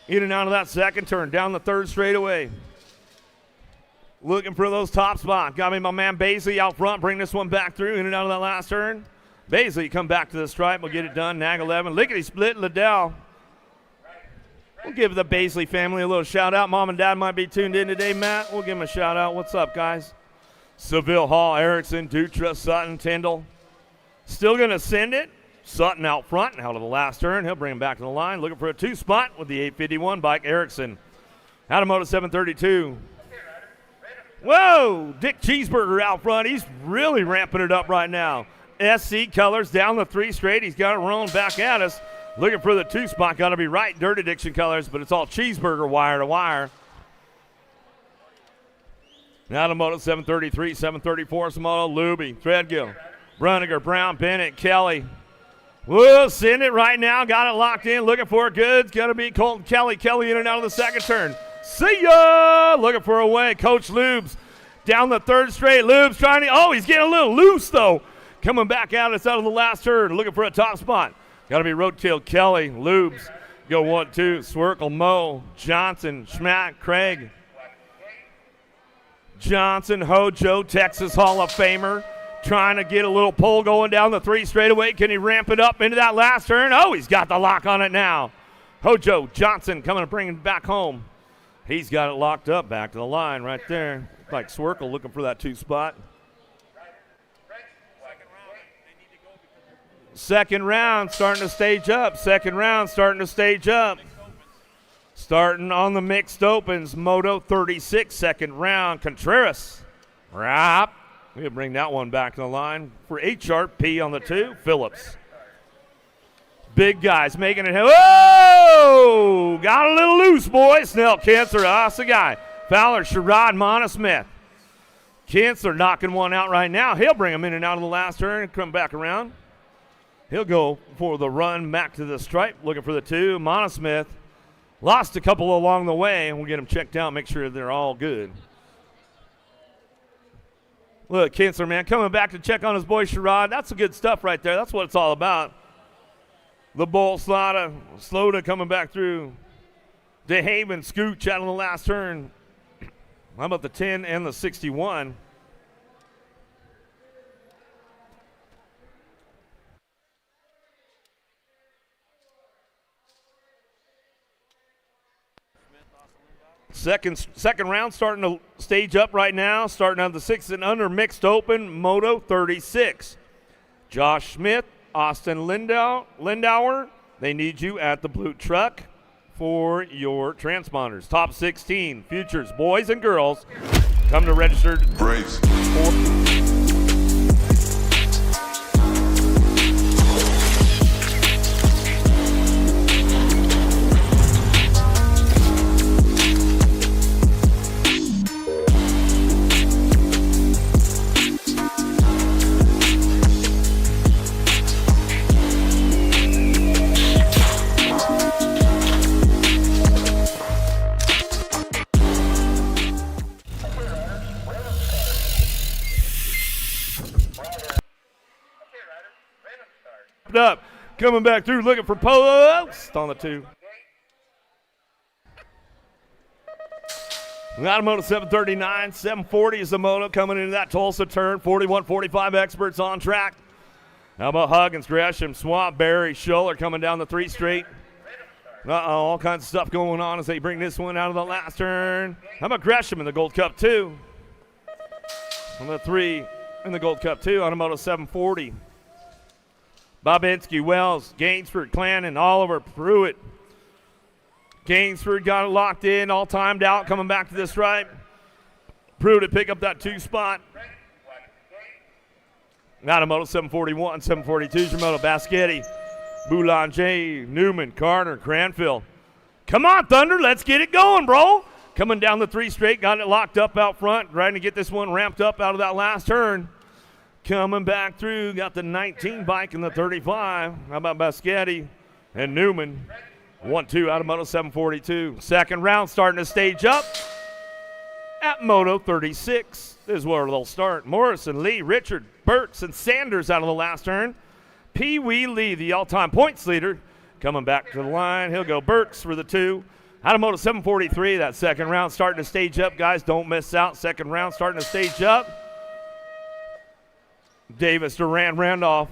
In and out of that second turn. Down the 3rd straightaway. Looking for those top spots. Got me my man Baisley out front. Bring this one back through. In and out of that last turn. Baisley come back to the stripe. We'll get it done. Nag 11. Lickety split. Liddell. We'll give the Baisley family a little shout out. Mom and Dad might be tuned in today, Matt. We'll give them a shout out. What's up, guys? Seville, Hall, Erickson, Dutra, Sutton, Tyndall. Still going to send it. Sutton out front. Out of the last turn. He'll bring him back to the line. Looking for a 2 spot with the 851 bike. Erickson. Automotive 732. Whoa, Dick Cheeseburger out front. He's really ramping it up right now. SC Colors down the 3 straight. He's got it rolling back at us. Looking for the 2 spot. Got to be right. Dirt Addiction Colors, but it's all Cheeseburger wire to wire. Automotive 733, 734, Samoto, Luby, Threadgill, Bruniger, Brown, Bennett, Kelly. We'll send it right now. Got it locked in. Looking for it good. It's got to be Colton Kelly. Kelly in and out of the second turn. See ya! Looking for a way. Coach Lubes down the 3rd straight. Lubes trying to, oh, he's getting a little loose, though. Coming back out. It's out of the last turn. Looking for a top spot. Got to be Roadkill, Kelly, Lubes. Go 1, 2. Swirkle, Moe, Johnson, Schmack, Craig. Johnson, Hojo, Texas Hall of Famer. Trying to get a little pull going down the 3 straightaway. Can he ramp it up into that last turn? Oh, he's got the lock on it now. Hojo Johnson coming to bring it back home. He's got it locked up back to the line right there. Like Swirkle looking for that 2 spot. Second round starting to stage up. Second round starting to stage up. Starting on the mixed opens. Moto 36, second round. Contreras. Rap. We'll bring that one back to the line. For H-Sharp, P on the 2. Phillips. Big guys making it. Whoa! Got a little loose, boys. Snell, Cancer, that's the guy. Fowler, Sherrod, Monosmith. Cancer knocking one out right now. He'll bring him in and out of the last turn and come back around. He'll go for the run back to the stripe, looking for the 2. Monosmith lost a couple along the way, and we'll get them checked out, make sure they're all good. Look, Cancer, man, coming back to check on his boy Sherrod. That's the good stuff right there. That's what it's all about. The Bull, Slota coming back through. DeHaven, Scooch out on the last turn. How about the 10 and the 61? Second round starting to stage up right now. Starting on the 6 and under mixed open, Moto 36. Josh Smith, Austin Lindauer, they need you at the blue truck for your transponders. Top 16 futures, boys and girls, come to registered. Brace. Up, coming back through, looking for post on the 2. Got a moto 739, 740 is the moto coming into that Tulsa turn. 41-45 experts on track. How about Huggins, Gresham, Swamp, Barry, Schuller coming down the 3 straight. All kinds of stuff going on as they bring this one out of the last turn. How about Gresham in the Gold Cup 2? On the 3 in the Gold Cup 2 on a moto 740. Bobinski, Wells, Gainsford, Clannon, Oliver, Pruitt. Gainsford got it locked in, all timed out, coming back to the stripe. Pruitt to pick up that 2 spot. Got a moto 741, 742 is your moto. Baschetti, Boulanger, Newman, Carter, Cranfield. Come on, Thunder, let's get it going, bro. Coming down the 3 straight, got it locked up out front, trying to get this one ramped up out of that last turn. Coming back through, got the 19 bike and the 35. How about Baschetti and Newman? 1-2 out of Moto 742. Second round starting to stage up at Moto 36. This is where they'll start. Morrison, Lee, Richard, Burks, and Sanders out of the last turn. Pee Wee Lee, the all-time points leader, coming back to the line. He'll go Burks for the 2. Out of Moto 743, that second round starting to stage up, guys. Don't miss out. Second round starting to stage up. Davis, Durant, Randolph.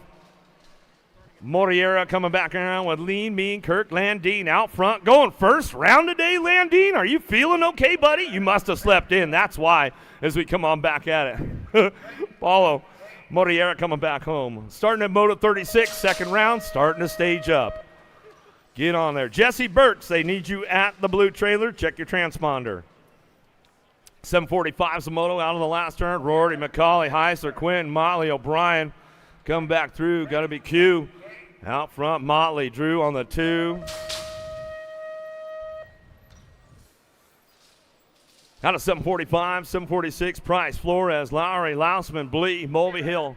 Moriera coming back around with Lean, Mean, Kirk, Landine out front. Going first round today, Landine. Are you feeling okay, buddy? You must have slept in. That's why, as we come on back at it. Paulo, Moriera coming back home. Starting at Moto 36, second round, starting to stage up. Get on there. Jesse Burks, they need you at the blue trailer. Check your transponder. 745 is the moto out of the last turn. Rory, McCauley, Heisler, Quinn, Motley, O'Brien come back through. Got to be Q. Out front, Motley, Drew on the 2. Out of 745, 746, Price, Flores, Lowry, Lousman, Blee, Mulvey Hill.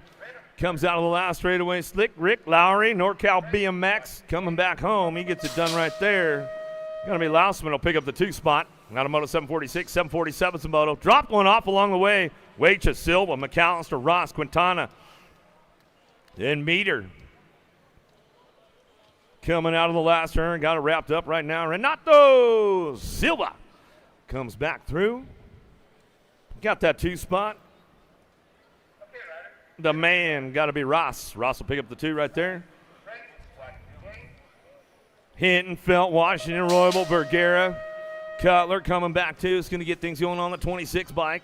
Comes out of the last straightaway. Slick, Rick, Lowry, NorCal BMX coming back home. He gets it done right there. Going to be Lousman will pick up the 2 spot. Out of Moto 746, 747 is the moto. Dropped one off along the way. Waitcha, Silva, McAllister, Ross, Quintana. Then Meter. Coming out of the last turn. Got it wrapped up right now. Renato Silva comes back through. Got that 2 spot. The man got to be Ross. Ross will pick up the 2 right there. Hinton, Felt, Washington, Roybal, Vergara. Cutler coming back too. It's going to get things going on the 26 bike.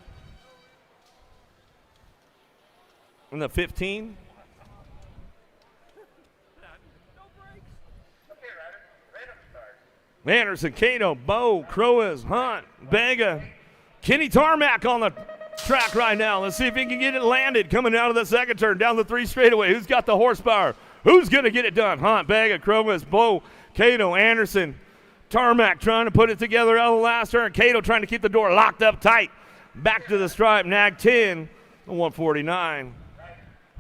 And the 15. Anderson, Cato, Bo, Croas, Hunt, Vega. Kenny Tarmac on the track right now. Let's see if he can get it landed coming out of the second turn down the 3 straightaway. Who's got the horsepower? Who's going to get it done? Hunt, Vega, Croas, Bo, Cato, Anderson. Tarmac trying to put it together out of the last turn. Cato trying to keep the door locked up tight. Back to the stripe. Nag 10, 149.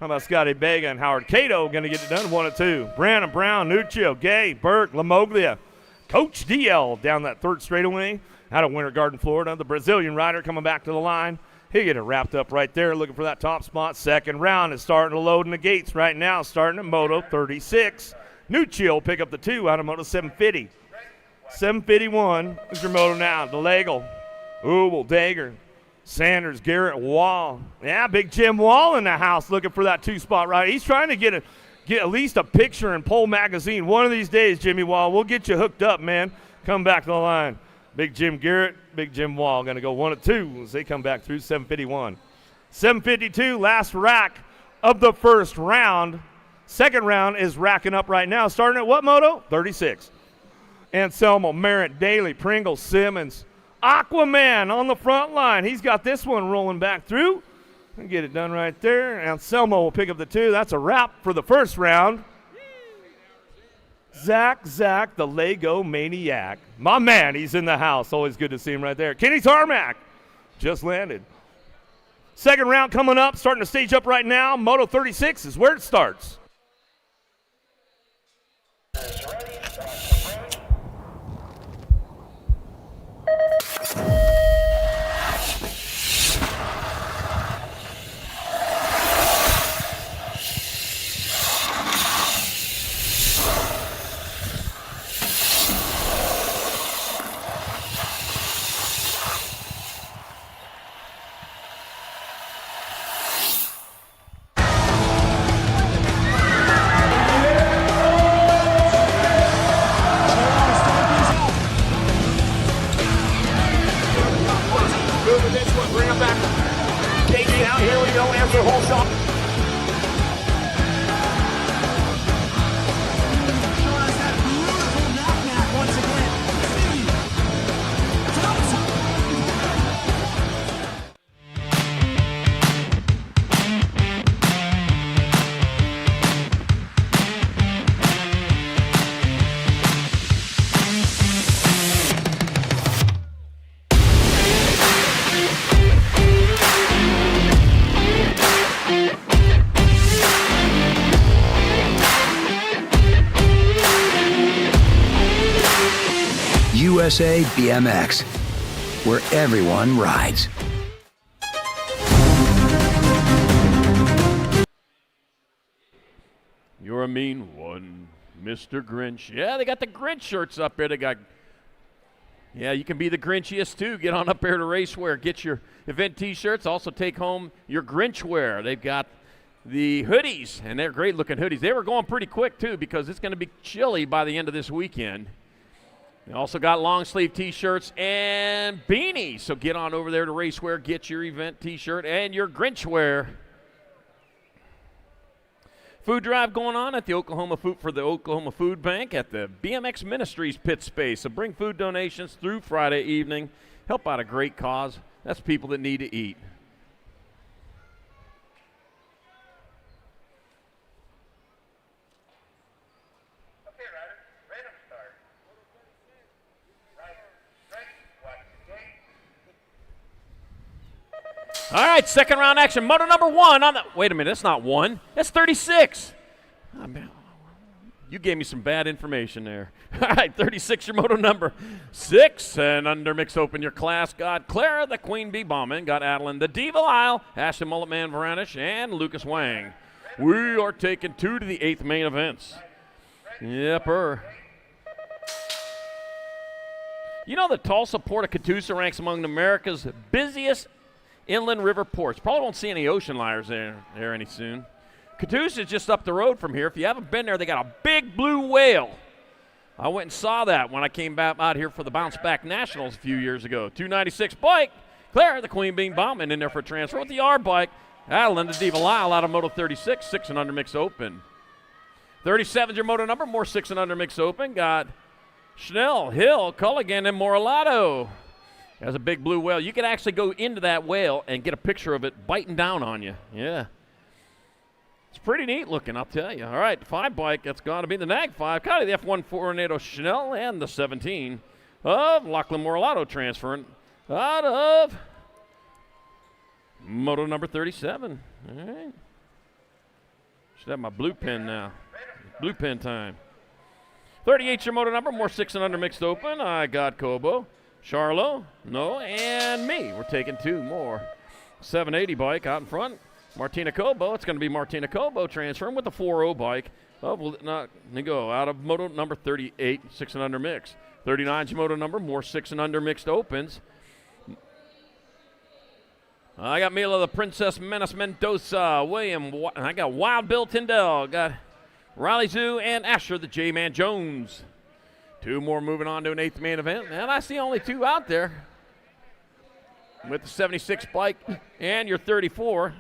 How about Scotty Vega and Howard Cato going to get it done? 1 and 2. Brandon Brown, Nuccio, Gay, Burke, Lamoglia. Coach DL down that 3rd straightaway out of Winter Garden, Florida. The Brazilian rider coming back to the line. He'll get it wrapped up right there, looking for that top spot. Second round is starting to load in the gates right now, starting at Moto 36. Nuccio pick up the 2 out of Moto 750. 751 is your moto now. DeLagle, Ubel, Dager, Sanders, Garrett, Wall. Yeah, Big Jim Wall in the house looking for that 2 spot right. He's trying to get at least a picture in Pole Magazine. One of these days, Jimmy Wall, we'll get you hooked up, man. Come back to the line. Big Jim Garrett, Big Jim Wall going to go 1 of 2 as they come back through 7:51. 7:52, last rack of the first round. Second round is racking up right now. Starting at what moto? 36. Anselmo, Merritt, Daly, Pringle, Simmons. Aquaman on the front line. He's got this one rolling back through. Get it done right there. Anselmo will pick up the 2. That's a wrap for the first round. Zach, the Lego Maniac. My man, he's in the house. Always good to see him right there. Kenny Tarmac just landed. Second round coming up, starting to stage up right now. Moto 36 is where it starts. USA BMX, where everyone rides. You're a mean one, Mr. Grinch. Yeah, they got the Grinch shirts up there. They got, yeah, you can be the Grinchiest too. Get on up there to Racewear. Get your event T-shirts. Also take home your Grinch wear. They've got the hoodies, and they're great looking hoodies. They were going pretty quick too because it's going to be chilly by the end of this weekend. They also got long sleeve T-shirts and beanies. So get on over there to Racewear, get your event T-shirt and your Grinch wear. Food drive going on at the Oklahoma Food Bank at the BMX Ministries pit space. So bring food donations through Friday evening. Help out a great cause. That's people that need to eat. All right, second round action. Moto number 1 on the. Wait a minute, that's not 1. That's 36. Oh, man. You gave me some bad information there. All right, 36, your moto number 6. And under mixed open, your class got Clara, the Queen Bee Bauman, got Adeline, the Diva Lyle, Ashton Mulletman Varanish, and Lucas Wang. We are taking 2 to the 8th main events. Yepper. You know the Tulsa Port of Catoosa ranks among America's busiest inland river ports. Probably won't see any ocean liners there any soon. Catoosa is just up the road from here. If you haven't been there, they got a big blue whale. I went and saw that when I came back out here for the Bounce Back Nationals a few years ago. 296 bike. Claire, the Queen Bee Bauman, in there for a transfer with the R bike. Adeline, the Diva Lyle, out of Moto 36, 6 and under mixed open. 37's your moto number, more 6 and under mixed open. Got Schnell, Hill, Culligan, and Moralato. As a big blue whale. You can actually go into that whale and get a picture of it biting down on you. Yeah. It's pretty neat looking, I'll tell you. All right, 5 bike, that's got to be the NAG 5. Kind of the F1 Tornado Chanel and the 17 of Lachlan Moralato transferring out of moto number 37. All right. Should have my blue pen now. Blue pen time. 38's your moto number, more 6 and under mixed open. I got Kobo. Charlo, no, and me. We're taking 2 more. 780 bike out in front. Martina Kobo. It's going to be Martina Kobo transferring with the 4.0 bike. Oh, not go out of moto number 38, 6 and under mix. 39's your moto number, more 6 and under mixed opens. I got Mila, the Princess Menace Mendoza, William, and I got Wild Bill Tyndall. Got Riley Zoo and Asher, the J-Man Jones. 2 more moving on to an 8th main event. And I see only 2 out there with the 76 bike and your 34.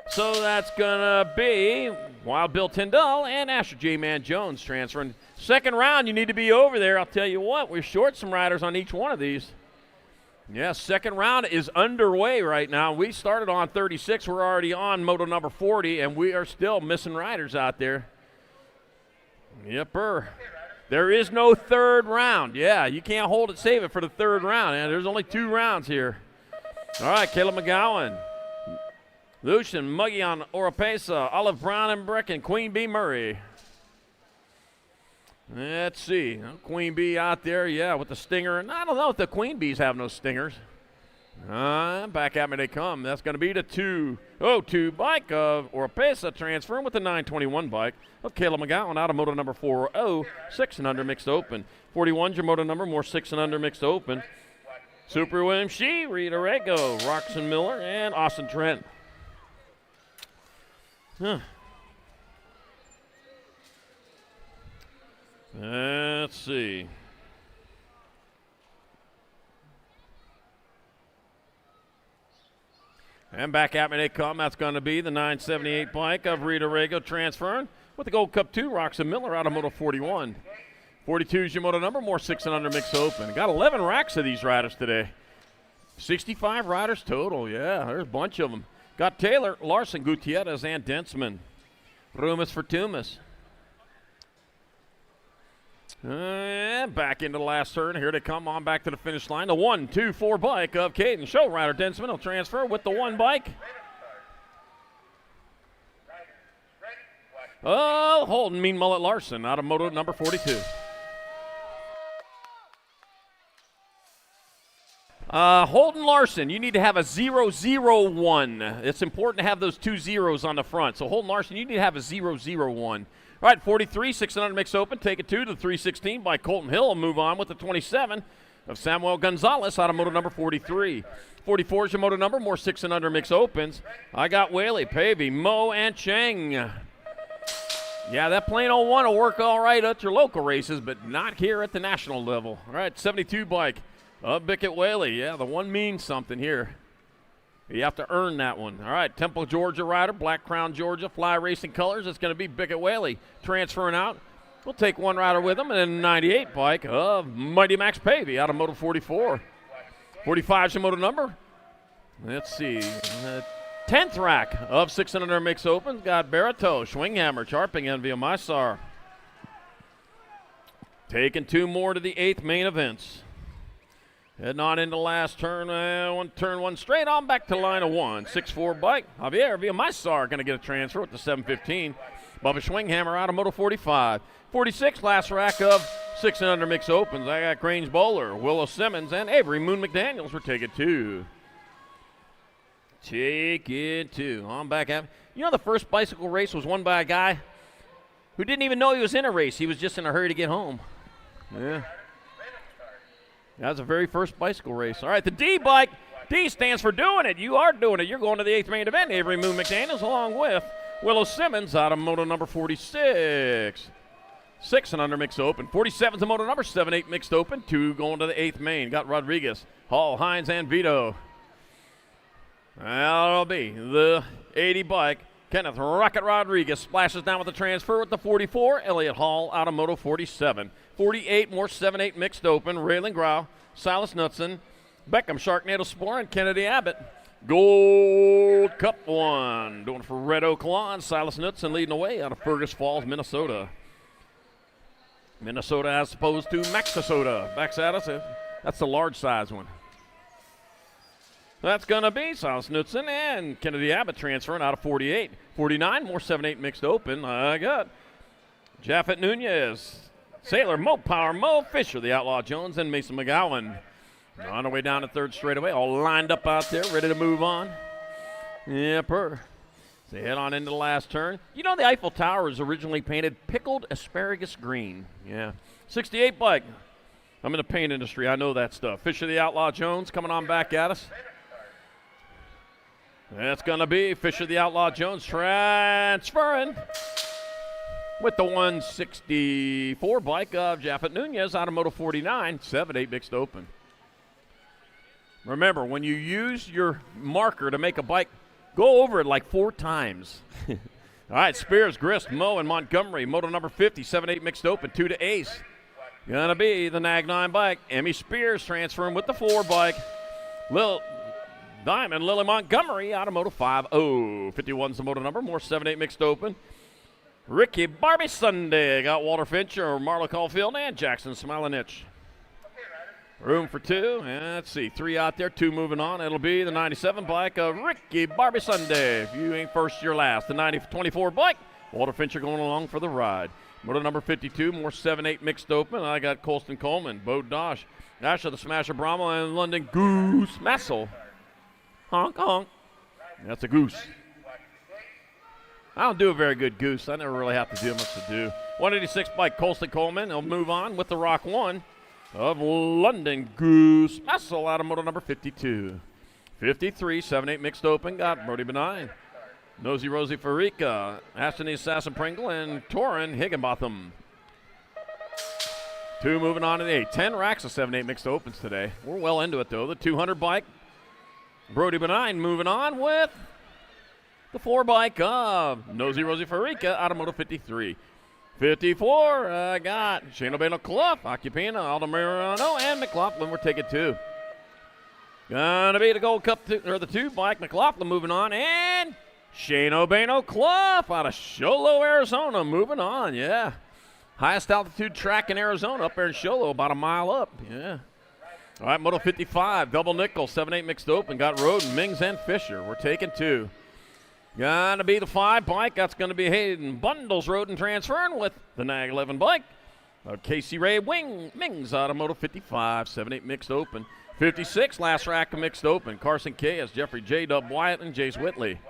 So that's going to be Wild Bill Tyndall and Asher J-Man Jones transferring. Second round, you need to be over there. I'll tell you what, we're short some riders on each one of these. Yeah, second round is underway right now. We started on 36. We're already on moto number 40, and we are still missing riders out there. Yepper. There is no third round. Yeah, you can't hold it, save it for the third round. And there's only 2 rounds here. All right, Caleb McGowan, Lucian Muggy on Oropesa, Olive Brown and Brick, and Queen Bee Murray. Let's see. Queen Bee out there, yeah, with the stinger. And I don't know if the Queen Bees have no stingers. Back at me they come. That's going to be the 202 bike of Oropesa transferring with the 921 bike of Caleb McGowan out of moto number 40, 6 and under mixed open. 41's your moto number, more 6 and under mixed open. Super William Shee, Rita Rego, Roxon Miller, and Austin Trent. Let's see. And back at me they come. That's going to be the 978 bike of Rita Rego transferring with the Gold Cup 2, Roxon Miller out of moto 41. 42 is your moto number, more 6 and under mixed open. Got 11 racks of these riders today. 65 riders total, yeah, there's a bunch of them. Got Taylor, Larson, Gutierrez, and Densman. Rumus for Tumas. And back into the last turn. Here they come on back to the finish line. The 1-2-4 bike of Caden. Show rider Densman will transfer with the 1 bike. Oh, Holden Mean Mullet Larson out of moto number 42. Holden Larson, you need to have a 0-0-1. It's important to have those 2 zeros on the front. So Holden Larson, you need to have a 0-0-1. All right, 43, 6 and under mix open. Take it to the 316 by Colton Hill. Will move on with the 27 of Samuel Gonzalez out of moto number 43. 44 is your moto number, more 6 and under mix opens. I got Whaley, Pavey, Mo, and Cheng. Yeah, that plain old 1 will work all right at your local races, but not here at the national level. All right, 72 bike of Bickett Whaley. Yeah, the 1 means something here. You have to earn that one. All right, Temple, Georgia rider, Black Crown, Georgia, Fly Racing colors. It's going to be Bickett Whaley transferring out. We'll take 1 rider with him, and then 98 bike of Mighty Max Pavey out of moto 44. 45 is your moto number. Let's see. 10th rack of 6 and under mix opens. Got Barito, Schwinghammer, Charping, and via Mysar. Taking 2 more to the 8th main events. Heading on into the last turn, turn 1 straight on back to line of 1. 6'4 bike. Javier via Mysar going to get a transfer with the 715. Bubba Schwinghammer out of moto 45. 46, last rack of 6 and under mix opens. I got Grange Bowler, Willow Simmons, and Avery Moon McDaniels for take it 2. Take it 2. On back at. You know the first bicycle race was won by a guy who didn't even know he was in a race. He was just in a hurry to get home. Yeah. That's the very first bicycle race. All right, the D bike. D stands for doing it. You are doing it. You're going to the 8th main event. Avery Moon McDaniels along with Willow Simmons out of moto number 46. 6 and under mixed open. 47's the moto number, 7-8 mixed open. 2 going to the 8th main. Got Rodriguez, Hall, Hines, and Vito. That'll be the 80 bike. Kenneth Rocket Rodriguez splashes down with the transfer with the 44. Elliott Hall out of moto 47. 48 more 7-8 mixed open. Raylan Grau, Silas Knudsen, Beckham, Sharknado Spore, and Kennedy Abbott. Gold Cup 1. Doing it for Red Oak Lawn. Silas Knudsen leading away out of Fergus Falls, Minnesota. Minnesota as opposed to Maxisota. Backs at us. That's the large size one. That's going to be Silas Knudsen and Kennedy Abbott transferring out of 48. 49, more 7-8 mixed open. I got Jaffet Nunez, Sailor, Mo Power, Mo Fisher, the Outlaw Jones, and Mason McGowan. On the way down to 3rd straightaway, all lined up out there, ready to move on. Yepper. So they head on into the last turn. You know the Eiffel Tower was originally painted pickled asparagus green. Yeah. 68 bike. I'm in the paint industry. I know that stuff. Fisher, the Outlaw Jones, coming on back at us. That's going to be Fisher, the Outlaw Jones, transferring. with the 164 bike of Japhet Nunez out of Moto 49, 7-8 mixed open. Remember, when you use your marker to make a bike, go over it like 4 times. All right, Spears, Grist, Moe, and Montgomery. Moto number 50, 7-8 mixed open, 2 to Ace. Gonna be the Nag 9 bike. Emmy Spears transferring with the 4 bike. Lil Diamond, Lily Montgomery out of Moto 5. 51's the moto number, more 7-8 mixed open. Ricky Barbie Sunday got Walter Fincher, Marla Caulfield, and Jackson Smilanich. Room for 2. And let's see, 3 out there, 2 moving on. It'll be the 97 bike of Ricky Barbie Sunday. If you ain't first, you're last. The 24 bike, Walter Fincher going along for the ride. Moto number 52, more 7-8 mixed open. I got Colston Coleman, Bo Dosh, Asher the Smasher Brahma, and London Goose Massel. Honk, honk. That's a goose. I don't do a very good goose. I never really have to do much to do. 186 bike, Colston Coleman. He'll move on with the Rock 1 of London Goose Massel out of moto number 52. 53, 7-8 mixed open. Got Brody Benign, Nosy Rosie Farika, Ashton the Assassin Pringle, and Torin Higginbotham. 2 moving on to the 8. 10 racks of 7-8 mixed opens today. We're well into it, though. The 200 bike, Brody Benign moving on with the 4 bike of Nosy Rosie Farika out of moto 53. 54, I got Shane O'Bano Clough, Occupina, Aldemirano, and McLaughlin. We're taking 2. Gonna be the Gold Cup, or the 2 bike, McLaughlin moving on, and Shane O'Bano Clough out of Sholo, Arizona, moving on, yeah. Highest altitude track in Arizona, up there in Sholo, about a mile up, yeah. All right, Moto 55, double nickel, 7-8 mixed open, got Roden, Mings, and Fisher. We're taking 2. Gonna be the 5 bike, that's gonna be Hayden Bundles, Roden transferring with the Nag 11 bike. Casey Ray Mings out of Moto 55, 7-8 mixed open. 56, last rack of mixed open, Carson K as Jeffrey J. Dub Wyatt and Jace Whitley.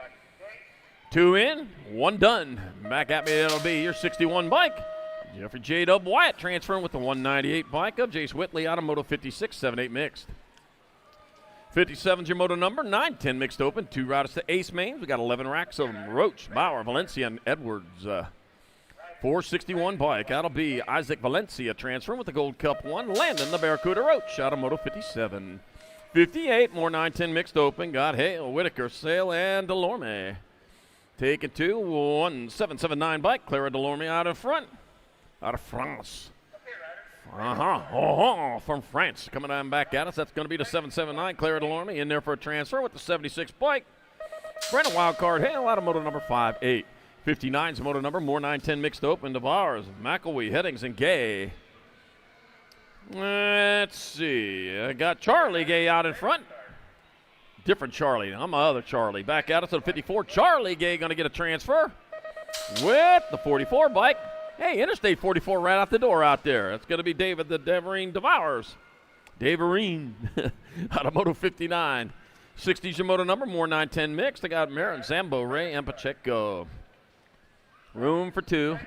2 in, 1 done. Back at me, it'll be your 61 bike. Jeffrey J. Dub Wyatt transferring with the 198 bike of Jace Whitley out of Moto 56, 7-8 mixed. 57's your moto number, 9-10 mixed open. 2 riders to Ace Mains. We got 11 racks of them. Roach, Bauer, Valencia, and Edwards. 461 bike. That'll be Isaac Valencia transferring with the Gold Cup 1. Landon, the Barracuda Roach out of Moto 57. 58, more 9-10 mixed open. Got Hale, Whitaker, Sale, and Delorme. Taking 2, 1779 bike. Clara Delorme out in front. Out of France. From France. Coming on back at us. That's going to be the 779. Clara Delorme in there for a transfer with the 76 bike. Brandon Wildcard Hale out of moto number 58. 59's moto number, more 9-10 mixed open. DeVars, McElwee, Headings, and Gay. Let's see. I got Charlie Gay out in front. Different Charlie. I'm my other Charlie. Back at us at 54. Charlie Gay going to get a transfer with the 44 bike. Hey, Interstate 44 right out the door out there. That's going to be David the Devereen Devours. Devereen out of Moto 59. 60's your moto number, more 9-10 mixed. I got Marin, Zambo, Ray, and Pacheco. Room for 2.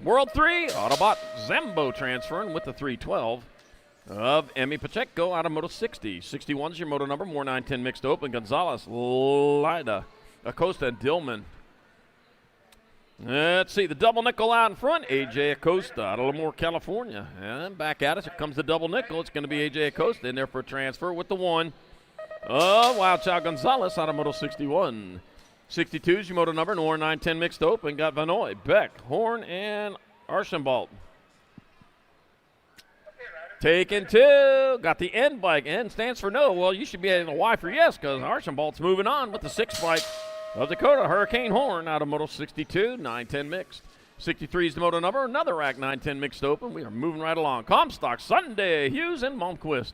World 3, Autobot Zambo transferring with the 312 of Emmy Pacheco out of Moto 60. 61's your moto number, more 9-10 mixed open. Gonzalez, Lida, Acosta, and Dillman. Let's see, the double nickel out in front, A.J. Acosta out of Lemoore, California. And back at us, here comes the double nickel. It's going to be A.J. Acosta in there for a transfer with the 1 of Wild Child Gonzalez out of Moto 61. 62's your moto number, more 9-10 mixed open. Got Vanoy, Beck, Horn, and Archambault. Taking 2. Got the N bike. N stands for no. Well, you should be adding a Y for yes, because Archambault's moving on with the 6 bike of Dakota, Hurricane Horn out of Moto 62, 9-10 mixed. 63 is the moto number, another rack 9-10 mixed open. We are moving right along. Comstock, Sunday, Hughes, and Malmquist.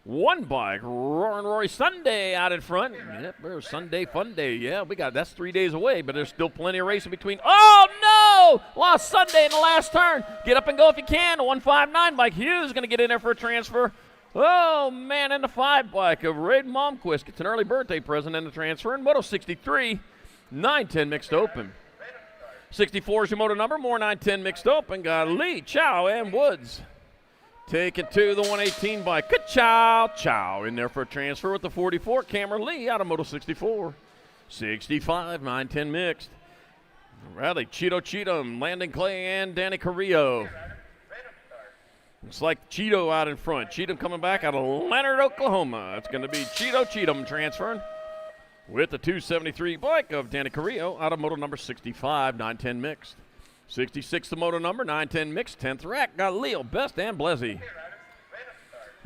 1 bike, Roaring Rory Sunday out in front. Yep, there's Sunday Fun Day. Yeah, that's 3 days away, but there's still plenty of racing between. Oh, no! Lost Sunday in the last turn. Get up and go if you can. The 159 bike, Hughes is going to get in there for a transfer. Oh, man, and the 5 bike of Red Malmquist gets an early birthday present in the transfer. In Moto 63, 9-10 mixed open. 64 is your moto number, more 9-10 mixed open. Got Lee, Chow, and Woods. Take it to the 118 bike. Chow in there for a transfer with the 44. Cameron Lee out of Moto 64. 65, 9-10 mixed. Bradley, Cheeto, Landon Clay, and Danny Carrillo. It's like Cheeto out in front. Cheatham coming back out of Leonard, Oklahoma. It's going to be Cheetham transferring with the 273 bike of Danny Carrillo out of moto number 65, 910 mixed. 66 the moto number, 910 mixed, 10th rack. Got Leo, Best, and Blezzy.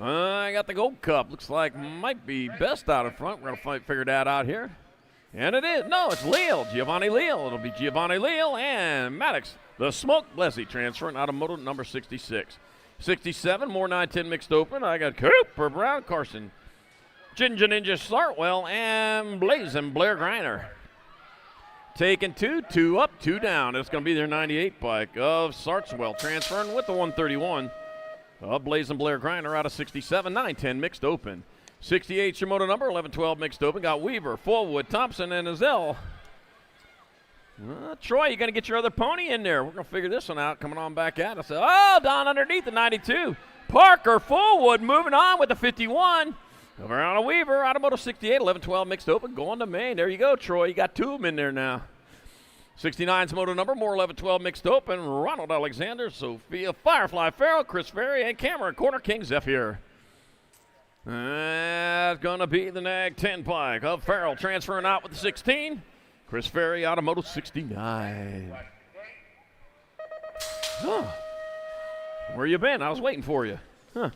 I got the Gold Cup. Looks like might be Best out in front. We're going to figure that out here. And it is. No, it's Leal, Giovanni Leal. It'll be Giovanni Leal and Maddox, the Smoke Blezzy transferring out of moto number 66. 67, more 910 mixed open. I got Cooper Brown, Carson, Ginger Ninja Sartwell, and Blazing Blair Griner. Taking two up, 2 down. It's going to be their 98 bike of Sartwell transferring with the 131 of Blazing Blair Griner out of 67, 910 mixed open. 68 your moto number, 1112 mixed open. Got Weaver, Fullwood, Thompson, and Azell. Troy, you going to get your other pony in there. We're going to figure this one out coming on back at us. Oh, down underneath the 92. Parker Fullwood moving on with the 51. Over on a Weaver, out of moto 68, 11-12 mixed open, going to main. There you go, Troy. You got 2 of them in there now. 69's moto number, more 11-12 mixed open. Ronald Alexander, Sophia Firefly Farrell, Chris Ferry, and Cameron Corner King Zephyr. That's going to be the Nag 10 bike of Farrell transferring out with the 16. Chris Ferry out of moto 69. Huh. Where you been? I was waiting for you. Huh.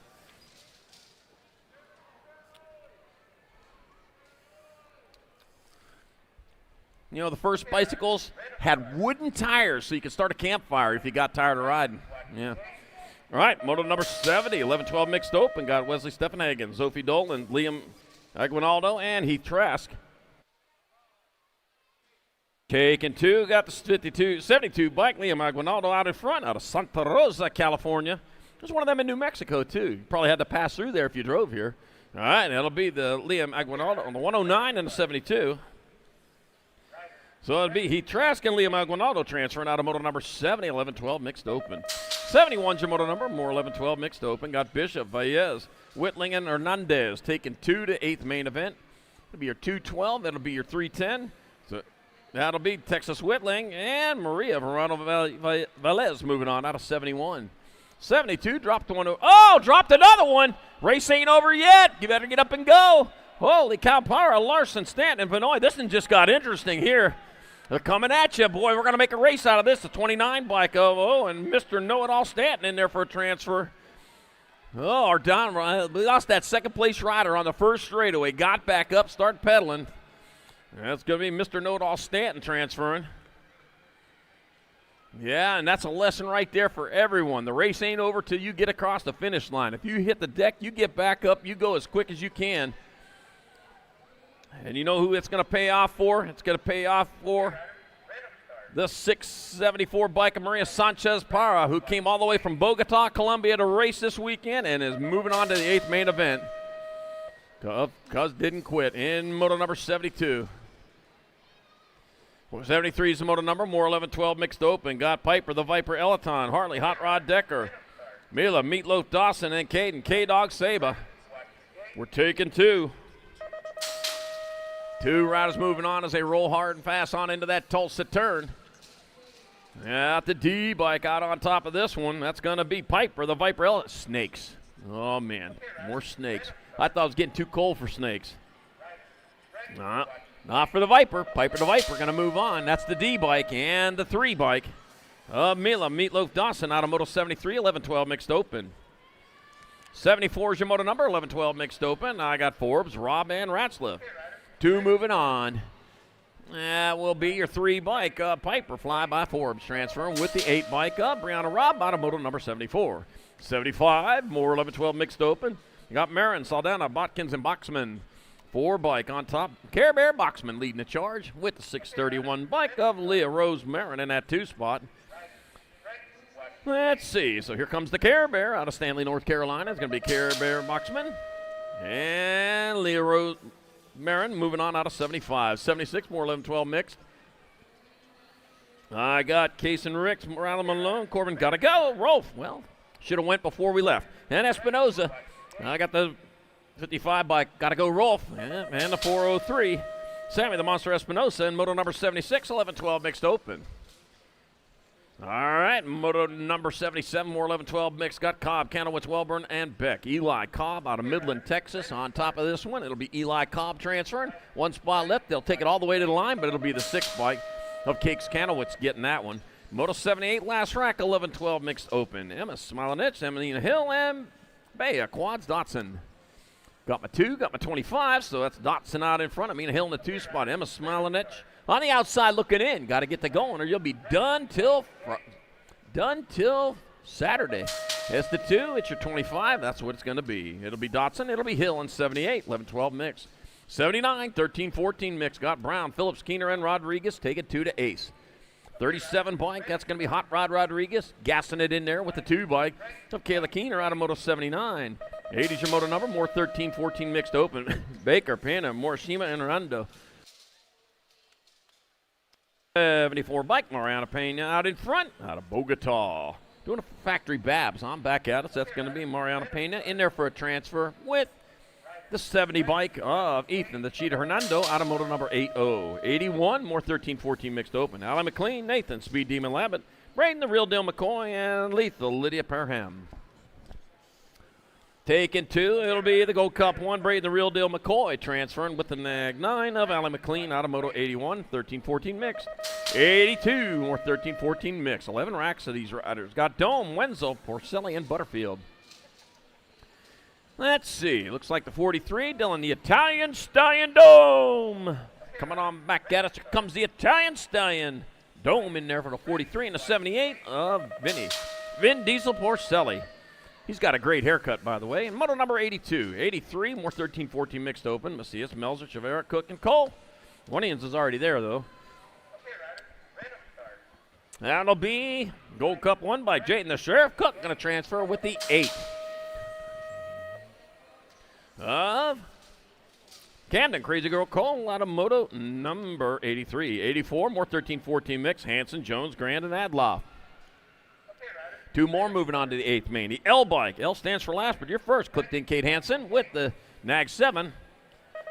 You know, the first bicycles had wooden tires so you could start a campfire if you got tired of riding. Yeah. All right, moto number 70, 11-12 mixed open. Got Wesley Stephenhagen, Sophie Dolan, Liam Aguinaldo, and Heath Trask. Taking 2, got the 72 bike, Liam Aguinaldo out in front, out of Santa Rosa, California. There's one of them in New Mexico, too. You probably had to pass through there if you drove here. All right, that'll be the Liam Aguinaldo on the 109 and the 72. So it'll be Heath Trask and Liam Aguinaldo transferring out of moto number 70, 11-12 mixed open. 71's your moto number, more 11-12 mixed open. Got Bishop, Valles, Whitling, and Hernandez taking 2 to 8th main event. It'll be your 212, that'll be your 310. So that'll be Texas Whitling and Maria Verano Valles moving on out of 71. 72 dropped one. Oh, dropped another one. Race ain't over yet. You better get up and go. Holy cow, Para, Larson, Stanton, and Vinoy. This one just got interesting here. They're coming at you, boy. We're going to make a race out of this. The 29 bike of, and Mr. Know-It-All Stanton in there for a transfer. Oh, our down, we lost that second place rider on the first straightaway. Got back up, start pedaling. That's going to be Mr. Know-It-All Stanton transferring. Yeah, and that's a lesson right there for everyone. The race ain't over till you get across the finish line. If you hit the deck, you get back up, you go as quick as you can. And you know who it's going to pay off for? It's going to pay off for the 674 bike of Maria Sanchez Para, who came all the way from Bogota, Colombia to race this weekend and is moving on to the 8th main event. Cuz didn't quit in moto number 72. 73 is the moto number, more 11-12 mixed open. Got Piper, the Viper Elaton, Hartley, Hot Rod Decker, Mila, Meatloaf Dawson, and Caden, K-Dog Saba. We're taking 2. 2 riders moving on as they roll hard and fast on into that Tulsa turn. At the D bike out on top of this one. That's going to be Piper, the Viper. Snakes. Oh, man. More snakes. I thought it was getting too cold for snakes. Not for the Viper. Piper the Viper going to move on. That's the D bike and the 3 bike. Mila, Meatloaf Dawson out of Moto 73, 11-12 mixed open. 74 is your moto number, 11-12 mixed open. I got Forbes, Rob, and Ratzliff. 2 moving on. That will be your 3 bike. Piper Fly by Forbes transferring with the 8 bike up. Brianna Robb out of moto number 74. 75, more 11-12 mixed open. You got Marin, Saldana, Botkins, and Boxman. 4 bike on top. Care Bear Boxman leading the charge with the 631 bike of Leah Rose Marin in that 2 spot. Let's see. So here comes the Care Bear out of Stanley, North Carolina. It's going to be Care Bear Boxman. And Leah Rose Marin moving on out of 75. 76, more 11-12 mixed. I got Case and Ricks, Morales Malone, Corbin, got to go. Rolf, well, should have went before we left. And Espinoza, I got the 55 bike, got to go Rolf. And the 403. Sammy the Monster Espinosa in moto number 76, 11-12 mixed open. All right, moto number 77, more 11-12 mix. Got Cobb, Kanowitz, Welburn, and Beck. Eli Cobb out of Midland, Texas. On top of this one, it'll be Eli Cobb transferring. One spot left. They'll take it all the way to the line, but it'll be the 6th bike of Cakes Kanowitz getting that one. Moto 78, last rack, 11-12 mixed open. Emma Smilanich, Emelina Hill, and Bea Quads Dotson. Got my 2, got my 25, so that's Dotson out in front. Emina Hill in the 2 spot. Emma Smilanich on the outside looking in. Got to get the going or you'll be done till Saturday. It's the 2, it's your 25. That's what it's going to be. It'll be Dotson, it'll be Hill in 78, 11-12 mix. 79, 13-14 mix. Got Brown, Phillips, Keener, and Rodriguez. Take it 2 to Ace. 37 bike, that's going to be Hot Rod Rodriguez. Gassing it in there with the 2 bike of Kayla Keener out of Moto 79. 80's your moto number, more 13-14 mixed open. Baker, Pena, Morishima, and Rando. 74 bike, Mariana Pena out in front, out of Bogota. Doing a factory Babs on back at us. That's going to be Mariana Pena in there for a transfer with the 70 bike of Ethan, the Cheetah Hernando, out of moto number 80. 81, more 13-14 mixed open. Allie McLean, Nathan, Speed Demon Labatt, Braden, the Real Deal McCoy, and Lethal, Lydia Parham. Taking 2, it'll be the Gold Cup 1, Braden, the Real Deal McCoy, transferring with the Nag 9 of Allie McLean, out of moto 81, 13-14 mix. 82, more 13-14 mix. 11 racks of these riders. Got Dome, Wenzel, Porcelli, and Butterfield. Let's see. Looks like the 43, Dylan, the Italian Stallion Dome. Coming on back at us. Here comes the Italian Stallion Dome in there for the 43 and the 78 of Vin Diesel Porcelli. He's got a great haircut, by the way. And moto number 82. 83, more 13-14 mixed open. Macias, Melzer, Chavera, Cook, and Cole. One-Ians is already there, though. That'll be Gold Cup 1 by Jayden the Sheriff Cook. Going to transfer with the 8. Of Camden, Crazy Girl Cole out of moto number 83. 84, more 13-14 mix. Hanson, Jones, Grand, and Adloff. 2 more moving on to the 8th main. The L bike. L stands for last, but you're first. Clicked in Kate Hansen with the Nag 7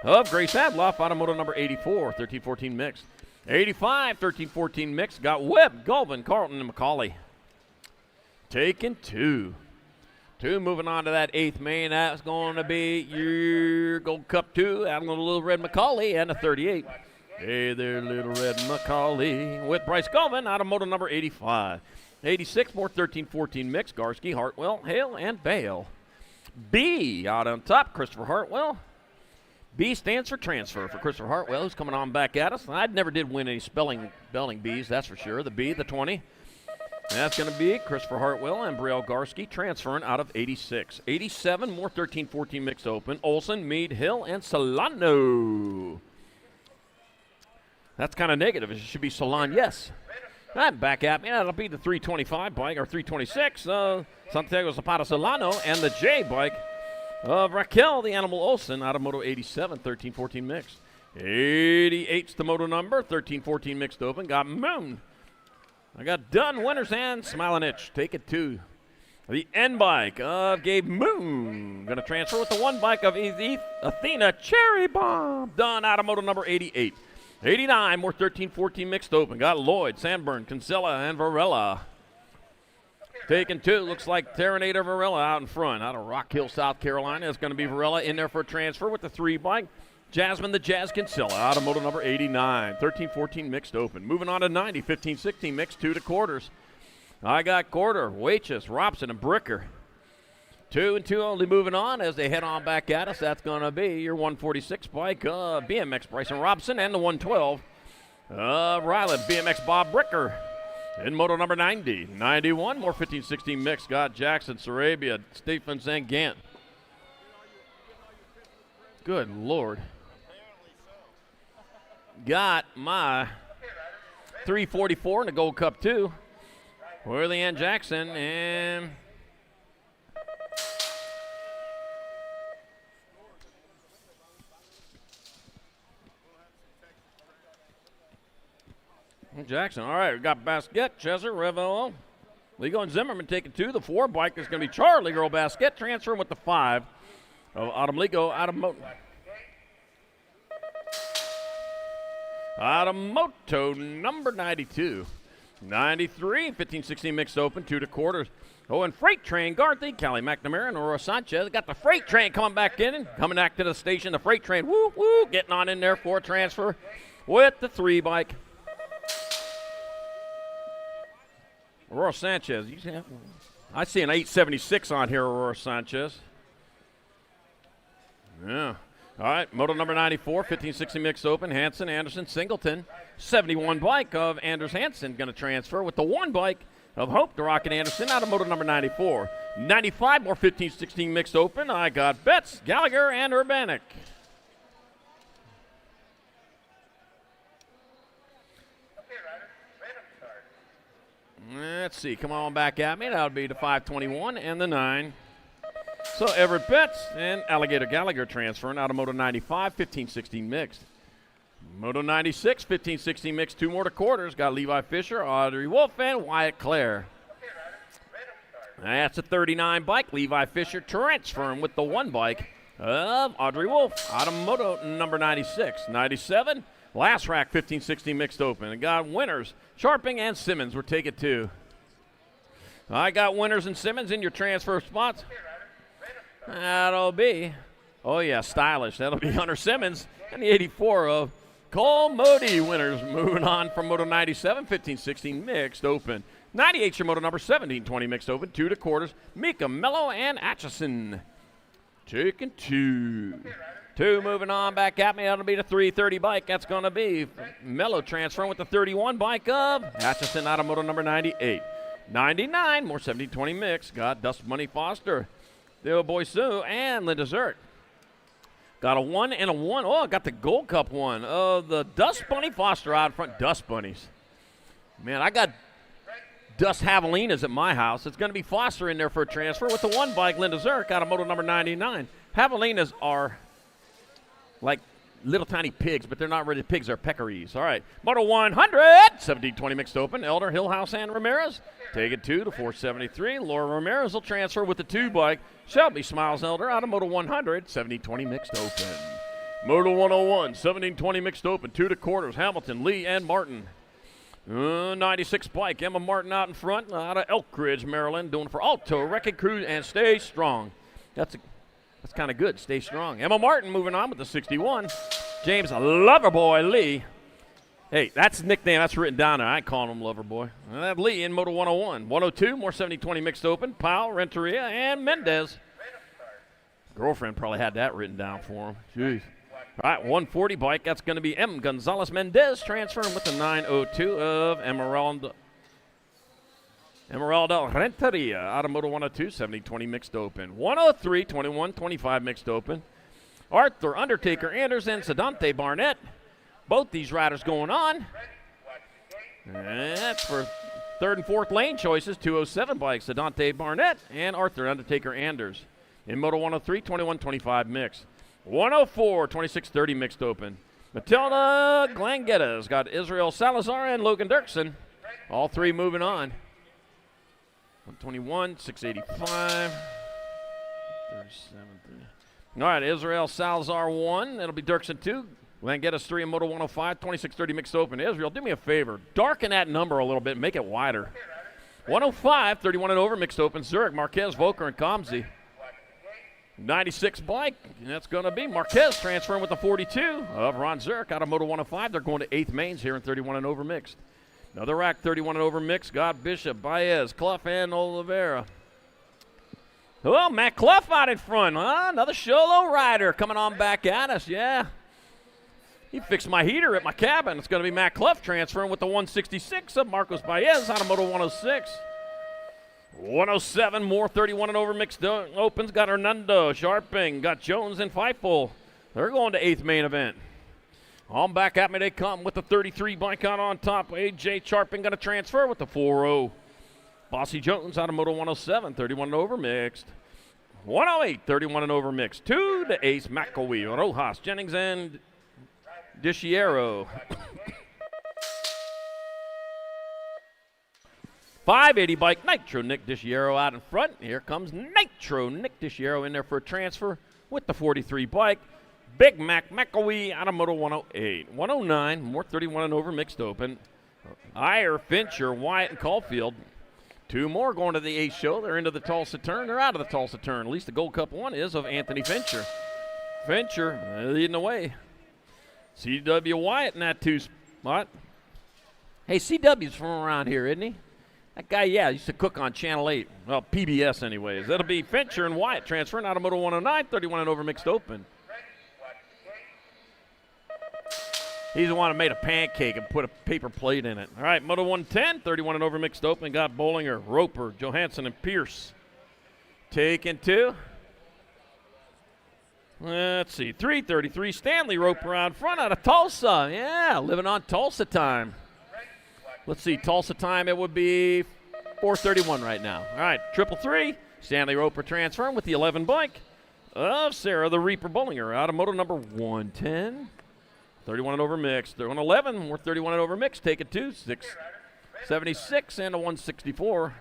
of Grace Adloff out of moto number 84. 13-14 mix. 85, 13-14 mix. Got Webb, Golvin, Carlton, and McCauley. Taking 2. 2 moving on to that 8th main. That's going to be your Gold Cup 2. Out of Little Red McCauley and a 38. Hey there, Little Red McCauley with Bryce Golvin out of moto number 85. 86, more 13-14 mix. Garski, Hartwell, Hale, and Bale. B out on top, Christopher Hartwell. B stands for transfer for Christopher Hartwell, who's coming on back at us. I never did win any spelling bees, that's for sure. The B, the 20. That's going to be Christopher Hartwell and Brielle Garski transferring out of 86. 87, more 13-14 mixed open. Olson, Meade, Hill, and Solano. That's kind of negative. It should be Solon, yes. I'm back at me. That'll be the 325 bike, or 326. Santiago Zapata Solano and the J bike of Raquel, the Animal Olson, out of moto 87, 13-14 mixed. 88's the moto number, 13-14 mixed open. Got Moon. I got Dunn, Winters, and Smilanich. Take it 2. The N bike of Gabe Moon. Going to transfer with the 1 bike of Athena Cherry Bomb. Dunn out of moto number 88. 89, more 13-14 mixed open. Got Lloyd, Sandburn, Kinsella, and Varela. Taking 2, looks like Terminator Varela out in front. Out of Rock Hill, South Carolina. It's going to be Varela in there for a transfer with the 3 bike. Jasmine the Jazz Kinsella out of moto number 89. 13-14 mixed open. Moving on to 90, 15-16 mixed 2 to quarters. I got Quarter, Waitches, Robson, and Bricker. 2 and 2 only moving on as they head on back at us. That's going to be your 146 bike, BMX Bryson Robson, and the 112. Ryland, BMX Bob Bricker in moto number 90. 91, more 15-16 mix. Got Jackson, Sarabia, Stephens, and Gant. Good Lord. Got my 344 in the Gold Cup 2. Worthy and Jackson, and Jackson. All right, we got Basket, Chesser, Revello, Lego, and Zimmerman taking 2. The 4 bike is going to be Charlie Girl Basket, transferring with the 5 of Autumn Lego out of moto number 92. 93, 15-16 mixed open, 2 to quarters. Oh, and Freight Train, Garthy, Callie McNamara, and Aurora Sanchez. Got the Freight Train coming back in, coming back to the station. The Freight Train, woo, woo, getting on in there for a transfer with the 3 bike. Aurora Sanchez, I see an 876 on here, Aurora Sanchez. Yeah. All right, moto number 94, 15-60 mixed open, Hanson, Anderson, Singleton. 71 bike of Anders Hansen going to transfer with the 1 bike of Hope to Rocket Anderson out of moto number 94. 95 more 15-16 mixed open. I got Betts, Gallagher, and Urbanik. Let's see, come on back at me. That would be the 521 and the 9. So Everett Betts and Alligator Gallagher transferring out of moto 95, 15-16 mixed. Moto 96, 15-16 mixed, 2 more to quarters. Got Levi Fisher, Audrey Wolf, and Wyatt Clare. That's a 39 bike. Levi Fisher transferring with the 1 bike of Audrey Wolf out of moto number 96. 97, last rack, 15-16 mixed open. And got winners, Sharping and Simmons. We're taking 2. I got winners and Simmons in your transfer spots. That'll be, oh yeah, stylish. That'll be Hunter Simmons and the 84 of Cole Modi. Winners moving on from moto 97, 15-16 mixed open. 98 your moto number 17-20 mixed open, 2 to quarters. Mika, Mello, and Atchison. Taking 2. 2 moving on back at me. That'll be the 330 bike. That's going to be Mello transferring with the 31 bike of Atchison out of moto number 98. 99, more 17-20 mix. Got Dust Money Foster, the old boy Sue, and Linda Zert. Got a 1 and a 1. Oh, got the Gold Cup one. The Dust Bunny Foster out front. Dust Bunnies. Man, I got Dust Javelinas at my house. It's going to be Foster in there for a transfer with the 1 bike, Linda Zerk, out of moto number 99. Javelinas are like little tiny pigs, but they're not really pigs. They're peccaries. All right. Moto 100, 17-20 mixed open. Elder, Hillhouse, and Ramirez. Take it 2 to 473. Laura Ramirez will transfer with the 2 bike. Shelby Smiles Elder out of moto 100, 17-20 mixed open. Moto 101, 17-20 mixed open. 2 to quarters. Hamilton, Lee, and Martin. 96 bike. Emma Martin out in front out of Elk Ridge, Maryland, doing for Alto, Wrecking Crew, and Stay Strong. That's kind of good. Stay strong. Emma Martin moving on with the 61. James Loverboy Lee. Hey, that's his nickname. That's written down there. I ain't calling him Loverboy. That Lee in moto 101. 102, more 70-20 mixed open. Powell, Renteria, and Mendez. Girlfriend probably had that written down for him. Jeez. All right, 140 bike. That's going to be M. Gonzalez Mendez transferring with the 902 of Emeralda Renteria out of moto 102, 70-20 mixed open. 103, 21-25 mixed open. Arthur Undertaker Anderson, Sedante Barnett. Both these riders going on. And that's for 3rd and 4th lane choices. 207 bikes, Sedante Barnett and Arthur Undertaker Anders. In moto 103, 21-25 mixed. 104, 26-30 mixed open. Matilda Glangetta's got Israel Salazar and Logan Dirksen. All 3 moving on. 121, 685. 37. All right, Israel Salazar 1. That'll be Dirksen 2. Glangetta's 3 in moto 105, 26-30 mixed open. Israel, do me a favor. Darken that number a little bit. Make it wider. 105, 31 and over mixed open. Zurich, Marquez, Volker, and Comsey. 96 bike, and that's going to be Marquez transferring with the 42 of Ron Zurich out of moto 105. They're going to 8th mains here in 31 and over mixed. Another rack 31 and over mixed. Got Bishop, Baez, Clough, and Oliveira. Well, Matt Clough out in front, huh? Another solo rider coming on back at us, yeah. He fixed my heater at my cabin. It's going to be Matt Clough transferring with the 166 of Marcos Baez out of moto 106. 107 more 31 and over mixed opens. Got Hernando, Sharping, got Jones and Feifel. They're going to 8th main event. On back at me they come with the 33 bike out on top. AJ Sharping going to transfer with the 4-0. Bossy Jones out of moto 107, 31 and over mixed. 108, 31 and over mixed. 2 to Ace McElwee, Rojas, Jennings, and Dishiero. 580 bike, Nitro Nick Dishiero out in front. Here comes Nitro Nick Dishiero in there for a transfer with the 43 bike. Big Mac McElwee out of moto 108. 109, more 31 and over mixed open. Iyer, Fincher, Wyatt, and Caulfield. 2 more going to the 8th show. They're into the Tulsa turn. They're out of the Tulsa turn. At least the Gold Cup one is of Anthony Fincher. Fincher leading the way. C.W. Wyatt in that 2 spot. Hey, C.W.'s from around here, isn't he? That guy, yeah, used to cook on Channel 8. Well, PBS anyways. That'll be Fincher and Wyatt transferring out of Moto 109, 31 and over mixed open. He's the one who made a pancake and put a paper plate in it. All right, Moto 110, 31 and over mixed open. Got Bollinger, Roper, Johansson, and Pierce. Taking 2. Let's see, 333, Stanley Roper out front out of Tulsa. Yeah, living on Tulsa time. Let's see, Tulsa time, it would be 4:31 right now. All right, 333, Stanley Roper transferring with the 11 bike of Sarah the Reaper Bollinger out of Moto number 110. 31 and over mixed. They're on 11. We're 31 and over mixed. Take it 2, 676 and a 164.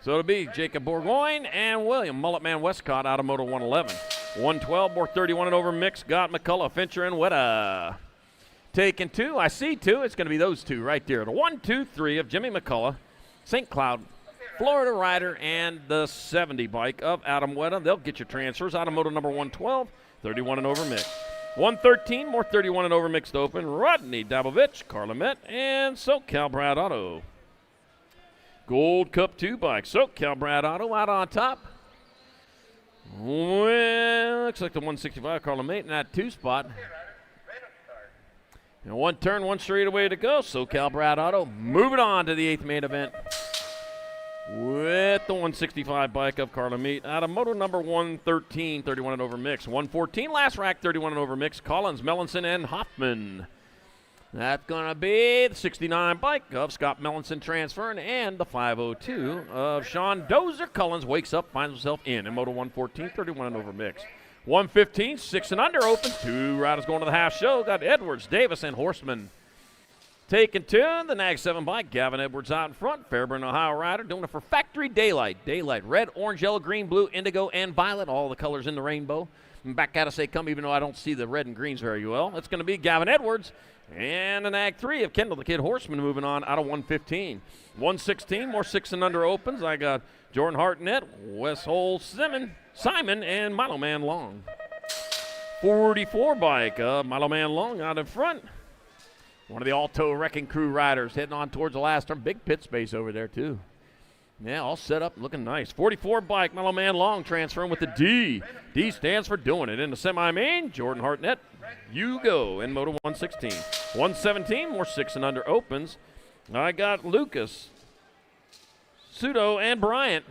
So it'll be Jacob Bourgoin and William Mulletman Westcott out of Moto 111. 112, more 31 and over mixed. Got McCullough, Fincher, and Wetta. Taking 2. I see 2. It's going to be those 2 right there. The 1, 2, 3 of Jimmy McCullough, St. Cloud, Florida Rider, and the 70 bike of Adam Wetta. They'll get your transfers out of Moto number 112. 31 and over mixed. 113, more 31 and over mixed open. Rodney Dabovich, Carla Met, and SoCal Brad Auto. Gold Cup 2 bike. SoCal Brad Auto out on top. Well, looks like the 165 Carla Mate in that 2 spot. And 1 turn, 1 straightaway to go. SoCal Brad Auto moving on to the 8th main event with the 165 bike of Carla Meat out of Moto number 113, 31 and over mix. 114, last rack, 31 and over mix. Collins, Mellinson, and Hoffman. That's going to be the 69 bike of Scott Mellinson transferring and the 502 of Sean Dozer. Collins wakes up, finds himself in Moto 114, 31 and over mix. 115, 6 and under open. 2 riders going to the half show. Got Edwards, Davis, and Horseman. Taking 2, the Nag 7 bike. Gavin Edwards out in front. Fairburn, Ohio rider, doing it for Factory Daylight. Daylight, red, orange, yellow, green, blue, indigo, and violet. All the colors in the rainbow. And back at us they come, even though I don't see the red and greens very well. It's going to be Gavin Edwards and the Nag 3 of Kendall the Kid Horseman moving on out of 115. 116, more 6 and under opens. I got Jordan Hartnett, Wes Hole Simon, and Milo Man Long. 44 bike, Milo Man Long out in front. One of the Alto Wrecking Crew riders heading on towards the last turn. Big pit space over there, too. Yeah, all set up, looking nice. 44 bike, Mellow Man Long transferring with the D. D stands for doing it. In the semi-main, Jordan Hartnett, you go in Moto 116. 117, more 6 and under opens. I got Lucas, Sudo, and Bryant.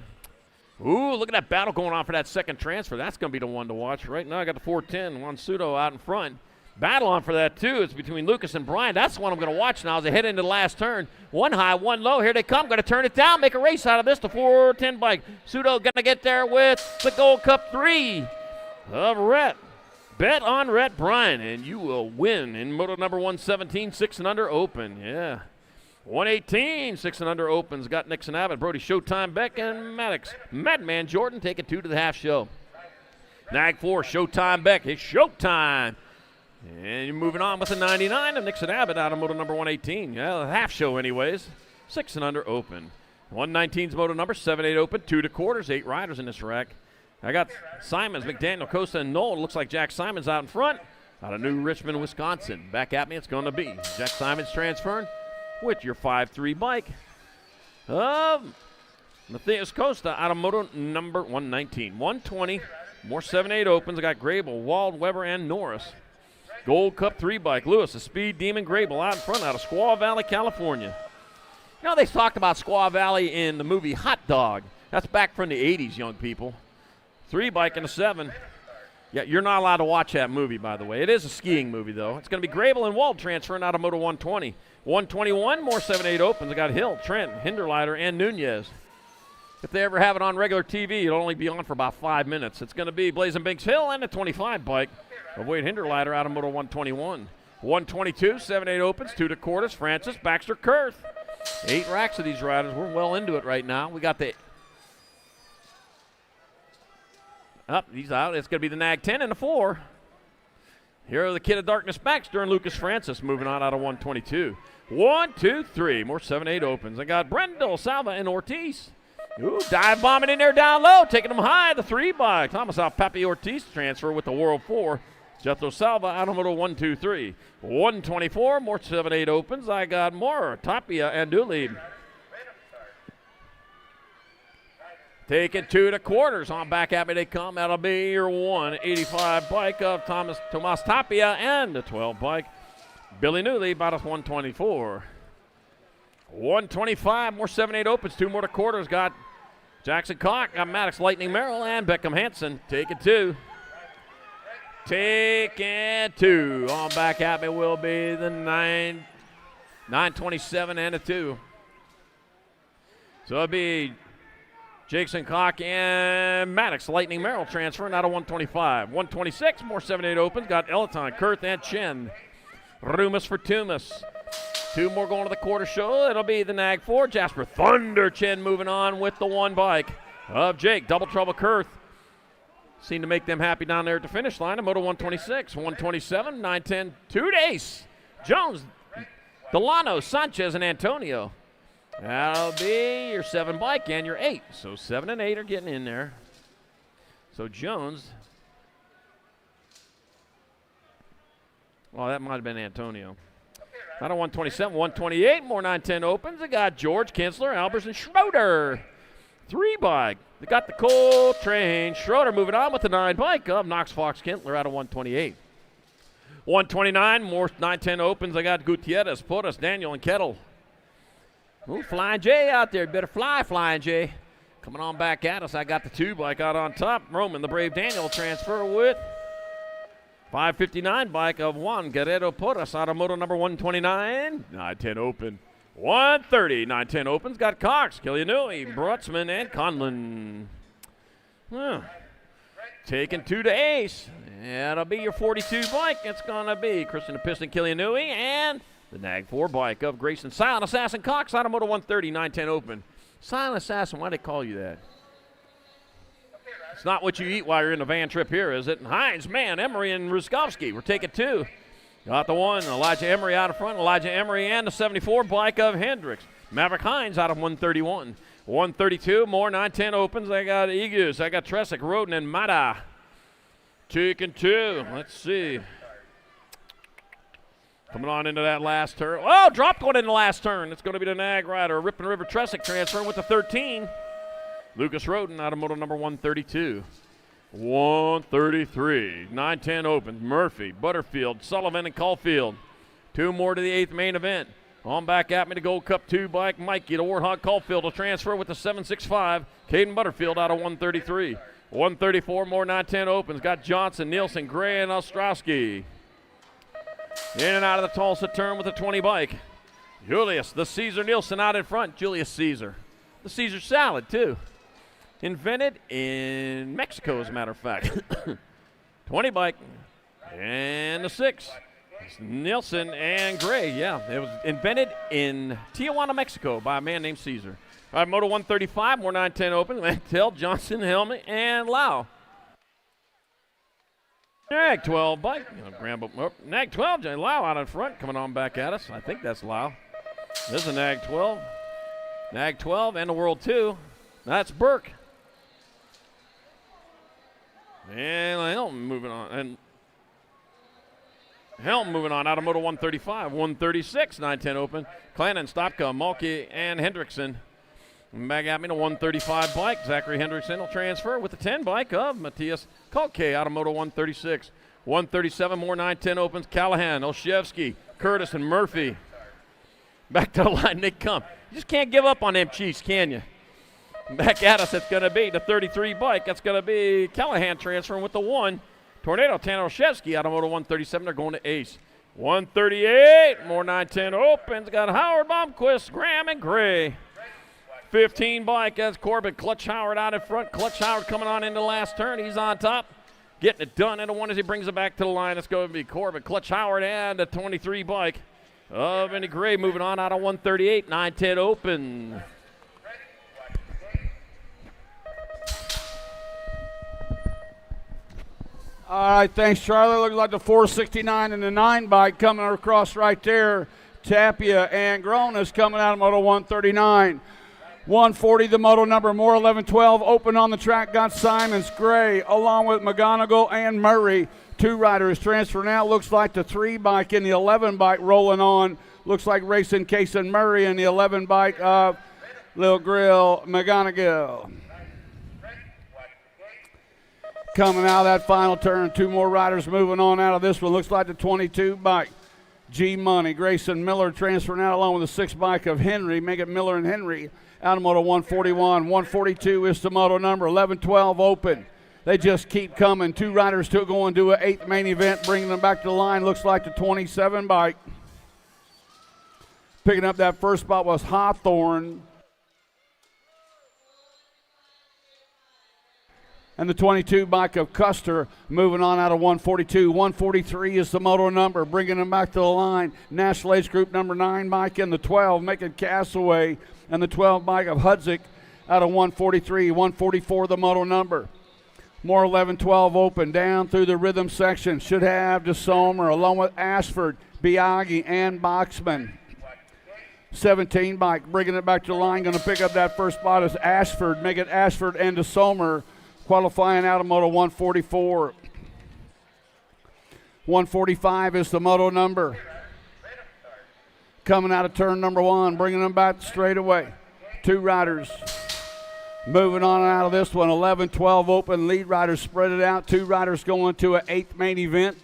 Ooh, look at that battle going on for that second transfer. That's going to be the one to watch. Right now I got the 410, Juan Sudo out in front. Battle on for that, too. It's between Lucas and Brian. That's the one I'm going to watch now as they head into the last turn. 1 high, 1 low. Here they come. Going to turn it down, make a race out of this. The 410 bike. Sudo going to get there with the Gold Cup 3 of Rhett. Bet on Rhett Bryan, and you will win in Moto number 117, 6 and under open. Yeah. 118, 6 and under opens. Got Nixon Abbott, Brody Showtime Beck, and Maddox. Madman Jordan taking 2 to the half show. Nag 4, Showtime Beck. It's showtime. And you're moving on with the 99 of Nixon Abbott out of Moto number 118. Yeah, half show anyways. 6 and under open. 119's Moto number 7-8 open. 2 to quarters. 8 riders in this rack. I got Simons, McDaniel, Costa, and Knoll. It looks like Jack Simons out in front. Out of New Richmond, Wisconsin. Back at me, it's going to be Jack Simons transferring with your 5-3 bike. Matthias Costa out of Moto number 119. 120. More 7-8 opens. I got Grable, Wald, Weber, and Norris. Gold Cup 3 bike. Lewis, the Speed Demon Grable out in front out of Squaw Valley, California. You know, they talked about Squaw Valley in the movie Hot Dog. That's back from the 80s, young people. 3 bike and a 7. Yeah, you're not allowed to watch that movie, by the way. It is a skiing movie, though. It's going to be Grable and Wald transferring out of Moto 120. 121, more 7-8 opens. I got Hill, Trent, Hinderleiter, and Nunez. If they ever have it on regular TV, it'll only be on for about 5 minutes. It's going to be Blazing Binks Hill and a 25 bike of Wade Hinderleiter out of Moto 121. 122, 7-8 opens, 2 to quarters. Francis, Baxter, Kurth. 8 racks of these riders. We're well into it right now. We got the he's out. It's going to be the Nag 10 and the 4. Here are the Kid of Darkness Baxter and Lucas Francis moving on out of 122. 1, 2, 3. More 7-8 opens. I got Brendel, Salva, and Ortiz. Ooh, dive bombing in there down low, taking them high. The 3 by Thomas Papi Ortiz transfer with the World 4. Jethro Salva out of middle 1, 2, 3. 124. More 7-8 opens. I got more Tapia and Dooley. Taking 2 to quarters. On back at me they come. That'll be your 185 bike of Tomas Tapia and the 12 bike. Billy Newley about us 124. 125. More 7-8 opens. 2 more to quarters. Got Jackson Cock, got Maddox Lightning Merrill, and Beckham Hansen. Taking 2. Taking 2. On back at me will be the 927 and a 2. So it'll be Jackson Cock and Maddox Lightning Merrill transferring out of 125. 126, more 7-8 opens. Got Elaton, Kurth, and Chen. Rumus for Tumas. 2 more going to the quarter show. It'll be the Nag 4. Jasper Thunder Chen moving on with the 1 bike of Jake. Double Trouble Kurth. Seemed to make them happy down there at the finish line. A Moto 126, 127, 910, 2 days. Jones, Delano, Sanchez, and Antonio. That'll be your 7 bike and your 8. So 7 and 8 are getting in there. So Jones. Well, that might have been Antonio. Out of 127, 128, more 910 opens. They got George, Kinsler, Albers, and Schroeder. 3 bike. They got the Coltrane. Schroeder moving on with the 9 bike of Knox Fox Kintler out of 128. 129, more 910 opens. They got Gutierrez, Porras, Daniel, and Kettle. Ooh, Flying J out there. Better fly, Flying J. Coming on back at us. I got the 2 bike out on top. Roman, the Brave Daniel, transfer with 559 bike of Juan Guerrero Porras out of moto number 129. 910 open. 130. 910 opens. Got Cox, Killianui, Brutzman, and Conlon. Taking 2 to ace. That'll be your 42 bike. It's going to be Christian the Piston Killianui and the Nag 4 bike of Grayson Silent Assassin Cox out of moto 130. 910 open. Silent Assassin, why do they call you that? It's not what you eat while you're in the van trip here, is it? Hines, Mann, Emery, and Ruskovsky. We're taking 2. Got the 1, Elijah Emery out of front. Elijah Emery and the 74 bike of Hendricks. Maverick Hines out of 131. 132, more 910 opens. I got Egus, I got Tresick, Roden, and Mata. Taking 2. Let's see. Coming on into that last turn. Oh, dropped one in the last turn. It's going to be the Nag Rider. Ripon River Tresick transferring with the 13. Lucas Roden out of moto number 132. 133. 910 opens. Murphy, Butterfield, Sullivan, and Caulfield. 2 more to the 8th main event. On back at me, the Gold Cup 2 bike. Mikey, the Warthog Caulfield will transfer with the 765. Caden Butterfield out of 133. 134 more 910 opens. Got Johnson, Nielsen, Gray, and Ostrowski. In and out of the Tulsa turn with a 20 bike. Julius, the Caesar Nielsen out in front. Julius Caesar. The Caesar salad, too. Invented in Mexico, as a matter of fact. 20 bike. And the 6. It's Nielsen and Gray. Yeah, it was invented in Tijuana, Mexico by a man named Caesar. All right, Moto 135, more 910 open. Mantel, Johnson, Helmet, and Lau. Nag 12 bike. Nag 12, Lau out in front, coming on back at us. I think that's Lau. There's a Nag 12. Nag 12 and the World 2. That's Burke. And Helm moving on. And Helm moving on out of Moto 135. 136, 910 open. Clannon, Stopka, Mulkey, and Hendrickson. Back at me to 135 bike. Zachary Hendrickson will transfer with the 10 bike of Matthias Kalke out of Moto 136. 137 more 910 opens. Callahan, Olszewski, Curtis, and Murphy. Back to the line they come. You just can't give up on them Chiefs, can you? Back at us, it's going to be the 33 bike. That's going to be Callahan transferring with the 1. Tornado, Tanner Olszewski out of Moto 137. They're going to ace. 138, more 910 opens. Got Howard, Blomquist, Graham, and Gray. 15 bike as Corbin. Clutch Howard out in front. Clutch Howard coming on into the last turn. He's on top. Getting it done. And the 1 as he brings it back to the line. It's going to be Corbin, Clutch Howard, and the 23 bike of Andy Gray moving on out of 138. 910 open. All right, thanks, Charlie. Looks like the 469 and the 9 bike coming across right there. Tapia and Gronas coming out of Moto 139. 140, the moto number, more 11-12. Open on the track, got Simons, Gray, along with McGonigal and Murray. 2 riders transferring out. Looks like the 3 bike and the 11 bike rolling on. Looks like racing Case and Murray and the 11 bike of Lil Grill McGonigal. Coming out of that final turn, 2 more riders moving on out of this one. Looks like the 22 bike. G Money, Grayson Miller transferring out along with the 6 bike of Henry. Make it Miller and Henry out of Moto 141. 142 is the moto number. 11-12 open. They just keep coming. 2 riders still going to an 8th main event, bringing them back to the line. Looks like the 27 bike. Picking up that first spot was Hawthorne. And the 22 bike of Custer moving on out of 142. 143 is the moto number, bringing them back to the line. National Age Group number 9 bike in the 12, making Castaway. And the 12 bike of Hudzik out of 143. 144 the moto number. More 11-12 open down through the rhythm section. Should have DeSomer along with Ashford, Biaggi, and Boxman. 17 bike bringing it back to the line. Going to pick up that first spot is Ashford. Make it Ashford and DeSomer. Qualifying out of Moto 144. 145 is the moto number. Coming out of turn number 1, bringing them back straight away. 2 riders. Moving on out of this one, 11-12 open. Lead riders spread it out. 2 riders going to an 8th main event.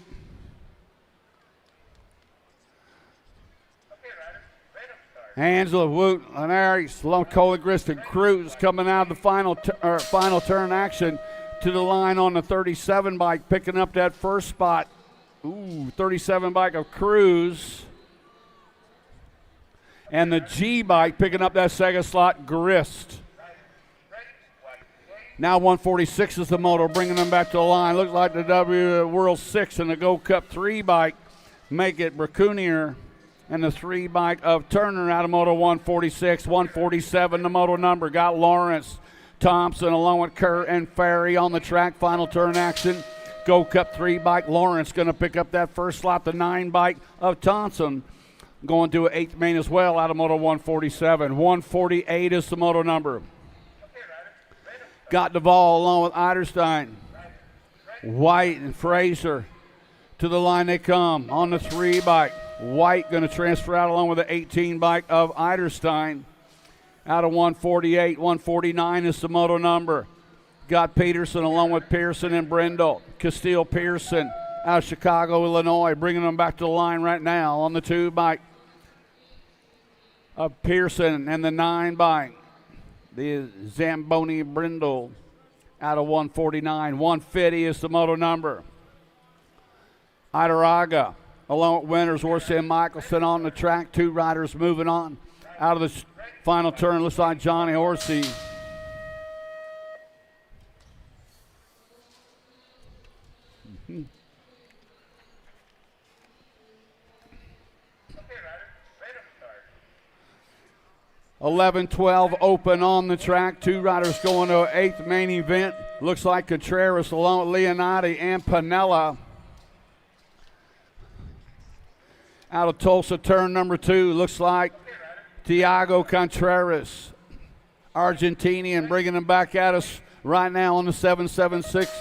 Angela Woot, Linares, Coley Griston, Cruz coming out of the final turn action to the line on the 37 bike, picking up that first spot. 37 bike of Cruz. And the G bike picking up that second slot, Grist. Now 146 is the moto, bringing them back to the line. Looks like the W World 6 and the Go Cup 3 bike make it Bracunier. And the 3 bike of Turner out of Moto 146. 147, the moto number. Got Lawrence, Thompson along with Kerr and Ferry on the track. Final turn action. Go Cup 3 bike. Lawrence going to pick up that first slot. The 9 bike of Thompson going to an 8th main as well out of Moto 147. 148 is the moto number. Got Duvall along with Eiderstein. White and Fraser. To the line they come on the 3 bike. White going to transfer out along with the 18 bike of Eiderstein. Out of 148, 149 is the moto number. Got Peterson along with Pearson and Brindle. Castile Pearson out of Chicago, Illinois, bringing them back to the line right now on the 2 bike of Pearson and the 9 bike. The Zamboni Brindle out of 149. 150 is the moto number. Idaraga along with Winters, Orsi, and Michelson on the track. 2 riders moving on out of the final turn. Looks like Johnny Orsi. Mm-hmm. 11-12 open on the track. 2 riders going to an 8th main event. Looks like Contreras along with Leonardi and Panella. Out of Tulsa, turn number 2, looks like Tiago Contreras, Argentinian, bringing him back at us right now on the 776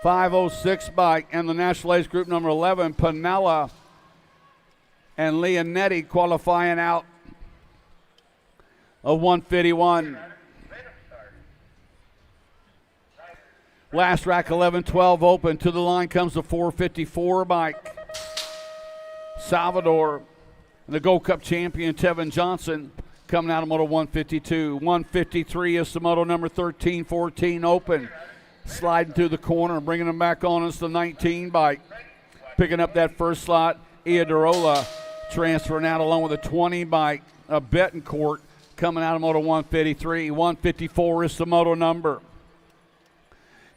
506 bike. And the National Ace Group number 11, Panella and Leonetti qualifying out of 151. Last rack 11-12 open. To the line comes the 454 bike. Salvador, and the Gold Cup champion Tevin Johnson coming out of Moto 152. 153 is the moto number 13-14 open. Sliding through the corner, bringing them back on is the 19 bike. Picking up that first slot, Iadarola transferring out along with a 20 bike of Betancourt coming out of Moto 153. 154 is the moto number.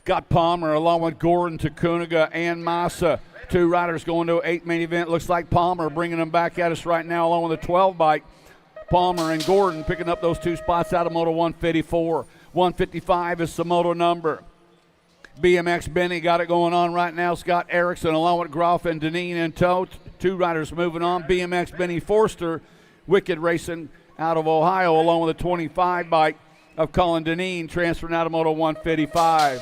Got Palmer along with Gordon, Takuniga, and Massa. 2 riders going to an 8 main event. Looks like Palmer bringing them back at us right now along with a 12 bike. Palmer and Gordon picking up those 2 spots out of Moto 154. 155 is the moto number. BMX Benny got it going on right now. Scott Erickson along with Groff and Deneen in tow. Two riders moving on. BMX Benny Forster, Wicked Racing out of Ohio, along with a 25 bike of Colin Deneen, transferring out of Moto 155.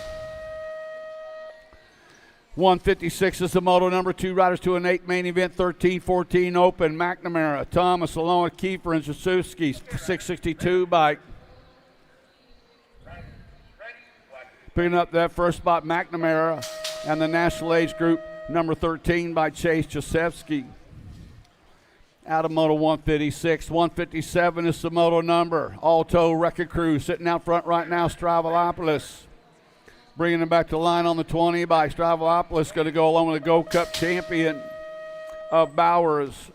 156 is the moto number. Two riders to an 8 main event, 13-14 open. McNamara, Thomas, along with Kiefer and Zasuski, 662 bike. Picking up that first spot, McNamara, and the national age group, number 13 by Chase Josefsky. Out of Moto 156. 157 is the moto number. Alto Record Crew sitting out front right now, Stravolopolis. Bringing him back to line on the 20 by Stravolopolis, going to go along with the Gold Cup champion of Bowers.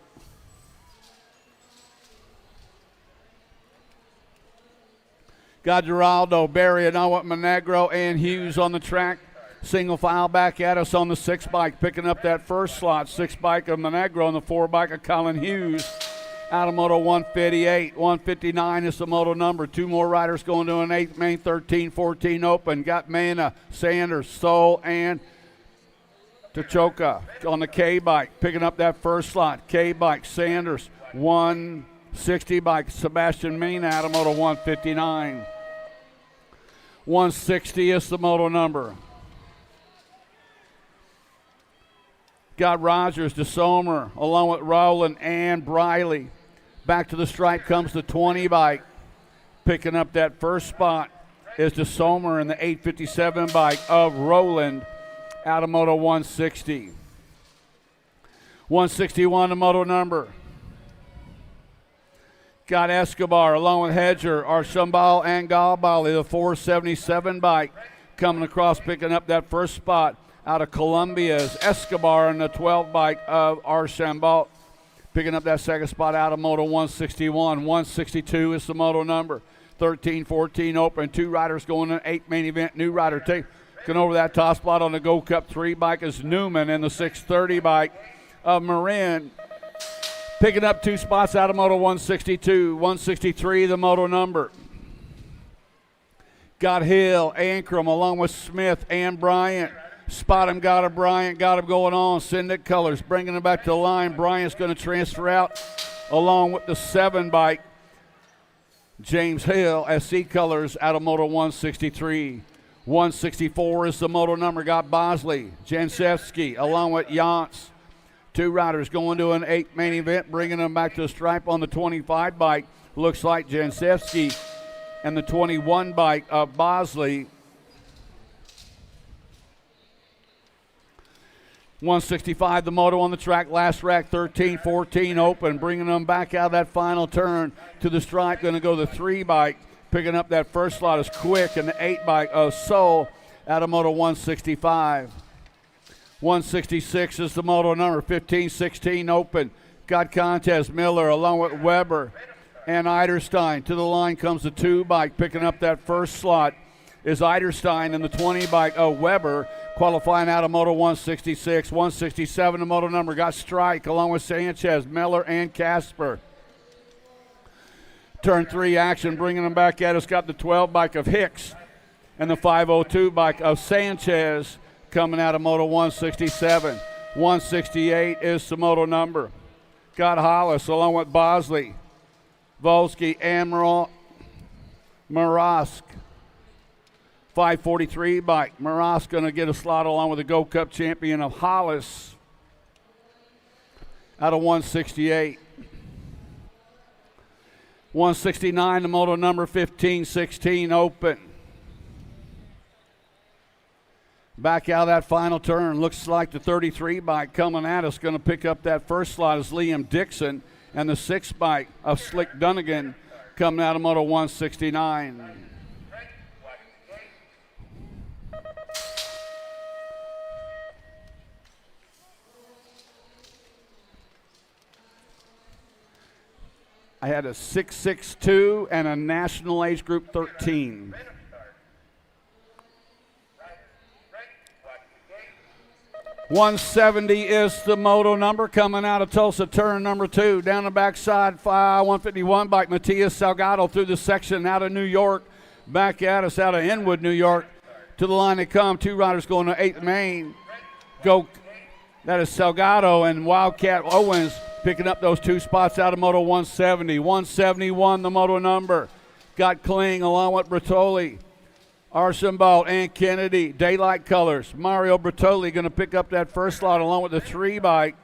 Got Geraldo, Barry, and Awat Monegro and Hughes on the track. Single file back at us on the 6 bike, picking up that first slot. 6 bike of Monegro and the 4 bike of Colin Hughes. Out of Moto 158. 159 is the moto number. Two more riders going to an 8 main, 13-14 open. Got Mana, Sanders, Soul, and Tachoka on the K bike, picking up that first slot. K bike, Sanders, 160 bike, Sebastian Mina out of Moto 159. 160 is the moto number. Got Rogers, DeSomer, along with Rowland and Briley. Back to the stripe comes the 20 bike. Picking up that first spot is DeSomer in the 857 bike of Rowland out of Moto 160. 161 the moto number. Got Escobar along with Hedger, Archambal and Galbali, the 477 bike. Coming across, picking up that first spot out of Columbia's Escobar and the 12 bike of Archambal. Picking up that second spot out of Moto 161. 162 is the moto number. 13-14 open. Two riders going to 8 main event. New rider taking over that top spot on the Gold Cup 3 bike is Newman and the 630 bike of Marin. Picking up 2 spots out of Moto 162. 163 the moto number. Got Hill, Ankrum along with Smith and Bryant. Spot him, got him, Bryant, got him going on. Syndic Colors bringing him back to the line. Bryant's going to transfer out along with the 7 bike. James Hill, SC Colors out of Moto 163. 164 is the moto number. Got Bosley, Jansevsky along with Yance. Two riders going to an 8 main event, bringing them back to the stripe on the 25 bike. Looks like Jansevsky and the 21 bike of Bosley. 165 the moto on the track, last rack 13-14 open, bringing them back out of that final turn to the stripe. Going to go the 3 bike, picking up that first slot is Quick and the 8 bike of Soul out of Moto 165. 166 is the moto number, 15-16 open. Got Contest Miller along with Weber and Eiderstein. To the line comes the 2 bike, picking up that first slot is Eiderstein and the 20 bike of Weber. Qualifying out of Moto 166. 167 the moto number. Got Strike along with Sanchez, Miller, and Casper. Turn 3 action, bringing them back at us. Got the 12 bike of Hicks and the 502 bike of Sanchez coming out of Moto 167. 168 is the moto number. Got Hollis along with Bosley, Volsky, Amaral, Marask. 543 bike. Marask going to get a slot along with the Gold Cup champion of Hollis out of 168. 169, the moto number, 15-16 open. Back out of that final turn. Looks like the 33 bike coming at us. Going to pick up that first slot is Liam Dixon and the 6 bike of Slick Dunnigan coming out of Moto 169. I had a 662 and a national age group 13. $170 is the moto number coming out of Tulsa, turn number 2. Down the backside, 151 bike Matias Salgado through the section out of New York. Back at us out of Inwood, New York. To the line they come. 2 riders going to 8th main. That is Salgado and Wildcat Owens picking up those 2 spots out of Moto 170. 171, the moto number. Got Kling along with Bertoli. Archambault and Kennedy. Daylight colors. Mario Bertoli going to pick up that first slot along with the 3 bike.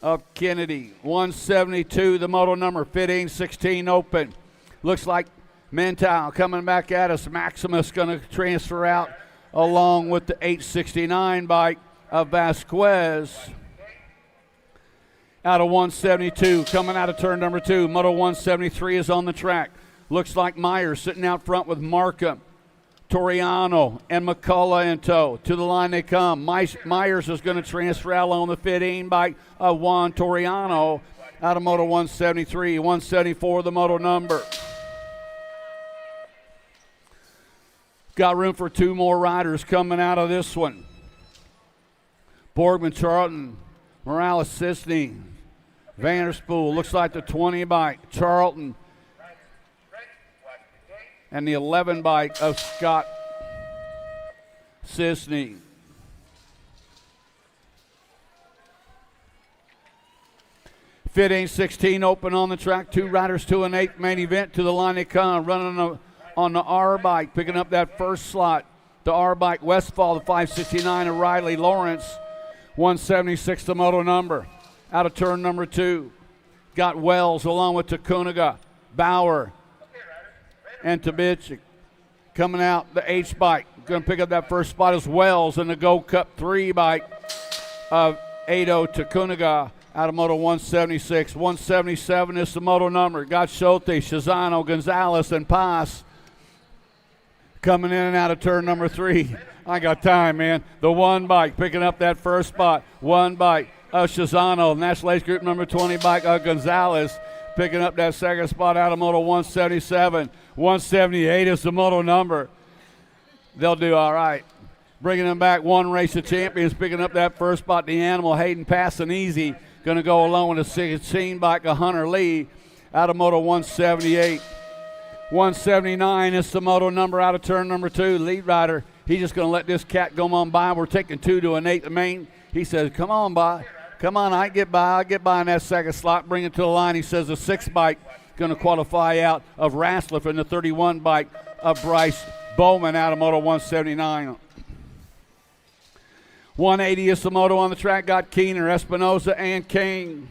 Of Kennedy. 172, the moto number. 15-16 open. Looks like Mental coming back at us. Maximus going to transfer out along with the 869 bike of Vasquez. Out of 172, coming out of turn number 2. Moto 173 is on the track. Looks like Myers sitting out front with Markham, Toriano, and McCullough in tow. To the line they come. Myers is going to transfer out along the 15 bike of Juan Toriano out of Moto 173. 174, the moto number. Got room for 2 more riders coming out of this one. Borgman, Charlton, Morales, Sisney, Vanderspool. Looks like the 20 bike, Charlton, and the 11 bike of Scott Sisney. Fitting 16 open on the track. 2 riders to an 8th main event. To the line they come, running on the R bike, picking up that first slot. The R bike, Westfall, the 569 of Riley Lawrence. 176, the moto number. Out of turn number 2. Got Wells along with Takunaga, Bauer, and Tabichik. Coming out, the H bike. Going to pick up that first spot is Wells in the Go Cup 3 bike of Ado Takunaga out of Moto 176. 177 is the moto number. Got Schulte, Shazano, Gonzalez, and Paz coming in and out of turn number 3. I got time, man. The 1 bike picking up that first spot. 1 bike of Shazano. National Ace Group number 20 bike of Gonzalez picking up that second spot out of Moto 177. 178 is the moto number. They'll do all right. Bringing them back, 1 race of champions picking up that first spot. The Animal, Hayden passing easy. Going to go along with the 16 bike of Hunter Lee out of Moto 178. 179 is the moto number out of turn number 2. Lead rider, he's just going to let this cat go on by. We're taking 2 to an 8th main. He says, come on, by. Come on, I get by. I'll get by in that second slot. Bring it to the line. He says the 6 bike going to qualify out of Rasliff and the 31 bike of Bryce Bowman out of Moto 179. 180 is the moto on the track. Got Keener, Espinoza, and King.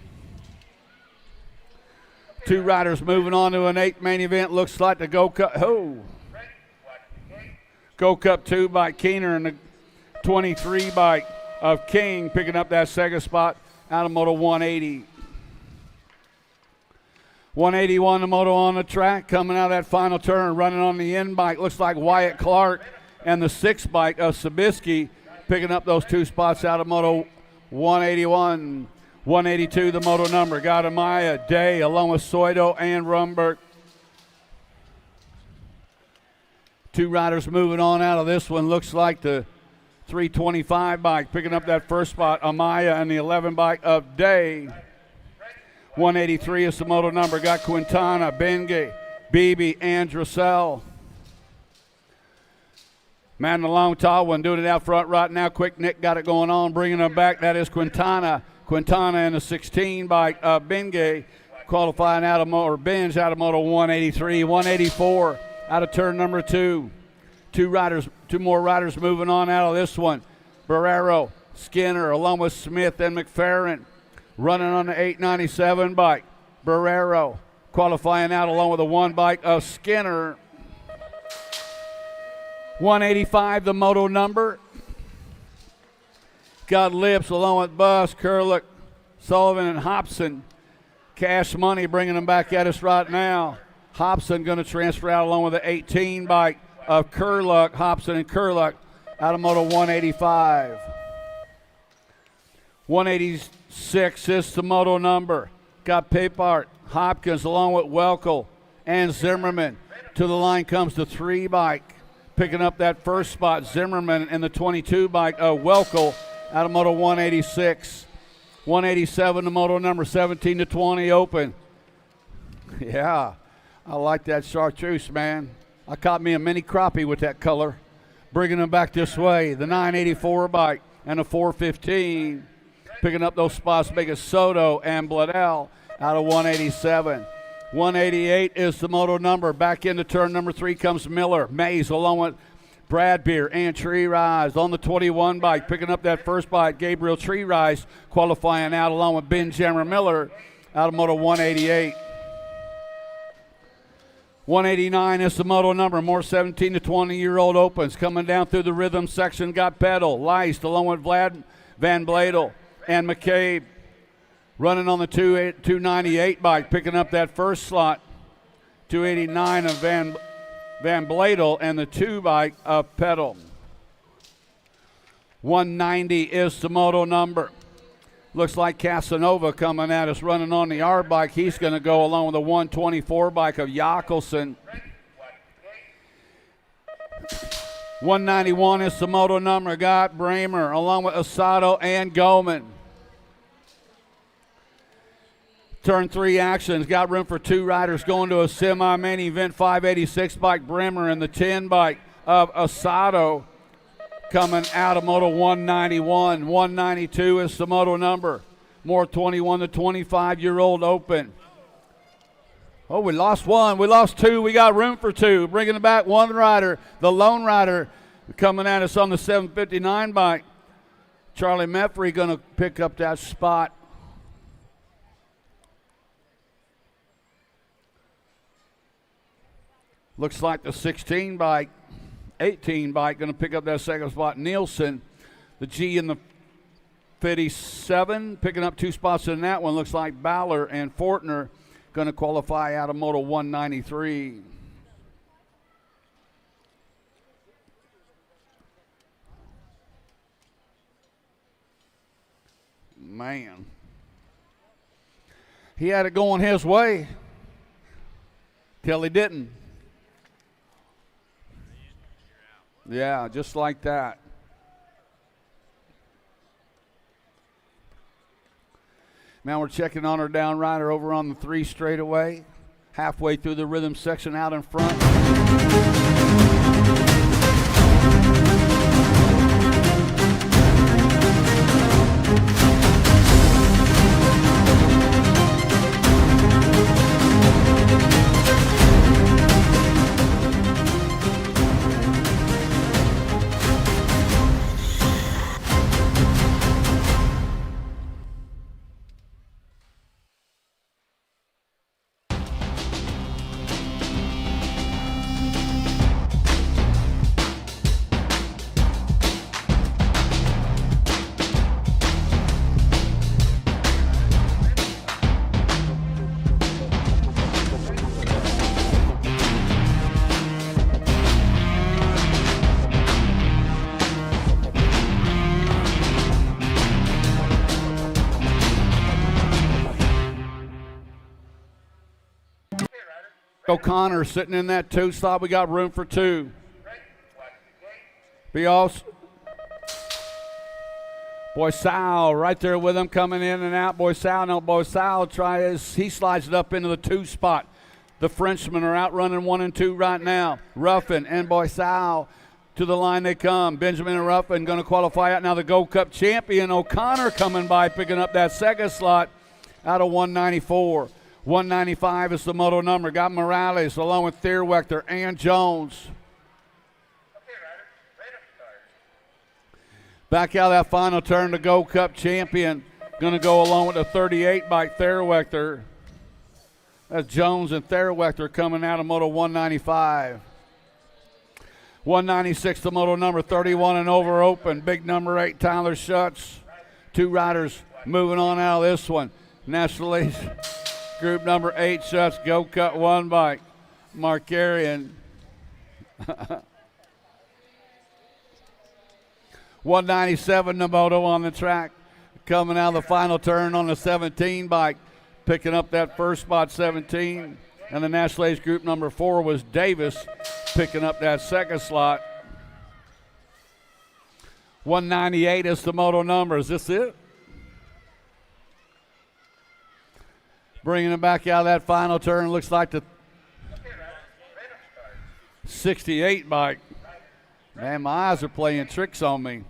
2 riders moving on to an 8th main event. Looks like the Go Cup. Go Cup 2 by Keener and the 23 bike of King picking up that second spot out of Moto 180. 181, the moto on the track, coming out of that final turn, running on the end bike. Looks like Wyatt Clark and the 6 bike of Sabisky picking up those 2 spots out of Moto 181. 182, the moto number. Got Amaya, Day, along with Soido and Rumberg. 2 riders moving on out of this one. Looks like the 325 bike picking up that first spot. Amaya and the 11 bike of Day. 183 is the moto number. Got Quintana, Benge, Beebe, and Dressel. Man, the long tall one doing it out front right now. Quick Nick got it going on, bringing them back. That is Quintana. Quintana and the 16 bike Benge qualifying out of Moto, or Benz out of Moto 183. 184 out of turn number 2. 2 more riders moving on out of this one. Barrero, Skinner, along with Smith and McFerrin, running on the 897 bike. Barrero qualifying out along with the 1 bike of Skinner. 185, the moto number. Got Lips along with Bus, Kurlick, Sullivan, and Hobson. Cash Money bringing them back at us right now. Hobson going to transfer out along with the 18 bike of Kurlick. Hobson and Kurlick out of Moto 185. 186 is the moto number. Got Papart, Hopkins along with Welkel and Zimmerman. To the line comes the 3 bike. Picking up that first spot, Zimmerman and the 22 bike of Welkel out of Moto 186. 187, the moto number. 17 to 20 open. Yeah, I like that chartreuse, man. I caught me a mini crappie with that color. Bringing them back this way, the 984 bike and a 415. Picking up those spots, big as Soto and Bladell out of 187. 188 is the moto number. Back into turn number 3 comes Miller. Mays along with Brad Beer and Tree Rise on the 21 bike. Picking up that first bike, Gabriel Tree Rise qualifying out along with Ben Jammer Miller out of moto 188. 189 is the moto number. More 17 to 20-year-old opens. Coming down through the rhythm section, got Peddle, Leist, along with Vlad Van Bladel and McCabe. Running on the 298 bike, picking up that first slot. 289 of Van Bladel and the 2 bike of Peddle. 190 is the moto number. Looks like Casanova coming at us, running on the R bike. He's going to go along with the 124 bike of Jackelson. 191 is the moto number. Got Bramer along with Asado and Goldman. Turn 3 actions. Got room for 2 riders going to a semi-main event. 586 bike Bremer and the 10 bike of Asado. Coming out of moto 191. 192 is the moto number. More 21 to 25-year-old open. Oh, we lost 1. We lost 2. We got room for 2. Bringing it back 1 rider. The lone rider coming at us on the 759 bike. Charlie Meffrey going to pick up that spot. Looks like the 16 bike. 18 bike going to pick up that second spot. Nielsen, the G in the 57, picking up 2 spots in that one. Looks like Baller and Fortner going to qualify out of moto 193. Man, he had it going his way till he didn't. Yeah, just like that. Now we're checking on our down rider over on the 3 straightaway. Halfway through the rhythm section out in front. O'Connor sitting in that 2 slot. We got room for 2. Bios. Boisal right there with him coming in and out. Boisal, now Boisal he slides it up into the 2 spot. The Frenchmen are out running 1 and 2 right now. Ruffin and Boisal to the line they come. Benjamin and Ruffin going to qualify out now. The Gold Cup champion O'Connor coming by, picking up that second slot out of 194. 195 is the moto number. Got Morales along with Thierwechter and Jones. Back out of that final turn, the Gold Cup champion going to go along with the 38 by Thierwechter. That's Jones and Thierwechter coming out of moto 195. 196 the moto number, 31 and over open. Big number 8 Tyler Schutz. 2 riders moving on out of this one. National Group number 8 Schutz, Gold Cup 1 bike. Markarian. 197 the moto on the track. Coming out of the final turn on the 17 bike. Picking up that first spot, 17. And the National Age Group number 4 was Davis, picking up that second slot. 198 is the moto number. Is this it? Bringing him back out of that final turn. Looks like the 68 bike. Man, my eyes are playing tricks on me.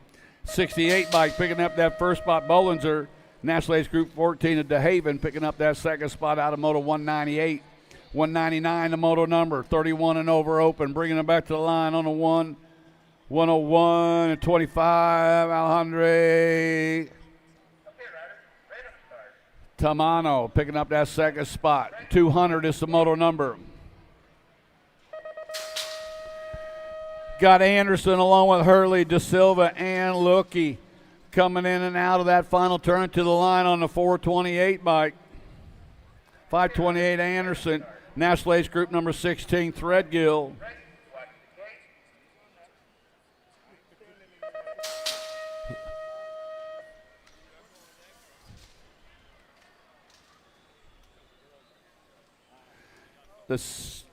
68 bike picking up that first spot. Bollinger, National Age Group 14 of DeHaven, picking up that second spot out of Moto 198. 199 the moto number. 31 and over open. Bringing him back to the line on the 101 and 25. Alejandro Tamano picking up that second spot. 200 is the moto number. Got Anderson along with Hurley, De Silva, and Lookie coming in and out of that final turn to the line on the 428 bike. 528 Anderson, National Age Group number 16, Threadgill.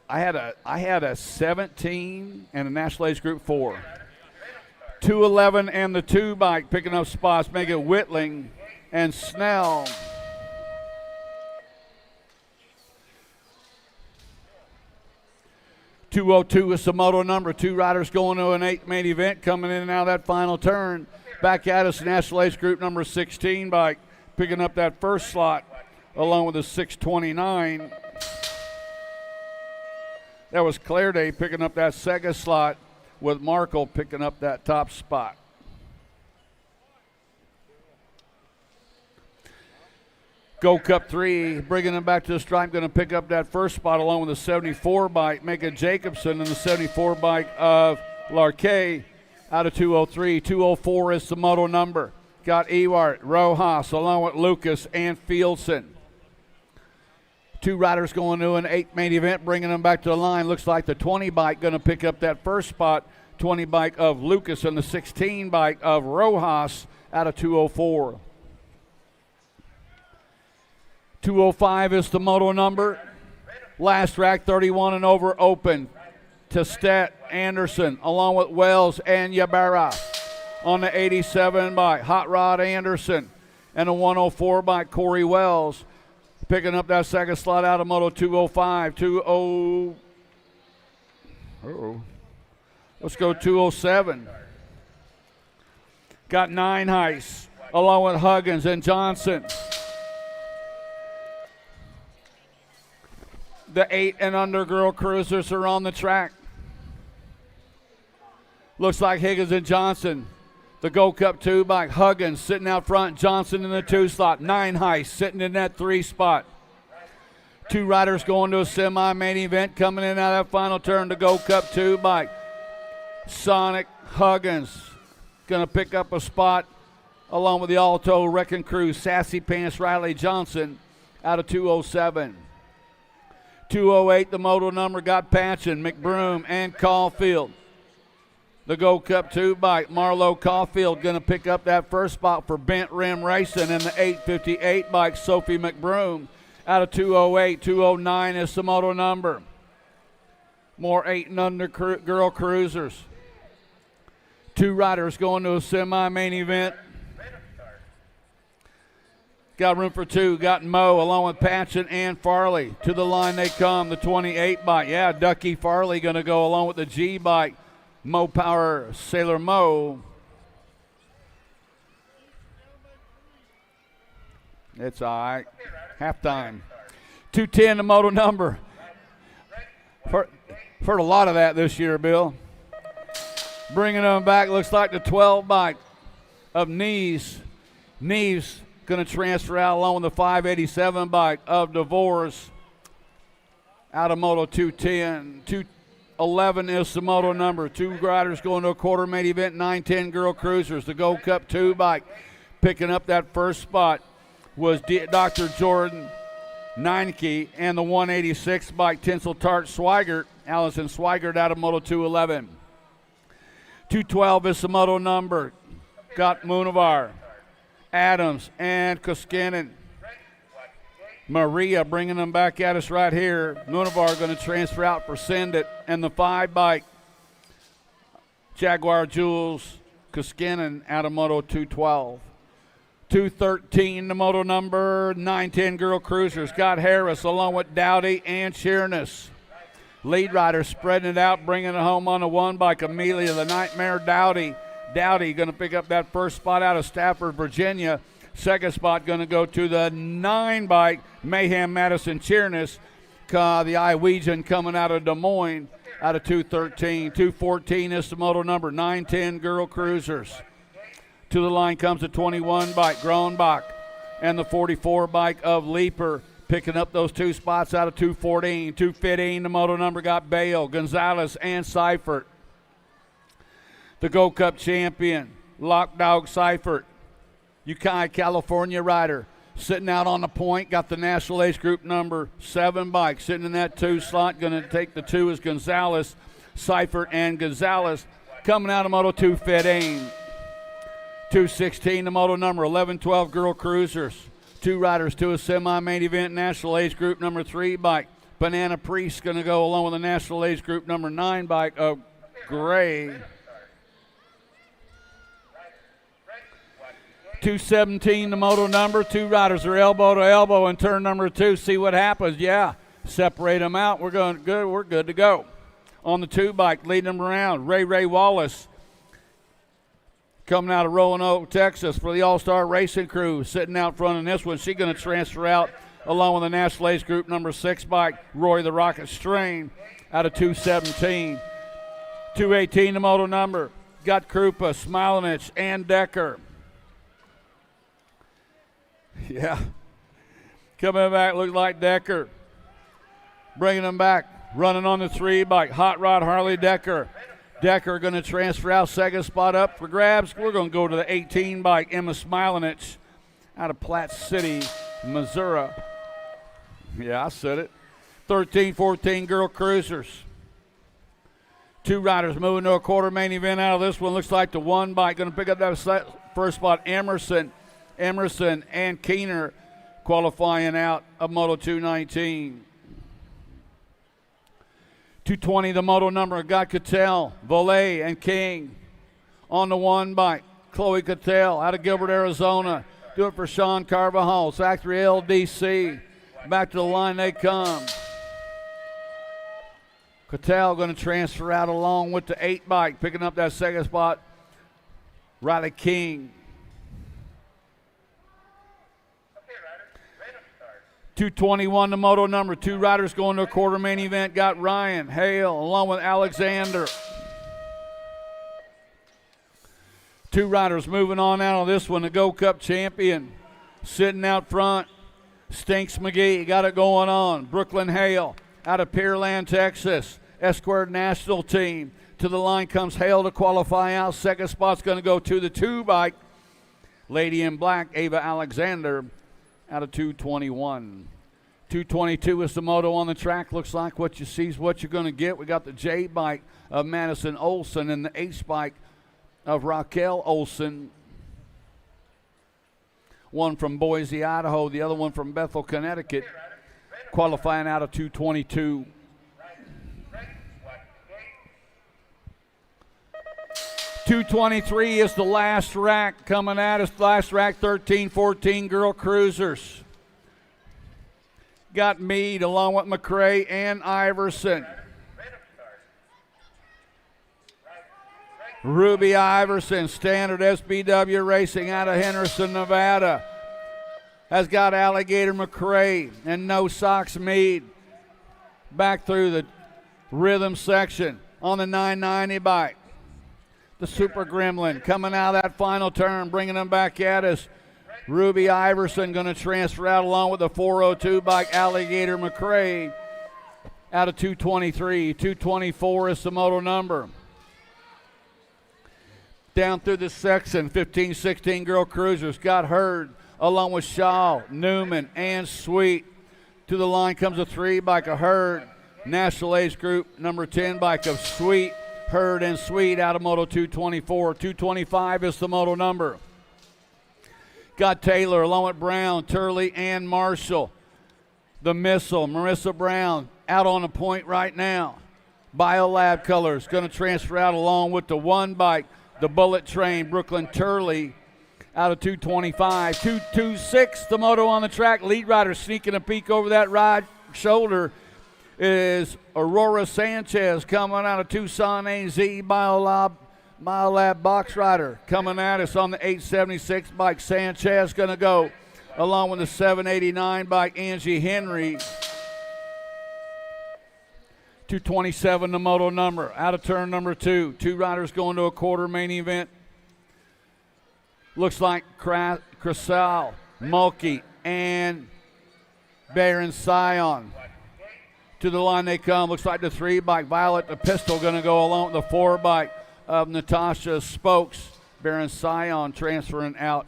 I had a 17 and a National Age Group 4. 211 and the 2 bike picking up spots, making Whitling and Snell. .202 is the moto number. 2 riders going to an 8 main event, coming in and out of that final turn. Back at us, National Age Group number 16 bike, picking up that first slot along with the 629. That was Claire Day picking up that second slot with Markle picking up that top spot. Go Cup 3, bringing them back to the stripe, going to pick up that first spot along with the 74 bike, Megan Jacobson, and the 74 bike of Larquet out of 203. 204 is the moto number. Got Ewart, Rojas, along with Lucas and Fieldson. 2 riders going to an 8 main event, bringing them back to the line. Looks like the 20 bike going to pick up that first spot. 20 bike of Lucas and the 16 bike of Rojas out of 204. 205 is the moto number. Last rack, 31 and over open. Testet, Anderson, along with Wells and Yabara. On the 87 bike, Hot Rod Anderson. And a 104 bike, Corey Wells. Picking up that second slot out of Moto 205. Let's go 207. Got 9 Heiss, along with Huggins and Johnson. The 8 and under girl cruisers are on the track. Looks like Higgins and Johnson. The Gold Cup 2 by Huggins sitting out front. Johnson in the 2 slot. 9 Heiss sitting in that 3 spot. 2 riders going to a semi-main event. Coming in out of that final turn. The Gold Cup 2 by Sonic Huggins. Going to pick up a spot along with the Alto Wrecking Crew. Sassy Pants Riley Johnson out of 207. 208, the moto number, got Patchen, McBroom, and Caulfield. The Gold Cup 2 bike, Marlo Caulfield going to pick up that first spot for Bent Rim Racing, and the 858 bike, Sophie McBroom, out of 208. 209 is the moto number. More 8 and under girl cruisers. 2 riders going to a semi-main event. Got room for 2. Got Moe along with Patchen and Farley. To the line they come. The 28 bike. Yeah, Ducky Farley going to go along with the G bike. Mo Power Sailor Mo. It's all right. Halftime. 210 the moto number. Heard a lot of that this year, Bill. Bringing them back. Looks like the 12 bike of Neves. Neves going to transfer out along with the 587 bike of DeVores out of Moto 210. 211 is the moto number. 2 riders going to a quarter main event, 910 girl cruisers. The Gold Cup 2 bike picking up that first spot was Dr. Jordan Neinke and the 186 bike Tinsel Tart Swigert, Allison Swigert out of Moto 211. 212 is the moto number. Got Munavar, Adams, and Koskinen. Maria bringing them back at us right here. Munavar going to transfer out for Send It. And the 5 bike, Jaguar Jules Koskinen out of Moto 212. 213, the moto number 910 Girl Cruiser. Scott Harris along with Dowdy and Sheerness. Lead rider spreading it out, bringing it home on the one bike. Amelia, the Nightmare Dowdy. Dowdy going to pick up that first spot out of Stafford, Virginia. Second spot going to go to the 9 bike, Mayhem Madison Sheerness. The Iwegian coming out of Des Moines out of 213. 214 is the moto number 910 Girl Cruisers. To the line comes the 21 bike, Gronbach, and the 44 bike of Leaper, picking up those 2 spots out of 214. 215, the moto number got Bale, Gonzalez, and Seifert. The Gold Cup champion, Lock Dog Seifert, Ukiah, California rider, sitting out on the point, got the National Age Group number 7 bike, sitting in that 2 slot. Going to take the 2 is Gonzalez, Seifert, and Gonzalez. Coming out of Moto 215. 216, the moto number 1112 Girl Cruisers. 2 riders to a semi-main event, National Age Group number 3 bike. Banana Priest going to go along with the National Age Group number 9 bike of Gray. 217, the moto number. 2 riders are elbow to elbow in turn number 2. See what happens. Yeah, separate them out. We're going good. We're good to go. On the 2 bike, leading them around, Ray Wallace. Coming out of Roanoke, Texas for the All-Star Racing Crew. Sitting out front in this one. She's going to transfer out along with the National Age Group number 6 bike, Roy the Rocket Strain, out of 217. 218, the moto number. Got Krupa, Smilanich, and Decker. Yeah. Coming back, looks like Decker. Bringing them back. Running on the 3 bike, Hot Rod Harley Decker. Decker going to transfer out, second spot up for grabs. We're going to go to the 18 bike, Emma Smilanich, out of Platte City, Missouri. Yeah, I said it. 13-14 Girl Cruisers. 2 riders moving to a quarter main event out of this one. Looks like the 1 bike going to pick up that first spot, Emerson and Keener qualifying out of Moto 219. 220, the moto number, got Cattell, Volet, and King. On the 1 bike, Chloe Cattell out of Gilbert, Arizona. Do it for Sean Carvajal, Factory LDC. Back to the line they come. Cattell going to transfer out along with the 8 bike, picking up that second spot, Riley King. 221, the moto number. 2 riders going to a quarter main event. Got Ryan Hale along with Alexander. 2 riders moving on out of this one. The Gold Cup champion sitting out front. Stinks McGee got it going on. Brooklyn Hale out of Pearland, Texas. Esquire National Team. To the line comes Hale to qualify out. Second spot's going to go to the 2 bike. Lady in Black, Ava Alexander, out of 221. 222 is the moto on the track. Looks like what you see is what you're going to get. We got the J bike of Madison Olson and the H bike of Raquel Olson. One from Boise, Idaho. The other one from Bethel, Connecticut. Qualifying out of 222. .223 is the last rack coming at us. Last rack, 13-14 Girl Cruisers. Got Meade along with McCrae and Iverson. Ruby Iverson, Standard SBW Racing out of Henderson, Nevada, has got Alligator McCrae and No Socks Meade back through the rhythm section on the 990 bike. The Super Gremlin coming out of that final turn, bringing them back at us. Ruby Iverson going to transfer out along with the 402 bike, Alligator McCrae, out of 223. 224 is the moto number. Down through this section, 15-16 Girl Cruisers got Hurd along with Shaw, Newman, and Sweet. To the line comes a 3 bike of Hurd. National Age Group number 10 bike of Sweet, Hurd, and Sweet out of Moto 224. 225 is the moto number. Got Taylor along with Brown, Turley, and Marshall. The Missile, Marissa Brown, out on the point right now. Biolab Colors going to transfer out along with the 1 bike, the Bullet Train, Brooklyn Turley, out of 225. 226, the moto on the track. Lead rider sneaking a peek over that right shoulder is Aurora Sanchez coming out of Tucson AZ. Biolab box rider coming at us on the 876 bike. Sanchez going to go along with the 789 bike, Angie Henry. 227 the moto number out of turn number 2. 2 riders going to a quarter main event. Looks like Cressal, Mulkey, and Baron Sion. To the line they come. Looks like the 3 bike. Violet the Pistol going to go along with the 4 bike of Natasha Spokes. Baron Sion transferring out.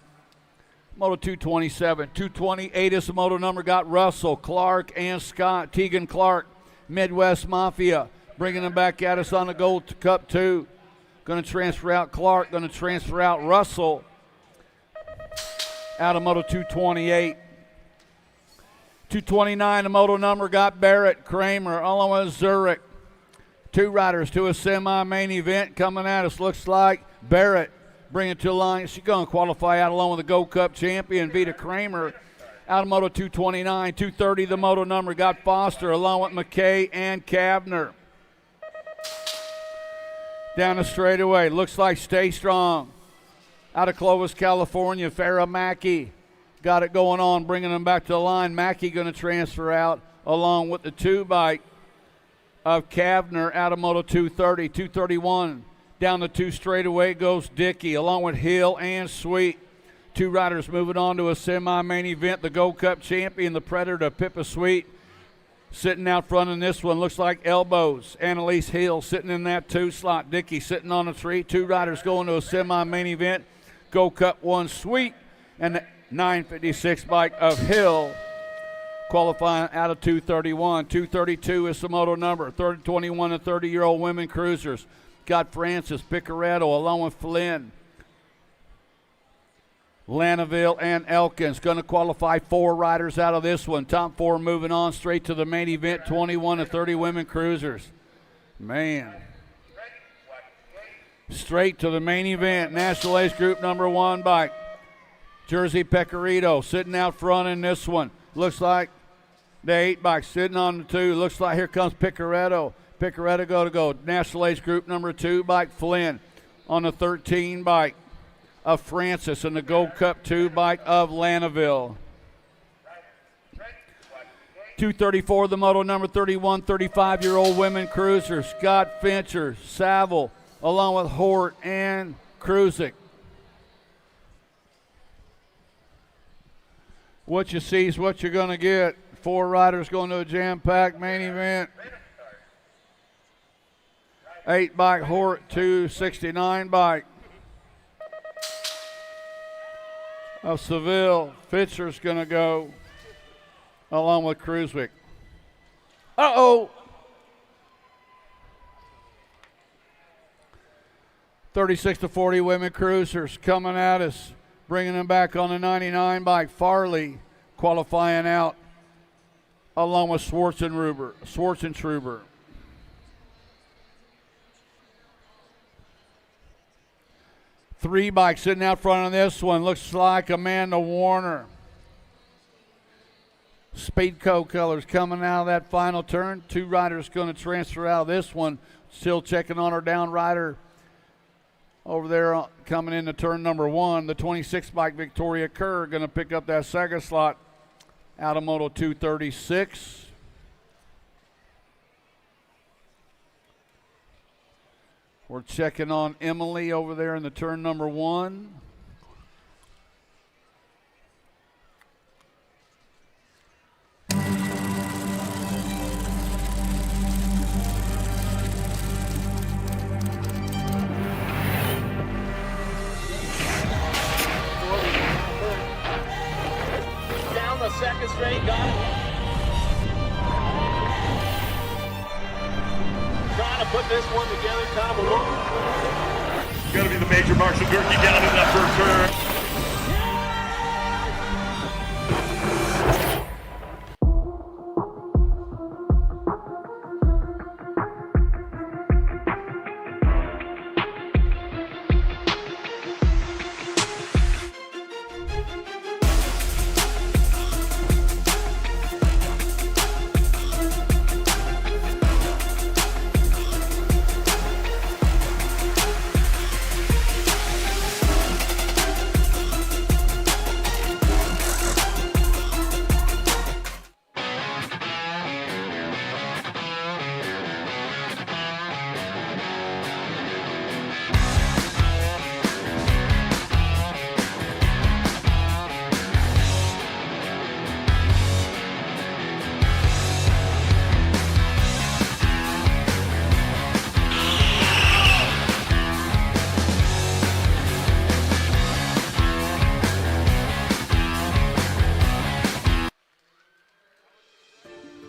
Moto 227. 228 is the moto number. Got Russell, Clark, and Scott. Tegan Clark, Midwest Mafia, bringing them back at us on the Gold Cup 2. Going to transfer out Clark. Going to transfer out Russell. Out of Moto 228. 229, the moto number got Barrett, Kramer, along with Zurich. 2 riders to a semi-main event coming at us. Looks like Barrett bringing it to the line. She's going to qualify out along with the Gold Cup champion, Vita Kramer. Out of Moto 229, 230, the moto number got Foster along with McKay and Kavner. Down the straightaway, looks like Stay Strong. Out of Clovis, California, Farrah Mackey got it going on, bringing them back to the line. Mackey going to transfer out along with the 2 bike of Kavner out of Moto 230. 231 down the 2 straightaway goes Dickey along with Hill and Sweet. 2 riders moving on to a semi-main event. The Gold Cup champion, the Predator, Pippa Sweet, sitting out front in this one. Looks like Elbows. Annalise Hill sitting in that 2 slot. Dickey sitting on the 3. 2 riders going to a semi-main event. Gold Cup 1 Sweet and the 956 bike of Hill qualifying out of 231. 232 is the moto number. 21 and 30-year-old women cruisers. Got Francis Picaretto along with Flynn, Lanaville, and Elkins. Going to qualify 4 riders out of this one. Top 4 moving on straight to the main event. 21 and 30 women cruisers. Man. Straight to the main event. National Ace Group number 1 bike. Jersey Pecorito sitting out front in this one. Looks like the 8 bike sitting on the 2. Looks like here comes Picaretto. Picaretto to go. National Ace Group number 2 bike. Flynn on the 13 bike of Francis and the Gold Cup 2 bike of Lanaville. 234 the moto number 31, 35-year-old women cruiser. Scott Fincher, Saville, along with Hort and Kruzik. What you see is what you're going to get. 4 riders going to a jam-packed main event. 8 bike Hort, 269 bike of Seville. Fitcher's going to go along with Kruzik. Uh-oh. 36 to 40 women cruisers coming at us. Bringing them back on the 99 bike. Farley qualifying out along with Schwartzentruber. 3 bikes sitting out front on this one. Looks like Amanda Warner. Speedco colors coming out of that final turn. 2 riders going to transfer out of this one. Still checking on her down rider over there coming into turn number 1. The 26 bike Victoria Kerr going to pick up that second slot out of Moto 236. We're checking on Emily over there in the turn number 1. Down the second straight, got it. Trying to put this one together, kind of a look. Going to be the Major Marshall Gerke down in that first turn.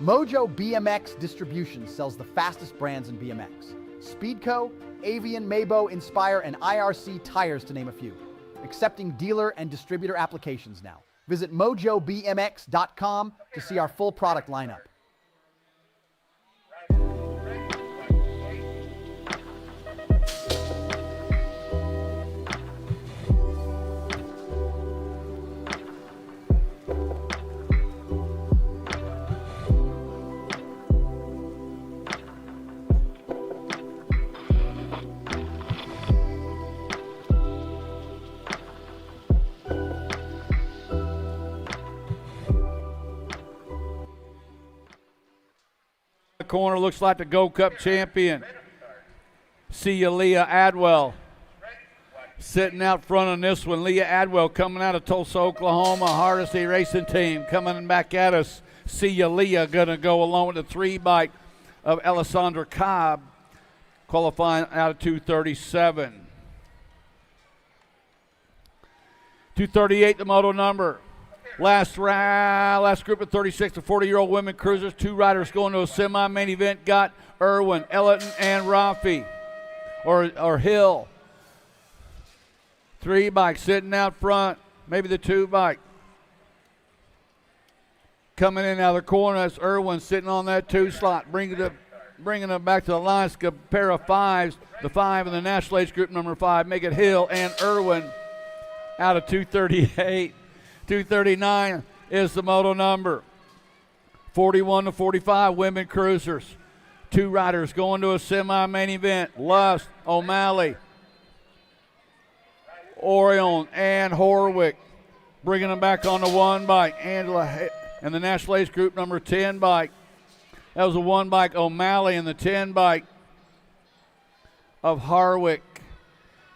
Mojo BMX Distribution sells the fastest brands in BMX. Speedco, Avian, Mabo, Inspire, and IRC tires, to name a few. Accepting dealer and distributor applications now. Visit mojobmx.com to see our full product lineup. Corner looks like the Gold Cup champion. See you, Leah Adwell. Sitting out front on this one, Leah Adwell coming out of Tulsa, Oklahoma, Hardesty Racing Team coming back at us. See you, Leah, gonna go along with the 3-bike of Alessandra Cobb, qualifying out of 237. 238, the moto number. Last group of 36 to 40-year-old women cruisers. 2 riders going to a semi-main event. Got Irwin, Ellerton, and Rafi, or Hill. 3 bikes sitting out front. Maybe the 2 bike. Coming in out of the corner, that's Irwin sitting on that 2 slot. Bringing it back to the line. It's a pair of 5s. The 5 in the national age group number 5. Make it Hill and Irwin out of 238. 239 is the moto number. 41 to 45 women cruisers. 2 riders going to a semi-main event. Lust, O'Malley, Orion, and Horwick. Bringing them back on the 1 bike. Angela and the national age group number 10 bike. That was the 1 bike O'Malley and the 10 bike of Harwick.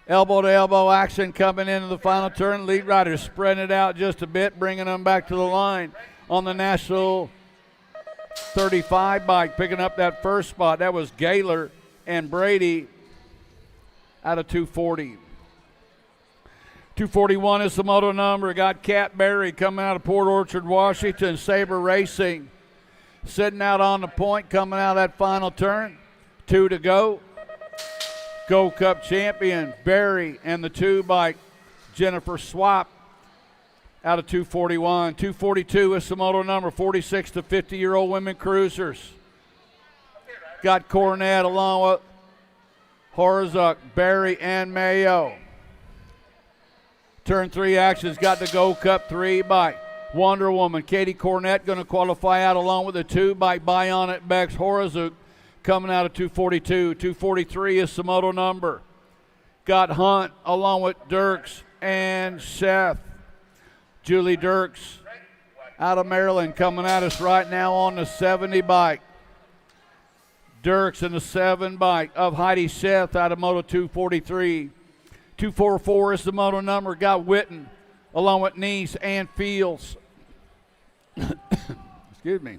Elbow-to-elbow action coming into the final turn. Lead riders spreading it out just a bit, bringing them back to the line on the national 35 bike, picking up that first spot. That was Gaylor and Brady out of 240. 241 is the moto number. Got Cat Berry coming out of Port Orchard, Washington. Sabre Racing sitting out on the point, coming out of that final turn. 2 to go. Gold Cup champion Barry and the 2 bike Jennifer Swap out of 241. 242 is the moto number. 46 to 50-year-old women cruisers. Got Cornett along with Horzuk, Barry, and Mayo. Turn 3 actions got the Gold Cup 3 bike. Wonder Woman, Katie Cornett going to qualify out along with the 2 bike Bionic Bex Horzuk. Coming out of 242. 243 is the moto number. Got Hunt along with Dirks and Seth. Julie Dirks out of Maryland coming at us right now on the 70 bike. Dirks in the 7 bike of Heidi Seth out of moto 243. 244 is the moto number. Got Witten along with Nice and Fields. Excuse me.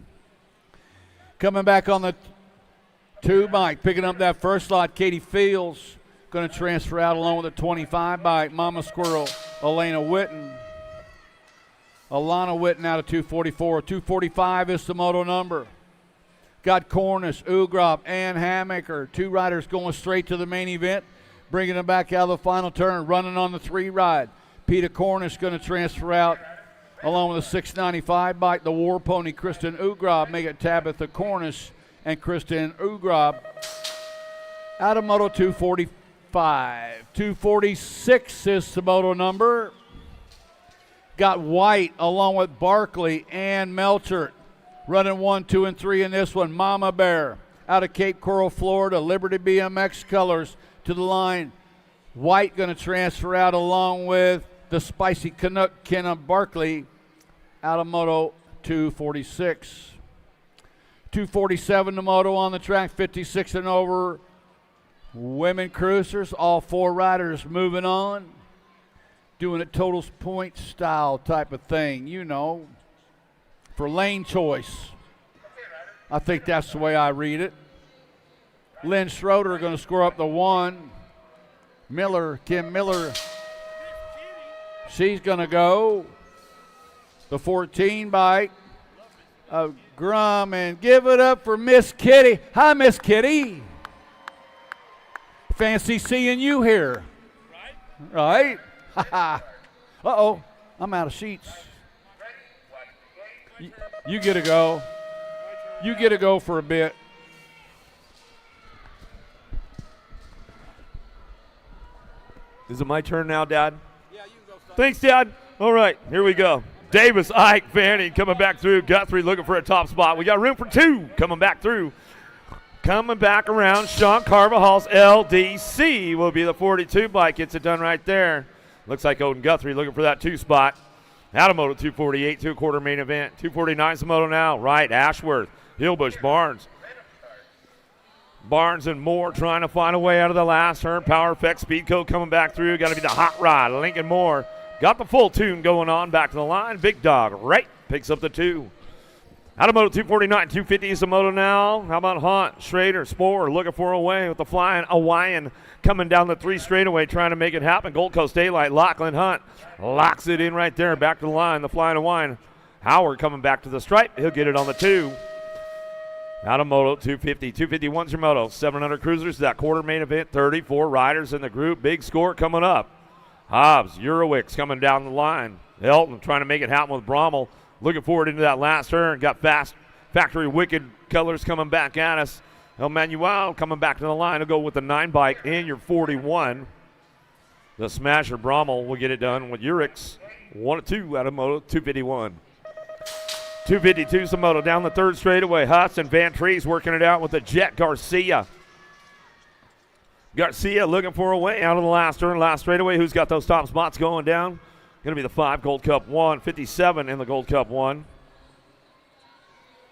Coming back on the 2 bike, picking up that first slot, Katie Fields, going to transfer out along with a 25 bike, Mama Squirrel, Alana Witten out of 244. 245 is the moto number. Got Cornish, Ugrop, and Hammaker. 2 riders going straight to the main event, bringing them back out of the final turn, running on the 3 ride. Peter Cornish going to transfer out along with a 695 bike, the War Pony, Kristen Ugrop, make it Tabitha Cornish and Kristen Ugrab out of moto 245. 246 is the moto number. Got White along with Barkley and Melchert. Running 1, 2, and 3 in this one. Mama Bear out of Cape Coral, Florida. Liberty BMX colors to the line. White going to transfer out along with the Spicy Canuck, Kenna Barkley out of moto 246. 247 the moto on the track, 56 and over women cruisers. All 4 riders moving on, doing it totals point style type of thing, you know, for lane choice. I think that's the way I read it. Lynn Schroeder going to score up the 1. Kim Miller, she's going to go. The 14 bike of Grumman. Give it up for Miss Kitty. Hi, Miss Kitty. Fancy seeing you here. Right? Uh-oh, I'm out of sheets. You get to go. You get to go for a bit. Is it my turn now, Dad? Yeah, you can go. Thanks, Dad. All right, here we go. Davis, Ike, Vanny coming back through. Guthrie looking for a top spot. We got room for two coming back through. Coming back around, Sean Carvajal's LDC will be the 42 bike. Gets it done right there. Looks like Odin Guthrie looking for that two spot. Adamoto 248, 2/4 main event. 249 Samoto now. Right, Ashworth, Hillbush, Barnes. Barnes and Moore trying to find a way out of the last turn. Power Effect, Speedco coming back through. Got to be the hot rod. Lincoln Moore got the full tune going on. Back to the line. Big Dog, right, picks up the two. Adamoto 249, 250 Samoto now. How about Hunt, Schrader, Sporer looking for a way with the flying Hawaiian coming down the three straightaway trying to make it happen. Gold Coast Daylight, Lachlan Hunt locks it in right there. Back to the line, the flying Hawaiian. Howard coming back to the stripe. He'll get it on the two. Adamoto 250, 251's your moto. 700 cruisers, that quarter main event. 34 riders in the group. Big score coming up. Hobbs, Urowicz coming down the line. Elton trying to make it happen with Brommel. Looking forward into that last turn. Got fast factory wicked colors coming back at us. El Manuel coming back to the line. He'll go with the 9 bike in your 41. The Smasher Brommel will get it done with Urix. 1-2 Adamoto 251. 252 Samoto down the third straightaway. Hudson Van Trees working it out with the Jet Garcia. Garcia looking for a way out of the last turn, last straightaway. Who's got those top spots going down? Going to be the 5 Gold Cup 1, 57 in the Gold Cup 1.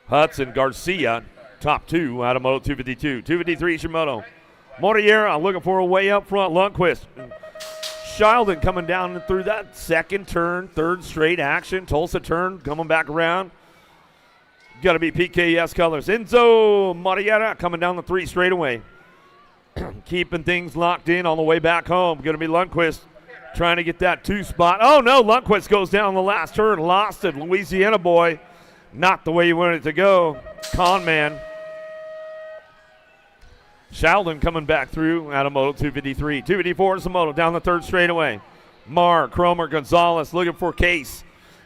Hudson Garcia, top 2, Adamoto 252. 253 Shimoto. Moriera looking for a way up front. Lundquist. Sheldon coming down through that second turn, third straight action. Tulsa turn coming back around. Got to be PKS colors. Enzo Moriera coming down the 3 straightaway. Keeping things locked in on the way back home. Going to be Lundquist trying to get that 2 spot. Oh, no, Lundquist goes down the last turn. Lost it. Louisiana boy. Not the way you wanted it to go. Con man. Sheldon coming back through. Adamoto 253. 254 Samoto down the third straightaway. Marr, Cromer, Gonzalez looking for Case.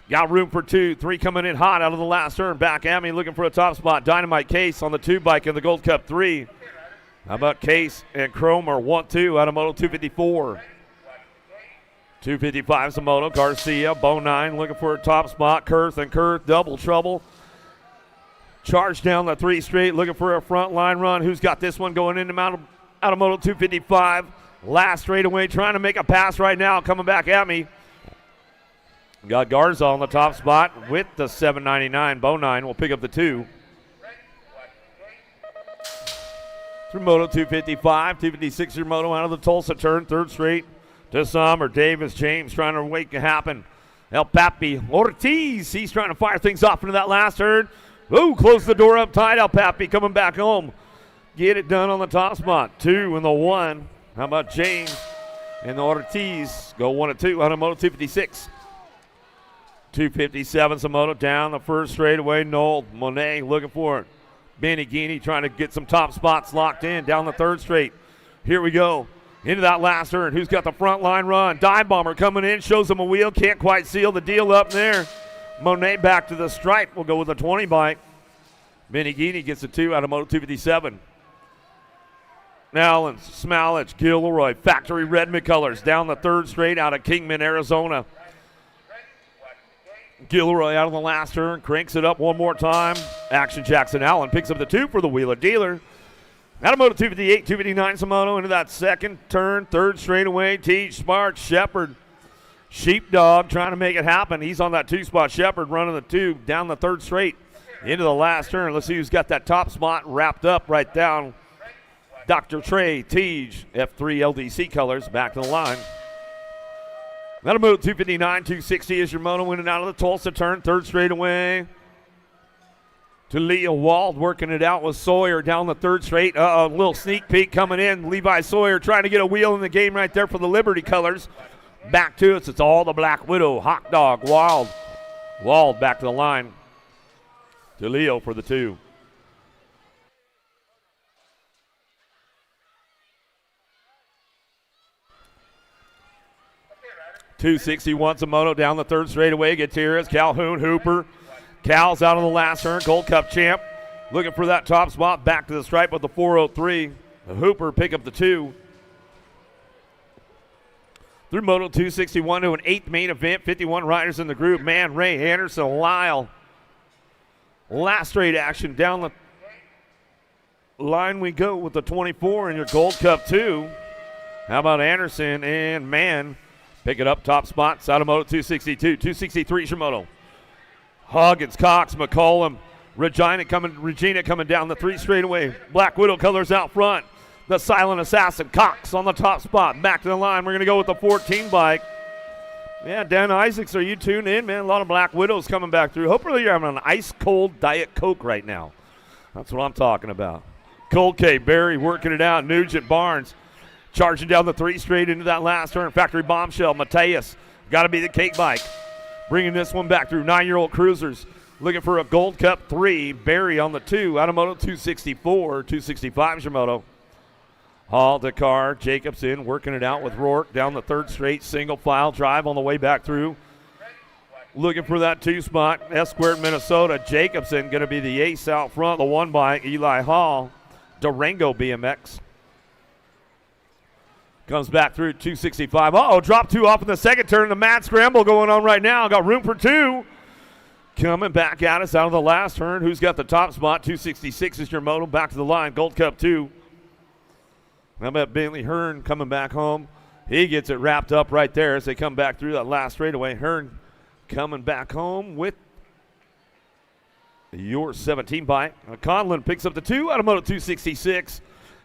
Got room for 2. 3 coming in hot out of the last turn. Back at me looking for a top spot. Dynamite Case on the 2 bike in the Gold Cup 3. How about Case and Cromer? 1-2 Adamoto 254. 255 Samoto, Garcia, Bo 9 looking for a top spot. Kurth and Kurth, double trouble. Charge down the 3 straight, looking for a front line run. Who's got this one going into Adamoto 255? Last straightaway, trying to make a pass right now, coming back at me. Got Garza on the top spot with the 799. Bo 9 will pick up the 2. Through Moto 255, 256 your moto out of the Tulsa turn, third straight. To Summer, Davis, James trying to make it happen. El Papi, Ortiz, he's trying to fire things off into that last turn. Ooh, close the door up tight. El Papi coming back home. Get it done on the top spot. 2 and the 1. How about James and the Ortiz? Go 1-2 Adamoto 256. 257 Samoto down the first straightaway. Noel Monet looking for it. Benny Guinea trying to get some top spots locked in down the third straight. Here we go. Into that last turn. Who's got the front line run? Dive Bomber coming in. Shows him a wheel. Can't quite seal the deal up there. Monet back to the stripe. We'll go with a 20 bike. Benny Guinea gets a 2 Adamoto 257. Allen, Smalich, Gilroy, Factory Red McCullers down the third straight out of Kingman, Arizona. Gilroy out of the last turn. Cranks it up one more time. Action Jackson Allen picks up the 2 for the Wheeler Dealer. Adamoto 258, 259 Samoto into that second turn, third straightaway. Teach, Smart, Shepard, Sheepdog trying to make it happen. He's on that 2 spot. Shepard running the 2 down the third straight into the last turn. Let's see who's got that top spot wrapped up right down. Dr. Trey, Teej, F3 LDC colors back to the line. Adamoto 259, 260 is your moto winning out of the Tulsa turn, third straightaway. To Leah Wald working it out with Sawyer down the third straight. A little sneak peek coming in. Levi Sawyer trying to get a wheel in the game right there for the Liberty colors. Back to us. It's all the Black Widow. Hot Dog, Wald. Wald back to the line. to Leo for the 2. .260 wants a moto down the third straightaway. Gutierrez, Calhoun, Hooper. Cal's out on the last turn. Gold Cup champ looking for that top spot. Back to the stripe with the 403. Hooper pick up the 2. Through Moto 261 to an 8th main event. 51 riders in the group. Man Ray, Anderson, Lyle. Last straight action down the line we go with the 24 in your Gold Cup 2. How about Anderson and Mann? Pick it up, top spot, side of Moto 262. 263 is your moto. Huggins, Cox, McCollum, Regina coming down the 3 straightaway. Black Widow colors out front. The silent assassin, Cox on the top spot. Back to the line. We're going to go with the 14 bike. Yeah, Dan Isaacs, are you tuned in, man? A lot of Black Widows coming back through. Hopefully you're having an ice-cold Diet Coke right now. That's what I'm talking about. Cold K, Barry working it out. Nugent, Barnes. Charging down the 3 straight into that last turn. Factory Bombshell, Mateus. Got to be the cake bike. Bringing this one back through 9-year-old cruisers. Looking for a Gold Cup 3. Barry on the 2. Out of Moto 264. 265 is your moto. Hall, Dakar, Jacobson working it out with Rourke down the 3rd straight. Single file drive on the way back through. Looking for that 2 spot. S-squared Minnesota. Jacobson going to be the ace out front. The 1 bike, Eli Hall. Durango BMX. Comes back through 265. Uh-oh, drop 2 off in the 2nd turn. The mad scramble going on right now. Got room for 2. Coming back at us out of the last turn. Who's got the top spot? 266 is your moto. Back to the line. Gold Cup 2. How about Bentley Hearn coming back home? He gets it wrapped up right there as they come back through that last straightaway. Hearn coming back home with your 17 bike. Conlon picks up the 2 out of Moto 266.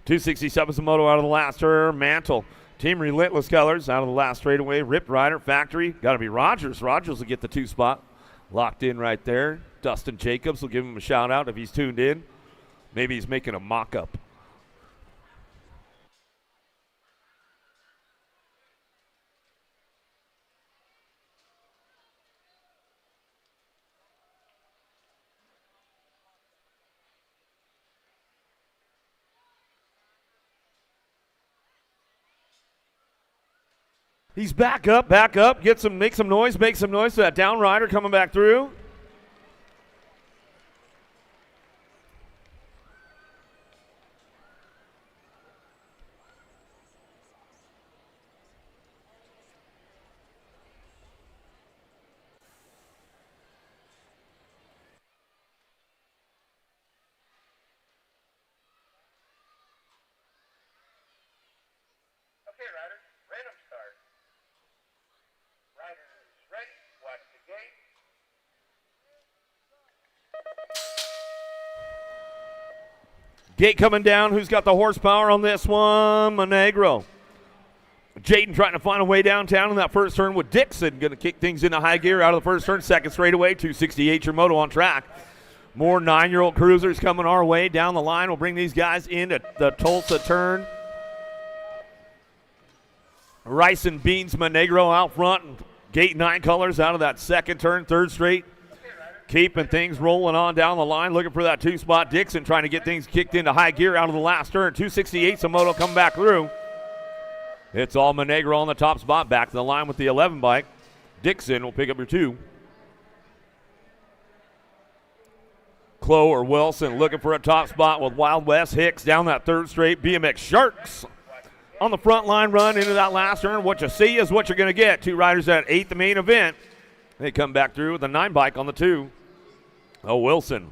267 is the moto out of the last turn. Mantle. Team Relentless colors out of the last straightaway. Ripped Rider, Factory. Got to be Rogers. Rogers will get the 2 spot. Locked in right there. Dustin Jacobs will give him a shout out if he's tuned in. Maybe he's making a mock-up. He's back up, make some noise. So that down rider coming back through. Okay, riders, random start. Riders ready, watch the gate. Gate coming down. Who's got the horsepower on this one? Monegro. Jaden trying to find a way downtown in that first turn with Dixon. Going to kick things into high gear out of the first turn. 2nd straightaway. 268 your moto on track. More 9-year-old cruisers coming our way down the line. We'll bring these guys into the Tulsa turn. Rice and Beans Monegro out front. Gate 9 colors out of that 2nd turn. 3rd straight. Keeping things rolling on down the line. Looking for that 2 spot. Dixon trying to get things kicked into high gear out of the last turn. 268's a moto coming back through. It's all Monegro on the top spot. Back to the line with the 11 bike. Dixon will pick up your 2. Clow or Wilson looking for a top spot with Wild West. Hicks down that 3rd straight. BMX Sharks on the front line run into that last turn. What you see is what you're going to get. 2 riders at 8th, the main event. They come back through with a 9 bike on the 2. Oh, Wilson.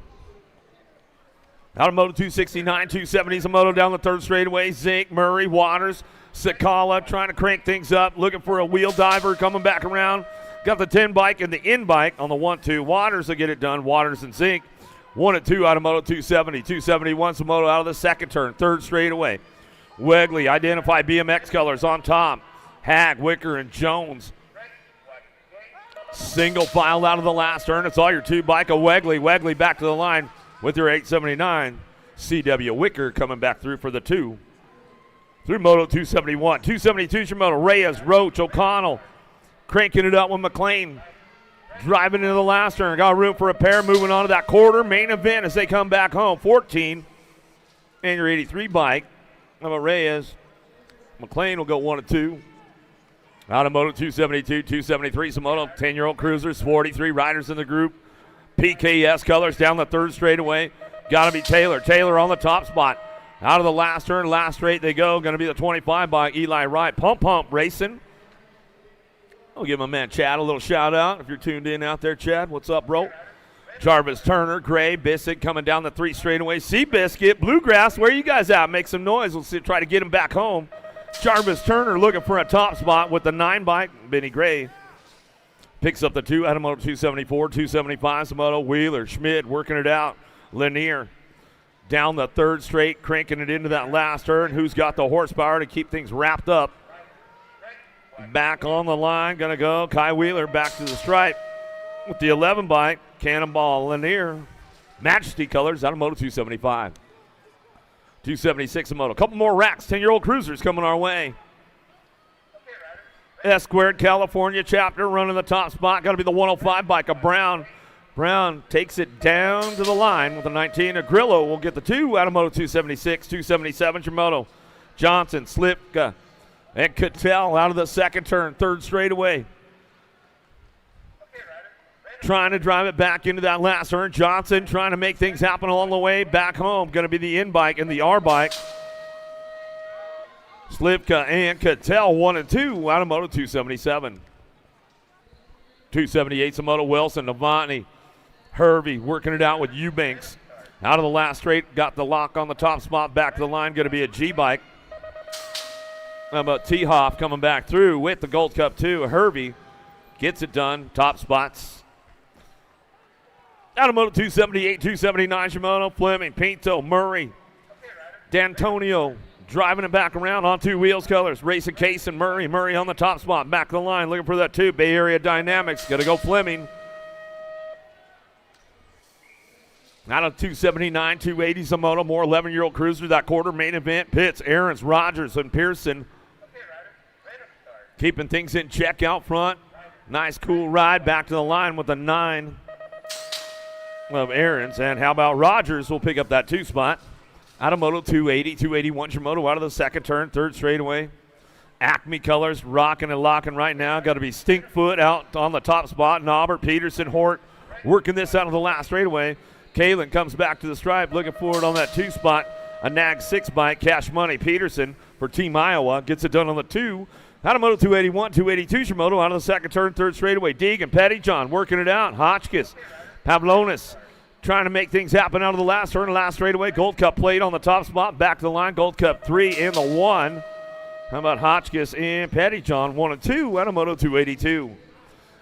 Out of Moto 269, 270's a moto down the 3rd straightaway. Zink, Murray, Waters, Sakala trying to crank things up. Looking for a wheel diver coming back around. Got the 10 bike and the in bike on the 1-2. Waters will get it done. Waters and Zink. 1 and 2 out of Moto 270. 271's a moto out of the 2nd turn. 3rd straightaway. Wegley, identify BMX colors on top. Hag, Wicker, and Jones. Single file out of the last turn. It's all your 2 bike of Wegley. Wegley back to the line with your 879. CW Wicker coming back through for the 2. Through Moto 271. 272's your moto. Reyes, Roach, O'Connell. Cranking it up with McLean. Driving into the last turn. Got room for a pair. Moving on to that quarter main event as they come back home. 14 and your 83 bike. How about Reyes? McLean will go 1 and 2. Out of Moto 272, 273. Samoto, 10-year-old cruisers, 43 riders in the group. PKS colors down the third straightaway. Got to be Taylor. Taylor on the top spot. Out of the last turn, last straight they go. Going to be the 25 by Eli Wright. Pump Racing. I'll give my man Chad a little shout out if you're tuned in out there, Chad. What's up, bro? Jarvis Turner, Gray, Bissett coming down the 3 straightaway. Seabiscuit, Bluegrass, where are you guys at? Make some noise. We'll try to get him back home. Jarvis Turner looking for a top spot with the 9 bike. Benny Gray picks up the 2. Adamoto 274, 275. Samoto, Wheeler, Schmidt working it out. Lanier down the third straight, cranking it into that last turn. Who's got the horsepower to keep things wrapped up? Back on the line, gonna go. Kai Wheeler back to the stripe with the 11 bike. Cannonball Lanier. Majesty colors out of Moto 275. 276 a Moto. Couple more racks. 10-year-old cruisers coming our way. S Squared California chapter running the top spot. Got to be the 105 bike of Brown. Brown takes it down to the line with the 19. Grillo will get the 2 out of Moto 276, 277 Shimoto. Johnson, Slipka, and Cattell out of the second turn, third straightaway. Trying to drive it back into that last turn. Johnson trying to make things happen along the way back home. Going to be the in bike and the R bike. Slipka and Cattell 1 and 2 out of Moto 277. 278 Samoto Wilson, Novotny, Hervey working it out with Eubanks. Out of the last straight, got the lock on the top spot, back to the line, going to be a G bike. How about T-Hoff coming back through with the Gold Cup 2. Hervey gets it done, top spots. Out of Moto 278, 279 Shimono, Fleming, Pinto, Murray, D'Antonio driving it back around on 2 wheels colors. Racing Case and Murray. Murray on the top spot, back of the line, looking for that 2. Bay Area Dynamics, got to go Fleming. Out of 279, 280 Samoto, more 11-year-old cruiser, that quarter main event. Pitts, Aarons, Rogers, and Pearson keeping things in check out front. Nice, cool ride back to the line with the 9 of Aarons. And how about Rogers will pick up that 2 spot. Out of Moto 280, 281 Shimoto out of the second turn, third straightaway. Acme colors rocking and locking right now. Got to be Stinkfoot out on the top spot. Norbert, Peterson, Hort working this out of the last straightaway. Kalen comes back to the stripe, looking for it on that 2 spot. A Nag 6 bike, Cash Money. Peterson for Team Iowa gets it done on the 2. Out of Moto 281, 282 Shimoto out of the second turn, third straightaway. Deegan, Pettyjohn working it out. Hotchkiss, Pavlonis trying to make things happen out of the last turn, last straightaway. Gold Cup plate on the top spot, back to the line. Gold Cup 3 in the 1. How about Hotchkiss and Pettyjohn, 1 and 2 out of Moto 282.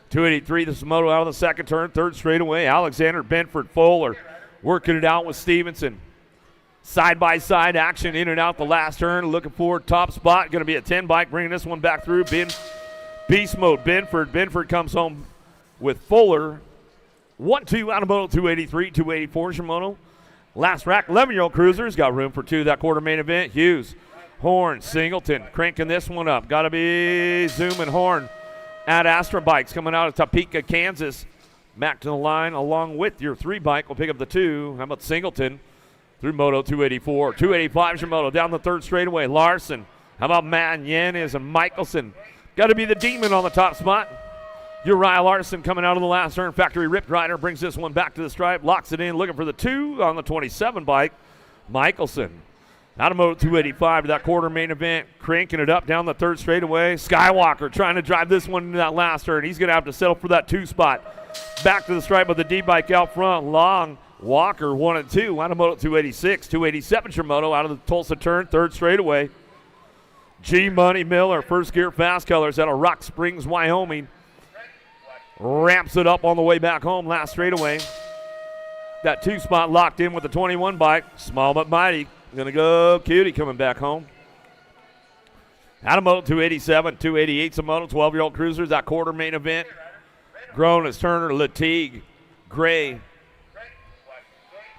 283, this is Moto out of the second turn, third straightaway. Alexander, Benford, Fuller working it out with Stevenson. Side-by-side action in and out the last turn. Looking for top spot. Going to be a 10 bike, bringing this one back through. Beast mode, Benford. Benford comes home with Fuller. 1-2 out of Moto 283, 284 Shimono. Last rack, 11-year-old cruisers. Got room for 2 that quarter main event. Hughes, Horn, Singleton cranking this one up. Got to be Zoom and Horn at Astra Bikes coming out of Topeka, Kansas. Back to the line along with your 3 bike. We'll pick up the 2. How about Singleton through Moto 284. 285 Shimono down the third straightaway. Larson. How about Matt Yanez and Michelson? Got to be the Demon on the top spot. Uriah Larson coming out of the last turn. Factory Ripped Rider brings this one back to the stripe. Locks it in, looking for the 2 on the 27 bike. Michelson. Out of Moto 285 to that quarter main event. Cranking it up down the third straightaway. Skywalker trying to drive this one into that last turn. He's going to have to settle for that 2 spot. Back to the stripe with the D-bike out front. Long, Walker 1 and 2. Out of Moto 286. 287 Shimoto out of the Tulsa turn. Third straightaway. G Money Miller, first gear fast colors out of Rock Springs, Wyoming. Ramps it up on the way back home last straightaway. That 2 spot locked in with the 21 bike. Small but mighty. Gonna go Cutie coming back home. Out of Moto 287, 288 Samoto, 12-year-old cruisers, that quarter main event. Gronas, Turner, Latigue, Gray.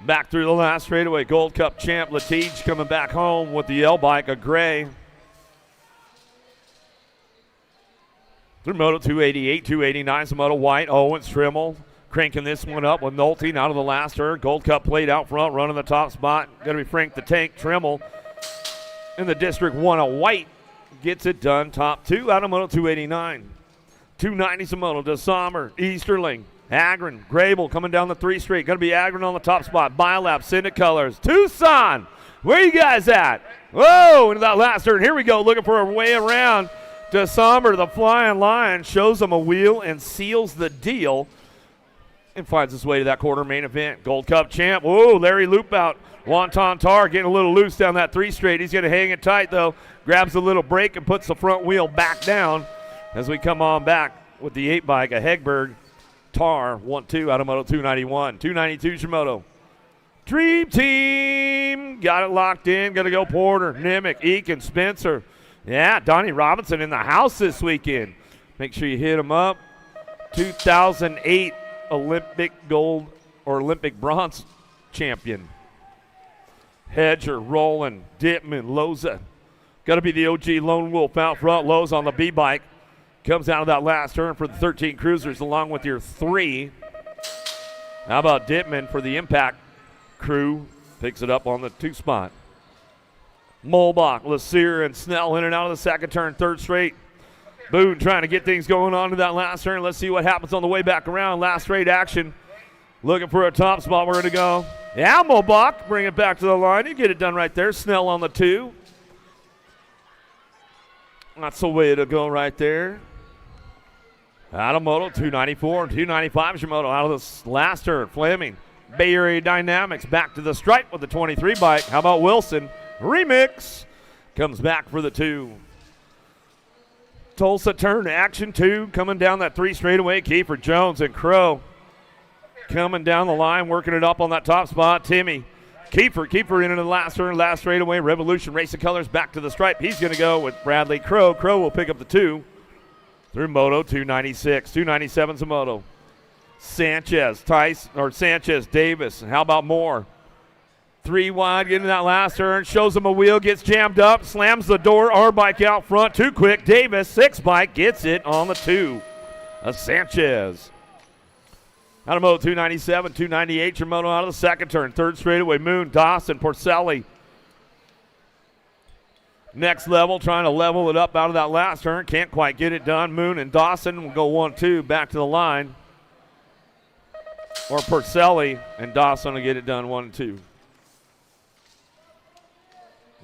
Back through the last straightaway. Gold Cup champ Latigue coming back home with the L bike of Gray. Through Moto 288, 289 is Moto White. Owens Trimmel cranking this one up with Nolte out of the last turn. Gold Cup plate out front, running the top spot. Going to be Frank the Tank Trimmel in the District 1 of White. Gets it done. Top 2 out of Moto 289. 290 is Moto DeSommer, Easterling, Agron, Grable coming down the 3 straight. Going to be Agron on the top spot. Biolab, Syndic Colors, Tucson. Where you guys at? Whoa, into that last turn. Here we go, looking for a way around. DeSommer, the flying lion, shows him a wheel and seals the deal and finds his way to that quarter main event. Gold Cup champ. Whoa, Larry Loop out. Wonton Tar getting a little loose down that 3 straight. He's going to hang it tight, though. Grabs a little brake and puts the front wheel back down as we come on back with the 8 bike. A Hegberg Tar 1-2 out of Moto 291. 292 Shimoto. Dream Team. Got it locked in. Going to go Porter, Nimick, Eakin, Spencer. Yeah, Donnie Robinson in the house this weekend. Make sure you hit him up. 2008 Olympic gold or Olympic bronze champion. Hedger, Rowland, Dittman, Loza. Got to be the OG Lone Wolf out front. Lowe's on the B-bike. Comes out of that last turn for the 13 Cruisers along with your 3. How about Dittman for the Impact crew? Picks it up on the 2 spot. Mulbach, Lassier, and Snell in and out of the second turn, 3rd straight. Boone trying to get things going on to that last turn. Let's see what happens on the way back around. Last straight action. Looking for a top spot. We're going to go. Yeah, Mulbach, bring it back to the line. You get it done right there. Snell on the 2. That's the way to go right there. Out of Moto 294 and 295 Shimoto out of this last turn. Fleming, Bay Area Dynamics back to the stripe with the 23 bike. How about Wilson? Remix comes back for the 2. Tulsa turn to action 2 coming down that 3 straightaway. Kiefer Jones and Crow coming down the line, working it up on that top spot. Timmy Kiefer into the last turn, last straightaway. Revolution Racing Colors back to the stripe. He's going to go with Bradley Crow. Crow will pick up the 2 through Moto 296. 297's a Moto. Sanchez Davis. And how about Moore? 3 wide, getting that last turn, shows him a wheel, gets jammed up, slams the door, our bike out front, too quick. Davis, 6 bike, gets it on the 2 of Sanchez. Out of Moto 297, 298, Shimoto out of the second turn, 3rd straightaway. Moon, Dawson, Porcelli. Next level, trying to level it up out of that last turn, can't quite get it done. Moon and Dawson will go 1-2 back to the line. Or Porcelli and Dawson will get it done 1-2.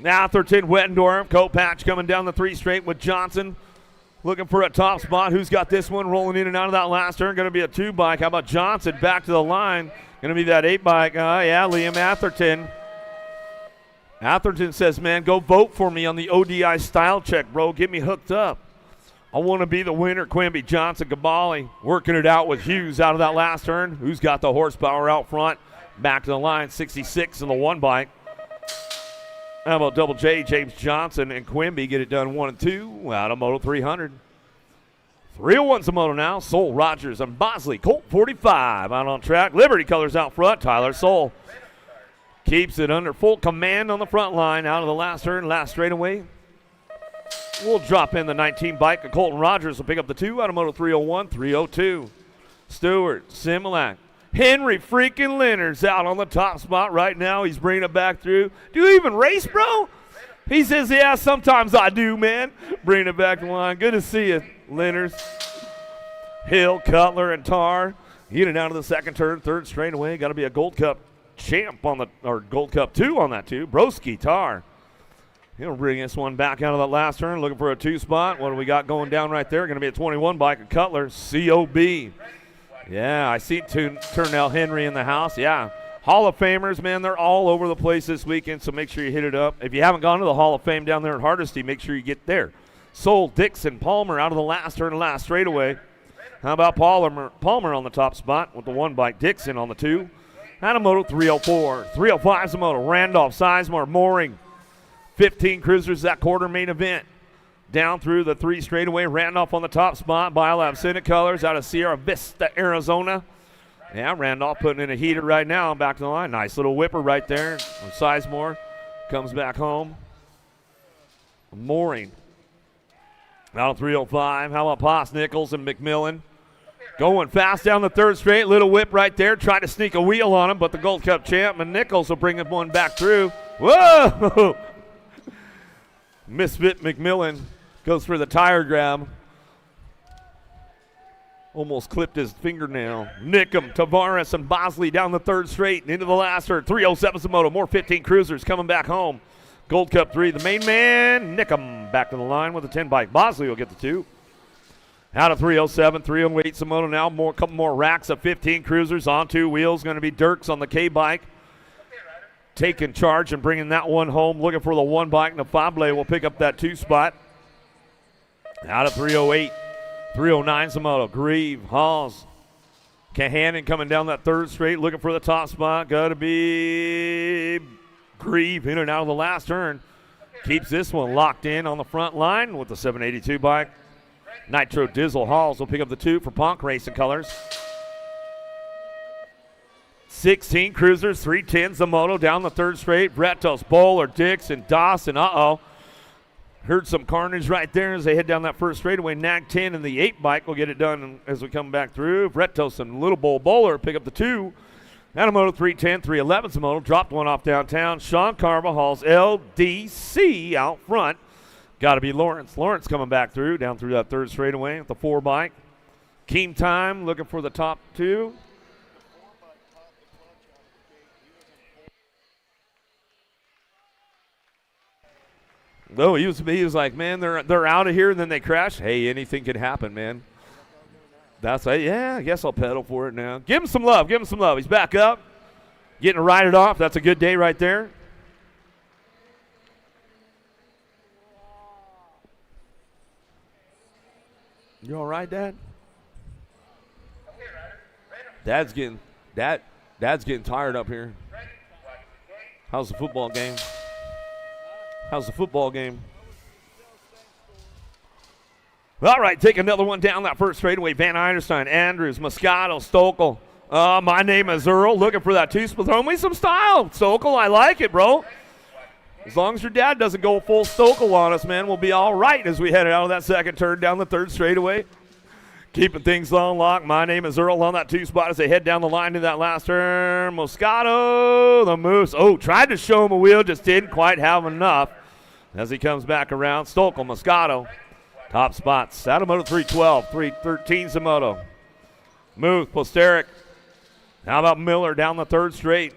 Now Atherton, Wettendorf, coat patch coming down the 3 straight with Johnson. Looking for a top spot. Who's got this one rolling in and out of that last turn? Going to be a 2 bike. How about Johnson back to the line? Going to be that 8 bike. Yeah, Liam Atherton. Atherton says, man, go vote for me on the ODI style check, bro. Get me hooked up. I want to be the winner. Quimby, Johnson, Gabali working it out with Hughes out of that last turn. Who's got the horsepower out front? Back to the line, 66 in the 1 bike. How about Double J, James Johnson, and Quimby get it done 1 and 2 out of Moto 300. 301's a Moto now. Soul, Rogers, and Bosley. Colt 45 out on track. Liberty Colors out front. Tyler Soul keeps it under full command on the front line out of the last turn, last straightaway. We'll drop in the 19 bike. Colton Rogers will pick up the 2 out of Moto 301, 302. Stewart, Similac. Henry freaking Leonard's out on the top spot right now. He's bringing it back through. Do you even race, bro? He says, yeah, sometimes I do, man. Bringing it back to the line. Good to see you, Leonard's. Hill, Cutler, and Tar. In and out of the second turn, 3rd straightaway. Got to be a Gold Cup champ on the, or Gold Cup 2 on that too. Broski, Tar. He'll bring this one back out of that last turn, looking for a 2 spot. What do we got going down right there? Going to be a 21 bike of Cutler, COB. Yeah, I see Turnell Henry in the house. Yeah, Hall of Famers, man, they're all over the place this weekend, so make sure you hit it up. If you haven't gone to the Hall of Fame down there at Hardesty, make sure you get there. Soul, Dixon, Palmer out of the last turn, last straightaway. How about Palmer on the top spot with the 1 bike, Dixon on the 2. Out of Moto 304. 305's the Moto. Randolph, Sizemore, Mooring. 15 Cruisers, that quarter main event. Down through the 3 straightaway. Randolph on the top spot. Biolab Syndic Colors out of Sierra Vista, Arizona. Yeah, Randolph putting in a heater right now. Back to the line. Nice little whipper right there. Sizemore comes back home. Mooring Out of 305. How about Poss, Nichols, and McMillan? Going fast down the third straight. Little whip right there. Trying to sneak a wheel on him, but the Gold Cup champ and Nichols will bring him one back through. Whoa! Misfit McMillan goes for the tire grab. Almost clipped his fingernail. Nickum, Tavares, and Bosley down the third straight and into the last turn. 307 Samoto. More 15 cruisers coming back home. Gold Cup 3, the main man, Nickum, back to the line with a 10 bike. Bosley will get the 2. Out of 307, 308 Samoto now. A couple more racks of 15 cruisers on 2 wheels. Going to be Dirks on the K bike. Taking charge and bringing that one home. Looking for the 1 bike. Nafable will pick up that 2 spot. Out of 308, 309 Samoto. Grieve, Halls, Kahanen coming down that third straight. Looking for the top spot. Got to be Grieve in and out of the last turn. Keeps this one locked in on the front line with the 782 bike. Nitro Dizzle Halls will pick up the 2 for Ponk Racing Colors. 16 cruisers, 310 Zamoto down the third straight. Bretos, Bowler, Dixon, Dawson. Heard some carnage right there as they head down that first straightaway. Nag 10 and the 8 bike will get it done as we come back through. Bretos and Little Bowl Bowler pick up the 2. Anamoto 310, 311 Zamoto dropped one off downtown. Sean Carva hauls LDC out front. Got to be Lawrence. Lawrence coming back through, down through that third straightaway with the 4 bike. Keem Time looking for the top 2. No, he was like, man, they're out of here, and then they crash. Hey, anything could happen, man. That's like, yeah, I guess I'll pedal for it now. Give him some love. Give him some love. He's back up, getting to ride it off. That's a good day right there. You all right, Dad? Dad's getting tired up here. How's the football game? How's the football game? All right, take another one down that first straightaway. Van Eiderstein, Andrews, Moscato, Stokel. My name is Earl. Looking for that 2 split. Throw me some style, Stokel. I like it, bro. As long as your dad doesn't go full Stokel on us, man, we'll be all right as we head out of that second turn down the third straightaway. Keeping things on lock. My name is Earl on that 2 spot as they head down the line to that last turn. Moscato, the Moose. Oh, tried to show him a wheel, just didn't quite have enough. As he comes back around, Stokel, Moscato. Top spots. Sadamoto 312, 313 Zamoto. Muth, Posteric. How about Miller down the third straight?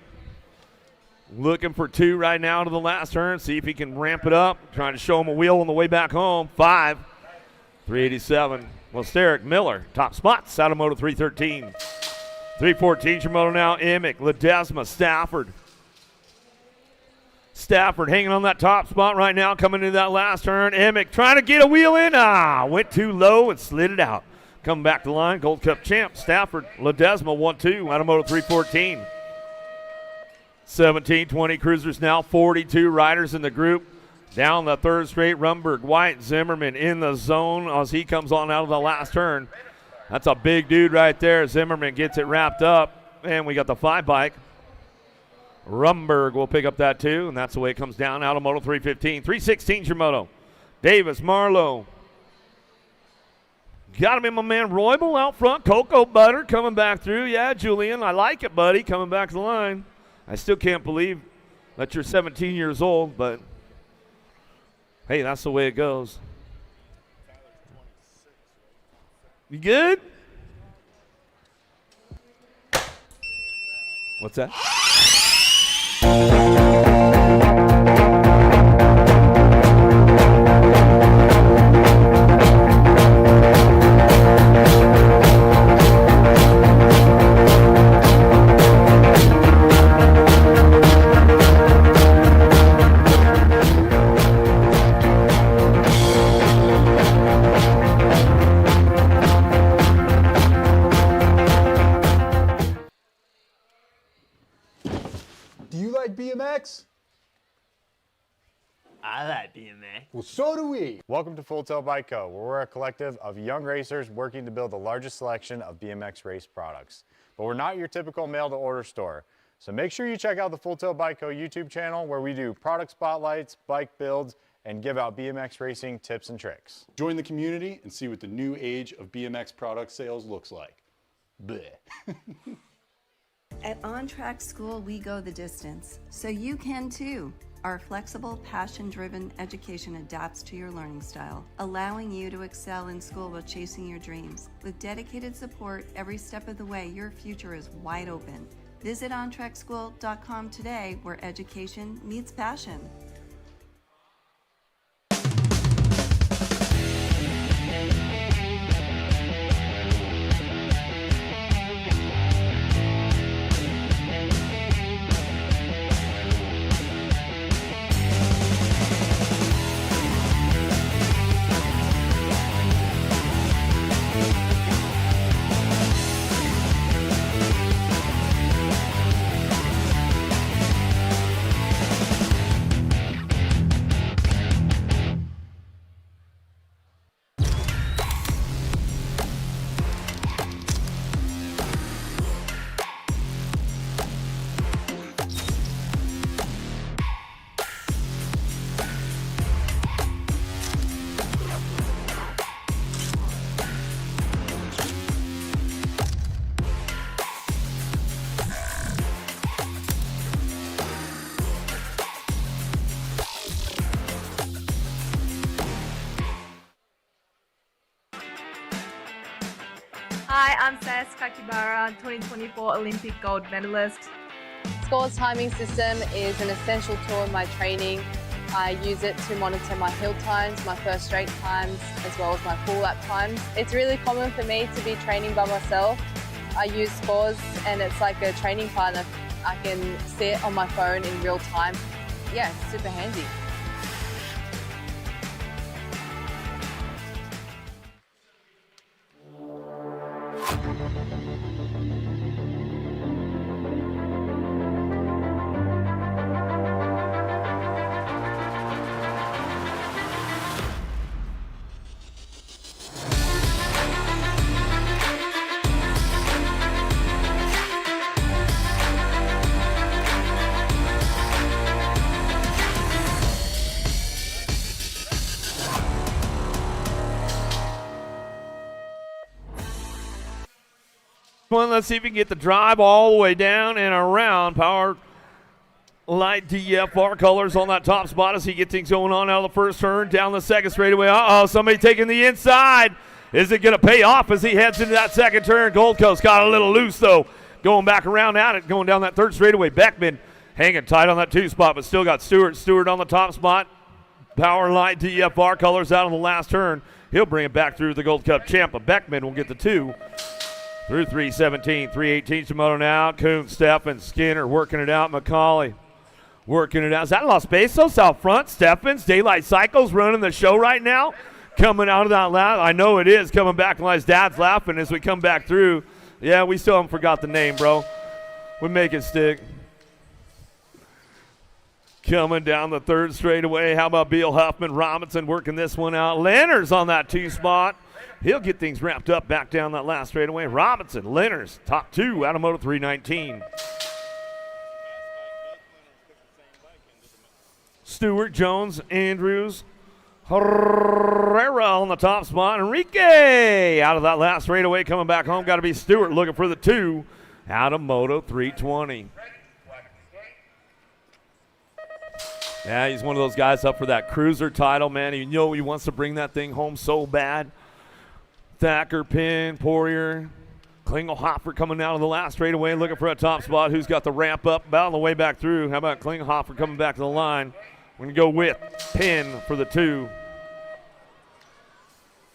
Looking for 2 right now to the last turn. See if he can ramp it up. Trying to show him a wheel on the way back home. 5, 387. Posteric, Miller. Top spots. Sadamoto 313. 314 Shimoto now. Emick, Ledesma, Stafford. Stafford hanging on that top spot right now, coming into that last turn. Emick trying to get a wheel in. Went too low and slid it out. Come back to the line. Gold Cup champ. Stafford, Ledesma 1-2. Anamoto 314. 17, 20 cruisers now. 42 riders in the group. Down the third straight. Rumberg, White, Zimmerman in the zone as he comes on out of the last turn. That's a big dude right there. Zimmerman gets it wrapped up. And we got the 5 bike. Rumberg will pick up that 2, and that's the way it comes down. Out of Moto 315. 316 Shimoto. Davis, Marlowe. Got him in my man Roybal out front. Cocoa Butter coming back through. Yeah, Julian, I like it, buddy. Coming back to the line. I still can't believe that you're 17 years old, but hey, that's the way it goes. You good? What's that? Do you like BMX? I like BMX. Well, so do we. Welcome to Full Tilt Bike Co., where we're a collective of young racers working to build the largest selection of BMX race products. But we're not your typical mail-to-order store. So make sure you check out the Full Tilt Bike Co. YouTube channel, where we do product spotlights, bike builds, and give out BMX racing tips and tricks. Join the community and see what the new age of BMX product sales looks like. Bleh. At On Track School, we go the distance, so you can too. Our flexible, passion-driven education adapts to your learning style, allowing you to excel in school while chasing your dreams. With dedicated support every step of the way, your future is wide open. Visit ontrackschool.com today, where education meets passion. Hi, I'm Sass Kakibara, 2024 Olympic gold medalist. Score's timing system is an essential tool in my training. I use it to monitor my hill times, my first straight times, as well as my full lap times. It's really common for me to be training by myself. I use Scores and it's like a training partner. I can see it on my phone in real time. Yeah, it's super handy. One, let's see if we can get the drive all the way down and around. Power Light DFR colors on that top spot as he gets things going on out of the first turn, down the second straightaway. Somebody taking the inside. Is it going to pay off as he heads into that second turn? Gold Coast got a little loose, though. Going back around at it, going down that third straightaway. Beckman hanging tight on that two spot, but still got Stewart. Stewart on the top spot. Power Light DFR colors out on the last turn. He'll bring it back through the Gold Cup champ, but Beckman will get the two. Through 3:17, 3:18 Shimoda now. Coon, Steffens, Skinner working it out. McCauley working it out. Is that Los Besos out front? Steffens, Daylight Cycles running the show right now. Coming out of that lap. I know it is. Coming back and his dad's laughing as we come back through. Yeah, we still haven't forgot the name, bro. We make it stick. Coming down the third straightaway. How about Beal, Huffman, Robinson working this one out. Leonard's on that two spot. He'll get things wrapped up back down that last straightaway. Robinson, Leonard's top two out of Moto 319. Stewart, Jones, Andrews, Herrera on the top spot. Enrique out of that last straightaway coming back home. Got to be Stewart looking for the two out of Moto 320. Yeah, he's one of those guys up for that cruiser title, man. You know he wants to bring that thing home so bad. Thacker, Pin, Poirier, Klingelhofer coming out of the last straightaway looking for a top spot. Who's got the ramp up about on the way back through? How about Klingelhofer coming back to the line? We're going to go with Pin for the two.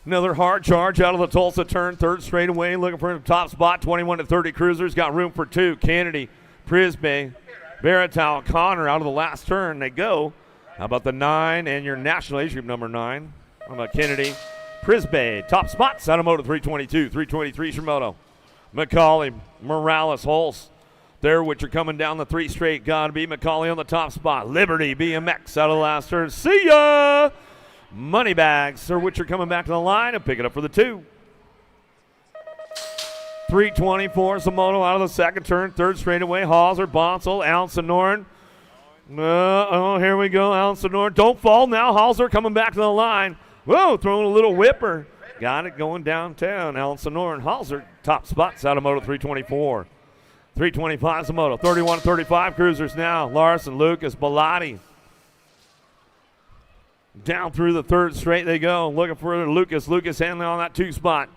Another hard charge out of the Tulsa turn, third straightaway looking for a top spot. 21 to 30 cruisers, got room for two. Kennedy, Prisbe, Baratow, Connor out of the last turn. They go. How about the 9 and your national age group number 9? How about Kennedy? Prisbe, top spots out of Moto 322, 323 Shimoda. McCauley, Morales, Holst. There, which are coming down the three straight. Gotta be McCauley on the top spot. Liberty, BMX out of the last turn. See ya! Moneybags, Sir Witcher coming back to the line and pick it up for the two. 324 Samoto out of the second turn, third straightaway. Hauser, Bonsall, Allen Sonoran. Oh, here we go, Allison Norton. Don't fall now. Halser coming back to the line. Whoa, throwing a little whipper. Got it going downtown. Allison Norton. Halser top spots out of Moto 324. 325 is the Moto. 31-35 cruisers now. Larson, Lucas, Bellotti. Down through the third straight they go. Looking for Lucas. Lucas handling on that 2 spot.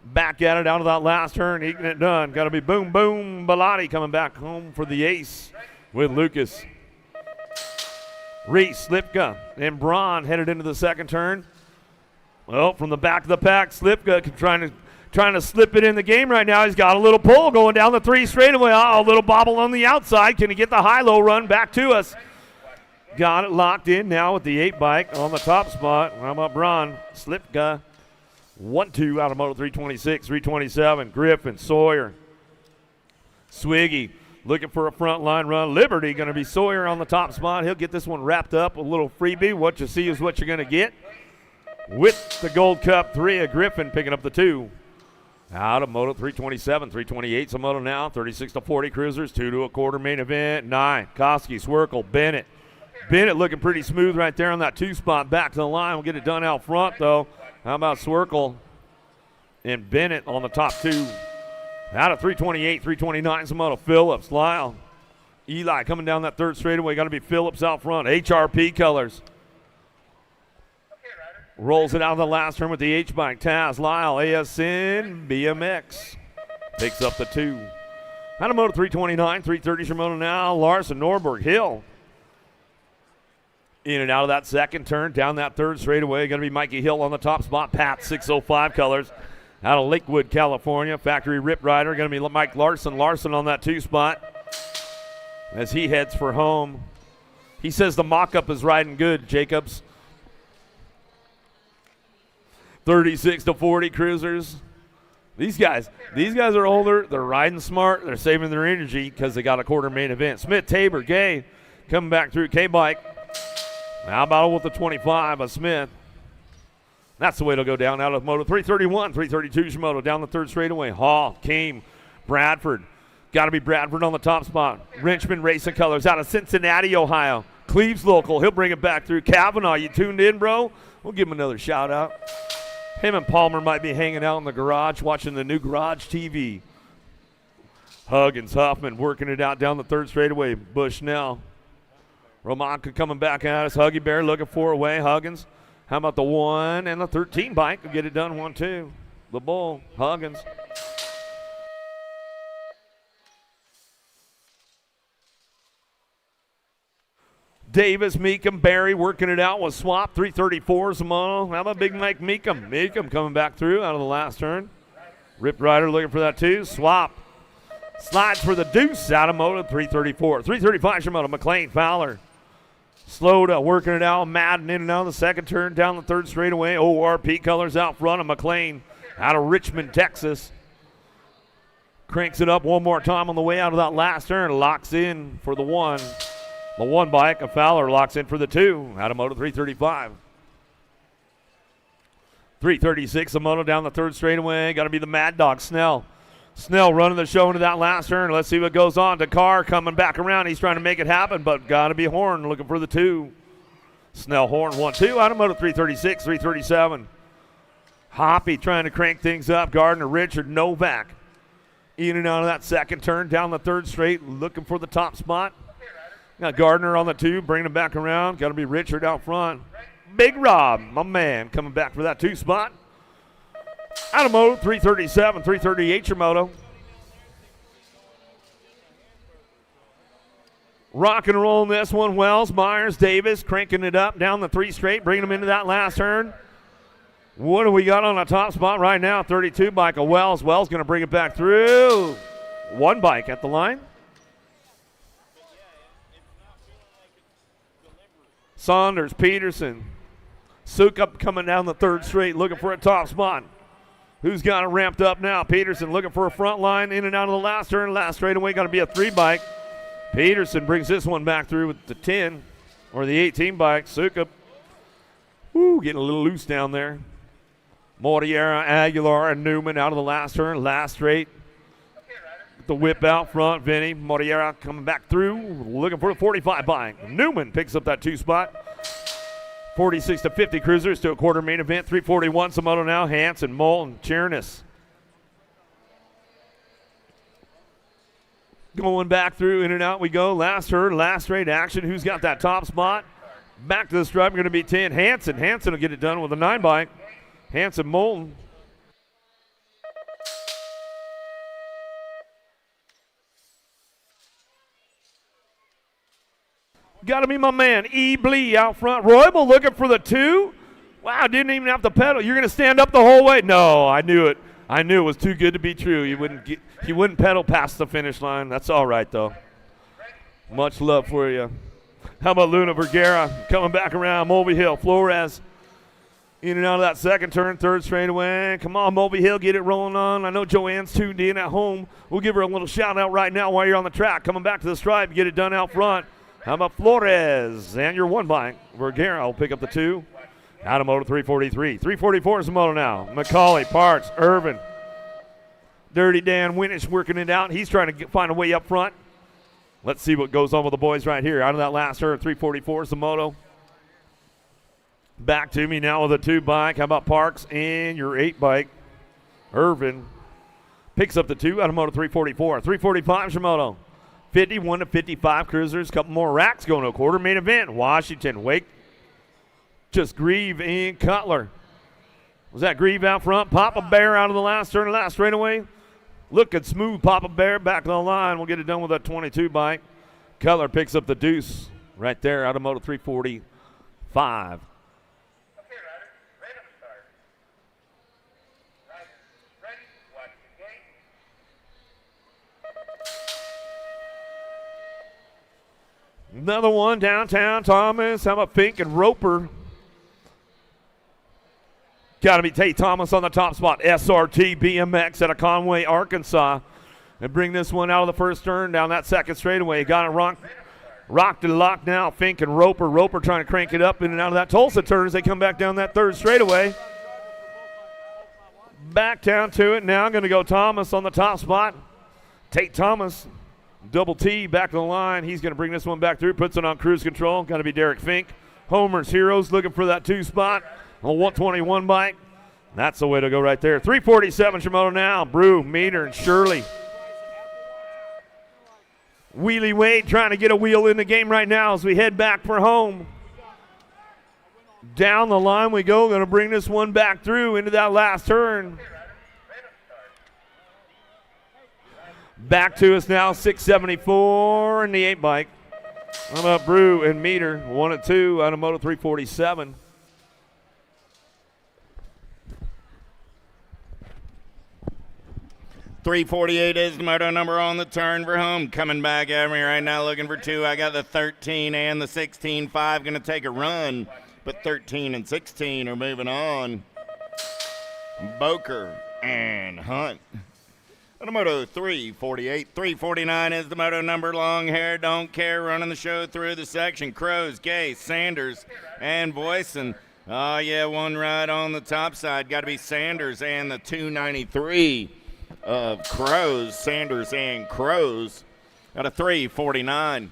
Back at it out of that last turn. Eating it done. Got to be boom, boom. Bellotti coming back home for the ace with Lucas. Reese, Slipka, and Braun headed into the second turn. Well, from the back of the pack, Slipka trying to slip it in the game right now. He's got a little pull going down the 3 straightaway. A little bobble on the outside. Can he get the high-low run back to us? Got it locked in now with the 8 bike on the top spot. How about Braun? Slipka. 1-2 out of Moto 326, 327. Griffin, Sawyer. Swiggy looking for a front line run. Liberty going to be Sawyer on the top spot. He'll get this one wrapped up. A little freebie. What you see is what you're going to get. With the Gold Cup 3 of Griffin picking up the 2. Out of Moto 327, 328 a Moto now. 36-40 cruisers, 2 to a quarter main event. 9, Koski, Swirkle, Bennett. Bennett looking pretty smooth right there on that 2 spot. Back to the line. We'll get it done out front, though. How about Swirkle and Bennett on the top 2? Out of 328, 329 is a Moto. Phillips, Lyle. Eli coming down that third straightaway. Got to be Phillips out front. HRP colors. Rolls it out of the last turn with the H-bike. Taz, Lyle, ASN, BMX. Picks up the 2. Out of Moto 329, 330 is your Moto now. Larson, Norberg, Hill. In and out of that second turn, down that third straightaway. Going to be Mikey Hill on the top spot. Pat, 605 colors. Out of Lakewood, California. Factory Rip Rider. Going to be Mike Larson. Larson on that 2 spot as he heads for home. He says the mock-up is riding good, Jacobs. 36-40 cruisers. These guys are older. They're riding smart. They're saving their energy because they got a quarter main event. Smith, Tabor, Gay coming back through K-Bike. How about with the 25 of Smith? That's the way it'll go down out of Moto 331, 332 Moto down the third straightaway. Hall, Keem, Bradford. Got to be Bradford on the top spot. Richmond Racing Colors out of Cincinnati, Ohio. Cleves local. He'll bring it back through. Kavanaugh, you tuned in, bro? We'll give him another shout out. Him and Palmer might be hanging out in the garage watching the new Garage TV. Huggins, Huffman working it out down the third straightaway. Bushnell. Romanka coming back at us. Huggy Bear looking for away. Huggins. How about the 1 and the 13 bike? We'll get it done 1-2. The Bull. Huggins. Davis, Meekum, Barry working it out with Swap. 334 is the Mono. How about Big Mike Meekum? Meekum coming back through out of the last turn. Rip Rider looking for that 2. Swap. Slides for the deuce out of Moto 334. 335 is Moto. McLean, Fowler. Sloda working it out. Madden in and out of the second turn. Down the third straightaway. ORP colors out front of McLean out of Richmond, Texas. Cranks it up one more time on the way out of that last turn. Locks in for the 1. The 1 bike of Fowler locks in for the 2 out of Moto 335. 336 a Moto down the third straightaway. Got to be the Mad Dog, Snell. Snell running the show into that last turn. Let's see what goes on. Dakar coming back around. He's trying to make it happen, but got to be Horn looking for the 2. Snell, Horn, 1-2 out of Moto 336, 337. Hoppy trying to crank things up. Gardner, Richard, Novak. In and out of that second turn down the third straight, looking for the top spot. Got Gardner on the 2, bringing him back around. Got to be Richard out front. Big Rob, my man, coming back for that 2 spot. Out of Moto 337, 338 your Moto. Rock and rolling this one. Wells, Myers, Davis cranking it up down the 3 straight, bringing them into that last turn. What do we got on the top spot right now? 32 bike of Wells. Wells going to bring it back through. 1 bike at the line. Saunders, Peterson. Sukup coming down the third straight, looking for a top spot. Who's got it ramped up now? Peterson looking for a front line, in and out of the last turn. Last straightaway, got to be a 3 bike. Peterson brings this one back through with the 10 or the 18 bike. Sukup, getting a little loose down there. Mortiera, Aguilar, and Newman out of the last turn. Last straight. the whip out front. Vinny Moriera coming back through, looking for the 45 bike. Newman picks up that 2 spot. 46 to 50 cruisers to a quarter main event. 341 Samoto now. Hanson, Moulton, Chernis. Going back through, in and out we go. Last herd, last straight action. Who's got that top spot? Back to the stripe, going to be 10. Hanson will get it done with a 9 bike. Hanson, Moulton. Got to be my man, E. Blee out front. Roybal looking for the 2. Wow, didn't even have to pedal. You're going to stand up the whole way? No, I knew it. I knew it was too good to be true. He wouldn't pedal past the finish line. That's all right, though. Much love for you. How about Luna Vergara coming back around? Mulvey Hill, Flores in and out of that second turn, third straightaway. Come on, Mulvey Hill, get it rolling on. I know Joanne's tuned in at home. We'll give her a little shout out right now while you're on the track. Coming back to the stripe, get it done out front. How about Flores? And your 1 bike. Vergara will pick up the 2. Out of moto 343. 344 is the moto now. McCauley, Parks, Irvin. Dirty Dan Winnish working it out. He's trying to find a way up front. Let's see what goes on with the boys right here. Out of that last turn, 344 is the moto. Back to me now with a 2 bike. How about Parks and your 8 bike? Irvin picks up the 2 out of moto 344. 345 is your moto. 51 to 55 cruisers. Couple more racks going to a quarter main event. Washington, Wake, just Grieve and Cutler. Was that Grieve out front? Papa Bear out of the last turn, last straightaway. Looking smooth, Papa Bear back to the line. We'll get it done with that 22 bike. Cutler picks up the deuce right there out of moto 345. Another one downtown, Thomas. How about Fink and Roper? Got to be Tate Thomas on the top spot. SRT BMX out of Conway, Arkansas. And bring this one out of the first turn down that second straightaway. Got it rocked and locked now. Fink and Roper. Roper trying to crank it up in and out of that Tulsa turn as they come back down that third straightaway. Back down to it. Now going to go Thomas on the top spot. Tate Thomas. Double T back to the line. He's going to bring this one back through. Puts it on cruise control. Got to be Derek Fink. Homer's Heroes looking for that 2 spot. On 121 bike. That's the way to go right there. 347 Shimoto now. Brew, Meter, and Shirley. Wheelie Wade trying to get a wheel in the game right now as we head back for home. Down the line we go. Going to bring this one back through into that last turn. Back to us now, 674 in the 8 bike. How about Brew and Meter, 1 and 2 out of moto 347. .348 is the moto number on the turn for home. Coming back at me right now looking for 2. I got the 13 and the 16. 5 going to take a run, but 13 and 16 are moving on. Boker and Hunt. On the moto 348. 349 is the moto number. Long hair, don't care. Running the show through the section. Crows, Gay, Sanders, and Boyson. Oh, yeah, 1 ride on the top side. Got to be Sanders and the 293 of Crows. Sanders and Crows. Got a 349.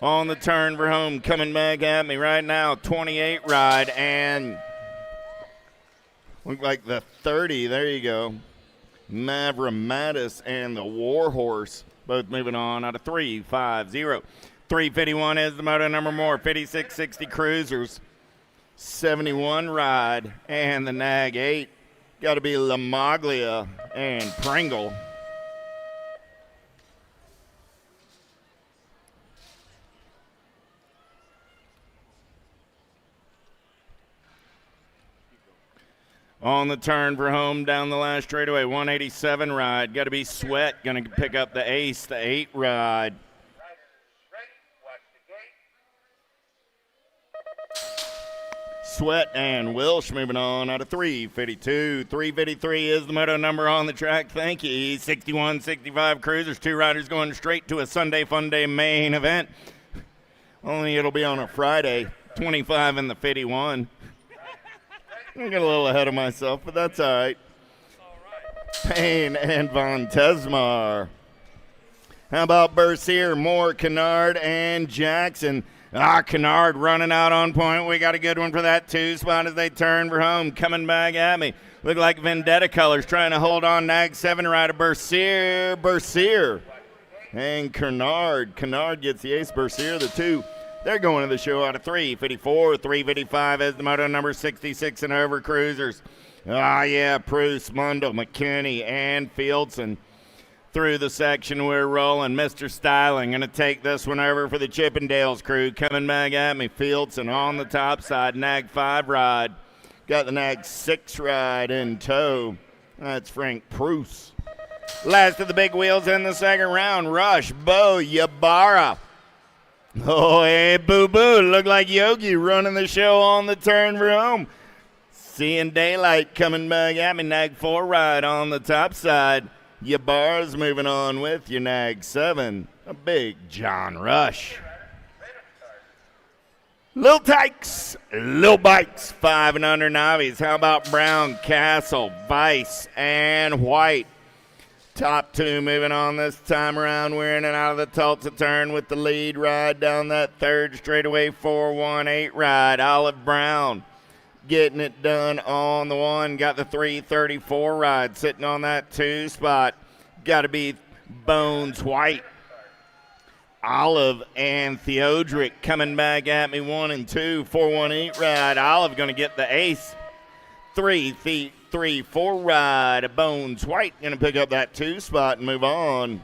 On the turn for home, coming back at me right now, 28 ride, and look like the 30, there you go. Mavramatis and the Warhorse, both moving on out of 350. 351 is the moto number more, 5660 Cruisers, 71 ride, and the Nag 8. Got to be Lamaglia and Pringle. On the turn for home down the last straightaway, 187 ride. Got to be Sweat, going to pick up the ace, the 8 ride. Sweat and Wilsh moving on out of 352. 353 is the moto number on the track. Thank you. 61, 65 Cruisers. 2 riders going straight to a Sunday Fun Day main event. Only it'll be on a Friday, 25 in the 51. I got a little ahead of myself, but that's all right. Payne and Von Tesmar. How about Bercier, Moore, Kennard, and Jackson? Kennard running out on point. We got a good one for that 2 spot as they turn for home. Coming back at me. Look like Vendetta colors trying to hold on. Nag 7 rider Bercier. And Kennard gets the ace. Bercier the 2. They're going to the show out of 354, 355 as the moto number 66 and over cruisers. Bruce, Mundell, McKinney, and Fieldson. Through the section we're rolling. Mr. Styling going to take this one over for the Chippendales crew. Coming back at me. Fieldson on the top side. Nag 5 ride. Got the Nag 6 ride in tow. That's Frank Pruce. Last of the big wheels in the second round. Rush, Bo, Ybarra. Oh, hey, boo-boo. Look like Yogi running the show on the turn for home. Seeing daylight coming back at me. Nag 4 ride on the top side. Your bar's moving on with your Nag 7, a big John Rush. Lil Tykes, Lil Bikes, 5 and under Novice. How about Brown, Castle, Vice, and White? Top 2 moving on this time around. We're in and out of the Tulsa turn with the lead ride down that third straightaway 418 ride. Olive Brown getting it done on the 1. Got the 334 ride sitting on that 2 spot. Got to be Bones White. Olive and Theodric coming back at me 1 and 2. 418 ride. Olive going to get the ace. 3-4 ride. Bones White going to pick up that 2 spot and move on.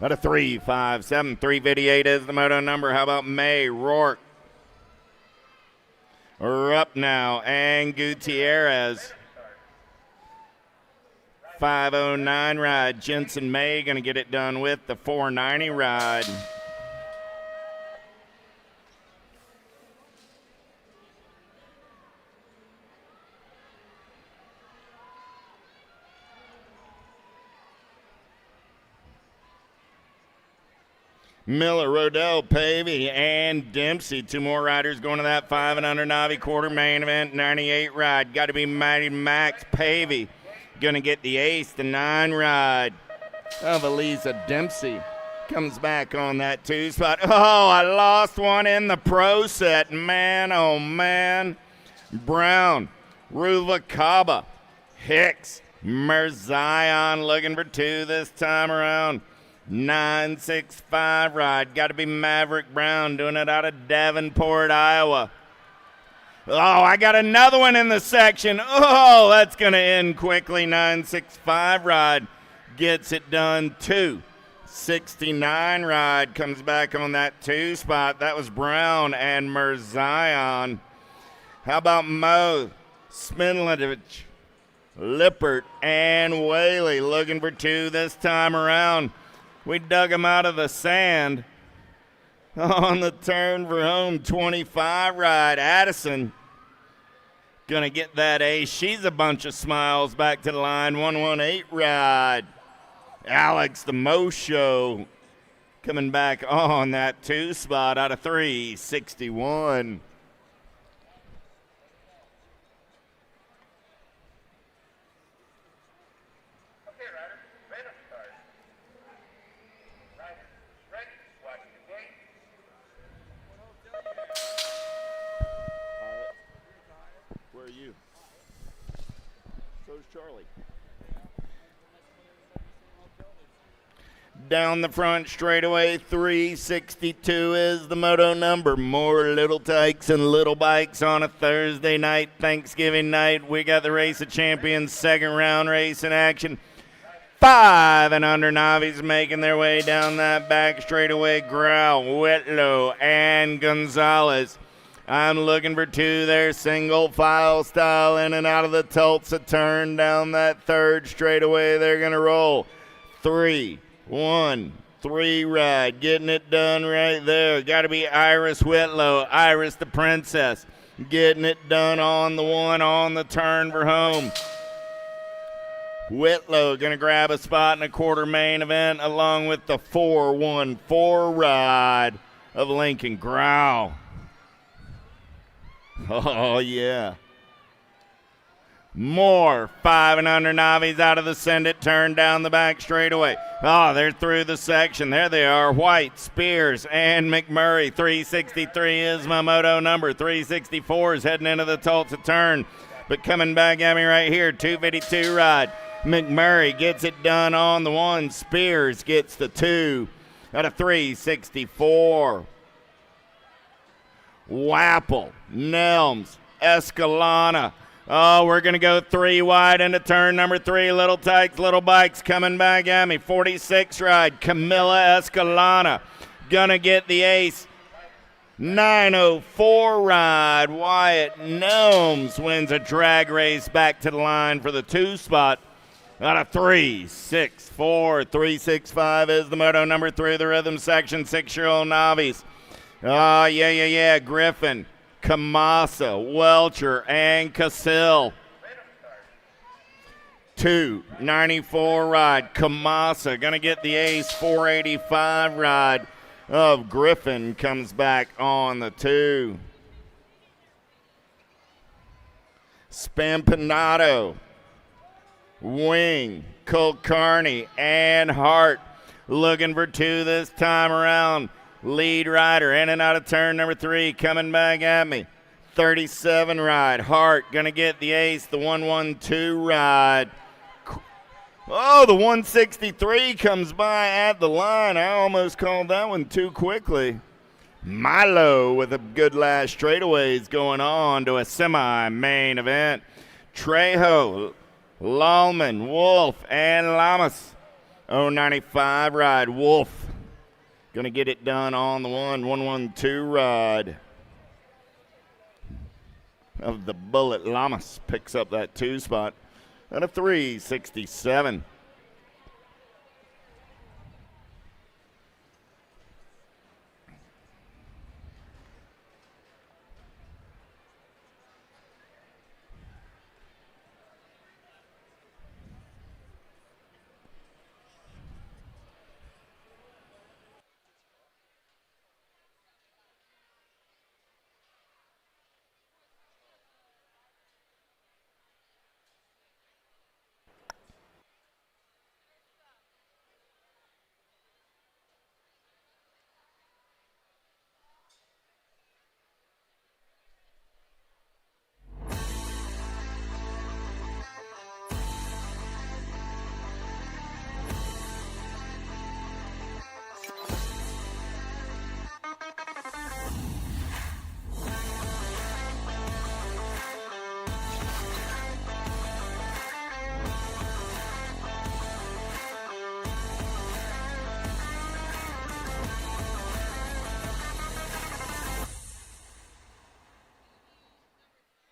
Out of 357. 358 is the moto number. How about May, Rourke? We're up now, and Gutierrez. 509 ride. Jensen May going to get it done with the 490 ride. Miller, Rodell, Pavey, and Dempsey. 2 more riders going to that 5 and under Navi quarter main event. 98 ride. Got to be Mighty Max Pavey. Going to get the ace, the 9 ride of Elisa Dempsey. Comes back on that 2 spot. Oh, I lost one in the pro set. Man, oh man. Brown, Ruvalcaba, Hicks, Merzion looking for 2 this time around. 965 ride. Got to be Maverick Brown doing it out of Davenport, Iowa. Oh, I got another one in the section. Oh, that's going to end quickly. 965 ride gets it done. 269 ride comes back on that 2 spot. That was Brown and Merzion. How about Mo, Smidlovich, Lippert, and Whaley looking for 2 this time around. We dug him out of the sand. On the turn for home, 25 ride. Addison gonna get that ace. She's a bunch of smiles back to the line. 118 ride. Alex the Mo Show coming back on that 2 spot out of 361. Charlie. Down the front straightaway, 362 is the moto number. More Little Tykes and Little Bikes on a Thursday night, Thanksgiving night. We got the Race of Champions second round race in action. 5 and under Navi's making their way down that back straightaway. Grau, Whitlow, and Gonzalez. I'm looking for 2 there, single file style in and out of the Tulsa turn down that third straightaway. They're going to roll 3-1-3 ride, getting it done right there. Got to be Iris Whitlow, Iris the Princess, getting it done on the 1 on the turn for home. Whitlow going to grab a spot in a quarter main event along with the 414 ride of Lincoln. Growl. Oh, yeah. More 5 and under Novice out of the send it, turn down the back straightaway. Oh, they're through the section. There they are. White, Spears, and McMurray. 363 is my moto number. 364 is heading into the Tulsa turn. But coming back at me right here, 252 ride. McMurray gets it done on the 1. Spears gets the 2 out of 364. Wapple, Nelms, Escalona. Oh, we're going to go 3 wide into turn number 3. Little Tykes, Little Bikes coming back at me. 46 ride, Camilla Escalona. Gonna get the ace. 904 ride, Wyatt Nelms wins a drag race back to the line for the 2 spot. Out of 364. 365 is the moto number 3, the rhythm section, 6-year-old Novice. Oh, yeah. Griffin, Kamasa, Welcher, and Cassill. 294 ride. Kamasa going to get the ace. 485 ride of Griffin comes back on the 2. Spampinato, Wing, Kulkarni, and Hart looking for 2 this time around. Lead rider in and out of turn number 3 coming back at me. 37 ride. Hart going to get the ace. The 112 ride. Oh, the 163 comes by at the line. I almost called that one too quickly. Milo with a good last straightaways going on to a semi-main event. Trejo, Lallman, Wolf, and Lamas. 095 ride. Wolf going to get it done on the 112 ride of the Bullet. Lamas picks up that 2 spot at a 367.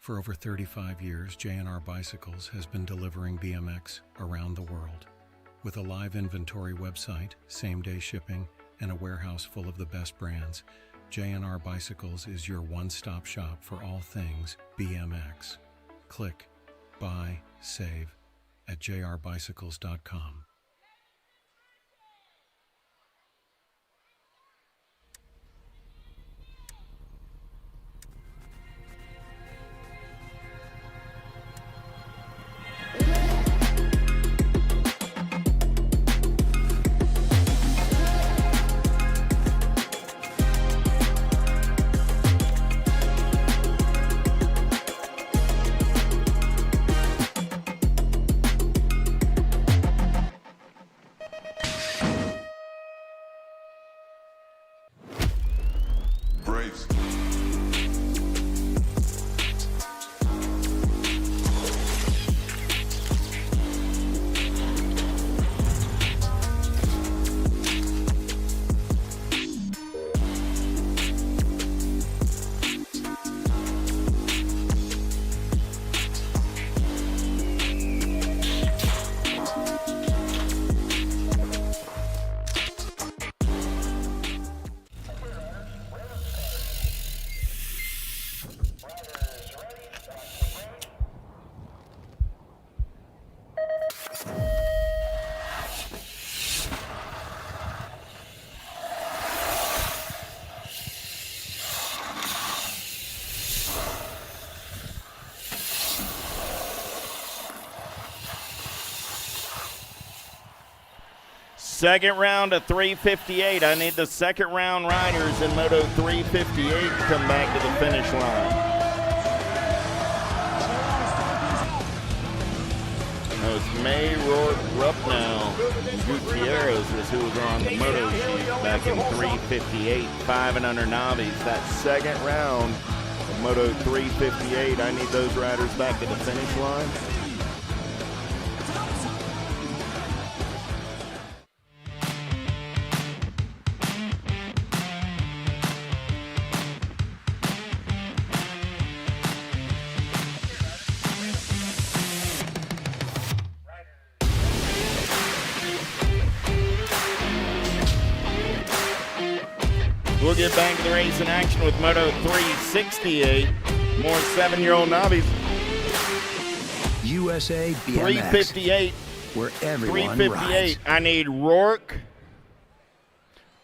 For over 35 years, J&R Bicycles has been delivering BMX around the world. With a live inventory website, same-day shipping, and a warehouse full of the best brands, J&R Bicycles is your one-stop shop for all things BMX. Click, buy, save at jrbicycles.com. Second round of 358. I need the second round riders in Moto 358 to come back to the finish line. That was May, Rourke, Ruppnow, and Gutierrez is who was on the Moto sheet back in 358, 5 and under novice. That second round of Moto 358, I need those riders back to the finish line. We'll get back to the race in action with Moto 368. More 7-year-old novice. USA BMX. 358. Where everyone 358. rides. I need Rourke,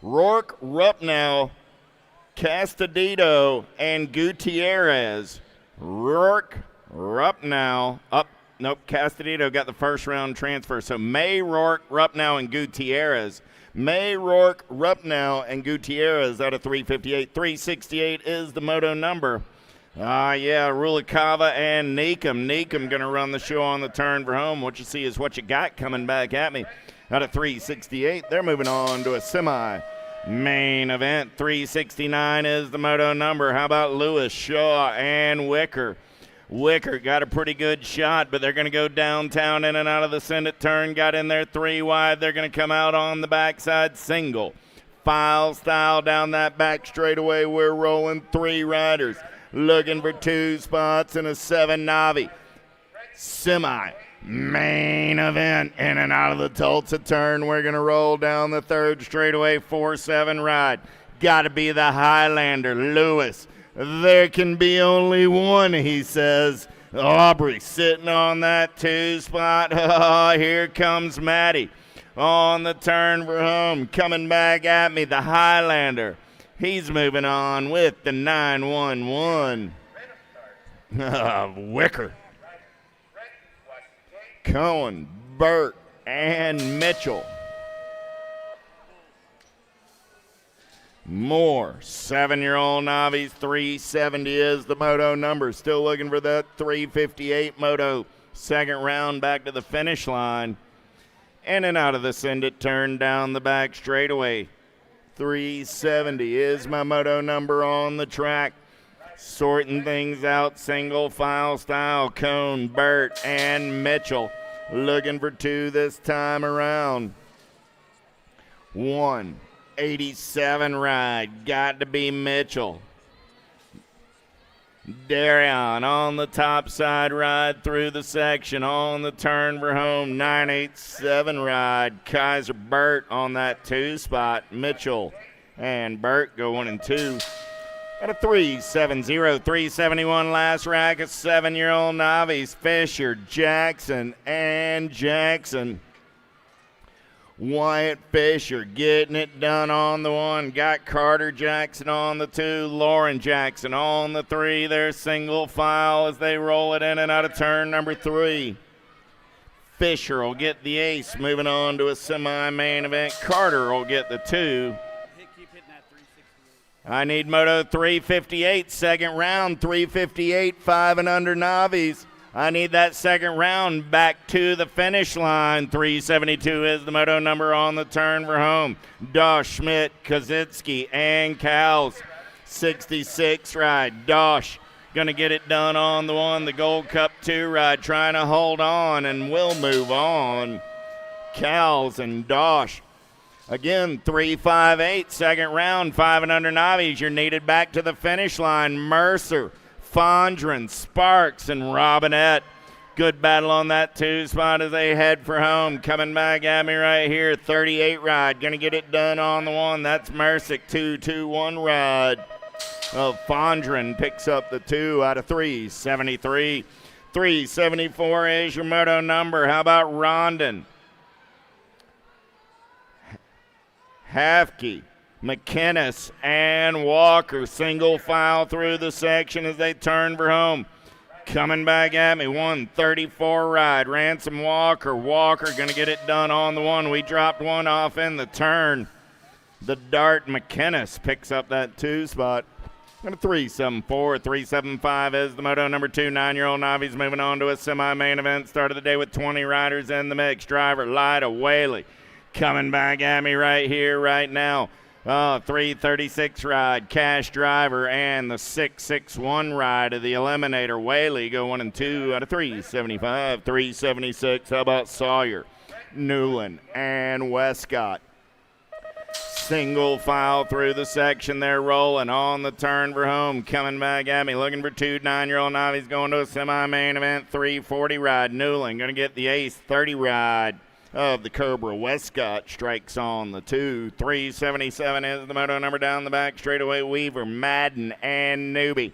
Ruppnow, Castadito, and Gutierrez. Rourke, Ruppnow, Castadito got the first round transfer. So May, Rourke, Ruppnow, and Gutierrez. May, Rourke, Ruppnow, and Gutierrez out of 358. 368 is the moto number. Rulikava and Neekum. Neekum going to run the show on the turn for home. What you see is what you got coming back at me. Out of 368, they're moving on to a semi-main event. 369 is the moto number. How about Lewis, Shaw, and Wicker? Wicker got a pretty good shot, but they're going to go downtown in and out of the Senate turn. Got in there 3 wide. They're going to come out on the backside single. File style down that back straightaway. We're rolling 3 riders. Looking for 2 spots in a 7 Navi. Semi-main event in and out of the Tulsa turn. We're going to roll down the 3rd straightaway 4-7 ride. Got to be the Highlander, Lewis. There can be only one, he says. Aubrey sitting on that 2 spot. Oh, here comes Matty on the turn for home. Coming back at me, the Highlander. He's moving on with the 911. Wicker. Cohen, Burt, and Mitchell. More 7-year-old novice. 370 is the moto number. Still looking for that 358 moto. Second round back to the finish line. In and out of the send it turn down the back straightaway. 370 is my moto number on the track. Sorting things out single file style. Cone, Burt, and Mitchell. Looking for 2 this time around. 187 ride. Got to be Mitchell. Darion on the top side ride through the section. On the turn for home. 987 ride. Kaiser Burt on that 2 spot. Mitchell and Burt go 1 and 2. At a 370, 371 last rack. A 7-year-old novice. Fisher, Jackson, and Jackson. Wyatt Fisher getting it done on the 1. Got Carter Jackson on the 2. Lauren Jackson on the 3. They're single file as they roll it in and out of turn number 3. Fisher will get the ace, moving on to a semi-main event. Carter will get the 2. I need moto 358, second round, 358, 5 and under novice. I need that second round back to the finish line. 372 is the moto number on the turn for home. Dosh, Schmidt, Kaczynski, and Cowles. 66 ride. Dosh going to get it done on the 1. The Gold Cup 2 ride, trying to hold on, and will move on. Cowles and Dosh. Again, 358, second round, 5 and under novice. You're needed back to the finish line. Mercer, Fondren, Sparks, and Robinette. Good battle on that 2 spot as they head for home. Coming back at me right here, 38 ride. Going to get it done on the 1. That's Mercick, 2-2-1 ride. Fondren picks up the 2 out of 373. 374 is your moto number. How about Rondon? Hafke, McInnes, and Walker single file through the section as they turn for home. Coming back at me, 134 ride. Ransom Walker. Walker going to get it done on the one. We dropped one off in the turn. The Dart McKinnis picks up that 2 spot. And a 374, 375 is the moto number 2. 9-year-old Novice moving on to a semi-main event. Start of the day with 20 riders in the mix. Driver Lida Whaley coming back at me right here, right now. 336 ride, Cash Driver, and the 661 ride of the Eliminator. Whaley go 1 and 2 out of 375, 376. How about Sawyer, Newland, and Westcott? Single file through the section. They're rolling on the turn for home. Coming back at me, looking for 2. 9-year-old Novice going to a semi-main event. 340 ride, Newland going to get the ace. 30 ride of the Cobra. Westcott strikes on the 2. 377 is the moto number down the back straightaway. Weaver, Madden, and Newbie.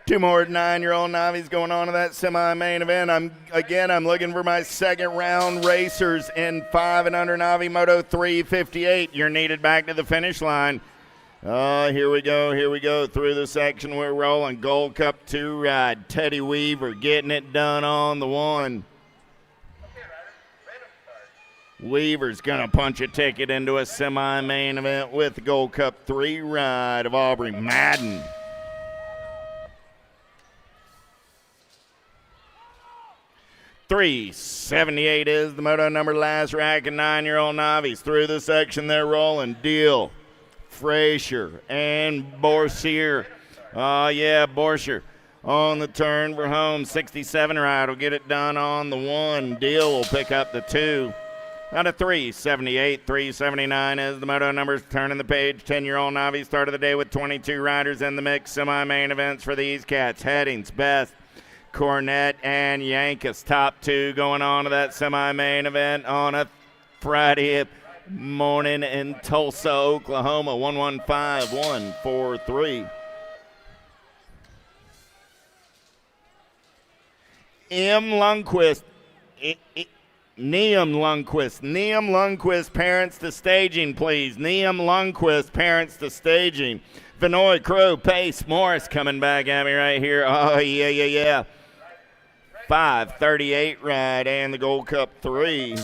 2 more 9-year-old Novice going on to that semi-main event. I'm looking for my second round racers in 5 and under Novi Moto 358. You're needed back to the finish line. Here we go through the section. We're rolling. Gold Cup 2 ride. Teddy Weaver getting it done on the 1. Weaver's going to punch a ticket into a semi-main event with the Gold Cup 3 ride of Aubrey Madden. .378 is the moto number. Last rack, and 9-year-old Novice through the section. They're rolling. Deal, Frazier, and Borsier. Borsier on the turn for home. 67 ride will get it done on the 1. Deal will pick up the 2. Out of 378, 379 is the moto numbers. Turning the page, 10-year-old Novice started the day with 22 riders in the mix. Semi-main events for these cats. Headings, Best, Cornette, and Yankus. Top 2 going on to that semi-main event on a Friday morning in Tulsa, Oklahoma. 115-143. Lundquist. Neum Lundquist, parents to staging, please. Neum Lundquist, parents to staging. Vinoy, Crow, Pace, Morris coming back at me right here. 538 ride and the Gold Cup 3.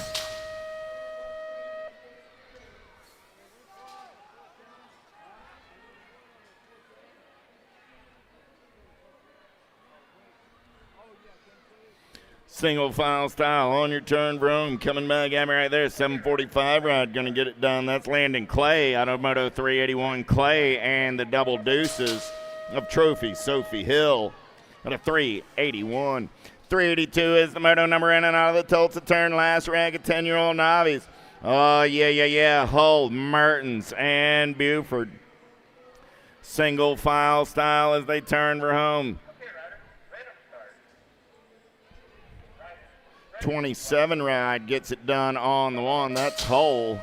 Single file style on your turn, Rome. Coming back at me right there. 745 ride, going to get it done. That's Landon Clay out of Moto 381. Clay and the double deuces of Trophy Sophie Hill out of 381. 382 is the moto number in and out of the Tulsa turn. Last rack, a 10-year-old Novice. Hull, Mertens, and Buford. Single file style as they turn for home. 27 ride gets it done on the 1. That's Hull.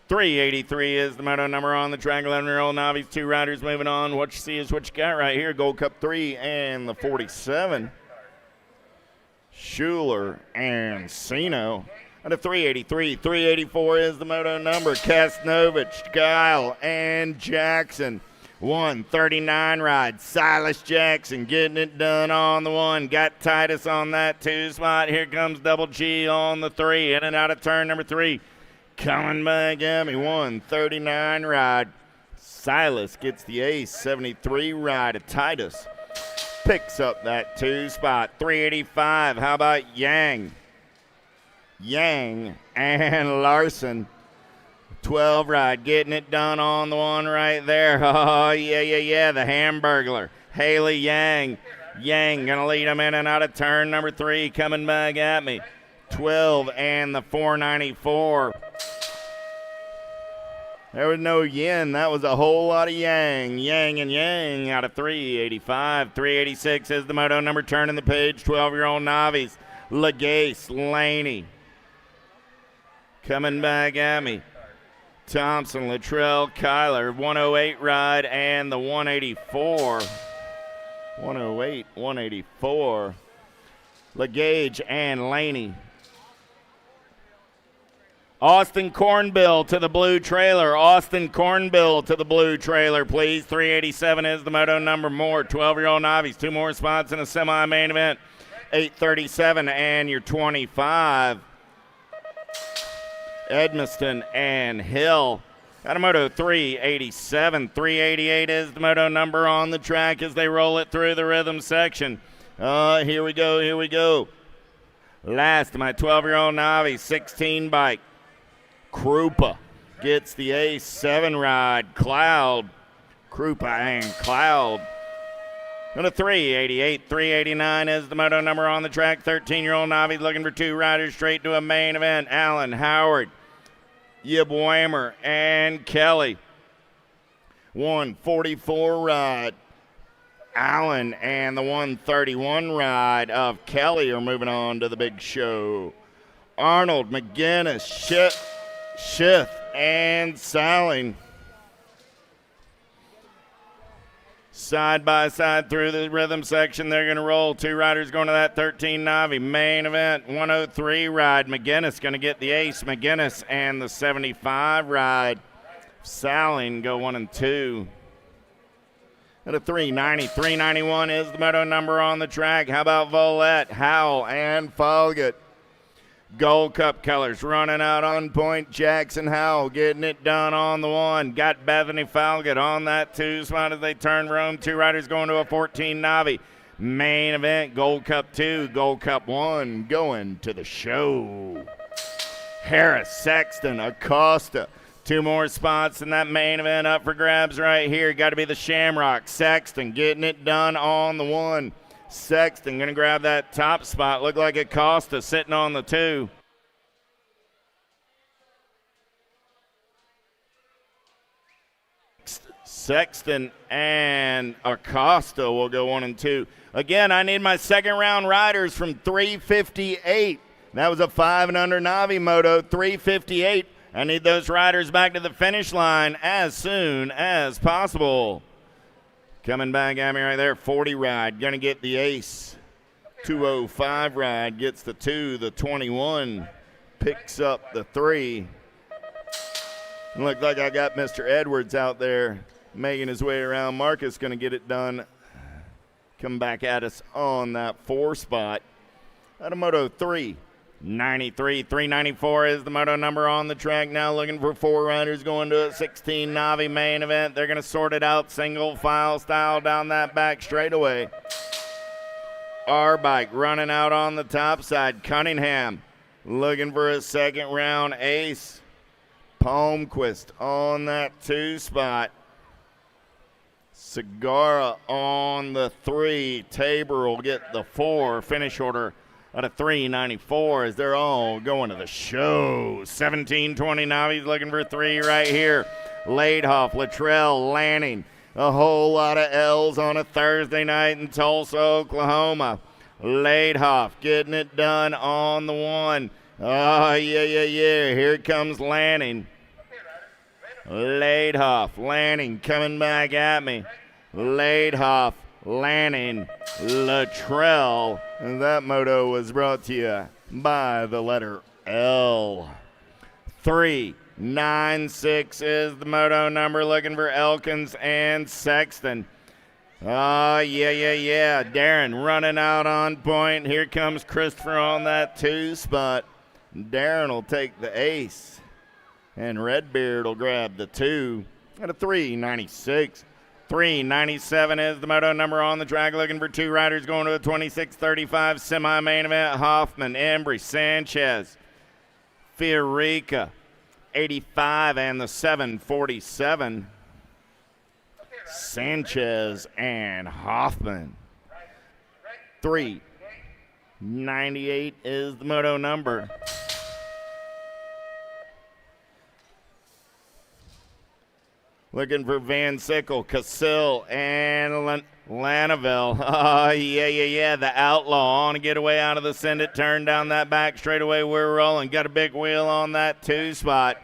.383 is the moto number on the track. 11-year-old Novice, 2 riders moving on. What you see is what you got right here. Gold Cup 3 and the 47. Schuler and Sino. Out of 383, 384 is the moto number. Kasnovich, Kyle, and Jackson. 139 ride. Silas Jackson getting it done on the 1. Got Titus on that 2 spot. Here comes Double G on the 3. In and out of turn number 3. Coming back at me. 139 ride. Silas gets the ace. 73 ride of Titus. Picks up that 2 spot. 385. How about Yang and Larson. 12 ride, getting it done on the 1 right there. The Hamburglar. Haley Yang. Yang gonna lead him in and out of turn number 3. Coming back at me. 12 and the 494. There was no Yin. That was a whole lot of Yang. Yang and Yang out of 385. 386 is the moto number. Turning the page. 12-year-old Novice. Legace, Laney. Coming back at me. Thompson, Luttrell, Kyler. 108 ride and the 184. 108, 184. Legage and Laney. Austin Cornbill to the blue trailer. Austin Cornbill to the blue trailer, please. 387 is the moto number. More 12-year-old novice. 2 more spots in a semi-main event. 837 and your 25. Edmiston and Hill. Got a moto 387. 388 is the moto number on the track as they roll it through the rhythm section. Here we go. Last, my 12-year-old novice, 16 bike. Krupa gets the ace. 7 ride. Cloud. Krupa and Cloud. And a 388. 389 is the moto number on the track. 13-year-old novice looking for 2 riders straight to a main event. Allen, Howard, Yibweimer, and Kelly. 144 ride. Allen and the 131 ride of Kelly are moving on to the big show. Arnold, McGinnis, Schiff, and Saling. Side by side through the rhythm section, they're going to roll. 2 riders going to that 13 Navi. Main event, 103 ride. McGinnis going to get the ace. McGinnis and the 75 ride. Saling go 1 and 2. At a 390, 391 is the moto number on the track. How about Volette, Howell, and Folgett? Gold Cup colors running out on point. Jackson Howell getting it done on the 1. Got Bethany Folgett on that 2 spot as they turn room. 2 riders going to a 14 Navi. Main event, Gold Cup 2, Gold Cup 1 going to the show. Harris, Sexton, Acosta. 2 more spots in that main event up for grabs right here. Got to be the Shamrock. Sexton getting it done on the 1. Sexton going to grab that top spot. Look like Acosta sitting on the 2. Sexton and Acosta will go 1 and 2. Again, I need my second round riders from 358. That was a 5 and under Navi moto, 358. I need those riders back to the finish line as soon as possible. Coming back at me right there, 40 ride, going to get the ace. 205 ride gets the 2, the 21 picks up the 3. Look like I got Mr. Edwards out there making his way around. Marcus going to get it done. Come back at us on that 4 spot. At a moto 3. 93, 394 is the moto number on the track now, looking for 4 riders going to a 16 Navi main event. They're going to sort it out single file style down that back straightaway. Our bike running out on the top side. Cunningham looking for a second round ace. Palmquist on that 2 spot. Segura on the 3. Tabor will get the 4. Finish order out of 394 as they're all going to the show. 1720 Navi's looking for 3 right here. Laidhoff, Luttrell, Lanning. A whole lot of L's on a Thursday night in Tulsa, Oklahoma. Laidhoff getting it done on the 1. Oh, yeah. Here comes Lanning. Laidhoff, Lanning coming back at me. Laidhoff, Lanning, Luttrell. And that moto was brought to you by the letter L. 396 is the moto number, looking for Elkins and Sexton. Oh, yeah. Darren running out on point. Here comes Christopher on that 2 spot. Darren will take the ace. And Redbeard will grab the 2 at a 396. 397 is the moto number on the track, looking for 2 riders going to a 26-35 semi-main event. Hoffman, Embry, Sanchez, Fiorica, 85 and the 747. Sanchez and Hoffman. 398 is the moto number. Looking for Van Sickle, Cassill, and Lanaville. Oh, yeah. The outlaw on a getaway out of the send it turn down that back straightaway. We're rolling. Got a big wheel on that 2 spot.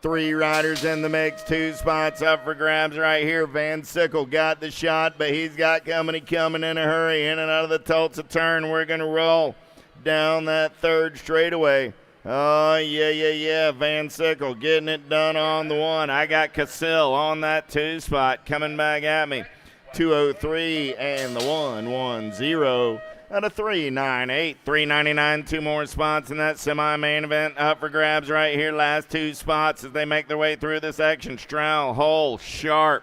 3 riders in the mix, 2 spots up for grabs right here. Van Sickle got the shot, but he's got company coming in a hurry. In and out of the Tulsa turn. We're going to roll down that 3rd straightaway. Oh, yeah. Van Sickle getting it done on the 1. I got Cassill on that 2 spot coming back at me. 2:03 and the 1:10. Out of 3:98, 3:99. 2 more spots in that semi-main event up for grabs right here. Last 2 spots as they make their way through this section. Stroud, Hull, Sharp.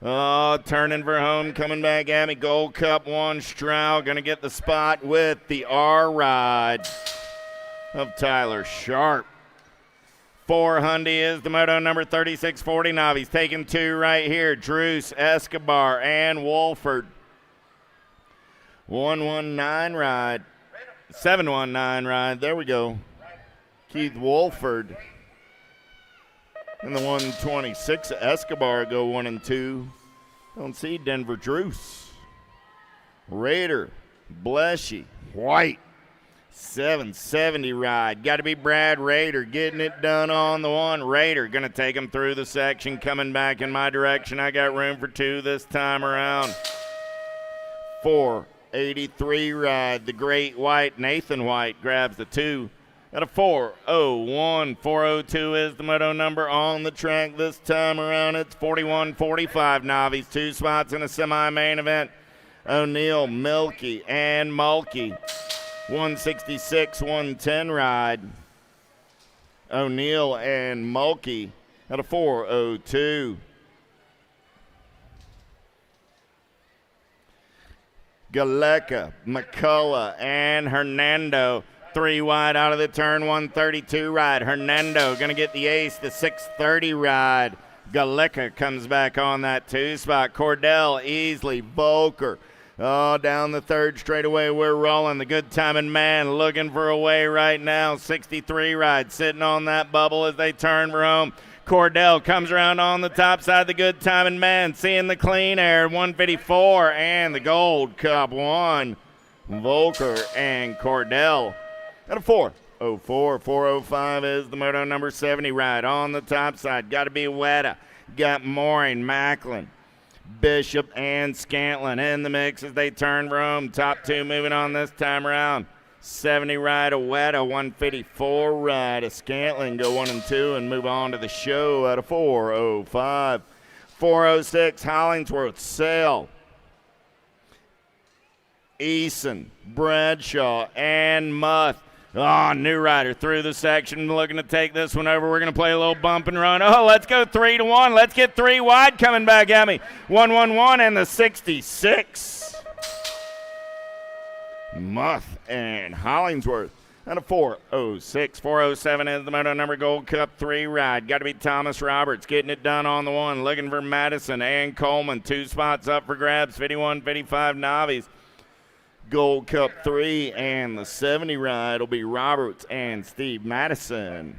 Oh, turning for home, coming back at me. Gold Cup 1, Stroud going to get the spot with the R-Ride of Tyler Sharp. 4 Hyundai is the moto number 3640 Novice. Taking 2 right here. Druce, Escobar, and Wolford. 119 ride. 719 ride. There we go. Keith Wolford. And the 126 Escobar go 1 and 2. Don't see Denver Druce. Raider, Bleshy, White. 770 ride. Got to be Brad Raider getting it done on the 1. Raider going to take him through the section, coming back in my direction. I got room for 2 this time around. 483 ride. The Great White, Nathan White grabs the 2. Got a 401. 402 is the moto number on the track this time around. It's 41-45 Novice. 2 spots in a semi-main event. O'Neill, Milky, and Mulkey. 166, 110 ride. O'Neill and Mulkey at a 402. Galeka, McCullough, and Hernando. 3 wide out of the turn, 132 ride. Hernando going to get the ace, the 630 ride. Galeka comes back on that 2 spot. Cordell, Easley, Volker. Oh, down the 3rd straightaway, we're rolling. The good timing man looking for a way right now. 63 ride sitting on that bubble as they turn for home. Cordell comes around on the top side. The good timing man seeing the clean air. 154 and the Gold Cup 1. Volker and Cordell at a 404. 405 is the moto number 70 ride on the top side. Got to be Weta. Got Mooring, Macklin, Bishop, and Scantlin in the mix as they turn for home. Top 2 moving on this time around. 70 ride of Weta, 154 ride of Scantlin. Go 1 and 2 and move on to the show at a 405. 406 Hollingsworth, Sale, Eason, Bradshaw, and Muth. Oh, new rider through the section, looking to take this one over. We're going to play a little bump and run. Oh, let's go 3-1. Let's get 3 wide coming back at me. 111 and the 66. Muth and Hollingsworth and a 406. 407 is the moto number Gold Cup 3 ride. Got to be Thomas Roberts getting it done on the 1. Looking for Madison and Coleman. 2 spots up for grabs. 51-55 Novice. Gold Cup 3 and the 70 ride will be Roberts and Steve Madison.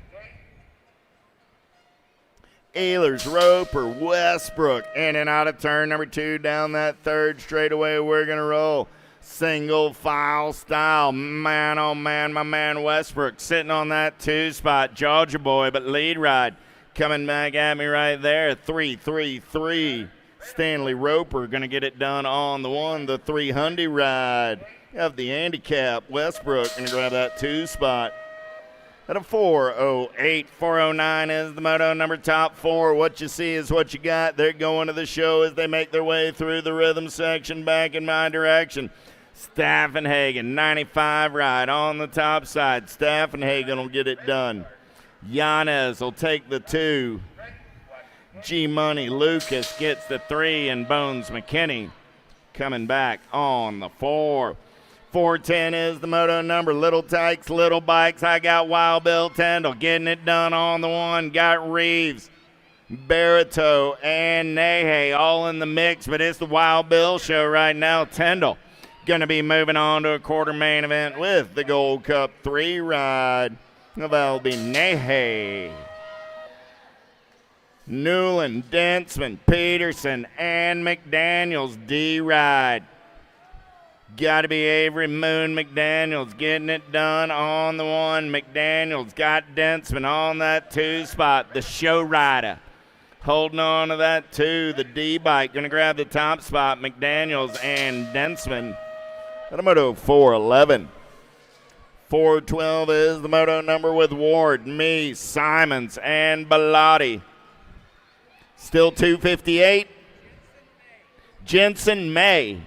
Ehlers, Roper, Westbrook in and out of turn number 2 down that 3rd straightaway. We're going to roll single file style. Man, oh man, my man Westbrook sitting on that 2 spot. Georgia boy, but lead ride coming back at me right there. 3-3-3. Stanley Roper going to get it done on the 1, the 300 ride of the handicap. Westbrook going to grab that 2 spot at a 408. 409 is the moto number top 4. What you see is what you got. They're going to the show as they make their way through the rhythm section back in my direction. Staffenhagen, 95 ride on the top side. Staffenhagen will get it done. Yanez will take the 2. G-Money Lucas gets the 3, and Bones McKinney coming back on the 4. 410 is the moto number. Little Tykes, Little Bikes. I got Wild Bill Tyndall getting it done on the 1. Got Reeves, Barito, and Nahe all in the mix, but it's the Wild Bill show right now. Tyndall going to be moving on to a quarter main event with the Gold Cup 3 ride. That'll be Nahe. Newland, Densman, Peterson, and McDaniels D-Ride. Got to be Avery Moon McDaniels getting it done on the 1. McDaniels got Densman on that 2 spot. The show rider holding on to that 2. The D-Bike going to grab the top spot. McDaniels and Densman. At a moto 411. 412 is the moto number with Ward, me, Simons, and Bellotti. Still 258. Jensen May.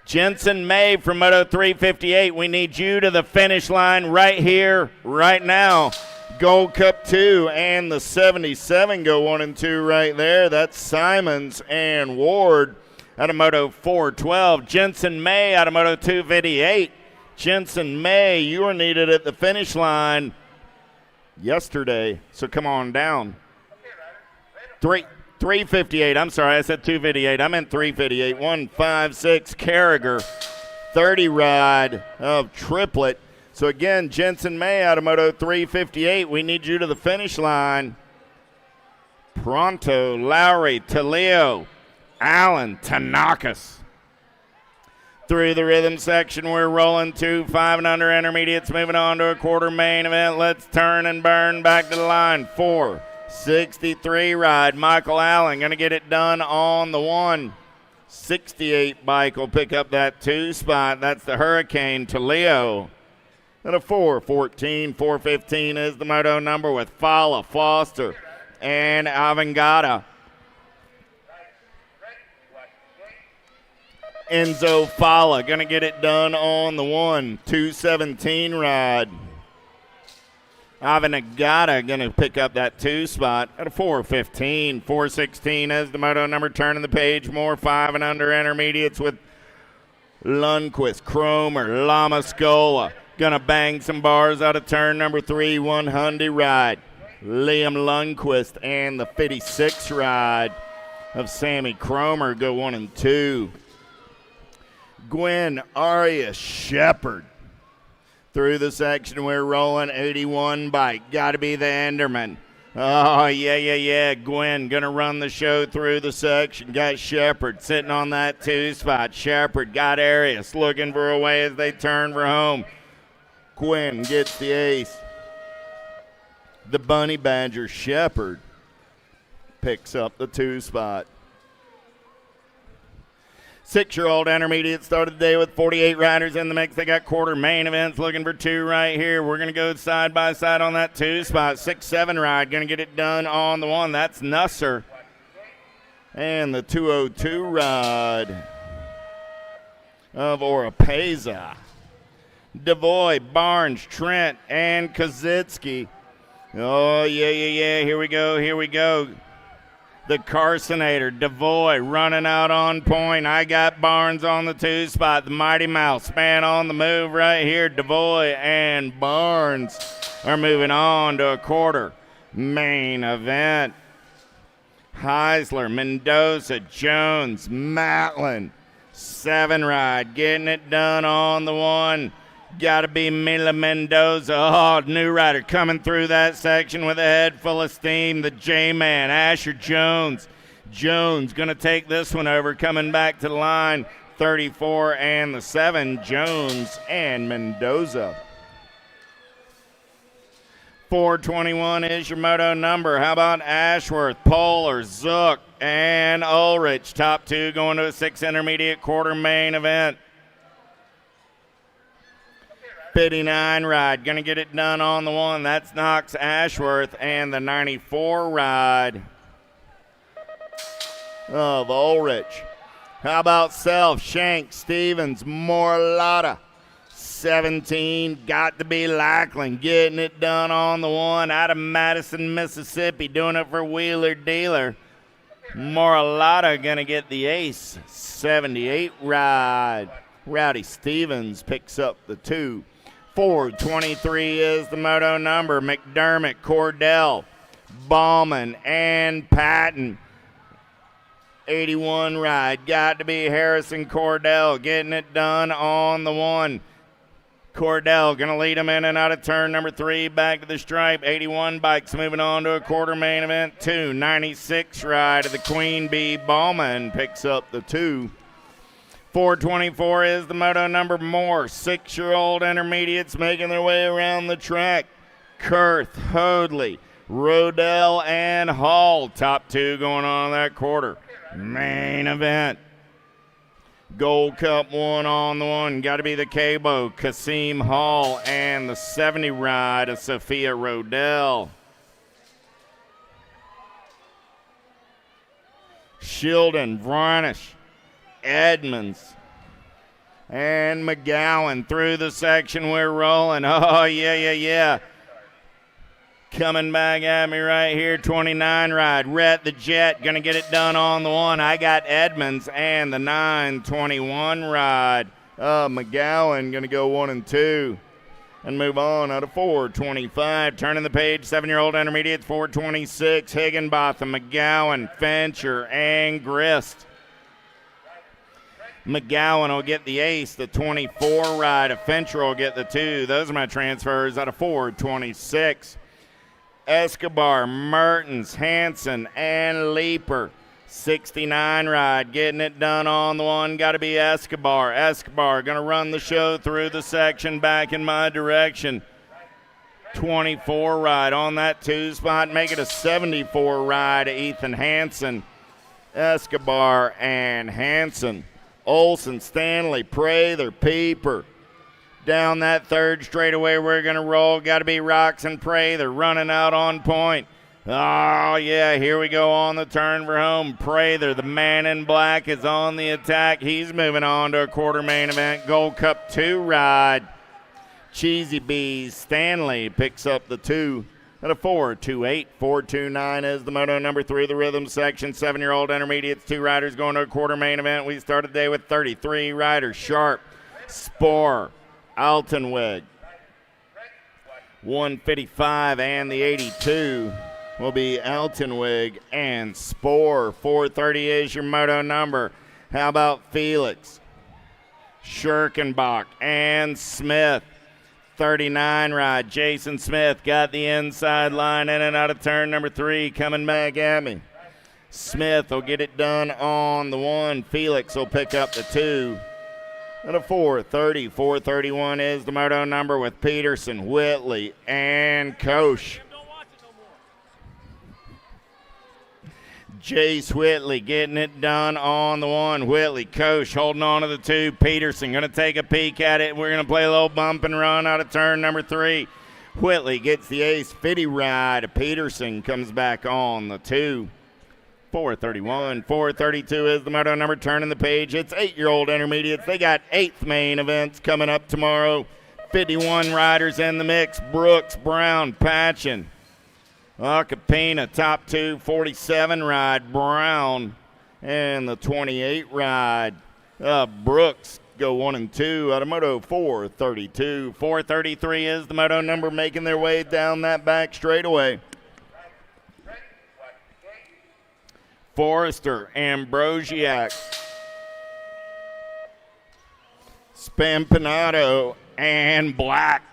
Jensen May from Moto 358. We need you to the finish line right here, right now. Gold Cup 2 and the 77 go 1 and 2 right there. That's Simons and Ward out of Moto 412. Jensen May out of Moto 258. Jensen May, you were needed at the finish line yesterday, so come on down. 358. I'm sorry, I said 258. I meant 358. 156 Carragher, 30 ride of triplet. So again, Jensen May out of Moto 358. We need you to the finish line. Pronto, Lowry, Taleo, Allen, Tanakas. Through the rhythm section, we're rolling 2 5 and under intermediates, moving on to a quarter main event. Let's turn and burn back to the line. 463 ride. Michael Allen going to get it done on the 168 bike will pick up that 2 spot. That's the Hurricane to Leo. And a 414, 415 is the moto number with Fala, Foster, and Avangada. Enzo Fala going to get it done on the 217 ride. Avangada going to pick up that 2 spot at a 415, 416 as the moto number, turning the page. More 5 and under intermediates with Lundquist, Cromer, Lamascola. Going to bang some bars out of turn number 3, 100 ride. Liam Lundquist and the 56 ride of Sammy Cromer go 1 and 2. Gwen Arias Shepard. Through the section, we're rolling 81 bike. Got to be the Enderman. Oh, yeah. Gwen going to run the show through the section. Got Shepard sitting on that 2 spot. Shepard got Arias looking for a way as they turn for home. Gwen gets the ace. The Bunny Badger Shepard picks up the 2 spot. 6-year-old intermediate started the day with 48 riders in the mix. They got quarter main events looking for 2 right here. We're going to go side by side on that 2 spot. 6-7 ride going to get it done on the 1. That's Nusser. And the 202 ride of Oropeza. Devoy, Barnes, Trent, and Kazitsky. Oh, yeah. Here we go. The Carsonator, Devoy running out on point. I got Barnes on the 2 spot. The Mighty Mouse man on the move right here. Devoy and Barnes are moving on to a quarter main event. Heisler, Mendoza, Jones, Matlin. 7 ride, getting it done on the 1. Got to be Mila Mendoza. Oh, new rider coming through that section with a head full of steam. The J-Man, Asher Jones. Jones going to take this one over, coming back to the line. 34 and the 7, Jones and Mendoza. 421 is your moto number. How about Ashworth, Polar, Zook, and Ulrich? Top 2 going to a 6 intermediate quarter main event. 59 ride, going to get it done on the 1. That's Knox Ashworth and the 94 ride of Ulrich. How about Self, Shank, Stevens, Morlata. 17, got to be Lackland, getting it done on the 1 out of Madison, Mississippi, doing it for Wheeler Dealer. Morlata going to get the ace. 78 ride. Rowdy Stevens picks up the 2. 423 is the moto number. McDermott, Cordell, Ballman, and Patton. 81 ride. Got to be Harrison Cordell getting it done on the 1. Cordell going to lead him in and out of turn number 3. Back to the stripe. 81 bikes moving on to a quarter main event. 2. 96 ride of the Queen Bee. Ballman picks up the 2. 424 is the moto number. More 6-year-old intermediates making their way around the track. Kurth, Hoadley, Rodell, and Hall. Top 2 going on in that quarter main event. Gold Cup 1 on the one. Got to be the Cabo, Kasim Hall, and the 70 ride of Sophia Rodell. Shildon, Vranish, Edmonds, and McGowan through the section. We're rolling. Oh, yeah. Coming back at me right here, 29 ride. Rhett the Jet going to get it done on the one. I got Edmonds and the 921 ride. McGowan going to go 1 and 2 and move on out of 425. Turning the page, 7-year-old intermediates, 426. Higginbotham, McGowan, Fincher, and Grist. McGowan will get the ace, the 24 ride. Fincher will get the 2. Those are my transfers out of 426. Escobar, Mertens, Hanson, and Leaper. 69 ride, getting it done on the one. Got to be Escobar. Escobar going to run the show through the section back in my direction. 24 ride on that 2 spot. Make it a 74 ride, Ethan Hanson. Escobar and Hanson. Olson, Stanley, Prather, Pieper. Down that 3rd straightaway, we're going to roll. Got to be Rocks and Prather running out on point. Oh, yeah, here we go on the turn for home. Prather, the man in black, is on the attack. He's moving on to a quarter main event. Gold Cup 2 ride. Cheesy Bees, Stanley picks up the 2. At a 4-2-8, 4-2-9 is the moto number 3 of the rhythm section. 7-year-old intermediates, 2 riders going to a quarter main event. We start today with 33 riders. Sharp, Spore, Altenweg. 155 and the 82 will be Altenweg and Spore. 430 is your moto number. How about Felix, Schirkenbach, and Smith? 39 ride. Jason Smith got the inside line in and out of turn number 3. Coming back at me. Smith will get it done on the 1. Felix will pick up the 2. And a 430. 431 is the moto number with Peterson, Whitley, and Koch. Jace Whitley getting it done on the 1. Whitley, Koch holding on to the 2. Peterson going to take a peek at it. We're going to play a little bump and run out of turn number 3. Whitley gets the ace. Fitty ride. Peterson comes back on the 2. 431. 432 is the moto number. Turning the page. It's 8-year-old intermediates. They got 8th main events coming up tomorrow. 51 riders in the mix. Brooks, Brown, Patchen. Acapina, top 2, 47 ride, Brown, and the 28 ride. Brooks go 1 and 2 out of moto 432. 433 is the moto number, making their way down that back straightaway. Forrester, Ambrosiak, Spampinato, and Black.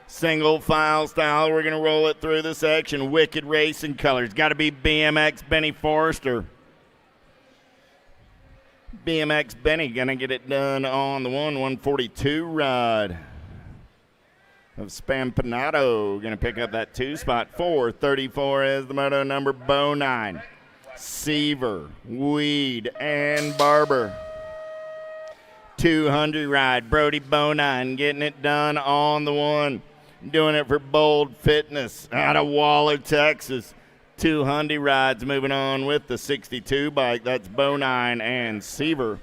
Single file style, we're going to roll it through the section. Wicked Racing Colors. Got to be BMX Benny Forrester. BMX Benny going to get it done on the 142 ride of Spampinato. Going to pick up that 2 spot. 434 is the moto number. Bow 9. Seaver, Weed, and Barber. 200 ride. Brody Bonine getting it done on the 1. Doing it for Bold Fitness out of Waller, Texas. 200 rides moving on with the 62 bike. That's Bonine and Seaver.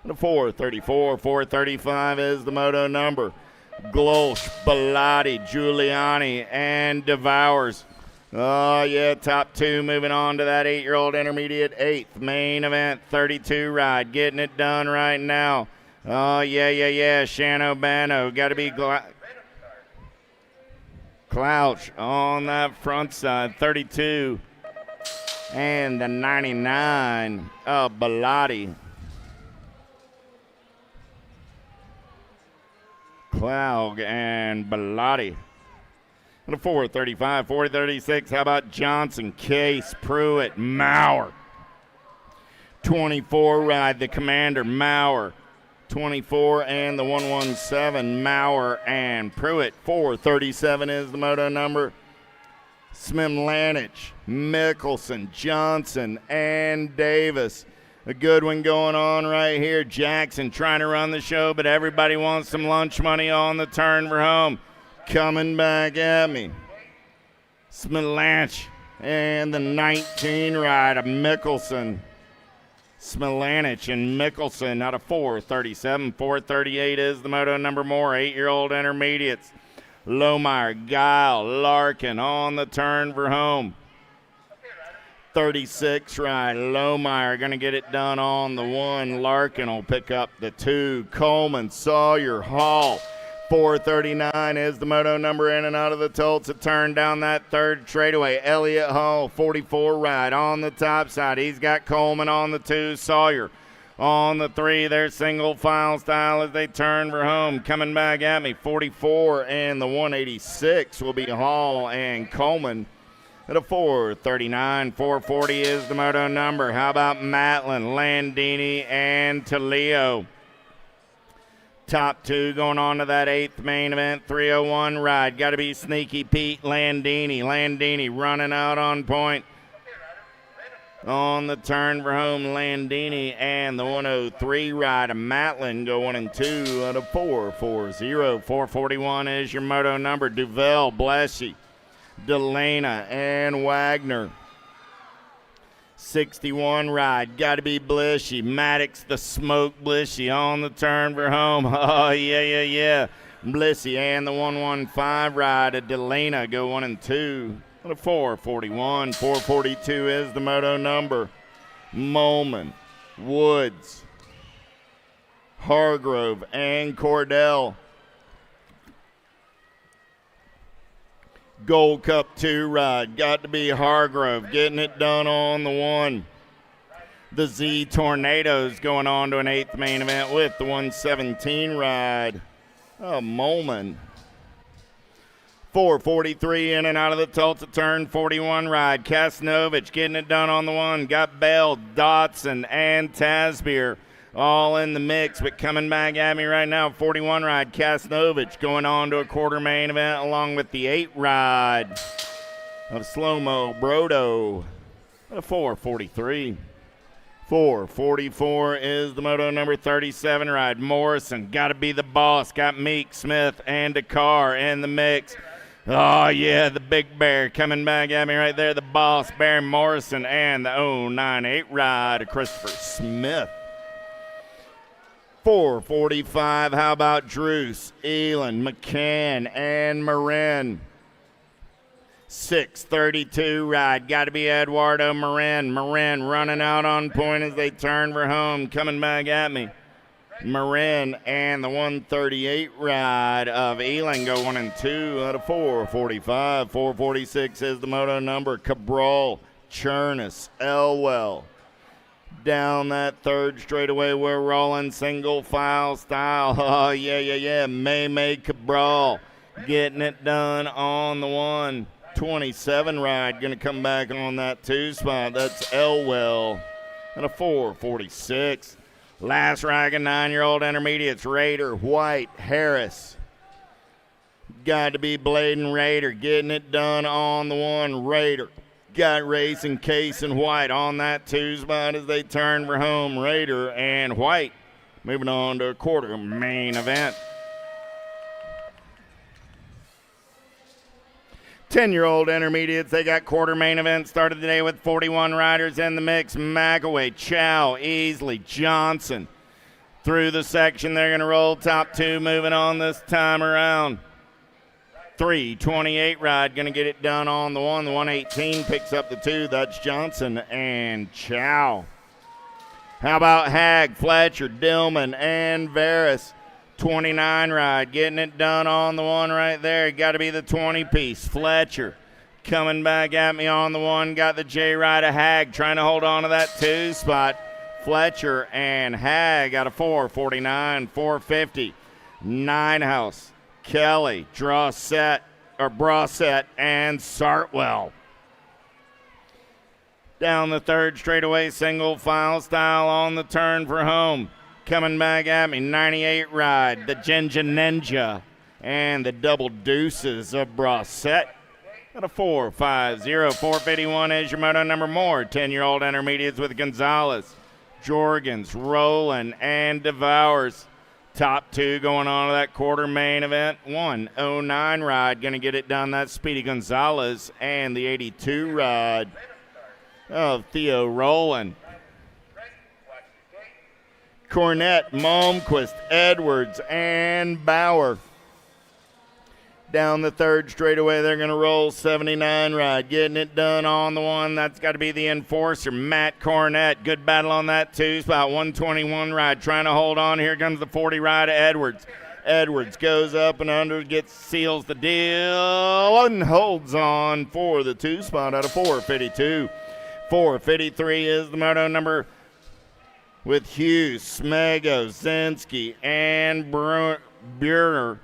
The 434, 435 is the moto number. Glolsch, Bellotti, Giuliani, and Devours. Oh, yeah, top 2 moving on to that 8-year-old intermediate 8th main event 32 ride. Getting it done right now. Oh, yeah. Shano Bano. Got to be Clouch on that front side, 32. And the 99 of Bellotti. Cloug and Bellotti. And a 435, 436. How about Johnson, Case, Pruitt, Maurer? 24 ride, the Commander, Maurer. 24 and the 117, Maurer and Pruitt. 437 is the moto number. Smimlanich, Mickelson, Johnson, and Davis. A good one going on right here. Jackson trying to run the show, but everybody wants some lunch money on the turn for home. Coming back at me. Smilanch and the 19 ride of Mickelson. Smilanich and Mickelson out of 437. 438 is the moto number more. 8-year-old intermediates. Lohmeyer, Guile, Larkin on the turn for home. 36 ride. Lohmeyer going to get it done on the 1. Larkin will pick up the 2. Coleman, Sawyer, Hall. 439 is the moto number in and out of the Tulsa turn down that third straightaway. Elliott Hall, 44 ride on the top side. He's got Coleman on the 2. Sawyer on the 3. They're single file style as they turn for home. Coming back at me, 44 and the 186 will be Hall and Coleman at a 439. 440 is the moto number. How about Matlin, Landini, and Talio? Top 2 going on to that 8th main event. 301 ride. Got to be Sneaky Pete Landini. Landini running out on point. On the turn for home, Landini and the 103 ride of Matlin go 1 and 2 out of 440. 441 is your moto number. Duvel, Blessy, Delana, and Wagner. 61 ride, got to be Blishy. Maddox the Smoke Blishy on the turn for home. Oh, yeah. Blissy and the 115 ride of Delana go 1 and 2. What a 441. 442 is the moto number. Molman, Woods, Hargrove, and Cordell. Gold Cup 2 ride. Got to be Hargrove getting it done on the 1. The Z Tornadoes going on to an 8th main event with the 117 ride. Oh, Molman. 443 in and out of the Tulsa turn. 41 ride. Kasnovich getting it done on the 1. Got Bell, Dotson, and Tasbeer all in the mix, but coming back at me right now, 41 ride, Kasnovich going on to a quarter main event along with the 8 ride of Slow-Mo Brodo at a 443. 444 is the moto number 37 ride. Morrison, got to be the boss. Got Meek, Smith, and Dakar in the mix. Oh, yeah, the big bear coming back at me right there. The boss, Barry Morrison, and the 098 ride of Christopher Smith. 445, how about Druce, Elon, McCann, and Marin. 632 ride, got to be Eduardo Marin. Marin running out on point as they turn for home. Coming back at me, Marin and the 138 ride of Elon go 1 and 2 out of 445. 446 is the moto number. Cabral, Chernus, Elwell. Down that third straightaway, we're rolling single file style. Oh, yeah. May Cabral getting it done on the 127 ride. Going to come back on that 2 spot. That's Elwell and a 446. Last rag of 9-year-old intermediates. Raider, White, Harris. Got to be Bladen Raider getting it done on the 1. Raider. Got Racing Case and White on that 2 spot as they turn for home. Raider and White moving on to a quarter main event. 10-year-old intermediates, they got quarter main event started today with 41 riders in the mix. McAway, Chow, Easley, Johnson. Through the section, they're going to roll top 2 moving on this time around. 328 ride, going to get it done on the 1. The 118 picks up the 2. That's Johnson and Chow. How about Hag, Fletcher, Dillman, and Varus? 29 ride, getting it done on the 1 right there. Got to be the 20-piece. Fletcher coming back at me on the 1. Got the J ride of Hag trying to hold on to that 2 spot. Fletcher and Hag out of 449, 450. Ninehouse, Kelly, Brosset, and Sartwell. Down the third straightaway, single file style on the turn for home. Coming back at me, 98 ride, the Ginger Ninja, and the double deuces of Brosset. At a 450, 451 is your moto number more. 10-year-old intermediates with Gonzalez, Jorgens, Roland, and Devours. Top two going on to that quarter main event. 109 ride, going to get it done. That's Speedy Gonzalez and the 82 ride of Theo Roland. Cornett, Malmquist, Edwards, and Bauer. Down the third straightaway, they're going to roll 79 ride. Getting it done on the one. That's got to be the enforcer, Matt Cornett. Good battle on that two spot. 121 ride. Trying to hold on. Here comes the 40 ride of Edwards. Edwards goes up and under, seals the deal, and holds on for the two spot out of 452. 453 is the moto number with Hughes, Smego, Zinski, and Buerner.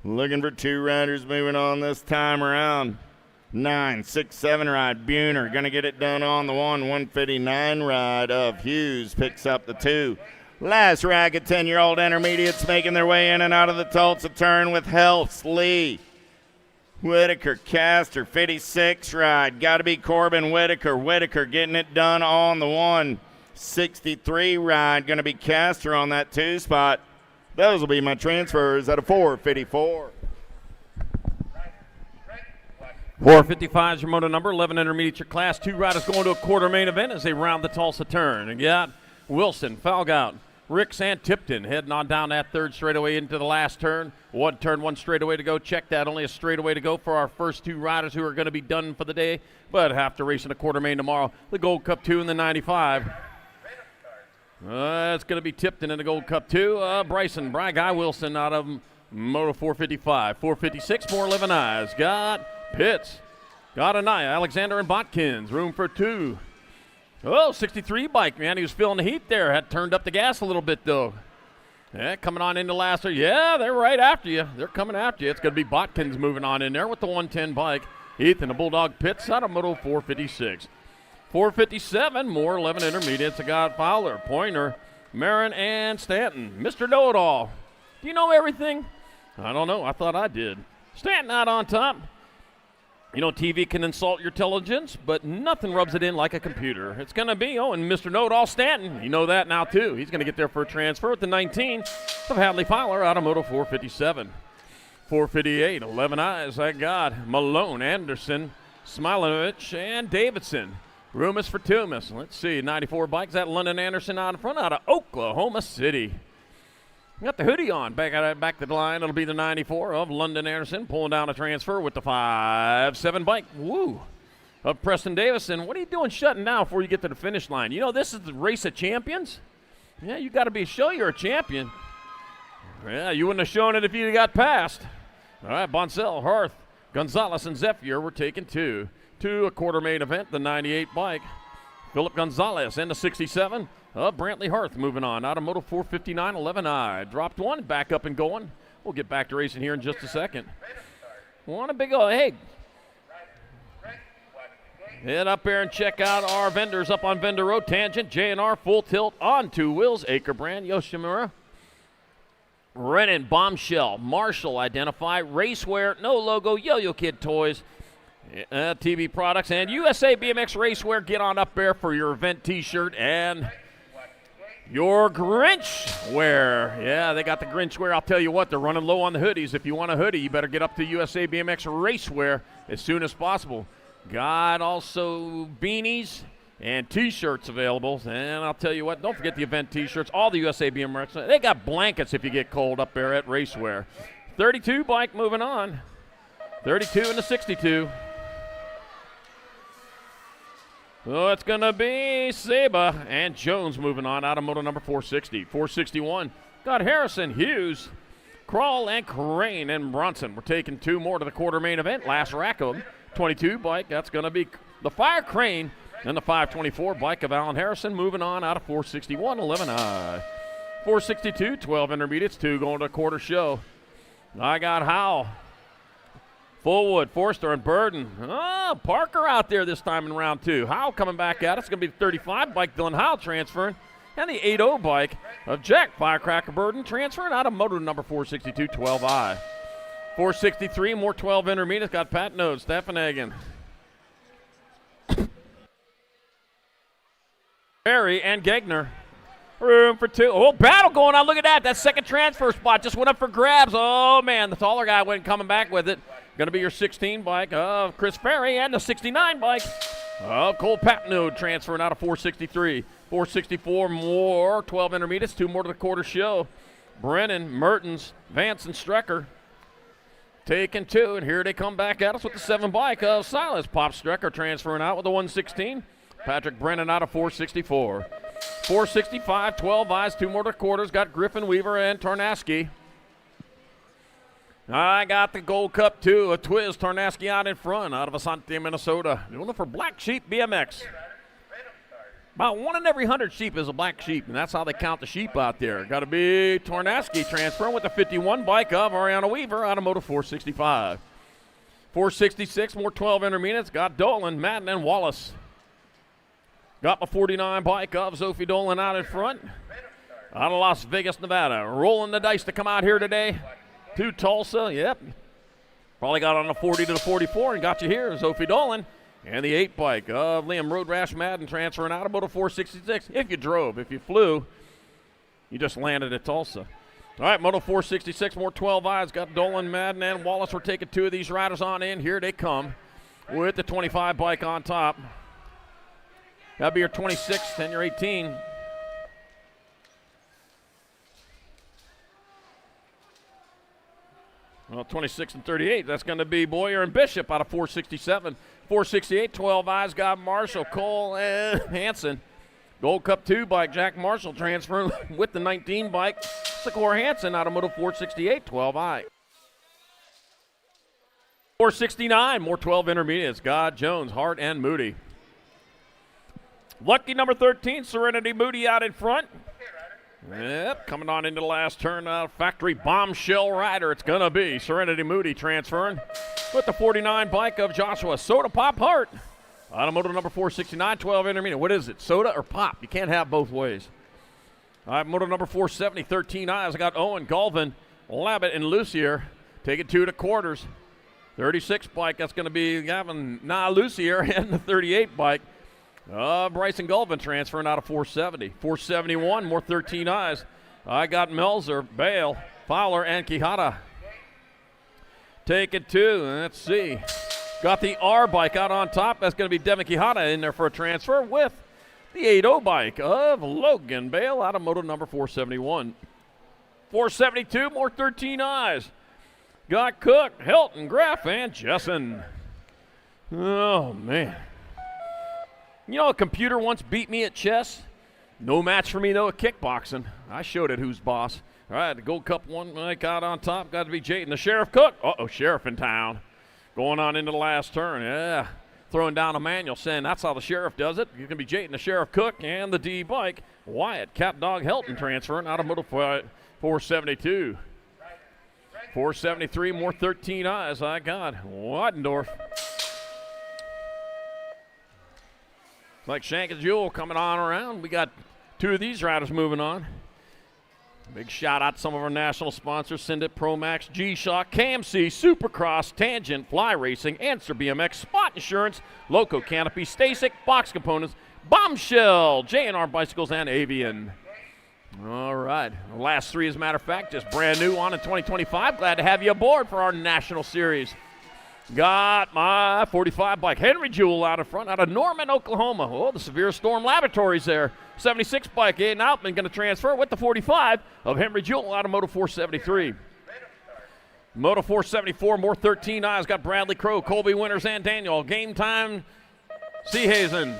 Looking for two riders moving on this time around. 9, 6, 7 ride. Buhner going to get it done on the one. 159 ride of Hughes picks up the two. Last racket, 10-year-old intermediates making their way in and out of the Tulsa turn with Helps, Lee, Whitaker, Castor, 56 ride. Got to be Corbin Whitaker. Whitaker getting it done on the one. 63 ride. Going to be Castor on that two spot. Those will be my transfers out of 454. 455 is your moto number. 11 intermediate your class. Two riders going to a quarter main event as they round the Tulsa turn. And you got Wilson, Falgout, Ricks, and Tipton heading on down that third straightaway into the last turn. One turn, one straightaway to go. Check that. Only a straightaway to go for our first two riders who are going to be done for the day, but have to race in a quarter main tomorrow. The Gold Cup 2 and the 95. It's going to be Tipton in the Gold Cup 2. Bryson, Guy Wilson out of Moto 455. 456, more 11 eyes. Got Pitts. Got Anaya, Alexander, and Botkins. Room for two. 63 bike, man. He was feeling the heat there. Had turned up the gas a little bit, though. Yeah, coming on into last year. Yeah, they're right after you. They're coming after you. It's going to be Botkins moving on in there with the 110 bike. Ethan, the Bulldog Pitts out of Moto 456. 457, more 11 intermediates. I got Fowler, Pointer, Marin, and Stanton. Mr. Know-It-All. Do you know everything? I don't know. I thought I did. Stanton out on top. You know, TV can insult your intelligence, but nothing rubs it in like a computer. It's going to be, and Mr. Know-It-All Stanton. You know that now, too. He's going to get there for a transfer at the 19 of Hadley Fowler out of Moto 457. 458, 11 eyes. I got Malone, Anderson, Smilovich, and Davidson. Rumus for Tumas. Let's see, 94 bikes. That London Anderson out in front out of Oklahoma City. Got the hoodie on. Back to the line. It'll be the 94 of London Anderson pulling down a transfer with the 5-7 bike. Woo. Of Preston Davison. What are you doing shutting down before you get to the finish line? You know, this is the race of champions. Yeah, you got to show you're a champion. Yeah, you wouldn't have shown it if you got past. All right, Boncel, Hearth, Gonzalez, and Zephyr were taking two. To a quarter main event, the 98 bike. Philip Gonzalez and the 67 of Brantley Hearth moving on out of Moto 459, 11i. Dropped one, back up and going. We'll get back to racing here in just a second. Want a big old, hey. Head up there and check out our vendors up on Vendor Road. Tangent, J&R, Full Tilt, On Two Wheels, Acre Brand, Yoshimura. Renan, Bombshell, Marshall, Identify, Racewear, No Logo, Yo-Yo Kid Toys, TV products, and USA BMX Racewear. Get on up there for your event t-shirt and your Grinch wear. Yeah, they got the Grinch wear. I'll tell you what, they're running low on the hoodies. If you want a hoodie, you better get up to USA BMX Racewear as soon as possible. Got also beanies and t-shirts available. And I'll tell you what, don't forget the event t-shirts. All the USA BMX, they got blankets if you get cold up there at Racewear. 32 bike moving on. 32 and the 62. So it's going to be Seba and Jones moving on out of moto number 460. 461, got Harrison, Hughes, Kroll, and Crane and Bronson. We're taking two more to the quarter main event. Last rack of them. 22 bike, that's going to be the Fire Crane and the 524 bike of Alan Harrison moving on out of 461, 11i. 462, 12 intermediates, two going to a quarter show. I got Howell, Fullwood, Forster, and Burden. Oh, Parker out there this time in round two. Howell coming back at us. It's going to be the 35 bike, Dylan Howell transferring. And the 80 bike of Jack Firecracker Burden transferring out of moto number 462, 12i. 463, more 12 intermediates. Got Pat Node, Stefan Hagen. Ferry and Gegner. Room for two. Oh, battle going on. Look at that. That second transfer spot just went up for grabs. Oh, man, the taller guy went coming back with it. Going to be your 16 bike of Chris Ferry and the 69 bike of Cole Papnode transferring out of 463. 464 more, 12 intermediates, 2 more to the quarter show. Brennan, Mertens, Vance, and Strecker taking 2, and here they come back at us with the 7 bike of Silas. Pop Strecker transferring out with the 116. Patrick Brennan out of 464. 465, 12 eyes, 2 more to quarters. Got Griffin, Weaver, and Tarnaski. I got the Gold Cup 2, a Twiz Tarnaski out in front, out of Asante, Minnesota. Doing it for Black Sheep BMX. About 1 in every 100 sheep is a black sheep, and that's how they count the sheep out there. Got to be Tarnaski transferring with the 51 bike of Ariana Weaver, Automotive 465. 466, more 12 intermediates. Got Dolan, Madden, and Wallace. Got my 49 bike of Sophie Dolan out in front. Out of Las Vegas, Nevada. Rolling the dice to come out here today to Tulsa. Yep. Probably got on the 40 to the 44 and got you here. Sophie Dolan. And the 8 bike of Liam Road Rash Madden transferring out about a 466. If you drove, if you flew, you just landed at Tulsa. All right, Moto 466, more 12 eyes. Got Dolan, Madden, and Wallace. We're taking 2 of these riders on in. Here they come with the 25 bike on top. That'll be your 26 and your 18. Well, 26 and 38, that's going to be Boyer and Bishop out of 467. 468, 12 eyes, got Marshall, Cole, and Hanson. Gold Cup 2 bike, Jack Marshall transferring with the 19 bike. Sakor Hanson out of Moto 468, 12 eye. 469, more 12 intermediates. God, Jones, Hart, and Moody. Lucky number 13, Serenity Moody out in front. Yep, coming on into the last turn, factory bombshell rider. It's going to be Serenity Moody transferring with the 49 bike of Joshua Soda Pop Hart. Automotive number 469, 12 intermediate. What is it, soda or pop? You can't have both ways. All right, motor number 470, 13 eyes. I got Owen, Galvin, Labatt, and Lucier. Taking 2 to quarters. 36 bike, that's going to be Gavin Lucier, and the 38 bike. Bryson Galvin transferring out of 470. 471, more 13 eyes. I got Melzer, Bale, Fowler, and Quijada. Taking 2, let's see. Got the R bike out on top. That's going to be Devin Quijada in there for a transfer with the 8.0 bike of Logan Bale out of moto number 471. 472, more 13 eyes. Got Cook, Hilton, Graff, and Jessen. Oh, man. You know, a computer once beat me at chess. No match for me, though, at kickboxing. I showed it who's boss. All right, the Gold Cup 1 bike out on top. Got to be Jayton, the Sheriff Cook. Uh-oh, Sheriff in town. Going on into the last turn. Yeah, throwing down a manual saying that's how the Sheriff does it. You can be Jayton, the Sheriff Cook, and the D bike. Wyatt, Cat Dog Helton transferring out of moto 472. 473, more 13 eyes. I got Waddendorf. Like Shank and Jewel coming on around. We got 2 of these riders moving on. Big shout out to some of our national sponsors: Syndit, Promax, G-Shock, KMC, Supercross, Tangent, Fly Racing, Answer BMX, Spot Insurance, Loco Canopy, Stasic, Box Components, Bombshell, J&R Bicycles, and Avian. All right. The last 3, as a matter of fact, just brand new on in 2025. Glad to have you aboard for our national series. Got my 45 bike, Henry Jewell out in front, out of Norman, Oklahoma. Oh, the Severe Storm Laboratories there. 76 bike, Aiden Altman going to transfer with the 45 of Henry Jewell out of Moto 473. Moto 474, more 13 eyes. Got Bradley Crow, Colby Winters, and Daniel. Game time, Seahazen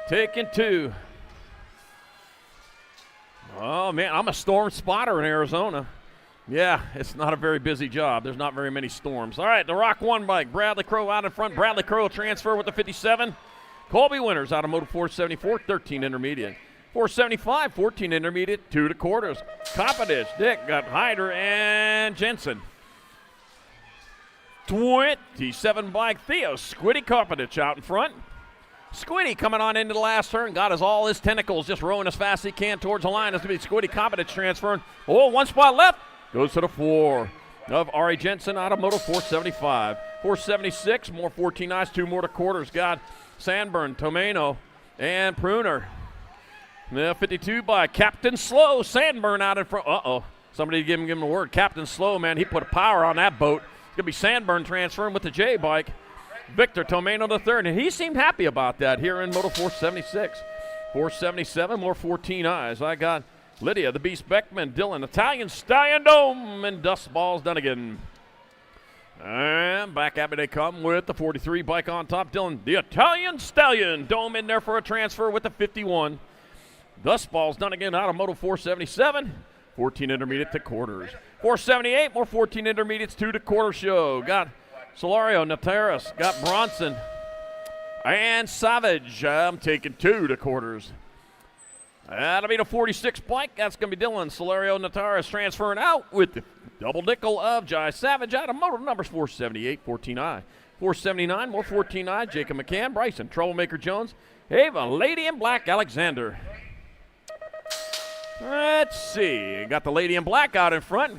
taking 2. Oh, man, I'm a storm spotter in Arizona. Yeah, it's not a very busy job. There's not very many storms. All right, the Rock 1 bike. Bradley Crow out in front. Bradley Crow transfer with the 57. Colby Winters out of Moto 474, 13 intermediate. 475, 14 intermediate, 2 to quarters. Coppeditch, Dick, got Hyder, and Jensen. 27 bike, Theo Squiddy Coppeditch out in front. Squiddy coming on into the last turn, got all his tentacles just rowing as fast as he can towards the line. That's going to be Squiddy Coppeditch transferring. Oh, 1 spot left. Goes to the 4 of Ari Jensen out of Moto 475. 476, more 14 eyes, 2 more to quarters. Got Sandburn, Tomeno, and Pruner. Now 52 by Captain Slow. Sandburn out in front. Uh-oh. Somebody give him a word. Captain Slow, man, he put a power on that boat. It's going to be Sandburn transferring with the J bike. Victor Tomeno the third, and he seemed happy about that here in Moto 476. 477, more 14 eyes. I got Lydia, the Beast Beckman, Dylan, Italian Stallion Dome, and Dust Balls Dunnigan. And back at me they come with the 43 bike on top. Dylan, the Italian Stallion Dome in there for a transfer with the 51. Dust Balls Dunnigan out of Moto 477. 14 intermediate to quarters. 478, more 14 intermediates, 2 to quarter show. Got Solario, Nataris, got Bronson, and Savage. I'm taking 2 to quarters. That'll be the 46 bike. That's going to be Dylan. Solario, Nataris transferring out with the double nickel of Jai Savage out of motor numbers 478, 14I. 479, more 14I. Jacob McCann, Bryson, Troublemaker Jones, Ava, Lady in Black, Alexander. Let's see. Got the Lady in Black out in front.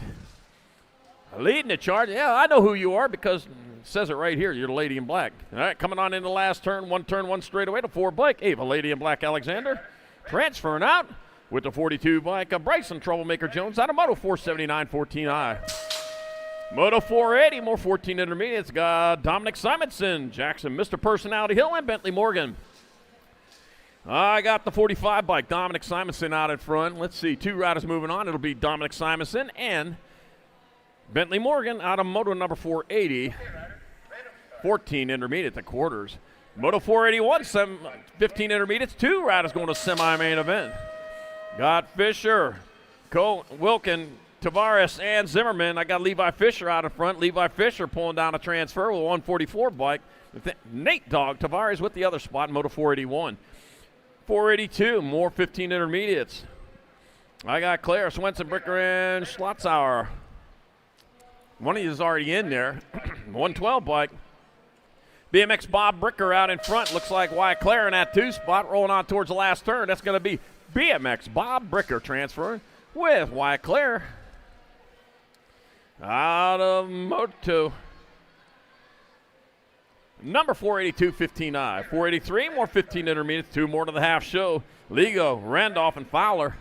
Leading the charge. Yeah, I know who you are because it says it right here. You're the Lady in Black. All right, coming on in the last turn. One straight away to 4 bike. Ava, Lady in Black, Alexander. Transferring out with the 42 bike of Bryson, Troublemaker Jones out of Moto 479, 14I. Moto 480, more 14 intermediates. Got Dominic Simonson, Jackson, Mr. Personality Hill, and Bentley Morgan. I got the 45 bike, Dominic Simonson out in front. Let's see, 2 riders moving on. It'll be Dominic Simonson and Bentley Morgan out of Moto number 480. 14 intermediate to quarters. Moto 481, 15 intermediates. 2 riders going to semi-main event. Got Fisher, Wilkin, Tavares, and Zimmerman. I got Levi Fisher out in front. Levi Fisher pulling down a transfer with a 144 bike. Nate Dogg Tavares with the other spot in Moto 481. 482, more 15 intermediates. I got Claire, Swenson, Bricker, and Schlotzauer. One of you is already in there. 112 bike. BMX Bob Bricker out in front. Looks like Wyatt Claire in that 2 spot, rolling on towards the last turn. That's going to be BMX Bob Bricker transferring with Wyatt Claire out of Moto number 482, 15I. 483, more 15 intermediates, 2 more to the half show. Ligo, Randolph, and Fowler.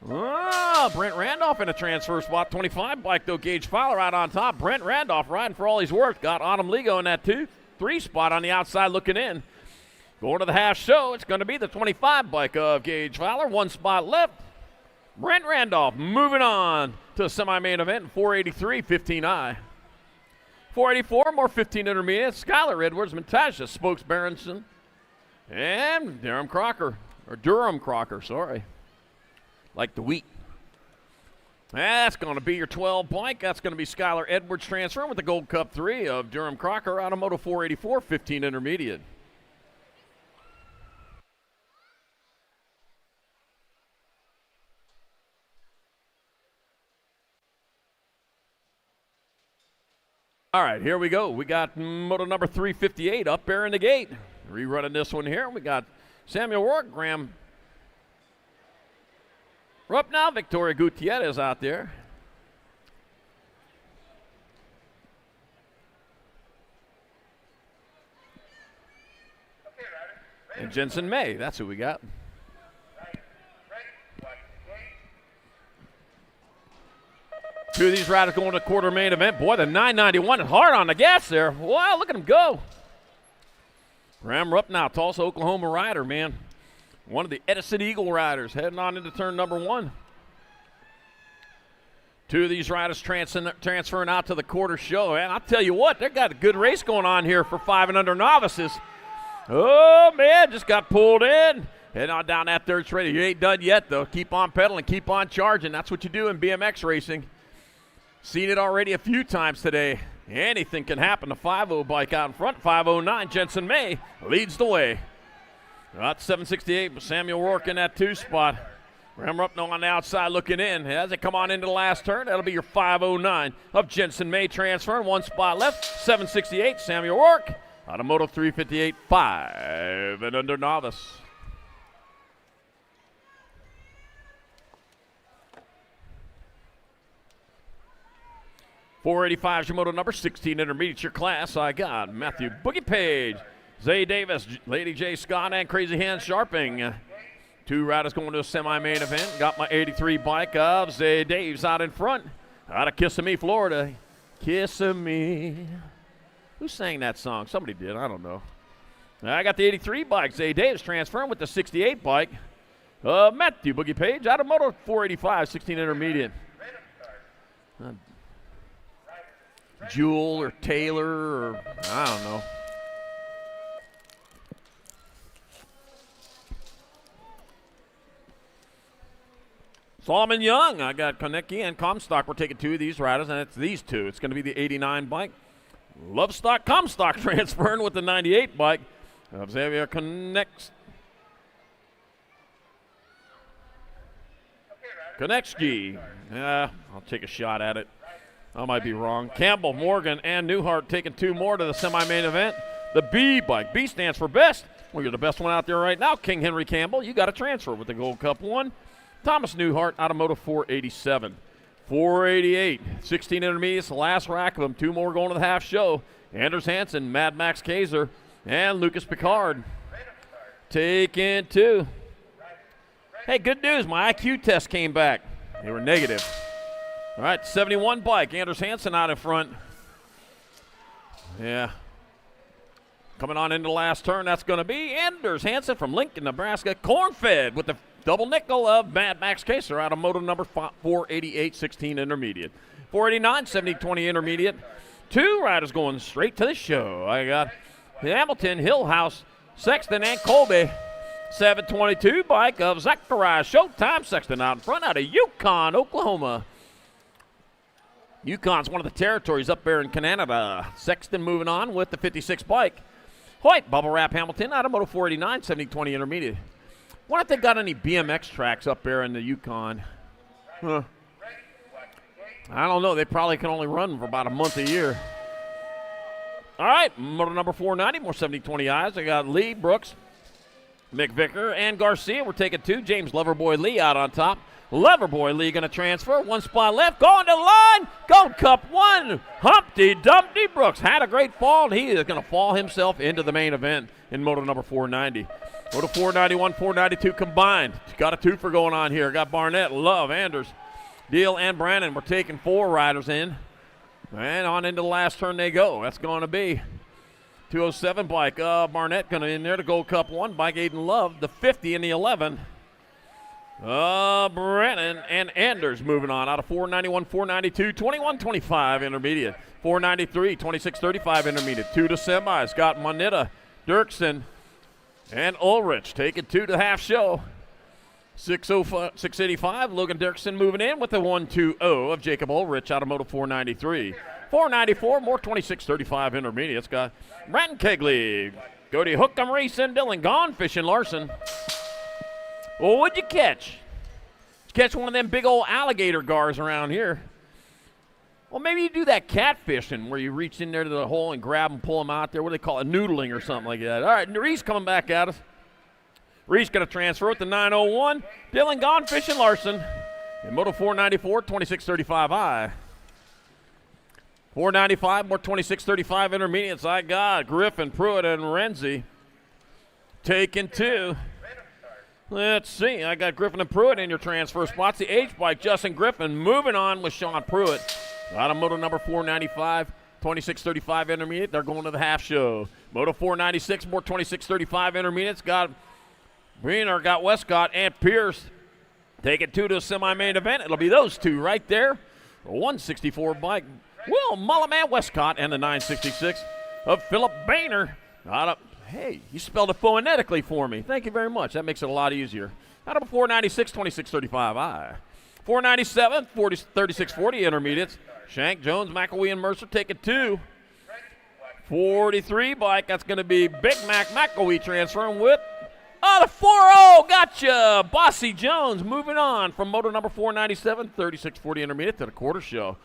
Brent Randolph in a transfer spot. 25 bike, though. Gage Fowler out on top. Brent Randolph riding for all he's worth. Got Autumn Ligo in that 2-3 spot on the outside looking in. Going to the half show, it's going to be the 25 bike of Gage Fowler. 1 spot left. Brent Randolph moving on to the semi-main event in 483, 15I. 484, more 15 intermediates. Skylar Edwards, Montasha, Spokes Berenson, and Durham Crocker, sorry. Like the wheat. That's going to be your 12 bike. That's going to be Skylar Edwards transferring with the Gold Cup 3 of Durham Crocker out of Moto 484, 15 intermediate. All right, here we go. We got Moto number 358 up there in the gate. Rerunning this one here. We got Samuel Rourke, Graham. We're up now. Victoria Gutierrez out there. And Jensen May. That's who we got. Two of these riders going to quarter main event. Boy, the 991 is hard on the gas there. Wow, look at him go. Graham Rupp now, Tulsa, Oklahoma rider, man. One of the Edison Eagle riders heading on into turn number 1. Two of these riders transferring out to the quarter show. And I'll tell you what, they've got a good race going on here for 5 and under novices. Oh, man, just got pulled in. Heading on down that third straight. You ain't done yet, though. Keep on pedaling, keep on charging. That's what you do in BMX racing. Seen it already a few times today. Anything can happen. The 5.0 bike out in front. 5.09, Jensen May leads the way. About 768, but Samuel Rourke in that 2 spot. Graham Rupp on the outside looking in. As they come on into the last turn, that'll be your 5.09 of Jensen May transferring. 1 spot left. 768, Samuel Rourke out of Moto 358, 5 and under novice. .485 is your moto number, 16 intermediate your class. I got Matthew Boogie Page, Zay Davis, Lady J. Scott, and Crazy Hands Sharping. 2 riders going to a semi-main event. Got my 83 bike of Zay Daves out in front. Out of Kissimmee, Florida. Kissimmee. Who sang that song? Somebody did. I don't know. I got the 83 bike. Zay Davis transferring with the 68 bike. Matthew Boogie Page out of Moto 485, 16 intermediate. Jewel or Taylor or I don't know. Solomon Young, I got Konecki and Comstock. We're taking 2 of these riders, and it's these 2. It's going to be the 89 bike. Lovestock, Comstock transferring with the 98 bike of Xavier Konecki. Yeah, I'll take a shot at it. I might be wrong. Campbell, Morgan, and Newhart taking 2 more to the semi-main event. The B bike. B stands for best. Well, you're the best one out there right now. King Henry Campbell, you got a transfer with the Gold Cup 1. Thomas Newhart out of Moto 487. 488, 16 intermediates, the last rack of them. 2 more going to the half show. Anders Hansen, Mad Max Kaiser, and Lucas Picard. Taking 2. Hey, good news. My IQ test came back. They were negative. All right, 71 bike. Anders Hansen out in front. Yeah. Coming on into the last turn, that's going to be Anders Hansen from Lincoln, Nebraska. Corn-fed with the double nickel of Mad Max Kaiser out of Moto number 488, 16 intermediate. 489, 70-20 intermediate. 2 riders going straight to the show. I got Hamilton, Hillhouse, Sexton, and Colby. 722 bike of Zachariah Showtime. Sexton out in front out of Yukon, Oklahoma. Yukon's one of the territories up there in Canada. Sexton moving on with the 56 bike. Hoyt, Bubble Wrap Hamilton out of Moto 489, 70-20 intermediate. Wonder if they got any BMX tracks up there in the Yukon. Huh. I don't know. They probably can only run for about a month a year. All right, Moto number 490, more 70-20 eyes. I got Lee, Brooks, McVicker, and Garcia. We're taking 2. James Loverboy Lee out on top. Loverboy Lee going to transfer. 1 spot left. Going to the line. Gold Cup 1. Humpty Dumpty Brooks had a great fall, and he is going to fall himself into the main event in Moto number 490. Moto 491, 492 combined. Got a 2 for going on here. Got Barnett, Love, Anders, Deal, and Brandon. We're taking 4 riders in. And on into the last turn they go. That's going to be 207 bike. Barnett going to in there to Gold Cup 1. Bike Aiden Love, the 50 and the 11. Brennan and Anders moving on out of 491, 492, 21-25 intermediate. 493, 26-35 intermediate. 2 to semis. Got Moneta, Dirksen, and Ulrich taking 2 to the half show. 685, Logan Dirksen moving in with the 1-2-0 of Jacob Ulrich out of Moto 493. 494, more 26-35 intermediates. Got Bratton Kegley, Cody Hookham Racing, Dylan Gone Fishing Larson. Well, what'd you catch? Did you catch one of them big old alligator gars around here? Well, maybe you do that catfishing where you reach in there to the hole and grab them, pull them out there. What do they call it? Noodling or something like that. All right, Reese coming back at us. Reese going to transfer with the 901. Dylan Gone Fishing Larson. In Moto 494, 26-35 high. 495, more 26-35 intermediates. I got Griffin, Pruitt, and Renzi taking 2. Let's see. I got Griffin and Pruitt in your transfer spots. The H bike, Justin Griffin, moving on with Sean Pruitt. Out of Moto number 495, 26-35 intermediate. They're going to the half show. Moto 496, more 26-35 intermediates. Got Greener, got Westcott, and Pierce. Taking 2 to a semi-main event. It'll be those 2 right there. A 164 bike. Will Mulliman Westcott and the 966 of Philip Boehner. Out of Hey, you spelled it phonetically for me. Thank you very much. That makes it a lot easier. Out of 496, 26-35 I. 497, 36-40 intermediates. Shank, Jones, McElwee, and Mercer taking 2. 43 bike. That's going to be Big Mac McElwee transferring with the 4-0. Gotcha. Bossy Jones moving on from Moto number 497, 36-40 intermediate to the quarter show.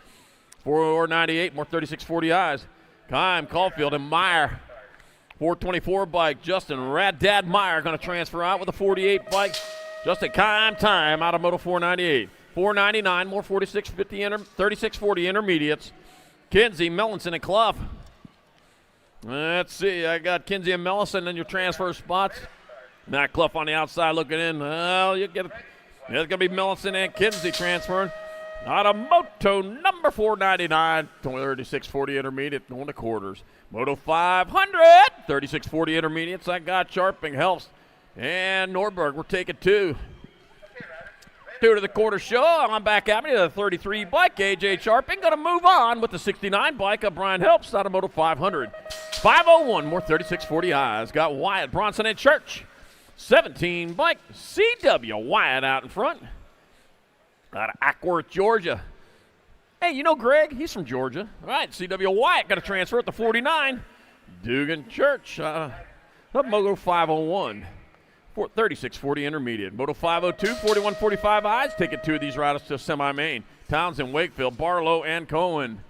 498, more 36-40 eyes. Kime, Caulfield, and Meyer. 424 bike, Justin Rad Dad Meyer going to transfer out with a 48 bike. Justin Time out of Moto 498. 499, more 36-40 intermediates. Kinsey, Mellinson, and Clough. Let's see, I got Kinsey and Mellison in your transfer spots. Matt Clough on the outside looking in. Well, you get it. There's going to be Millicent and Kinsey transferring. Out of Moto number 499, 3640 intermediate going to quarters. Moto 500, 3640 intermediates. I got Sharping, Helps, and Norberg. We're taking 2. 2 to the quarter show. I'm back at me to the 33 bike. AJ Sharping going to move on with the 69 bike of Brian Helps out of Moto 500. 501, more 3640 eyes. Got Wyatt, Bronson, and Church. 17 bike. CW Wyatt out in front. Out of Ackworth, Georgia. Hey, you know Greg? He's from Georgia. All right, C.W. Wyatt got to transfer at the 49. Dugan Church up Moto 501. 3640 intermediate. Moto 502, 4145 eyes. Taking 2 of these riders to semi-main. Townsend, Wakefield, Barlow, and Cohen.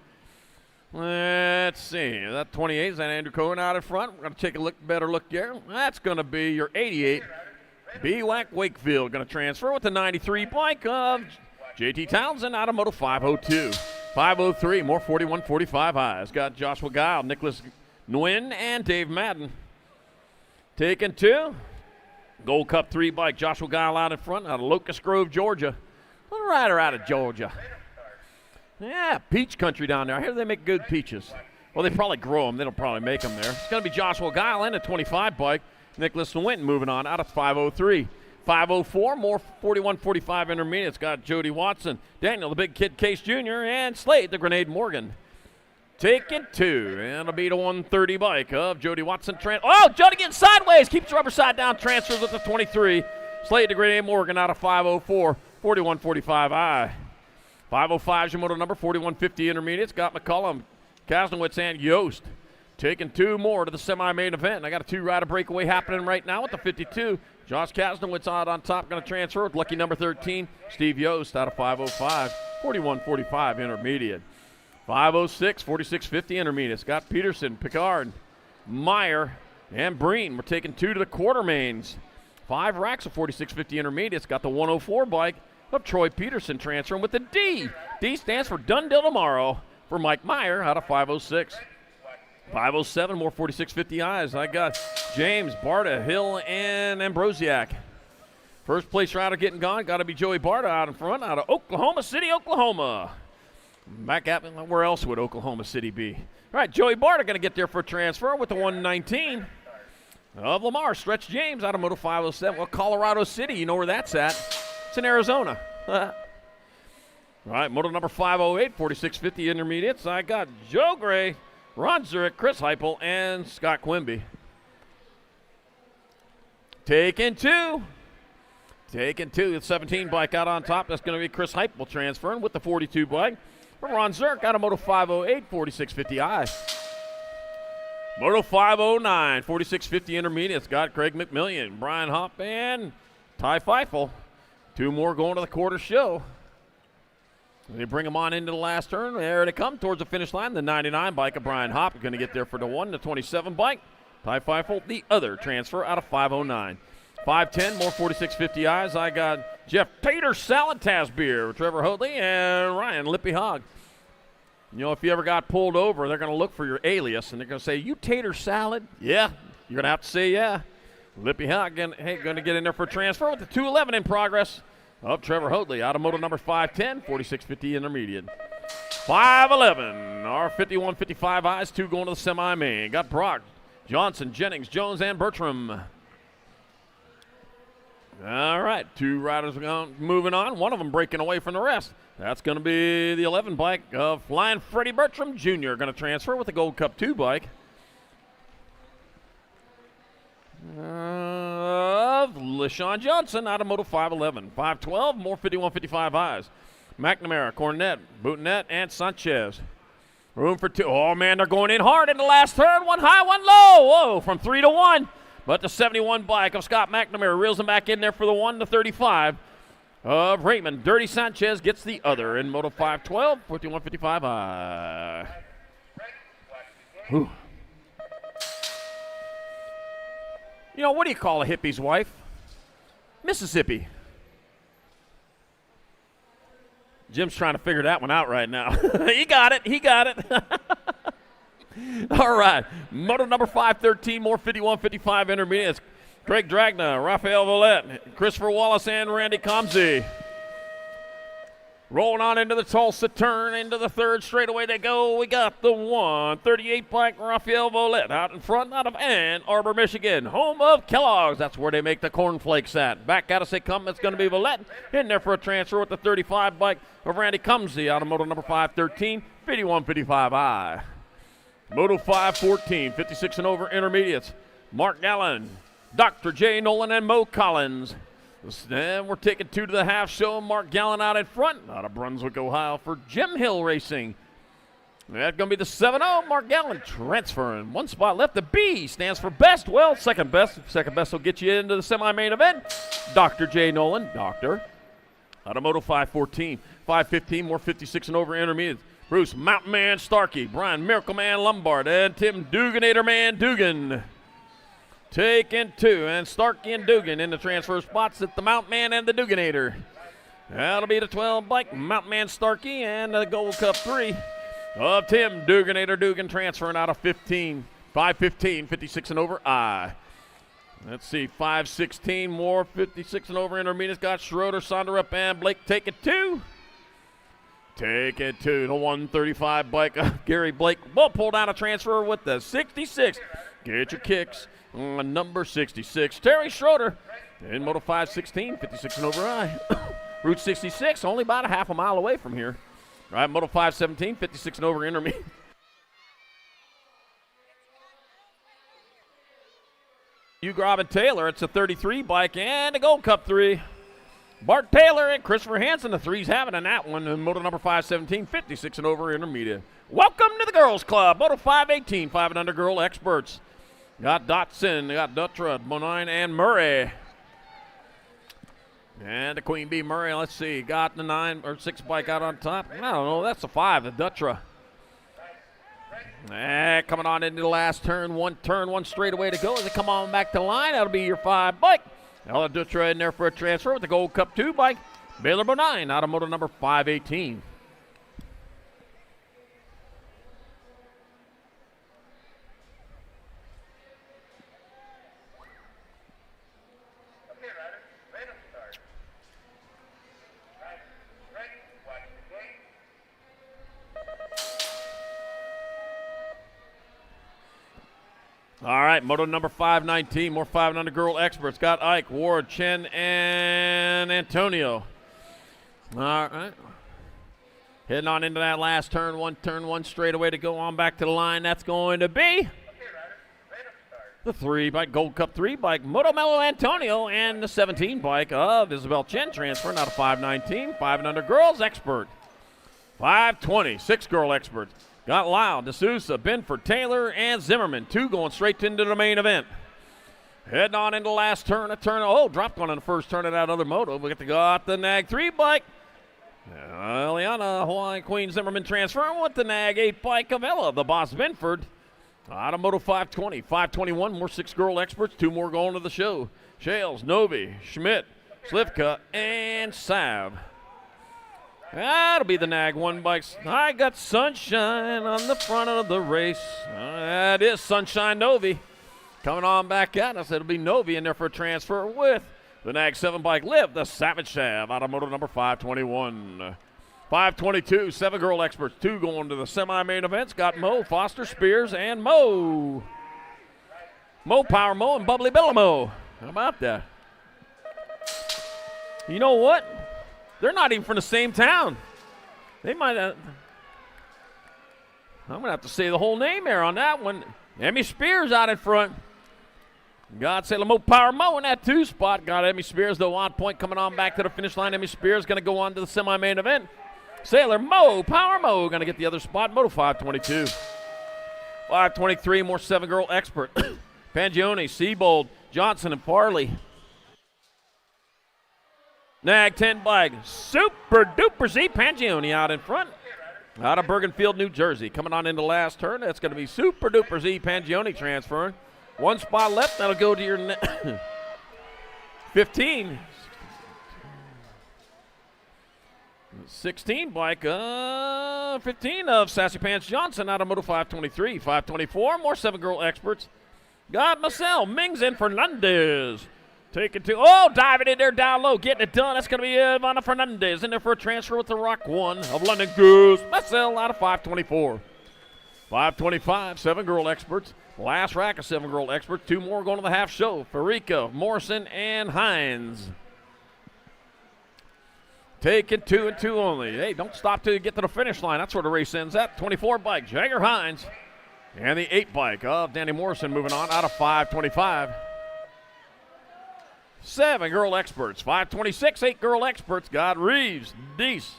Let's see. That 28 is that Andrew Cohen out in front. We're going to take a better look here. That's going to be your 88. B-Wack Wakefield going to transfer with the 93 bike of JT Townsend out of Moto 502. 503, more 4145 eyes. Got Joshua Guile, Nicholas Nguyen, and Dave Madden. Taking 2. Gold Cup 3 bike, Joshua Guile out in front out of Locust Grove, Georgia. Little rider out of Georgia. Yeah, peach country down there. I hear they make good peaches. Well, they probably grow them. They don't probably make them there. It's going to be Joshua Guile and a 25 bike. Nicholas Nguyen moving on out of 503. 504, more 4145 intermediates. Got Jody Watson, Daniel, the big kid Case Jr., and Slade, the Grenade Morgan. Taking 2, and it'll be the 130 bike of Jody Watson. Jody getting sideways, keeps the rubber side down, transfers with the 23. Slade, the Grenade Morgan out of 504, 4145I. 505 is your moto number, 4150 intermediates. Got McCullum, Kasnowitz, and Yost. Taking 2 more to the semi-main event. I got a 2-rider breakaway happening right now with the 52. Josh Kasnowitz out on top, going to transfer with lucky number 13. Steve Yost out of 505, 4145 intermediate. 506, 4650 intermediates. Got Peterson, Picard, Meyer, and Breen. We're taking 2 to the quarter mains. 5 racks of 4650 intermediates. Got the 104 bike of Troy Peterson transferring with the D. D stands for Done Till Tomorrow for Mike Meyer out of 506. 507, more 4650 eyes. I got James, Barta, Hill, and Ambrosiak. First place rider getting gone. Got to be Joey Barta out in front out of Oklahoma City, Oklahoma. Back at me, where else would Oklahoma City be? All right, Joey Barta going to get there for a transfer with the 119 of Lamar. Stretch James out of Moto 507. Well, Colorado City, you know where that's at. It's in Arizona. All right, moto number 508, 4650 intermediates. I got Joe Gray, Ron Zurich, Chris Heupel, and Scott Quimby. Taking 2. Taking 2. The 17 bike out on top. That's going to be Chris Heupel transferring with the 42 bike. Ron Zurich out of Moto 508, 4650I. Moto 509, 4650 intermediates. Got Craig McMillian, Brian Hopp, and Ty Feifel. 2 more going to the quarter show. They bring them on into the last turn. There they come towards the finish line. The 99 bike of Brian Hopp is going to get there for the 1. The 27 bike, Ty Feifel, the other transfer out of 509. 510, more 4650 eyes. I got Jeff Tater Salad Tasbeer, Trevor Hoadley, and Ryan Lippy Hogg. You know, if you ever got pulled over, they're going to look for your alias, and they're going to say, "You Tater Salad?" Yeah. You're going to have to say, yeah. Lippy Hogg, going to get in there for a transfer with the 211 in progress of Trevor Hoadley. Out of moto number 510, 4650 intermediate. 511, our 5155 eyes, 2 going to the semi-main. Got Brock, Johnson, Jennings, Jones, and Bertram. All right, 2 riders moving on. One of them breaking away from the rest. That's going to be the 11 bike of Flying Freddie Bertram Jr. Going to transfer with the Gold Cup 2 bike. Of LaShawn Johnson out of Moto 511. 512, more 5155 eyes. McNamara, Cornette, Boutonette, and Sanchez. Room for 2. Oh, man, they're going in hard in the last turn. 1 high, 1 low. Whoa, from 3 to 1. But the 71 bike of Scott McNamara reels him back in there for the 1 to 35 of Raymond. Dirty Sanchez gets the other in Moto 512, 5155. Whew. You know, what do you call a hippie's wife? Mississippi. Jim's trying to figure that one out right now. He got it. He got it. All right. Moto number 513, more 5155 intermediates. Drake Dragna, Raphael Villette, Christopher Wallace, and Randy Comsey. Rolling on into the Tulsa turn, into the third straightaway they go. We got the 138 bike, Raphael Villette, out in front, out of Ann Arbor, Michigan, home of Kellogg's. That's where they make the cornflakes at. Back out as they come, it's going to be Villette in there for a transfer with the 35 bike of Randy Comsey out of Moto number 513, 51-55I. Moto 514, 56 and over intermediates. Mark Gallen, Dr. J. Nolan, and Mo Collins. And we're taking 2 to the half, showing Mark Gallen out in front, out of Brunswick, Ohio, for Jim Hill Racing. That's going to be the 7-0. Mark Gallen transferring. 1 spot left. The B stands for best. Well, second best. Second best will get you into the semi-main event. Dr. J. Nolan, doctor, out of Moto 514. 515, more 56 and over intermediates. Bruce Mountain Man Starkey, Brian Miracle Man Lombard, and Tim Duganator Man Dugan. Taking 2, and Starkey and Dugan in the transfer spots at the Mountain Man and the Duganator. That'll be the 12 bike, Mountain Man Starkey, and the Gold Cup 3 of Tim Duganator Dugan transferring out of 15. 515, 56 and over I. Let's see, 516, more 56 and over intermediates. Got Schroeder, Sonderup, and Blake taking 2. Take it to the 135 bike of Gary Blake. Will pull down a transfer with the 66. Get your kicks on number 66. Terry Schroeder in Moto 516, 56 and over I. Route 66, only about a half a mile away from here. Right, Moto 517, 56 and over intermediate. Hugh Robin Taylor, it's a 33 bike and a Gold Cup 3. Bart Taylor and Christopher Hansen, the 3's having in that one. And Moto number 517, 56 and over intermediate. Welcome to the Girls Club. Moto 518, 5 and under girl experts. Got Dotson, got Dutra, Bonine, and Murray. And the Queen Bee Murray, let's see, got the 9 or 6 bike out on top. I don't know, that's a 5, the Dutra. And coming on into the last turn, one straightaway to go. As they come on back to the line, that'll be your 5 bike. Ella Dutra in there for a transfer with the Gold Cup 2 bike. Baylor Bonine out of Moto number 518. All right, Moto number 519, more 5 and under girl experts. Got Ike, Ward, Chen, and Antonio. All right. Heading on into that last turn one straightaway to go on back to the line. That's going to be the 3 bike, Gold Cup 3 bike, Moto Mello Antonio, and the 17 bike of Isabel Chen transferring out of 519, 5 and under girls expert. 520, 6 girl experts. Got Lyle, D'Souza, Benford, Taylor, and Zimmerman. 2 going straight into the main event. Heading on into the last turn. Dropped one in the first turn of that other moto. We got the Nag 3 bike. Eliana, Hawaiian Queen Zimmerman transferring with the Nag 8 bike of Ella, the boss Benford. Out of Moto 520, 521, more 6 girl experts. 2 more going to the show. Shales, Novi, Schmidt, Slivka, and Sav. That'll be the Nag 1 bikes. I got Sunshine on the front of the race. That is Sunshine Novi. Coming on back at us, it'll be Novi in there for a transfer with the Nag 7 bike Liv, the Savage Shav, out of Moto number 521. 522, 7 girl experts. 2 going to the semi-main events. Got Mo, Foster, Spears, and Mo. Mo, Power Mo, and Bubbly Billa Mo. How about that? You know what? They're not even from the same town. They might have. I'm going to have to say the whole name there on that one. Emmy Spears out in front. God say Mo Power Mo in that 2 spot. Got Emmy Spears, though, on point coming on back to the finish line. Emmy Spears going to go on to the semi-main event. Sailor Mo, Power Mo, going to get the other spot. Moto 522. 523, more 7 girl expert. Pangione, Seabold, Johnson, and Farley. Nag 10 bike, Super Duper Z Pangione out in front. Out of Bergenfield, New Jersey. Coming on into the last turn, that's going to be Super Duper Z Pangione transferring. 1 spot left, that'll go to your 15. 16 bike, 15 of Sassy Pants Johnson out of Moto 523. 524, more 7 girl experts. Got Marcel, Mings, and Fernandez. Taking two. Oh, diving in there down low, getting it done. That's going to be Ivana Fernandez in there for a transfer with the Rock 1 of London Goose. Marcel out of 524. 525, 7-girl experts. Last rack of 7-girl experts. 2 more going to the half show. Farika, Morrison, and Hines. Taking 2 and 2 only. Hey, don't stop till you get to the finish line. That's where the race ends at. 24 bike, Jagger Hines. And the 8 bike of Danny Morrison moving on out of 525. 7-girl experts. 526, 8-girl experts. Got Reeves, Deese,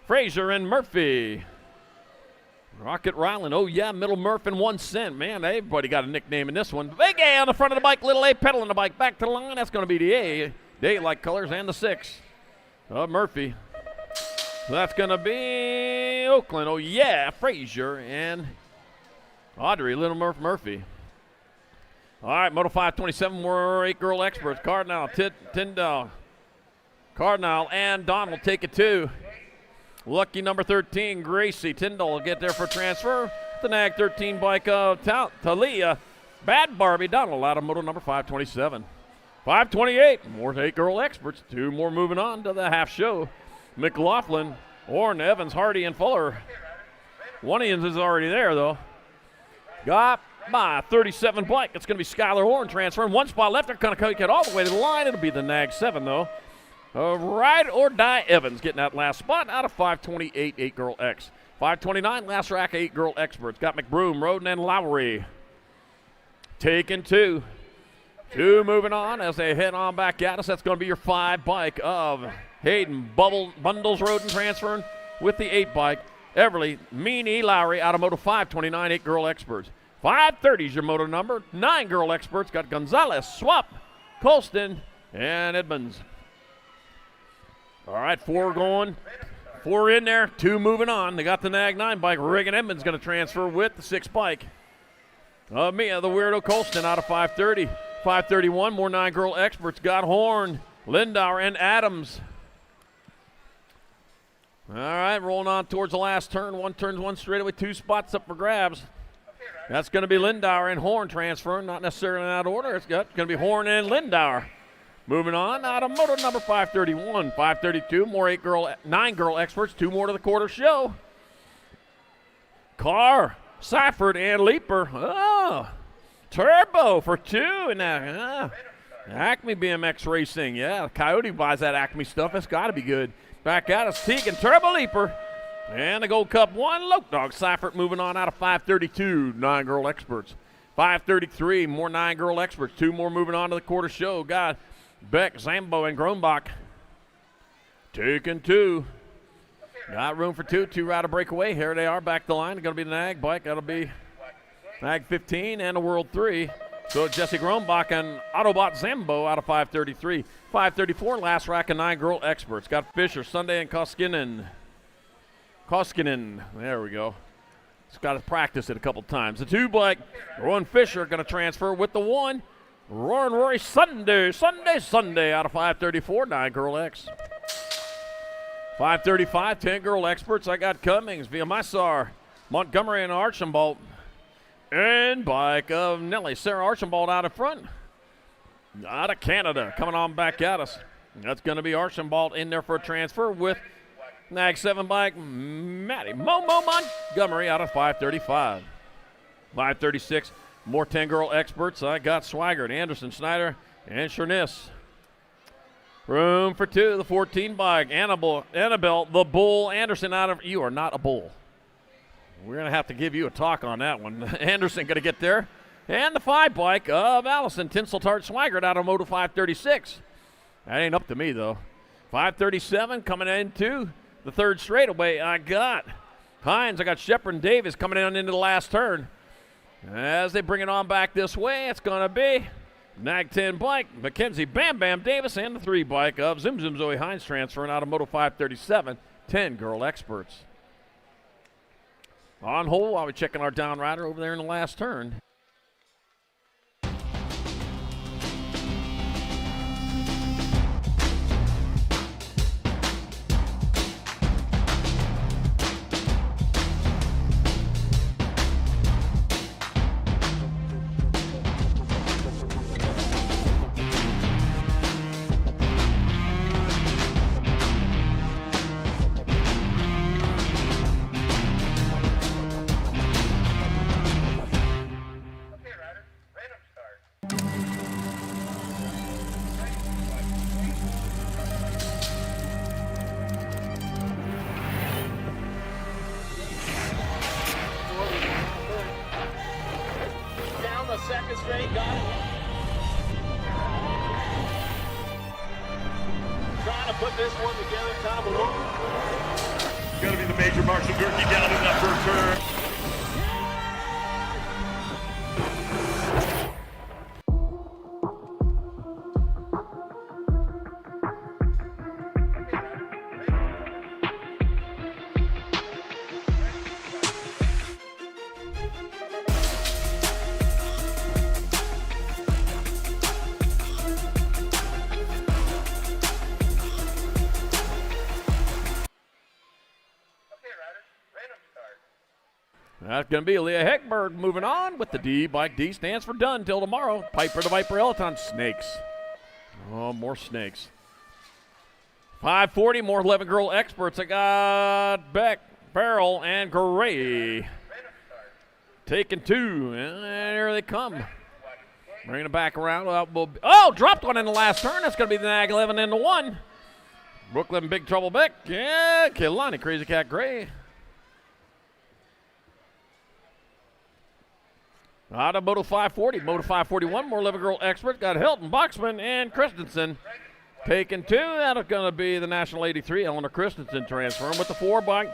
Frazier, and Murphy. Rocket Ryland, oh yeah, Middle Murph and 1 cent. Man, everybody got a nickname in this one. Big A on the front of the bike, little A pedaling the bike. Back to the line, that's going to be the A. Daylight colors and the 6 of Murphy. So that's going to be Oakland, oh yeah, Frazier and Audrey, Little Murphy. All right, Moto 527, more 8-girl experts. Cardinal, Tyndall, Cardinal, and Donald take it 2. Lucky number 13, Gracie Tyndall will get there for transfer. The Nag 13 bike of Talia. Bad Barbie Donald out of Moto number 527. 528, more 8-girl experts. 2 more moving on to the half show. McLaughlin, Orne, Evans, Hardy, and Fuller. One of is already there, though. Got my 37 bike. It's going to be Skylar Horn transferring. 1 spot left. They're going to get all the way to the line. It'll be the Nag 7, though. Ride or Die Evans getting that last spot out of 528, 8-girl X. 529, last rack, 8-girl experts. Got McBroom, Roden, and Lowry. Taking 2. 2 moving on as they head on back at us. That's going to be your 5 bike of Hayden, Bundles, Roden transferring with the 8 bike. Everly, Meany, Lowry out of Moto 529, 8-girl experts. 530 is your moto number. 9-girl experts got Gonzalez, Swap, Colston, and Edmonds. All right, 4 going. 4 in there, 2 moving on. They got the Nag 9 bike. Reagan Edmonds going to transfer with the 6 bike. Mia, the Weirdo Colston out of 530. 531, more 9-girl experts. Got Horn, Lindauer, and Adams. All right, rolling on towards the last turn. 1 turns, 1 straightaway, 2 spots up for grabs. That's going to be Lindauer and Horn transferring, not necessarily in that order. It's going to be Horn and Lindauer. Moving on out of moto number 531. 532, more 9-girl experts, 2 more to the quarter show. Carr, Seifert, and Leaper. Oh, Turbo for 2 in that. Acme BMX Racing. Yeah, Coyote buys that Acme stuff. It's got to be good. Back at us, Teague and Turbo Leaper. And the Gold Cup 1, Loke Dog Seifert moving on out of 532, 9-girl experts. 533, more 9-girl experts. 2 more moving on to the quarter show. Got Beck, Zambo, and Grombach. Taking 2. Got room for 2. 2-rider breakaway. Here they are, back the line. Going to be the Nag bike. That'll be Nag 15 and the World 3. So Jesse Grombach and Autobot Zambo out of 533. 534, last rack of 9-girl experts. Got Fisher, Sunday, and Koskinen. There we go. Just got to practice it a couple times. The 2 bike, Rowan Fisher going to transfer with the 1. Rory Sunday out of 534, 9-girl X. 535, 10-girl experts. I got Cummings, via Mysar, Montgomery, and Archambault. And bike of Nelly, Sarah Archambault out in front. Out of Canada, coming on back at us. That's going to be Archambault in there for a transfer with Nag 7 bike, Matty Momo Montgomery out of 535. 536. More 10-girl experts. I got Swigert, Anderson, Schneider, and Sherniss. Room for 2. The 14 bike. Annabelle, the Bull Anderson out of. You are not a bull. We're going to have to give you a talk on that one. Anderson going to get there. And the 5 bike of Allison, Tinseltart, Swigert out of Moto 536. That ain't up to me, though. 537 coming into the 3rd straightaway. I got Hines. I got Shepard and Davis coming in into the last turn. As they bring it on back this way, it's going to be Nag 10 bike, Mackenzie Bam Bam Davis, and the 3 bike of Zoom Zoe Hines transferring out of Moto 537, 10-girl experts. On hold while we're checking our down rider over there in the last turn. put this one together kind of alone. Going to be the major Marshall Gerke down in that first turn. That's going to be Leah Heckberg moving on with the D. Bike D stands for done till tomorrow. Piper the Viper Eleton. Snakes. Oh, more snakes. 540, more 11 girl experts. I got Beck, Farrell, and Gray. Taking two, and here they come. Bringing it back around. Oh, dropped one in the last turn. That's going to be the Nag 11 into one. Brooklyn, Big Trouble Beck. Yeah, Kehlani, Crazy Cat Gray. Out of Moto 540, Moto 541, more 11 girl experts. Got Hilton, Boxman, and Christensen. Taking two, that's going to be the National 83, Eleanor Christensen transferring with the 4-bike.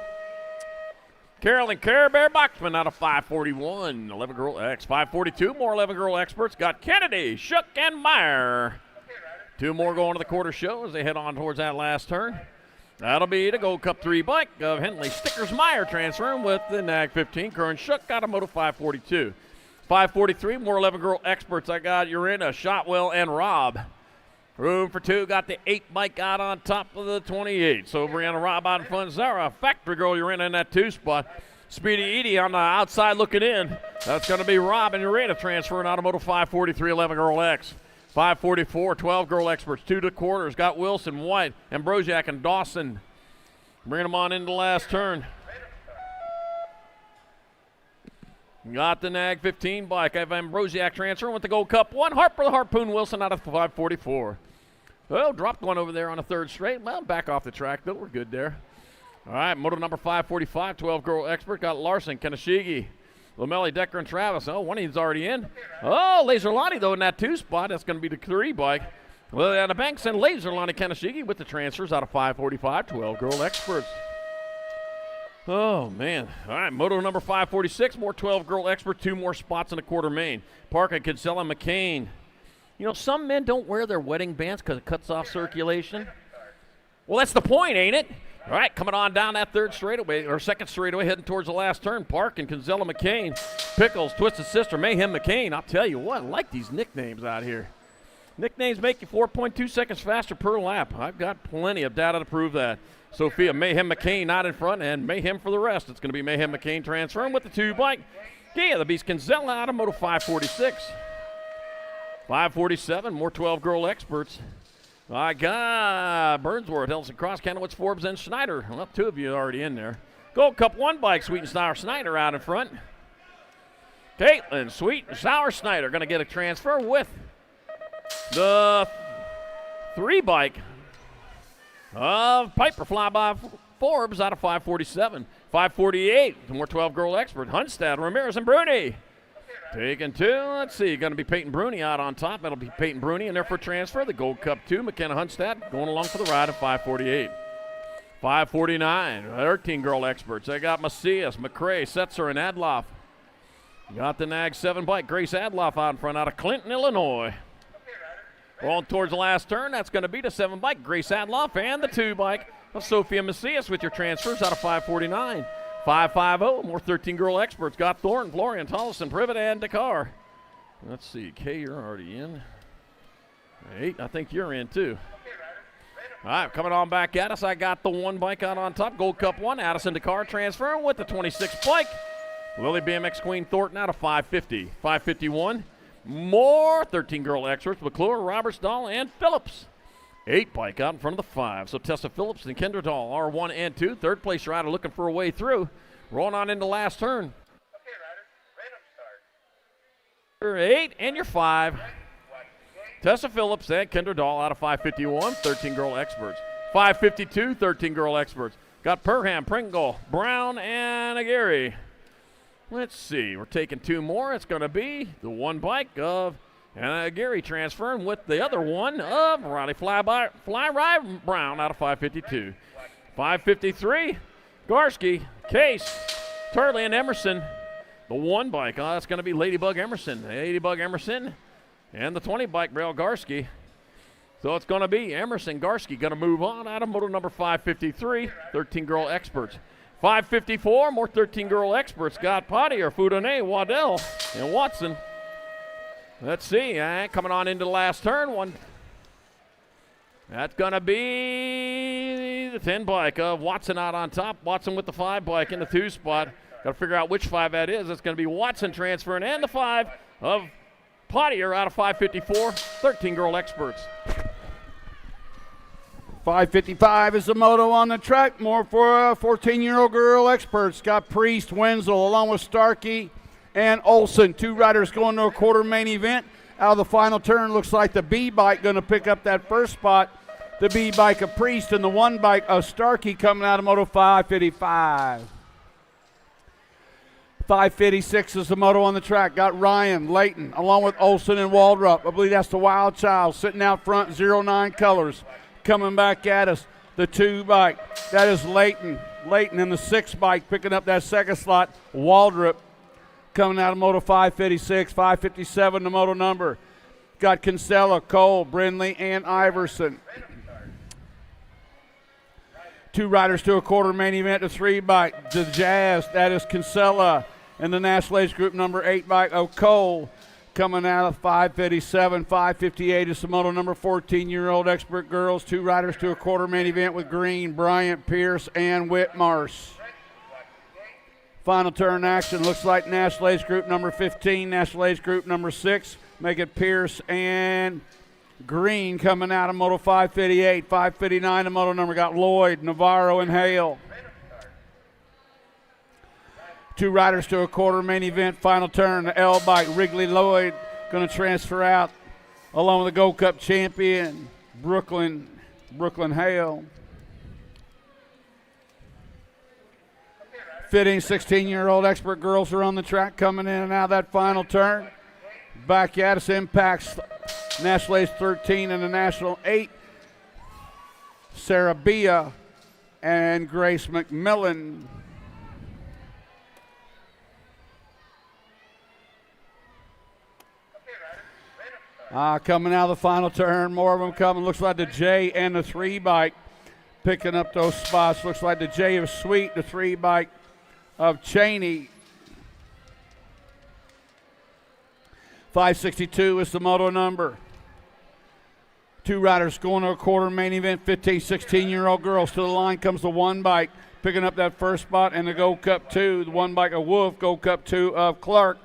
Carolyn Care Bear Boxman out of 541, 11 girl X. 542, more 11 girl experts. Got Kennedy, Shook, and Meyer. Two more going to the quarter show as they head on towards that last turn. That'll be the Gold Cup 3 bike of Henley Stickers Meyer transferring with the Nag 15. Current Shook out of Moto 542. 543, more 11 girl experts. I got Urena, Shotwell, and Rob. Room for two, got the 8 bike out on top of the 28. So Brianna Rob out in front. Zara, Factory Girl, Urena in that 2 spot. Speedy Edie on the outside looking in. That's going to be Rob and Urena transferring out of Moto 543, 11 girl X. 544, 12 girl experts, 2 to quarters. Got Wilson, White, Ambrosiak, and Dawson. Bringing them on into the last turn. Got the Nag 15 bike. I have Ambrosiak transferring with the Gold Cup 1. Harper the Harpoon Wilson out of 544. Well, dropped one over there on a third straight. Well, back off the track, but we're good there. All right, moto number 545, 12 girl expert. Got Larson, Kanashigi, Lamelli, Decker, and Travis. Oh, one of them's already in. Oh, Laserlani, though, in that 2 spot. That's going to be the 3 bike. Liliana Banks and Laserlani Kanashigi with the transfers out of 545, 12 girl experts. Oh, man. All right, moto number 546, more 12 girl expert, 2 more spots in the quarter main. Parker, Kinsella, McCain. You know, some men don't wear their wedding bands because it cuts off circulation. Well, that's the point, ain't it? All right, coming on down that third straightaway, or second straightaway, heading towards the last turn. Park and Kinsella, McCain. Pickles, Twisted Sister, Mayhem, McCain. I'll tell you what, I like these nicknames out here. Nicknames make you 4.2 seconds faster per lap. I've got plenty of data to prove that. Sophia, Mayhem McCain not in front, and Mayhem for the rest. It's going to be Mayhem McCain transferring with the 2 bike. Yeah, the Beast Kinsella out of Moto 546. 547, more 12 girl experts. I got Burnsworth, Elson Cross, Kanowitz, Forbes, and Schneider. Well, 2 of you are already in there. Gold Cup 1 bike, Sweet and Sour Snyder out in front. Caitlin, Sweet and Sour Snyder going to get a transfer with the 3 bike of Piper Flyby Forbes out of 547. 548, more 12 girl expert. Hunstad, Ramirez, and Bruni. Taking 2. Let's see, going to be Peyton Bruni out on top. That'll be Peyton Bruni in there for transfer. The Gold Cup 2, McKenna Hunstad going along for the ride at 548. 549, 13 girl experts. They got Macias, McCrae, Setzer, and Adloff. Got the Nag 7 bike, Grace Adloff out in front out of Clinton, Illinois. Rolling towards the last turn, that's going to be the 7 bike, Grace Adloff, and the 2 bike of Sophia Macias with your transfers out of 549. 550, more 13 girl experts. Got Thornton, Florian, Tollison, Privet, and Dakar. Let's see, Kay, you're already in. 8, I think you're in too. All right, coming on back at us, I got the 1 bike out on top, Gold Cup 1, Addison Dakar transferring with the 26 bike. Lily BMX Queen Thornton out of 550. 551. More 13 girl experts, McClure, Roberts, Dahl, and Phillips. 8 bike out in front of the 5. So Tessa Phillips and Kendra Dahl are 1 and 2. Third place rider looking for a way through. Rolling on into last turn. Okay, riders, random start. Your 8 and your 5. Tessa Phillips and Kendra Dahl out of 551. 13 girl experts. 552, 13 girl experts. Got Perham, Pringle, Brown, and Aguirre. Let's see, we're taking 2 more. It's going to be the 1 bike of And Gary transferring with the other one of Riley Fly Brown out of 552. 553, Garski, Case, Turley, and Emerson. The 1 bike, that's going to be Ladybug Emerson. Ladybug Emerson and the 20 bike, Braille Garski. So it's going to be Emerson Garski going to move on out of moto number 553, 13 girl experts. 554, more 13 girl experts. Got Pottier, Foudonnet, Waddell, and Watson. Let's see, coming on into the last turn. One. That's going to be the 10 bike of Watson out on top. Watson with the 5 bike in the 2 spot. Got to figure out which 5 that is. It's going to be Watson transferring, and the 5 of Pottier out of 554, 13 girl experts. 555 is the moto on the track. More for 14-year-old girl experts. Got Priest, Wenzel, along with Starkey and Olson. 2 riders going to a quarter main event. Out of the final turn, looks like the B bike going to pick up that first spot. The B bike of Priest and the 1 bike of Starkey coming out of moto 555. 556 is the moto on the track. Got Ryan, Layton, along with Olson and Waldrop. I believe that's the Wild Child sitting out front, 09 colors. Coming back at us, the 2 bike. That is Layton. Layton in the 6 bike picking up that second slot. Waldrop coming out of moto 556. 557 the moto number. Got Kinsella, Cole, Brindley, and Iverson. 2 riders to a quarter main event, the 3 bike. The Jazz, that is Kinsella. And the National Age Group number 8 bike of Cole. Coming out of 557, 558 is the moto number 14-year-old expert girls. 2 riders to a quarter main event with Green, Bryant, Pierce, and Whitmarsh. Final turn action looks like National Age Group number 15, National Age Group number 6. Make it Pierce and Green coming out of moto 558. 559 the moto number got Lloyd, Navarro, and Hale. 2 riders to a quarter main event. Final turn, the L bike. Wrigley Lloyd going to transfer out along with the Gold Cup champion, Brooklyn Hale. Fitting 16-year-old expert girls are on the track coming in and out of that final turn. Back at us, Impacts National Age 13 and the National 8. Sarah Bia and Grace McMillan. Coming out of the final turn, more of them coming. Looks like the J and the 3 bike picking up those spots. Looks like the J of Sweet, the 3 bike of Cheney. 562 is the moto number. 2 riders going to a quarter main event. 15, 16-year-old girls. To the line comes the 1 bike picking up that first spot in the Gold Cup 2. The 1 bike of Wolf, Gold Cup 2 of Clark.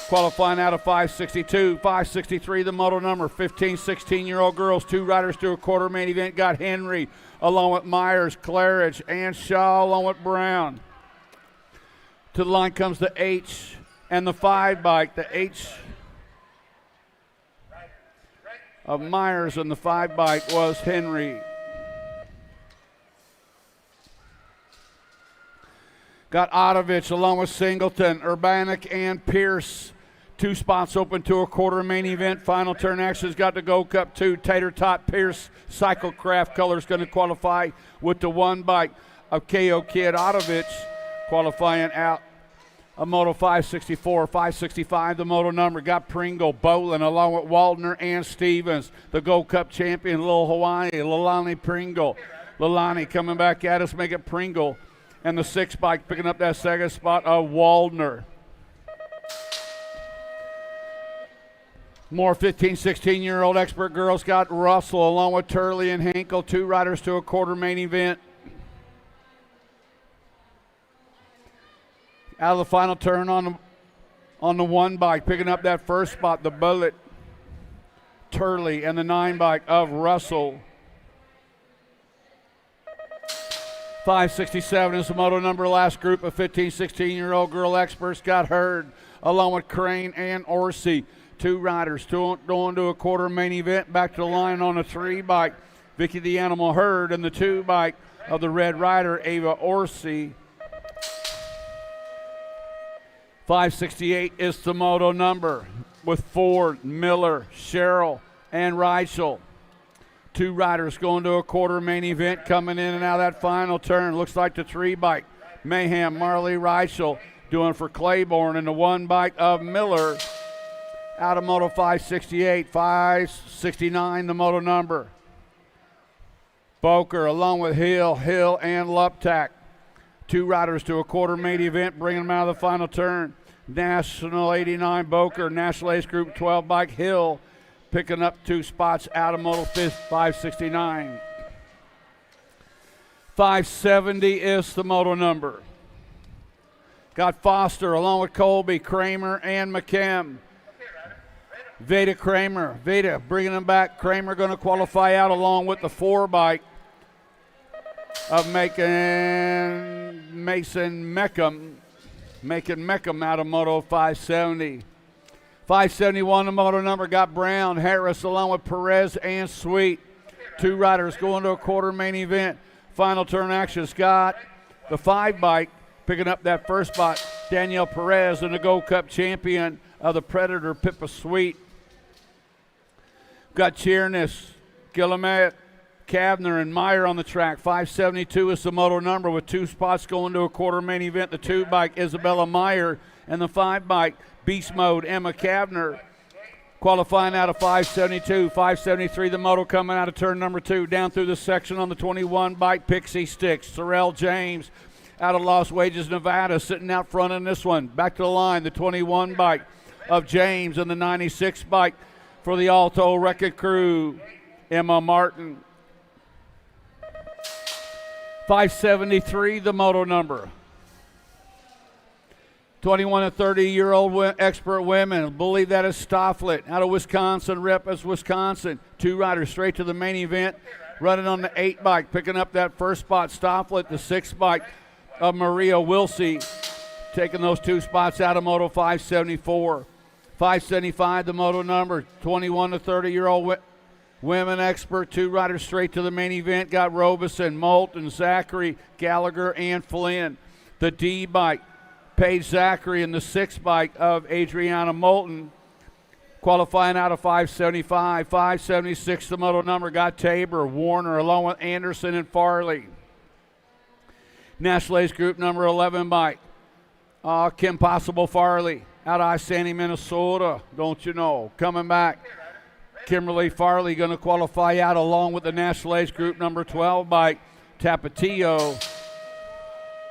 Qualifying out of 562, 563 the moto number. 15, 16-year-old girls. 2 riders to a quarter main event. Got Henry along with Myers, Claridge, and Shaw along with Brown. To the line comes the H and the 5 bike. The H of Myers and the 5 bike was Henry. Got Otovich along with Singleton, Urbanik, and Pierce. 2 spots open to a quarter main event. Final turn action's got the Gold Cup 2. Tater Tot, Pierce, Cyclecraft colors going to qualify with the 1 bike of KO Kid. Otovich qualifying out a moto 564, 565 the moto number. Got Pringle, Bolin along with Waldner and Stevens. The Gold Cup champion, Lil Hawaii, Lilani Pringle. Lilani coming back at us, make it Pringle. And the 6 bike picking up that second spot of Waldner. More 15, 16-year-old expert girls got Russell along with Turley and Hinkle. 2 riders to a quarter main event. Out of the final turn on the 1 bike, picking up that first spot, the Bullet, Turley, and the 9 bike of Russell. 567 is the moto number. Last group of 15, 16-year-old girl experts got Hurd along with Crane and Orsi. 2 riders going to a quarter main event. Back to the line on the 3 bike, Vicky the Animal Hurd, and the 2 bike of the Red Rider, Ava Orsi. 568 is the moto number. with Ford, Miller, Sherrill, and Reichel. 2 riders going to a quarter main event, coming in and out of that final turn. Looks like the 3 bike, Mayhem, Marley, Reichel, doing for Claiborne, and the 1 bike of Miller. Out of Moto 568, 569 the moto number. Boker along with Hill and Luptak. 2 riders to a quarter main event, bringing them out of the final turn. National 89 Boker, National Ace Group 12 bike Hill, picking up 2 spots out of Moto 569. 570 is the moto number. Got Foster along with Colby, Kramer, and McKim. Veda Kramer. Veda bringing them back. Kramer going to qualify out along with the 4 bike of Mason Meckham. Making Meckham out of Moto 570. 571 the moto number. Got Brown, Harris along with Perez and Sweet. 2 riders going to a quarter main event. Final turn action. Scott, the 5 bike, picking up that first spot. Danielle Perez and the Gold Cup champion of the Predator, Pippa Sweet. Got Cheerness, Guillemette, Kavner, and Meyer on the track. 572 is the moto number with 2 spots going to a quarter main event. The 2 bike, Isabella Meyer, and the 5 bike, Beast Mode, Emma Kavner. Qualifying out of 572. 573 the moto coming out of turn number 2. Down through the section on the 21 bike, Pixie Sticks. Sorrell James out of Las Vegas, Nevada, sitting out front in this one. Back to the line, the 21 bike of James and the 96 bike for the Alto Record Crew, Emma Martin. 573 the moto number. 21 to 30-year-old expert women. I believe that is Stofflet out of Wisconsin, rep as Wisconsin. 2 riders straight to the main event, running on the 8 bike, picking up that first spot. Stofflet, the 6 bike of Maria Wilsey, taking those 2 spots out of Moto 574. 575 the moto number. 21 to 30-year-old women expert. 2 riders straight to the main event. Got Robeson, Moulton, Zachary, Gallagher, and Flynn. The D bike, Paige Zachary, and the 6 bike of Adriana Moulton. Qualifying out of 575. 576 the moto number. Got Tabor, Warner, along with Anderson and Farley. National Ace Group number 11 bike, Kim Possible Farley out of Isanti, Minnesota. Don't you know? Coming back, Kimberly Farley going to qualify out along with the National Ace Group number 12 bike, Tapatio,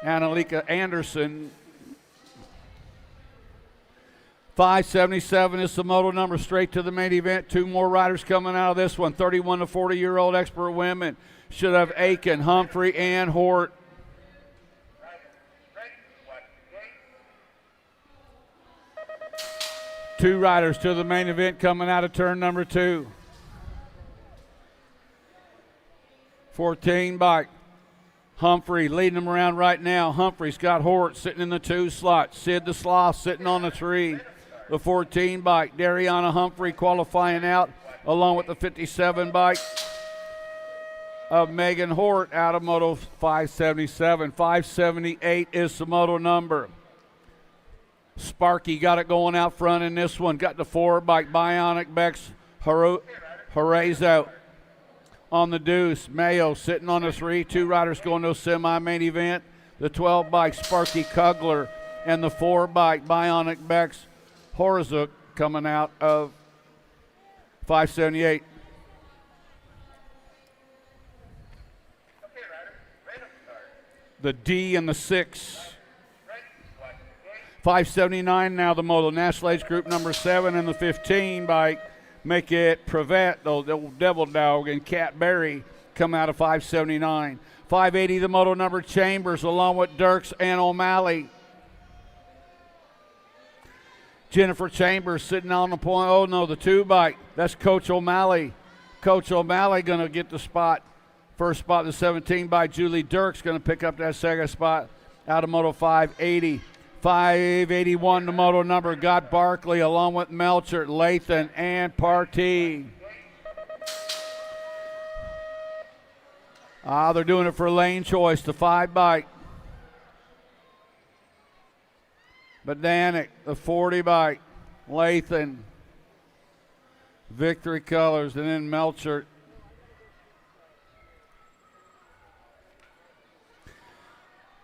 Annalika Anderson. 577 is the moto number, straight to the main event. 2 more riders coming out of this one. 31 to 40-year-old expert women should have Aiken, Humphrey, and Hort. Two riders to the main event coming out of turn number 2. 14 bike. Humphrey leading them around right now. Humphrey's got Hort sitting in the 2 slot. Sid the Sloth sitting on the 3. The 14 bike. Dariana Humphrey qualifying out along with the 57 bike of Megan Hort out of Moto 577. 578 is the moto number. Sparky got it going out front in this one. Got the 4 bike, Bionic Bex, Horazo on the deuce. Mayo sitting on the 3. 2 riders going to a semi-main event. The 12 bike, Sparky Kugler, and the 4 bike, Bionic Bex, Horazo coming out of 578. The D and the 6. 579 now the moto. National Ace Group number 7 and the 15 bike. Make it Prevet, the Devil Dog, and Cat Berry come out of 579. 580 the moto number, Chambers along with Dirks and O'Malley. Jennifer Chambers sitting on the point. Oh no, the 2 bike. That's Coach O'Malley. Coach O'Malley going to get the spot. First spot, the 17 bike. Julie Dirks going to pick up that second spot out of Moto 580. 581 the moto number. Got Barkley along with Melcher, Lathan, and Partee. They're doing it for lane choice. The 5 bike. Badanic, the 40 bike. Lathan, Victory Colors, and then Melchert.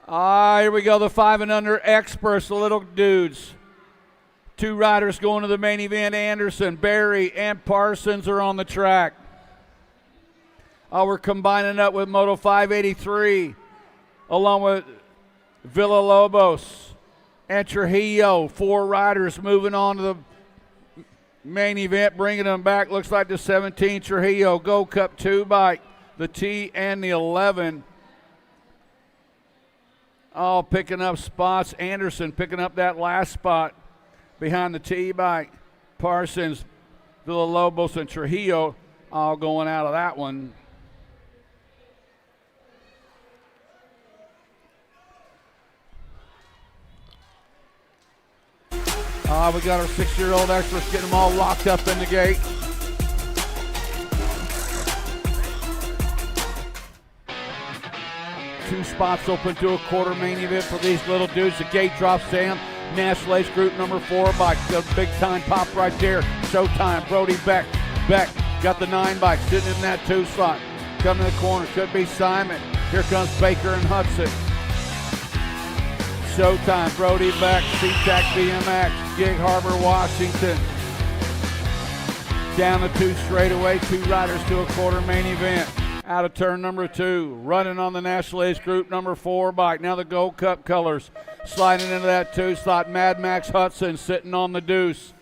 Here we go, the 5 and under experts, the little dudes. 2 riders going to the main event. Anderson, Barry, and Parsons are on the track. We're combining up with Moto 583, along with Villalobos and Trujillo. 4 riders moving on to the main event, bringing them back. Looks like the 17 Trujillo Gold Cup 2 bike, the T and the 11. All picking up spots. Anderson picking up that last spot behind the T bike. Parsons, Villalobos, and Trujillo all going out of that one. We got our 6-year-old experts getting them all locked up in the gate. Two spots open to a quarter main event for these little dudes. The gate drops down. National Ace Group number 4 bike. The big time pop right there. Showtime. Brody Beck. Beck got the 9 bike sitting in that 2 slot. Coming to the corner. Could be Simon. Here comes Baker and Hudson. Showtime. Brody Beck. SeaTac BMX. Gig Harbor, Washington. Down the 2 straightaway. 2 riders to a quarter main event. Out of turn number 2, running on the National Ace Group number 4 bike. Now the Gold Cup colors, sliding into that 2 slot. Mad Max Hudson sitting on the deuce.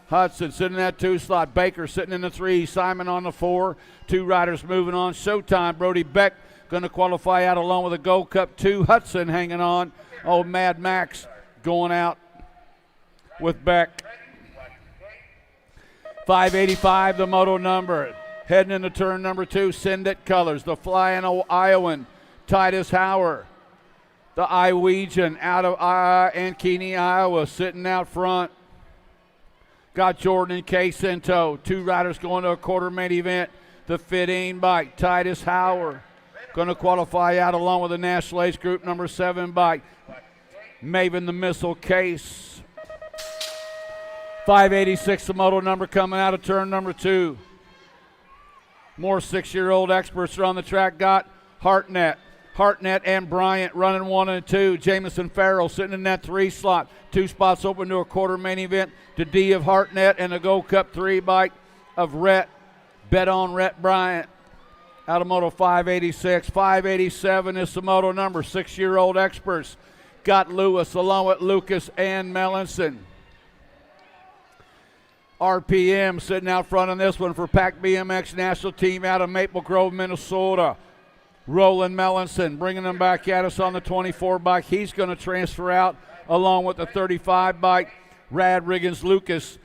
Hudson sitting in that 2 slot. Baker sitting in the 3. Simon on the 4. 2 riders moving on. Showtime. Brody Beck going to qualify out along with a Gold Cup 2. Hudson hanging on. Oh, Mad Max going out with Beck. 585, the moto number. Heading into turn number 2, Syndic colors. The Flying Iowan, Titus Hauer. The Iowegian out of Ankeny, Iowa, sitting out front. Got Jordan and Case in tow. 2 riders going to a quarter main event. The 15 bike, Titus Hauer. Going to qualify out along with the National Ace Group number 7 bike. Maven the Missile Case. 586, the moto number coming out of turn number 2. More 6-year-old experts are on the track. Got Hartnett and Bryant running 1 and 2. Jamison Farrell sitting in that 3 slot. 2 spots open to a quarter main event. The D of Hartnett and the Gold Cup 3 bike of Rhett. Bet on Rhett Bryant. Out of Moto 586. 587 is the moto number. 6-year-old experts. Got Lewis along with Lucas and Mellinson. RPM sitting out front on this one for Pac BMX national team out of Maple Grove, Minnesota. Roland Mellinson bringing them back at us on the 24 bike. He's going to transfer out along with the 35 bike. Rad Riggins Lucas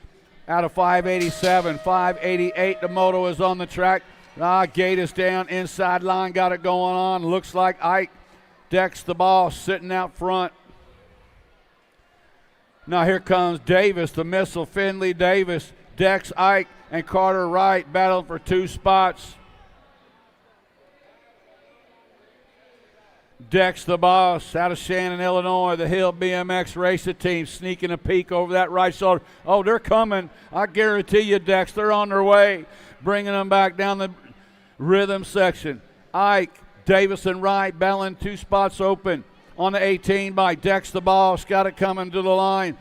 out of 587. 588, the moto is on the track. Gate is down, inside line, got it going on. Looks like Ike Dex the boss sitting out front. Now here comes Davis, the missile, Finley Davis, Dex Ike, and Carter Wright battling for 2 spots. Dex the boss out of Shannon, Illinois, the Hill BMX racing team sneaking a peek over that right shoulder. Oh, they're coming. I guarantee you, Dex, they're on their way. Bringing them back down the rhythm section. Ike, Davis, and Wright battling 2 spots open. On the 18 by Dex the boss, got it coming to the line.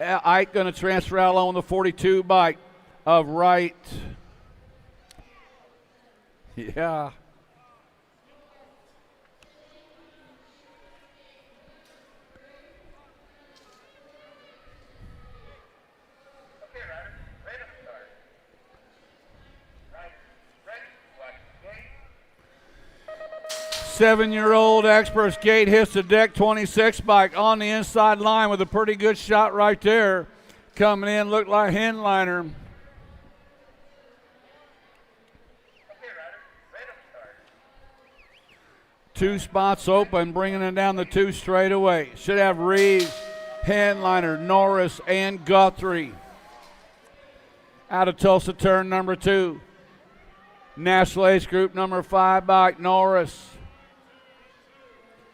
Ike going to transfer out along the 42 bike of Wright. Yeah. Okay, riders, ready to start. Riders, ready, watch the gate. 7-year-old experts. Gate hits the deck 26 bike on the inside line with a pretty good shot right there. Coming in, looked like Henliner. Okay, riders, ready to start. 2 spots open, bringing it down the 2 straightaway. Should have Reeves, Henliner, Norris, and Guthrie. Out of Tulsa, turn number 2. National Ace Group number 5 bike, Norris.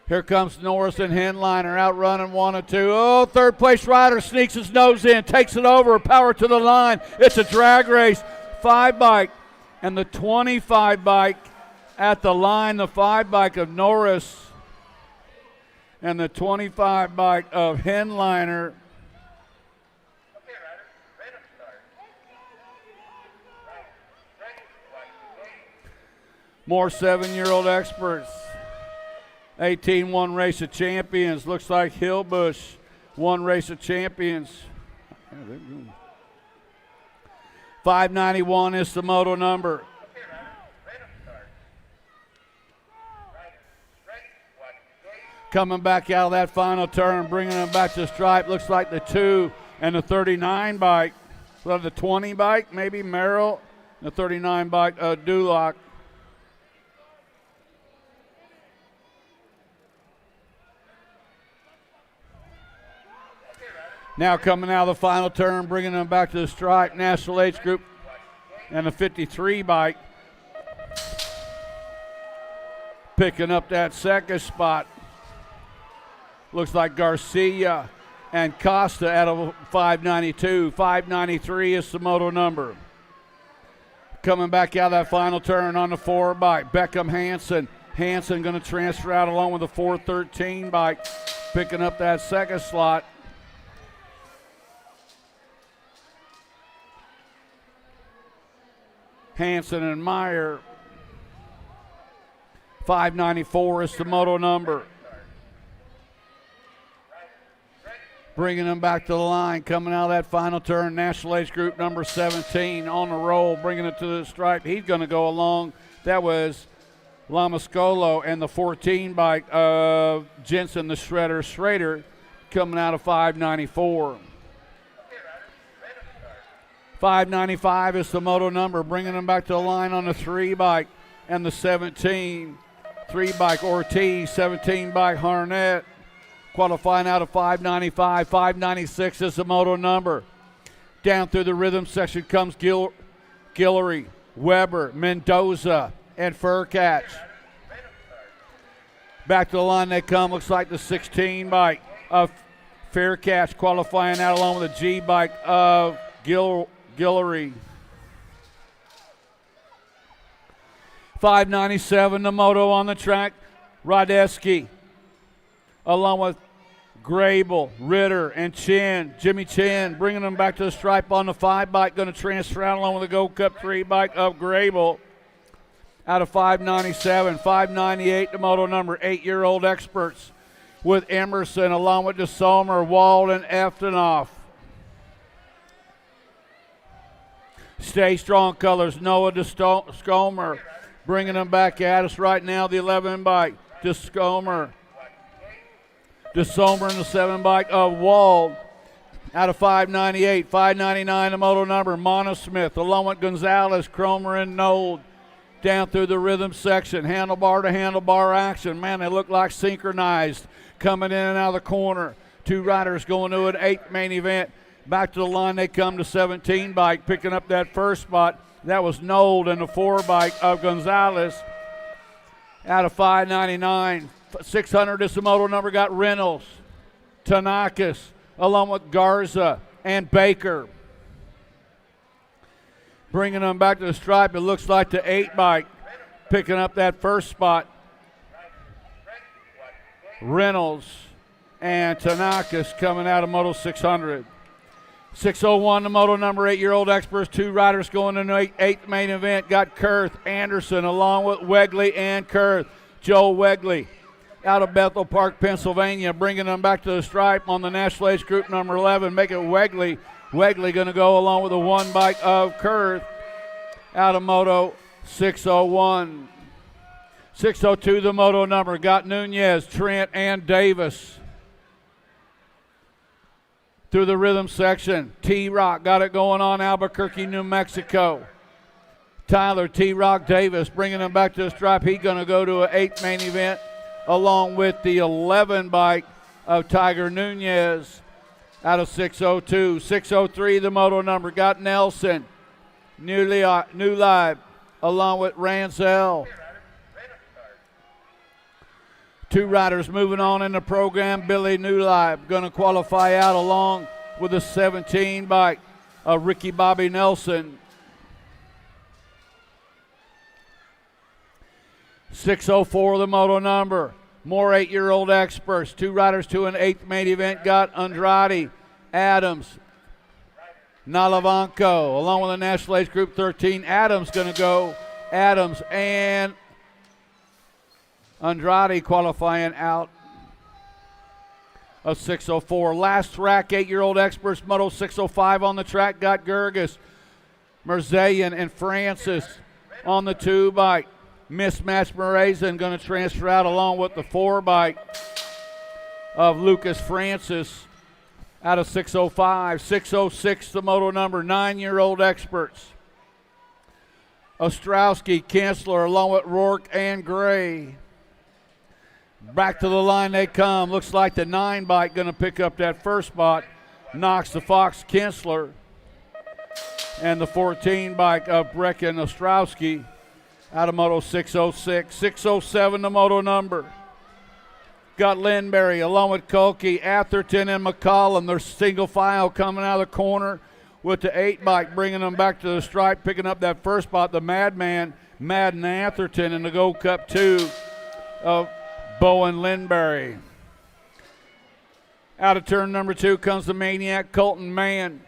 Here comes Norris and Henliner out running 1 and 2. Oh, third place rider sneaks his nose in, takes it over, power to the line. It's a drag race. 5 bike and the 25 bike at the line. The 5 bike of Norris and the 25 bike of Henliner. More 7-year-old experts. 18 won race of champions. Looks like Hillbush won race of champions. 591 is the moto number. Coming back out of that final turn, bringing them back to the stripe. Looks like the 2 and the 39 bike. So the 20 bike, maybe Merrill. The 39 bike, Duloc. Now coming out of the final turn, bringing them back to the stripe, National Age Group and the 53 bike. Picking up that second spot. Looks like Garcia and Costa out of 592. 593 is the moto number. Coming back out of that final turn on the 4 bike, Beckham Hansen. Hansen going to transfer out along with the 413 bike, picking up that second slot. Hansen and Meyer. 594 is the moto number. Bringing them back to the line, coming out of that final turn, National Age Group number 17 on the roll, bringing it to the stripe. He's going to go along. That was Lamascolo and the 14 bike of Jensen, the Shredder Schrader, coming out of 594. 595 is the moto number, bringing them back to the line on the 3 bike and the 17. 3 bike Ortiz, 17 bike Harnett. Qualifying out of 595. 596 is the moto number. Down through the rhythm section comes Guillory, Weber, Mendoza, and Furcatch. Back to the line they come. Looks like the 16 bike of Faircatch qualifying out along with the G bike of Guillory. 597, the moto on the track. Radeski, along with Grable, Ritter, and Chin. Jimmy Chin bringing them back to the stripe on the 5 bike. Going to transfer out along with the Gold Cup 3 bike of Grable. Out of 597. 598, the moto number. 8-year-old experts with Emerson along with DeSommer, Wald, and Eftenoff. Stay Strong colors, Noah DeScomer. Bringing them back at us right now, the 11 bike, DeScomer. DeSommer and the 7 bike of Wald. Out of 598, 599, the moto number, Monosmith, along with Gonzalez, Cromer, and Nold. Down through the rhythm section, handlebar to handlebar action. Man, they look like synchronized. Coming in and out of the corner. 2 riders going to an 8th main event. Back to the line they come to 17 bike, picking up that first spot. That was Nold and the 4 bike of Gonzalez. Out of 599. 600 is the moto number, got Reynolds, Tanakis, along with Garza and Baker. Bringing them back to the stripe, it looks like the 8 bike, picking up that first spot. Reynolds and Tanakis coming out of Moto 600. 601, the moto number, 8-year-old experts, 2 riders going in the 8th main event. Got Kurth, Anderson, along with Wegley and Kurth. Joe Wegley out of Bethel Park, Pennsylvania, bringing them back to the stripe on the National Age Group number 11. Make it Wegley. Wegley going to go along with the 1 bike of Kurth out of Moto 601. 602, the moto number, got Nunez, Trent, and Davis. Through the rhythm section, T-Rock got it going on, Albuquerque, New Mexico. Tyler T-Rock Davis bringing them back to the stripe. He's going to go to an 8th main event along with the 11 bike of Tiger Nunez out of 602. 603, the moto number, got Nelson, New Live, along with Ranzel. Two riders moving on in the program. Billy Newlife going to qualify out along with the 17 bike of Ricky Bobby Nelson. 6:04 the moto number. More 8-year-old experts. Two riders to an 8th main event got Andrade, Adams, Nalavanko, along with the National Age Group 13. Adams going to go. Adams and Andrade qualifying out of 6:04. Last track, 8-year-old experts, Moto 6:05 on the track, got Gerges, Merzayan, and Francis on the 2 bike. Mismatch Morazan going to transfer out along with the 4 bike of Lucas Francis out of 6:05. 6:06 the moto number, 9-year-old experts. Ostrowski, Kinsler, along with Rourke and Gray. Back to the line they come. Looks like the 9 bike going to pick up that first spot. Knocks the Fox Kinsler. And the 14 bike of Brecken Ostrowski out of Moto 6:06. 6:07 the moto number. Got Lindberry along with Kolke, Atherton, and McCollum. They're single file coming out of the corner with the 8 bike, bringing them back to the stripe, picking up that first spot. The Madman, Madden Atherton in the Gold Cup 2 of Bowen Lindberry. Out of turn number 2 comes the Maniac, Colton Mann,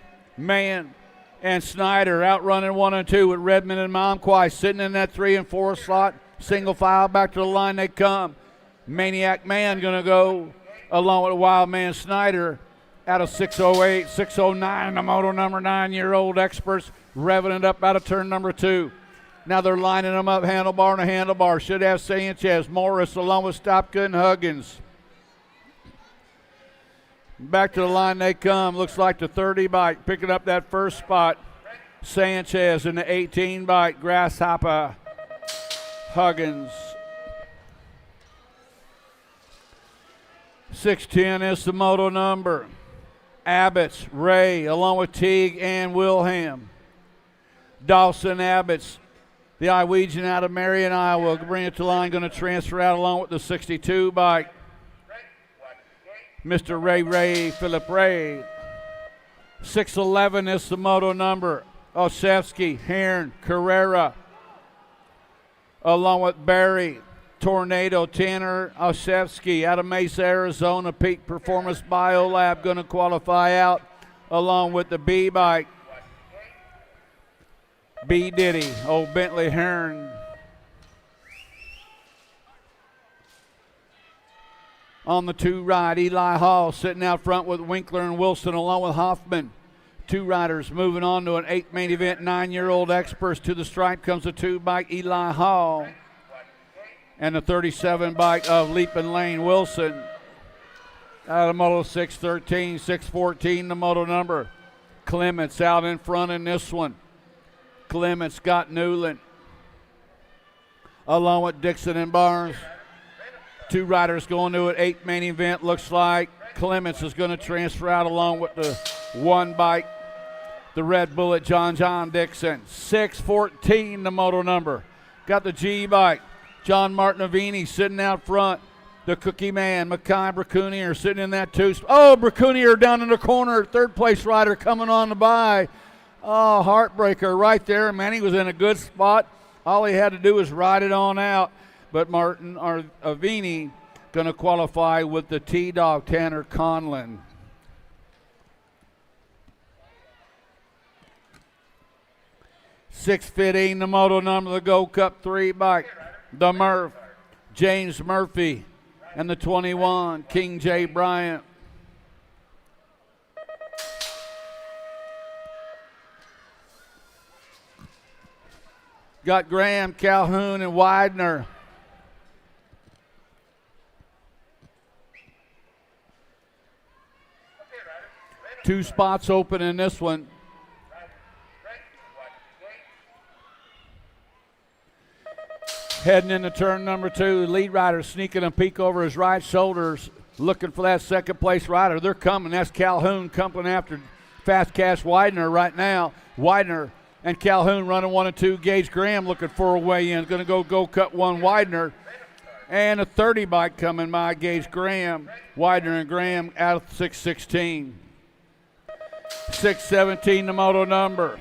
and Snyder outrunning 1 and 2 with Redmond and Momquai sitting in that 3 and 4 slot. Single file back to the line they come. Maniac Man going to go along with Wild Man Snyder out of 6:08, 6:09 the moto number, 9-year-old experts revving it up out of turn number 2. Now they're lining them up handlebar and handlebar. Should have Sanchez, Morris along with Stopka and Huggins. Back to the line they come. Looks like the 30 bike picking up that first spot. Sanchez in the 18 bike, Grasshopper, Huggins. 6:10 is the moto number. Abbott's, Ray, along with Teague and Wilhelm. Dawson Abbott's, the Iowegian out of Marion, Iowa, bring it to line, going to transfer out along with the 62 bike. Mr. Ray, Philip Ray. 6:11 is the moto number. Olszewski, Hearn, Carrera, along with Barry, Tornado, Tanner, Olszewski out of Mesa, Arizona. Peak Performance Biolab going to qualify out along with the B bike. B Diddy, old Bentley Hearn. On the 2 ride, Eli Hall sitting out front with Winkler and Wilson along with Hoffman. 2 riders moving on to an 8th main event. 9-year-old experts to the stripe comes the 2 bike, Eli Hall. And the 37 bike of Leaping Lane Wilson. Out of Moto 6:13, 6:14 the moto number. Clements out in front in this one. Clements got Newland along with Dixon and Barnes. 2 riders going to an 8th main event. Looks like Clements is going to transfer out along with the 1 bike, the Red Bullet, John Dixon. 6:14 the moto number. Got the G bike. John Martinavini sitting out front. The Cookie Man, Mackay Bracunier sitting in that 2. Oh, Bracunier down in the corner. 3rd place rider coming on the by. Oh, heartbreaker right there. Man, he was in a good spot. All he had to do was ride it on out. But Martin Avini going to qualify with the T-Dog, Tanner Conlon. $6.15 the moto number, the Gold Cup 3 bike. The Murph, James Murphy, and the 21, King J. Bryant. Got Graham, Calhoun, and Widener. Two spots open in this one. Heading into turn number 2, lead rider sneaking a peek over his right shoulders, looking for that 2nd place rider. They're coming. That's Calhoun coming after Fast Cash Widener right now. Widener and Calhoun running 1 and 2. Gage Graham looking for a way in. Going to go Cup 1 Widener. And a 30 bike coming by, Gage Graham. Widener and Graham out of 616. 617 the moto number.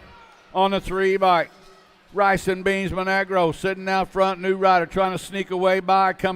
On the 3 bike, Rice and Beans Monegro sitting out front, new rider trying to sneak away by, coming